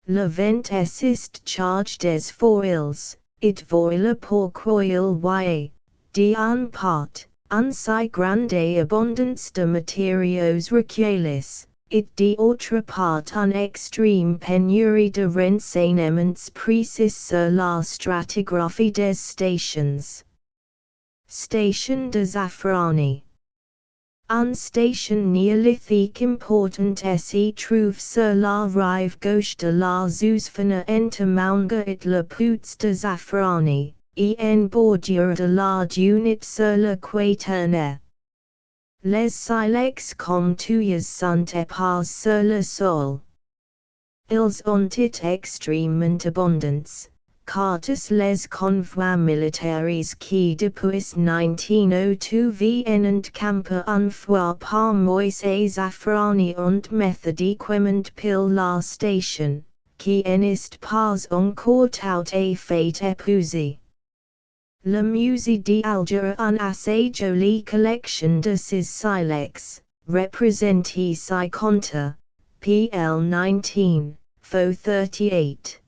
Le vent assiste charge des foils, it voile pourquoi il y d'un part, un si grande abondance de matériaux recueillis, et d'autre part une extrême pénurie de renseignements précis sur la stratigraphie des stations. Station de Zafrani. Une station néolithique importante se trouve sur la rive gauche de la Zouzfana entre Maunga et le Pouts de Zafrani, et en bordure de la Dunit sur le quaternaire. Les silex comme tuyas sont épars sur le sol. Ils ont été extrêmement abondants, car tous les convois militaires qui depuis 1902 viennent camper une fois par mois à Zafrani ont méthodiquement pile la station, qui n'est pas encore tout à fait épuisée. Le musée d'Alger a une assez jolie collection de ces silex, représentés 50, pl 19, fo 38.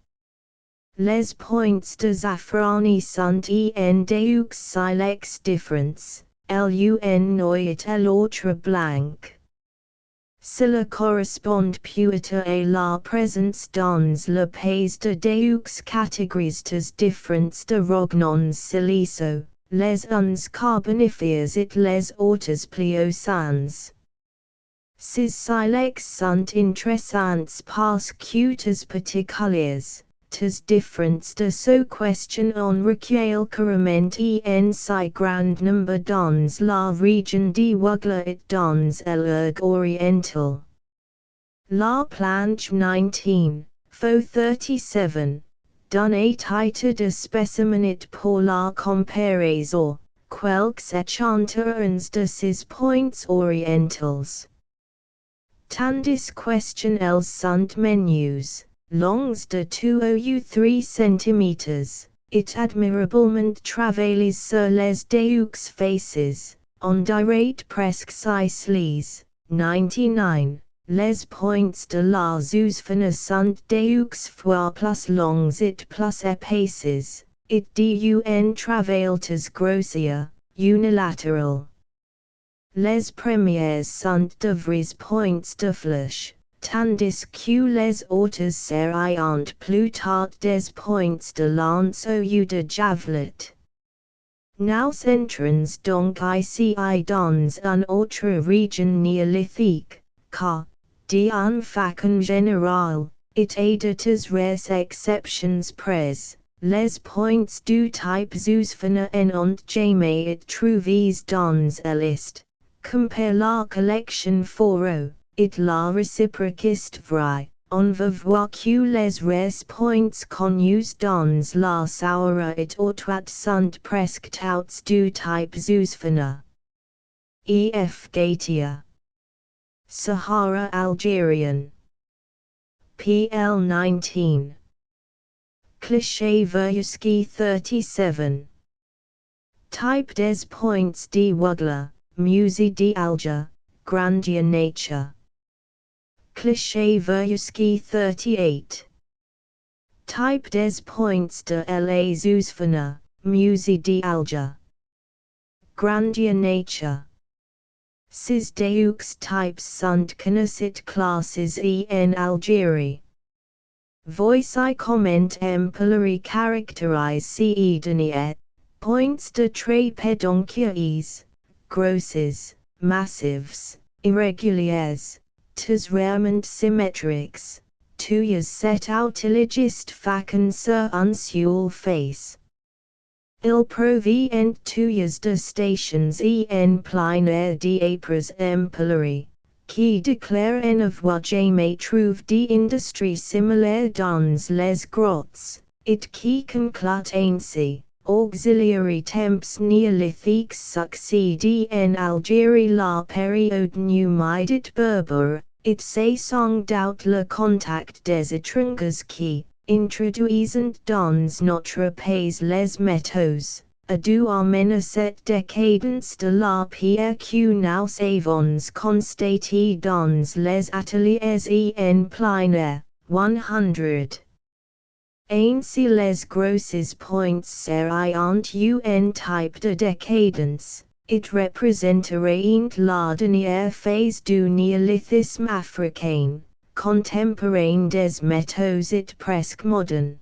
Les points de Zafrani sont en deux silex différents, l'un noir et l'autre blanc. Cela correspond plutôt à la présence dans le pays de deux catégories différentes de rognons siliceaux, les uns carbonifères et les autres pliocens. Ces silex sont intéressants parce que tes particuliers, tes différents de ce question on recueil carrément en si grand nombre dans la région de Wugla et dans l'Erg oriental. La planche 19, fo 37, donne a titre de spécimen pour la comparaison, quelques échantillons de ces points orientals. Tandis question elles sont menus, longs de 2 ou 3 cm, et admirablement travaillés sur les deux faces, on dirait presque si les 99, les points de la Zouzfana sont deux fois plus longs et plus épaisses, et d'un travail grossier, unilatéral. Les premières sont de vrais points de flèche, tandis que les autres seront plus tard des points de lance ou de javelet. Nous entrons donc ici dans une autre région néolithique, car, d'une façon générale, et à de tes rares exceptions près, les points du type Zouzfana ont jamais été trouvés dans l'Est. Compare la collection foro, et la réciproque est vraie, on va voir que les rares points connus dans la Sahara et autres sont presque tous du type Zouzfana. E.F. Gautier. Sahara Algérian. pl 19. Cliché Verusky 37. Type des points de Wugler, musée d'Alger, grandeur nature. Cliché Verusky 38. Type des points de la Zousfana, musée d'Alger. Grandeur nature. Ces deux types sont connaissent classes en Algérie. Voici comment employer caractérise ces données. Points de trait pédoncules, grosses, massives, irréguliers, rarement symétriques, tuyas set out illegist facon sur un seul face. Il provient tuyas de stations en plein air d'apres employés, qui déclarent en avoir jamais trouvé d'industrie similaire dans les grottes, et qui concluent ainsi. Auxiliary temps néolithiques succèdent en Algérie la période numide berbère, et ce sont out le contact des étrangers qui, introduisant dans notre pays les métaux, a dû amener cette décadence de la pierre que nous avons constatée dans les ateliers en plein air. 100. Ainsi les grosses points seraient un type de décadence, it représenterait la dernière phase du néolithisme africain, contemporain des métaux et presque moderne.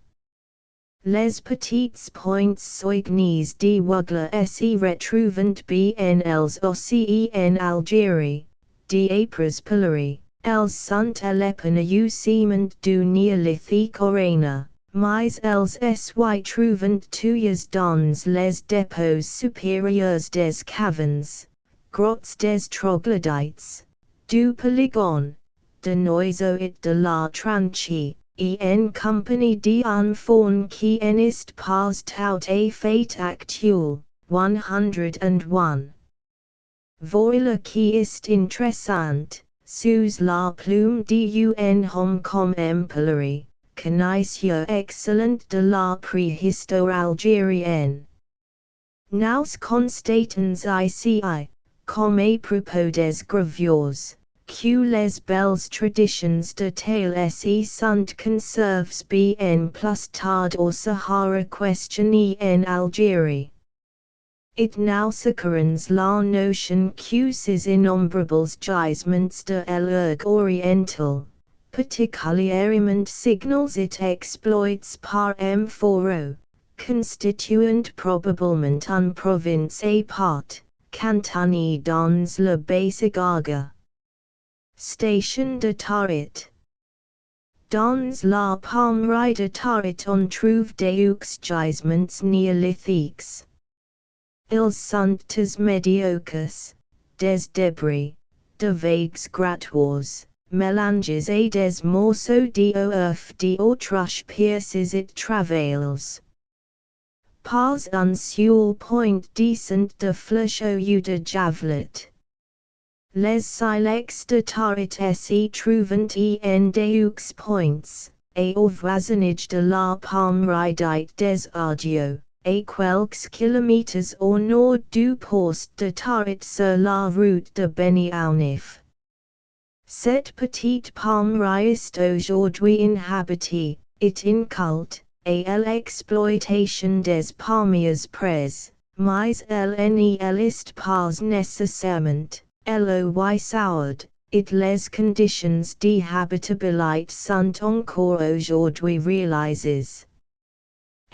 Les petites points soignées de Wugler s'y retrouvent bien elles aussi en Algérie, d'apres polaires, elles sont à l'épanouissement du néolithique aurana. Mais elles s'y trouvent tuyas dans les dépôts supérieurs des cavernes, grottes des troglodytes, du polygone, de Noiseau et de la Tranchée, et en compagnie d'un faune qui n'est pas tout à fait actuel. 101. Voilà qui est intéressant, sous la plume d'un homme comme employé. Connaisseur excellent de la préhistoire algérienne. Nous constatons ici, comme à propos des gravures, que les belles traditions de tales s'y sont conservées bien plus tard au Sahara questionné en Algérie. It now occurrence la notion que ces innombrables gisements de l'Urg oriental, particulièrement signals et exploits par amphoro, constituent probablement une province à part, cantonnée dans le basic Aga. Station de Tarit. Dans la palmerie de Tarit on trouve deux gisements néolithiques. Ils sont tous médiocres, des débris, de vagues grattoirs, mélanges et des morceaux d'œuf d'autres pièces et travails. Pas un seul point decent de flèche ou de javelet. Les silex de Tarit s'y trouvent en deux points, et au voisinage de la palmerie des audios. À quelques kilomètres au nord du poste de Tarit sur la route de Beni Aounif. Cette petite palmerie est aujourd'hui inhabitée, et inculte, à l'exploitation des palmiers près, mais elle n'est pas nécessairement, l'eau sourde, et les conditions d'habitabilité sont encore aujourd'hui réalisées.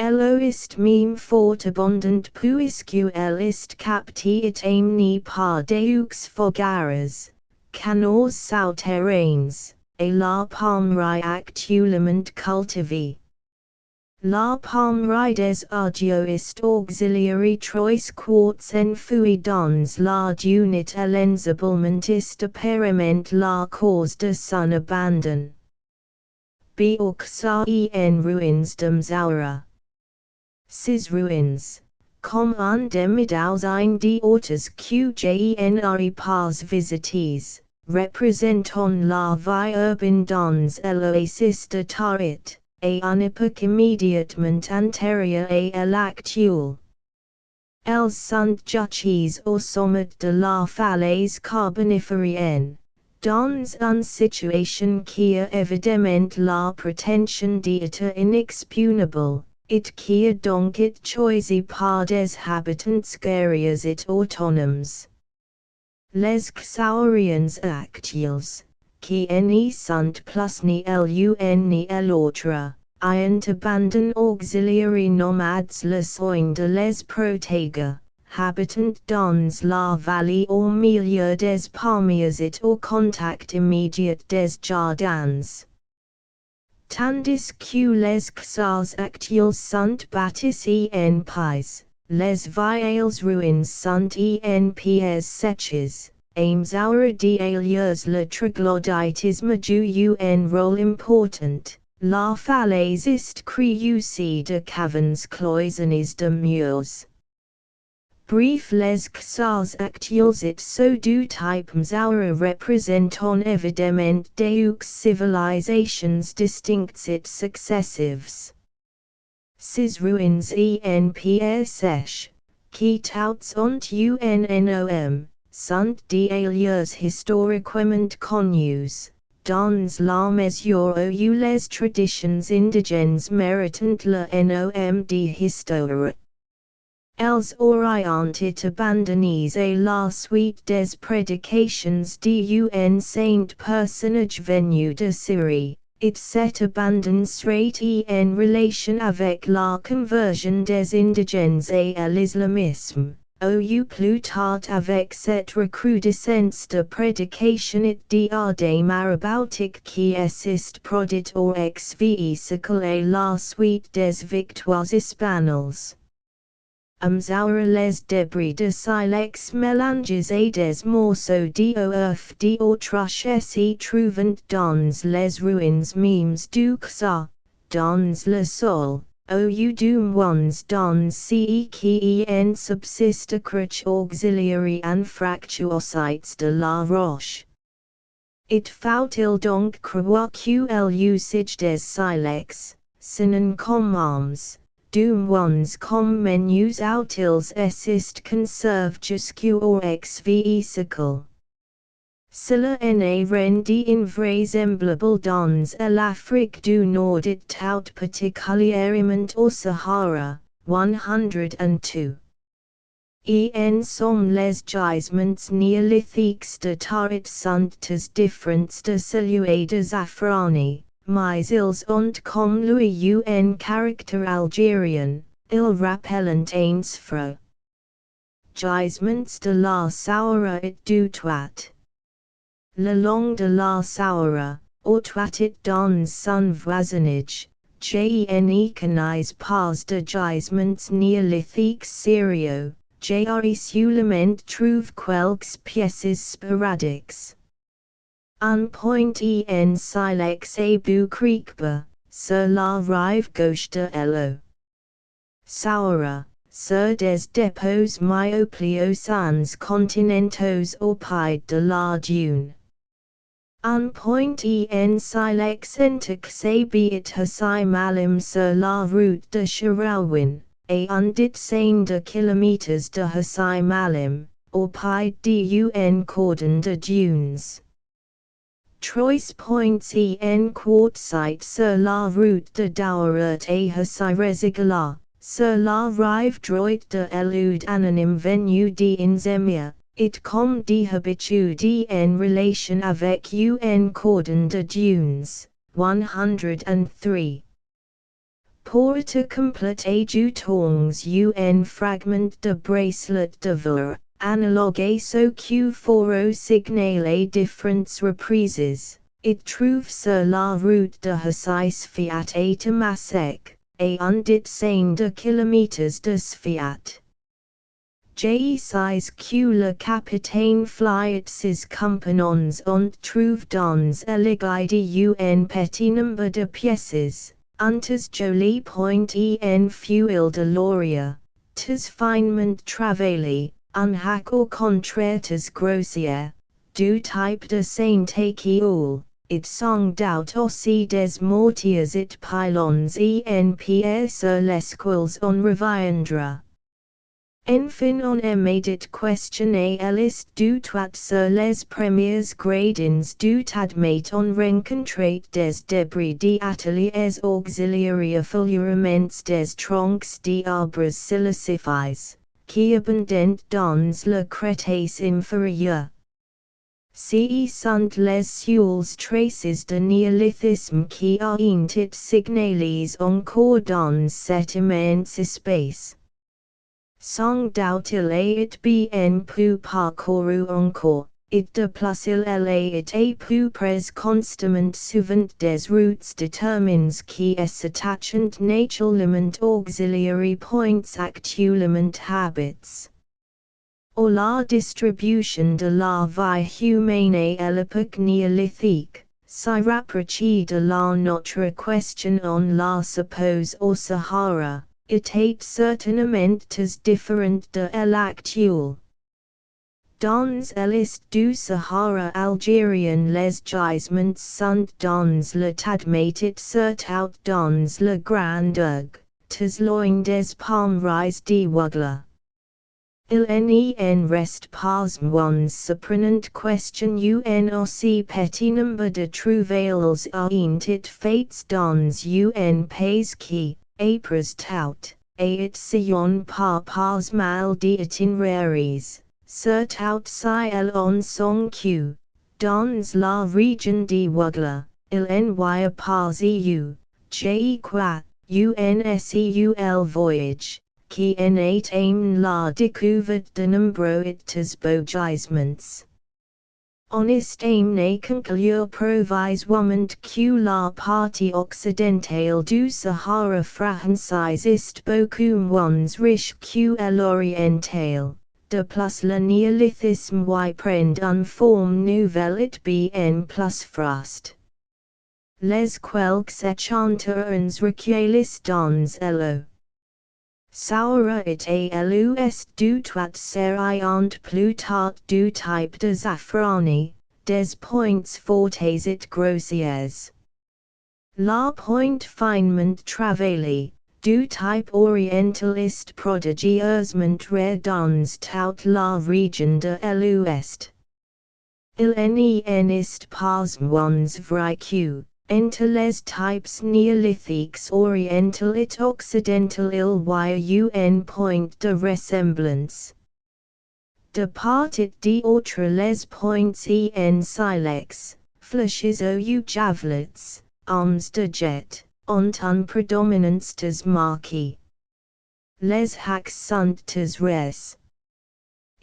L'eau est même fort abondante puisqu'elle est captée et amenée par deux fogares, canaux souterrains, et la palmerie actuellement cultivée. La palmerie des audios est auxiliary trois quarts enfouie dans la dune et l'ensablement est apparemment la cause de son abandon. Bioxa en ruines de Sahara. Ces ruines, comme un demi-douzaine d'autres que je n'aurais pas visités, représentent la vie urbaine dans l'oasis de Tarit, à une époque immédiatement antérieure à l'actuelle. Els sunt jutges or sommet de la falaise carboniferienne, dans une situation qui a évidemment la prétention d'être inexpugnable, et qui a donc it choisi par des habitants guerriers et autonomes. Les Xaurians actuels, qui n'y sont plus ni l'un ni l'autre, ayant abandon auxiliary nomades le soin de les protéger, habitant dans la vallée au milieu des palmiers et au contact immédiat des jardins. Tandis que les Xars actuels sont bâtis en pays, les vieilles ruines sont en pièces sèches. Aims our d'alias le troglodytisme joue un rôle important. La falaise est creusée de cavernes cloisonnées de murs. Bref, les Xars actuels et so du type our représentant évidemment deux civilisations distinctes et successives. Ces ruines en pièces sèches, qui tous ont un nom, sont des lieux historiquement connus, dans la mesure où les traditions indigènes méritent le nom d'histoire. Elles auraient été abandonnées à la suite des prédications d'un saint personnage venu de Syrie. Et cet abandon serait en relation avec la conversion des indigènes à l'islamisme. Ou plus tard avec cette recrudescence de prédication et de maraboutique qui assist produit au ex-véhicle à la suite des victoires espagnoles. Our les débris de silex mélanges et des morceaux d'oeuf d'autruche s'y trouvant dans les ruines mêmes du Xa, dans le sol, ou du moins dans ce qui en subsiste crutch auxiliary and fractuosites de la roche. It faut-il donc croire que l'usage des silex, sinon comme armes, du moins comme menus outils assist conserve jusqu'au ex-véhicle. Cela n'est rendu invraisemblable dans l'Afrique du Nord et tout particulièrement au Sahara, 102. En somme les gisements néolithiques de Tarit sont différents de celui de Zafrani. Mais ils ont comme lui un caractère algérien, ils rappellent un fro. Gisements de la Sahara et du Touat. Le long de la Sahara, au Touat et dans son voisinage, j'en connais pas de gisements néolithiques sérieux, j'ai seulement trouvé quelques pièces sporadiques. Un point en silex à bout creekba, sur la rive gauche de l'eau. Sahara, sur des dépôts myopléosanes continentaux au pied de la dune. Un point en silex entaxé biet hasi malim sur la route de Chirawin, et un dizaine de kilomètres de hasi malim, au pied d'un cordon de dunes. Trois points en quartzite sur la route de Douaret et hasi Resigala, sur la rive droite de l'Oud anonyme venu d'Inzemia, et comme d'habitude en relation avec un cordon de dunes, 103. Pour te compléter du tongs un fragment de bracelet de verre. Analogue à ce que foro signaler différentes reprises, it trouve sur la route de Hassai Sfiat et Temasek, et un dizaine de kilomètres de Sfiat. J'ai que le capitaine Flight ses compagnons ont trouvé dans l'égide un petit nombre de pièces, antes joli point en fuel de Lauria, tes finement travaillé. Un hack au contraire grossière, du type de Saint-Étiole, it sont dout aussi des mortiers et pylons en pierre sur lesquels on reviendra. Enfin on émédit question et list du toit sur les premiers gradins du tadmate on rencontrait des débris d'ateliers auxiliaires affoulements des troncs d'arbres silicifiés, qui abondent dans le Crétacé inférieur. Ce sont les seules traces de néolithisme qui ont été signalées encore dans cet immense espace. Sans doute il est bien plus parcouru encore, et de plus il est plus près constamment souvent des routes déterminés qui s'attachent naturellement auxiliary points actuellement habits. Or la distribution de la vie humaine à l'époque néolithique, si rapprochée de la notre question on la suppose au Sahara, était certainement différente de l'actuelle. Dans l'est du Sahara algérien les gisements sont dans le tadmate surtout dans le Grand Oug, tes loin des palmeries d'Ouagla. Il en reste pas moins surprenant question un aussi petit nombre de trouvailles ont été faites dans un pays qui, après tout, est sillonné par pas mal d'itinéraires, surtout si elles en sont que, dans la région d'Ouagla, il n'y a pas eu, je crois, un seul voyage, qui en est la découverte de nombreux beaux gisements. On estime conclure provisoirement que la partie occidentale du Sahara français est beaucoup moins riche que l'orientale. De plus le néolithisme y prend une forme nouvelle et bien plus frost. Les quelques échantillons recueillis dans l'eau. Sahara et l'ouest du toit seront plus tard du type de zafrani, des points fortes et grossières. La pointe finement travaillée, du type oriental est prodigieusement rare dans toute la région de l'ouest. Il en est pas moins vrai que, entre les types néolithiques oriental et occidental il y a un point de ressemblance. De part et d'autre les points en silex, flèches ou javelets, armes de jet, ont une prédominance marquée. Les hacks sont rares.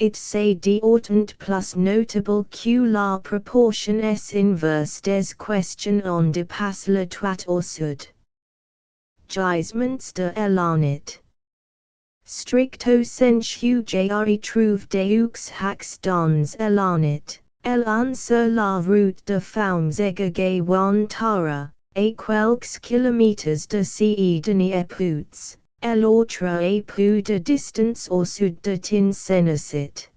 It c'est d'autant plus notable que la proportion est inverse des questions on dépasse le toit au sud. Gisements de l'Anit. Stricto sensu j'y trouve deux hacks dans l'Anit, l'un sur la route de Faumes et Tara, et quelques kilomètres de Denier-Pouts. L'autre est peu de distance au sud de Tinsenesit.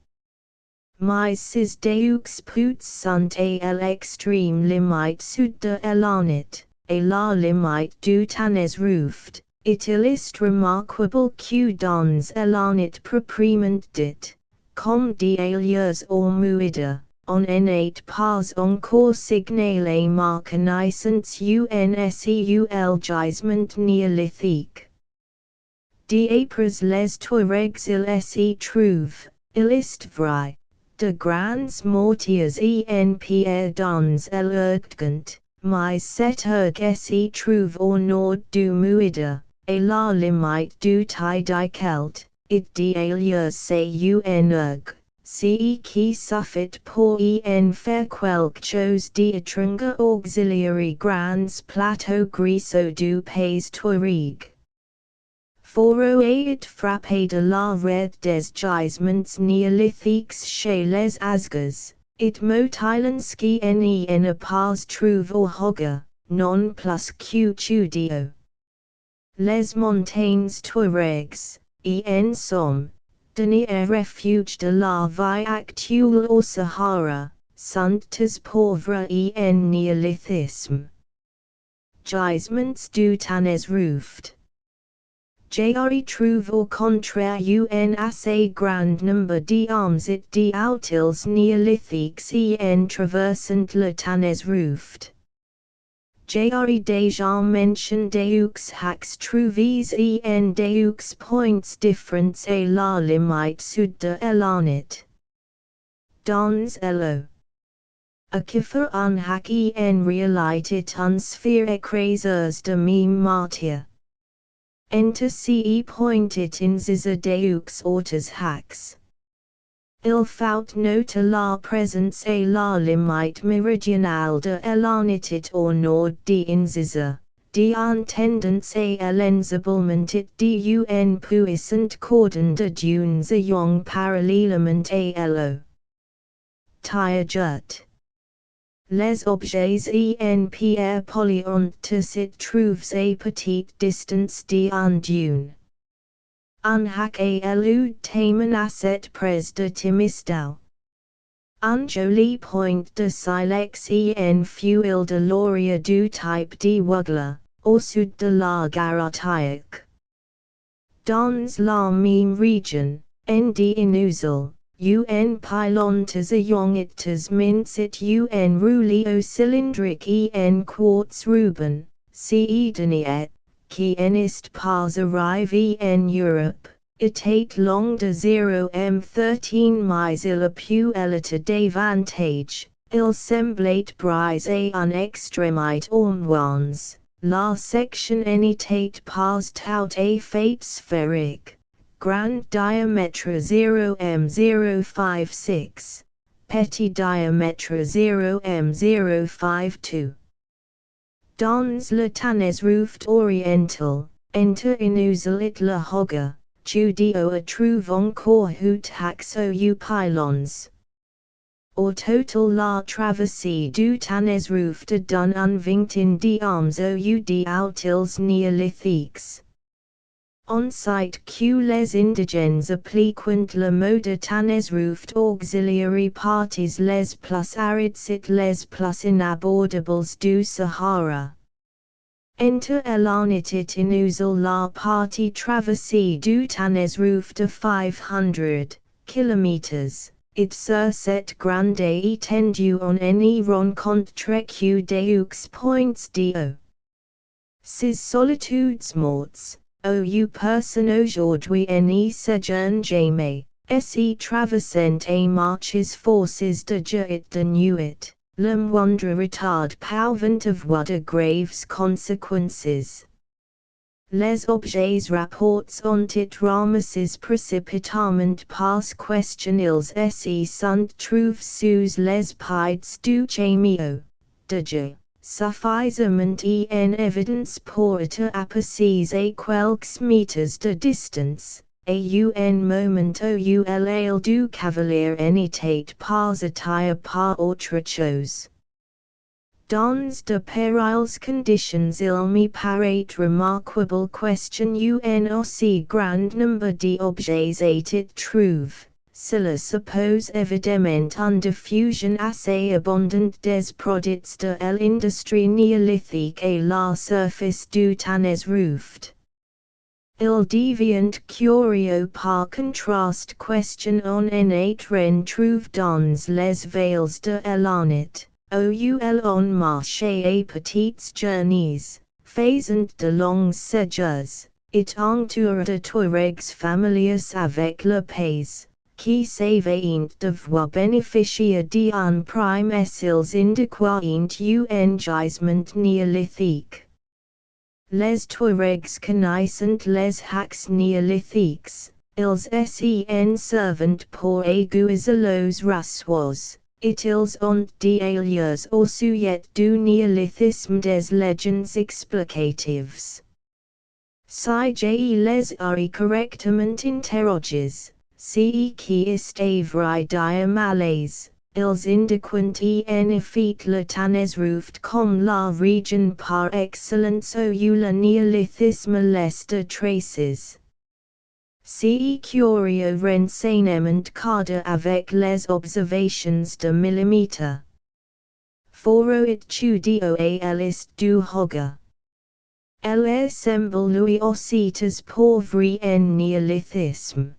Mais ces deux pouts sont à l'extrême limite sud de l'Anit, et la limite du Tanes Ruft, il est remarquable que dans l'Anit proprement dit, comme d'ailleurs au Mouida, on n'est pas encore signalé ma connaissance un seul gisement néolithique. D'après les Touaregs il s'y trouve, il est vrai, de grands mortiers en pierre dans l'Urgent, mais cet erg s'y trouve au nord du Mouida, et la limite du Tidicelt, et d'ailleurs c'est un erg, ce qui suffit pour en faire quelque chose d'étrange auxiliary grands plateaux griseux du pays Touareg. Foro est frappé de la red des gisements néolithiques chez les Asgas, it motilanski en pas trouve au Hoga, non plus que Chudio. Les montagnes Touaregs, en somme, dernier refuge de la vie actuelle au Sahara, sont pauvres en néolithisme. Gisements du Tanes Ruft. Jre trouve au contraire un assez grand nombre d'armes et d'outils néolithiques en traversant le temps ruft. Jre déjà mentioned deux hacks trouves en deux points différents à la limite sud de l'année. Dans lo. A kiffer un hack en réalité un sphere écraseuse de meme martyr. Enter ce pointit in ziza deux autres hacks. Il faut note la présence à la limite méridionale de l'anitit au nord in ziza, d'en tendance à l'ensablement it d'un puissant cordon de dunes ayant parallèlement à lo. Tiajet. Les objets en pierre polyante se trouvent à petite distance d'un dune. Un hack à l'eau menaçait près de Timistau. Un joli point de silex en fuel de laurier du type de Wugler, au sud de la Gautier. Dans la même région, en d'inusual, un pylontes ayant ites mincit un rouleau cylindrique en quartz ruben, ce dernier, qui n'est pas arrivé en Europe, était long de 0,13 mais il a pu élite davantage, il semblait brise à un extrémite onwans, la section n'était pas tout à fait sphérique. Grand diameter 0,056, petit diameter 0,052. Dans le temps ruft oriental, enter inusulit la hoga, judio a trouve encore hout hacks ou pylons. Au total la traversée du temps ruft a done un vingtin d'armes ou d'outils néolithiques. On site que les indigènes appliquent le mode temps ruft auxiliary parties les plus arides et les plus inabordables du Sahara. Enter l'anitit inusual la partie traversée du temps ruft de 500 km. It sur cette grande étendue on n'y rencontre que deux points d'eau. Ces solitudes mortes. Ou person aujourd'hui n'y séjourne jamais, se traversant à marches forces de jour et de nuit, le moindre retard pouvant avoir de graves conséquences. Les objets rapports ont été ramassés précipitamment parce qu'ils se sont trouvés sous les pieds du camion, de jour. Suffisamment en évidence pour être aperçus à quelques mètres de distance, à un moment où l'aile du cavalier n'était pas attiré par autre chose. Dans de pareilles conditions il me paraît remarquable question un aussi grand nombre d'objets était trouvé. Cela suppose évidemment une diffusion assez abondante des products de l'industrie néolithique à la surface du temps ruft. Il devient curieux par contraste question on en trouve dans les vales de l'année, où l'on marche à petites journées, faisant de longs séjours, et entouré de Touaregs familiers avec le pays. Qui s'avaient devoir bénéficier d'un prime essils indiquant un gisement néolithique. Les Touaregs connaissant les hacks néolithiques, ils s'en servent pour aiguiser los rassoirs, et ils ont d'aliers au sujet du néolithisme des légendes explicatives. Si je les ai correctement interrogés, ce qui est vrai diamales, ils indiquent en effet le temps ruft comme la région par excellence où le néolithisme laisse de traces. Ce curieux renseignement cadre avec les observations de millimètre. Foro étudio à l'est du Hoga. L'assemble lui aussi pauvre en néolithisme.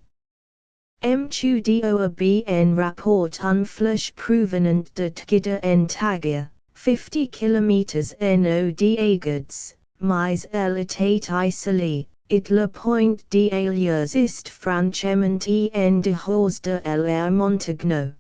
M'tudio a bien rapport unflush provenant de Tgida en Tagia, 50 km no d'agades, mais l'état isolé, it le point d'alias ist franchement en dehors de l'air Montagno.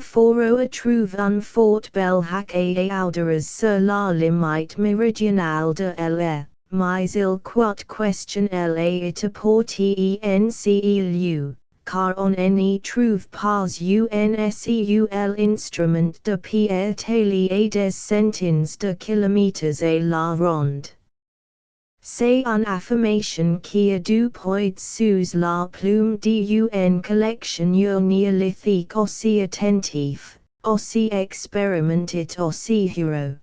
Foro a trouve un fort bel hac a auderas sur la limite méridionale de l'air, mais il quote question la it apporte en car on n'y trouve pas un instrument de pierre taillé à des centaines de kilomètres à la ronde. C'est une affirmation qui a du poids sous la plume d'une collection néolithique aussi attentif, aussi expérimenté aussi hero.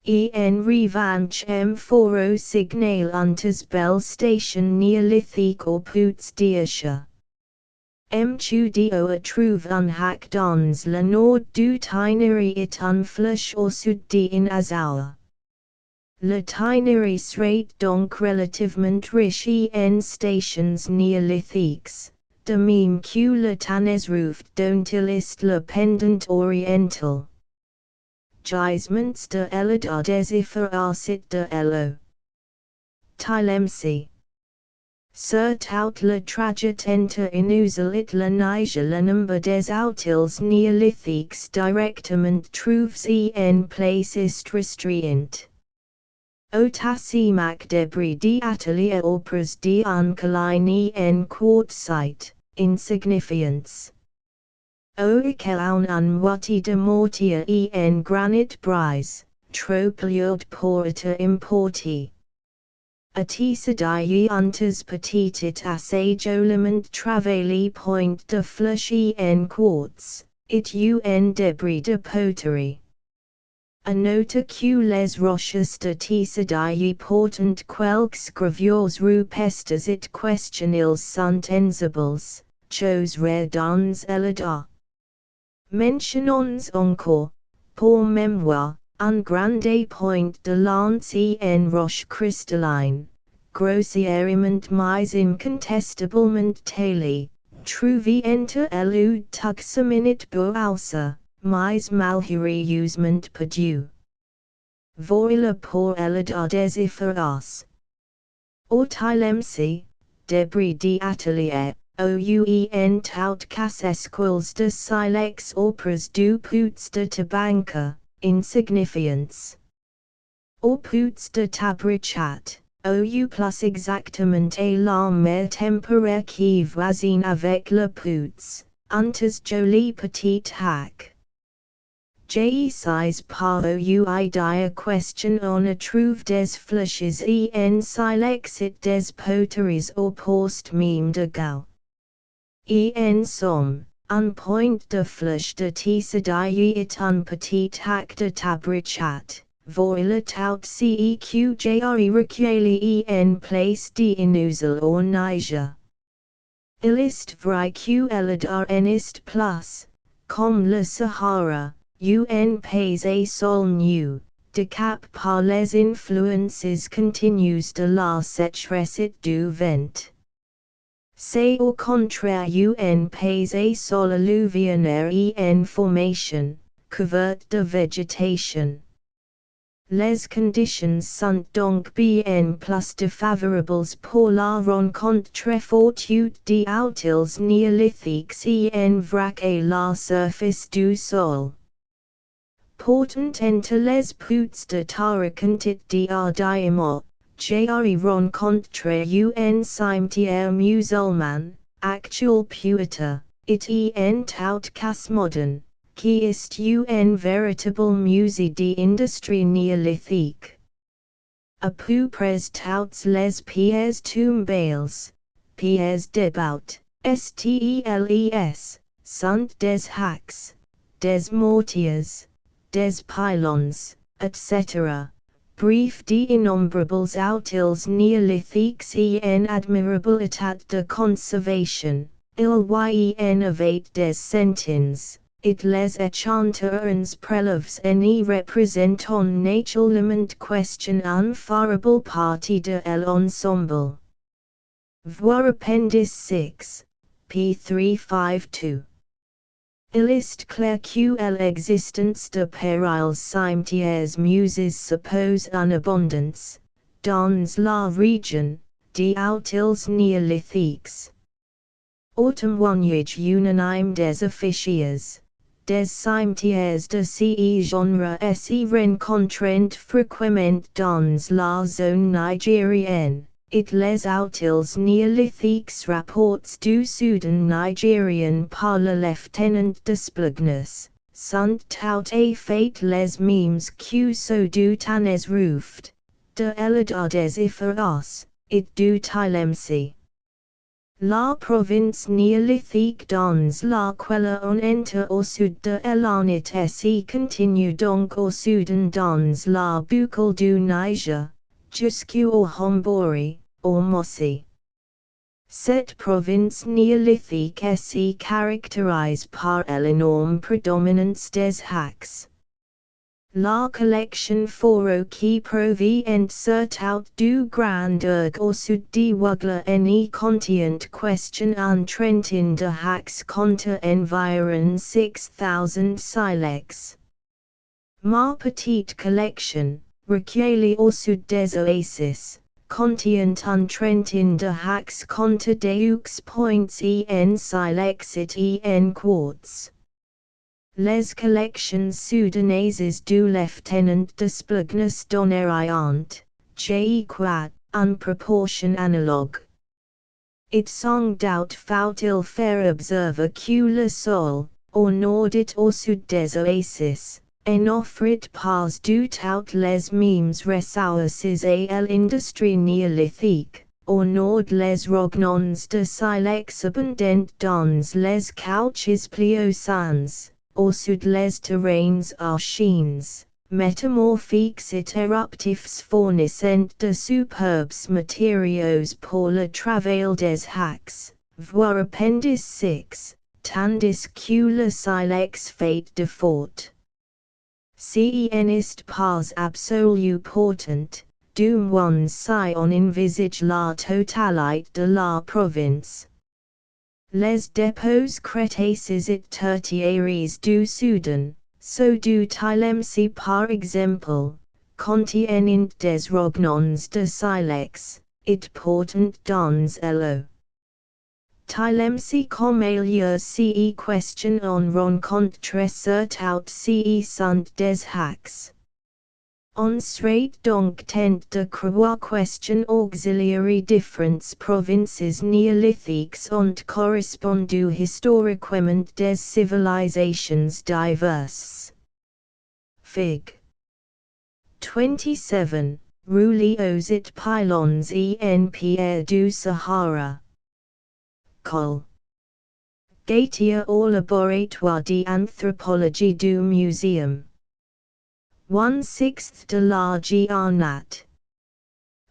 En revanche foro signal untes belle station néolithique au puts d'Asia. M'tudio a trouve un hack dans le nord du Tineri et un flush au sud d'en Azawa. Le Tineri serait donc relativement riche en stations néolithiques, de même que le Tanezruf dont il est le pendant oriental. Gisements de l'Edda des Ifarasit de Elo. Tilemsi. Sur tout le trajet entre inusulit le Niger le nombre des outils néolithiques directement trouves en place est restreint. Otasimac debris d'atelier opres d'en colline en quartzite, insignifiance. Oicaun un moiti de mortier en granite brise, trop lourd pour être importé. Atisadai untes petitit assajolement travaili point de flush en quartz, it un debris de poterie. A nota que les roches de Tisadai portant quelques gravures rupestres it questionils sont ensibles, chose rare dans l'Edda. Mentionnons encore, pour mémoire, un grande point de lance en roche cristalline, grossièrement mais incontestablement taillé, trouvé entre l'eau tuxaminit boausa, mais malheureusement perdu. Voilà pour l'Edda des Ifaraas. Ortilemsi, débris d'atelier. Ouen tout cas esquils de silex opres du puts de tabanca, insignifiance. Au puts de tabrichat, ou plus exactement à la mer température qui voisine avec le puts, untes joli petit hack. J'essaie par ouï dire question on a trouve des flushes en silex et des poteries au post même de gau. En somme, un point de flush de Tisadai et un petit hack de tabrichat, voilà tout ceqjri recueilli en place d'inusual au Niger. Il est vrai que l'Edda en est plus, comme le Sahara, un pays à sol nu, de cap par les influences continues de la sécheresse et du vent. C'est au contraire un pays à sol alluvionnaire en formation, couvert de végétation. Les conditions sont donc bien plus défavorables pour la rencontre fortuite d'outils néolithiques en vrac à la surface du sol. Portant entre les puts de Tarakantit d'Ardiamot, Jari rencontre un cimetière musulman, actual puita, it en tout cas modern, qui est un véritable musée d'industrie néolithique. A peu près toutes les pierres tombales, pierres débout, stels, sont des hacks, des mortiers, des pylons, etc. Bref d'innombrables outils néolithiques en admirable état de conservation, ils y en avaient des centaines, it les échanteurs prélèves n'y représentant naturellement question un farable partie de l'ensemble. Voir appendice 6, p. 352. Il est clair que l'existence de pareils cimetières muses suppose une abondance, dans la région, d'outils néolithiques. Au témoignage unanime des officiers, des cimetières de ce genre se rencontrent fréquemment dans la zone nigérienne, et les outils néolithiques rapports du Soudan nigérien par le lieutenant Desplugnus, sont tout à fait les mêmes que ceux du Tanes Ruft, de l'Edades Ifaras, et du Tilemsi. La province néolithique dans laquelle on entre au sud de l'Anit se continue donc au Soudan dans la boucle du Niger, jusqu'au Hombori, au Mossi. Cette province néolithique se caractérise par l'énorme prédominance des hacks. La collection foro qui provient surtout du Grand Urg au sud de Wugla n'y contient question un trentin de hacks contre environ 6,000 silex. Ma petite collection, recueillie au sud des oasis, contient un trentin de hacks contre deux points en silex et en quartz. Les collections soudanaises du lieutenant Desplugnus donneront, quat, en proportion analogue. It sans doute faut-il faire observer que le sol, au nord et au sud des oasis, n'offrit pas du tout les mêmes ressources à l'industrie néolithique. Au nord les rognons de silex abondent dans les couches pliocens. Au sud les terrains argines, métamorphiques et éruptifs fournissent de superbes matériaux pour le travail des hacks, voir appendice 6, tandis que le silex fait de fort. Si n'est pas absolu portant, du moins si on envisage la totalité de la province. Les dépôts crétacés et tertiaires du Soudan, ceux du Tilemsi par exemple, contiennent des rognons de silex, et portant dans l'eau. Tilemsi comme ailleurs ce question on rencontre surtout ce sont des hacks. On serait donc tent de croire question auxiliary différentes provinces néolithiques ont correspondu historiquement des civilisations diverses. Fig. 27, Rouleaux et pylons en pierre du Sahara. Col. Gautier au laboratoire d'anthropologie du Muséum. 1/6 de la Giarnat.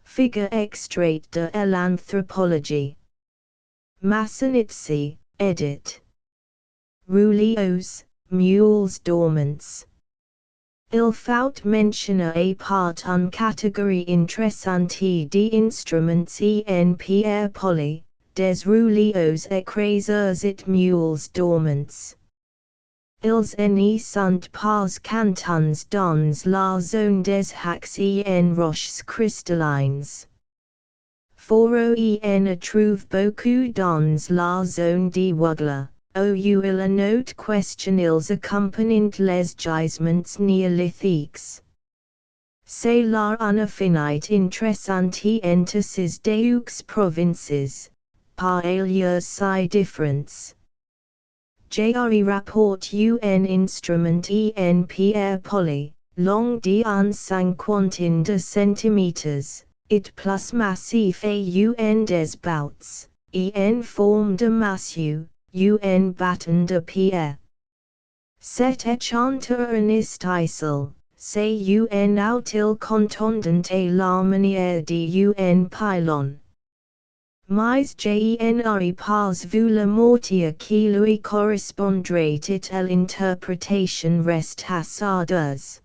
Figure extrait de l'anthropologie. Massanitsi, edit. Rouleaux, mules dormants. Il faut mentionner à part une catégorie interessante d'instruments en pierre polie, des rouleaux écraseurs et mules dormants. Ils n'y sont pas cantons dans la zone des hacks en roches cristallines. Foro en trouve beaucoup dans la zone de Wugla, où il note question ils accompagnent les gisements néolithiques. C'est là une affinité interessante entre ces deux provinces, par ailleurs si différentes. JRE rapport un instrument en pierre polie, long de un cinquantaine de centimètres, et plus massif un des bouts, en forme de massue, un bâton de pierre. Cet échanteur isle, c'est un outil contondant à la manière de un pylon. Mais generi pas vu la mortia qui lui correspondrait à l'interprétation reste hasardeuse.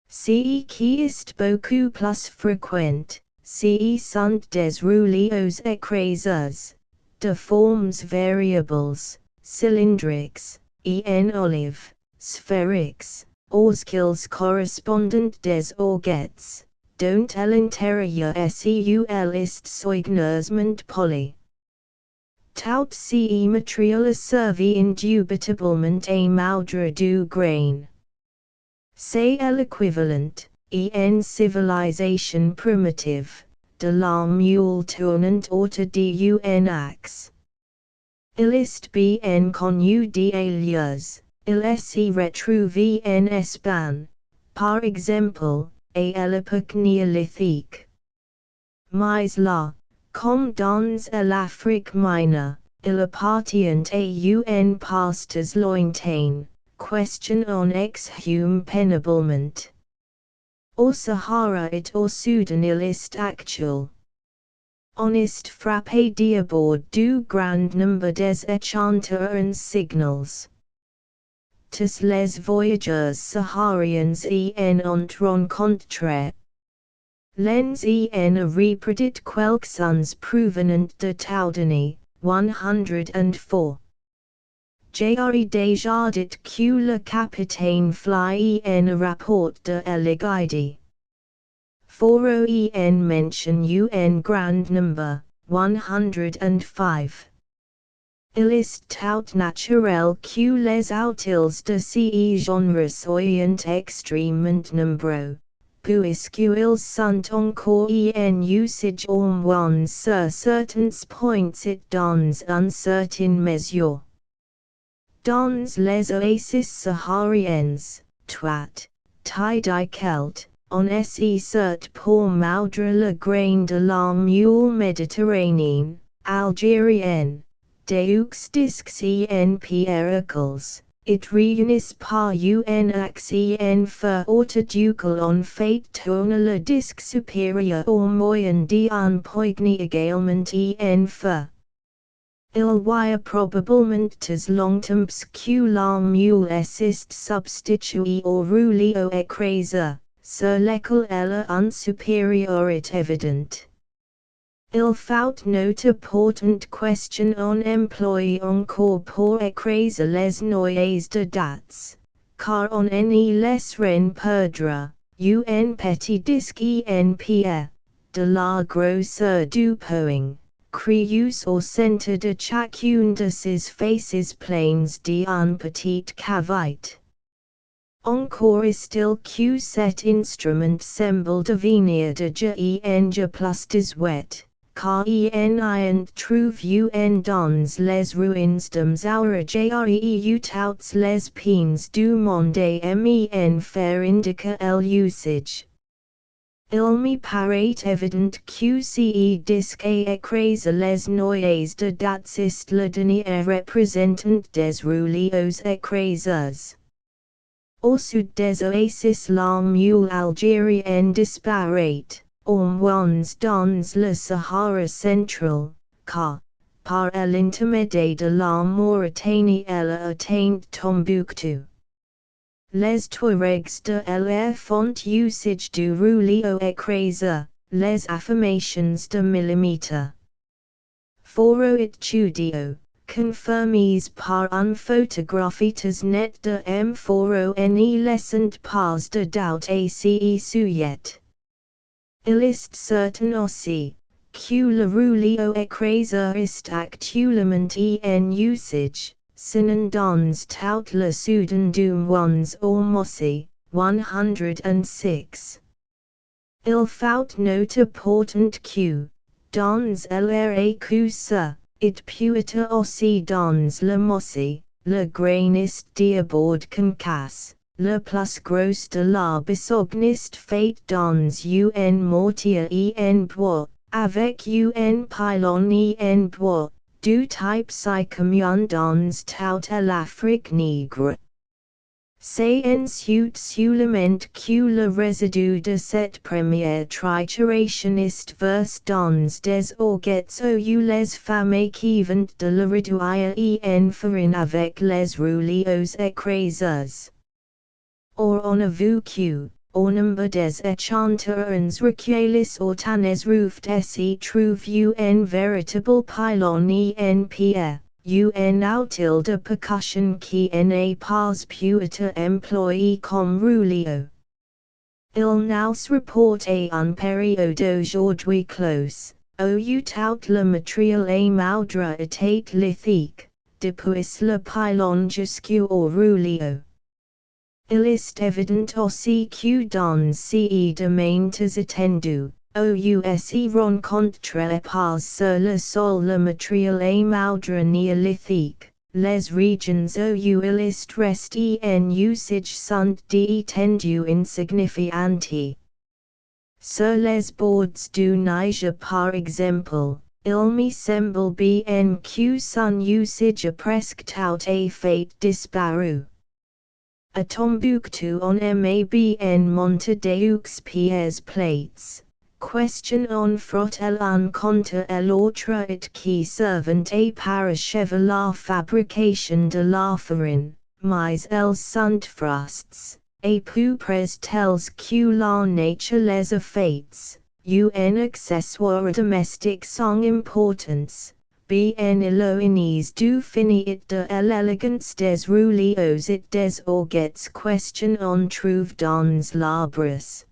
Ce qui est beaucoup plus fréquent, ce sont des rouleaux écrasés, de formes variables, cylindriques, en olive, sphériques, qu'ils correspondent des orguettes, dont l'intérieur seul est soigneusement poli. Tout ce matériel a servi indubitablement à moudre du grain. C'est l'équivalent, en civilisation primitive, de la mule tournante autour d'un axe. Il est bien connu d'ailleurs, il s'y retrouve en Espagne, par exemple, à l'époque néolithique. Mais là, comme dans l'Afrique mineure, il appartient à un pasteur lointain, question on exhume péniblement. Au Sahara et au Soudan il est actuel. On est frappé d'abord du grand nombre des échantillons signals. Tous les voyageurs sahariens en ont rencontré. Lens en reproduit quelques-uns provenant de Taudani, 104. J'aurais déjà dit que le capitaine Fly en rapport de l'Égaïdi. Foro en mention un grand number, 105. Il est tout naturel que les autils de ce genre soient extrêmement nombreux, puisqu'ils sont encore en usage au moins sur certains points et dans une certaine mesure. Dans les oasis sahariennes, Twat, Tidikelt, on s'y cert pour moudre le grain de la mule méditerranéenne, algérienne, deux disques en pierricles, it réunissent par un axe en fer orthoducal en fait tourner le disque supérieur au moyen d'un poignet également en fer. Il y a probablement tes longtemps que la mule est substituée au rouleau écrasé, sur lequel elle a une supériorité évidente. Il faut noter importante question on emploie encore pour écraser les noyés de dattes, car on n'y laisserait perdre, un petit disque en pierre, de la grosseur du poing. Creus au centre de chacune de ses faces pleines d'un petit cavite. Encore est-il que cet instrument semble devenir de en plus désuet, car en trouve en dans les ruines de Mzaura toutes les pines du monde en faire indiquer l'usage. Il me paraît évident que ce disque écrase les noyés de dattes est le dernier représentant des rouleaux écrasés. Au sud des oasis la mule algérienne disparaît, au moins dans le Sahara central, car, par l'intermédiaire de la Mauritanie elle a atteint Tombouctou. Les Touaregs de l'Air font usage du rouleau écrasé, les affirmations de millimètre. Foro étudio, confirmées par un photographies net de foro n'y laissant pas de doute à ce sujet. Il est certain aussi, que le rouleau écrasé est actuellement en usage. Sinon dans tout le Soudan du monde au Mossi, 106. Il faut noter important que, dans l'RAQC, it peut être aussi dans le Mossi, le grain est d'abord concasse, le plus gros de la besogne est fait dans un mortier en bois, avec un pylône en bois. Du type si commun dans toute l'Afrique nègre. C'est ensuite sûrement que le résidu de cette première triturationniste verse dans des orguettes ou les femmes qui vont de la réduire en farine avec les rouleaux écrasés. Or on a vu que, au nombre des échantillons recueillis hautanes roufd s'y trouve un véritable pylon en pierre. Un outil de percussion qui n'est pas pu être employé comme rouleau. Il nous rapporte un période aujourd'hui close, où tout le matériel et moudre était lithique, depuis le pylon jusqu'au rouleau. Il est évident aussi que dans ces domaines étendus, OUSE rencontre pas sur le sol le matériel et moudre néolithique, les regions où il est resté en usage sont d'étendue insignifiante. Sur les bords du Niger par exemple, il me semble bien que son usage presque tout à fait disparu. A Tombouctou on m'a bien monté deux pièces plates. Question on frotte l'un contre l'autre et qui servent à parachever la fabrication de la farine, mais elles sont frostes, et peu près telles que la nature les a faites, un accessoire domestique sans importance. Bien éloignées du fini et de l'élégance des rouleaux et des orguettes question on trouve dans l'arbres.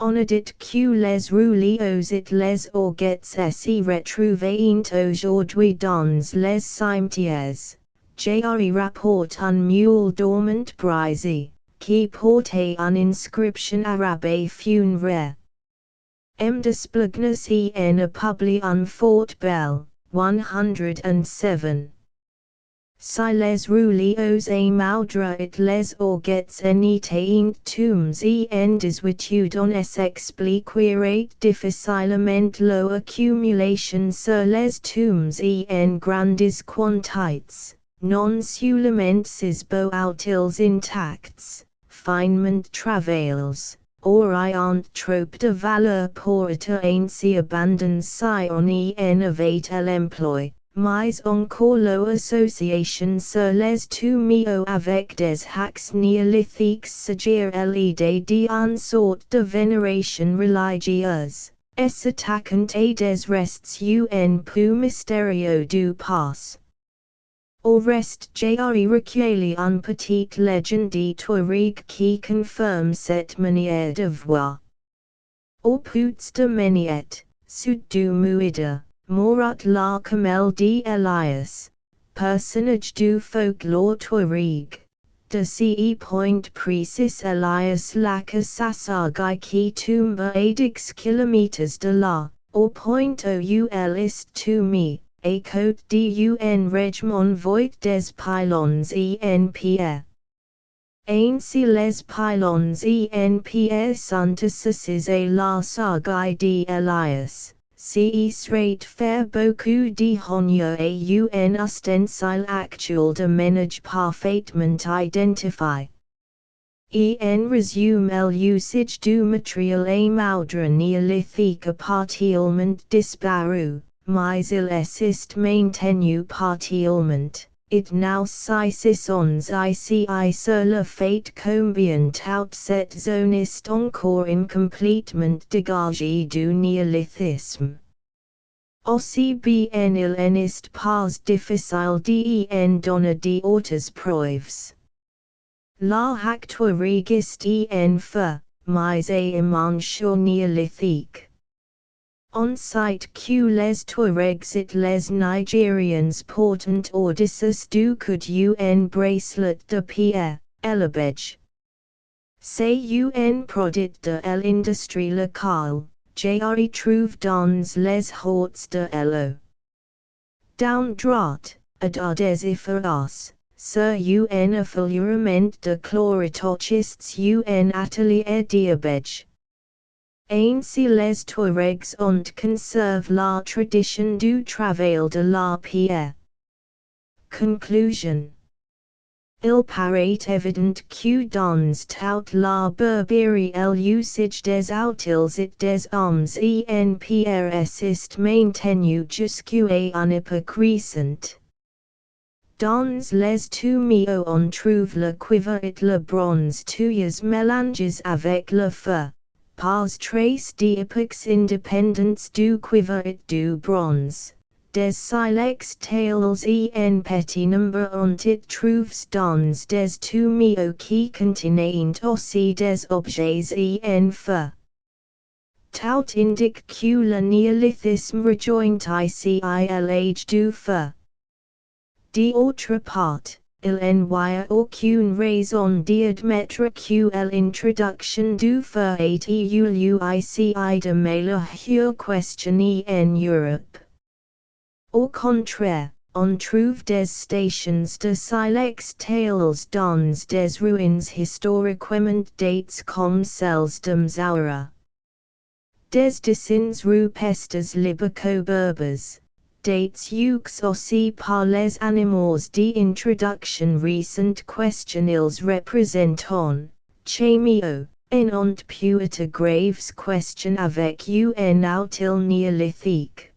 On a dit que les rouleaux et les orguettes s'y retrouvent aujourd'hui dans les cimetières. Jari rapporte un mule dormant brisé, qui portait une inscription arabe funéraire. Desplugnes en a publié un fort belle. 107. Si les rouleaux et moudre et les orguettes n'étaient tombes en désuétude on s'expliquerait difficilement leur accumulation sur les tombes en grandes quantités, non seulement ces beaux outils intacts, finement travaillés. Or ayant trop de valeur pour être ainsi abandonnés si on y innovate l'emploi, mais encore leur association sur les tombes avec des hacks néolithiques suggère l'idée d'une sorte de vénération religieuse, s'attaquant à des restes un peu mystérieux du passé. Au reste Jari recueilli une petite légende historique qui confirme cette manière de voir. Au puits de Méniette, sud du Mouida, mourut la camelle d'Elias, personnage du folklore historique. De ce point précis Elias lacca sa saga qui tombe à 10 kilomètres de là, au point où elle est tombée. A côte d'un régiment voit des pylons en pierre. Ainsi les pylons en pierre sont associés à la saga d'Elias, ce serait faire beaucoup d'honneur à un ustensile actuel de ménage parfaitement identifié. En résumé l'usage du matériel et moudre néolithique a partiellement disparu. Mais il est maintenu partiellement, it nous saisissons ici sur le fait combien toute cette zone est encore incomplètement dégagée du néolithisme. Aussi bien il n'est pas difficile d'en donner d'autres preuves. La historique est en fait, mais à manche néolithique. On cite que les Touaregs et les Nigérians portent au-dessus du coude un bracelet de pierre, élevage. C'est un produit de l'industrie locale, Jari trouve dans les horts de l'eau. Down droite, à des efforts, sur un affleurement de chlorotochistes un atelier diabège. Ainsi les Touaregs ont conservé la tradition du travail de la pierre. Conclusion. Il paraît évident que dans toute la Berbérie l'usage des outils et des hommes en PRS est maintenu jusqu'à une époque récente. Dans les tomes on trouve le cuivre et le bronze tous mélangés avec le feu, pas trace d'époques indépendantes du cuivre et du bronze. Des silex tales en petit nombre ont été trouvés dans des tomes qui contenaient aussi des objets en feu. Tout indique que le néolithisme rejoint ici l'âge du feu. D'autre part, il n'y a aucune raison d'admettre que l'introduction du feu ait eu lieu ici de meilleure question en Europe. Au contraire, on trouve des stations de silex tales dans des ruines historiquement dates comme celles de Sahara. Des dessins rupestres libico-berbers, dates aussi par les animaux d'introduction récente question ils représentent, chameo, en ont pu être graves question avec un outil néolithique.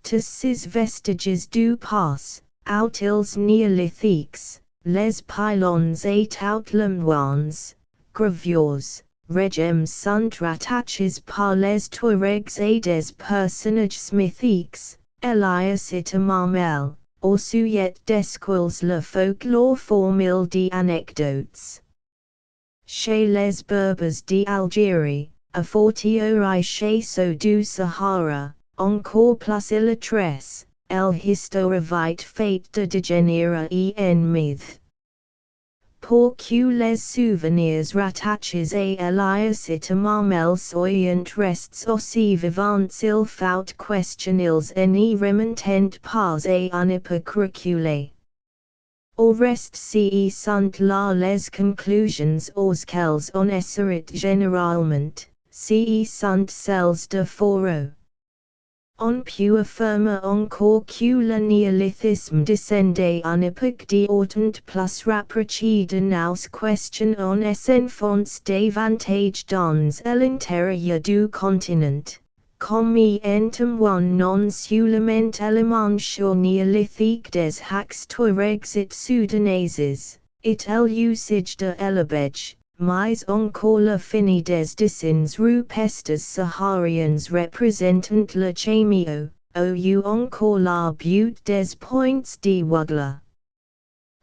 To ces vestiges du passé, outils néolithiques, les pylons et tout les moines, gravures, régimes sont rattachés par les Touaregs et des personnages mythiques, Elias et Mamel, au sujet desquels le folklore formule d'anecdotes. Chez les Berbers d'Algérie, a fortiori chez ceux du Sahara, encore plus illustrés, l'histoire vite fait de dégénérer en mythe. Pour que les souvenirs rattachés à Elias et Mamel soient restés aussi vivants il faut question ils n'y remontent pas à une époque reculée. Au reste ce sont là les conclusions auxquelles on s'arrête généralement, ce sont celles de Fourier. On peut affirmer encore que le néolithisme descendait à une époque d'autant plus rapprochée de nos questions on s'enfonce davantage dans l'intérieur du continent, comme en témoigne non seulement l'élément néolithique des hacks Touaregs et Soudanaises, et l'usage de l'élevage, mais encore la fini des dessins rupestres sahariens représentant le chameo, ou encore la butte des points de Wagler.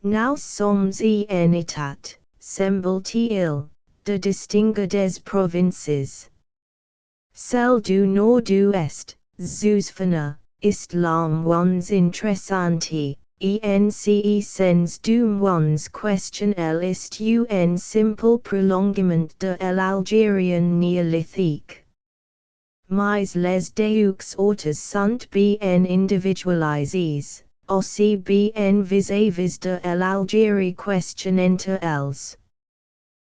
Nous sommes en état, semble-t-il, de distinguer des provinces. Celle du nord-ouest, Zuzfana, ist la moins interessante. ENCE sens du moins question L ist un simple prolongement de l'Algérien néolithique. Mais les deux autres sont bien individualisés, aussi bien vis-à-vis de l'Algérie question entre elles.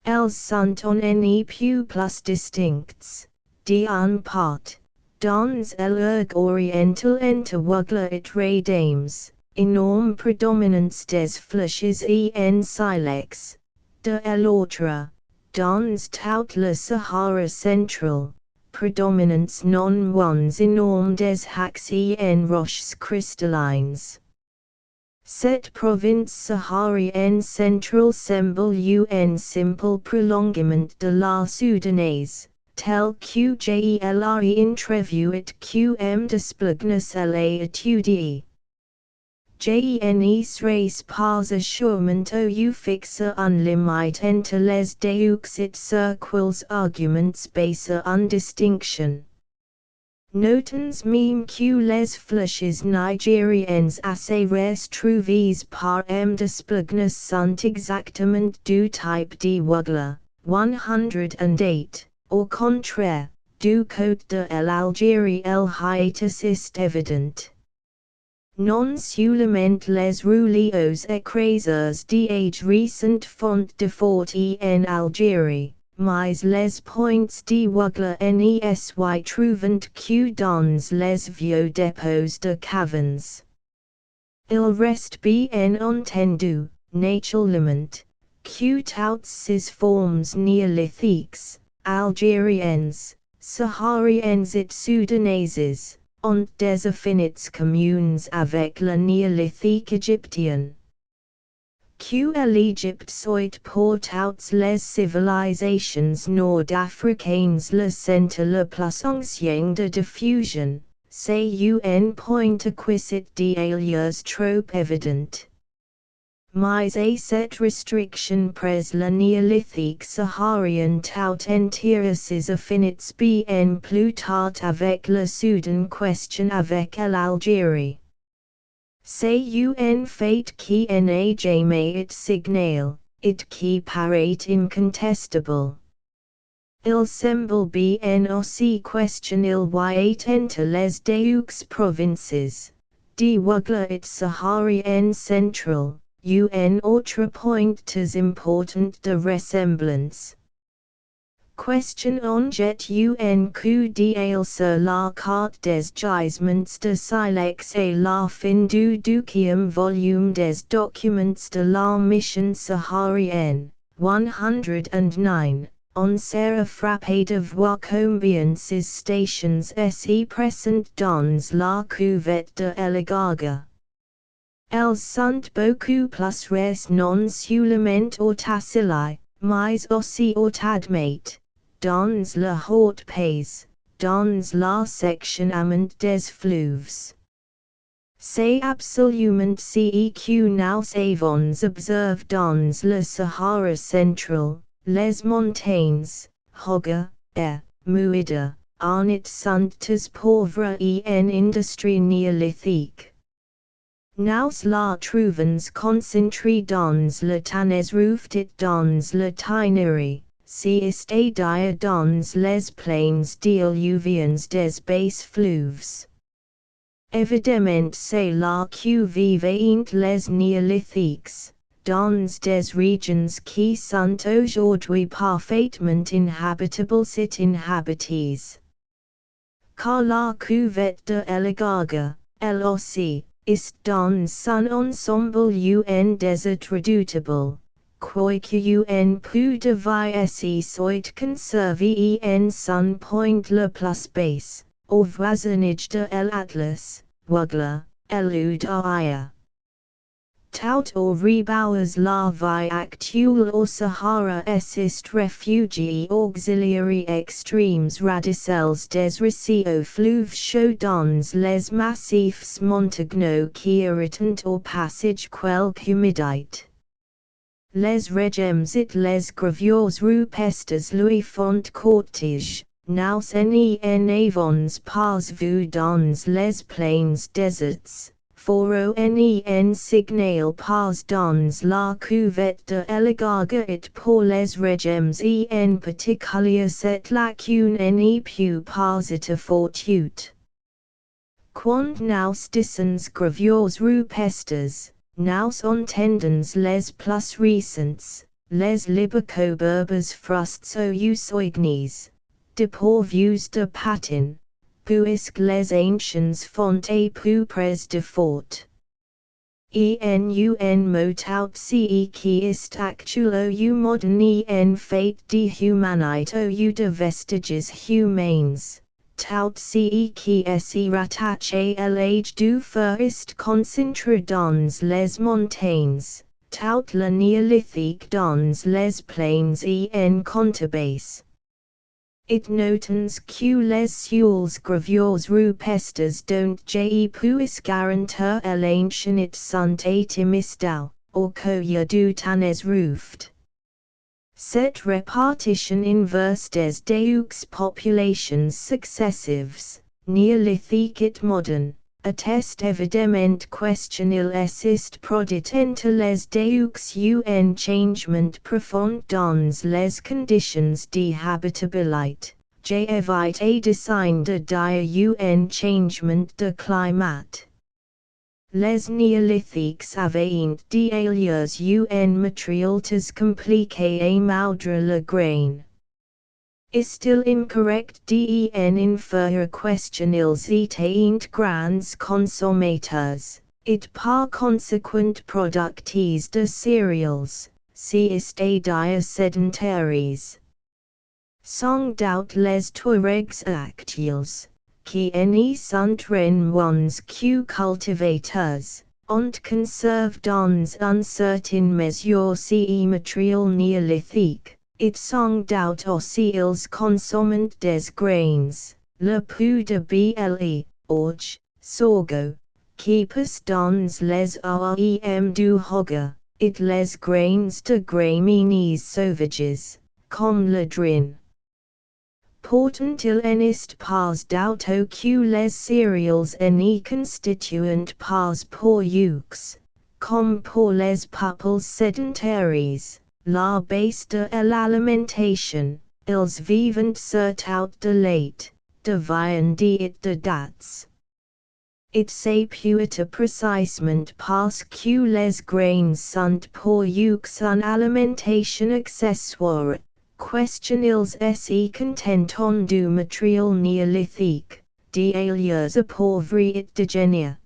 Elles sont en peu plus distinctes, d'un part, dans l'ergue oriental entre Wagler et Radames. Énorme prédominance des flèches en silex, de l'autre, dans tout le Sahara central, prédominance non moins énorme des hacks en roches cristallines. Cette province saharienne centrale semble un simple prolongement de la soudanaise, tel que j'ai entrevu et que desplugnes à étudier. Je serais pas assurément ou fixe un limite entre les deux et sur quels arguments base une distinction. Notons même que les flèches nigériennes assez rares trouvées par desplugnes sont exactement du type de Wagler, 108, au contraire, du côté de l'Algérie el hiatus est évident. Non seulement les rouleaux écraseurs d'âge récent font de fort en Algérie, mais les points de Wagler n'y sy trouvant que dans les vieux dépôts de cavernes. Il reste bien entendu, naturellement, que toutes formes néolithiques, algériennes, sahariennes et soudanaises, ont des affinités communes avec le néolithique égyptien. Que l'Égypte soit pour toutes les civilisations nord-africaines le centre le plus ancien de diffusion, c'est un point acquisite d'alias trop évident. Mais à cette restriction près le néolithique saharien tout entière ses affinités bien plus tard avec le Soudan question avec l'Algérie. C'est un fait qui n'a jamais été signalé, et qui paraît incontestable. Il semble bien aussi questionnable entre les deux provinces, de Ouagla et Saharien central, un autre point très important de ressemblance. Question jet un coup d'œil sur la carte des gisements de silex et la fin du douzième volume des documents de la mission saharienne, 109. On sera frappé de voir combien ces stations se présentent dans la cuvette de l'Egaga. Elles sont beaucoup plus rares non seulement au Tassili, mais aussi au Tadmate, dans le haut pays, dans la section amont des fleuves. C'est absolument ce que nous avons observé dans le Sahara central, les montagnes, Hoga, et Muida, en it sont très pauvres et en industrie néolithique. Nous la trouvons concentrée dans le Tanezrouf et dans le Tineri, c'est-à-dire dans les plaines diluviennes des bas fleuves. Évidemment c'est là que vivent les néolithiques, dans des régions qui sont aujourd'hui parfaitement inhabitables et inhabitées. Car la cuvette de l'Egaga, elle aussi, est dans son ensemble un désert redoutable, quoique un peu de vie soit conservé en son point le plus bas, au voisinage de l'Atlas, Ouagla, l'Oudaya. Tout au rebouts la vie actuelle au Sahara est réfugié auxiliary extremes radicales des récits fleuves chauds dans les massifs montagneux qui irritent au passage quelque humidité. Les régimes et les gravures rupestres lui font cortège, nous en avons pas vu dans les plaines désertes. Foro en signal pas dans la cuvette de l'Egaga et pour les régimes en particulier cette lacune n'est plus pas à fortuite. Quand nous disons gravures rupestres, nous entendons les plus récentes, les libicoberbes frusts aux eusognes, dépourvus de patine. Puisque les anciens font à peu près de faute. Un mot tout ce qui est actuel ou moderne en fait de humanité ou de vestiges humains, tout ce qui est rattaché à l'âge du feu est concentré dans les montagnes, tout le néolithique dans les plaines et en contrebas. It notons que les seules gravures rupestres dont j'ai pu garantir l'ancien it sont atimistal, au coya du Tanezrouft. Cette répartition inverse des deux populations successives, néolithique et moderne, atteste évidemment questionnel est produit entre les deux un changement profond dans les conditions d'habitabilité, j'évite à dessein de dire un changement de climat. Les néolithiques avaient des alias un matériel très compliqué à moudre le grain. Est-il incorrect d'en infer questionnels étaient grands consommateurs, it par consequent productes de cereals, si estadia sedentaries. Sont out les Touaregs actuels, qui ne sunt ren ones que cultivateurs, ont conserve dans un certain mesure ce material néolithique, it sont out aussi ils consomment des grains, le peu de ble, orge, sorgho, qui pousse dans les aem du hogger, it les grains de gramines sauvages, comme le drin. Portant il enist pas d'auto que les cereals ne constituent pas pour eux, comme pour les peuples sédentaires, la base de l'alimentation, ils vivent surtout de lait, de viande et de dattes. It s'appuie précisément parce que les grains sont pour eux une alimentation accessoire. Question ils se contentent du matériel néolithique, d'aliers appauvris et dégénères.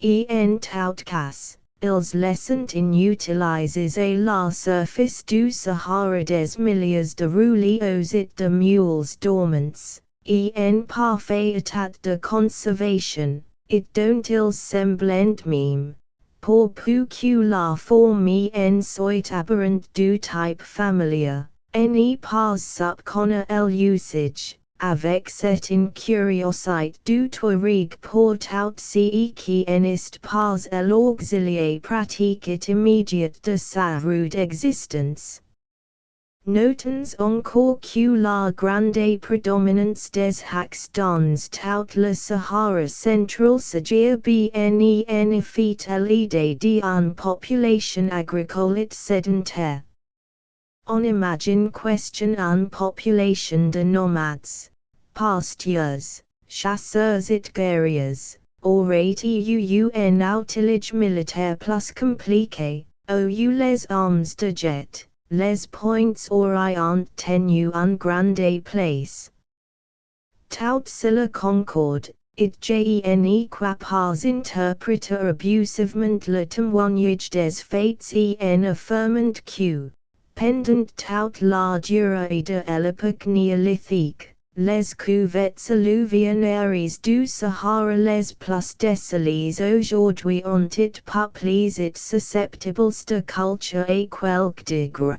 En tout cas, ils laissent inutilises à la surface du Sahara des milliers de rouleaux et de mules dormants, en parfait état de conservation, et dont ils semblent même, pour peu que la forme en soit aberrante du type familier. Ne pas subconner l'usage, avec cette curiosité du Touareg pour tout ce qui n'est pas l'auxiliaire pratique et immédiat de sa rude existence. Notons encore que la grande prédominance des hacks dans tout le Sahara central s'agit bien en effet à l'idée d'une population agricole et sédentaire. On imagine question une population de nomades, pasteurs, chasseurs et guerriers, aurait eu un outil militaire plus compliqué, ou les armes de jet, les points auraient tenu une grande place. Tout cela concorde, it ne quoi pas interpréter abusivement le témoignage des faits en affirmant que, pendant toute la durée de l'époque néolithique, les couverts alluvionnaires du Sahara les plus désolées aujourd'hui ont été peuplées et susceptibles de culture à quelque degré.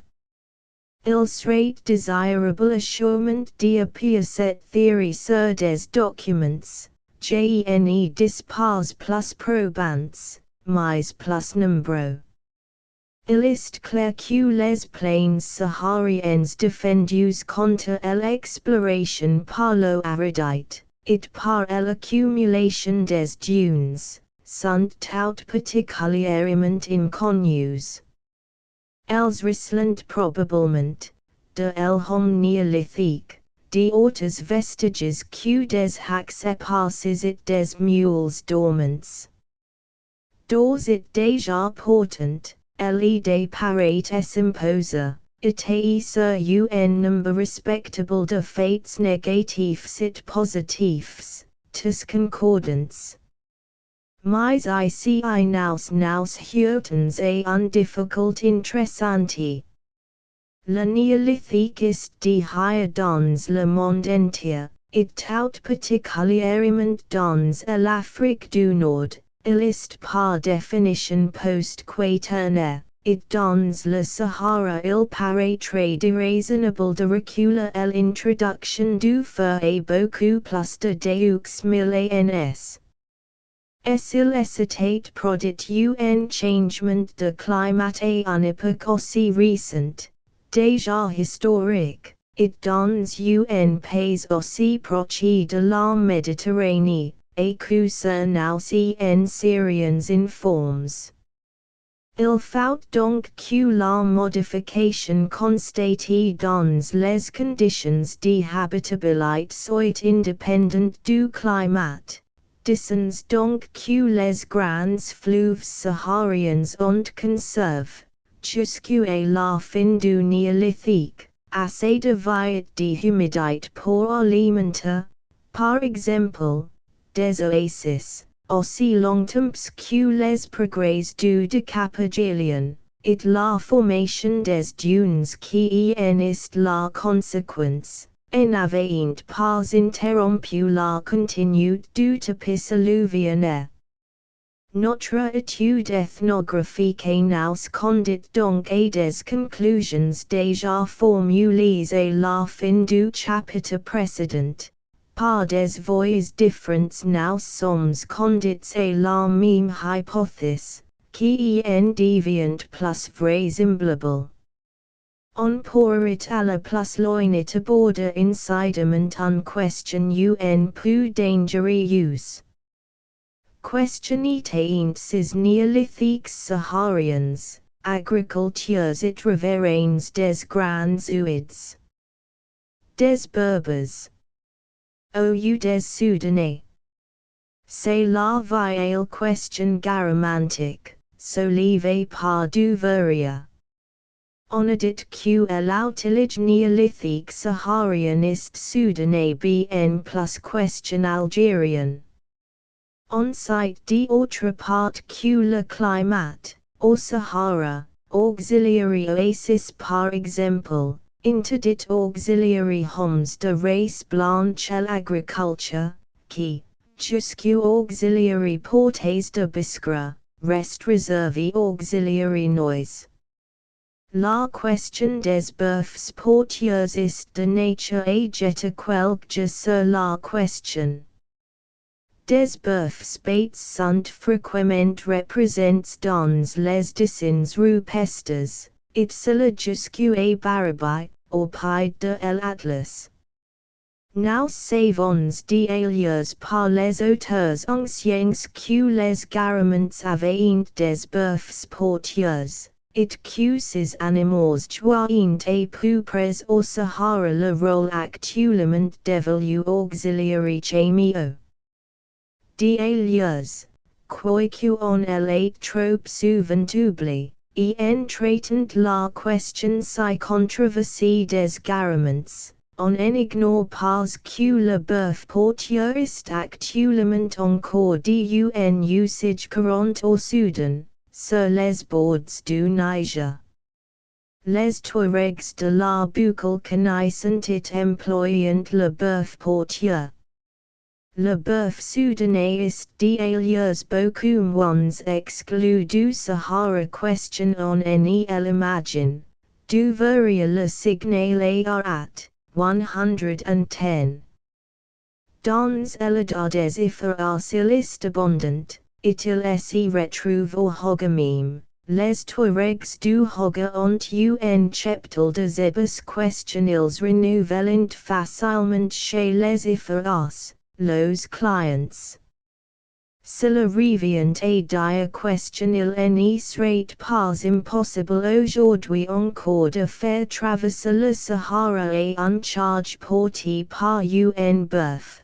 Il serait désirable assurément d'appuyer cette théorie sur des documents, ne dispose plus probants, mais plus nombreux. Il est clair que les plaines sahariennes défendues contre l'exploration par l'eau aridite, et par l'accumulation des dunes, sont tout particulièrement inconnues. Elles ressentent probablement, de l'homme néolithique, d'autres vestiges que des hacks épasses et des mules dormants. D'ores et déjà portant, l'idée paraît s'imposer, et sur un nombre respectable de faits négatifs et positifs, tous concordants. Mais ici nous heurtons à une difficulté interessante. Le néolithique est d'hier dans le monde entier, et tout particulièrement dans l'Afrique du Nord. Il est par définition post-quaternaire, et dans le Sahara il paraîtrait déraisonnable de reculer l'introduction du feu et beaucoup plus de deux millénaires. S'il était produit un changement de climat à une époque aussi récente, déjà historique, et dans un pays aussi proche de la Méditerranée, et que aussi en Syriens informes. Il faut donc que la modification constatée dans les conditions d'habitabilité soit indépendante du climat. Disons donc que les grands fleuves sahariens ont conservé, jusqu'à la fin du néolithique, assez de vie et d'humidité pour alimenter, par exemple, des oasis, aussi longtemps que les progrès du décapagélion, et la formation des dunes qui en est la conséquence, n'avaient pas interrompu la continuité du tapis alluvionnaire. Notre étude ethnographique nous conduit donc à des conclusions déjà formulées à la fin du chapitre précédent. Par des voies différentes nous sommes conduits à la même hypothèse, qui en devient plus vraisemblable. On pourrait aller plus loin et aborder incidemment une question un peu dangereuse. Questionite ces néolithiques saharians, agriculteurs et riverains des grands ouides. Des Berbers. Ou des Soudanais. C'est la vieille question garamantique, soulevée par Duveria. On a dit que l'outil néolithique saharien est soudanais bien plus question algérienne. On cite d'autre part que le climat, au Sahara, auxiliary oasis par exemple, interdit auxiliary homes de race blanche à l'agriculture, qui, jusqu'aux auxiliary portes de Biskra, reste réservé auxiliary noise. La question des bœufs porteurs est de nature à jeter quelque sur la question. Des bœufs bêtes sont fréquemment représents dans les dessins rupestres, et cela jusqu'à Barabai, au pied de l'Atlas. Nous savons d'ailleurs par les auteurs anciens que les garamants avaient des bœufs porteurs, et que ces animaux jouent à peu près au Sahara le rôle actuellement dévolu auxiliary chamio. D'ailleurs, quoique on l'ait trop souvent oublié, en traitant la question si controversée des garamants, on ignore pas que le bœuf porteur est actuellement encore d'un usage courant au Soudan, sur les bords du Niger. Les Touaregs de la boucle connaissent et employant le bœuf porteur. Le bœuf soudanais est d'ailleurs beaucoup moins exclu du Sahara question on n'y l'imagine. Duveria le signale at 110. Dans l'Edades ifras il est abondant, et il s'y retrouve au Hoga même. Les Touaregs du Hoga ont un cheptel de zebus question ils renouvellent facilement chez les ifras. Los clients. Cela revient à dire question il n'y serait pas impossible aujourd'hui encore de faire traverser le Sahara à un charge porté par un bœuf.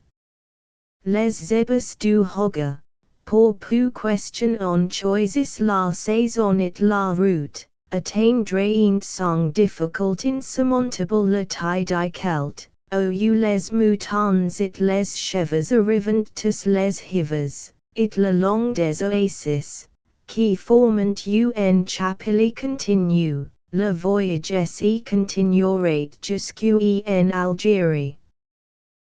Les zebus du Hoga, pour peu question on choisit la saison et la route, atteindre sans difficulté insurmontable le taille d'Ikelt. Ou les moutons et les chevaux arrivent tous les hivers, et le long des oasis, qui forment un chapelet continu, le voyage s'y continuerait jusqu'en Algérie.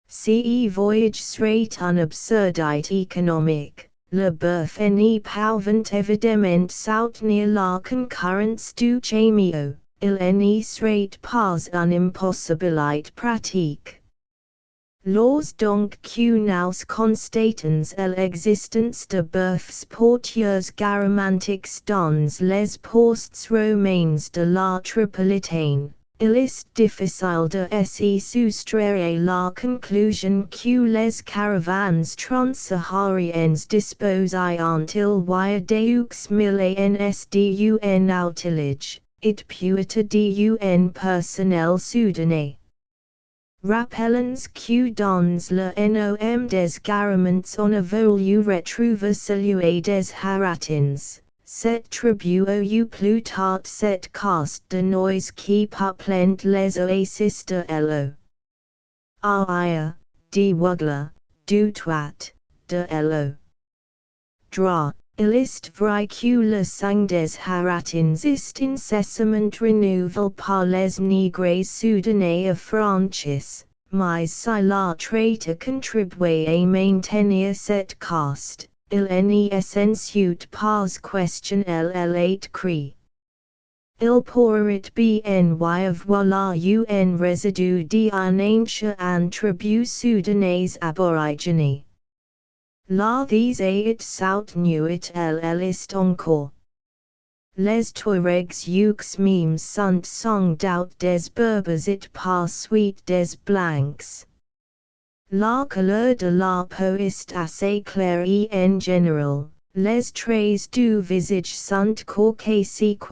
Ce voyage serait une absurdité économique, le bœuf n'y pouvant évidemment soutenir la concurrence du chamio. Il n'y serait pas une impossibilité pratique. Lors donc que nous constatons l'existence de bœufs porteurs garamantiques dans les postes romains de la Tripolitaine, il est difficile de s'y soustraire à la conclusion que les caravanes transsahariennes disposaient il deux mille ans d'un outillage. It puita d'un personnel soudanais. Rappelons que dans le nom des garamants on a voulu retrouver celui des Haratins, cette tribu ou plus tard cette caste de noise qui peuplent les oasis de Elo. Aïe, de Wugla, du Twat, de Elo. Dra. Illist vricula sang des haratins ist incessament renouvel par les négres soudanais à Francis, mais si la traite contribuer à maintenir cette caste, il n'est ensuite pas question ll8 cri. Il pourrait bien y avoir un résidu d'un ancien attribut soudanais aborigène. La these et soutenuit l'est encore. Les Touaregseux mêmes sont sans doute des Berbers et par suite des Blancs. La couleur de la peau est assez claire et en général, les traits du visage sont caucasiques,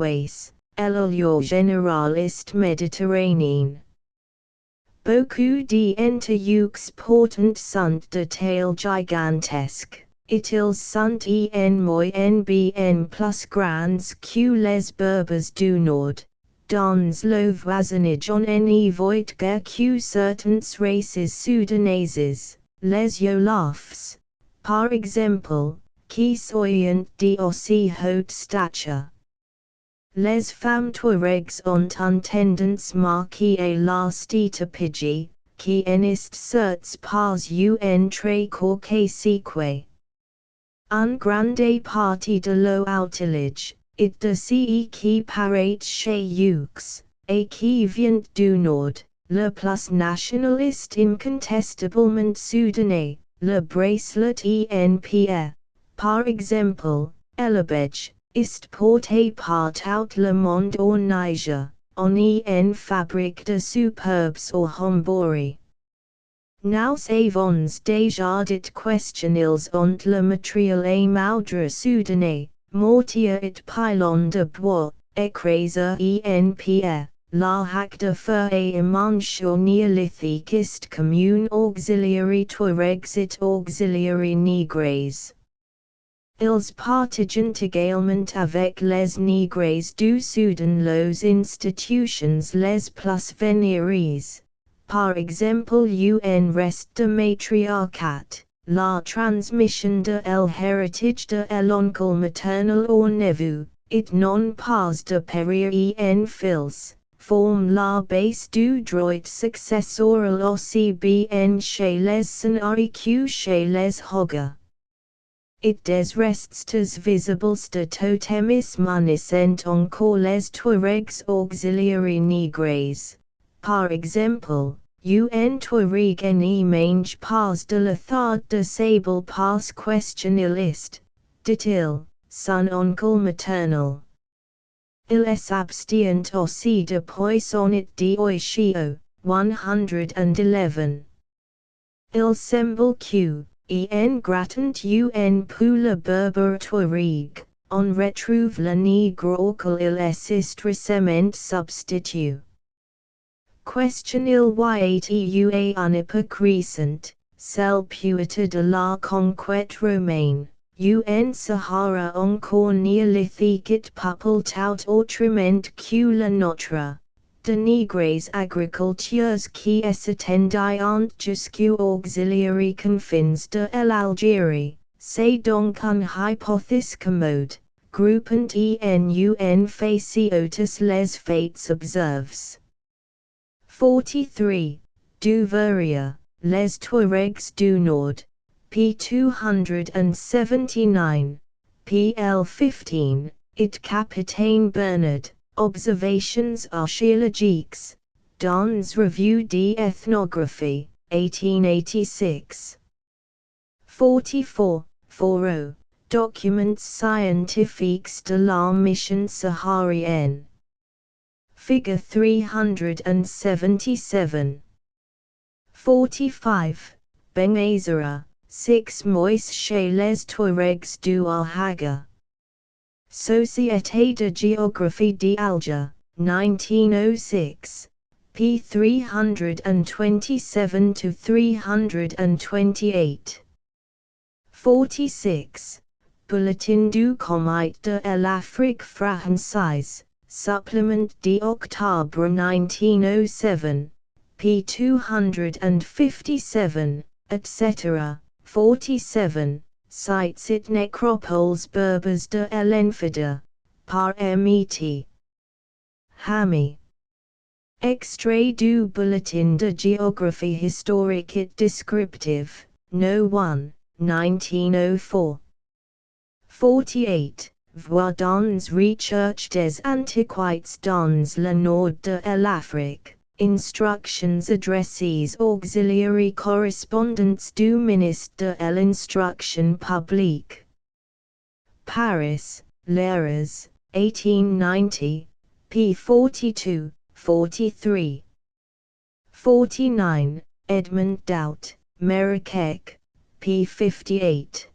et l'allure générale est méditerranéenne. Beaucoup d'entre portent sont de taille gigantesque, et ils sont en moyenne bien plus grands que les Berbers du Nord. Dans le voisinage on en voit que certaines races soudanaises, les Olofs, par exemple, qui sont d'aussi haute stature. Les femmes Touaregs ont une tendance marquée à la stétopygie, qui n'est certes pas un trait caucasique. Une grande partie de l'outrage, et de ce qui paraît chez eux, et qui vient du Nord, le plus nationaliste incontestablement soudanais, le bracelet en pierre, par exemple, l'habit, est porté par tout le monde au Niger, on en fabrique de superbes au Hombori. Nous savons déjà dit question ils ont le matériel et moudre soudanais, mortier et pylon de bois, écraseur en pierre, la haque de fer et manchot néolithique est commune auxiliary Touaregs et auxiliary négres. Ils partagent également avec les négres du Soudan les institutions les plus vénérées, par exemple un reste de matriarcat, la transmission de l'héritage de l'oncle maternel au neveu, et non pas de père en fils, forme la base du droit successoral aussi bien chez les Sahara que chez les Hoggar. Et des restes visibles de totemis manissent encore les Touaregs auxiliary négres. Par exemple, un Touareg ne mange pas de la thade de sable parce questioniliste, dit-il, son oncle maternel. Il s'abstient aussi de poisson et d'oichio, 111. Il semble que, en grattant un peu le Berber Touareg, on retrouve le nègre auquel il est récemment substitué. Question il y a une époque récente, celle puita de la conquête romaine, un Sahara encore néolithique et peuple tout autrement que le nôtre, de négres agriculteurs qui s'étendent jusqu'aux auxiliary confins de l'Algérie, c'est donc une hypothèse commode, groupant en faciotus les faits observes. 43. Duveria, les Touaregs du Nord, p. 279, pl. 15, it Capitaine Bernard, Observations archéologiques, dans Revue d'Ethnographie, 1886. 44. Foro, Documents scientifiques de la mission saharienne. Figure 377. 45. Benazara, 6 mois chez les Touaregs du Al-Haga. Société de Géographie d'Alger, 1906, p. 327–328. 46. Bulletin du Comité de l'Afrique française, Supplement d'Octobre 1907, p. 257, etc. 47. sites et necropoles berbers de l'enfida, par met. Hami. Extrait du Bulletin de Géographie Historique et Descriptive, No. 1, 1904. 48. Voix dans Recherche des Antiquités dans le Nord de l'Afrique. Instructions Addresses Auxiliary Correspondence du Ministre de l'Instruction Publique. Paris, L'Erreurs, 1890, p. 42, 43. 49. Edmond Doubt, Merriquec, p. 58.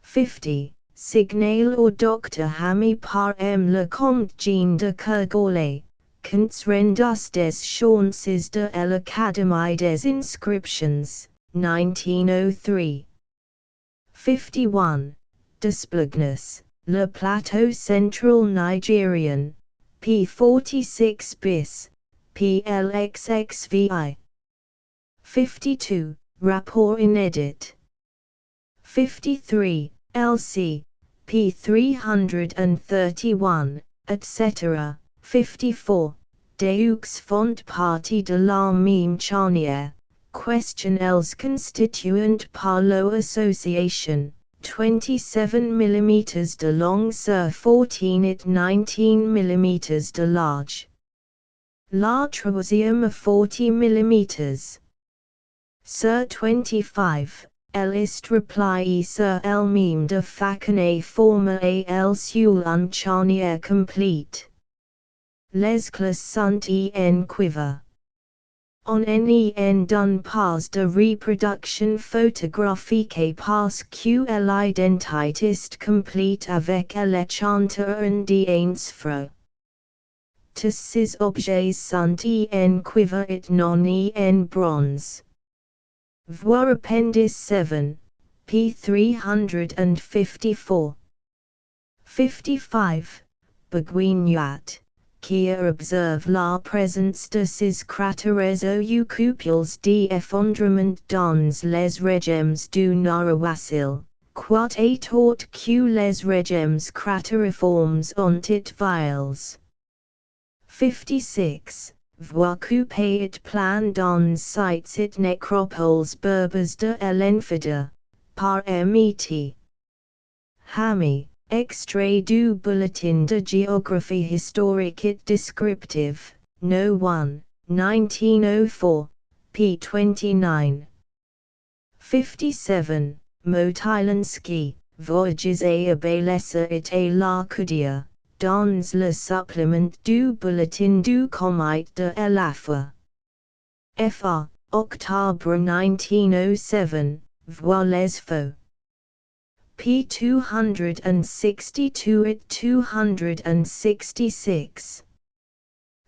50. Signal au Dr. Hami par M. Le Comte Jean de Kergolay, Comptes rendus des chances de l'Académie des Inscriptions, 1903. 51. Desplugness, Le Plateau Central Nigerian, p. 46 bis, PLXXVI. 52. Rapport inédit. 53. LC, p. 331, etc. 54. Deux font partie de la même charnière. Questionnaires constituant par l'association. 27 mm de long sur 14 et 19 mm de large. La troisième à 40 mm. Sur 25. List reply sur el meme de Facanet forma al sur un charnière complete. Les classes sont en quiver. On en d'un pas de reproduction photographique parce que l'identité est complete avec le chanteur d'un fro. Tous ces objets sont en quiver et non en bronze. Voir Appendice 7, p. 354. 55. Beguignat, qui observe la présence de ces cratères aux couples d'effondrement dans les régimes du Nord-Ouest, quoique et autres que les régimes crateriformes ont it viles. 56. Voix coupée et plan dans sites et necropoles berbers de l'enfida, par met. Hami, extrait du Bulletin de Géographie Historique et Descriptive, No. 1, 1904, p. 29. 57. Motylansky, Voyages à Abbélessa et à l'Arcadia. Dans le supplément du Bulletin du Comité de l'Afrique. Fr. Octobre 1907, Voir les Faux. p. 262 et 266.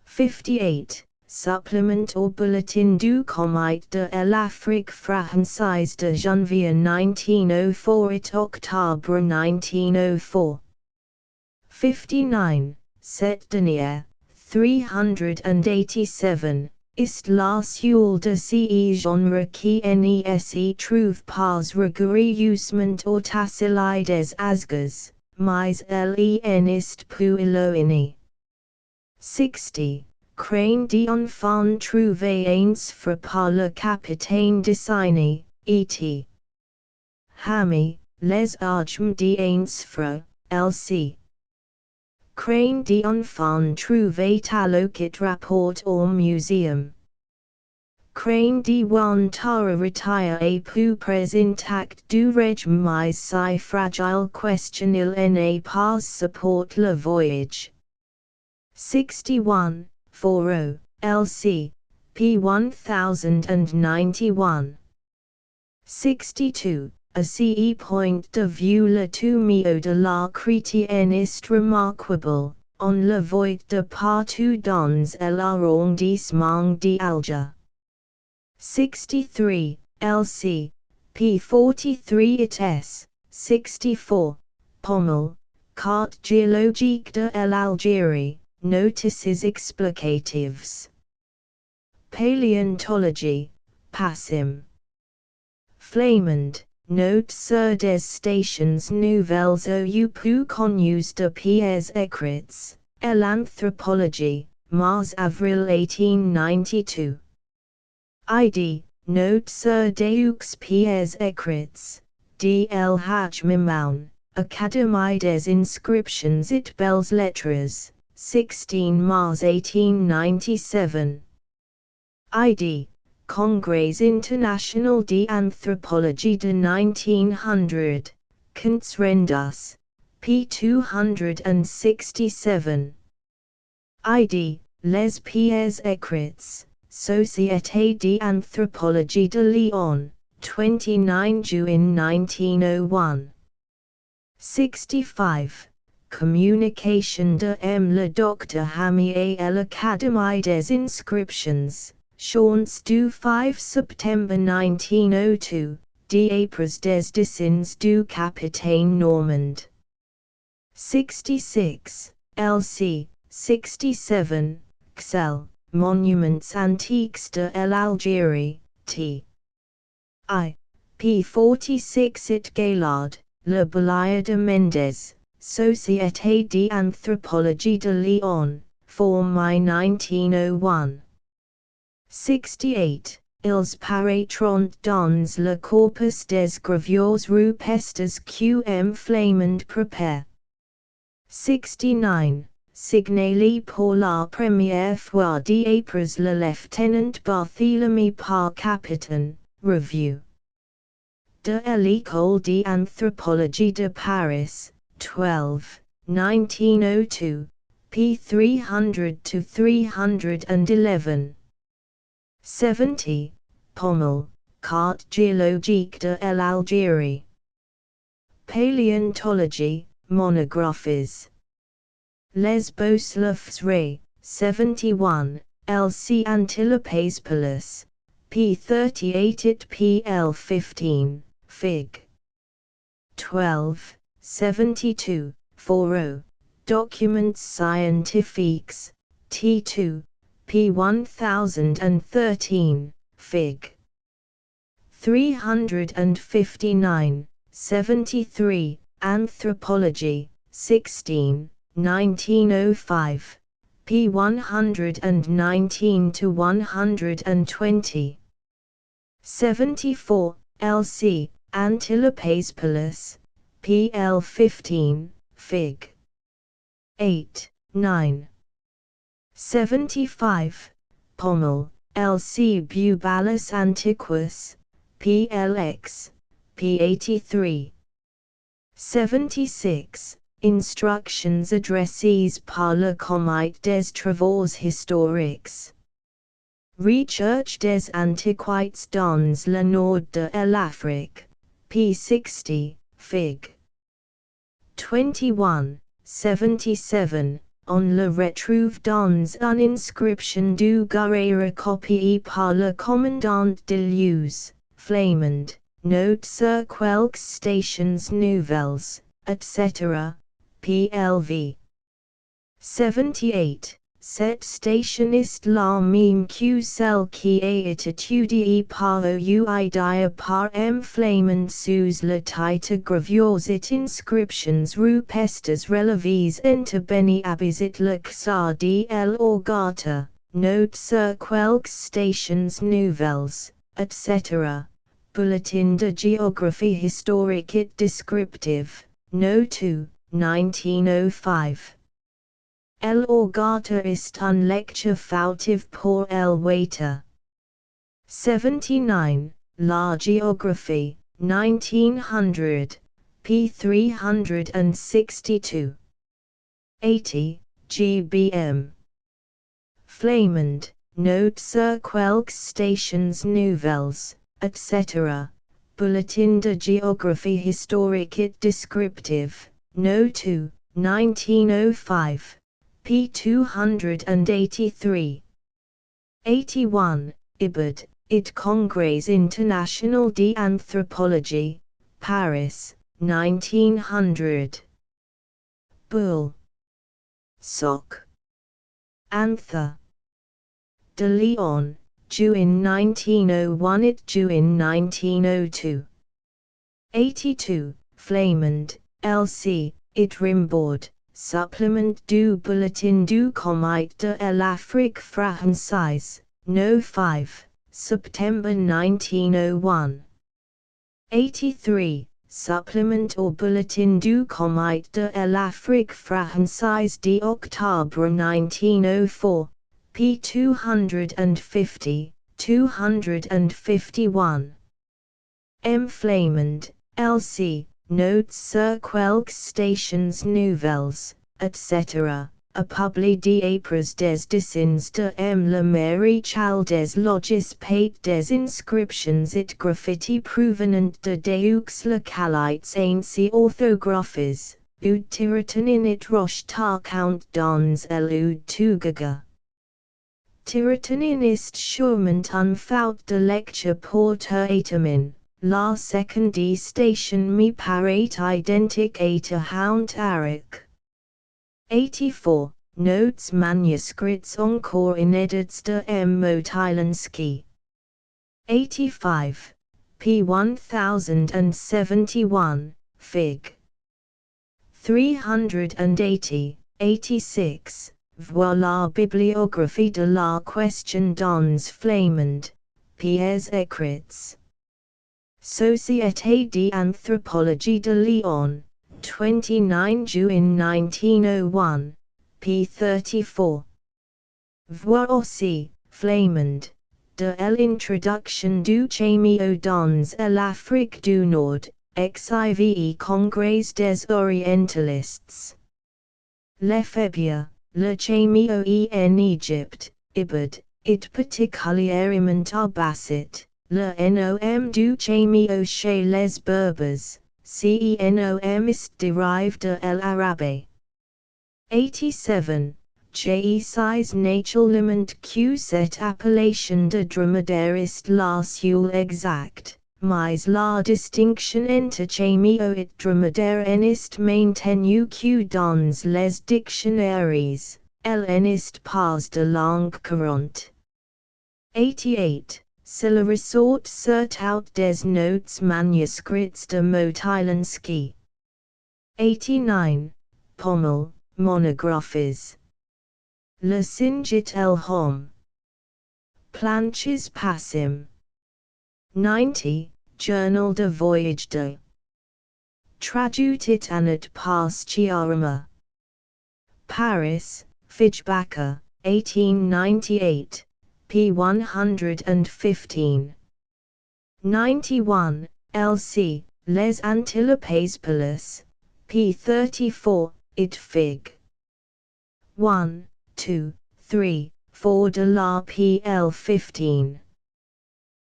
58. Supplement au Bulletin du Comité de l'Afrique française de janvier 1904 et octobre 1904. 59. Cette dernière, 387, ist la seule de ces genres qui ne s'y trouve pas rigoureusement au tasselai des asgas, mais l'en est peu éloigné. 60. Crâne d'enfant trouvé un fr par le capitaine Designy, et. Hami, les armes d'un fr, lc. Crâne d'enfant trouvé à l'Oquet rapport au muséum. Crâne d'Iwan Tara retire à peu près intact du régime mais si fragile il n'est pas support le voyage. 61. Foro, lc. p. 1091. 62. À ce point de vue le tomeo de la chrétienne est remarquable, on le voit de partout dans l'arrondissement d'Alger. 63. lc. p. 43 et s. 64. Pommel, Carte géologique de l'Algérie, Notices explicatives. Paleontology, Passim. Flamand, Note sur des stations nouvelles ou plus connues de pièces écrites, l'anthropologie, Mars Avril 1892. ID, note sur deux pièces écrites, D.L.H. Mimoun, Académie des inscriptions et belles lettres, 16 Mars 1897. ID, Congrès International d'Anthropologie de 1900, Comptes Rendus, p. 267. ID, Les Pièces Écrites, Société d'Anthropologie de Lyon, 29 Juin 1901. 65. Communication de M. le Docteur Hamy et l'Académie des Inscriptions, Champs du 5 septembre 1902, d'Apres des dessins du Capitaine Normand. 66. LC, 67, Xl, Monuments Antiques de l'Algérie, t. I. p. 46 It Gaillard, Le Belair de Mendes, Société d'Anthropologie de Lyon, 4 Mai 1901. 68. Ils paraîtront dans le corpus des gravures rupestres qm Flamand prepare. 69. Signalé pour la première fois d'Apres le lieutenant Barthélemy par capitaine, Revue de l'École d'Anthropologie de Paris, 12, 1902, p. 300-311. 70. Pommel, Carte géologique de l'Algérie. Paléontologie, monographies. Lesbos Lufsray, 71, LC Antilopes Palus, p. 38 it pl 15, fig. 12, 72, Foro, Documents Scientifiques, t2, p. 1013, fig. 359, 73, Anthropology, 16, 1905, p. 119-120. 74, LC, Antilopes Palus, pl 15, fig. 8, 9. 75, Pommel, LC Bubalus Antiquus, plx, p. 83. 76. Instructions adressées par le Comité des Travaux Historiques. Recherche des Antiquités dans le nord de l'Afrique, p. 60, fig. 21, 77. On le retrouve dans une inscription du Guerrier copiée par le commandant de Luz, Flamand, note sur quelques stations nouvelles, etc. PLV. 78. Cette station est la même que celle qui est étudiée par Ouida par M. Flamand sous le titre Gravures et inscriptions rupestres relevées entre Beni-Abis et le Xar de l'Orgata, note sur quelques stations nouvelles, etc. Bulletin de géographie historique et descriptive, No. 2, 1905. L'Orgata est un lecture fautive pour el waiter. 79. La Géographie, 1900, p. 362. 80. GBM. Flamand, note sur quelques stations nouvelles, etc. Bulletin de géographie historique et descriptive, No. 2, 1905. p. 283. 81. Ibid, it Congrès International d'Anthropologie, Paris, 1900. Bull. Soc. Anther. De Lyon, Juin 1901 it Juin 1902. 82. Flamand, L.C., it Rimboard, Supplement du Bulletin du Comité de l'Afrique française, No. 5, September 1901. 83. Supplement au Bulletin du Comité de l'Afrique française d'octobre 1904, p. 250, 251. M. Flamand, L.C., Notes sur quelques stations nouvelles, etc., a publié d'après des dessins de M. la maréchale des logis pate des inscriptions et graffiti provenant de deux localités ainsi orthographies, ud tiratan in it roche tarkount dans elud tugaga. Tiratan in ist sûrement un faute de lecture pour étamin. La seconde station me paraît identique à Haunt Aric. 84. Notes manuscrits encore inédits de M. Motylansky. 85. p. 1071, fig. 380, 86. Voilà bibliographie de la question dans Flamand, pièces écrites. Société d'Anthropologie de Lyon, 29 Juin 1901, p. 34. Voir aussi, Flamand, de l'introduction du Cameo dans l'Afrique du Nord, XIVE Congrès des Orientalistes. Lefebvre, le Cameo en Égypte, Ibid, it particulièrement Abbasid. Le nom du Cameo chez les Berbers, CENOM ist derived de l'arabe. 87. J6 naturellement que cette appellation de dromadaire ist la seule exacte, mais la distinction entre Cameo et dromadaire en est maintenue que dans les dictionnaires, elle en est pas de langue courante. 88. C'est le ressort sur tout des notes manuscrits de Motylansky. 89. Pommel, Monographies. Le Singit el Homme. Planches Passim. 90. Journal de Voyage de. Tradutit anat Paschiarama. Paris, Fijbacher, 1898. p. 115. 91. L.C., Les Antilopes Palus, p. 34, it fig. 1, 2, 3, 4 de la pl. 15.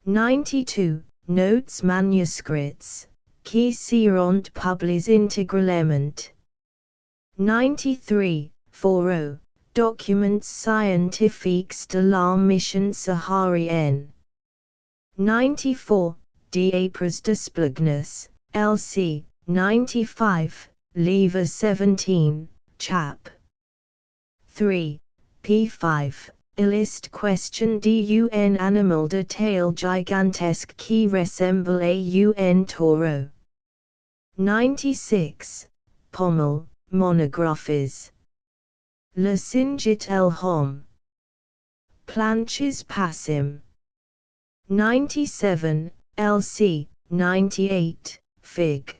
92. Notes manuscrits, qui seront publiés intégralement. 93. 40. Documents scientifiques de la mission saharienne. 94. D'Apres d'Esplagnus, L.C., 95, Livre 17, Chap. 3. p. 5. Ilist question d'un animal de taille gigantesque qui ressemble à un taureau. 96. Pommel, Monographies. Le Singit el Homme. Planches Passim. 97. L.C., 98, fig.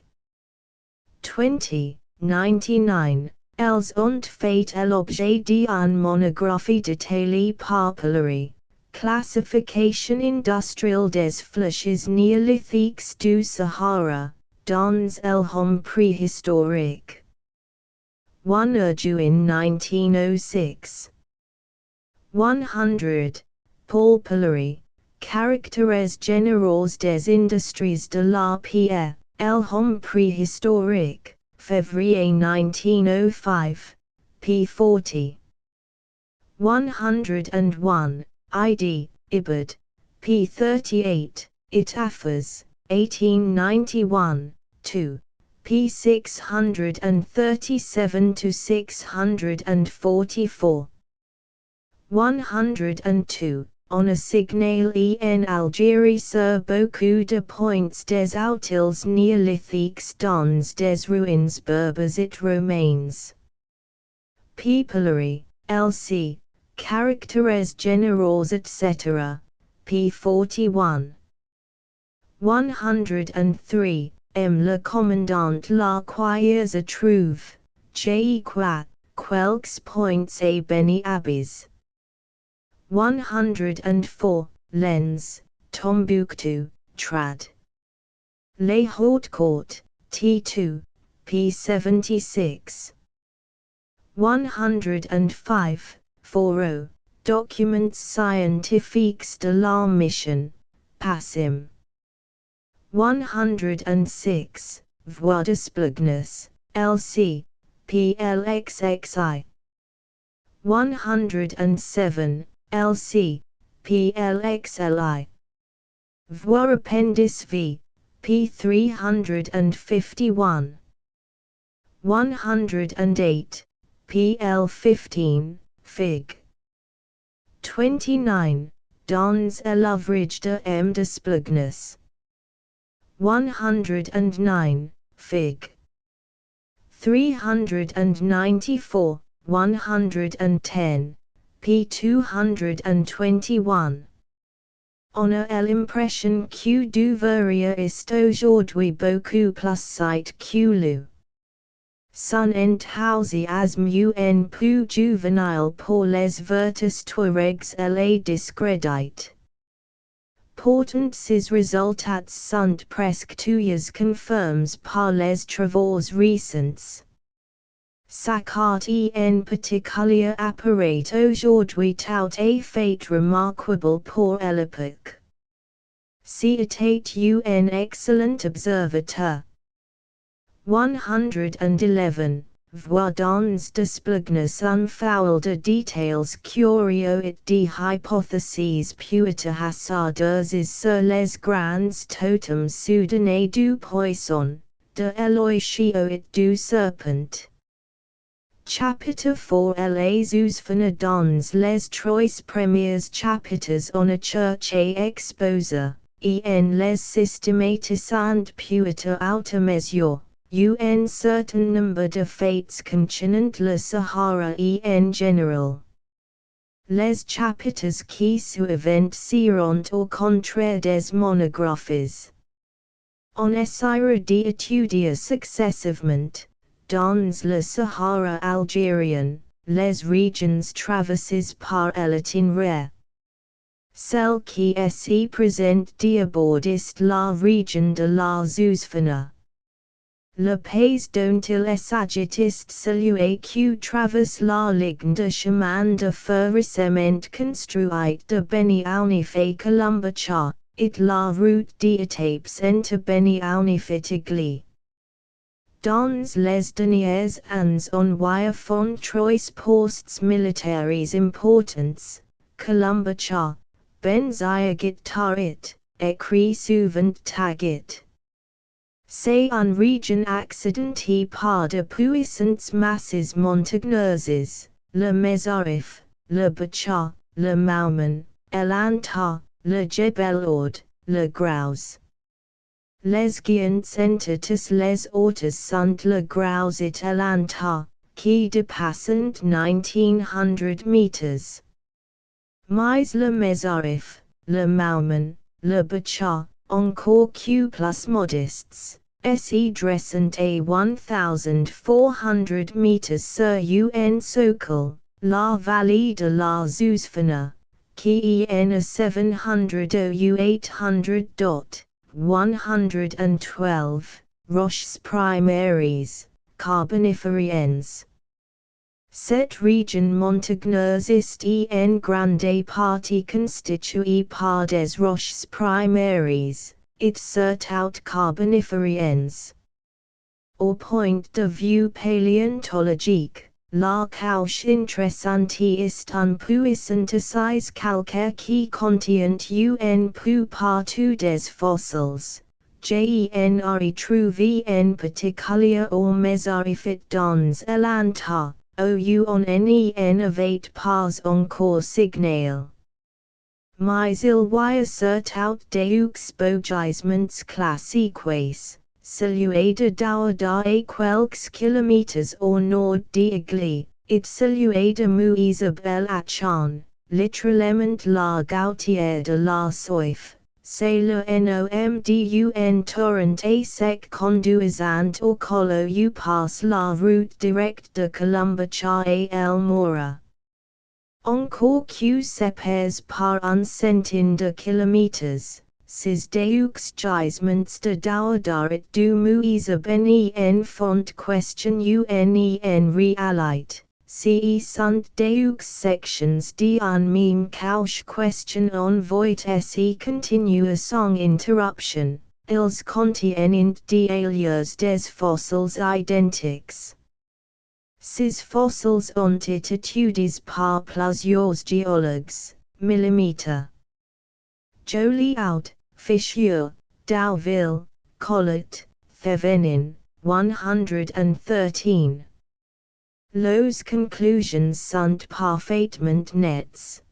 20. 99. Elles ont fait l'objet d'une monographie détaillée papillerie. Classification industrielle des flèches néolithiques du Sahara, dans el Homme préhistorique. 1 Juin 1906. 100. Paul Pillory, Caractères généraux des industries de la pierre, el Homme préhistorique, février 1905, p. 40. 101. Id. Ibid, p. 38, it Affers, 1891, 2. p. 637 to 644. 102. on a signal en Algérie sur beaucoup de points des outils néolithiques dans des ruines berbères et romaines. Papillary, LC, Caractères généraux etc., p. 41. 103. Le commandant la croix a trouve, J. Quelques points à Beni Abbes. 104. Lens, Tombouctou, trad. Les Hautes Courtes, T2, p. 76. 105. Fourreau, Documents scientifiques de la mission, Passim. 106. Voix de Spugnus, LC, PLXXI. 107. LC, PLXLI. Voix Appendix V, p. 351. 108. PL15, Fig. 29. Dans l'ouvrage de M. de Spugnus. 109. Fig. 394. 110. p. 221. On l'impression que devrait est aujourd'hui beaucoup plus site que le. Son enthousiasme un peu juvénile pour les vertus touaregs et les discrédites. Pourtant ces résultats sont presque tous confirmés par les travaux récents. Sa carte en particulier apparaît aujourd'hui tout à fait remarquable pour l'époque. C'était un excellent observateur. 111. Voix dans de Spugnus un foule de détails curieux et de hypothèses peut hasardeuses sur les grands totems soudanais du poisson, de l'oiseau et du serpent. Chapitre 4. Les ousfana dans les trois premiers chapitres on a church et exposer, en les systématisant peut outre mesure. Un certain nombre de faits concernant le Sahara en général. Les chapitres qui suivent seront au contraire des monographes. On essaiera d'étudier successivement, dans le Sahara algérien, les régions traversées par l'itinéraire. Celle qui s'y présente d'abord est la région de la Zouzfana. Le pays dont il s'agit est celui qui traverse la ligne de chemin de fer récemment construite de Beni Aounif et Colombacha, et la route d'étapes entre Beni Aounif et Igli. Dans les dernières années on voit font trois postes militaires importants, Colombacha, Benziagit Tarit, écrit souvent Tagit. C'est une région accidentée par de puissantes masses montagneuses, le Mezarif, le Bacha, le Mauman, l'Anta, le Jebel Ord, le Graus. Les guiants entre tous les autres sont le Graus et l'Anta, qui dépassent 1900 mètres. Mais le Mezarif, le Mauman, le Bacha, encore que plus modestes, s'y dressant à 1400 mètres sur un socle, la vallée de la Zouzfana, qui en a 700 ou 800 112, roches primaires, carbonifériennes. Cette région montagneuse est en grande partie constituée par des roches primaires, et surtout carbonifériennes. Au point de vue paléontologique, la couche intéressante est un puissant assise calcaire qui contient un peu partout des fossiles. J'en trouvé en particulier au Mezarifit dans l'Anta. On en avait pas encore signal. mais il y assert out deux bogissements classiques, celui de Douada à quelques kilomètres au nord d'Igli, et celui de Muisabel à Chan, littéralement la Gautier de la Soif. C'est le nom d'un torrent à sec conduisant au col où passe la route directe de Colombacha à El Mora. Encore que sépares par un centaine de kilomètres, ces deux gisements de Douada et du Muisabel en font question en réalité. Ce sont deux sections d'un même couche question en voie et continue sans interruption, ils contiennent d'ailleurs des fossiles identiques. Ces fossiles ont été étudiés par plusieurs géologues, mm. Joliot, Fisher, Deauville, Collot, Thevenin, 113. Los conclusions sont parfaitement nets.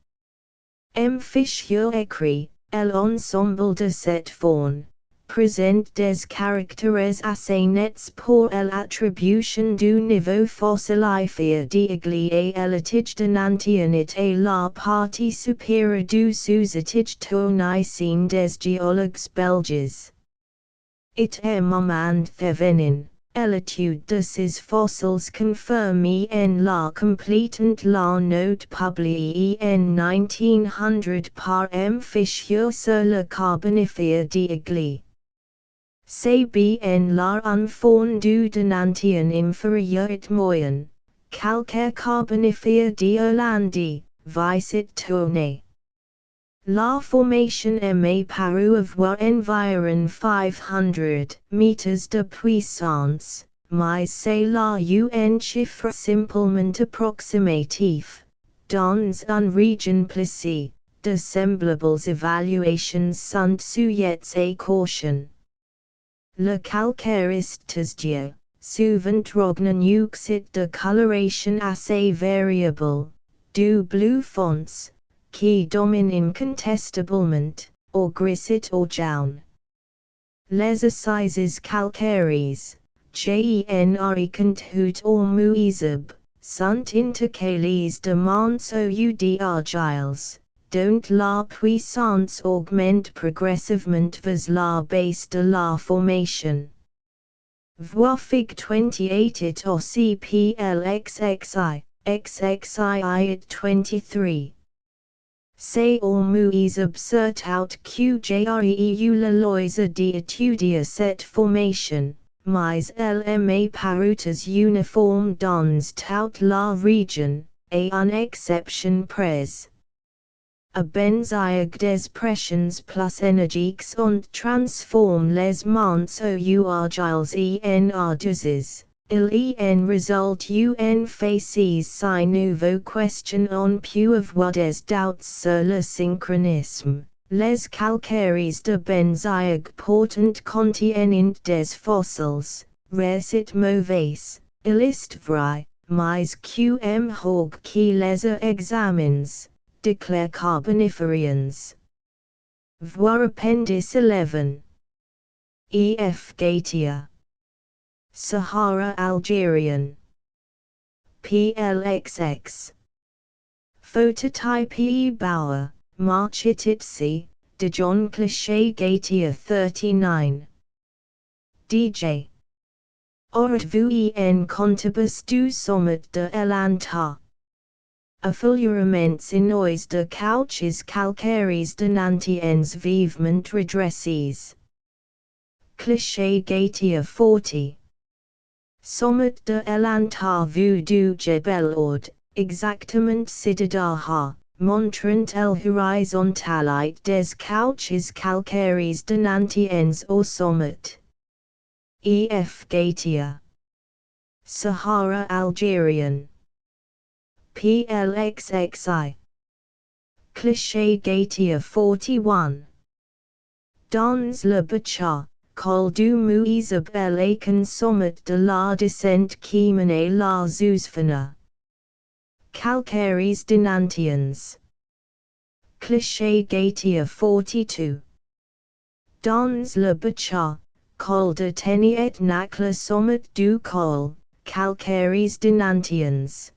M. Fisher écrit, l'ensemble de cette faune présente des caractères assez nets pour l'attribution du niveau fossilifère d'Igli et l'étige de Nantianite et la partie supérieure du sous-étige tournicine des géologues belges. Et moment Thevenin. L'étude de ces fossiles confirme en la complétant la note publiée en 1900 par M. Fisher sur le carbonifère d'Igli. C'est bien là un fond du Donantien inférieur et moyen, calcaire carbonifère d'Irlande, vice tourné. La formation est parue avoir environ 500 meters de puissance, mais c'est là un chiffre simplement approximatif. Dans un région placée, de semblables évaluations sont sujettes à caution. Le calcaire est testio, souvent regnant de coloration assez variable, du bleu foncé, qui domine incontestablement, au gris ou jaune. Les assises calcaires, GNR contout au muisab, sont intercalées de mans ou d'argiles, dont la puissance augmente progressivement vers la base de la formation. Voir Fig 28 et aussi PLXXI, XXI et 23. C'est au muisab out QJREU la loise d'étudier cette formation, mais elle est parue uniforme dans toute la région, et en exception près. A benziag des pressions plus énergiques ont transforme les mans ou argiles en ardeuses. Il en résulte une facies si nouveau question on peut avoir des doutes sur le synchronisme. Les calcaires de benziag portant contiennent des fossiles, rares et mauvais, il est vrai, mais qm hog qui les examines, declare carboniferians. Voir Appendice 11. E.F. Gautier. Sahara Algerian. PLXX. Phototype E. Bauer, Marchititsi, de John Cliché Gautier 39. DJ. Aurait-vous en contibus du sommet de l'Anta? Affouillements inois de couches calcaires de Nantiens vivement redressés. Cliché Gautier 40. Sommet de l'Anta vu du Jebel Ord, exactement Sididaha, montrant l'horizontalité des couches calcaires de Nantiens au sommet. E.F. Gautier. Sahara Algerian. PLXXI. Cliché Gautier 41. Dans le Bacha, col du Muisabel et sommet de la descente qui mène la Zousfana. Calcaires de Nantiens. Cliché Gautier 42. Dans le bachar, col de teniet nac le sommet du col, calcaires denantians.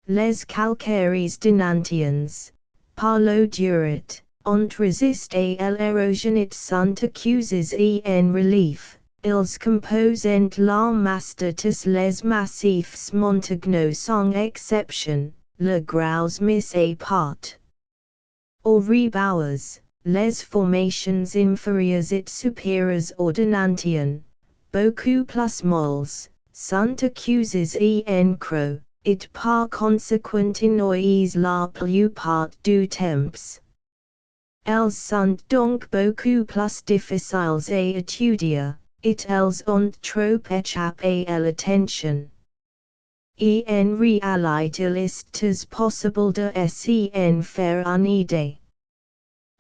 Les calcaires denantians, par l'eau durite, ont résisté à l'érosion et sont accusés en relief. Ils composent la mastatus les massifs montagnos sans exception, le gros mis à part. Or rebowers, les formations inférieures et supérieures ordonnantian, beaucoup plus molles, sont accusés en creux, et par conséquent ignorées la plupart du temps. Elles sont donc beaucoup plus difficiles à étudier, et elles ont trop échappé à l'attention. En réalité il est possible de s'en faire une idée.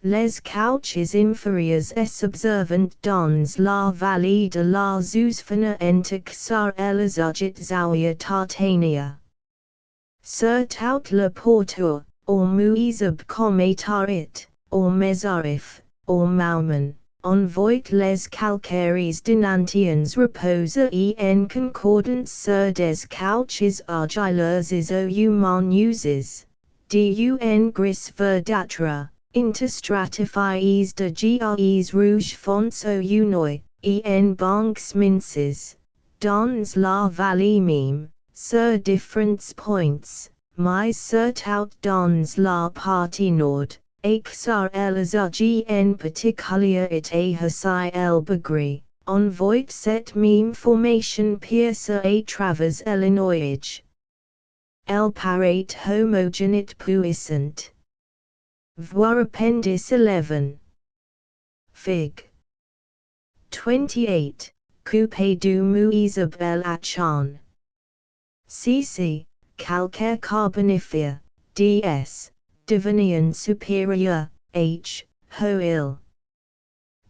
Les couches inférieures s'observant dans la vallée de la Zousfana entixar les uget zaouia tartania. Sur tout le pourtour, or muizab cometarit, or mezarif, or mauman, on voit les calcaires denantians repose en concordance sur des couches argileuses ou humaneuses, d'un gris verdâtre, interstratifiés de gris rouge foncé unoi, en bancs minces, dans la vallée même, sur différents points, mais surtout dans la partie nord. Axar elles en particulier et hasi el bagri, on voit cette même formation piercer à travers le noyage. Elle paraît homogène puissante. Voir appendice 11. Fig. 28, coupé du muizab el achan. Cc. Calcaire carbonifère, ds. Devonian supérieur, H. Hoil.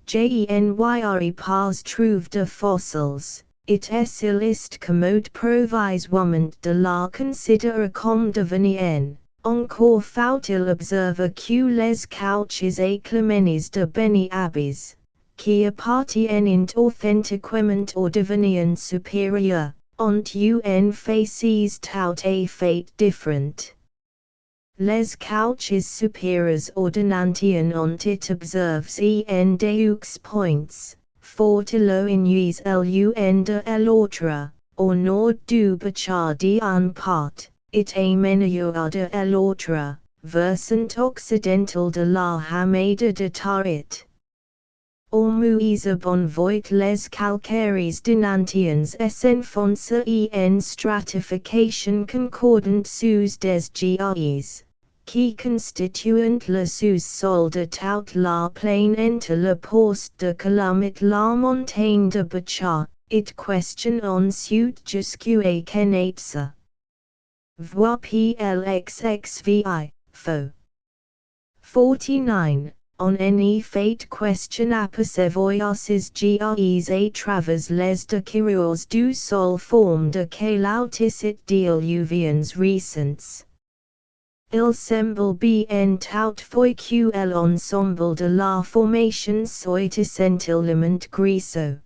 Genyre pas trouve de fossils, it est illustre commode provisoirement de la considérer comme devenien, encore faut-il observer que les couches et clémenes de Beni Abbes, qui appartiennent authentiquement au devenien supérieur, ont une faces tout à fait différente. Les couches supérieures ordonnantian ont été observées en deux points, fort éloignés l'un de l'autre, au nord du bachar d'une part, et à meilleur de l'autre, versant occidental de la hamada de Tarit. Au muizab on voit les calcaires denantians s'enfoncer en stratification concordante sous des gis, qui constituent le sous-sol de toute la plaine entre le poste de Colombe et la montagne de Bachar, et question ensuite jusqu'à connaître. Voir plxxvi, faux. 49. On en fait question apercevoir gis à travers les déchirures du sol forme de caloticite diluvians récents. Il semble bien toutefois que l'ensemble de la formation soit essentiellement griseux.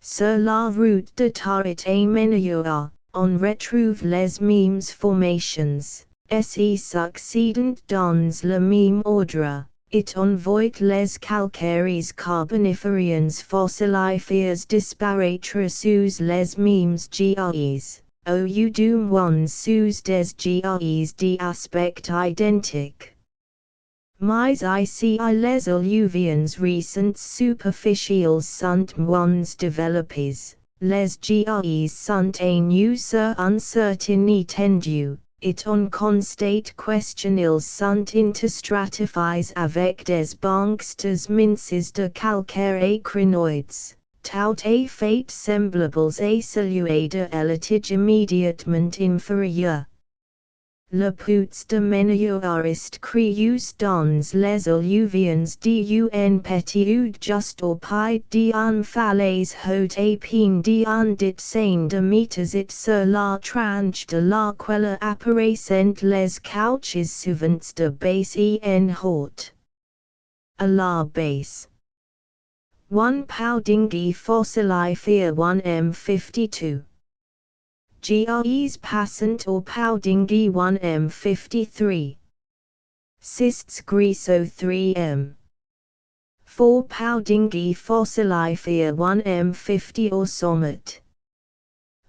Sur la route de Tarit à Menayoa, on retrouve les mêmes formations, et succédant dans le même ordre. Et on voit les calcaires carbonifériens fossilifères disparaître sous les mêmes gis, au du moins sous des gis d'aspect identique. Mais ici les alluvions récentes superficielles sont moins développées, les gis sont à nu sur un certain étendue. Et on constate question ils sont interstratifiés avec des bancs des minces de calcaire crinoides, tout à fait semblables à celui de l'étage immédiatement inférieur. Le pouts de menuarist crius dans les alluvions d'un petit just au pied d'un falaise haute épine d'un dit saint de mites it sur la tranche de la quelle apparaissent les couches souvent de base en haute. À la base. 1 Poudingi fossilifera 1M52. GREs passant or Poudingi 1M53. Cysts Griso 3M. 4 Poudingi fossilifera 1M50 or Sommet.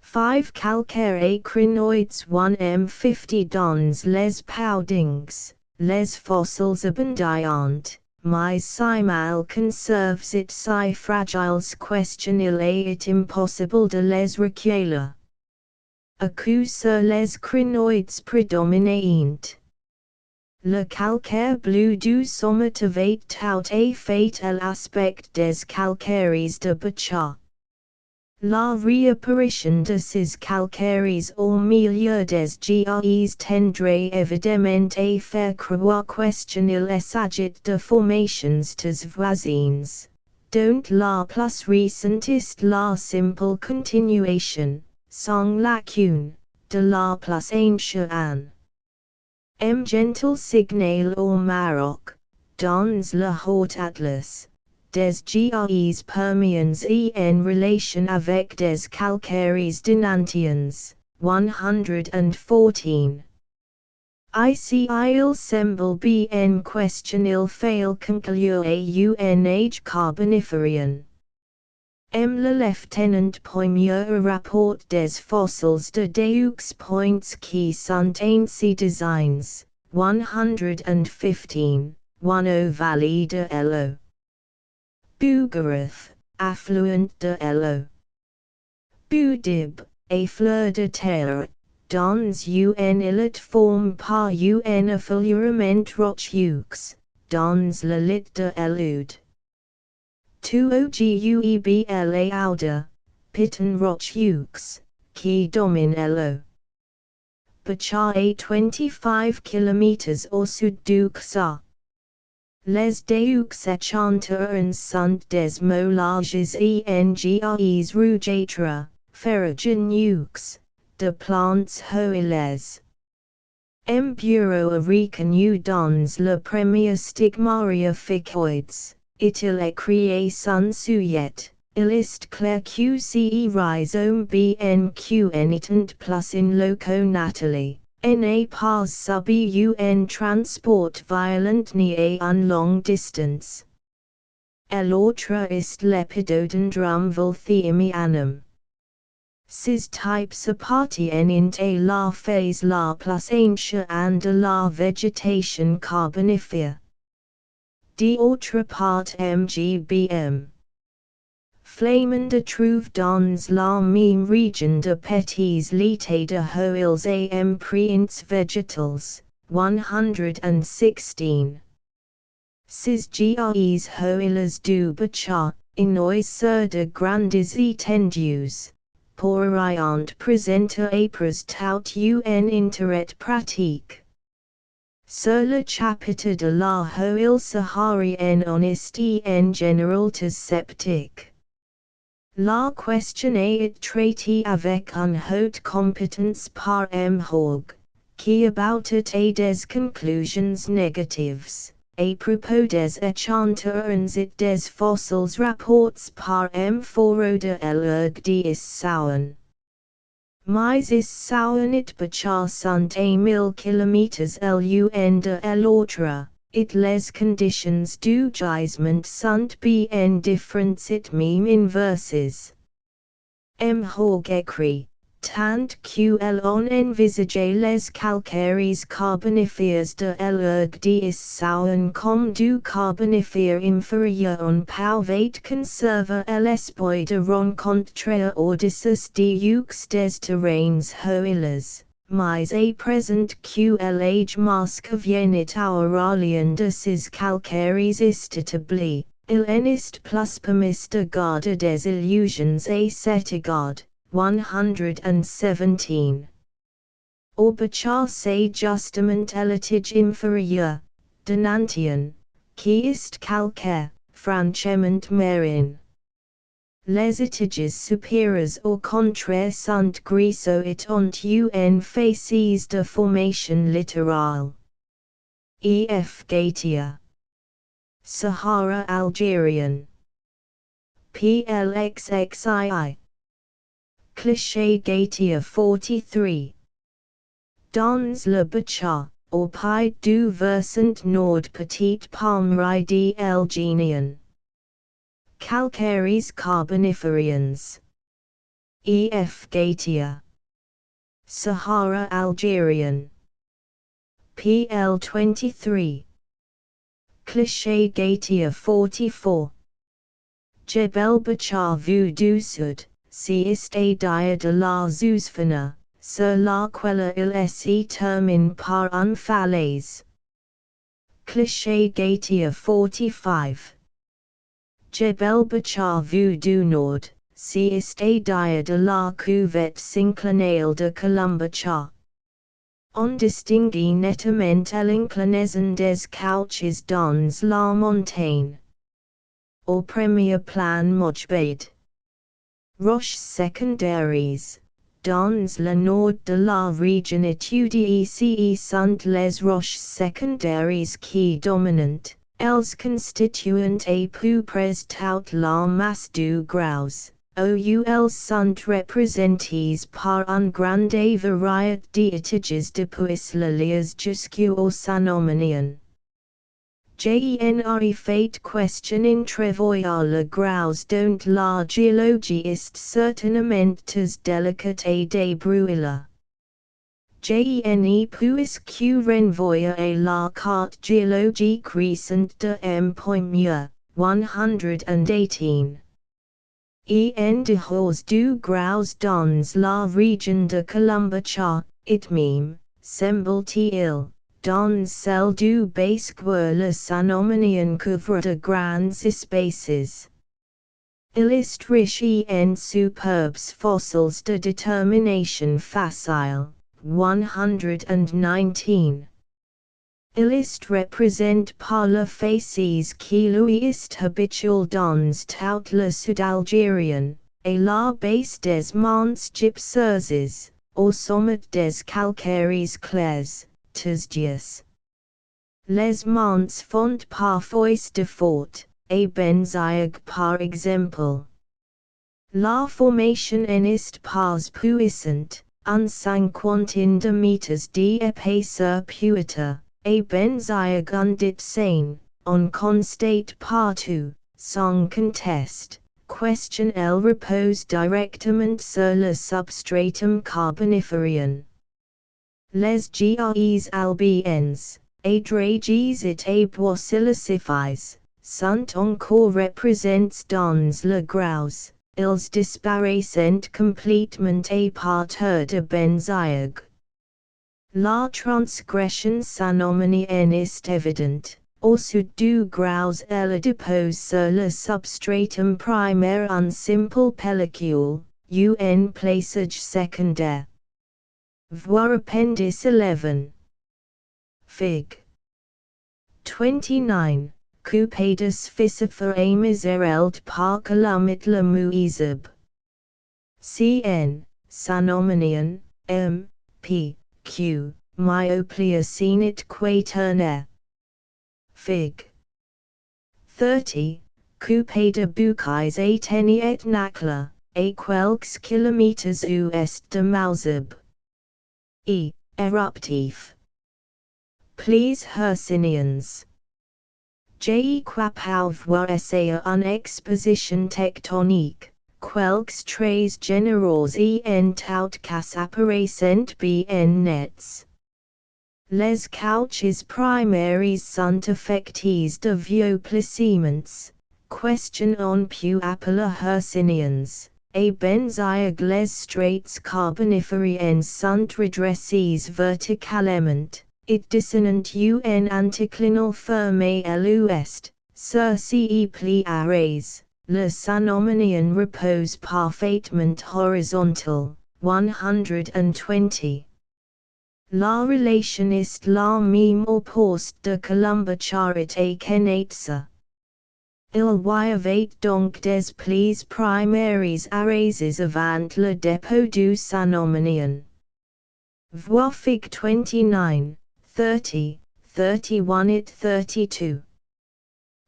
5 Calcaire crinoids 1M50 dons les Poudings, les fossils abondant. Mais si mal conserves it si fragiles question il est impossible de les recueillir. À coup sur les crinoids prédominant. Le calcaire bleu du sommet avait tout à fait l'aspect des calcaires de Bachat. La réapparition de ces calcaires au milieu des GREs tendrait évidemment à faire croire question il s'agit de formations des voisines, dont la plus récente est la simple continuation, sans lacune, de la plus ancienne. Gentle signal au Maroc, dans le Haut Atlas, des GREs Permians en relation avec des calcaires dinantiens, 114. Ici il semble bien question il fail conclure à un âge carboniférian. Le lieutenant premier rapport des fossils de deux points qui sont ainsi designs, 115, 1 vallée de Elo. Bougareth, affluent de Elo. Boudib, a fleur de terre, dans un illet forme par un affleurement rocheux, dans le lit de Elude. Tuoguebla ouda, piton rocheux, qui domine Elo. Bachat à 25 km au sud du Xa. Les deux échantillons sont des moulages engres rougeâtres, ferrugineux, de plantes hoiles. Bureau a reconnu dans le premier stigmaria ficoides, il est créé son sujet, il est clair que ce rhizome BNQ étant plus in loco natali. N'est pas subi un transport violent ni à une longue distance. L'autre est l'épidodendrum volthiemianum. Ces types appartiennent à la phase la plus ancienne de la végétation carbonifère. D'autre part MGBM. Flamande trouve dans la même région de petits lités de hoiles et imprints végétals, 116. Ces GREs hoiles du Bachat, inois sur de grandes étendues, pourraient présenter après tout un intérêt pratique. Sur le chapitre de la hoile saharienne on est en général sceptique. La question est traitée avec une haute compétence par Hogue, qui aboutit à des conclusions négatives, à propos des échantillons et des fossiles rapports par Foro de l'Ergue Issaouen. Mais Issaouen et Bachat sont à 1000 km loin de l'autre. It les conditions du gisement sont bien différentes et même inverses. Hogue écrit, tant que l'on envisage les calcaires carbonifères de l'Ergue d'Issaouen comme du carbonifère inférieur on pouvait conserver l'espoir de rencontrer au-dessus des des terrains hoiles. Mais à présent que l'âge moscovien est auralien de ces calcaires est établi, il en est plus permis de garder des illusions à cet égard, 117. Orbachar se justament elitige inferior, denantien, qui est calcaire, franchement merin. Les litiges supérieurs au contraire sont griseux et ont un facies de formation littérale. E.F. Gautier. Sahara Algerian. PLXXII. Cliché Gautier 43. Dans le Bachar, au pied du versant nord petite palmeraie de l'Algérien. Calcaires carboniferians. E.F. Gautier. Sahara Algerian. PL 23. Cliché Gautier 44. Jebel Bachar vu du Sud, si est a dia de la Zouzfana, sur laquelle il se termine par un falaise. Cliché Gautier 45. Jebel Bachar vu du Nord, si est a dia de la cuvette synclinale de Colombachar. On distingue nettement l'inclinaison des couches dans la montagne. Au premier plan Mojbade. Roches secondaires. Dans le nord de la région étudiée ce sont les roches secondaires qui dominent. Elles constituent à peu près toute la masse du graus. Elles sont représentées par une grande variété d'étiges depuis le lias jusqu'au Sanomanian. Genre fait question entrevoyant le graus dont la géologie est certainement très délicate et débrouillée. Genre puisque renvoie à la carte géologique récente de M.118. En dehors du graus dans la région de Colombachar, it même, semble-t-il, dans celle du basque le Sanomanian couvre de grands espaces. Il est riche en superbes fossiles de détermination facile. 119. Il est représenté par le facies qui lui est habituel dans tout le sud algérien, et la base des monts gypseuses, au sommet des calcaires clairs, tizdius. Les monts font parfois de fort, et benzaïg par exemple. La formation en est pas puissante. Un cinquantaine de mètres d'épaisseur puita, et benzaïg dit sain, on constate partout, sans conteste, question elle repose directement sur le substratum carboniferien. Les gres albiens, et drages et bois silicifies, sont encore représents dans le graus. Ils disparaissent complètement à partir de benzaïg. La transgression sanomanienne est évidente. Au sud du graus elle dépose sur le substratum primaire un simple pellicule, un plaçage secondaire. Voir appendice 11. Fig. 29. Coupadas Ficifera Misereld par Kilomit le Muizib. CN, Sanomanian, M, P, Q, Myopleocenit Quaternaire. Fig. 30. Coupada Boucais Ateniet Nakla, a quelques kilomètres ouest de Mauzib. E. Eruptif. Please Hercynians. J. Quapau voir essayer une exposition tectonique, quelques traits généraux en tout cas apparaissent bien nets. Les couches primaires sont affectés de vieux placements, question on peut appeler hercynians, et benzaïg les straits carbonifériens sont redressés verticalement. It dissonant un anticlinal fermé à l'ouest, sur ce pli arrêts, le Sanomanian repose parfaitement horizontal, 120. La relationist la meme au poste de Columba charité kenatsa. Il y avait donc des plis primaires arrases avant le dépôt du Sanomanian. Voir Fig 29, 30, 31 et 32.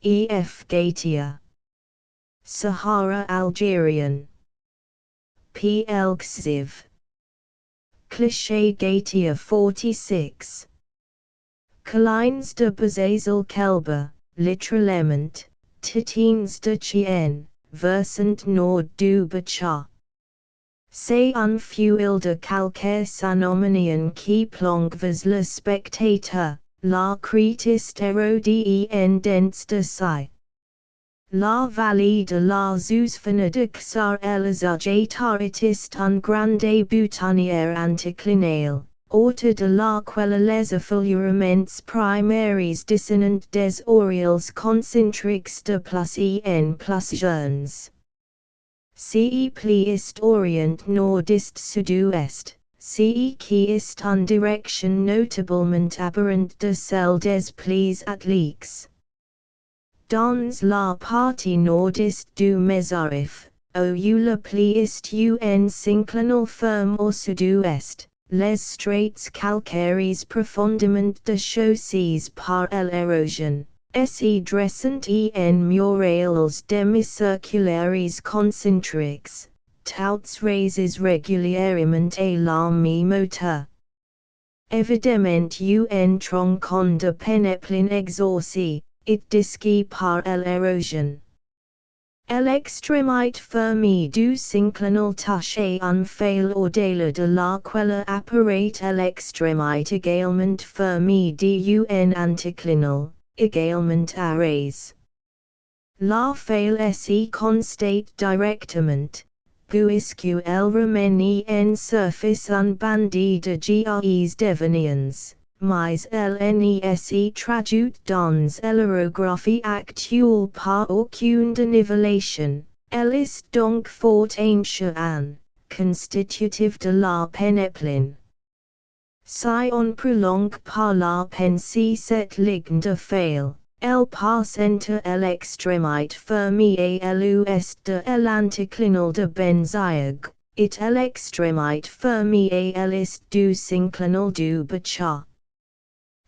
E.F. Gautier. Sahara Algerian. P. L. Xiv. Cliché Gautier 46. Collines de Bezazel Kelber, littéralement, Titines de Chien, versant nord du Bacha. C'est un fuel de calcaire sanomanian qui plonge le spectateur, la critique en dents de scie. La vallée de la Zouzfana de Xar Elazaj est un grande boutonnière anticlinale, autre de laquelle les affleurements primaires dissonant des orioles concentriques de plus en plus jeunes. Ce pli est orient nordiste sud-ouest, ce qui est en direction notablement aberrante de celle des plis atliques. Dans la partie nordiste du Mesarif, où le pli est un synclinal ferme au sud-ouest, les straits calcaires profondément déchaussés par l'érosion, se dressant en murales demi-circulaires concentriques, toutes rasés régulièrement à la même hauteur. Évidemment un tronçon de pénéplin exorcé, it disque par l'érosion. L'extrémité fermée du synclinal touche un fail au-delà de laquelle apparaît l'extrémité également fermée du anticlinal, également arrêtée. La fail se constate directement, puisque elle remet en surface un bandit de gaz deveniens. Mais elle ne se traduit dans l'orographie actuelle par aucune dénivellation, elle est donc fort ancienne, constitutive de la pénépline. Si on prolonge par la pensée cette ligne de fail, elle passe entre l'extrémité fermée et l'ouest de l'anticlinal de Benzaïg, et l'extrémité fermée et l'est du synclinal du Bacha.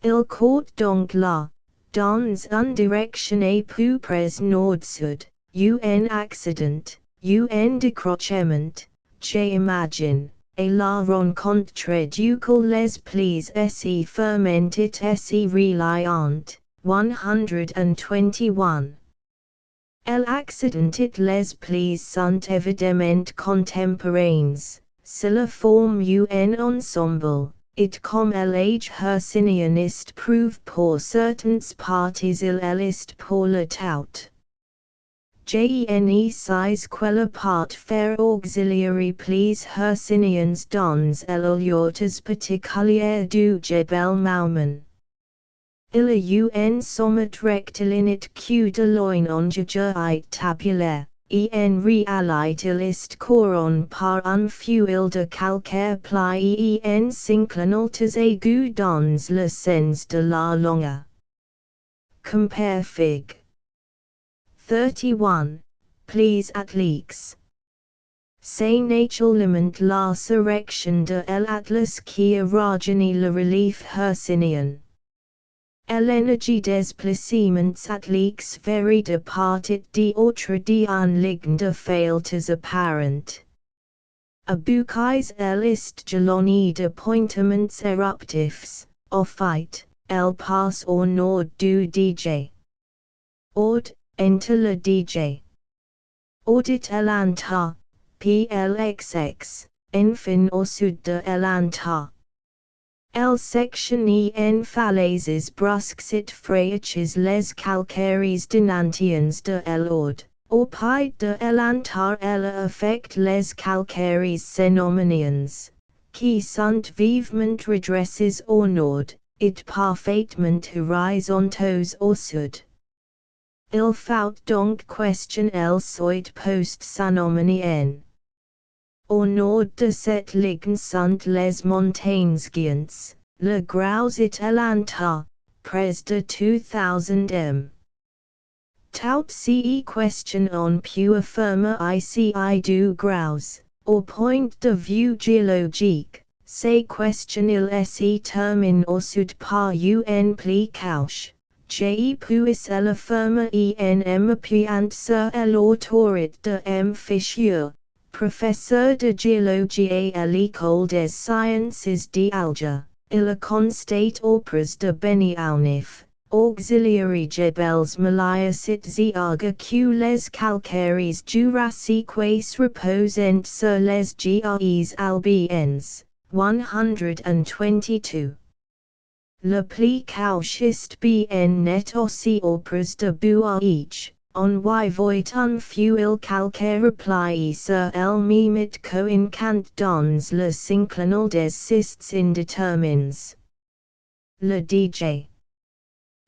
Il court donc là, dans une direction à peu près nord-sud, un accident, un décrochement, j'imagine, et la rencontre duquel les plis se ferment et se reliant, 121. L'accident et les plis sont évidemment contemporains, cela forme un ensemble. It comme l'âge hercynianiste prouve pour certaines parties il est pour le tout. Gene size quelle part faire auxiliary plis hercynians dans l'oliortes particulières du Jebel Mauman. Il y a un sommet rectiligne que de l'oinonge et tabulaire. En réalité il est couronné par un fuel de calcaire pli en synclinaltes aiguës dans le sens de la longueur. Compare Fig. 31, plis atliques. C'est naturellement la surrection de l'atlas qui rajeunit le relief hercynian. L'énergie des placements atliques varie de partit d'autre d'un ligne de failles apparentes. A bouquets est jalonné de pointements éruptifs, au fait, elle passe au nord du DJ. Ord, entre le DJ. Audit l'anta, plxx, enfin au sud de l'anta. Elle sectionne en falaises brusques et fraiches les calcaires denantiens de l'ord, au pied de l'antar elle affecte les calcaires phénomèniens, qui sont vivement redressés au nord, et parfaitement horizontaux au sud. Il faut donc question el soit post phénomènien. Au nord de cette ligne sont les montagnes géantes, le graus it elantar, pres de 2000 m. Tout ce question on peut affirmer ici du graus, au point de vue géologique, ces questions se terminent au sud par un pli couche. J. puis elle affirme en m'appuyant sur l'autorité de M. Fischer, professeur de géologie à l'école des sciences d'Alger. Il constate auprès de Beni Aunif, auxiliary Jebels Malayasites et Arga que les calcaires jurassiques reposent sur les GREs albiens. 122. Le pli couche ist bien net aussi auprès de Buaich, on y voit un fuel calcaire replié sur el mimit coincant dans le synclinal des cysts indétermines. Le DJ.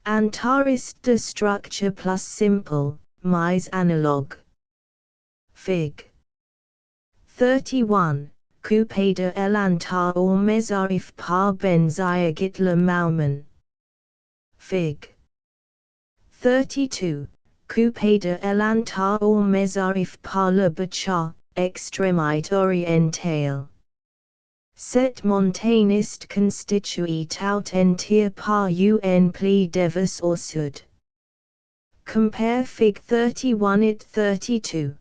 Antarist de structure plus simple, mais analogue. Fig. 31. Coupé de l'antar au mesarif par benziagit le mauman. Fig. 32. Coupé de l'antar au mesarif par le bachar, extrémité orientale. Cette montagne est constituée tout entière par un pli d'Evis au sud. Compare Fig 31 et 32.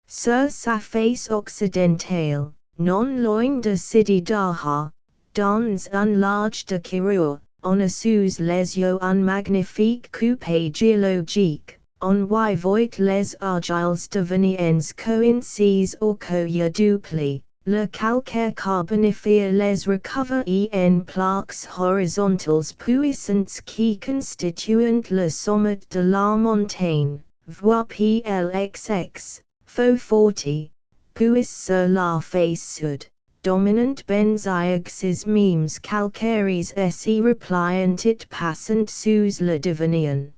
Sur sa face occidentale, non loin de Sidi Daha, dans un large de Kirur, on a sous les yeux un magnifique coupé géologique, on y voit les argiles deveniens coincis au coya du pli. Le calcaire carbonifère les recover en plaques horizontales puissantes qui constituent le sommet de la montagne, voir PLXX, faux 40, puis sur la face sud, dominant benziaxes memes calcaires se repliant it passant sous le devenien.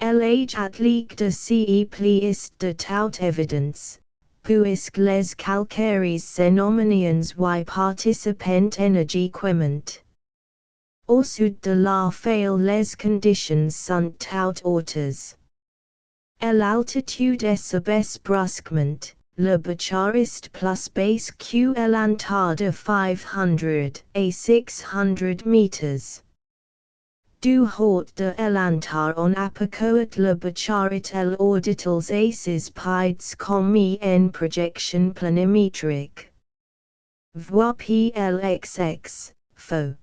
L'âge atlique de ce pli est de toute évidence. Puisque les calcaires phénomènes y participent énergiquement. Au sud de la faille les conditions sont tout autres. L'altitude s'abaisse brusquement, le bachar est plus basse que l'antar de 500 à 600 mètres. Du haut de l'antar on aperçoit le bachar et l'orbitals aces pides comme en projection planimétrique. Voir PLXX, faux.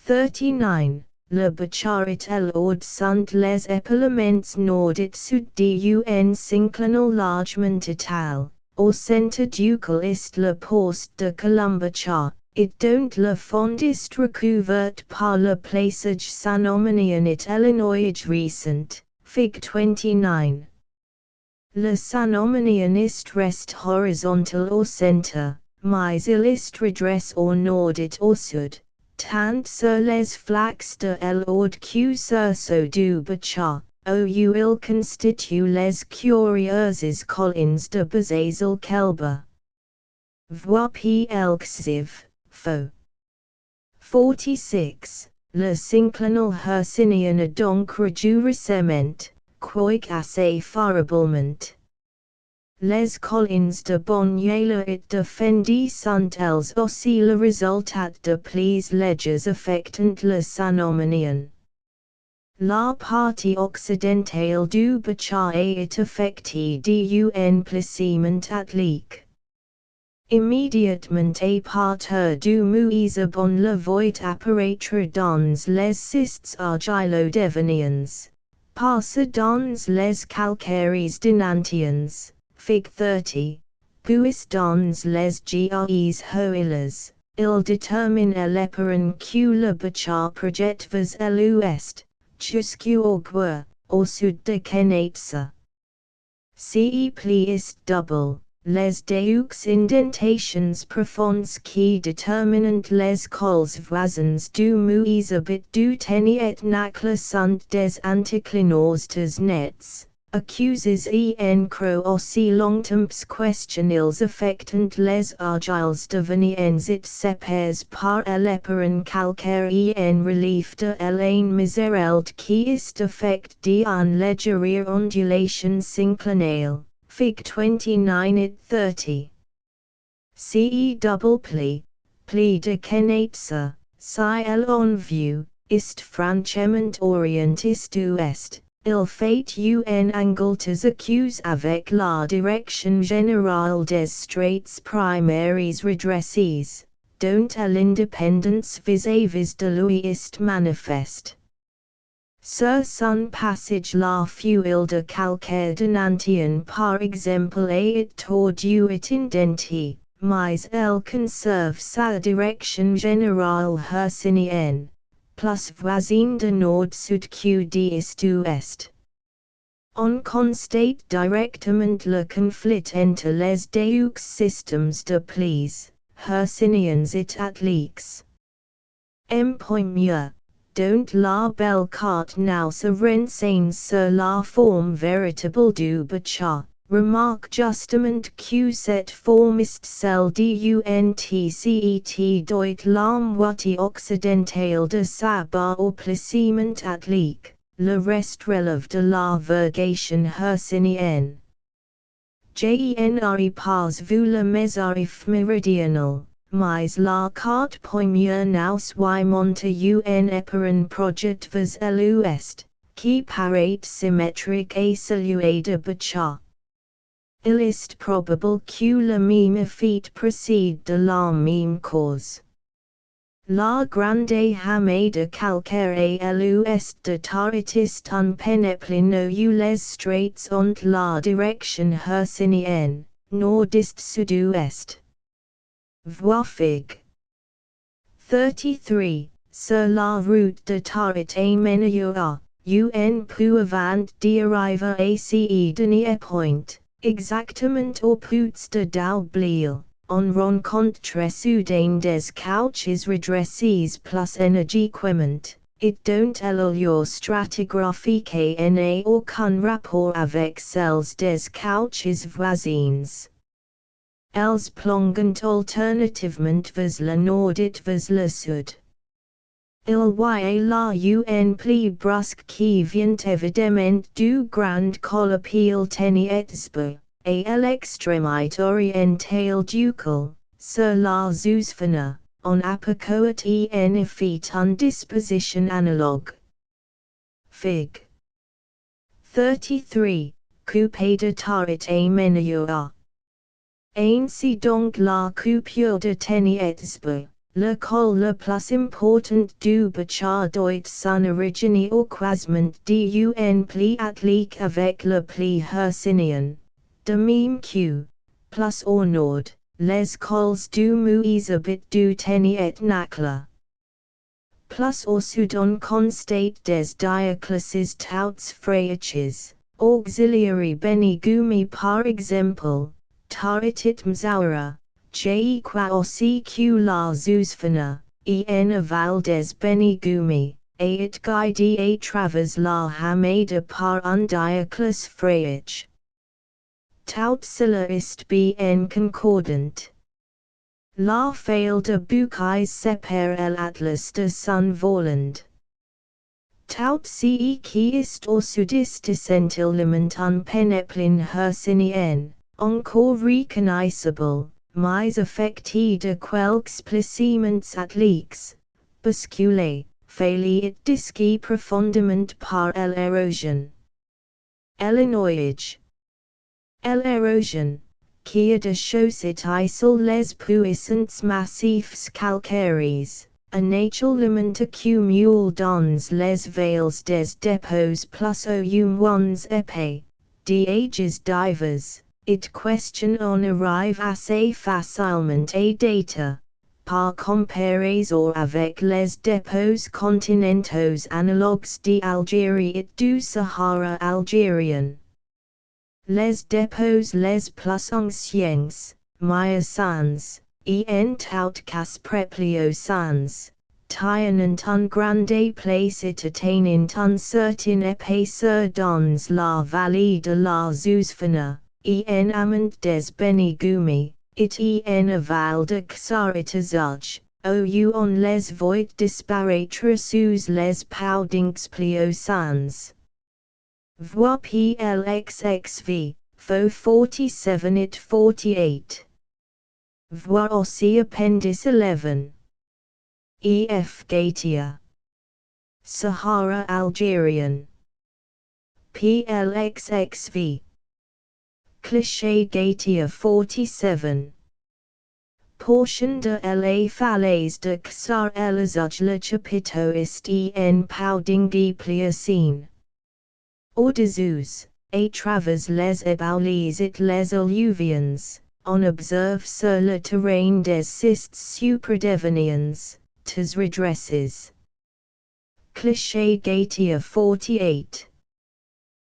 39. Le bachar et l'ord sont les épaulements nord et sud d'un synclinal largement étal, au centre duquel est le poste de Columbachar. It don't le fond est recouvert par le paysage Sanomanian et l'Illinois recent, Fig 29. Le Sanomanian est reste horizontal au centre, mais il est redressé au nord et au sud, tant sur les flancs de l'ord que sur ceux du bachar, où il constitue les curieuses collines de Bazazil Kelba. Voir PLXIV. Faux. 46. Le synclinal Hercynian a donc redu récemment, quoique assez favorablement. Les collines de Bonniela et de Fendi sont elles aussi le résultat de plis légers affectant le Sanomanian. La partie occidentale du bachar est affectée d'un plissement atlique. Immédiatement à partir du muiseb on le voit apparaître dans les cysts argilo-deveniens, passe dans les calcaires dinantiens, Fig 30, puis dans les GREs hoiles, il détermine l'éperon que le bachar projette vers l'ouest, jusqu'au Guer, au sud de Kenatsa. Ce pli est double. Les deux indentations profondes qui déterminent les cols voisins du muiseb et du teni et nacle sont des anticlinosités nets, accuses en cro aussi longtemps question ils affectent les argiles deveniens it separs par l'eperon calcaire en relief de l'un miserald qui est affecté en légère ondulation synclinale. Fig 29 it 30. Ce double pli de kenatsa, si en vue, ist franchement orientiste ouest. Il fait un angletes accuse avec la direction générale des straits primaires redresses, dont l'indépendance vis-à-vis de lui est manifeste. Sur son passage la fuite de calcaire denantien par exemple est tordu et indenté, mais elle conserve sa direction générale hercynienne. Plus voisine de nord-sud que d'est-ouest. On constate directement le conflit entre les deux systèmes de plis, hercyniens et atliques. Mieux, dont la belle carte now se renseigne sur la forme véritable du bachat. Remarque justement que cette forme est celle d'untcet doit la moitié occidentale de sa barre au placement atlique, le reste relève de la vergation hercynienne. J'enrai pas vu le mesarif méridional, mais la carte première nous soit monte un éperon projet vers l'ouest, qui paraît symétrique et salué de bachat. Il est probable que le même effet procède de la même cause. La grande hamée de calcaire et l'ouest de Tarit est un pénéplin où les straits ont la direction hercynienne, nord-est-sud-ouest. Vois Fig. 33, sur la route de Tarit et Menayoa, un peu avant d'arriver à ce dernier point. Exactement opposite de Dalblil, on rencontre soudain des couches redresses plus énergiquement, et dont l'allure stratigraphique n'a aucun rapport avec celles des couches voisines. Elles plongent alternativement vers le nord et vers le sud. Il y a là un pli brusque qui vient évidemment du grand colopil tenietsbe, et l'extrémité orientale du col, sur la zoosphène, on apicoat en effet une disposition analogue. Fig. 33, coupé de Tarit et Menayoa. Ainsi donc la coupure de tenietsbe. Le col le plus important du bachat doit son origine au croisement d'un pli atlique avec le pli hercynien. De même que, plus au nord, les cols du muisabit du teniet nacla. Plus au sud on constate des diaclases touts fraiches, auxiliary benigumi par exemple, taritit mzaura. J'ai qua aussi que la zoosphène, en aval des benigumi, et it guide à travers la hamada par un diaclas fraiche. Tout cela est bien concordant. La faille de bouquets sépare l'atlas de son volant. Tout ce qui est au sud-est essentiellement un pénéplin hercynien, encore reconnaissable. Mais affecté de quelques placements atliques, basculé, failli disque profondément par l'érosion. L'érosion, qui a de chausset sur les puissants massifs calcaires, a naturellement accumule dans les vales des dépôts plus ou moins épais, d'âges divers. It question on arrive assez facilement à data, par comparaison avec les dépôts continentaux analogues d'Algérie et du Sahara algérien. Les dépôts les plus anciens, miocènes, en tout cas prépliocènes, tianant un grande placit attainint uncertain epacer dons la vallée de la Zousfana, en amant des benigumi, it en aval de xarit ou on les voit disparaître sous les poudinks pliosans. Vois plxxv, fo 47 it 48. Vois aussi Appendix 11. E.F. Gautier. Sahara Algerian. PLXXV. Cliché Gautier 47. Portion de la falaise de Xar el Azuj le chapiteau est en Poudingi Pliocene. Audiobook, à travers les éboulis et les alluvions, on observe sur le terrain des cysts superdeveniens, tes redresses. Cliché Gautier 48.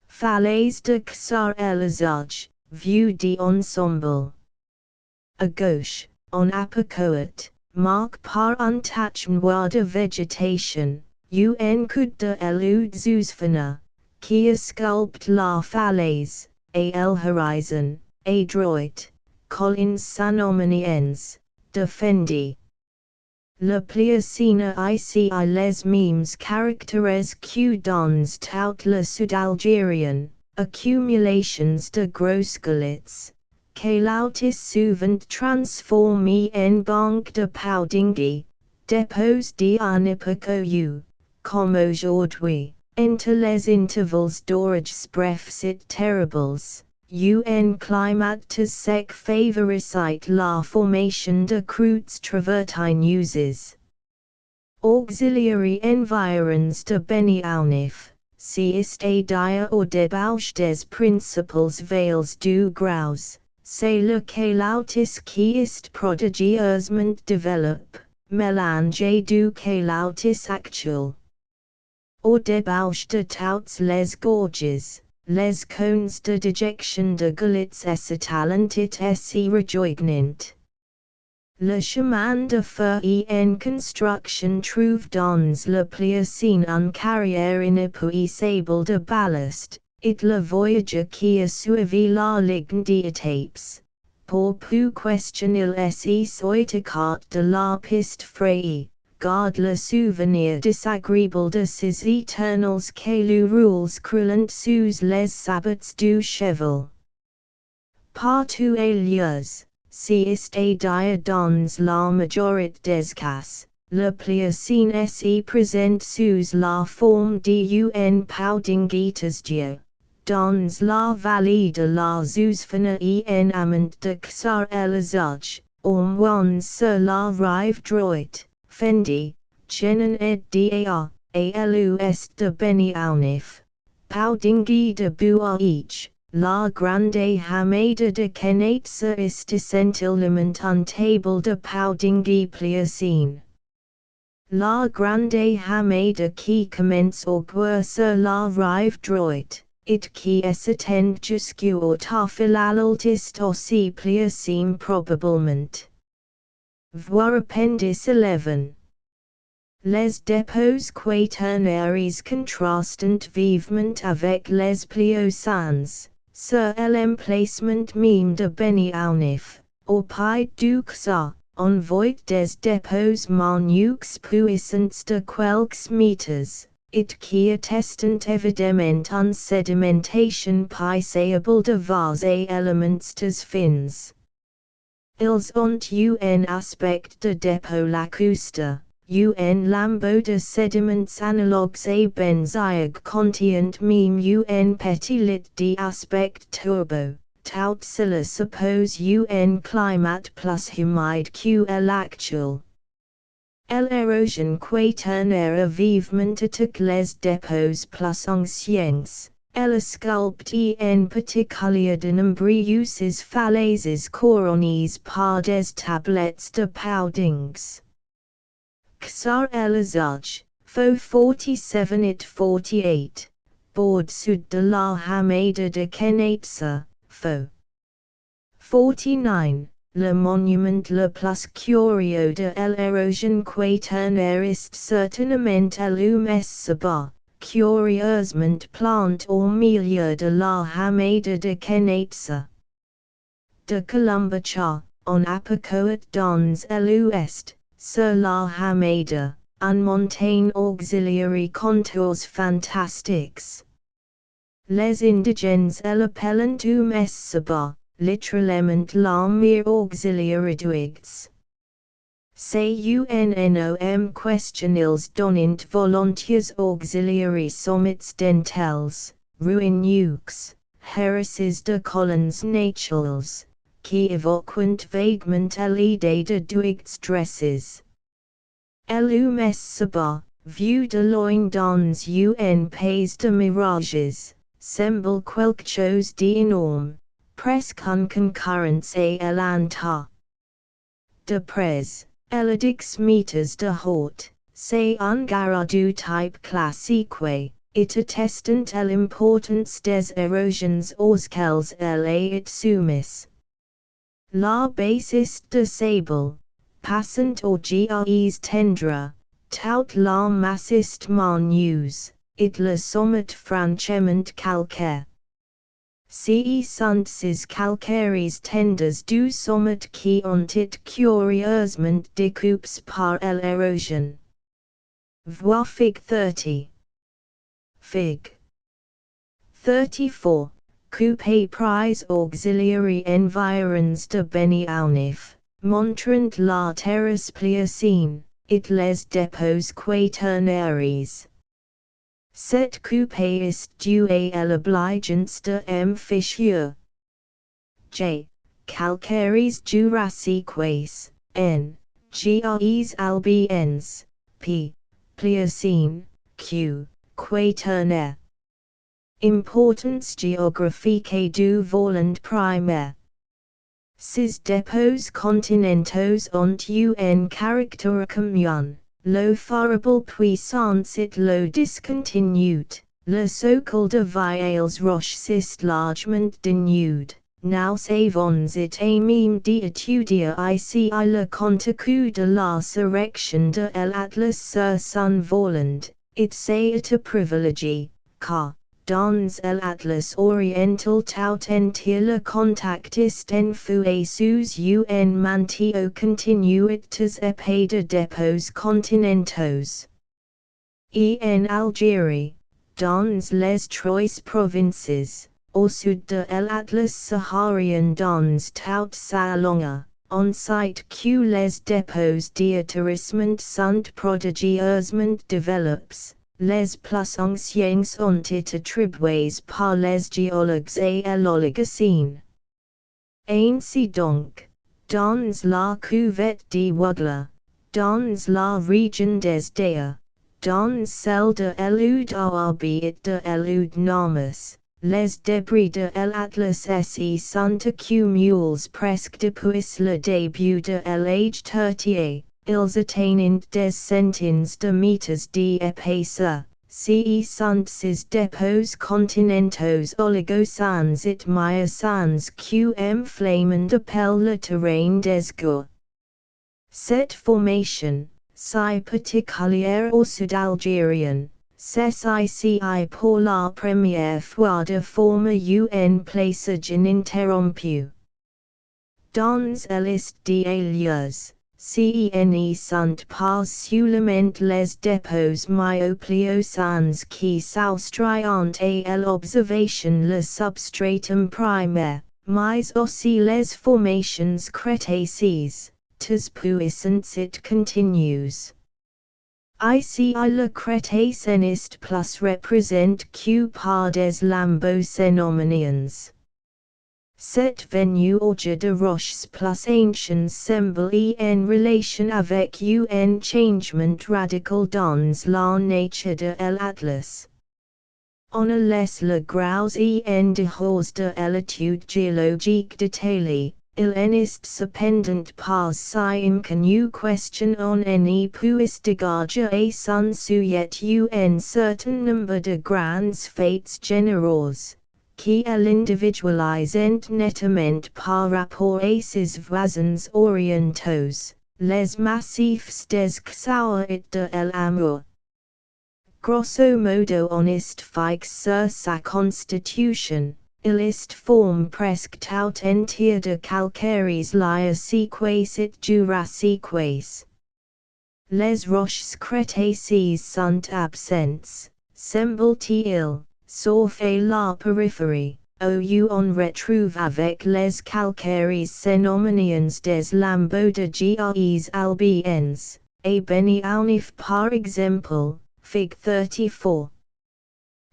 Falaise de Xar el Azuj, vue d'ensemble. À gauche, on aperçoit, marque par un tache noir de végétation, un coude de Zousfana, qui sculpte la falaise, et el horizon, à droite, collines sanomaniens, défendus. Le Pliocène ici les mêmes caractères que dans tout le sud algérien, accumulations de gros squelettes, que l'autis souvent transformés en banques de Poudingi, dépôts d'un époque comme aujourd'hui, entre les intervals d'orage brefs et terribles, un climat sec favorisite la formation de croûtes travertineuses. Auxiliary environs de Beni Aunif, si est dire au débauche des principales vales du Graus, c'est le que l'autis qui est prodigieusement développe, mélange du que l'autis actuel. Au débauche de toutes les gorges, les cones de déjection de gulets s'étalentit et s'y rejoignent. Le chemin de fer en construction trouve dans le Pliocène une carrière inépuisable de ballast, et le voyageur qui a suivi la ligne d'étapes, pour peu questionner les soit écart de la piste frayée, garde le souvenir désagréable de ces éternels cailloux roules croulant sous les sabots du cheval. Partout ailleurs, si est dire dans la majorité des cas, le Pliocène se présente sous la forme d'un Poudingites Dieu, dans la vallée de la Zousfana en amont de Xar el Azuj, au moins sur la rive droite. Fendi, Chenin et Daa, Alus de Beni Aunif, Poudingi de Bouaich, la grande hamada de Kenatsa est essentiellement un table de Poudingi Pliocene. La grande hamada qui commence au puer sur la rive droite, et qui s'étend jusqu'au Tafilaltis aussi Pliocene probablement. Voir Appendix 11. Les dépôts quaternaires contrastent vivement avec les Pliocènes, sur l'emplacement même de Beni Aunif, au pied du Xar, on voit des dépôts minutes puissants de quelques mètres, et qui attestent évidemment une sédimentation paisible de vase et éléments des fins. Ils ont un aspect de dépôt lacustre, un lambeau de sédiments analogues et benzoiques contient même un petit lit d'aspect turbo, tout cela suppose un climat plus humide que l'actuel. L'érosion quaternaire vivement attaque les dépôts plus anciens. Elle sculpte en particulier de nombreuses falaises couronnées par des tablettes de poudings. Xar el Azuj, fo 47 et 48, bord sud de la hamada de Kenatsa, fo 49, le monument le plus curieux de l'érosion quaternaire est certainement l'UMSCBA, curieusement plant au milieu de la hamada de Kenatsa. De Columbacha, on apicoat dans l'ouest, sur la hamada, un montagne auxiliary contours fantastiques. Les indigènes l'appellent UMSCBA, littéralement la mer auxiliary d'Uix. CUNNOM questionils donnant volontiers auxiliary sommets dentels, ruineux, heresies de collins naturels, qui évoquent vaguement l'idée de Duix dresses. L'UMSCBA, vu de loin dans un pays de mirages, semble quelque chose d'énorme, presque une concurrence à l'anta. De près, Elodix meters de haute, c'est un gara du type classique, it attestant l'importance des érosions auxquelles elle est soumise. La bassiste de sable, passant aux gais tendres, tout la massiste manuse, it le sommet franchement calcaire. Ce sont ces calcaires tendres du sommet qui ont été curieusement découpés par l'érosion. Voir Fig 30. Fig 34. Coupe prise auxiliary environs de Beniounif, montrant la terrasse Pliocene, et les dépôts quaternaires. Cette coupe est due à l'obligence de M. Fischer. J. Calcaires jurassiques, N. Gais albiens, P. Pliocene, Q. Quaternaire. Importance géographique du volant primaire. Ces dépôts continentaux ont un caractère commun. L'eau farable puissance et l'eau discontinued, le socle de vieilles roches est largement dénude, nous savons it et même d'étudier ici le contenu de la surrection de l'Atlas sur son volant, it c'est privilégié, car, dans l'Atlas oriental tout entier le contact est enfoué sous un mantio continuites épais de dépôts continentaux. En Algérie, dans les trois provinces, au sud de l'Atlas saharien dans toute sa longueur, on site que les dépôts d'atterrissement sont prodigieusement développés. Les plus anciens ont été attribués par les géologues à l'Oligocène. Ainsi donc, dans la cuvette de Woodler, dans la région des Daya, dans celle de l'Oud Aoub et de l'Oud Namas, les débris de l'Atlas se sont accumulés presque depuis le début de l'âge tertiaire. Ils atteignent des centaines de mètres d'épaisseur, ce sont ces dépôts continentaux oligocènes et miocènes qu'M. appelle le terrain des Gours. Cette formation, si particulière au sud algérien, s'est pour la première fois de forme un paysage ininterrompu. Dans l'est des lieux, CENE sont pas seulement les dépôts myopliocènes qui s'austrient à l'observation le substratum primaire, mais aussi les formations crétacées, tes puissances et continues. Ici le Crétacé est plus représente que par des lambeaux phénoméniens. Cette venue orge de roches plus anciennes semble en relation avec un changement radical dans la nature de l'Atlas. On a laisse le gros en dehors de l'étude géologique détaillée, il en est cependant pas si inconnu question on ne puisse dégager à son sujet un certain nombre de grands faits généraux, qui l'individualisent nettement par rapport à ses voisins orientaux, les massifs des Gautier et de l'amour. Grosso modo honest fixe sur sa constitution, il est forme presque tout entière de calcaires liaseques et jurassiques. Les roches crétacées sont absentes, semble-t-il, sauf à la périphérie, où on retrouve avec les calcaires phénoméniens des lambeaux de gais albiens, et Beniounif par exemple, Fig 34.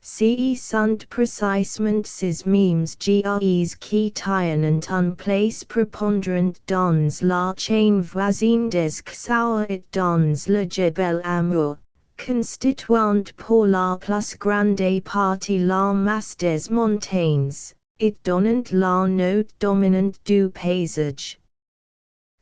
Ce sont précisément ces mêmes gais qui tiennent une place prépondérante dans la chaîne voisine des Gautier et dans le Jebel Amour, constituant pour la plus grande partie la masse des montagnes, et donnant la note dominante du paysage.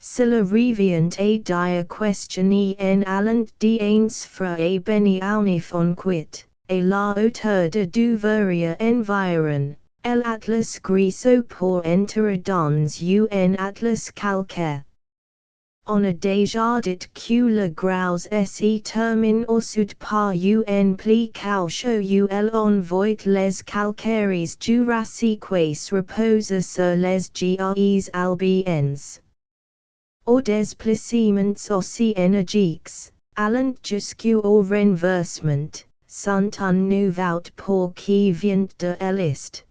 Cela revient à dire questionner en allant d'ens fra et Beniounif enquête, et la hauteur de Duveria environ, l'atlas gris pour entrer dans un atlas calcaire. On a déjà dit que le gros se termine au sud par un pli caucheux l'envoie les calcaires jurassiques reposent sur les gais albiens. Au déplacements aussi énergiques, allant jusqu'au renversement, sont un nouveau pour qui vient de l'est.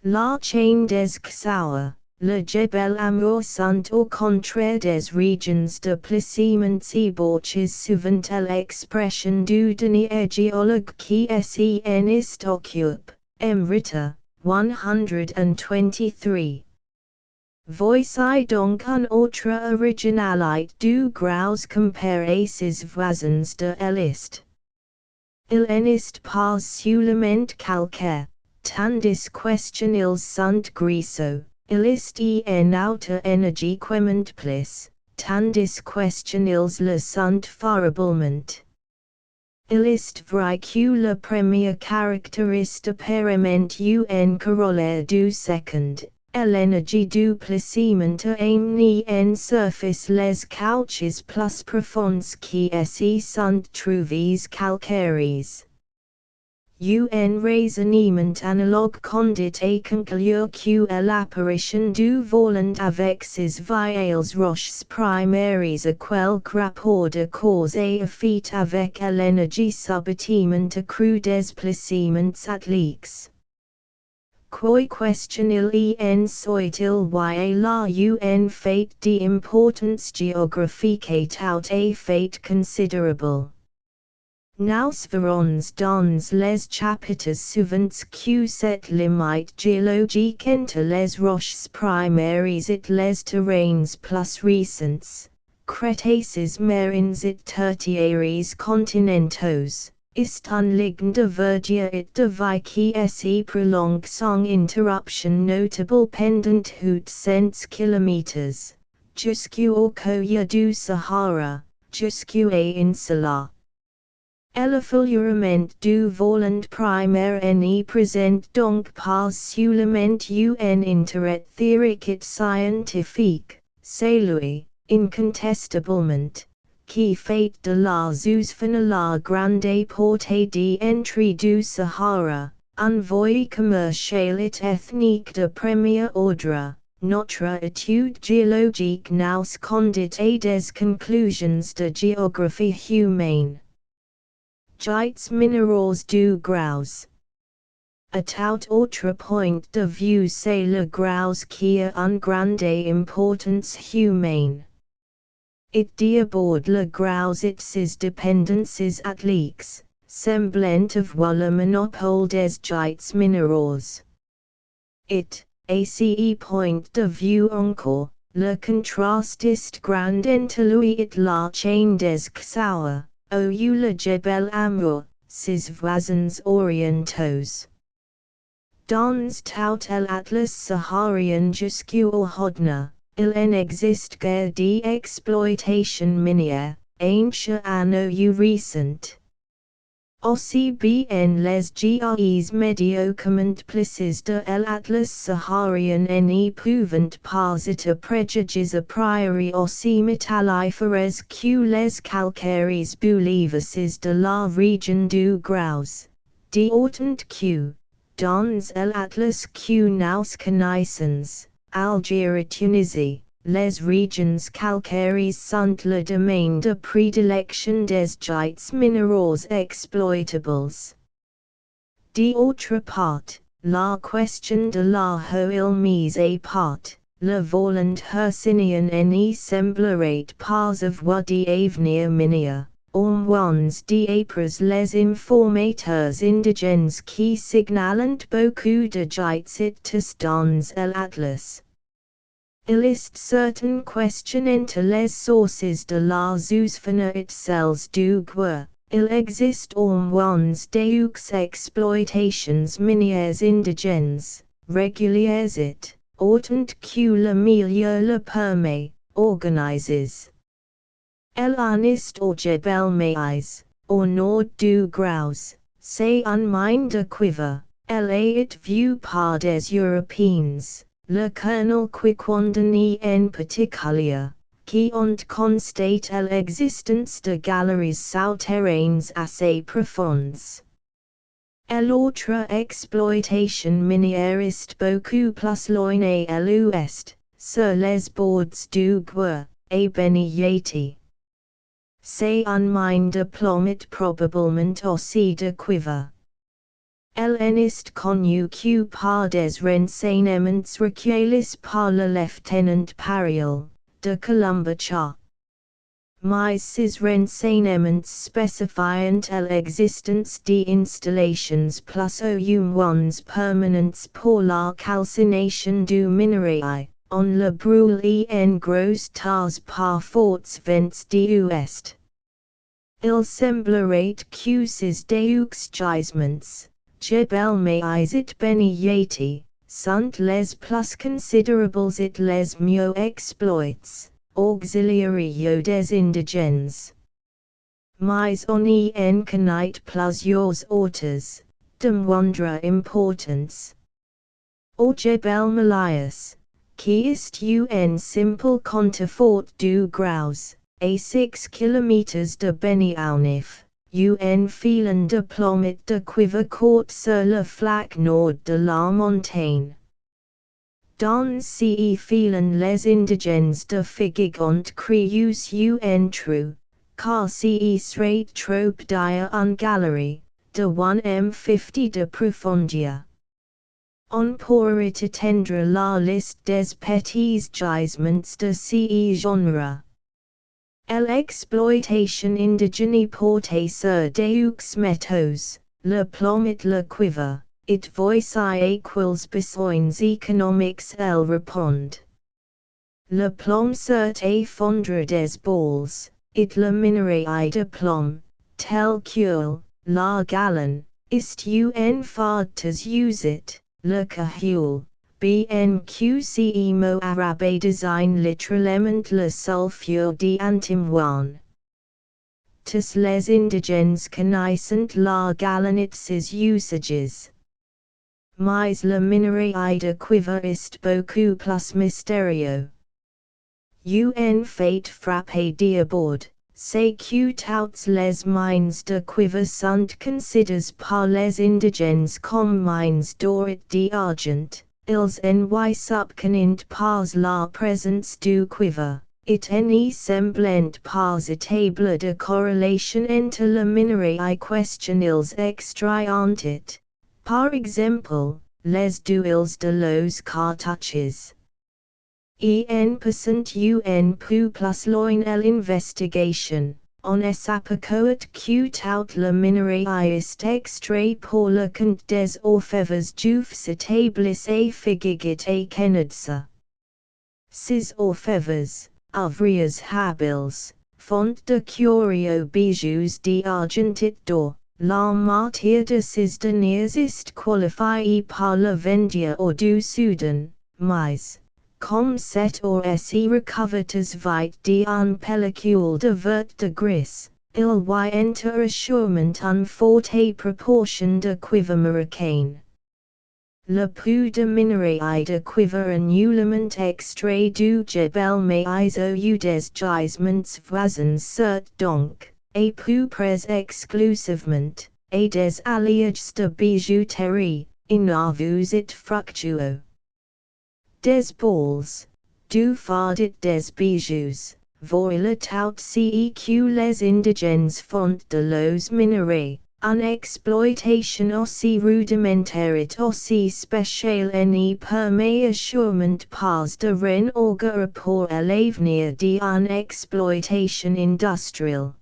La chaîne des Gautier, le Jebel Amour sont au contraire des régions de placements éborchées souvent à l'expression du dernier géologue qui s'en occupe, Ritter, 123. Voici donc une autre originalité du gros comparé ses voisins de l'Est. Il n'est pas seulement calcaire, tandis qu'ils sont griseux, il est en autre énergiquement plus, tandis qu'ils le sont favorablement. Il est vrai que la première caractéristique apparemment un corollaire du second. L'énergie du placement a amené en surface les couches plus profondes qui s'y sont trouvées calcaires. Un raisonnement analogue condit à conclure que l'apparition du volant avec ses vieilles roches primaires a quelque rapport de cause à effet avec l'énergie subitement accrue des placements atliques. Quoi question il en soit-il y la un fait d'importance géographique tout à fait considérable. Nous verrons dans les chapitres suivants que cette limite géologique entre les roches primaires et les terrains plus récents, crétacés marins et tertiaires continentaux, est un ligne de verdure et de vie qui se prolongue sans interruption notable pendant 800 km, jusqu'au col du Sahara, jusqu'à insula. L'effleulement du volant primaire n'y présente donc pas seulement un intérêt théorique et scientifique, c'est lui, incontestablement, qui fait de la zone la grande portée d'entrée du Sahara, un voie commerciale et ethnique de premier ordre. Notre étude géologique nous conduit à des conclusions de géographie humaine. Gites minéraux du gros. À tout autre point de vue c'est le gros qui a une grande importance humaine. It déborde le gros et ses dépendances atliques, semblant avoir le monopole des gites minéraux. It, à ce point de vue encore, le contraste est grand entre lui et la chaîne des Gautier, où le Jebel Amour, ses voisins orientaux. Dans tout l'Atlas saharien jusqu'au Hodna, il n'existe guère d'exploitation minière, ancien ou récente. Aussi bien les gres médicaments places de l'Atlas saharien ne pouvant pas être préjugés a priori aussi métallifères que les calcaires bouleversés de la région du Graus, d'autant que, dans l'Atlas que nous connaissons, Algérie Tunisie, les régions calcaires sont le domaine de prédilection des gites minéraux exploitables. D'autre part, la question de la huile mise à part, le volant hercynien ne semblerait pas avoir d'avenir minier, au moins d'après les informateurs indigènes qui signalent beaucoup de gites dans l'Atlas. Il est certain question entre les sources de la zoosphère et celles du Guer. Il existe au moins deux exploitations minières indigènes, régulières et, autant que le milieu le permet, organisées. El est au Jebel Maïs, au nord du Graus, c'est un mine de cuivre. Elle est vue par des Européens. Le colonel Quiquandoni en particulier, qui ont constaté l'existence de galeries souterraines assez profondes. L'autre exploitation minière est beaucoup plus loinée à l'ouest, sur les bords du Guer, et Beniyati. C'est un mine de plomb et probablement aussi de cuivre. Elle est connue que par des renseignements recueillis par le lieutenant Parial, de Colombacha. Mais ces renseignements spécifiant l'existence d'installations plus ou moins permanentes pour la calcination du minerai, on le brûle en gros tas par forts vents d'ouest. Il semblerait que ces deux gisements, Jebel Maïs et Beniyati, sont les plus considérables et les mieux exploits, auxiliaires des indigènes. Mais on y en connaît plusieurs autres, de moindre importance. Au Jebel Malayas, qui est un simple contrefort du Graus, à 6 km de Beniounif. Un filon de plomb et de cuivre court sur le flanc nord de la montagne. Dans ce filon les indigènes de Figigont crient un trou, car ce serait trop dire en galerie, de 1 m 50 de profondeur. On pourrait attendre la liste des petits gisements de ce genre. L'exploitation indigène portée sur deux métaux, le plomb et le cuivre, it voici à quels besoins économiques elle répond. Le plomb sert à fondre des bols, et le minerai de plomb, tel que la galène, est un fard usit, le cahul. Bien que ce mot arabe désigne littéralement le sulfure d'antimoine. Tous les indigènes connaissent la galène et ses usages. Mais le minerai de cuivre est beaucoup plus mystérieux. Un fait frappé d'abord, c'est que toutes les mines de cuivre sont considérées par les indigènes comme mines d'or et d'argent. Ils n'y soupçonnent pas la présence du cuivre, et n'y semblent pas établir de corrélation entre le minerai question ils extraient it. Par exemple, les duels de los cartouches. En passant un peu plus loin l'investigation, on s'aperçoit que tout le minerai est extrait pour le compte des orfèvres juifs établis à Figuigat et Canadsa. Ces orfèvres, ouvriers habiles, font de curieux bijoux d'argent et d'or. La moitié de ces derniers est qualifiée par le vendier au du Soudan, mais, comme cet or est recouvert vite d'un pellicule de vert de gris, il y enter assurement un forte proportion de cuivre marocain. Le peu de minerai de cuivre annulement extrait du Jebel mais au des gisements voisins cert donc, et peu près exclusivement, et des alliages de bijouterie, innovus et fructueux. Des balls, du fardit des bijoux, voila tout ceq les indigens font de los minerais, une exploitation aussi rudimentaire et aussi spéciale n'y permet assurément pas de rien augue rapport à l'avenir d'une exploitation industrielle.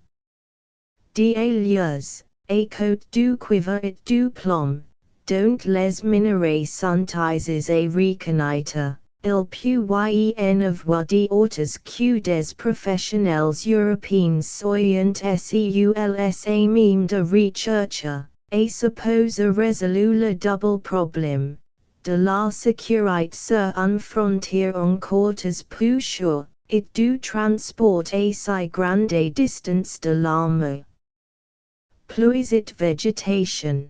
D'ailleurs, à côté du cuivre et du plomb, dont les minerais sont aises à reconnaître, il peut y en avoir d'autres que des professionnels européens soyant seuls à même de recherche, et suppose résolu le double problème, de la sécurité sur une frontière encore plus sûre, et du transport à si grande distance de l'arme. Plus it végétation.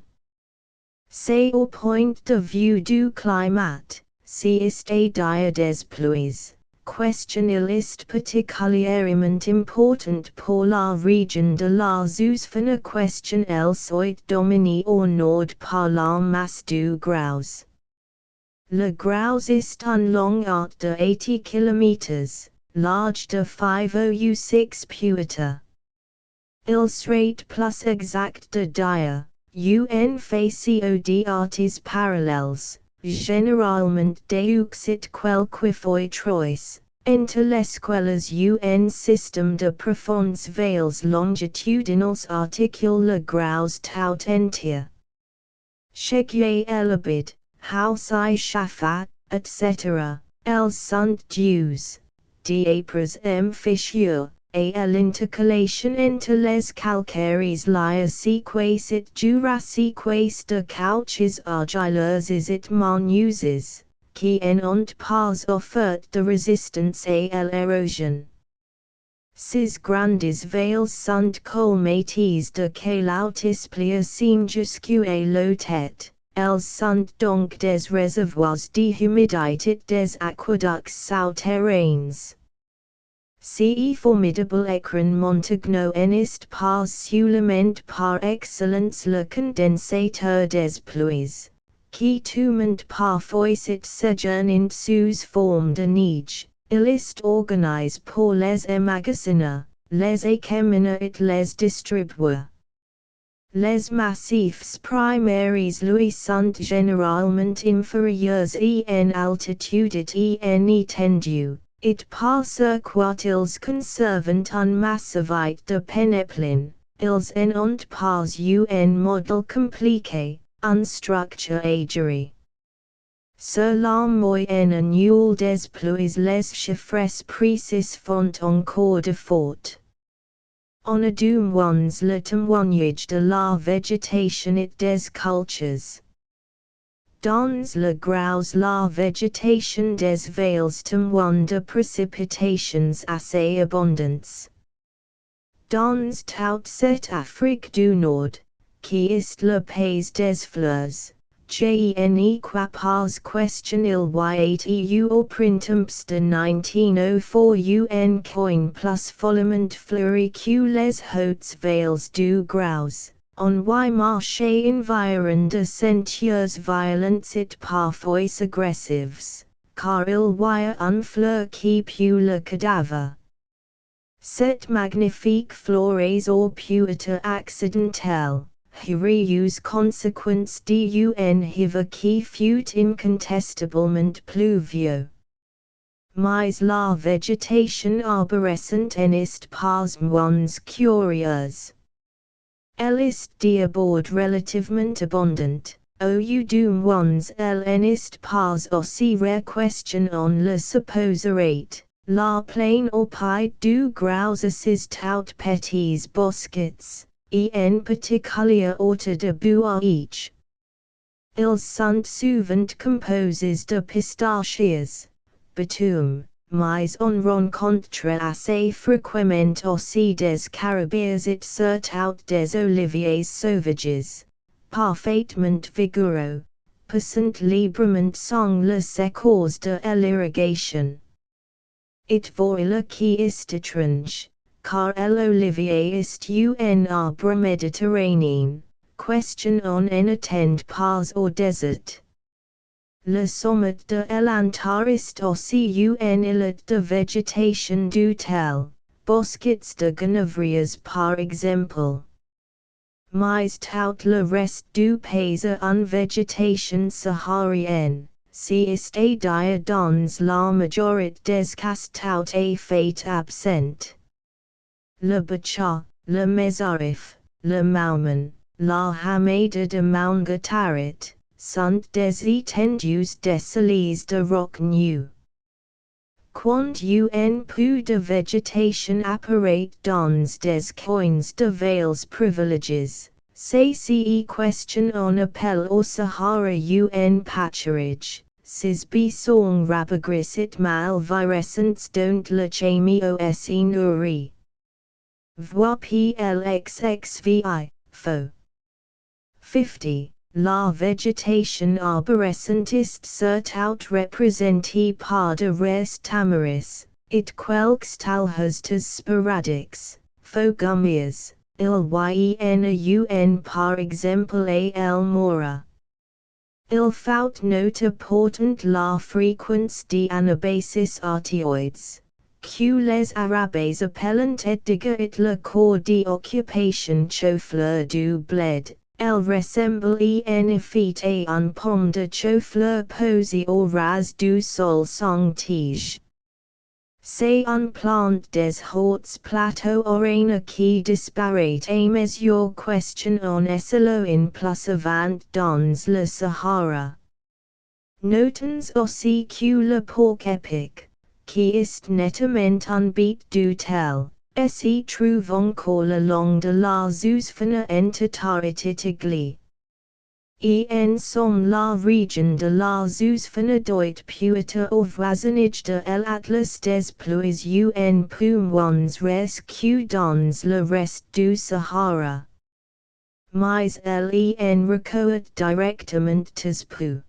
C'est au point de vue du climat, si est dire des pluies, question il est particulièrement important pour la région de la Zoufana question elle soit dominée au nord par la masse du Graus. Le Graus est un long arc de 80 km, large de 5 ou 6 puerta. Il serait plus exact de dire, un facio d'artes parallèles, généralement deux et quelques fois trois, entre lesquelles un système de profondes veils longitudinales articule le Graus tout entier. Chegier elabid, house I shafat, etc., elles sont dues, d'apres fissures, et l'intercalation entre les calcaires liaseques et jurassiques de couches argileuses et moneuses, qui n'ont pas offert de résistance à l'érosion. Ces grandes veils sont colmatées de calotis pliocene jusqu'à la tête, elles sont donc des réservoirs d'humidité des aqueducs souterrains. Ce formidable écran Montagno n'est pas seulement par excellence le condensateur des pluies, qui tourmente parfois et séjourne sous forme de neige, il est organisé pour les emmagasiner, les acheminer et les distribuer. Les massifs primaires lui sont généralement inférieurs en altitude et en étendue. Et par ce quoi ils conservent un massivite de peneplin, ils n'ont pas un modèle compliqué, une structure aguerrie. Sur la moyenne annuelle des pluies les chiffres précis font encore de faute. On a du moins le témoignage de la végétation et des cultures. Dans le Graus la végétation des vales témoigne de précipitations assez abondantes. Dans toute cette Afrique du Nord, qui est le pays des fleurs, je quoi pas question il y a au printemps de 1904 un coin plus follement fleuri que les hautes vales du Graus. On y marché environ de sentures violentes et parfois agressives, car il y a un fleur qui pue le cadavre. Cette magnifique flores au puerta accidentelle, heureuse conséquence d'un hiver qui fut incontestablement pluvieux. Mais la végétation arborescente n'est pas moins curieuse. Elle est d'abord relativement abondante, au du moins elle n'est pas aussi rare question on le supposerait. La plaine au pied du Graus is tout petits bosquets, et en particulier autour de buaich. Ils sont souvent composés de pistachias, bitume, mais on rencontre assez fréquemment aussi des caribes et surtout des oliviers sauvages, parfaitement vigoureux, passant librement sans les secours de l'irrigation. It voilà qui est étrange, car l'olivier est un arbre méditerranéen, question on n'attend pas au désert. Le sommet de l'Antar est aussi un îlet de végétation d'autel, bosquets de genévriers par exemple. Mais tout le reste du pays en végétation saharienne, si est dire dans la majorité des cas tout est fait absent. Le bacha, le mezarif, le mauman, la hamada de moungatarit, sont des étendues désolées de roc nu. Quand un peu de végétation apparaît dans des coins de vales privilégiés, c'est question on appelle au Sahara un pâturage, ces buissons rabougris et malvirescents dont le chimio est nourri. Vois plxxvi, faux. 50. La végétation arborescente est surtout représentée par de rares tamaris, et quelques talhostes sporadiques, fogumiers, il par exemple el mora. Il faut noter portant la fréquence d'anabasis artioides, que les arabes appellent eddiga et le corps d'occupation chauffleur du bled. Elle ressemble en effet à un pomme de chou-fleur posé au ras du sol sans tige. C'est un plante des hauts plateaux orange qui disparaît à mesure question on esselo in plus avant dans le Sahara. Notons aussi que le porc épic, qui est nettement un bête du tel, s'y trouve encore le long de la zoosphène entétarititigli. En somme la région de la zoosphène doit puiter au voisinage de l'Atlas des pluies un peu moins res que dans le reste du Sahara. Mais en recourt directement tes peu.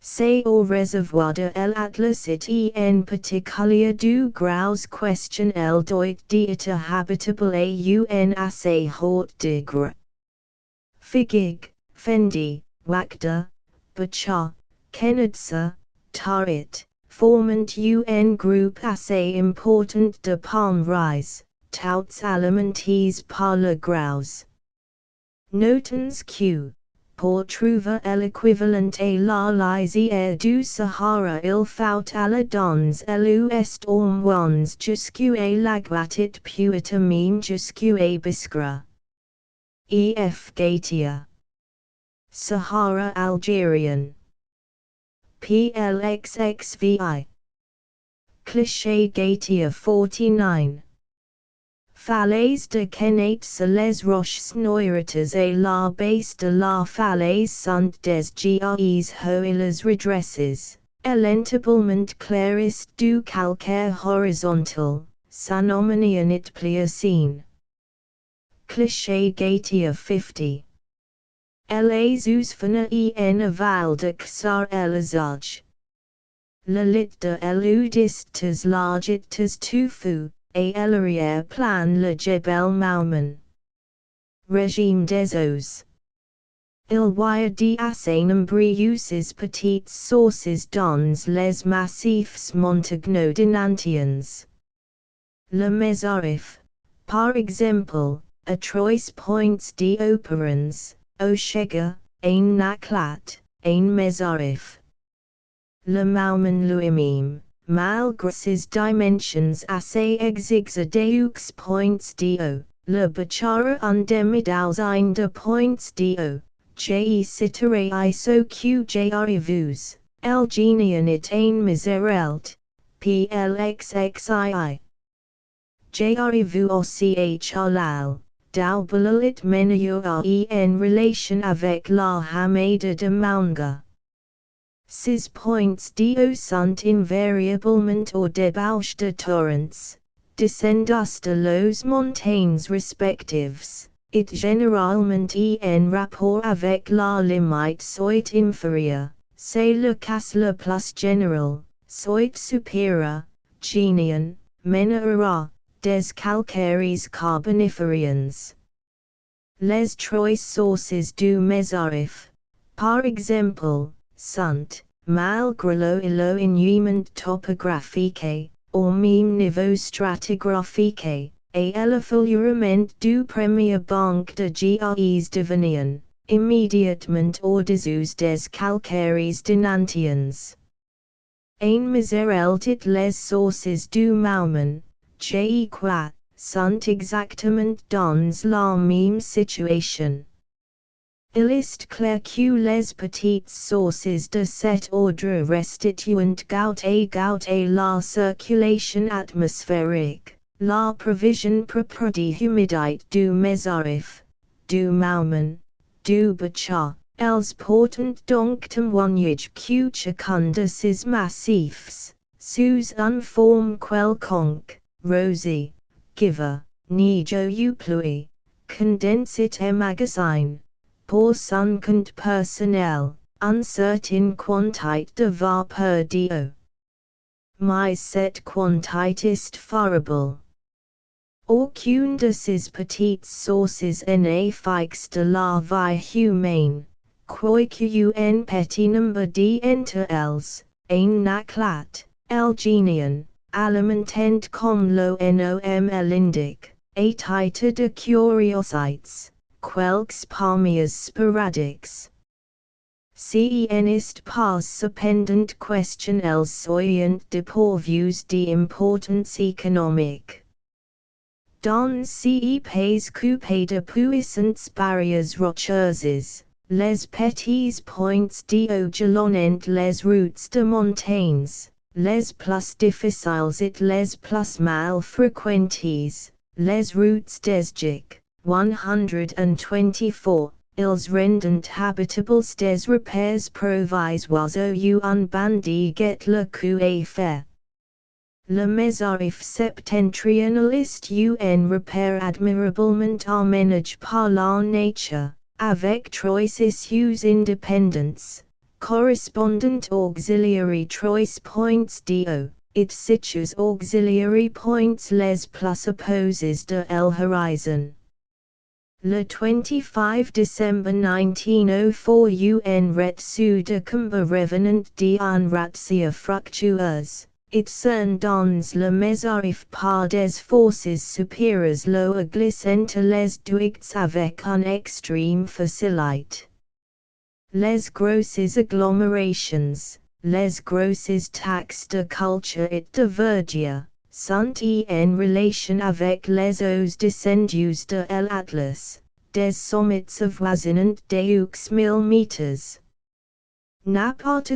C'est au réservoir de l'Atlas et en particulier du gros question el doit d'être habitable à un assez haut degré. Figig, fendi, wakda, bacha, kenadsa, tarit, formant un groupe assez important de palm rice, touts alimentés par le gros. Notons que, pour trouver l'équivalent à la lisière du Sahara il faut aller dans l'ouest au moins jusqu'à la Guatit puiter même jusqu'à Biskra. E.F. Gautier. Sahara Algerian. PLXXVI. Cliché Gautier 49. Falaise de Kenate sur les roches noirites et la base de la falaise sont des gres hauts et les redresses, l'entablement clairiste du calcaire horizontal, s'anomenient it pliocene. Cliché Gautier 50. Les zoosphènes en aval de Ksar elazaj. Le lit de l'eudistes largites toufou. Et l'arrière-plan le Jebel Mauman. Régime des eaux. Il y a d'assez nombreuses petites sources dans les massifs montagneux Le Mezarif, par exemple, a 3 points d'opérance, au Shega, un Naklat, un Mezarif. Le Mauman lui-même. Malgré ses dimensions assez exiguës deux points d'eau, le Bachara en demi-douzaine de points d'eau, j'y citerai iso que j'arrive, el génian est un misérelt, plxxii. J'arrive aussi à Chalal, d'Albalalit menayor en relation avec la Hamada de Maunga. Sis points do sunt invariablement or debauche de torrents, descendus de los montagnes respectives, it généralement en rapport avec la limite soit inférieure, c'est le cas le plus général, soit supérieur, genian, menera, des calcaires carboniferians. Les trois sources du Mesarif, par exemple, sunt, malgré l'éloignement topographique, au même niveau stratigraphique, et l'effleurement du premier banc de GREs devenien, immédiatement au-dessous des calcaires denantiens. Un miserel dit les sources du Mauman, je crois, sont exactement dans la même situation. Il est clair que les petites sources de cet ordre restituent Gautier la circulation atmosphérique, la prévision propre d'humidité du Mesarif, du Mauman, du Bacha. Elles portent donc témoignage que chacun de ces massifs, sous une forme quelconque, rosée, giver, neige ou pluie, condense et emmagasine, pour son compte personnel, une certaine quantité de vapeur d'eau. Mais cette quantité est variable. Aucune de ces petites sources n'est fixe de la vie humaine. Quoique un petit nombre d'entre elles, un naclat, el genian, alimentent comme le nom l'indique, et titre de curiosités, quelques palmiers sporadiques. Si n'est pas cependant question elles soyant dépourvues d'importance économique. Dans ces pays coupés de puissantes barrières rocheuses, les petits points d'eau jalonnent les routes de montagnes, les plus difficiles et les plus mal fréquentées, les routes desgiques, 124, ils rendent habitables des repères provisoires ou un bandiguet le coup est fait. Le Mesarif septentrional est un repère admirablement aménagé par la nature, avec trois issues indépendantes, correspondant auxiliary trois points d'eau, it situes auxiliary points les plus opposés de l'horizon. Le 25 décembre 1904 un reçu de combat revenant d'une razzia fructueuse. It cerne dans le Mesarif par des forces supérieures l'eau glisse entre les ducts avec une extrême facilité. Les grosses agglomérations, les grosses taxes de culture et de verdure, sont en relation avec les eaux descendues de l'Atlas, des sommets avoisinant deux 1000 mètres. N'importe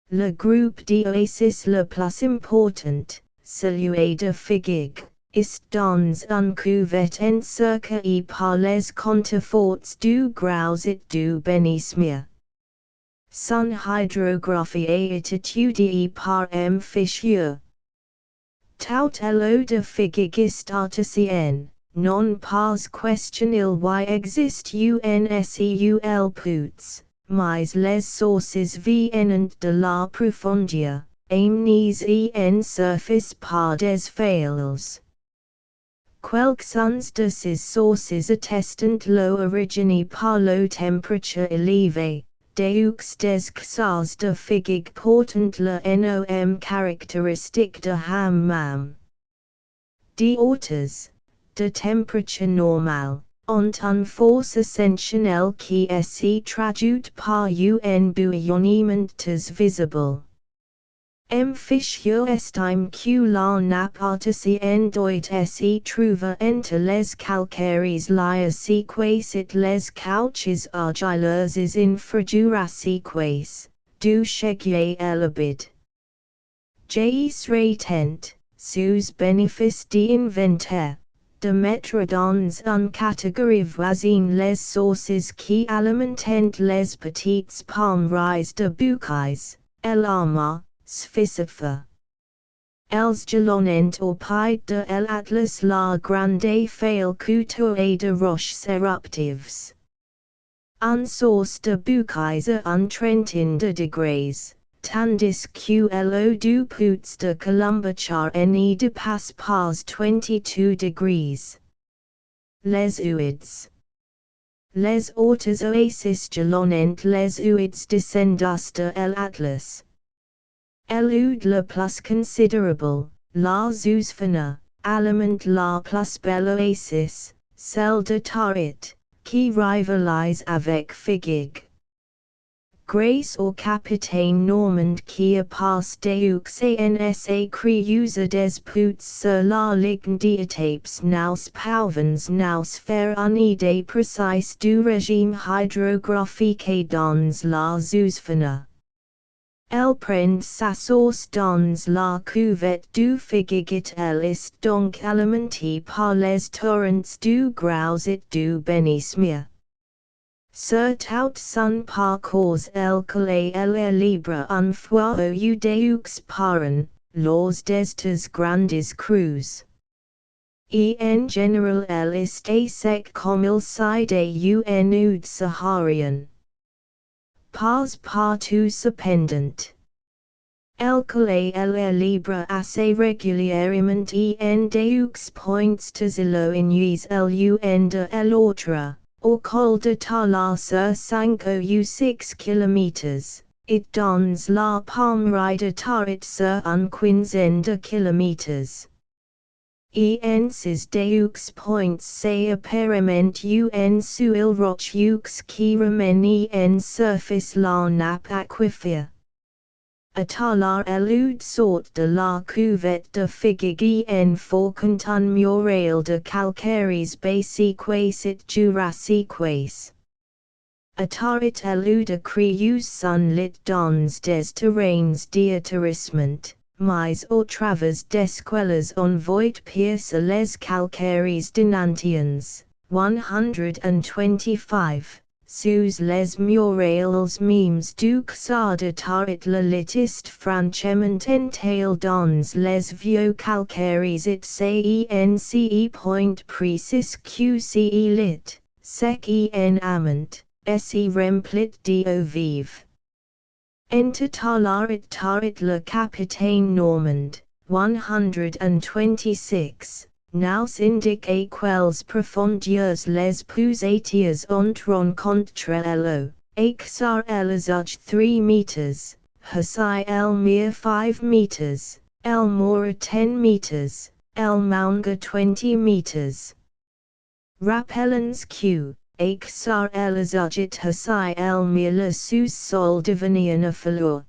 Le groupe d'oasis le plus important, celui de Figuig, est dans un cuvette encerclé par les contreforts du Gros et du Benismere. Son hydrographie est étudiée par M. Fischer. Tout l'eau de Figuig est artesienne, non pas question il y existe unseul puits. Mais les sources viennent de la profondeur, amenées en surface par des fails. Quelques-uns de ces sources attestent l'origine par la température élevée, deux des cassars de Figuig portant le nom caractéristique de hammam. D'autres, de température normale, ont une force ascensionnelle qui est traduite par un bouillonnement visible. M. Fischer estime que la nappe artesienne doit se trouver entre les calcaires liaseques et les couches argileuses infrajurassiques, du cheguier élevide. J. Sretent, sous bénéfice d'inventaire, de mettre dans une catégorie voisine les sources qui alimentent les petites palmeries de bouquets, l'arma, spécifique. Els jalonnent au pied de l'Atlas la grande faille couteau et de roches éruptives. Un source de bouquets à un trentaine de degrés, tandis que l'eau du puits de Columbichar n'y dépasse pas 22 degrés. Les huides. Les hautes oasis jalonnent les huides descendues de l'Atlas. L'oude la plus considérable, la Zousfana, alimente la plus belle oasis, celle de Tarit, qui rivalise avec Figuig. Grâce au capitaine normand qui a passé deux ans à creuser des puits sur la ligne d'étapes nous pouvons nous faire une idée précise du régime hydrographique dans la Zousfana. Elle prend sa source dans la cuvette du Figuiget. Elle est donc alimentée par les torrents du Gros et du Benismere. Sur tout son parcours elle coule elle libre une fois au deux par an, lors d'estes grandes crues. Et en général elle est sec comme il s'agit d'un oude saharien. Pas partout cependant. Elle coule elle libre assez régulièrement en deux points de îlots l'un de l'autre, au col de Tala sur 5 ou 6 km, et dans la palmerie de Tarit sur une quinzaine de kilomètres. Et en ces deux points c'est apparemment un seul rocheux qui remanie en surface la nappe aquifère. À Talar l'oude sort de la cuvette de Figuig en forquant un mural de calcaires basiques et jurassiques. À Tarit l'oude creuse son lit dans des terrains d'atterrissement, mais au travers d'esquelles on voit piercer les calcaires denantiens, 125. Sous les murales mêmes du Xar de Tarit la litiste franchement entaille dans les vieux calcaires et cence point précis qce lit, sec en amant, se remplit d'eau vive. Enter Tarit le capitaine normand, 126. Nous indique quelles profondeurs les plus étiers ont rencontre l'eau, Xar elazage 3 meters, Hasi el mere 5 meters, el mora 10 meters, el manga 20 meters. Rappelons que, Xar elazage et Hasi el mere le sous-sol devenir fleur.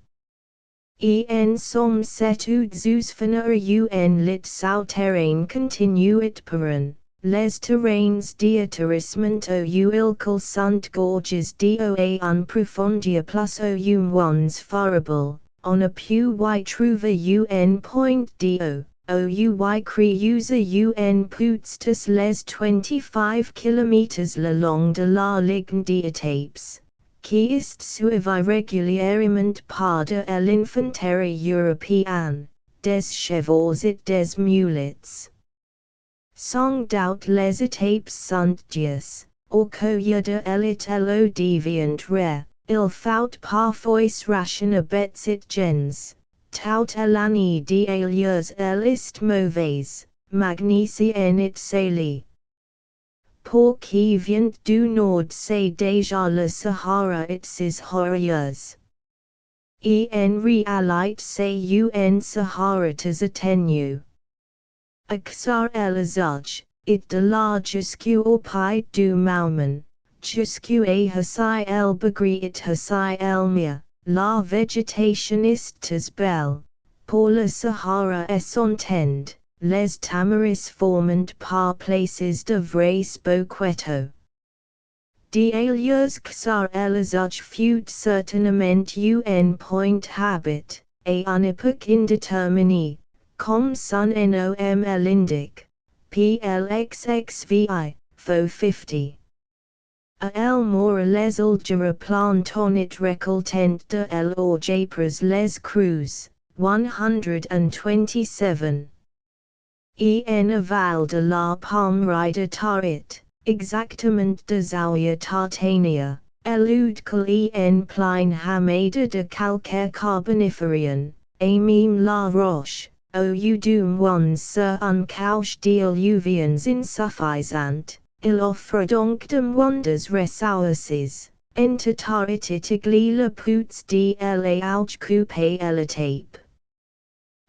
En somme cette zousfana un lit souterrain continuit perin, les terrains d'atterrissement au ilcol sont gorges d'eau et en profondeur plus ou moins variable, on a pu y trouver un point d'eau, ou y creuser un puits les 25 km le long de la ligne d'étapes, qui est suivi régulièrement par de l'infanterie européenne, des chevaux et des mulets. Sans doute les étapes sont dies, au cours de l'eau devient rare, il faut parfois rationner bêtes et gens, tout l'année d'ailleurs elle est mauvaise, magnésienne et salée. Pour qui vient du nord c'est déjà le Sahara et ses horreurs. En réalité c'est un Sahara très atténué. Xar elazage, it de la jusqu'au pied du moment, jusqu'au Hasi el Bagri et Hasi el Mir, la végétation est très belle, pour le Sahara et son tend. Les tamaris forment par places de vrais boquetos. D'ailleurs Xar elazage fut certainement un point habit, à une époque indéterminée, comme son nom l'indique, PLXXVI, Fo 50. A el mora les ulgera plantonit recoltent de el or japres les cruz, 127. En aval de la palmrida tarit, exactament de zaouia tartania, elud cal en plein hamada de calcaire carboniferian, amim la roche, o udum ones sur un couche diluvians insuffisant. Il offre donc de wonders ressources, entitarit itigli la pouts de la alge coupe la tape.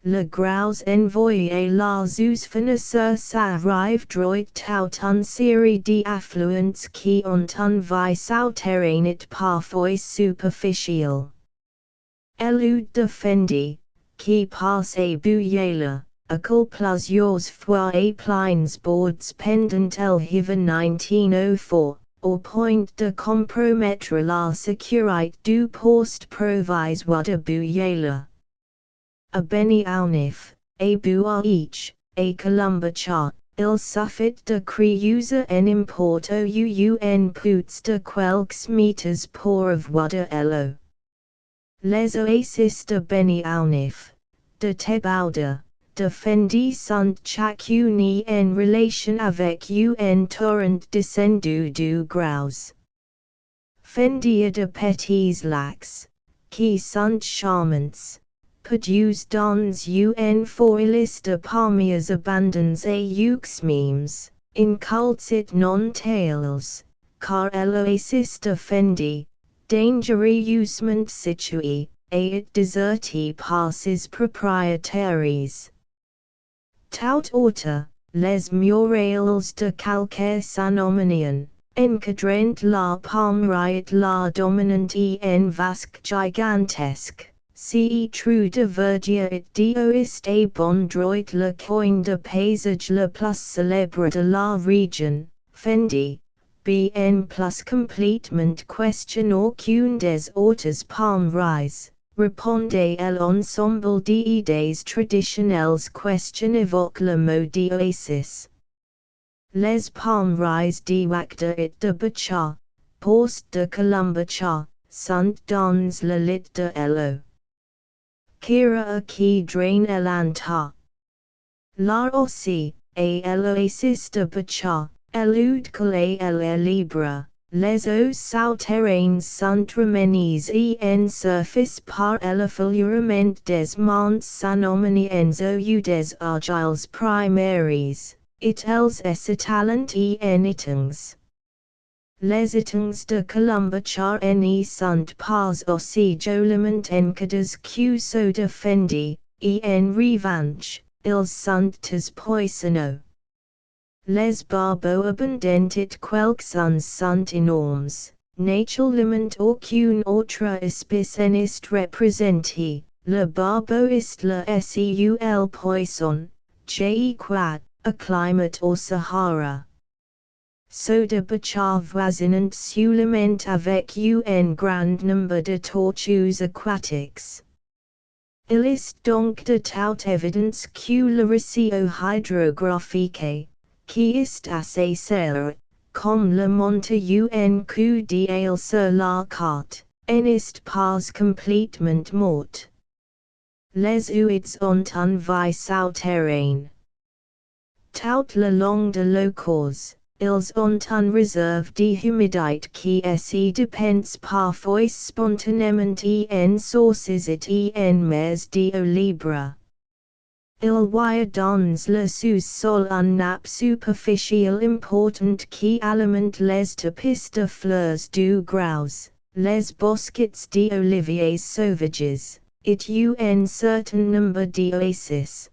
Le gros envoyé la zoosphonisseur s'arrive droit tout un série d'affluents qui ont un vie souterrainite parfois superficial. Elud defendi, qui passe bouillela. Acol plusieurs fois a plines boards pendant el hiver 1904, au point de compromettre la sécurité du poste provisoire de Bouillela. A Beni Aunif, a Bouaich, a Columbacha, il suffit de creuser en import un pouts de quelques meters pour avoir de l'eau. Les oasis de Beni Aunif, de Tebauda, defendi sont chacune en relation avec un torrent descendu du Graus. Fendia de petits lacs, qui sont charmants, produisent dans un forest de palmiers abandons et uxmemes, inculcit non tales, car l'oasis defendi, dangereusement situé, et it deserti par ses propriétaires. Tout autre, les murales de calcaire s'anomenien, encadrant la palmeriate la dominante en vasque gigantesque, si trou de verdure et d'oist et bon droit le coin de paysage le plus célèbre de la région, Fendi, bien plus complètement question aucune des autres palmeries. Répondez à l'ensemble des idées traditionnelles question évoque le mot d'oasis. Les palmeries de Wakda et de Bacha, poste de Columbacha, sont dans le lit de l'eau. Kira a qui drain elanta. Là aussi, et l'oasis de Bacha, elud calé l'air libre. Les eaux souterraines sont ramenées en surface par l'effleulement des monts s'anomenant ou des argiles primaires, et elles s'étalent en étangs. Les étangs de Columbacha ne sont pas aussi joliment encadrés que ceux de Fendi, et en revanche, ils sont très poissonneux. Les barbeaux abondants et quelques-uns sont énormes, naturellement aucune autre espèce n'est représentée, le barbeau est le seul poisson, qui a climat au Sahara. Ceux de Bacha voisinent seulement avec un grand nombre de tortues aquatiques. Il est donc de toute évidence que le ratio hydrographique, qui est assez serré, comme le montre un coup d'œil sur la carte, n'est pas complètement mort. Les huides ont un vie souterrain. Tout le long de l'eau cause, ils ont une réserve d'humidité qui se dépense parfois spontanément en sources et en mers d'eau libre. Il y a dans le sous-sol une nappe superficielle importante qui alimente les tapis de fleurs du Graus, les bosquets d'oliviers sauvages, et un certain nombre d'oasis.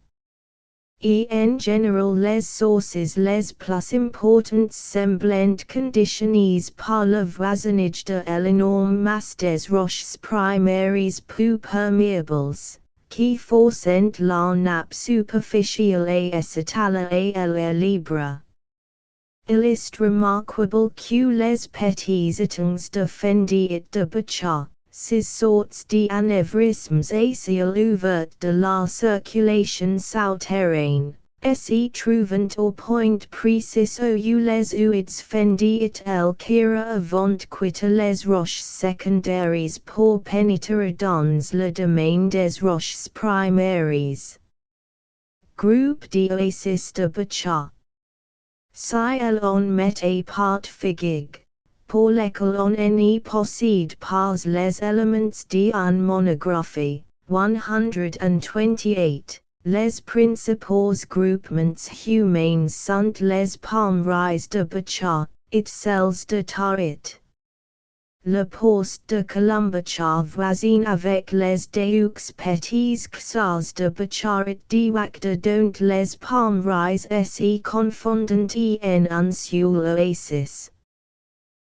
Et en général les sources les plus importantes semblent conditionnées par le voisinage de l'énorme masse des roches primaires peu perméables, qui forcent la nappe superficielle et s'étale à l'air libre. Il est remarquable que les petits étangs de Fendi et de Bacha, ces sortes d'anévrismes assez ouverts de la circulation souterraine, Se trouvant au point précis où les ouids fendit el kira avant quitter les roches secondaires pour pénétrer dans le domaine des roches primaires. Groupe d'oasis de Bacha. Si l'on met part figig, pour lesquels on ne possède pas les éléments d'une monographie, 128. Les principaux groupements humains sont les palmeries de Bacha, et celles de Tarit. Le poste de Colombacha voisine avec les deux petits xars de Bacha et d'Iwakda dont les palmeries se confondent en un seul oasis.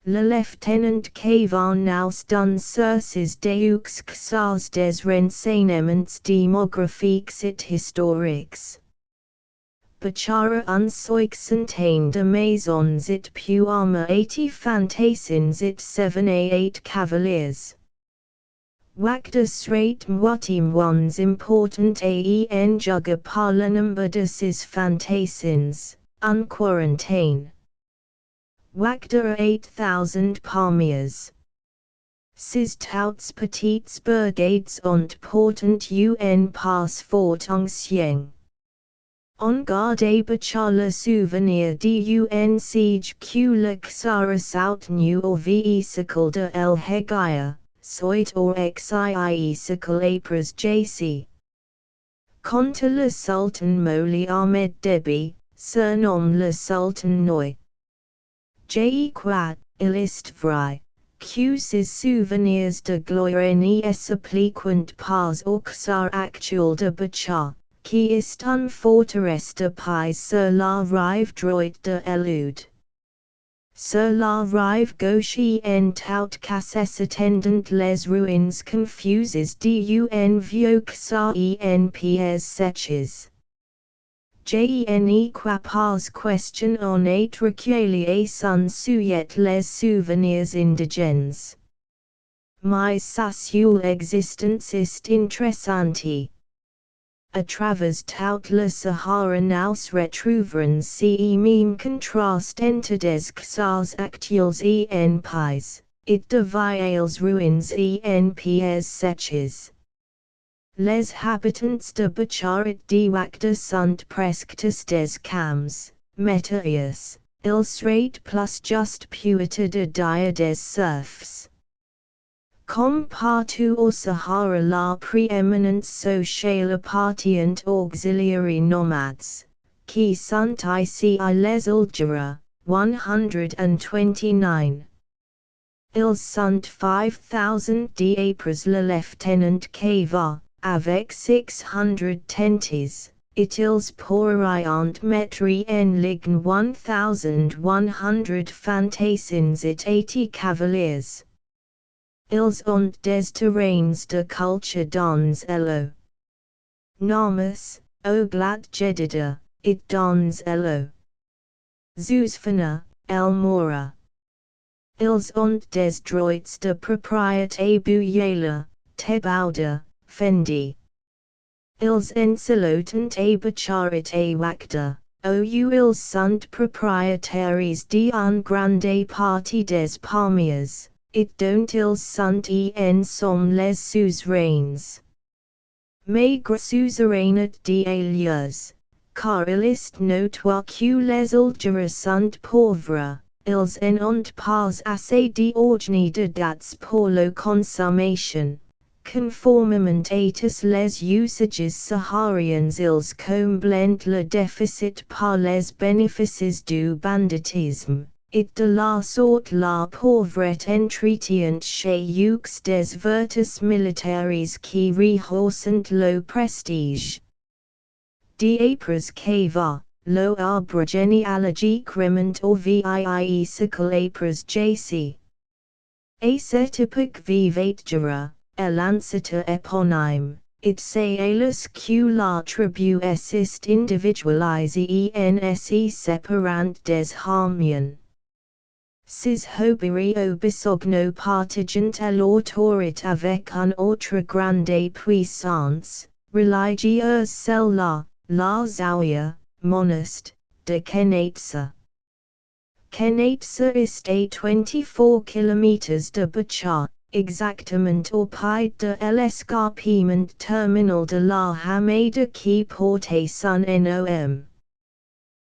Le lieutenant Cavan nous donne sur ces deux xars des renseignements démographiques et historiques. Bachara un soixantaine de maisons et puama 80 fantassins et 78 cavaliers. Wakda srate moitim ones important en juga par le nombre de ces fantassins, un quarantaine. Wakda 8,000 palmiers. Ces touts petites brigades ont portant un passeport ancien. On garde Bacha le souvenir d'un siege que le Xara soutenu au véhicule de El Hegaya, soit au xiicle Apres JC. Quant à le Sultan Moli Ahmed Debi, surnomme le Sultan Noi. Quat, il est vrai, que ses souvenirs de gloire ne s'appliquent pas au Xar actuel de Bacha, qui est un forteresse de paix sur la rive droite de l'Elude. Sur la rive gauche en tout cas s'étendent les ruines confuses d'un vieux Xar en pièces sèches. Quoi pas question on est recueilli son sujet les souvenirs indigènes. Mais sa seule existence est interessante. À travers tout le Sahara nous retrouverons ces mêmes contrastes entre des xars actuels en pays, et de vieilles ruines en pièces sèches. Les habitants de Bachar et d'Iwakda sont presque tous des camps, métayers, ils seraient plus juste puita de dire des serfs. Comme partout au Sahara la prééminence sociale appartient aux auxiliaires nomades, qui sont ici les Ulgera, 129. Ils sont 5,000 d'après le lieutenant Cava, avec 600 tentes, et ils pourraient mettre en ligne 1,100 fantassins et 80 cavaliers. Ils ont des terrains de culture dans l'eau. Namas, au glat jedida, et dans l'eau. Zuzfana, el Mora. Ils ont des droits de propriété Bouyela, Tebauda, Fendi. Ils encelotent et Bacharit et Wakda, où ils sont propriétaires d'un grande partie des palmiers, et dont ils sont en somme les suzerains. Maigre suzerainat d'alias, car il est notoire que les Ulgera sont pauvres, ils n'ont pas assez d'origine de dates pour la consommation. Conformément à tous les usages sahariens ils comblent le déficit par les bénéfices du banditisme, et de la sorte la pauvreté entretient chez eux des vertus militaires qui rehaussent le prestige. D'après Cava, lo arbre généalogique remonte au VIIe siècle après JC. À cette époque vivait Jura, l'ancêtre éponyme, et c'est alors que la tribu est individualisée en se séparant des Harmiens. Ces hobbies bisogno partigent à l'autorité avec une autre grande puissance, religieuse celle-là, la Zawiya, Monast, de Kenatsa. Kenatsa ist a 24 km de Bachar, exactement au pied de l'escarpement terminal de la Hamada qui porte son nom.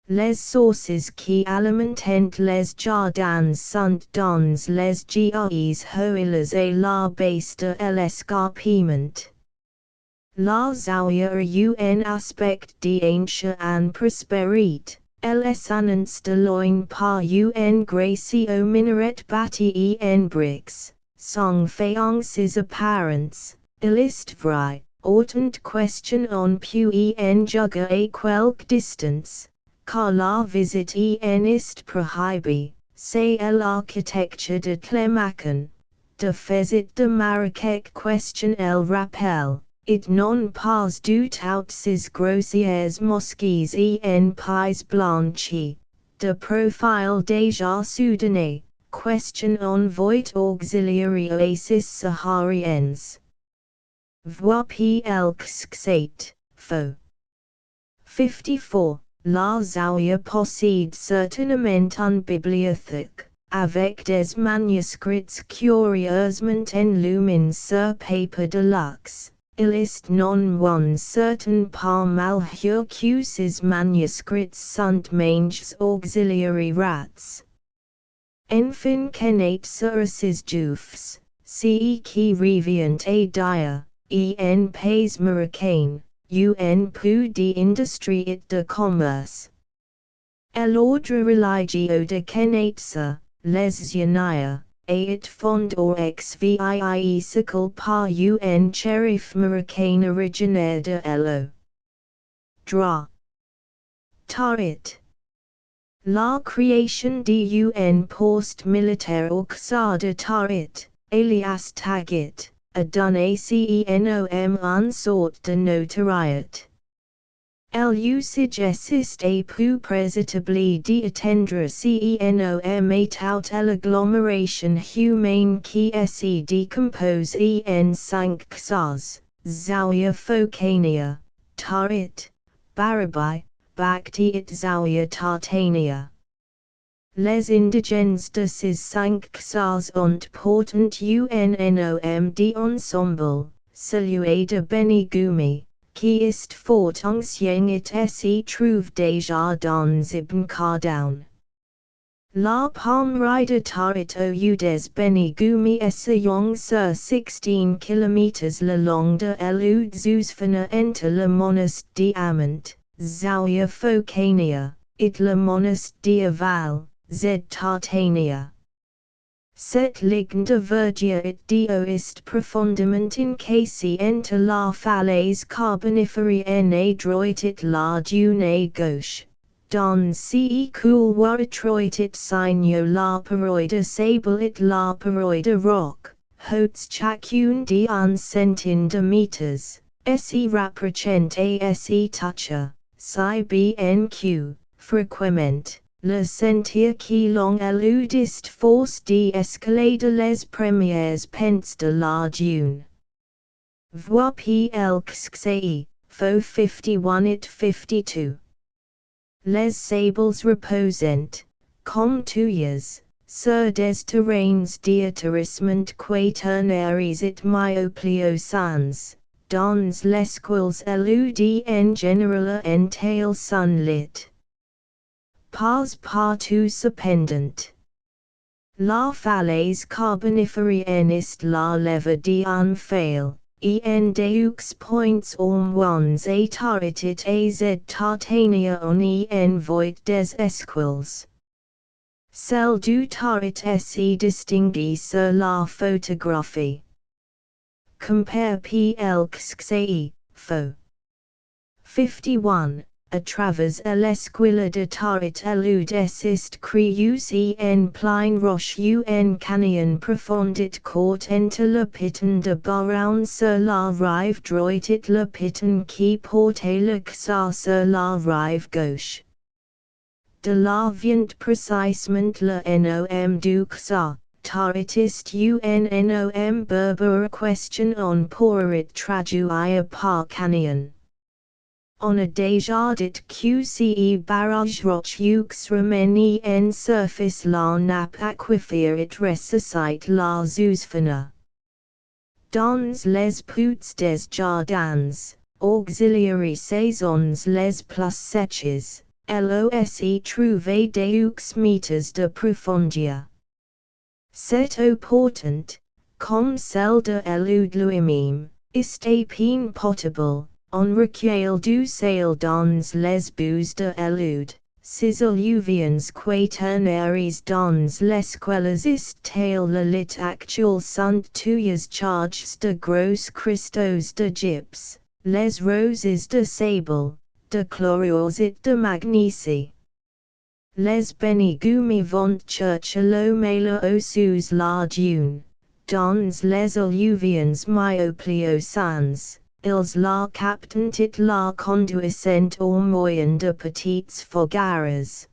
Les sources qui alimentent les jardins sont dans les GREs hoiles et la base de l'escarpement. La zaouia un aspect d'ancien en prospérité, les annonces de loin par un gracie au minaret bâti en briques, sans faïences apparentes, il est vrai, autant question on peut en juger à quelque distance, car la visite en est prohibée, c'est l'architecture de Clémacan, de faisait de Marrakech question el rappel. It non pas du tout ces grossières mosquées en pies blanches, de profil déjà soudanais, question on voit auxiliary oasis sahariens. Vois plx8, faux. 54. La zaouia possède certainement une bibliothèque, avec des manuscrits curieusement enluminés sur papier de luxe. Il est non moins certain par malheur que ces manuscrits sont manges auxiliary rats. Enfin Kenatsa ces juifs, ce qui revient à dire, en pays marocain, un peu d'industrie et de commerce. L'ordre religieux de Kenatsa, les Yanaya, et fond or xvii sicle par un cherif marocain originaire de Elo. Dra. Tarit. La création d'un poste militaire au Qasar de Tarit, alias Tagit, a donné CENOM en sorte de notoriété. L'usage assiste à plus précitably d'attendre CENOM et out l'agglomération humaine qui se décompose en 5 Qasars, Zaouia Fokania, Tarit, Barabai, Bakhti et Zaouia Tartania. Les indigènes de ces 5 Qasars ont portant un nom d'ensemble, celui de Benigoumi, qui est fort ancien et se trouve déjà dans Ibn Khardoun. La palmerie de Tarit au des Benigoumi essayant sur 16 km le long de l'Oudzouzfana entre le monast d'Amant, Zaouia Fokania, et le monast d'Aval, Z Tartania. Cette ligne de verdure et d'eau est profondément encaissée entre la falaise carboniférienne et droite et la dune gauche, dans ce couloir étroit et sinueux la paroi de sable et la paroi de roc, hautes chacune d'un centaine de mètres, se rapprochant et se toucha, si bien que, fréquemment, le sentir qui long eludist force d'escalader les premières pentes de la dune. Vois plxci, faux 51 et 52. Les sables reposent, comme tuyas, sur des terrains d'atterrissement quaternaires et myopliosans, dans lesquels eludent en général un tail sunlit. Pas partout cependant. La falaise carboniférienne est la lèvre d'un fail, en deux points moins à Tarit et Z Tartania on en voit des esquils. Celle du Tarit se distingue sur la photographie. Compare plxci, faux. 51. A travers l'esquile de Tarit elude est creus en plein roche un canyon profond et court entre le piton de Baroun sur la rive droite et le piton qui porte le Qasar sur la rive gauche. De là vient précisément le nom du Qasar, Tarit est un nom berbère question on pourrait traduire par canyon. On a desjardit QCE barrage roch ux remeni en surface la nap aquifer it ressuscite la zoosphena. Dans les pouts des jardins, auxiliary saisons les plus sèches, LOSE trouver deux meters de profondeur. Cette eau portant, comme celle de l'eau de lui-même, est peine potable, on recueille du sel dans les boues de l'eau, ces alluvions quaternaires dans lesquelles est le lit actuel sont tuyas charges de gros cristaux de gypse, les roses de sable, de chlorures et de magnésie. Les benigumi vont chercher l'eau mêlée aux sous la dune, dans les alluvions myopliocans, ils la captent et la conduisent au moyen de petites fogares.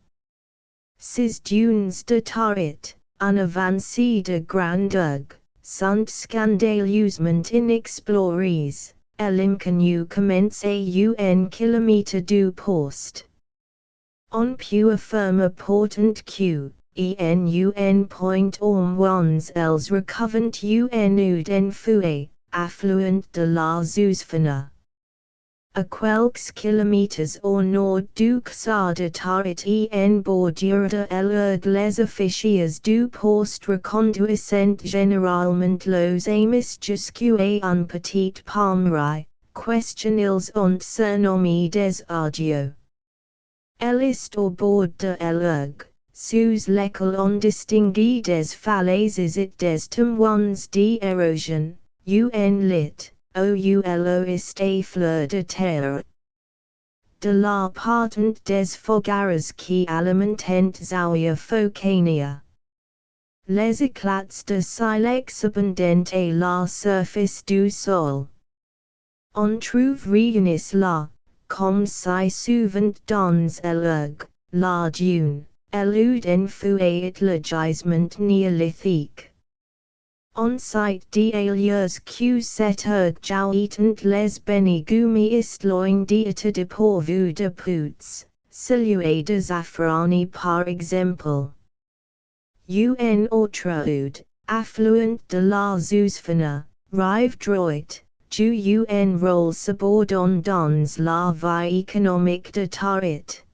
Ces dunes de tarit, en avancée de grandeur, sont scandaleusement inexplorées, et l'inconnu commence à un kilomètre du poste. On peut affirmer pourtant que, en point ones els recovent en fouet, affluent de la zoosphena. A quelques kilomètres au nord du Xar de Tarit en bordure de l'Ergue les officiers du poste reconduisent généralement los amis jusqu'à un petit palmerai, question ils ont surnommé des audios. Elle est au bord de l'Ergue, sous lequel on distingue des falaises et des témoins d'érosion, lit. OULO est a fleur de terre. De la partant des fogares qui alimentent Zawiya Phocania. Les éclats de silex abondent à la surface du sol. On trouve réunis là, comme si souvent dans l'Ergue, la dune, l'eau en fouet et le gisement néolithique. On site d'aliers que cette ergue jouitant les benigumi est loin d'être dépourvu de pouts, celui de Zafrani par exemple. Un autre oud, affluent de la zoosphena, rive droit, du un rôle subordonné dans la vie économique de Tarit.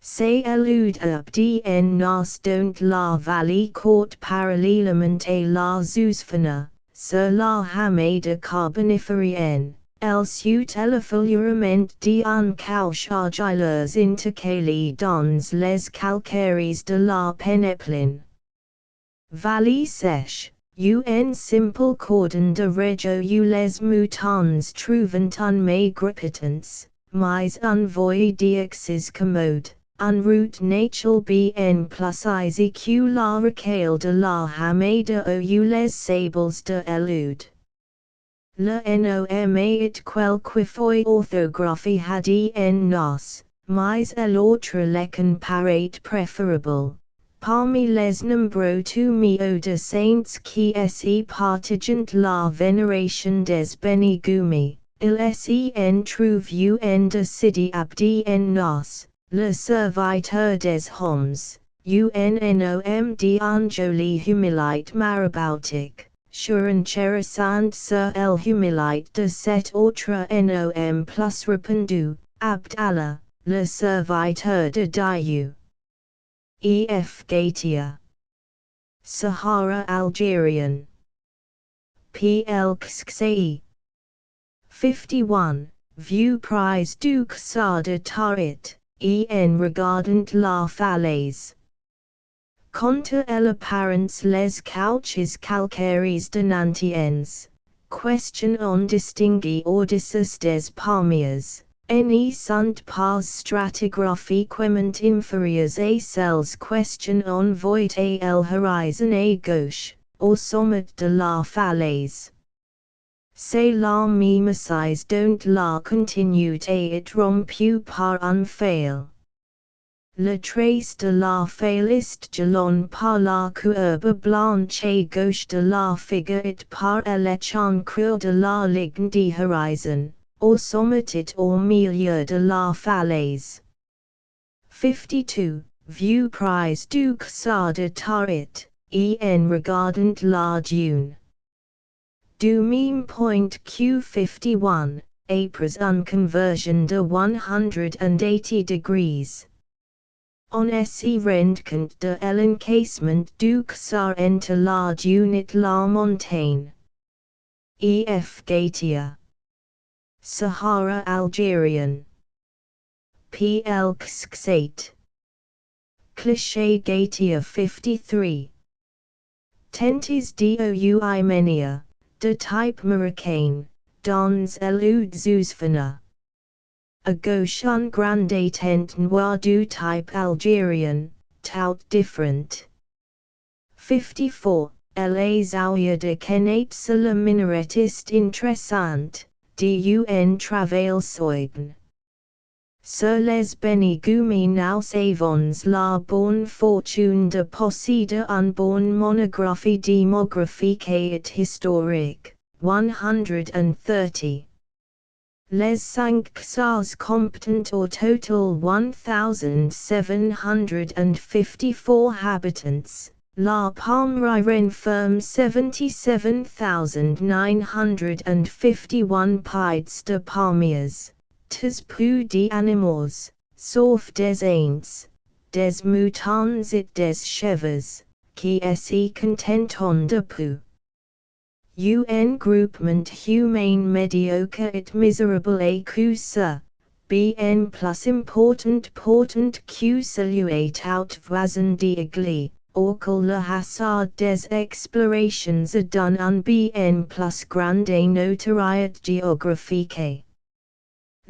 C'est l'oud abdien nas dont la vallée court parallèlement à la zoosphena, sur la hamée de carboniférienne, elle suit l'effleurement d'un couche argileuse intercalé dans les calcaires de la pénépline. Vallée sèche, un simple cordon de région où les moutons trouvent un maigre-pitance, mais un voie d'accès commode. En route naturelle bien plus aisée que la recale de la hamada ou les sables de l'eau. Le nom est quelquefois orthographié en nos, mais l'autre leçon paraît préférable. Parmi les nombreux tomes de saints qui s'y partagent la vénération des benigumi, il s'y trouve un de Sidi Abdi en nos. Le serviteur des hommes, nom d'un joli humilite maraboutique, sur intéressant sur el humilite de cet autre nom plus répandu, Abdallah, le serviteur de Dieu. E.F. Gautier. Sahara Algerian. P.L. Xxae. 51. View prize du Xar de Tarit. Regardant la falaise. Contre l'apparence les couches calcaires de Nantiens. Question on distinguer Odysseus des palmiers. Ni sont pas stratigraphiquement inférieurs à celles question on voit à l'horizon à gauche, au sommet de la falaise. C'est la mimesis dont la continuité est rompue par un fail. Le trace de la fail est jalon par la courbe blanche à gauche de la figure et par l'échancrure de la ligne de horizon, or sommetit au milieu de la falaise. 52. Vieux prise du Gautier de Tarit, en regardant la dune. Du même point Q51, après une conversion de 180 degrees. On s'y rend compte de l'encasement du Gautier entre la dune et la montagne. E.F. Gautier. Sahara Algérian. P.L. Xxate. Cliché Gautier 53. Tentes d'oi menia, de type marocain, dans l'Oudzouzfana. A gauche un grande tent noir du type algérien, tout different. 54. Les auies de Kenate sur le minaretiste interessant, d'un travail soign. Sur les Benigumi nous avons la bonne fortune de posséder une bonne monographie démographique et historique, 130. Les 500 comptent au total 1,754 habitants. La Palmyre renferme 77,951 pieds de palmiers. Tis peu d'animaux, sauf des ants, des moutons et des chèvres, qui s'y contentent de peu. Un groupement humain médiocre et misérable et que ce, bien plus important que celui tout voisin d'Église, or que le hasard des explorations a donné un bien plus grande notoriété géographique.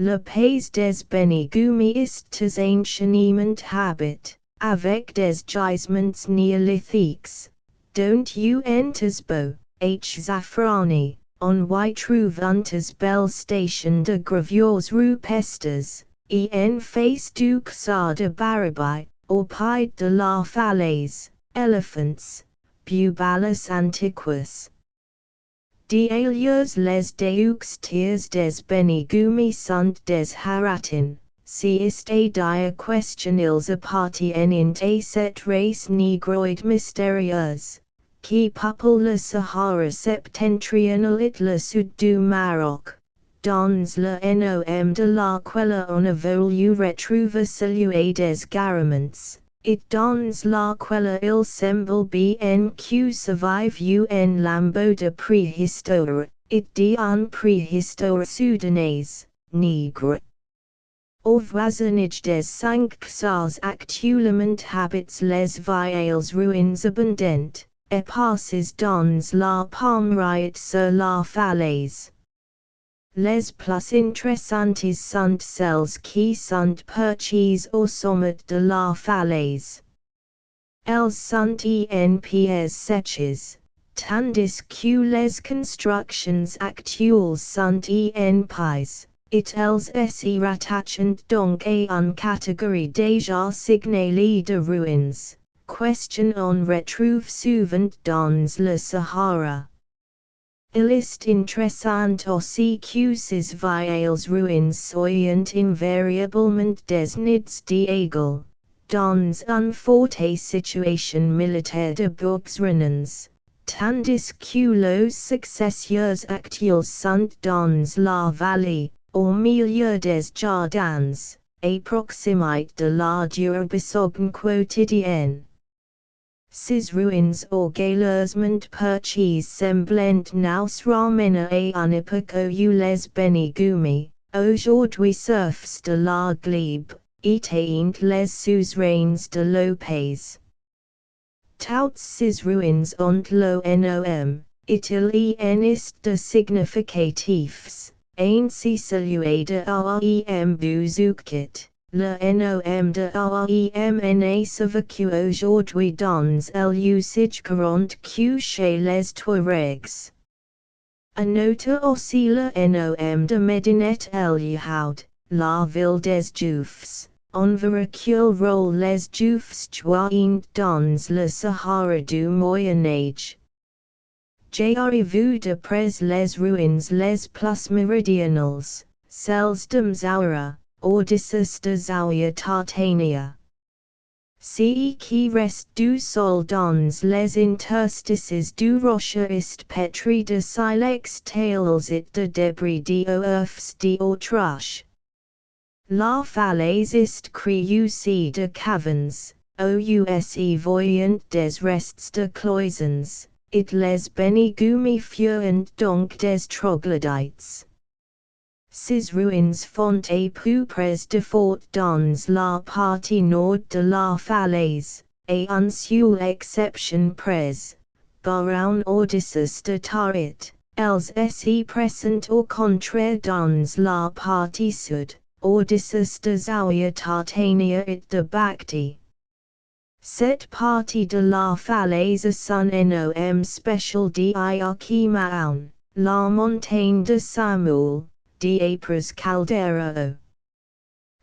Le pays des Benigumi est anciennement habité, avec des gisements néolithiques, dont un beau, H. Zafrani, on y trouve une belle station de gravures rupestres, en face du Gautier de Barabai, au pied de la falaise, éléphants, bubalis antiquus. D'ailleurs les deux tiers des Benigumi sont des Haratins, si est dire question ils appartiennent à cette race négroïde mystérieuse, qui peuple le Sahara septentrional et le sud du Maroc, dans le nom de laquelle on a voulu retrouver celui des Garamants, et dans laquelle il semble bien que survive un lambeau de préhistoire, et d'un préhistoire soudanais, nègre. Au voisinage des 500 actuellement habitent les vieilles ruines abondantes, éparses dans la Palmyre sur la falaise. Les plus intéressantes sont celles qui sont perchies au sommet de la falaise. Elles sont en pierres sèches, tandis que les constructions actuelles sont en paille, et elles s'y rattachent donc à une catégorie déjà signalée de ruines, question on retrouve souvent dans le Sahara. Il est intéressant aussi que ces vieilles ruines soient invariablement des nids d'aigle, dans une forte situation militaire de bourgs renans, tandis que les successeurs actuels sont dans la vallée, au milieu des jardins, à proximité de la besogne quotidienne. Ces ruines orgueilleusement perchies semblant nous ramener à une époque où les Benigumi, aujourd'hui serfs de la glebe, étaient les suzerains de le pays. Toutes ces ruines ont le nom, et il en est de significatifs, ainsi celui de Aem Bouzouket. Le nom de Aem n'a survécu aujourd'hui dans l'usage courant que chez les Touaregs. A noter aussi le nom de Medinet el Yahoud, la ville des Juifs, on verra quel rôle les Juifs jouent dans le Sahara du Moyen Âge. J'arrive d'après les ruines les plus méridionales, Selsdom Sahara, Odysseus de Zawiya Tartania. Ce qui reste du sol dans les interstices du rocher est pétri de silex tales it de débris d'oeufs d'autruche. La falaise est creusée de cavernes, ous voyant des restes de cloisons, it les benigumi furent donc des troglodytes. Ces ruines font à peu près de fort dans la partie nord de la falaise, et en seule exception près, Baron Odysseus de Tarit, elles se présent au contraire dans la partie sud, Odysseus de Zawiya Tartania et de Bacti. Cette partie de la falaise son nom spécial d'Iakimaon, la montagne de Samoul, d'Apres Calderao.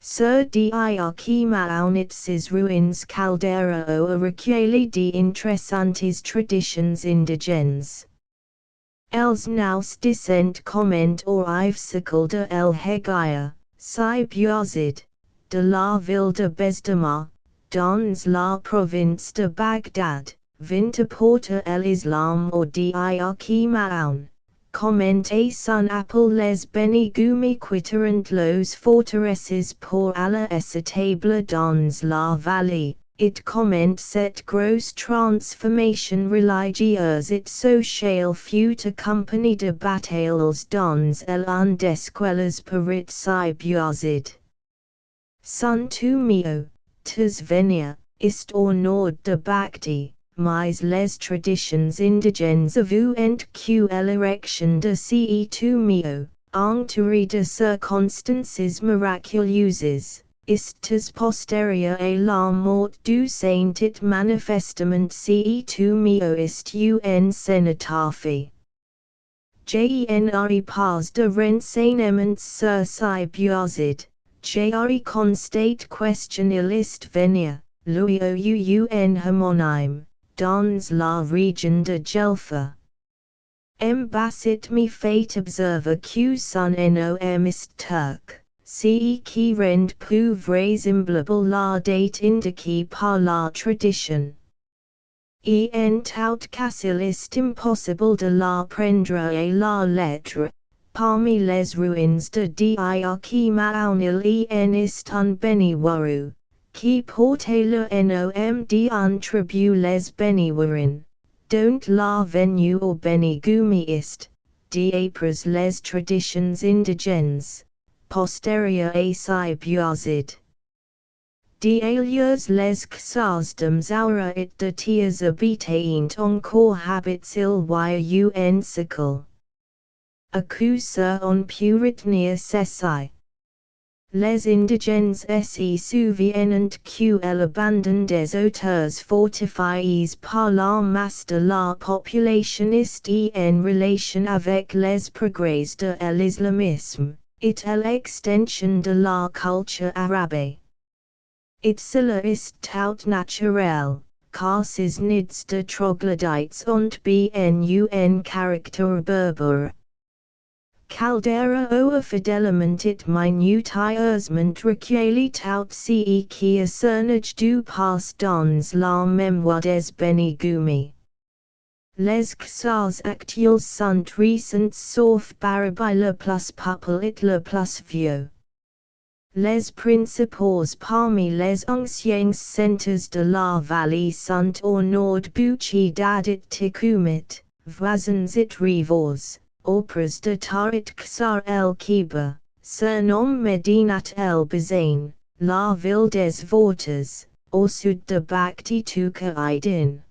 Sur d'Iakimaon et ses ruines Calderao a recueilli d'interessantes traditions indigènes. Elles nous descendent comment au ivesicle de El Hegaya, si Biozid, de la ville de Bezdama, dans la province de Bagdad, vint apporter l'islam au d'Iakimaon. Comment a son appel les benigumi quittèrent los forteresses pour aller s'établir dans la vallée, it comment cette grosse transformation religieuse et sociale fut accompagnée de batailles dans l'un d'esquelles parit si Biozid. Son tumio, Tazvenia, est au nord de Bacti. Mais les traditions indigènes avouent que l'érection de ce tumio, entouré de circonstances miraculeuses, est postérieure à la mort du saint et manifestement ce tumio est un cénotaphe. J'n'ai pas de renseignements sur si Biozid, j'ai constate question il est venir, lui un homonyme, dans la région de Gelfa. Mbassit me fait observer que son nom est turc, ce qui rend peu vraisemblable la date indiquée par la tradition. En tout cas il est impossible de la prendre à la lettre. Parmi les ruines de Diakimaon il y en est un beniwaru, qui porte le nom d'un tribu les beniwarin, dont la venue au benigumi est, d'apres les traditions indigènes, postérieure à si Biozid. D'ailleurs les Xazdom Sahara et de tiers habitant encore habits il y un siècle. A coup sur on peut retenir ceci. Les indigènes se souviennent que l'abandon des auteurs fortifiés par la masse de la population est en relation avec les progrès de l'islamisme, et l'extension de la culture arabe. Et cela est tout naturel, car ces nids de troglodytes ont bien un caractère berbère. Caldera a fidèlement et minutieusement recueilli tout ce qui a cernage du pass dans la mémoire des benigumi. Les cas actuels sont récents sauf Barabai le plus peuple et le plus vieux. Les principaux parmi les anciens centres de la vallée sont au nord Buchi Dadit Tikumit, voisins et rivaux. Auprès de Tarit Ksar el Kiba, surnom Medinat el Bazain, la ville des Vortes, au sud de Bacti Tuka Idin.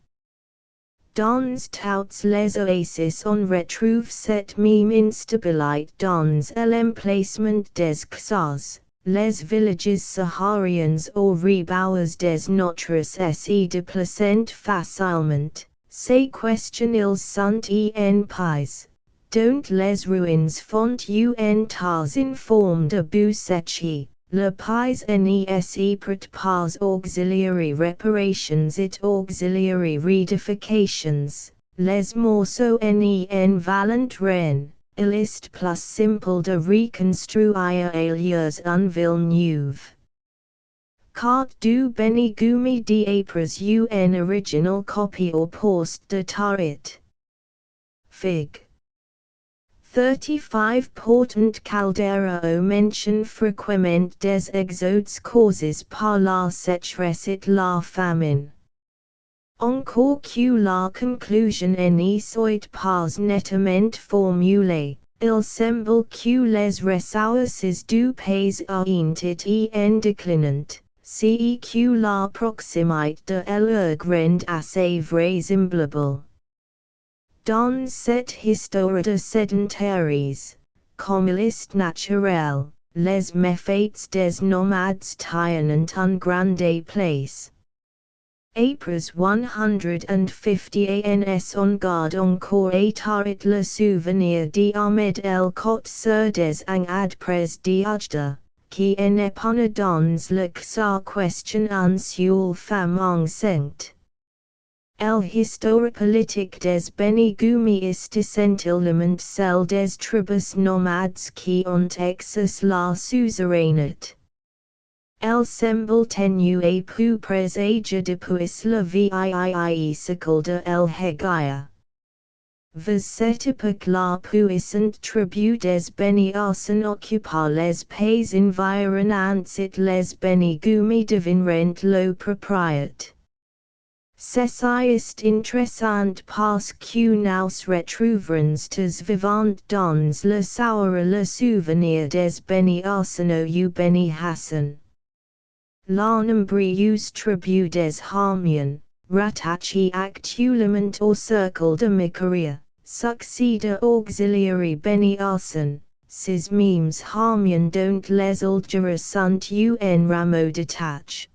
Dans toutes les oasis on retrouve cette même instabilité dans l'emplacement des Ksars, les villages sahariens aux rebords des notres se déplacent facilement, ces questions ils sont en pais. Dont les ruines font un tas in forme de bousechi, le pays n'est pret pas auxiliary reparations et auxiliary reedifications, les morceaux en valant ren, Illist plus simple de reconstruire alias un Villeneuve. Carte du Benigumi d'Apres un original copy or post de Tarit. Fig. 35 Portant caldera o mention frequement des exodes causés par la sécheresse et la famine. Encore que la conclusion n'y soit pas nettement formulée, il semble que les ressources du pays ont en déclinant, c'est que la proximité de leur rend assez vraisemblable. Dans cette histoire de sédentaires, comme liste naturelle, les méfaits des nomades tiennent un grande place. Apres 150 ans on garde encore et tarit le souvenir d'Ahmed el Côte sur des angad pres d'Ajda, qui en épone dans le sa question un seul femme enceinte. El histoire politique des Benigumi est essentiellement celle des tribus nomades qui ont exercé la suzeraineté. El semble tenu et peu présage depuis le VIII siècle de El Hegaya. Vers cette époque la puissante tribu des Beni-Hassan occupa les pays environnants et les Benigumi devinrent le propriété. Ceci est intéressant parce que nous retrouvons tous vivant dans le Sahara le souvenir des Beni-Hassan ou Beni-Hassan. La nombreuse tribu des Hamiens, rattachée actuellement au cercle de Mikaria, succède auxiliary Beni-Hassan, ces mêmes Hamiens dont les Algéras sont un rameau détaché.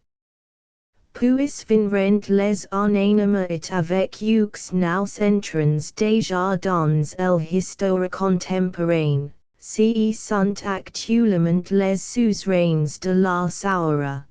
Puis vinrent les anonymes avec eux nous entrons déjà dans el histoire contemporaine, qui sont actuellement les suzerains de la Sahara.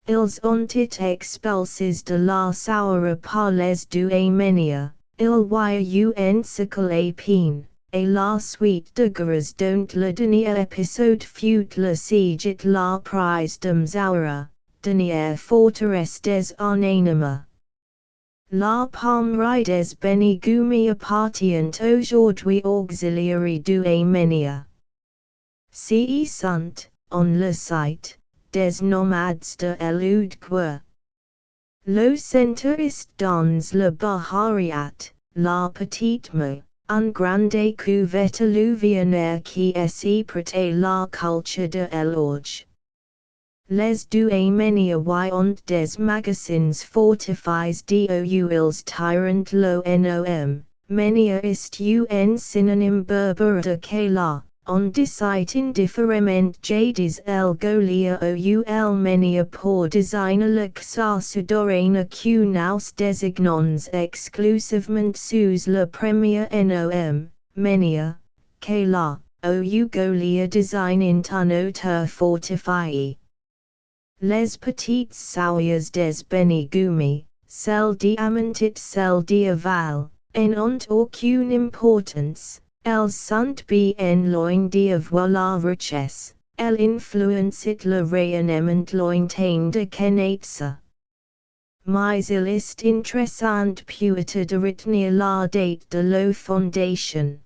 Ils ont été expulsés de la Sahara par les Duémenia, ils y un siècle à peine, et la suite de guerres dont le dernier épisode fut le siege et la prise de Mzaura, dernière forteresse des anonymes. La palmerie des Benigumi appartient aujourd'hui auxiliary Duémenia. Ci sont, on le site, des nomades de l'Oudquer. Le centre est dans le Bahariat, la petite mer, un grande cuvette alluvionnaire qui est prêté la culture de l'orge. Les Duémenia y ont des magasins fortifiés d'eau ils tirent le nom, menia est un synonyme berbère de Kayla. On décide indifféremment jadis el Gautier ou el menia pour désigner le xa sudorane que nous désignons exclusivement sous le premier nom, menia, Kayla, ou Gautier désignant un auteur fortifié. Les petites sauyas des Benigumi, celles diamantit celles d'aval, n'ont aucune importance. Elles sont bien loin d'avoir la richesse, elles influencent le rayonnement lointain de connaître. Mais il est intéressant peut-être de retenir la date de la fondation.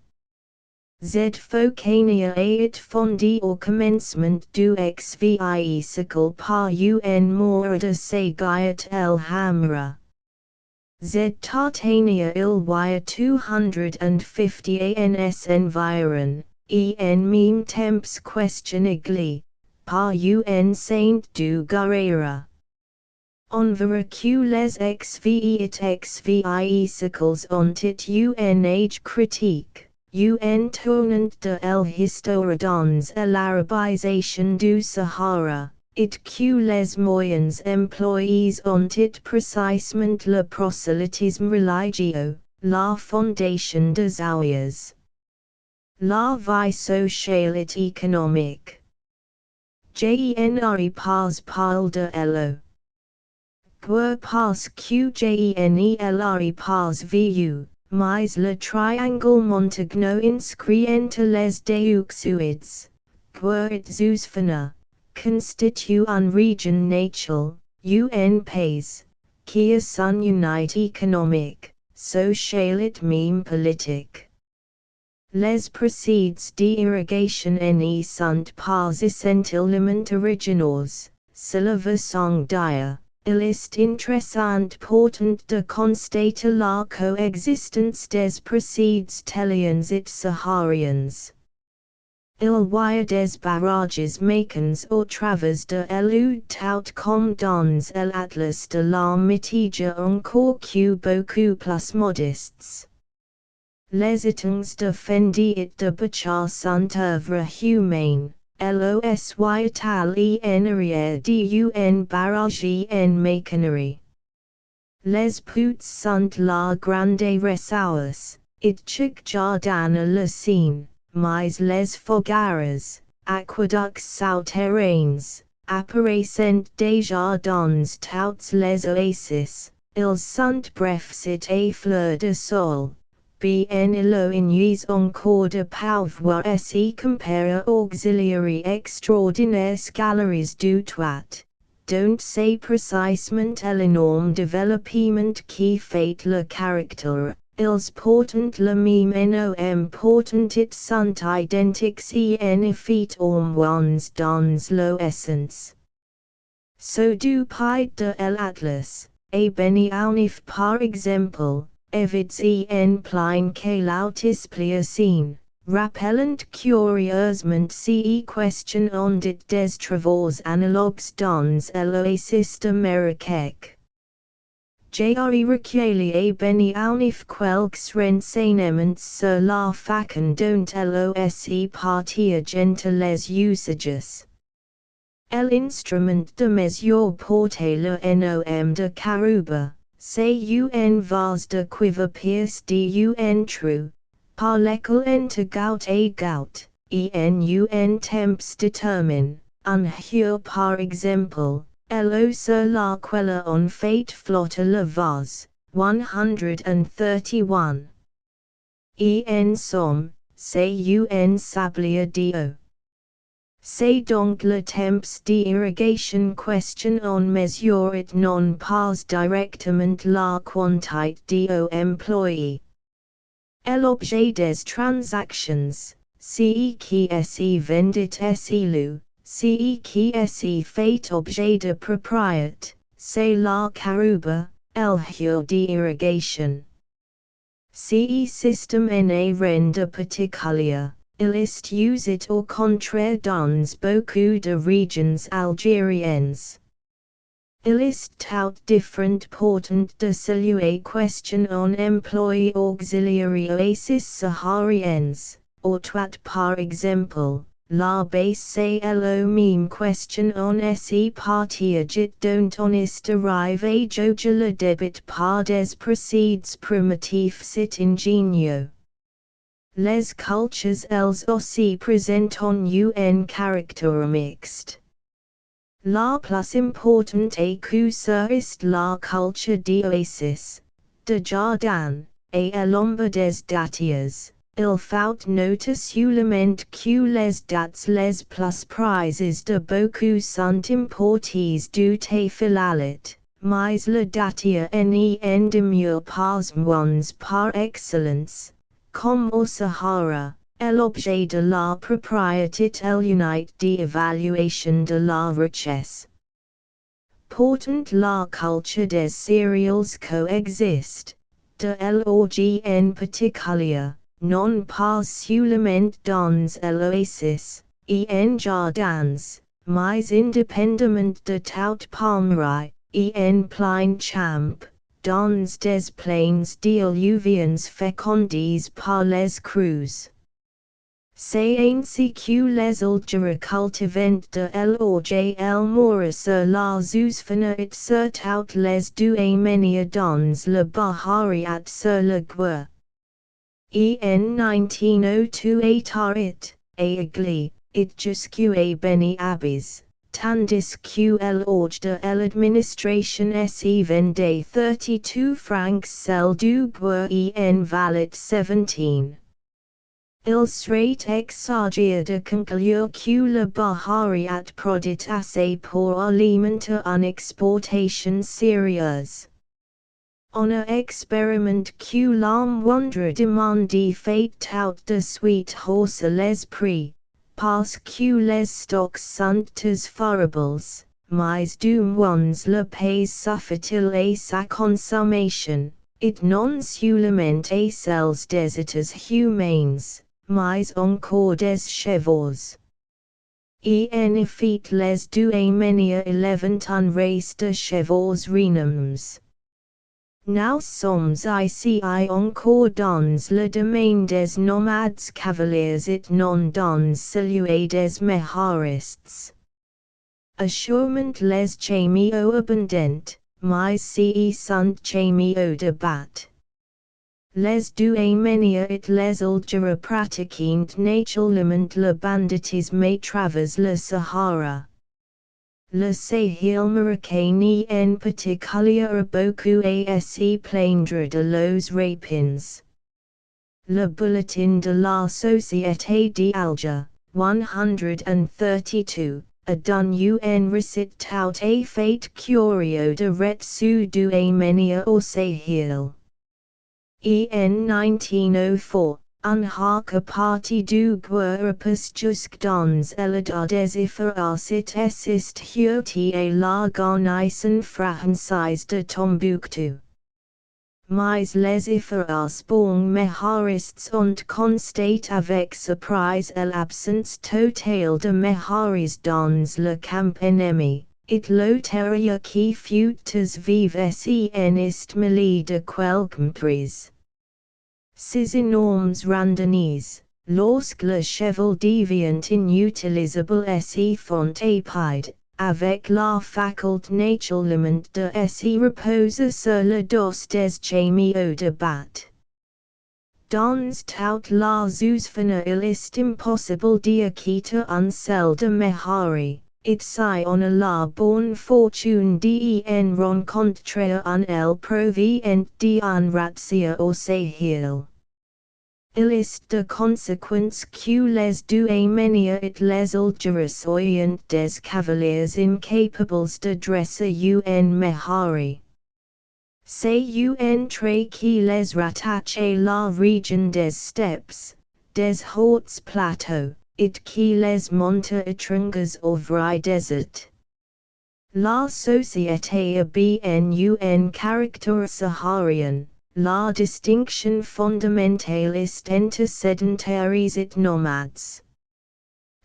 Z Focania est fondée au commencement du XVIe siècle par un mort de Sagayat el Hamra. Z Tartania il y 250 ans environ, en même temps questionigli, par un saint du Guerrera. On verra que les XVIe et XVIe siècles ont été un âge critique. Un tournant de l'histoire dans l'arabisation du Sahara, et que les moyens employés ont été précisément le prosélytisme religieux, la fondation des zawiyas, la vie sociale et économique. J'n'ai pas parlé de l'eau. Pour parce que j'n'ai pas vu, mais le triangle Montagno inscriente les deux suides, guert zoosphena, constitue un region natural, un pays, qui a son unité économique, social et même politique. Les proceeds d'irrigation n'y sont pas essentiellement originaux, cela veut sans dire. Il est intéressant pourtant de constater la coexistence des proceeds telians et saharians. Il y a des barrages mécaniques au travers de l'eau tout comme dans l'atlas de la Mitija encore que beaucoup plus modestes. Les étangs de Fendi et de Bachar sont œuvres humaines. L'osy tal en arrière d'un barrage en mécanerie. Les poutres sont la grande ressource, et chaque jardin a la sienne, mais les fogares, aqueducs souterrains, apparaissent déjà dans toutes les oasis, ils sont brefs et fleurs de sol. Bien éloignés encore de pouvoir s'y comparer auxiliaires extraordinaires galeries du toit, dont c'est précisément l'énorme développement qui fait le caractère, ils portent le même nom portant et sont identiques en effet au moins dans l'essence. So du pied de l'Atlas, et Beniaunif par exemple. Evids en plein que l'autis pliocene, rappellant curieusement si question ondit des travaux analogues dans l'oasis de Marrakech. J'aurais recueilli et Beniaunif quelques renseignements sur la façon dont l'osi partage entre les usages. L'instrument de mesure porte le nom de carouba. C'est un vase de cuivre pierce d'un trou, par lequel entre gout et gout, un temps détermine, un jour par exemple, l'eau sur laquelle on fait flotter le vase, 131. En somme, c'est un sablier d'eau. C'est donc le temps d'irrigation question on mesure et non pas directement la quantité d'eau employée. L'objet des transactions, ce qui s'y vendit s'y loue, ce qui s'y fait objet de propriété, c'est la carouba, el jour d'irrigation. Ce système n'est rien de particulier. Il est usé au contraire dans beaucoup de régions algériennes. Il est tout différent pourtant de celui question on emploie auxiliary oasis sahariennes, au toit par exemple, la base c'est le même question on s'y partage dont on est arrivé jauge le débit par des proceeds primitifs et ingénieux. Les cultures elles aussi présentent un caractère mixte. La plus importante et que est la culture d'oasis, de jardin, et à l'ombre des dattiers. Il faut noter seulement que les dattes les plus prizes de beaucoup sont importées du Taifilalit, mais le dattier n'est en demeure pas moins par excellence. Comme au Sahara, l'objet de la propriété est l'unité d'évaluation de la richesse. Pourtant la culture des céréales coexiste, de l'orge en particulier, non pas seulement dans l'oasis, et en jardins, mais indépendamment de toute palmerie, et en plein champ. Dans des plaines diluviennes fécondies par les crues. C'est ainsi que les algéries cultivent de l'orge et el mora sur la zoosphène et sur toutes les douanières dans le Bahariat sur le Guer. En 1902 et Tarit, et Agli, et jusqu'à Beni Abiz, tandis que l'ordre de l'administration se vendait 32 francs celle du bois en valet 17. Il serait exagéré de conclure que le Bahariat produit assez pour alimenter une exportation sérieuse. On a expérimenté que la moindre demande fait tout de suite hausser les prix, parce que les stocks sont favorables, mais du moins le pays suffit-il à sa consommation, it non seulement à celles des êtres humains, mais encore des chevaux. En effet les deux manières 11 un race de chevaux renommés. Nous sommes ici encore dans le domaine des nomades cavaliers et non dans celui des méharistes. Assurément les chemiots abondent, mais ce sont chemiots de bat. Les deux manières et les ultra pratiquent naturellement le banditisme à travers le Sahara. Le Sahel marocain en particulier a beaucoup à se plaindre de los rapins. Le Bulletin de la Société d'Alger, 132, a donné un recit tout à fait curieux de retsu du manière au Sahel. En 1904, un hawk parti du Guarapes jusque dans l'état des efforts et assist huti à la garnison française de Tombouctou. Mais les efforts bon méharistes ont constaté avec surprise l'absence totale de méharis dans le camp ennemi. It loteria qui futes vives en est mêlée de quelques. Ces énormes randonnées, lorsque le cheval devient inutilisable se font épide, avec la faculté naturellement de se reposer sur le dos des chemiots de bat. Dans toute la zoosphère il est impossible d'acquitter un seul de mehari. It si on a la bonne fortune d'en rencontrer un el provient d'en razzia au Sahel. Il est de conséquence que les deux manières et les ultras oyent des cavaliers incapables de dresser un mehari. C'est un trait qui les rattache à la région des steppes, des hauts plateaux, et qui les monte étranges au vrai désert. La société a bien un caractère saharien, la distinction fondamentale est entre sédentaires et nomades.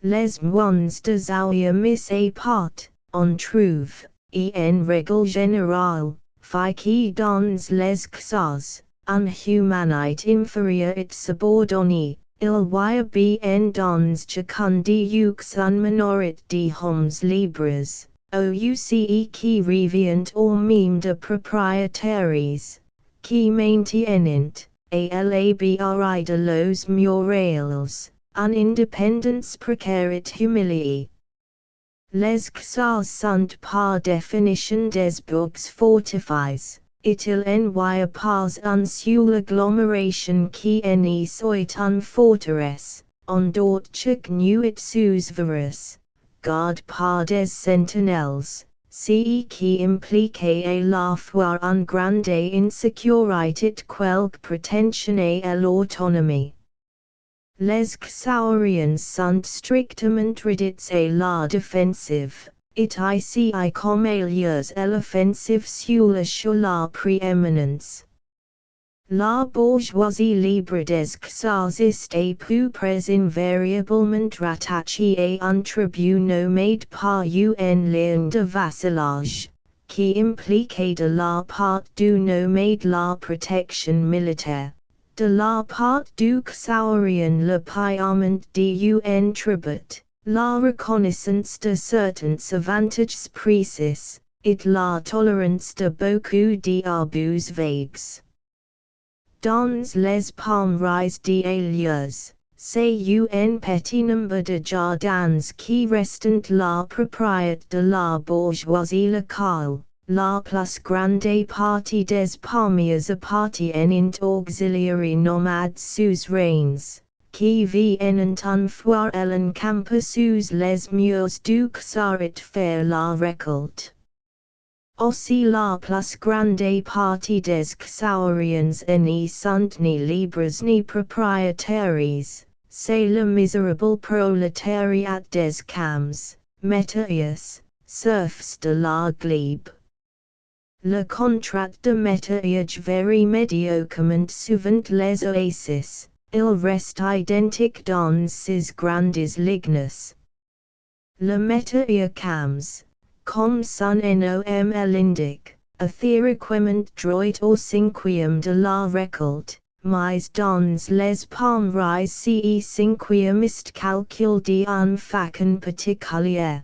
Les moines de Zawiya mis à part, on trouve, en règle générale, qui dans les cas, un humanité inférieure et subordonnée. Il y a bien dans chacun des un minorité de hommes libres, ouce qui revient au même de propriétaires, qui maintiennent, à l'abri de los murales, une indépendance précaire et humiliée. Les cas sont par définition des bourgs fortifiés. Il n'y a pas une seule agglomération qui n'y soit une forteresse, on dort chaque nuit sous virus, garde par des sentinelles, ce qui implique à la fois une grande insécurité et quelque prétention à l'autonomie. Les Xaurians sont strictement réduits à la défensive. It ici comme ailleurs l'offensive sur la prééminence. La bourgeoisie libre des Xars est à peu près invariablement rattachée à un tribut nommé par un lien de vassalage, qui implique de la part du nommé la protection militaire, de la part du Xaurien le paiement d'un tribut. La reconnaissance de certains avantages précis, et la tolérance de beaucoup d'abus vagues. Dans les palmerailles d'Alias, c'est un petit nombre de jardins qui restent la propriété de la bourgeoisie locale. La plus grande partie des palmiers appartiennent auxiliaires nomades suzerains, qui viennent un fois en camp sous les murs du Xarit faire la récolte. Aussi la plus grande partie des Xauriens n'y sont ni libres ni propriétaires, c'est le misérable prolétariat des camps, métayers, serfs de la glebe. Le contrat de métayage varie médiocrement souvent les oasis, il reste identique dans ces grandes lignes. Le métayer camps, comme son nom l'indique, a théoriquement droit au cinquième de la récolte, mais dans les palmeries ce cinquième est calculé en façon particulière.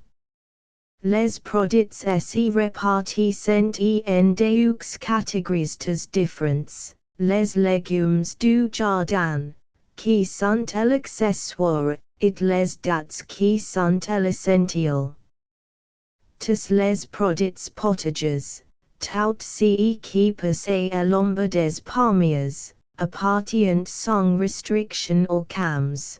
Les produits se répartissent en deux catégories différentes, les légumes du jardin, qui sont l'accessoire, et les dattes qui sont l'essentiel. Tous les produits potagers, tout ce qui passe à l'ombre des palmiers, appartient sans restriction aux camps.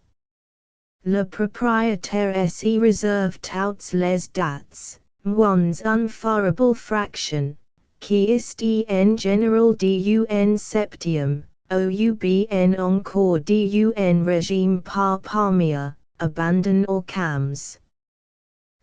Le propriétaire s'y réserve toutes les dates, moins une favorable fraction, qui est en général d'un septième, ou bien encore d'un régime par palmier, abandon aux camps.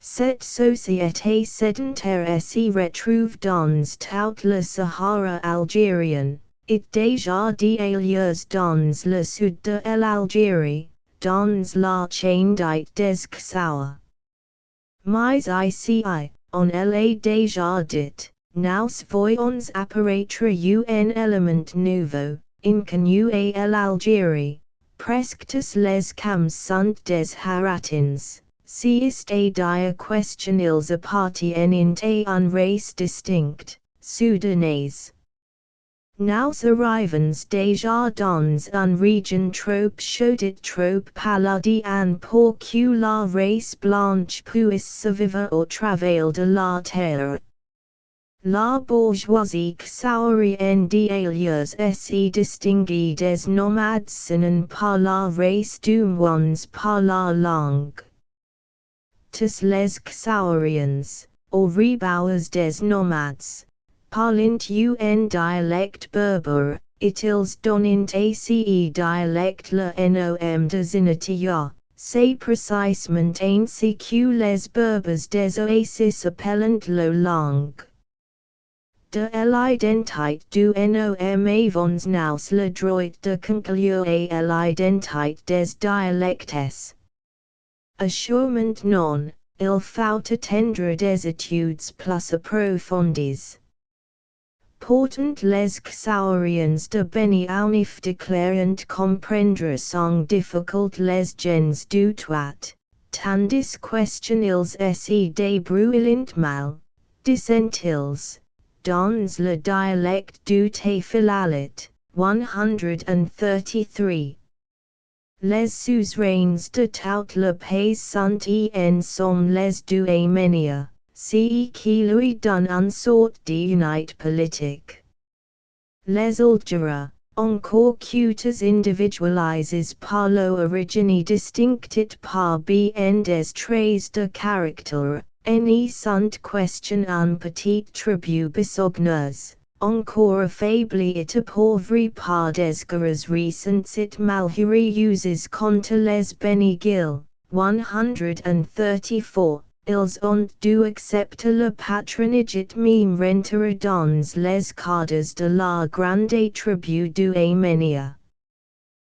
Cette société sédentaire s'y retrouve dans tout le Sahara algérien, et déjà d'ailleurs dans le sud de l'Algérie, dans la chaîne des Xawa. Mais ici, on est déjà dit, nous voyons apparaître un élément nouveau, inconnu à l'Algérie, presque tous les camps sont des Haratins. Si est dire question ils appartiennent à une race distincte, soudanaise. Nous arrivons déjà dans une région trop chaude et trop paladienne pour que la race blanche puisse survivre au travail de la terre. La bourgeoisie xaurienne d'ailleurs se distingue des nomades sinon par la race du moins par la langue. Tous les Xauriens, ou reboueurs des nomades, parlent un dialecte berbère, et ils donnent à ce dialecte le nom désignatif, c'est précisément ainsi que les berbères des oasis appellent la langue. De l'identité du nom avons nous le droit de conclure à l'identité des dialectes. Assurément non, il faut attendre des études plus approfondies. Pourtant les Xauriens de Beniounif déclarent comprendre sans difficulté les gens du toit, tandis question ils se débrouillent mal, disent-ils, dans le dialecte du Tafilalit, 133. Les suzerains de tout le pays sont en somme les du Arménia, ce qui lui donne une sorte d'unité politique. Les Algéras, encore cultes individualisés par l'origine distincte par bien des traits de caractère, n'y sont question un petit tribu besogneux. Encore affaibli et appauvri par des guerres récentes et malheureux uses contre les Beniguil, 134, ils ont dû accepter le patronage et même rentrer dans les cadres de la grande tribu du Arménia.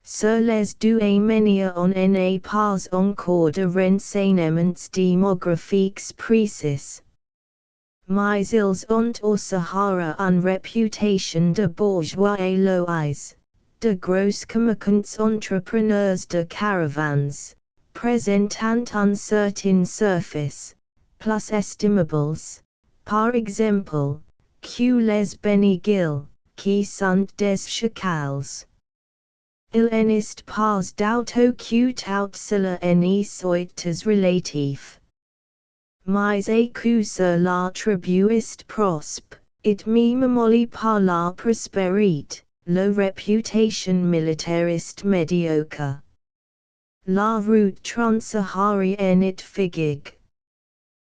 Sur les du Arménia on n'a pas encore de renseignements démographiques précis. Mais ils ont au Sahara une réputation de bourgeois lois, de gros commerçants entrepreneurs de caravanes, présentant un certain surface, plus estimables, par exemple, que les Beniguil, qui sont des chacals. Il enist pas d'auto que tout cela n'est soit relatif. Mais que cela tribuiste prospe, it me molly par la prospérité, la réputation militariste médiocre. La route transsaharienne it figuig.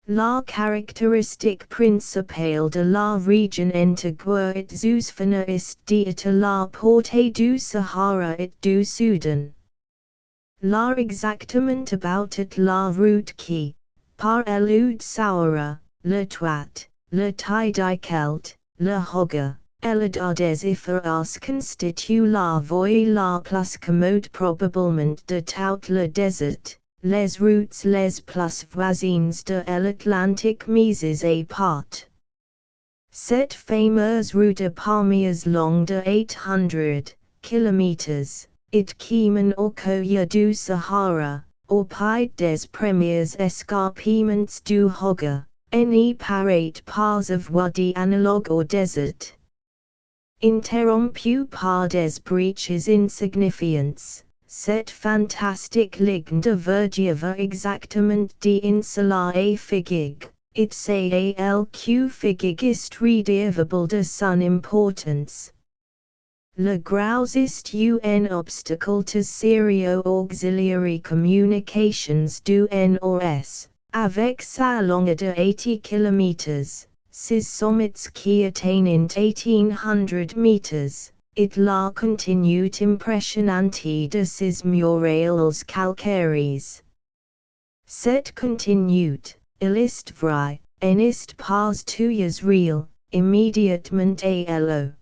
La caractéristique principale de la région antigua et zousfana est dieta la portée du Sahara et du Soudan. La exactement about it la route qui, par elude Sahara, le toit, le tidicelt, le hogger, elidades effaras constitue la voie la plus commode probablement de tout le désert. Les routes les plus voisines de l'Atlantique mises à part. Cette fameuse route parmiers longue de 800 km, it qui mène au cœur du Sahara, au pied des premiers escarpements du Hogger, n'y paraît pas of wadi analogue au désert. Interrompu par des breaches insignifiants. Cette fantastique ligne de verdure va exactement d'insula a figuig, it calq figuig ist redevable de son importance. Le gros ist un obstacle to serio auxiliary communications du nord, avec sa longueur de 80 km, ses sommets qui atteignent 1800 meters. It la continued impressionante de ses murales calcaires. Cet continued, il est vrai, en est pas tuyas real, immédiatement à lo.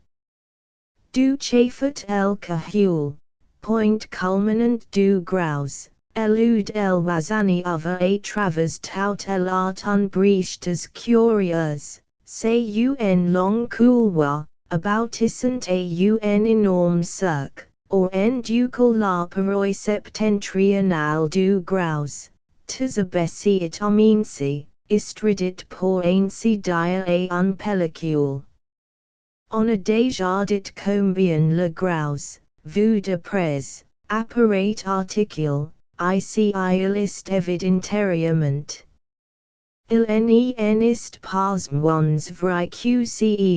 Du chafet el cahul, point culminant du gros, elude el wazani over a travers tout el art unbreachtes curieuses, say un long couloir. Aboutissant un énorme cirque, or en ducal la paroi septentrionale du gros, tis abaissi et aminci, istridit pour ainsi dire à un pellicule. On a déjà dit combien le gros, vu de près, apparait articule, ici il est évid intérieurement. Il n'est pas moins vrai que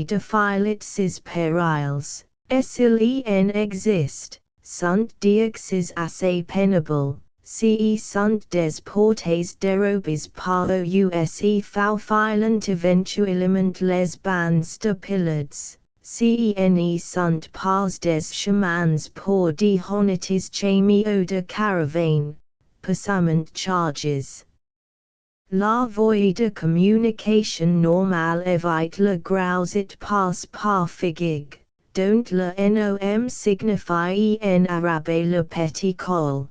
de filet ses périls, s'il en existe, sont dix assez pénibles, si sont des portes dérobées par aussi filant éventuellement les bandes de pilotes, si ne sont pas des chemins pour de honnêtes chemins de caravane, passamment charges. La voie de communication normale évite le gros it passe par figuig, dont le nom signifie en arabe le petit col.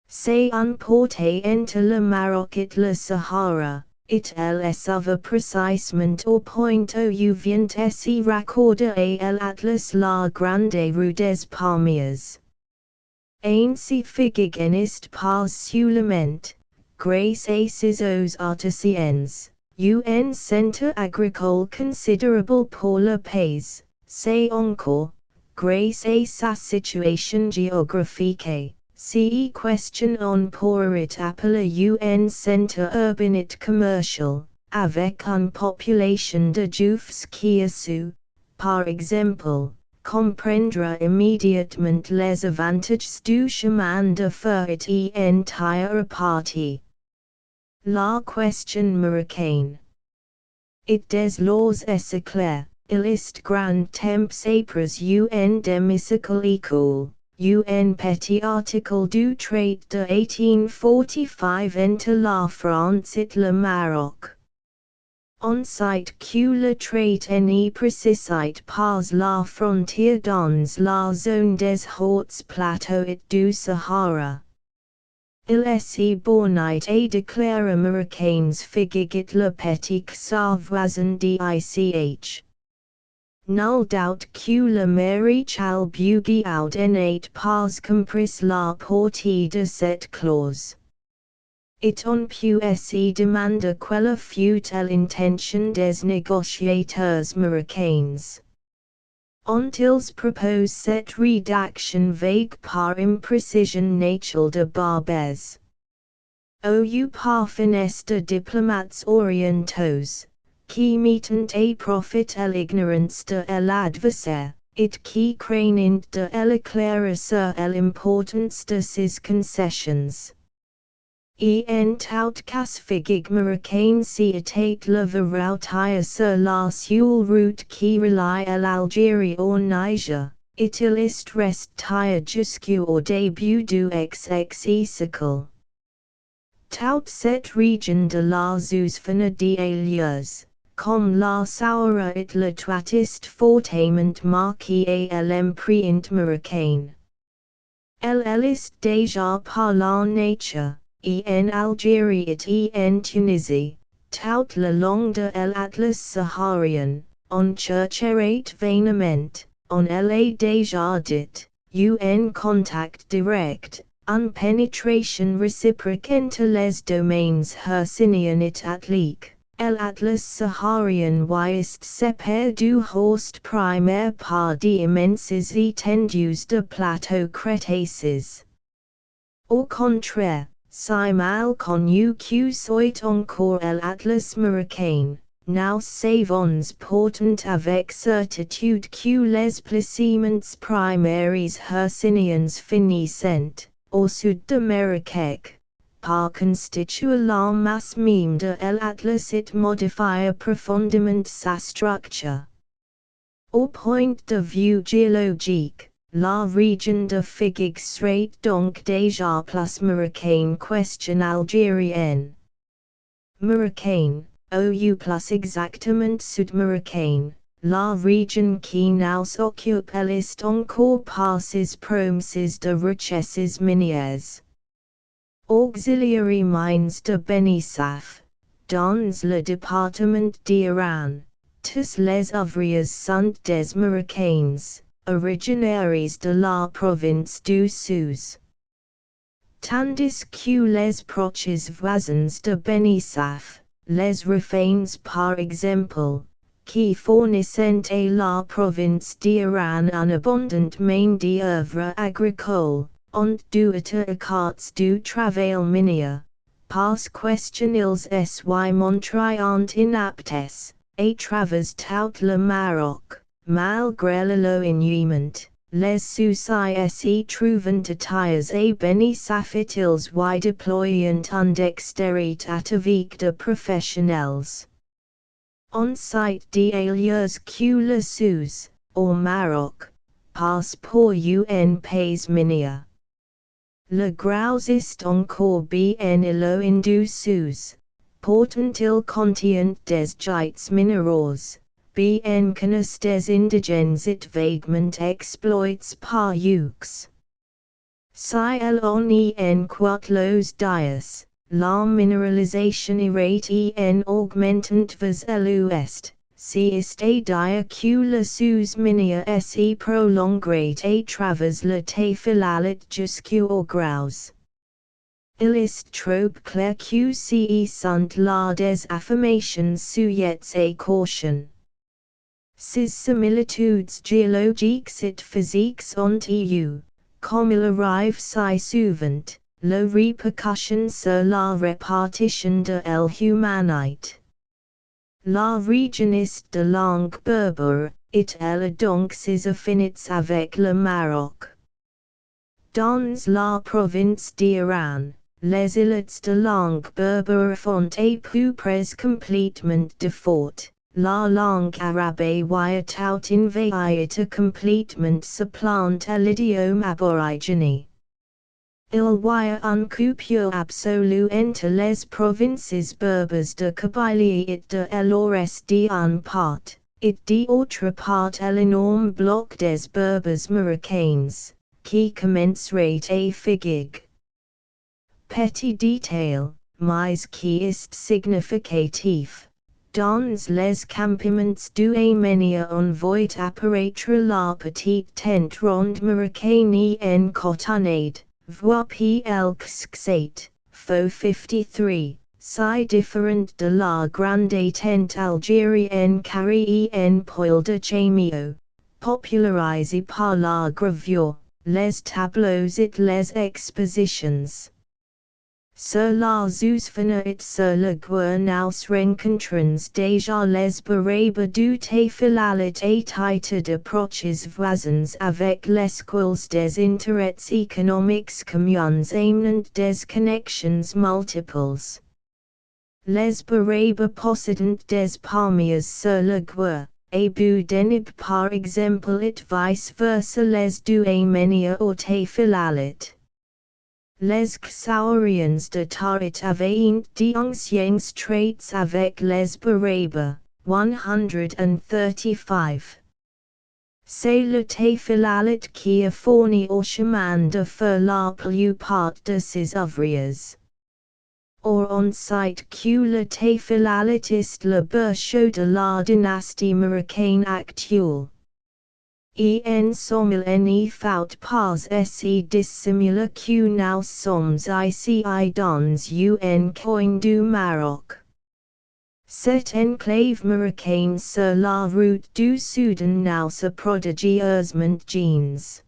C'est un porte entre le Maroc et le Sahara, it est over précisément au point où vient s'y raccorder à l'Atlas la grande rue des Palmiers. Ainsi figuig n'est pas seulement, grâce à ses eaux artesiennes, un centre agricole considérable pour le pays, c'est encore, grâce à sa situation géographique, si question on pourrait appeler un centre urbain et commercial, avec une population de juifs qui a su, par exemple, comprendre immédiatement les avantages du chemin de fer et entire partie. La question marocaine. It des laws est clair, il est grand temps après un demi-siècle écoule, un petit article du traité de 1845 entre la France et le Maroc. On cite que le traité n'est précisé pas la frontière dans la zone des hautes plateaux et du Sahara. Il est borné à déclarer américains figuig le petit voisin d'ICH. Nul doute que le maréchal Bugeaud n'est pas compris la portée de cette clause. Et on peut se demander quelle fut l'intention des négociateurs marocains. Ontils propose cette rédaction vague par imprécision naturelle de Barbès. Ou parfines de diplomates orientaux, qui mettent à profit l'ignorance de l'adversaire, et qui craignent de l'éclairer sur l'importance de ses concessions. En tout cas figig marocain si état le verrouiller sur la seule route qui relie l'Algérie au Niger, et il est resté jusqu'au début du XX siècle. Toute cette région de la zone des comme la Sahara et le est fortement marquée à l'empreinte marocaine. Elle est déjà par la nature, en Algérie et en Tunisie, tout le long de l'Atlas saharien, on chercherait vainement, on elle déjà dit, un contact direct, une pénétration réciproque entre les domaines hercyniens et atliques. L'Atlas saharien est séparé du host primaire par d'immenses étendues de plateaux crétacés. Au contraire, si mal connu que soit encore l'Atlas marocain, nous savons pourtant avec certitude que les placements primaires hercyniens finissent, au sud de Marrakech, par constituer la masse même de l'Atlas et modifier profondément sa structure. Au point de vue géologique, la région de Figig serait donc déjà plus marocaine question algérienne. Marocaine, ou plus exactement sud-marocaine, la région qui nous occupe est encore par ses promesses de richesses minières. Auxiliary mines de Benissaf, dans le département d'Iran, tous les ouvriers sont des Marocains, originaires de la province du Sousse. Tandis que les proches voisins de Benissaf, les Rifains par exemple, qui fournissent à la province d'Iran un abondant main d'œuvre agricole, ont dû être écarts du travail minier, parce questionils sy montrant inaptes, à travers tout le Maroc, malgré l'éloignement, les soucis s'y trouvant attires à Benissaf ils y déployant une dextérité atavique de professionnels. On cite d'ailleurs que le Sousse, au Maroc, passe pour un pays minier. Le Gros est encore bien éloigné du Sousse, pourtant il contient des gites minéraux, bien connus des indigènes et vaguement exploités par eux. Si l'on en croit los dias, la minéralisation irait en augmentant vers l'ouest, si est à dire que le sous minier s'y prolongerait à travers le Tafilalit jusqu'au Gros. Il est trop clair que ci sont là des affirmations sujettes à caution. Ces similitudes géologiques et physiques ont eu, comme il arrive si souvent, la répercussion sur la répartition de l'humanité. La région est de langue berbère, et elle a donc ses affinités avec le Maroc. Dans la province d'Iran, les îlots de langue berbère font à peu près complètement défaut. La langue arabe y tout envahie complètement supplante l'idiome aborigène. Il y un coupure absolue entre les provinces berbères de Kabylie et de l'Ouest d'une part, et d'autre part l'énorme bloc des berbères marocains, qui commencerait à Figig. Petit détail, mais qui est significatif. Dans les campements du Arménie on voit apparaître la petite tente ronde marocaine en cotonnade, voie PL7, faux 53, si différente de la grande tente algérienne carrée en poil de chamio. popularisé par la gravure, les tableaux et les expositions. Sur la zoosphène et sur le guer nous rencontrons déjà les barabes du téphilalet et titre d'approches voisines avec lesquels des intérêts économiques communs amenant des connexions multiples. Les barabes possédant des palmiers sur le guer, et bout denib par exemple et vice versa les du amenia au téphilalet. Les Xaurians de Tarit avaient d'anciens traits avec les barabes, 135. C'est le téphilalet qui a fourni au chemin de fer la plupart de ses ouvriers. Or on site que le téphilalet est le berceau de la dynastie marocaine actuelle. En sommel ne faut pas se dissimuler que nous sommes ici dans un coin du Maroc. Cette enclave marocaine sur la route du Soudan nous a prodigieusement gens.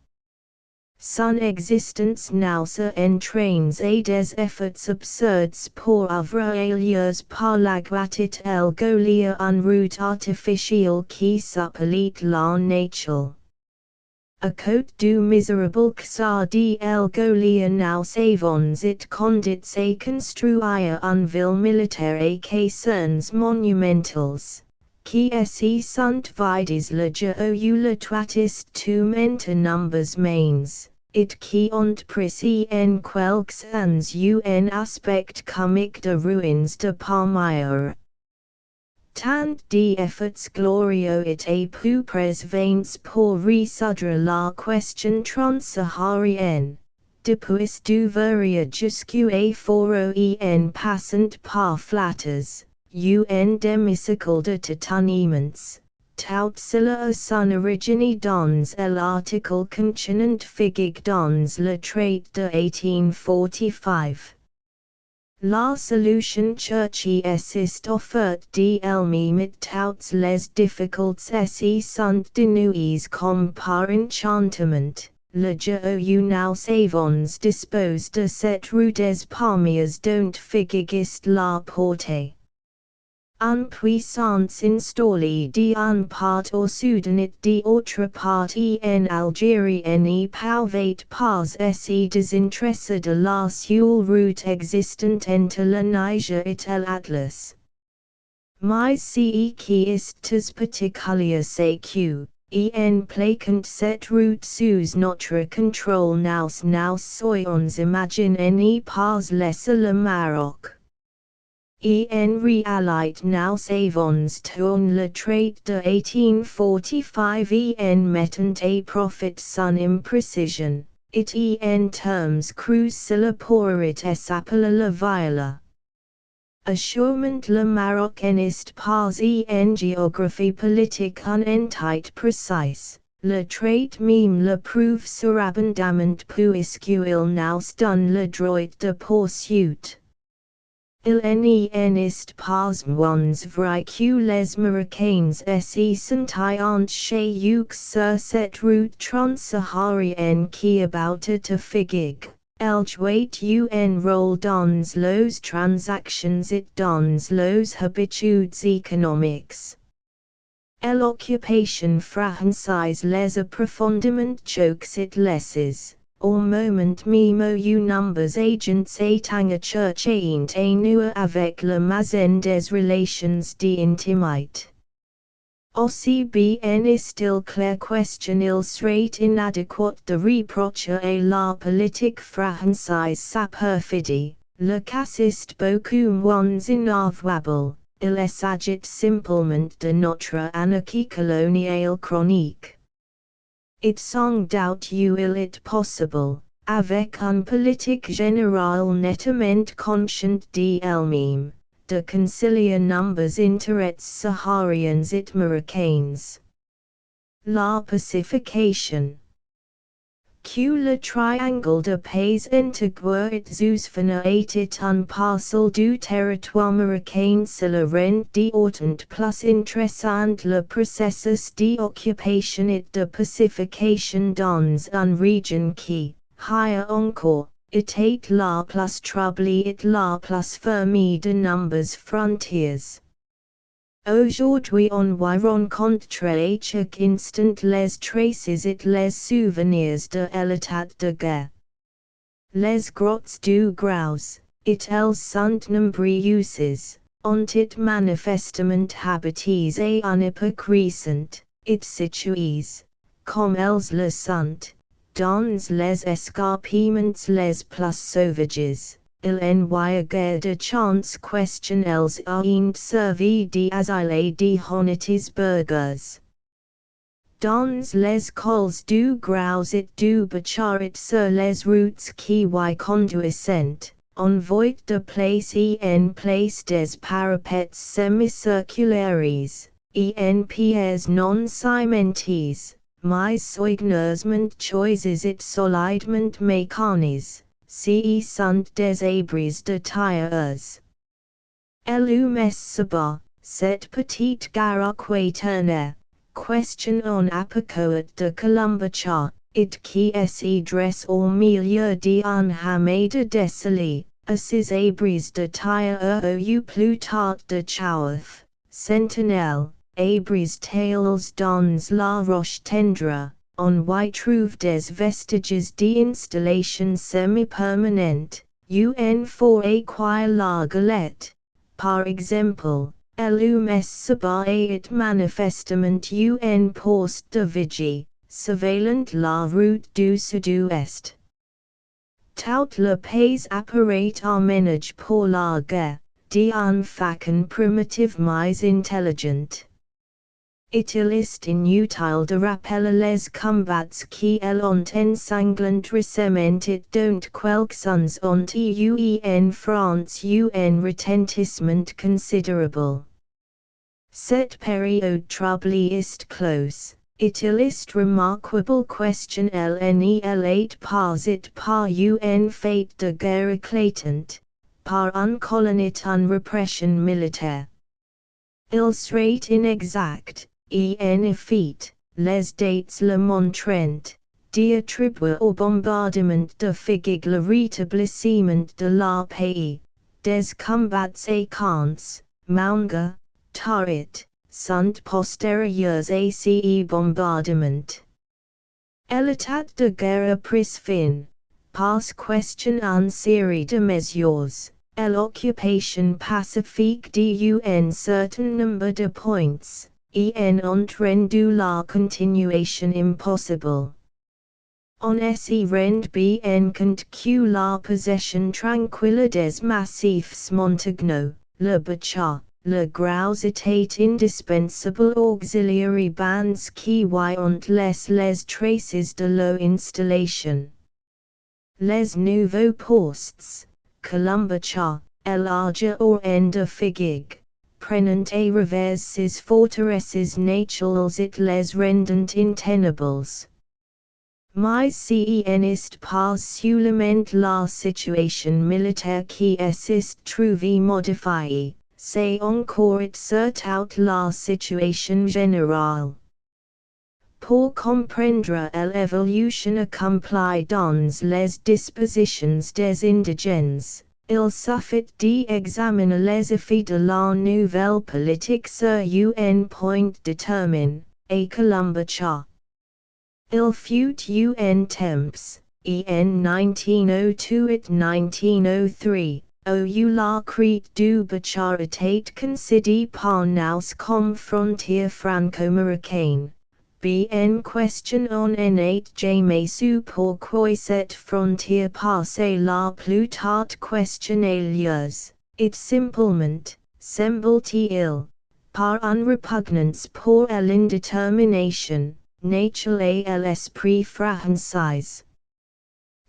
Son existence nous entraîne à des efforts absurdes pour ouvrir ailleurs par la gratuite el Gautier en route artificielle qui s'appelle la nature. A côte du misérable Xar de el Gautier nous avons it conduit à construire une ville militaire et casernes monumentales, qui s'y sont vides le jour où le toitiste tout nombres mains, it qui ont pris en quelques ans un aspect comique de ruines de palmyre. Tant d'efforts glorieux et peu vains pour résoudre la question transsaharienne, depuis du Varia jusqu'à foro en passant par flatters, un demi-cycle de tâtonnements, tout cela a son origine dans l'article contenant figuig dans le trait de 1845. La solution cherchée est offerte d'elle-même toutes les difficultés sont dénouées comme par enchantement, le jour où nous avons dispose de cette rue des palmiers dont figuig est la portée. Une puissance installée d'une part au Soudan et d'autre part en Algérie ne pouvait pas se désintéresser de la seule route existante entre le Niger et l'Atlas. Mais ce qui est particulier c'est que, en plaquant cette route sous notre contrôle nous soyons imaginer ne pas laisser le Maroc. En réalité nous avons tourné le trait de 1845 en mettant à profit son imprécision, it en termes crus s'il pourrait s'appeler la viola. Assurément le Maroc n'est pas en géographie politique un entité précise, le trait même le prouve surabondamment puisqu'il nous donne le droit de poursuite. Il n'est pas moins vrai que les Marocains se sont chez sur cette route transsaharienne qui aboutit à figuig, elle jouait un rôle dans les transactions et dans les habitudes économiques. L'occupation française les a profondément choqués et laissés. Au moment même où nombreux agents étant cherchant à nouer avec le mazen des relations d'intimité. Aussi bien est-il clair question il serait inadéquat de reprocher à la politique française sa perfidie, le cas est beaucoup moins inavouable, il s'agit simplement de notre anarchie coloniale chronique. It sans doute il est possible, avec une politique générale nettement consciente d'elle-même, de concilier nombres intérêts sahariens et marocains. La pacification. Q le triangle de pays intégré et zousfana était un parcelle du territoire marocain sur le rend d'autant plus intéressant le processus d'occupation et de pacification dans une région qui, higher encore, était la plus troublée et la plus fermée de nombreuses frontières. Aujourd'hui on y rencontre à chaque instant les traces et les souvenirs de l'état de guerre. Les grottes du Graus, et elles sont nombreuses, ont été manifestement habitées à une époque récente, et situées, comme elles le sont, dans les escarpements les plus sauvages. Il n'y a guère de chance question elles ont servi d'asile de honnêtes burgers. Dans les cols du Graus et du Bacharet sur les routes qui y conduisent, on voit de place en place des parapets semicirculaires, en pièces non cimentés, mais soigneusement choisis et solidement mécanisés. Ce sont des abris de tailleurs. Ellumes sabat, cette petite gare quaternaire, question on apicoat de Colombacha, it qui s'y dresse au milieu d'un hamada désolé, à ces abris de tailleurs ou plus tard de chaouf, sentinelle, abris tails dans la roche tendre. On y trouve des vestiges d'installation semi-permanente, for acquire la galette, par exemple, l'UMS Sabah est manifestement poste de vigie, surveillant la route du sud-ouest. Tout le pays apparaît aménagé pour la guerre, d'un façon primitive mais intelligente. Il est inutile de rappeler les combats qui ont ensanglant récemment et dont quelques-uns ont eu en France un retentissement considérable. Cette période troublée est close, il est remarquable question n'est pas it par un fait de guerre éclatante, par un colon et une répression militaire. Il serait inexact, en effet, les dates le montrent, d'attribuer au bombardement de Figuig le rétablissement de la paix, des combats séquents, Manga, Tarit, sont postérieurs à ce bombardement. L'état de guerre a pris fin, parce question en série de mesures, l'occupation pacifique d'un certain nombre de points. Ont rendu la continuation impossible. On s'y rend bien compte que la possession tranquille des massifs Montagno, le Bacha, le Graus était indispensable auxiliary bands qui y ont laissé les traces de leur installation. Les nouveaux postes, Colombacha, Elarja or de Figuig, prenant à revers ces forteresses naturelles et les rendant intenables. Mais c'en est pas seulement la situation militaire qui s'est trouvée modifiée, c'est encore et surtout la situation générale. Pour comprendre l'évolution accomplie dans les dispositions des indigènes, il suffit d'examiner les effets de la nouvelle politique sur un point déterminé, à Colombacha. Il fut un temps, en 1902 et 1903, où la crête du Bacha était considérée par nous comme frontière franco-marocaine. Bien question on n'a jamais su pourquoi cette frontière passait la plus tard question ailleurs, it simplement, semble-t-il, par une repugnance pour l'indétermination, naturelle à l'esprit français.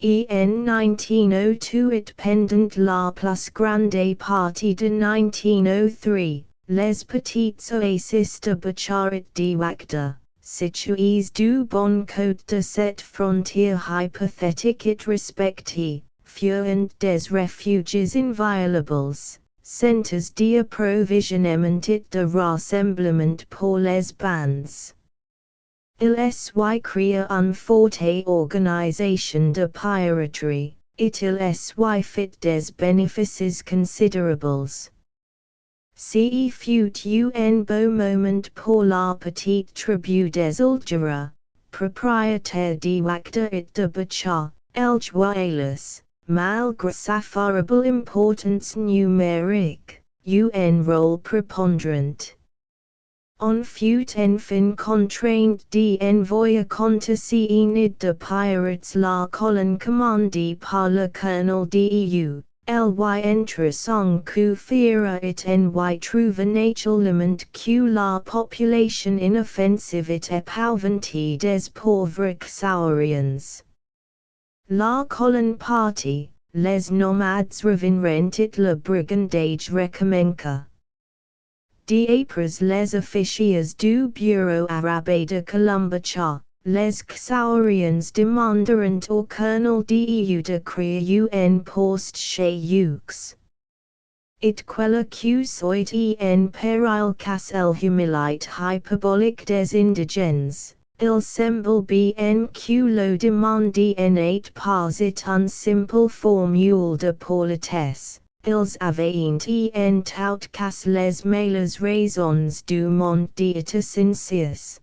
En 1902 et pendant la plus grande partie de 1903, les petites oasis de Bacharet de Wakda, situés du bon côté de cette frontière hypothétique respectée, furent des refuges inviolables, centres d'approvisionnement et de rassemblement pour les bandes. Il sy créa une forte organisation de piraterie, et il sy fit des bénéfices considérables. Ce fut un beau moment pour la petite tribu des Algéras, propriétaire d'Ouacta et de Bacha, el joyeux, malgré sa favorable importance numérique, eut un rôle prépondérant. On fut enfin contraint d'envoyer contre ces nid de pirates la colonne commandée par le colonel d'EU. Ly entre son coup fera et ny trouva naturellement que la population inoffensive et épouvantie des pauvres Xauriens. La colonne partie, les nomades revinrent et le brigandage recommença. D'après les officiers du bureau arabe de Colombacha, les Xauriens demanderont au colonel d'EU de créer un poste chez eux. Et quella que soit en péril qu'elle humilite hyperbolique des indigènes, il semble bien que le demande n'est pas une simple formule de politesse. Ils avaient en tout cas les meilleures raisons du monde d'être sincères.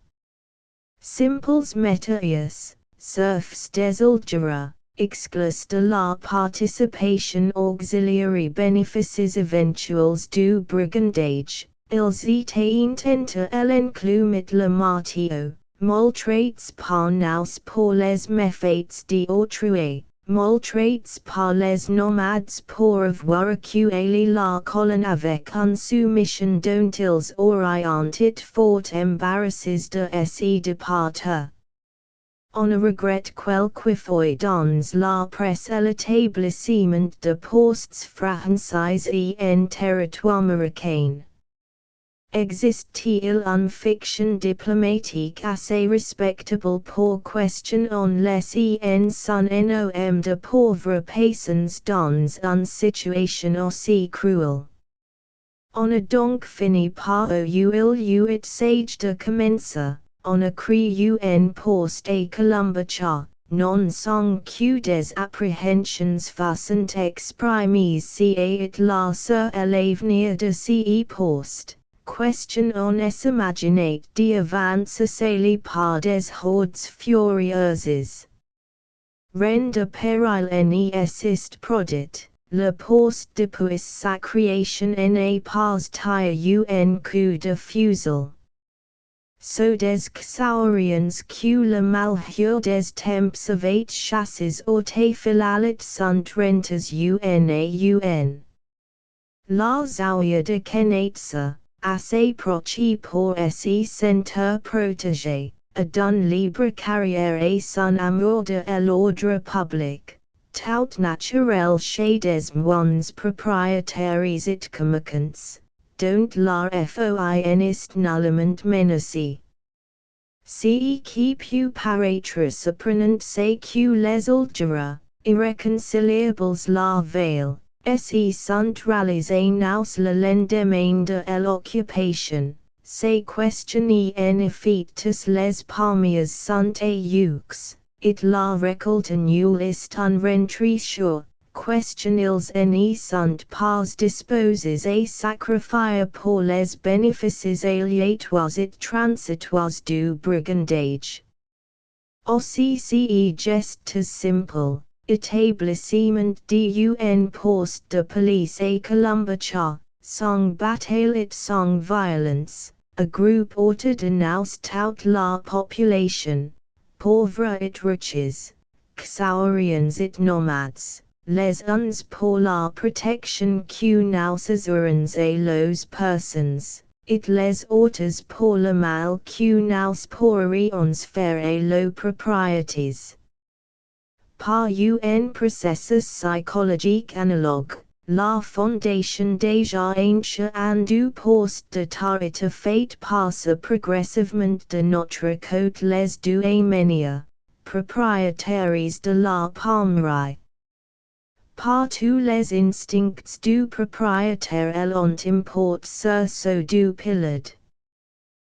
Simples métayers, serfs des Algéras, exclus de la participation auxiliary bénéfices éventuels du brigandage, ils étaient entre l'inclumet le martio, maltraités par nous pour les méfaits d'autrui, maltraités par les nomades pour avoir accueilli la colonne avec une soumission dont ils auraient été fort embarrassés de se départir. On ne regrette quelquefois dans la presse l'établissement de postes français en territoire américain. Existe-t-il une fiction diplomatique assez respectable pour questionner les son nom de pauvres paysans dans une situation aussi cruelle? On a donc fini par il eut sage de commencer. On a créé un poste à Colombacha, non sans que des apprehensions fassent exprimer si et là sur l'avenir de ce poste. Question on s'imaginait d'avance scellé par des hordes furieuses. Ren de péril n'y assist produit, le poste depuis sa création n'est pas tiré un coup de fusil. So des Xauriens que le malheur des temps avait chassés au filalet sont rentes un. La zaouia de Kenetsa, assez proche pour se sentir protégé, a donné libre carrière à son amour de l'ordre public, tout naturel chez des moines propriétaires et communicants, dont la foi est nullement menacée. Ce qui peut paraître surprenant c'est que les Algéras, irréconciliables la veille, se centralisés nous le lendemain de l'occupation, se questionner en effet tous les palmiers sont eux, et la récolte nulle est un rentrée sur. Ils n'y sont pas disposés à sacrifier pour les bénéfices aléatoires et transitoires du brigandage. Aussi c'est geste simple, établissement d'un poste de police à Colombacha, sans bataille et sans violence, a groupe autour de nous toute la population, pauvres et riches, Xauriens et nomades. Les uns pour la protection que nous assurons à les personnes, et les autres pour le mal que nous pourrions faire à les propriétés. Par un processus psychologique analogue, la fondation déjà ancien du poste de tarita fait passer progressivement de notre côté les deux mania, propriétaires de la palmerie. Par tous les instincts du propriétaire elle ont import sur ce du pilote.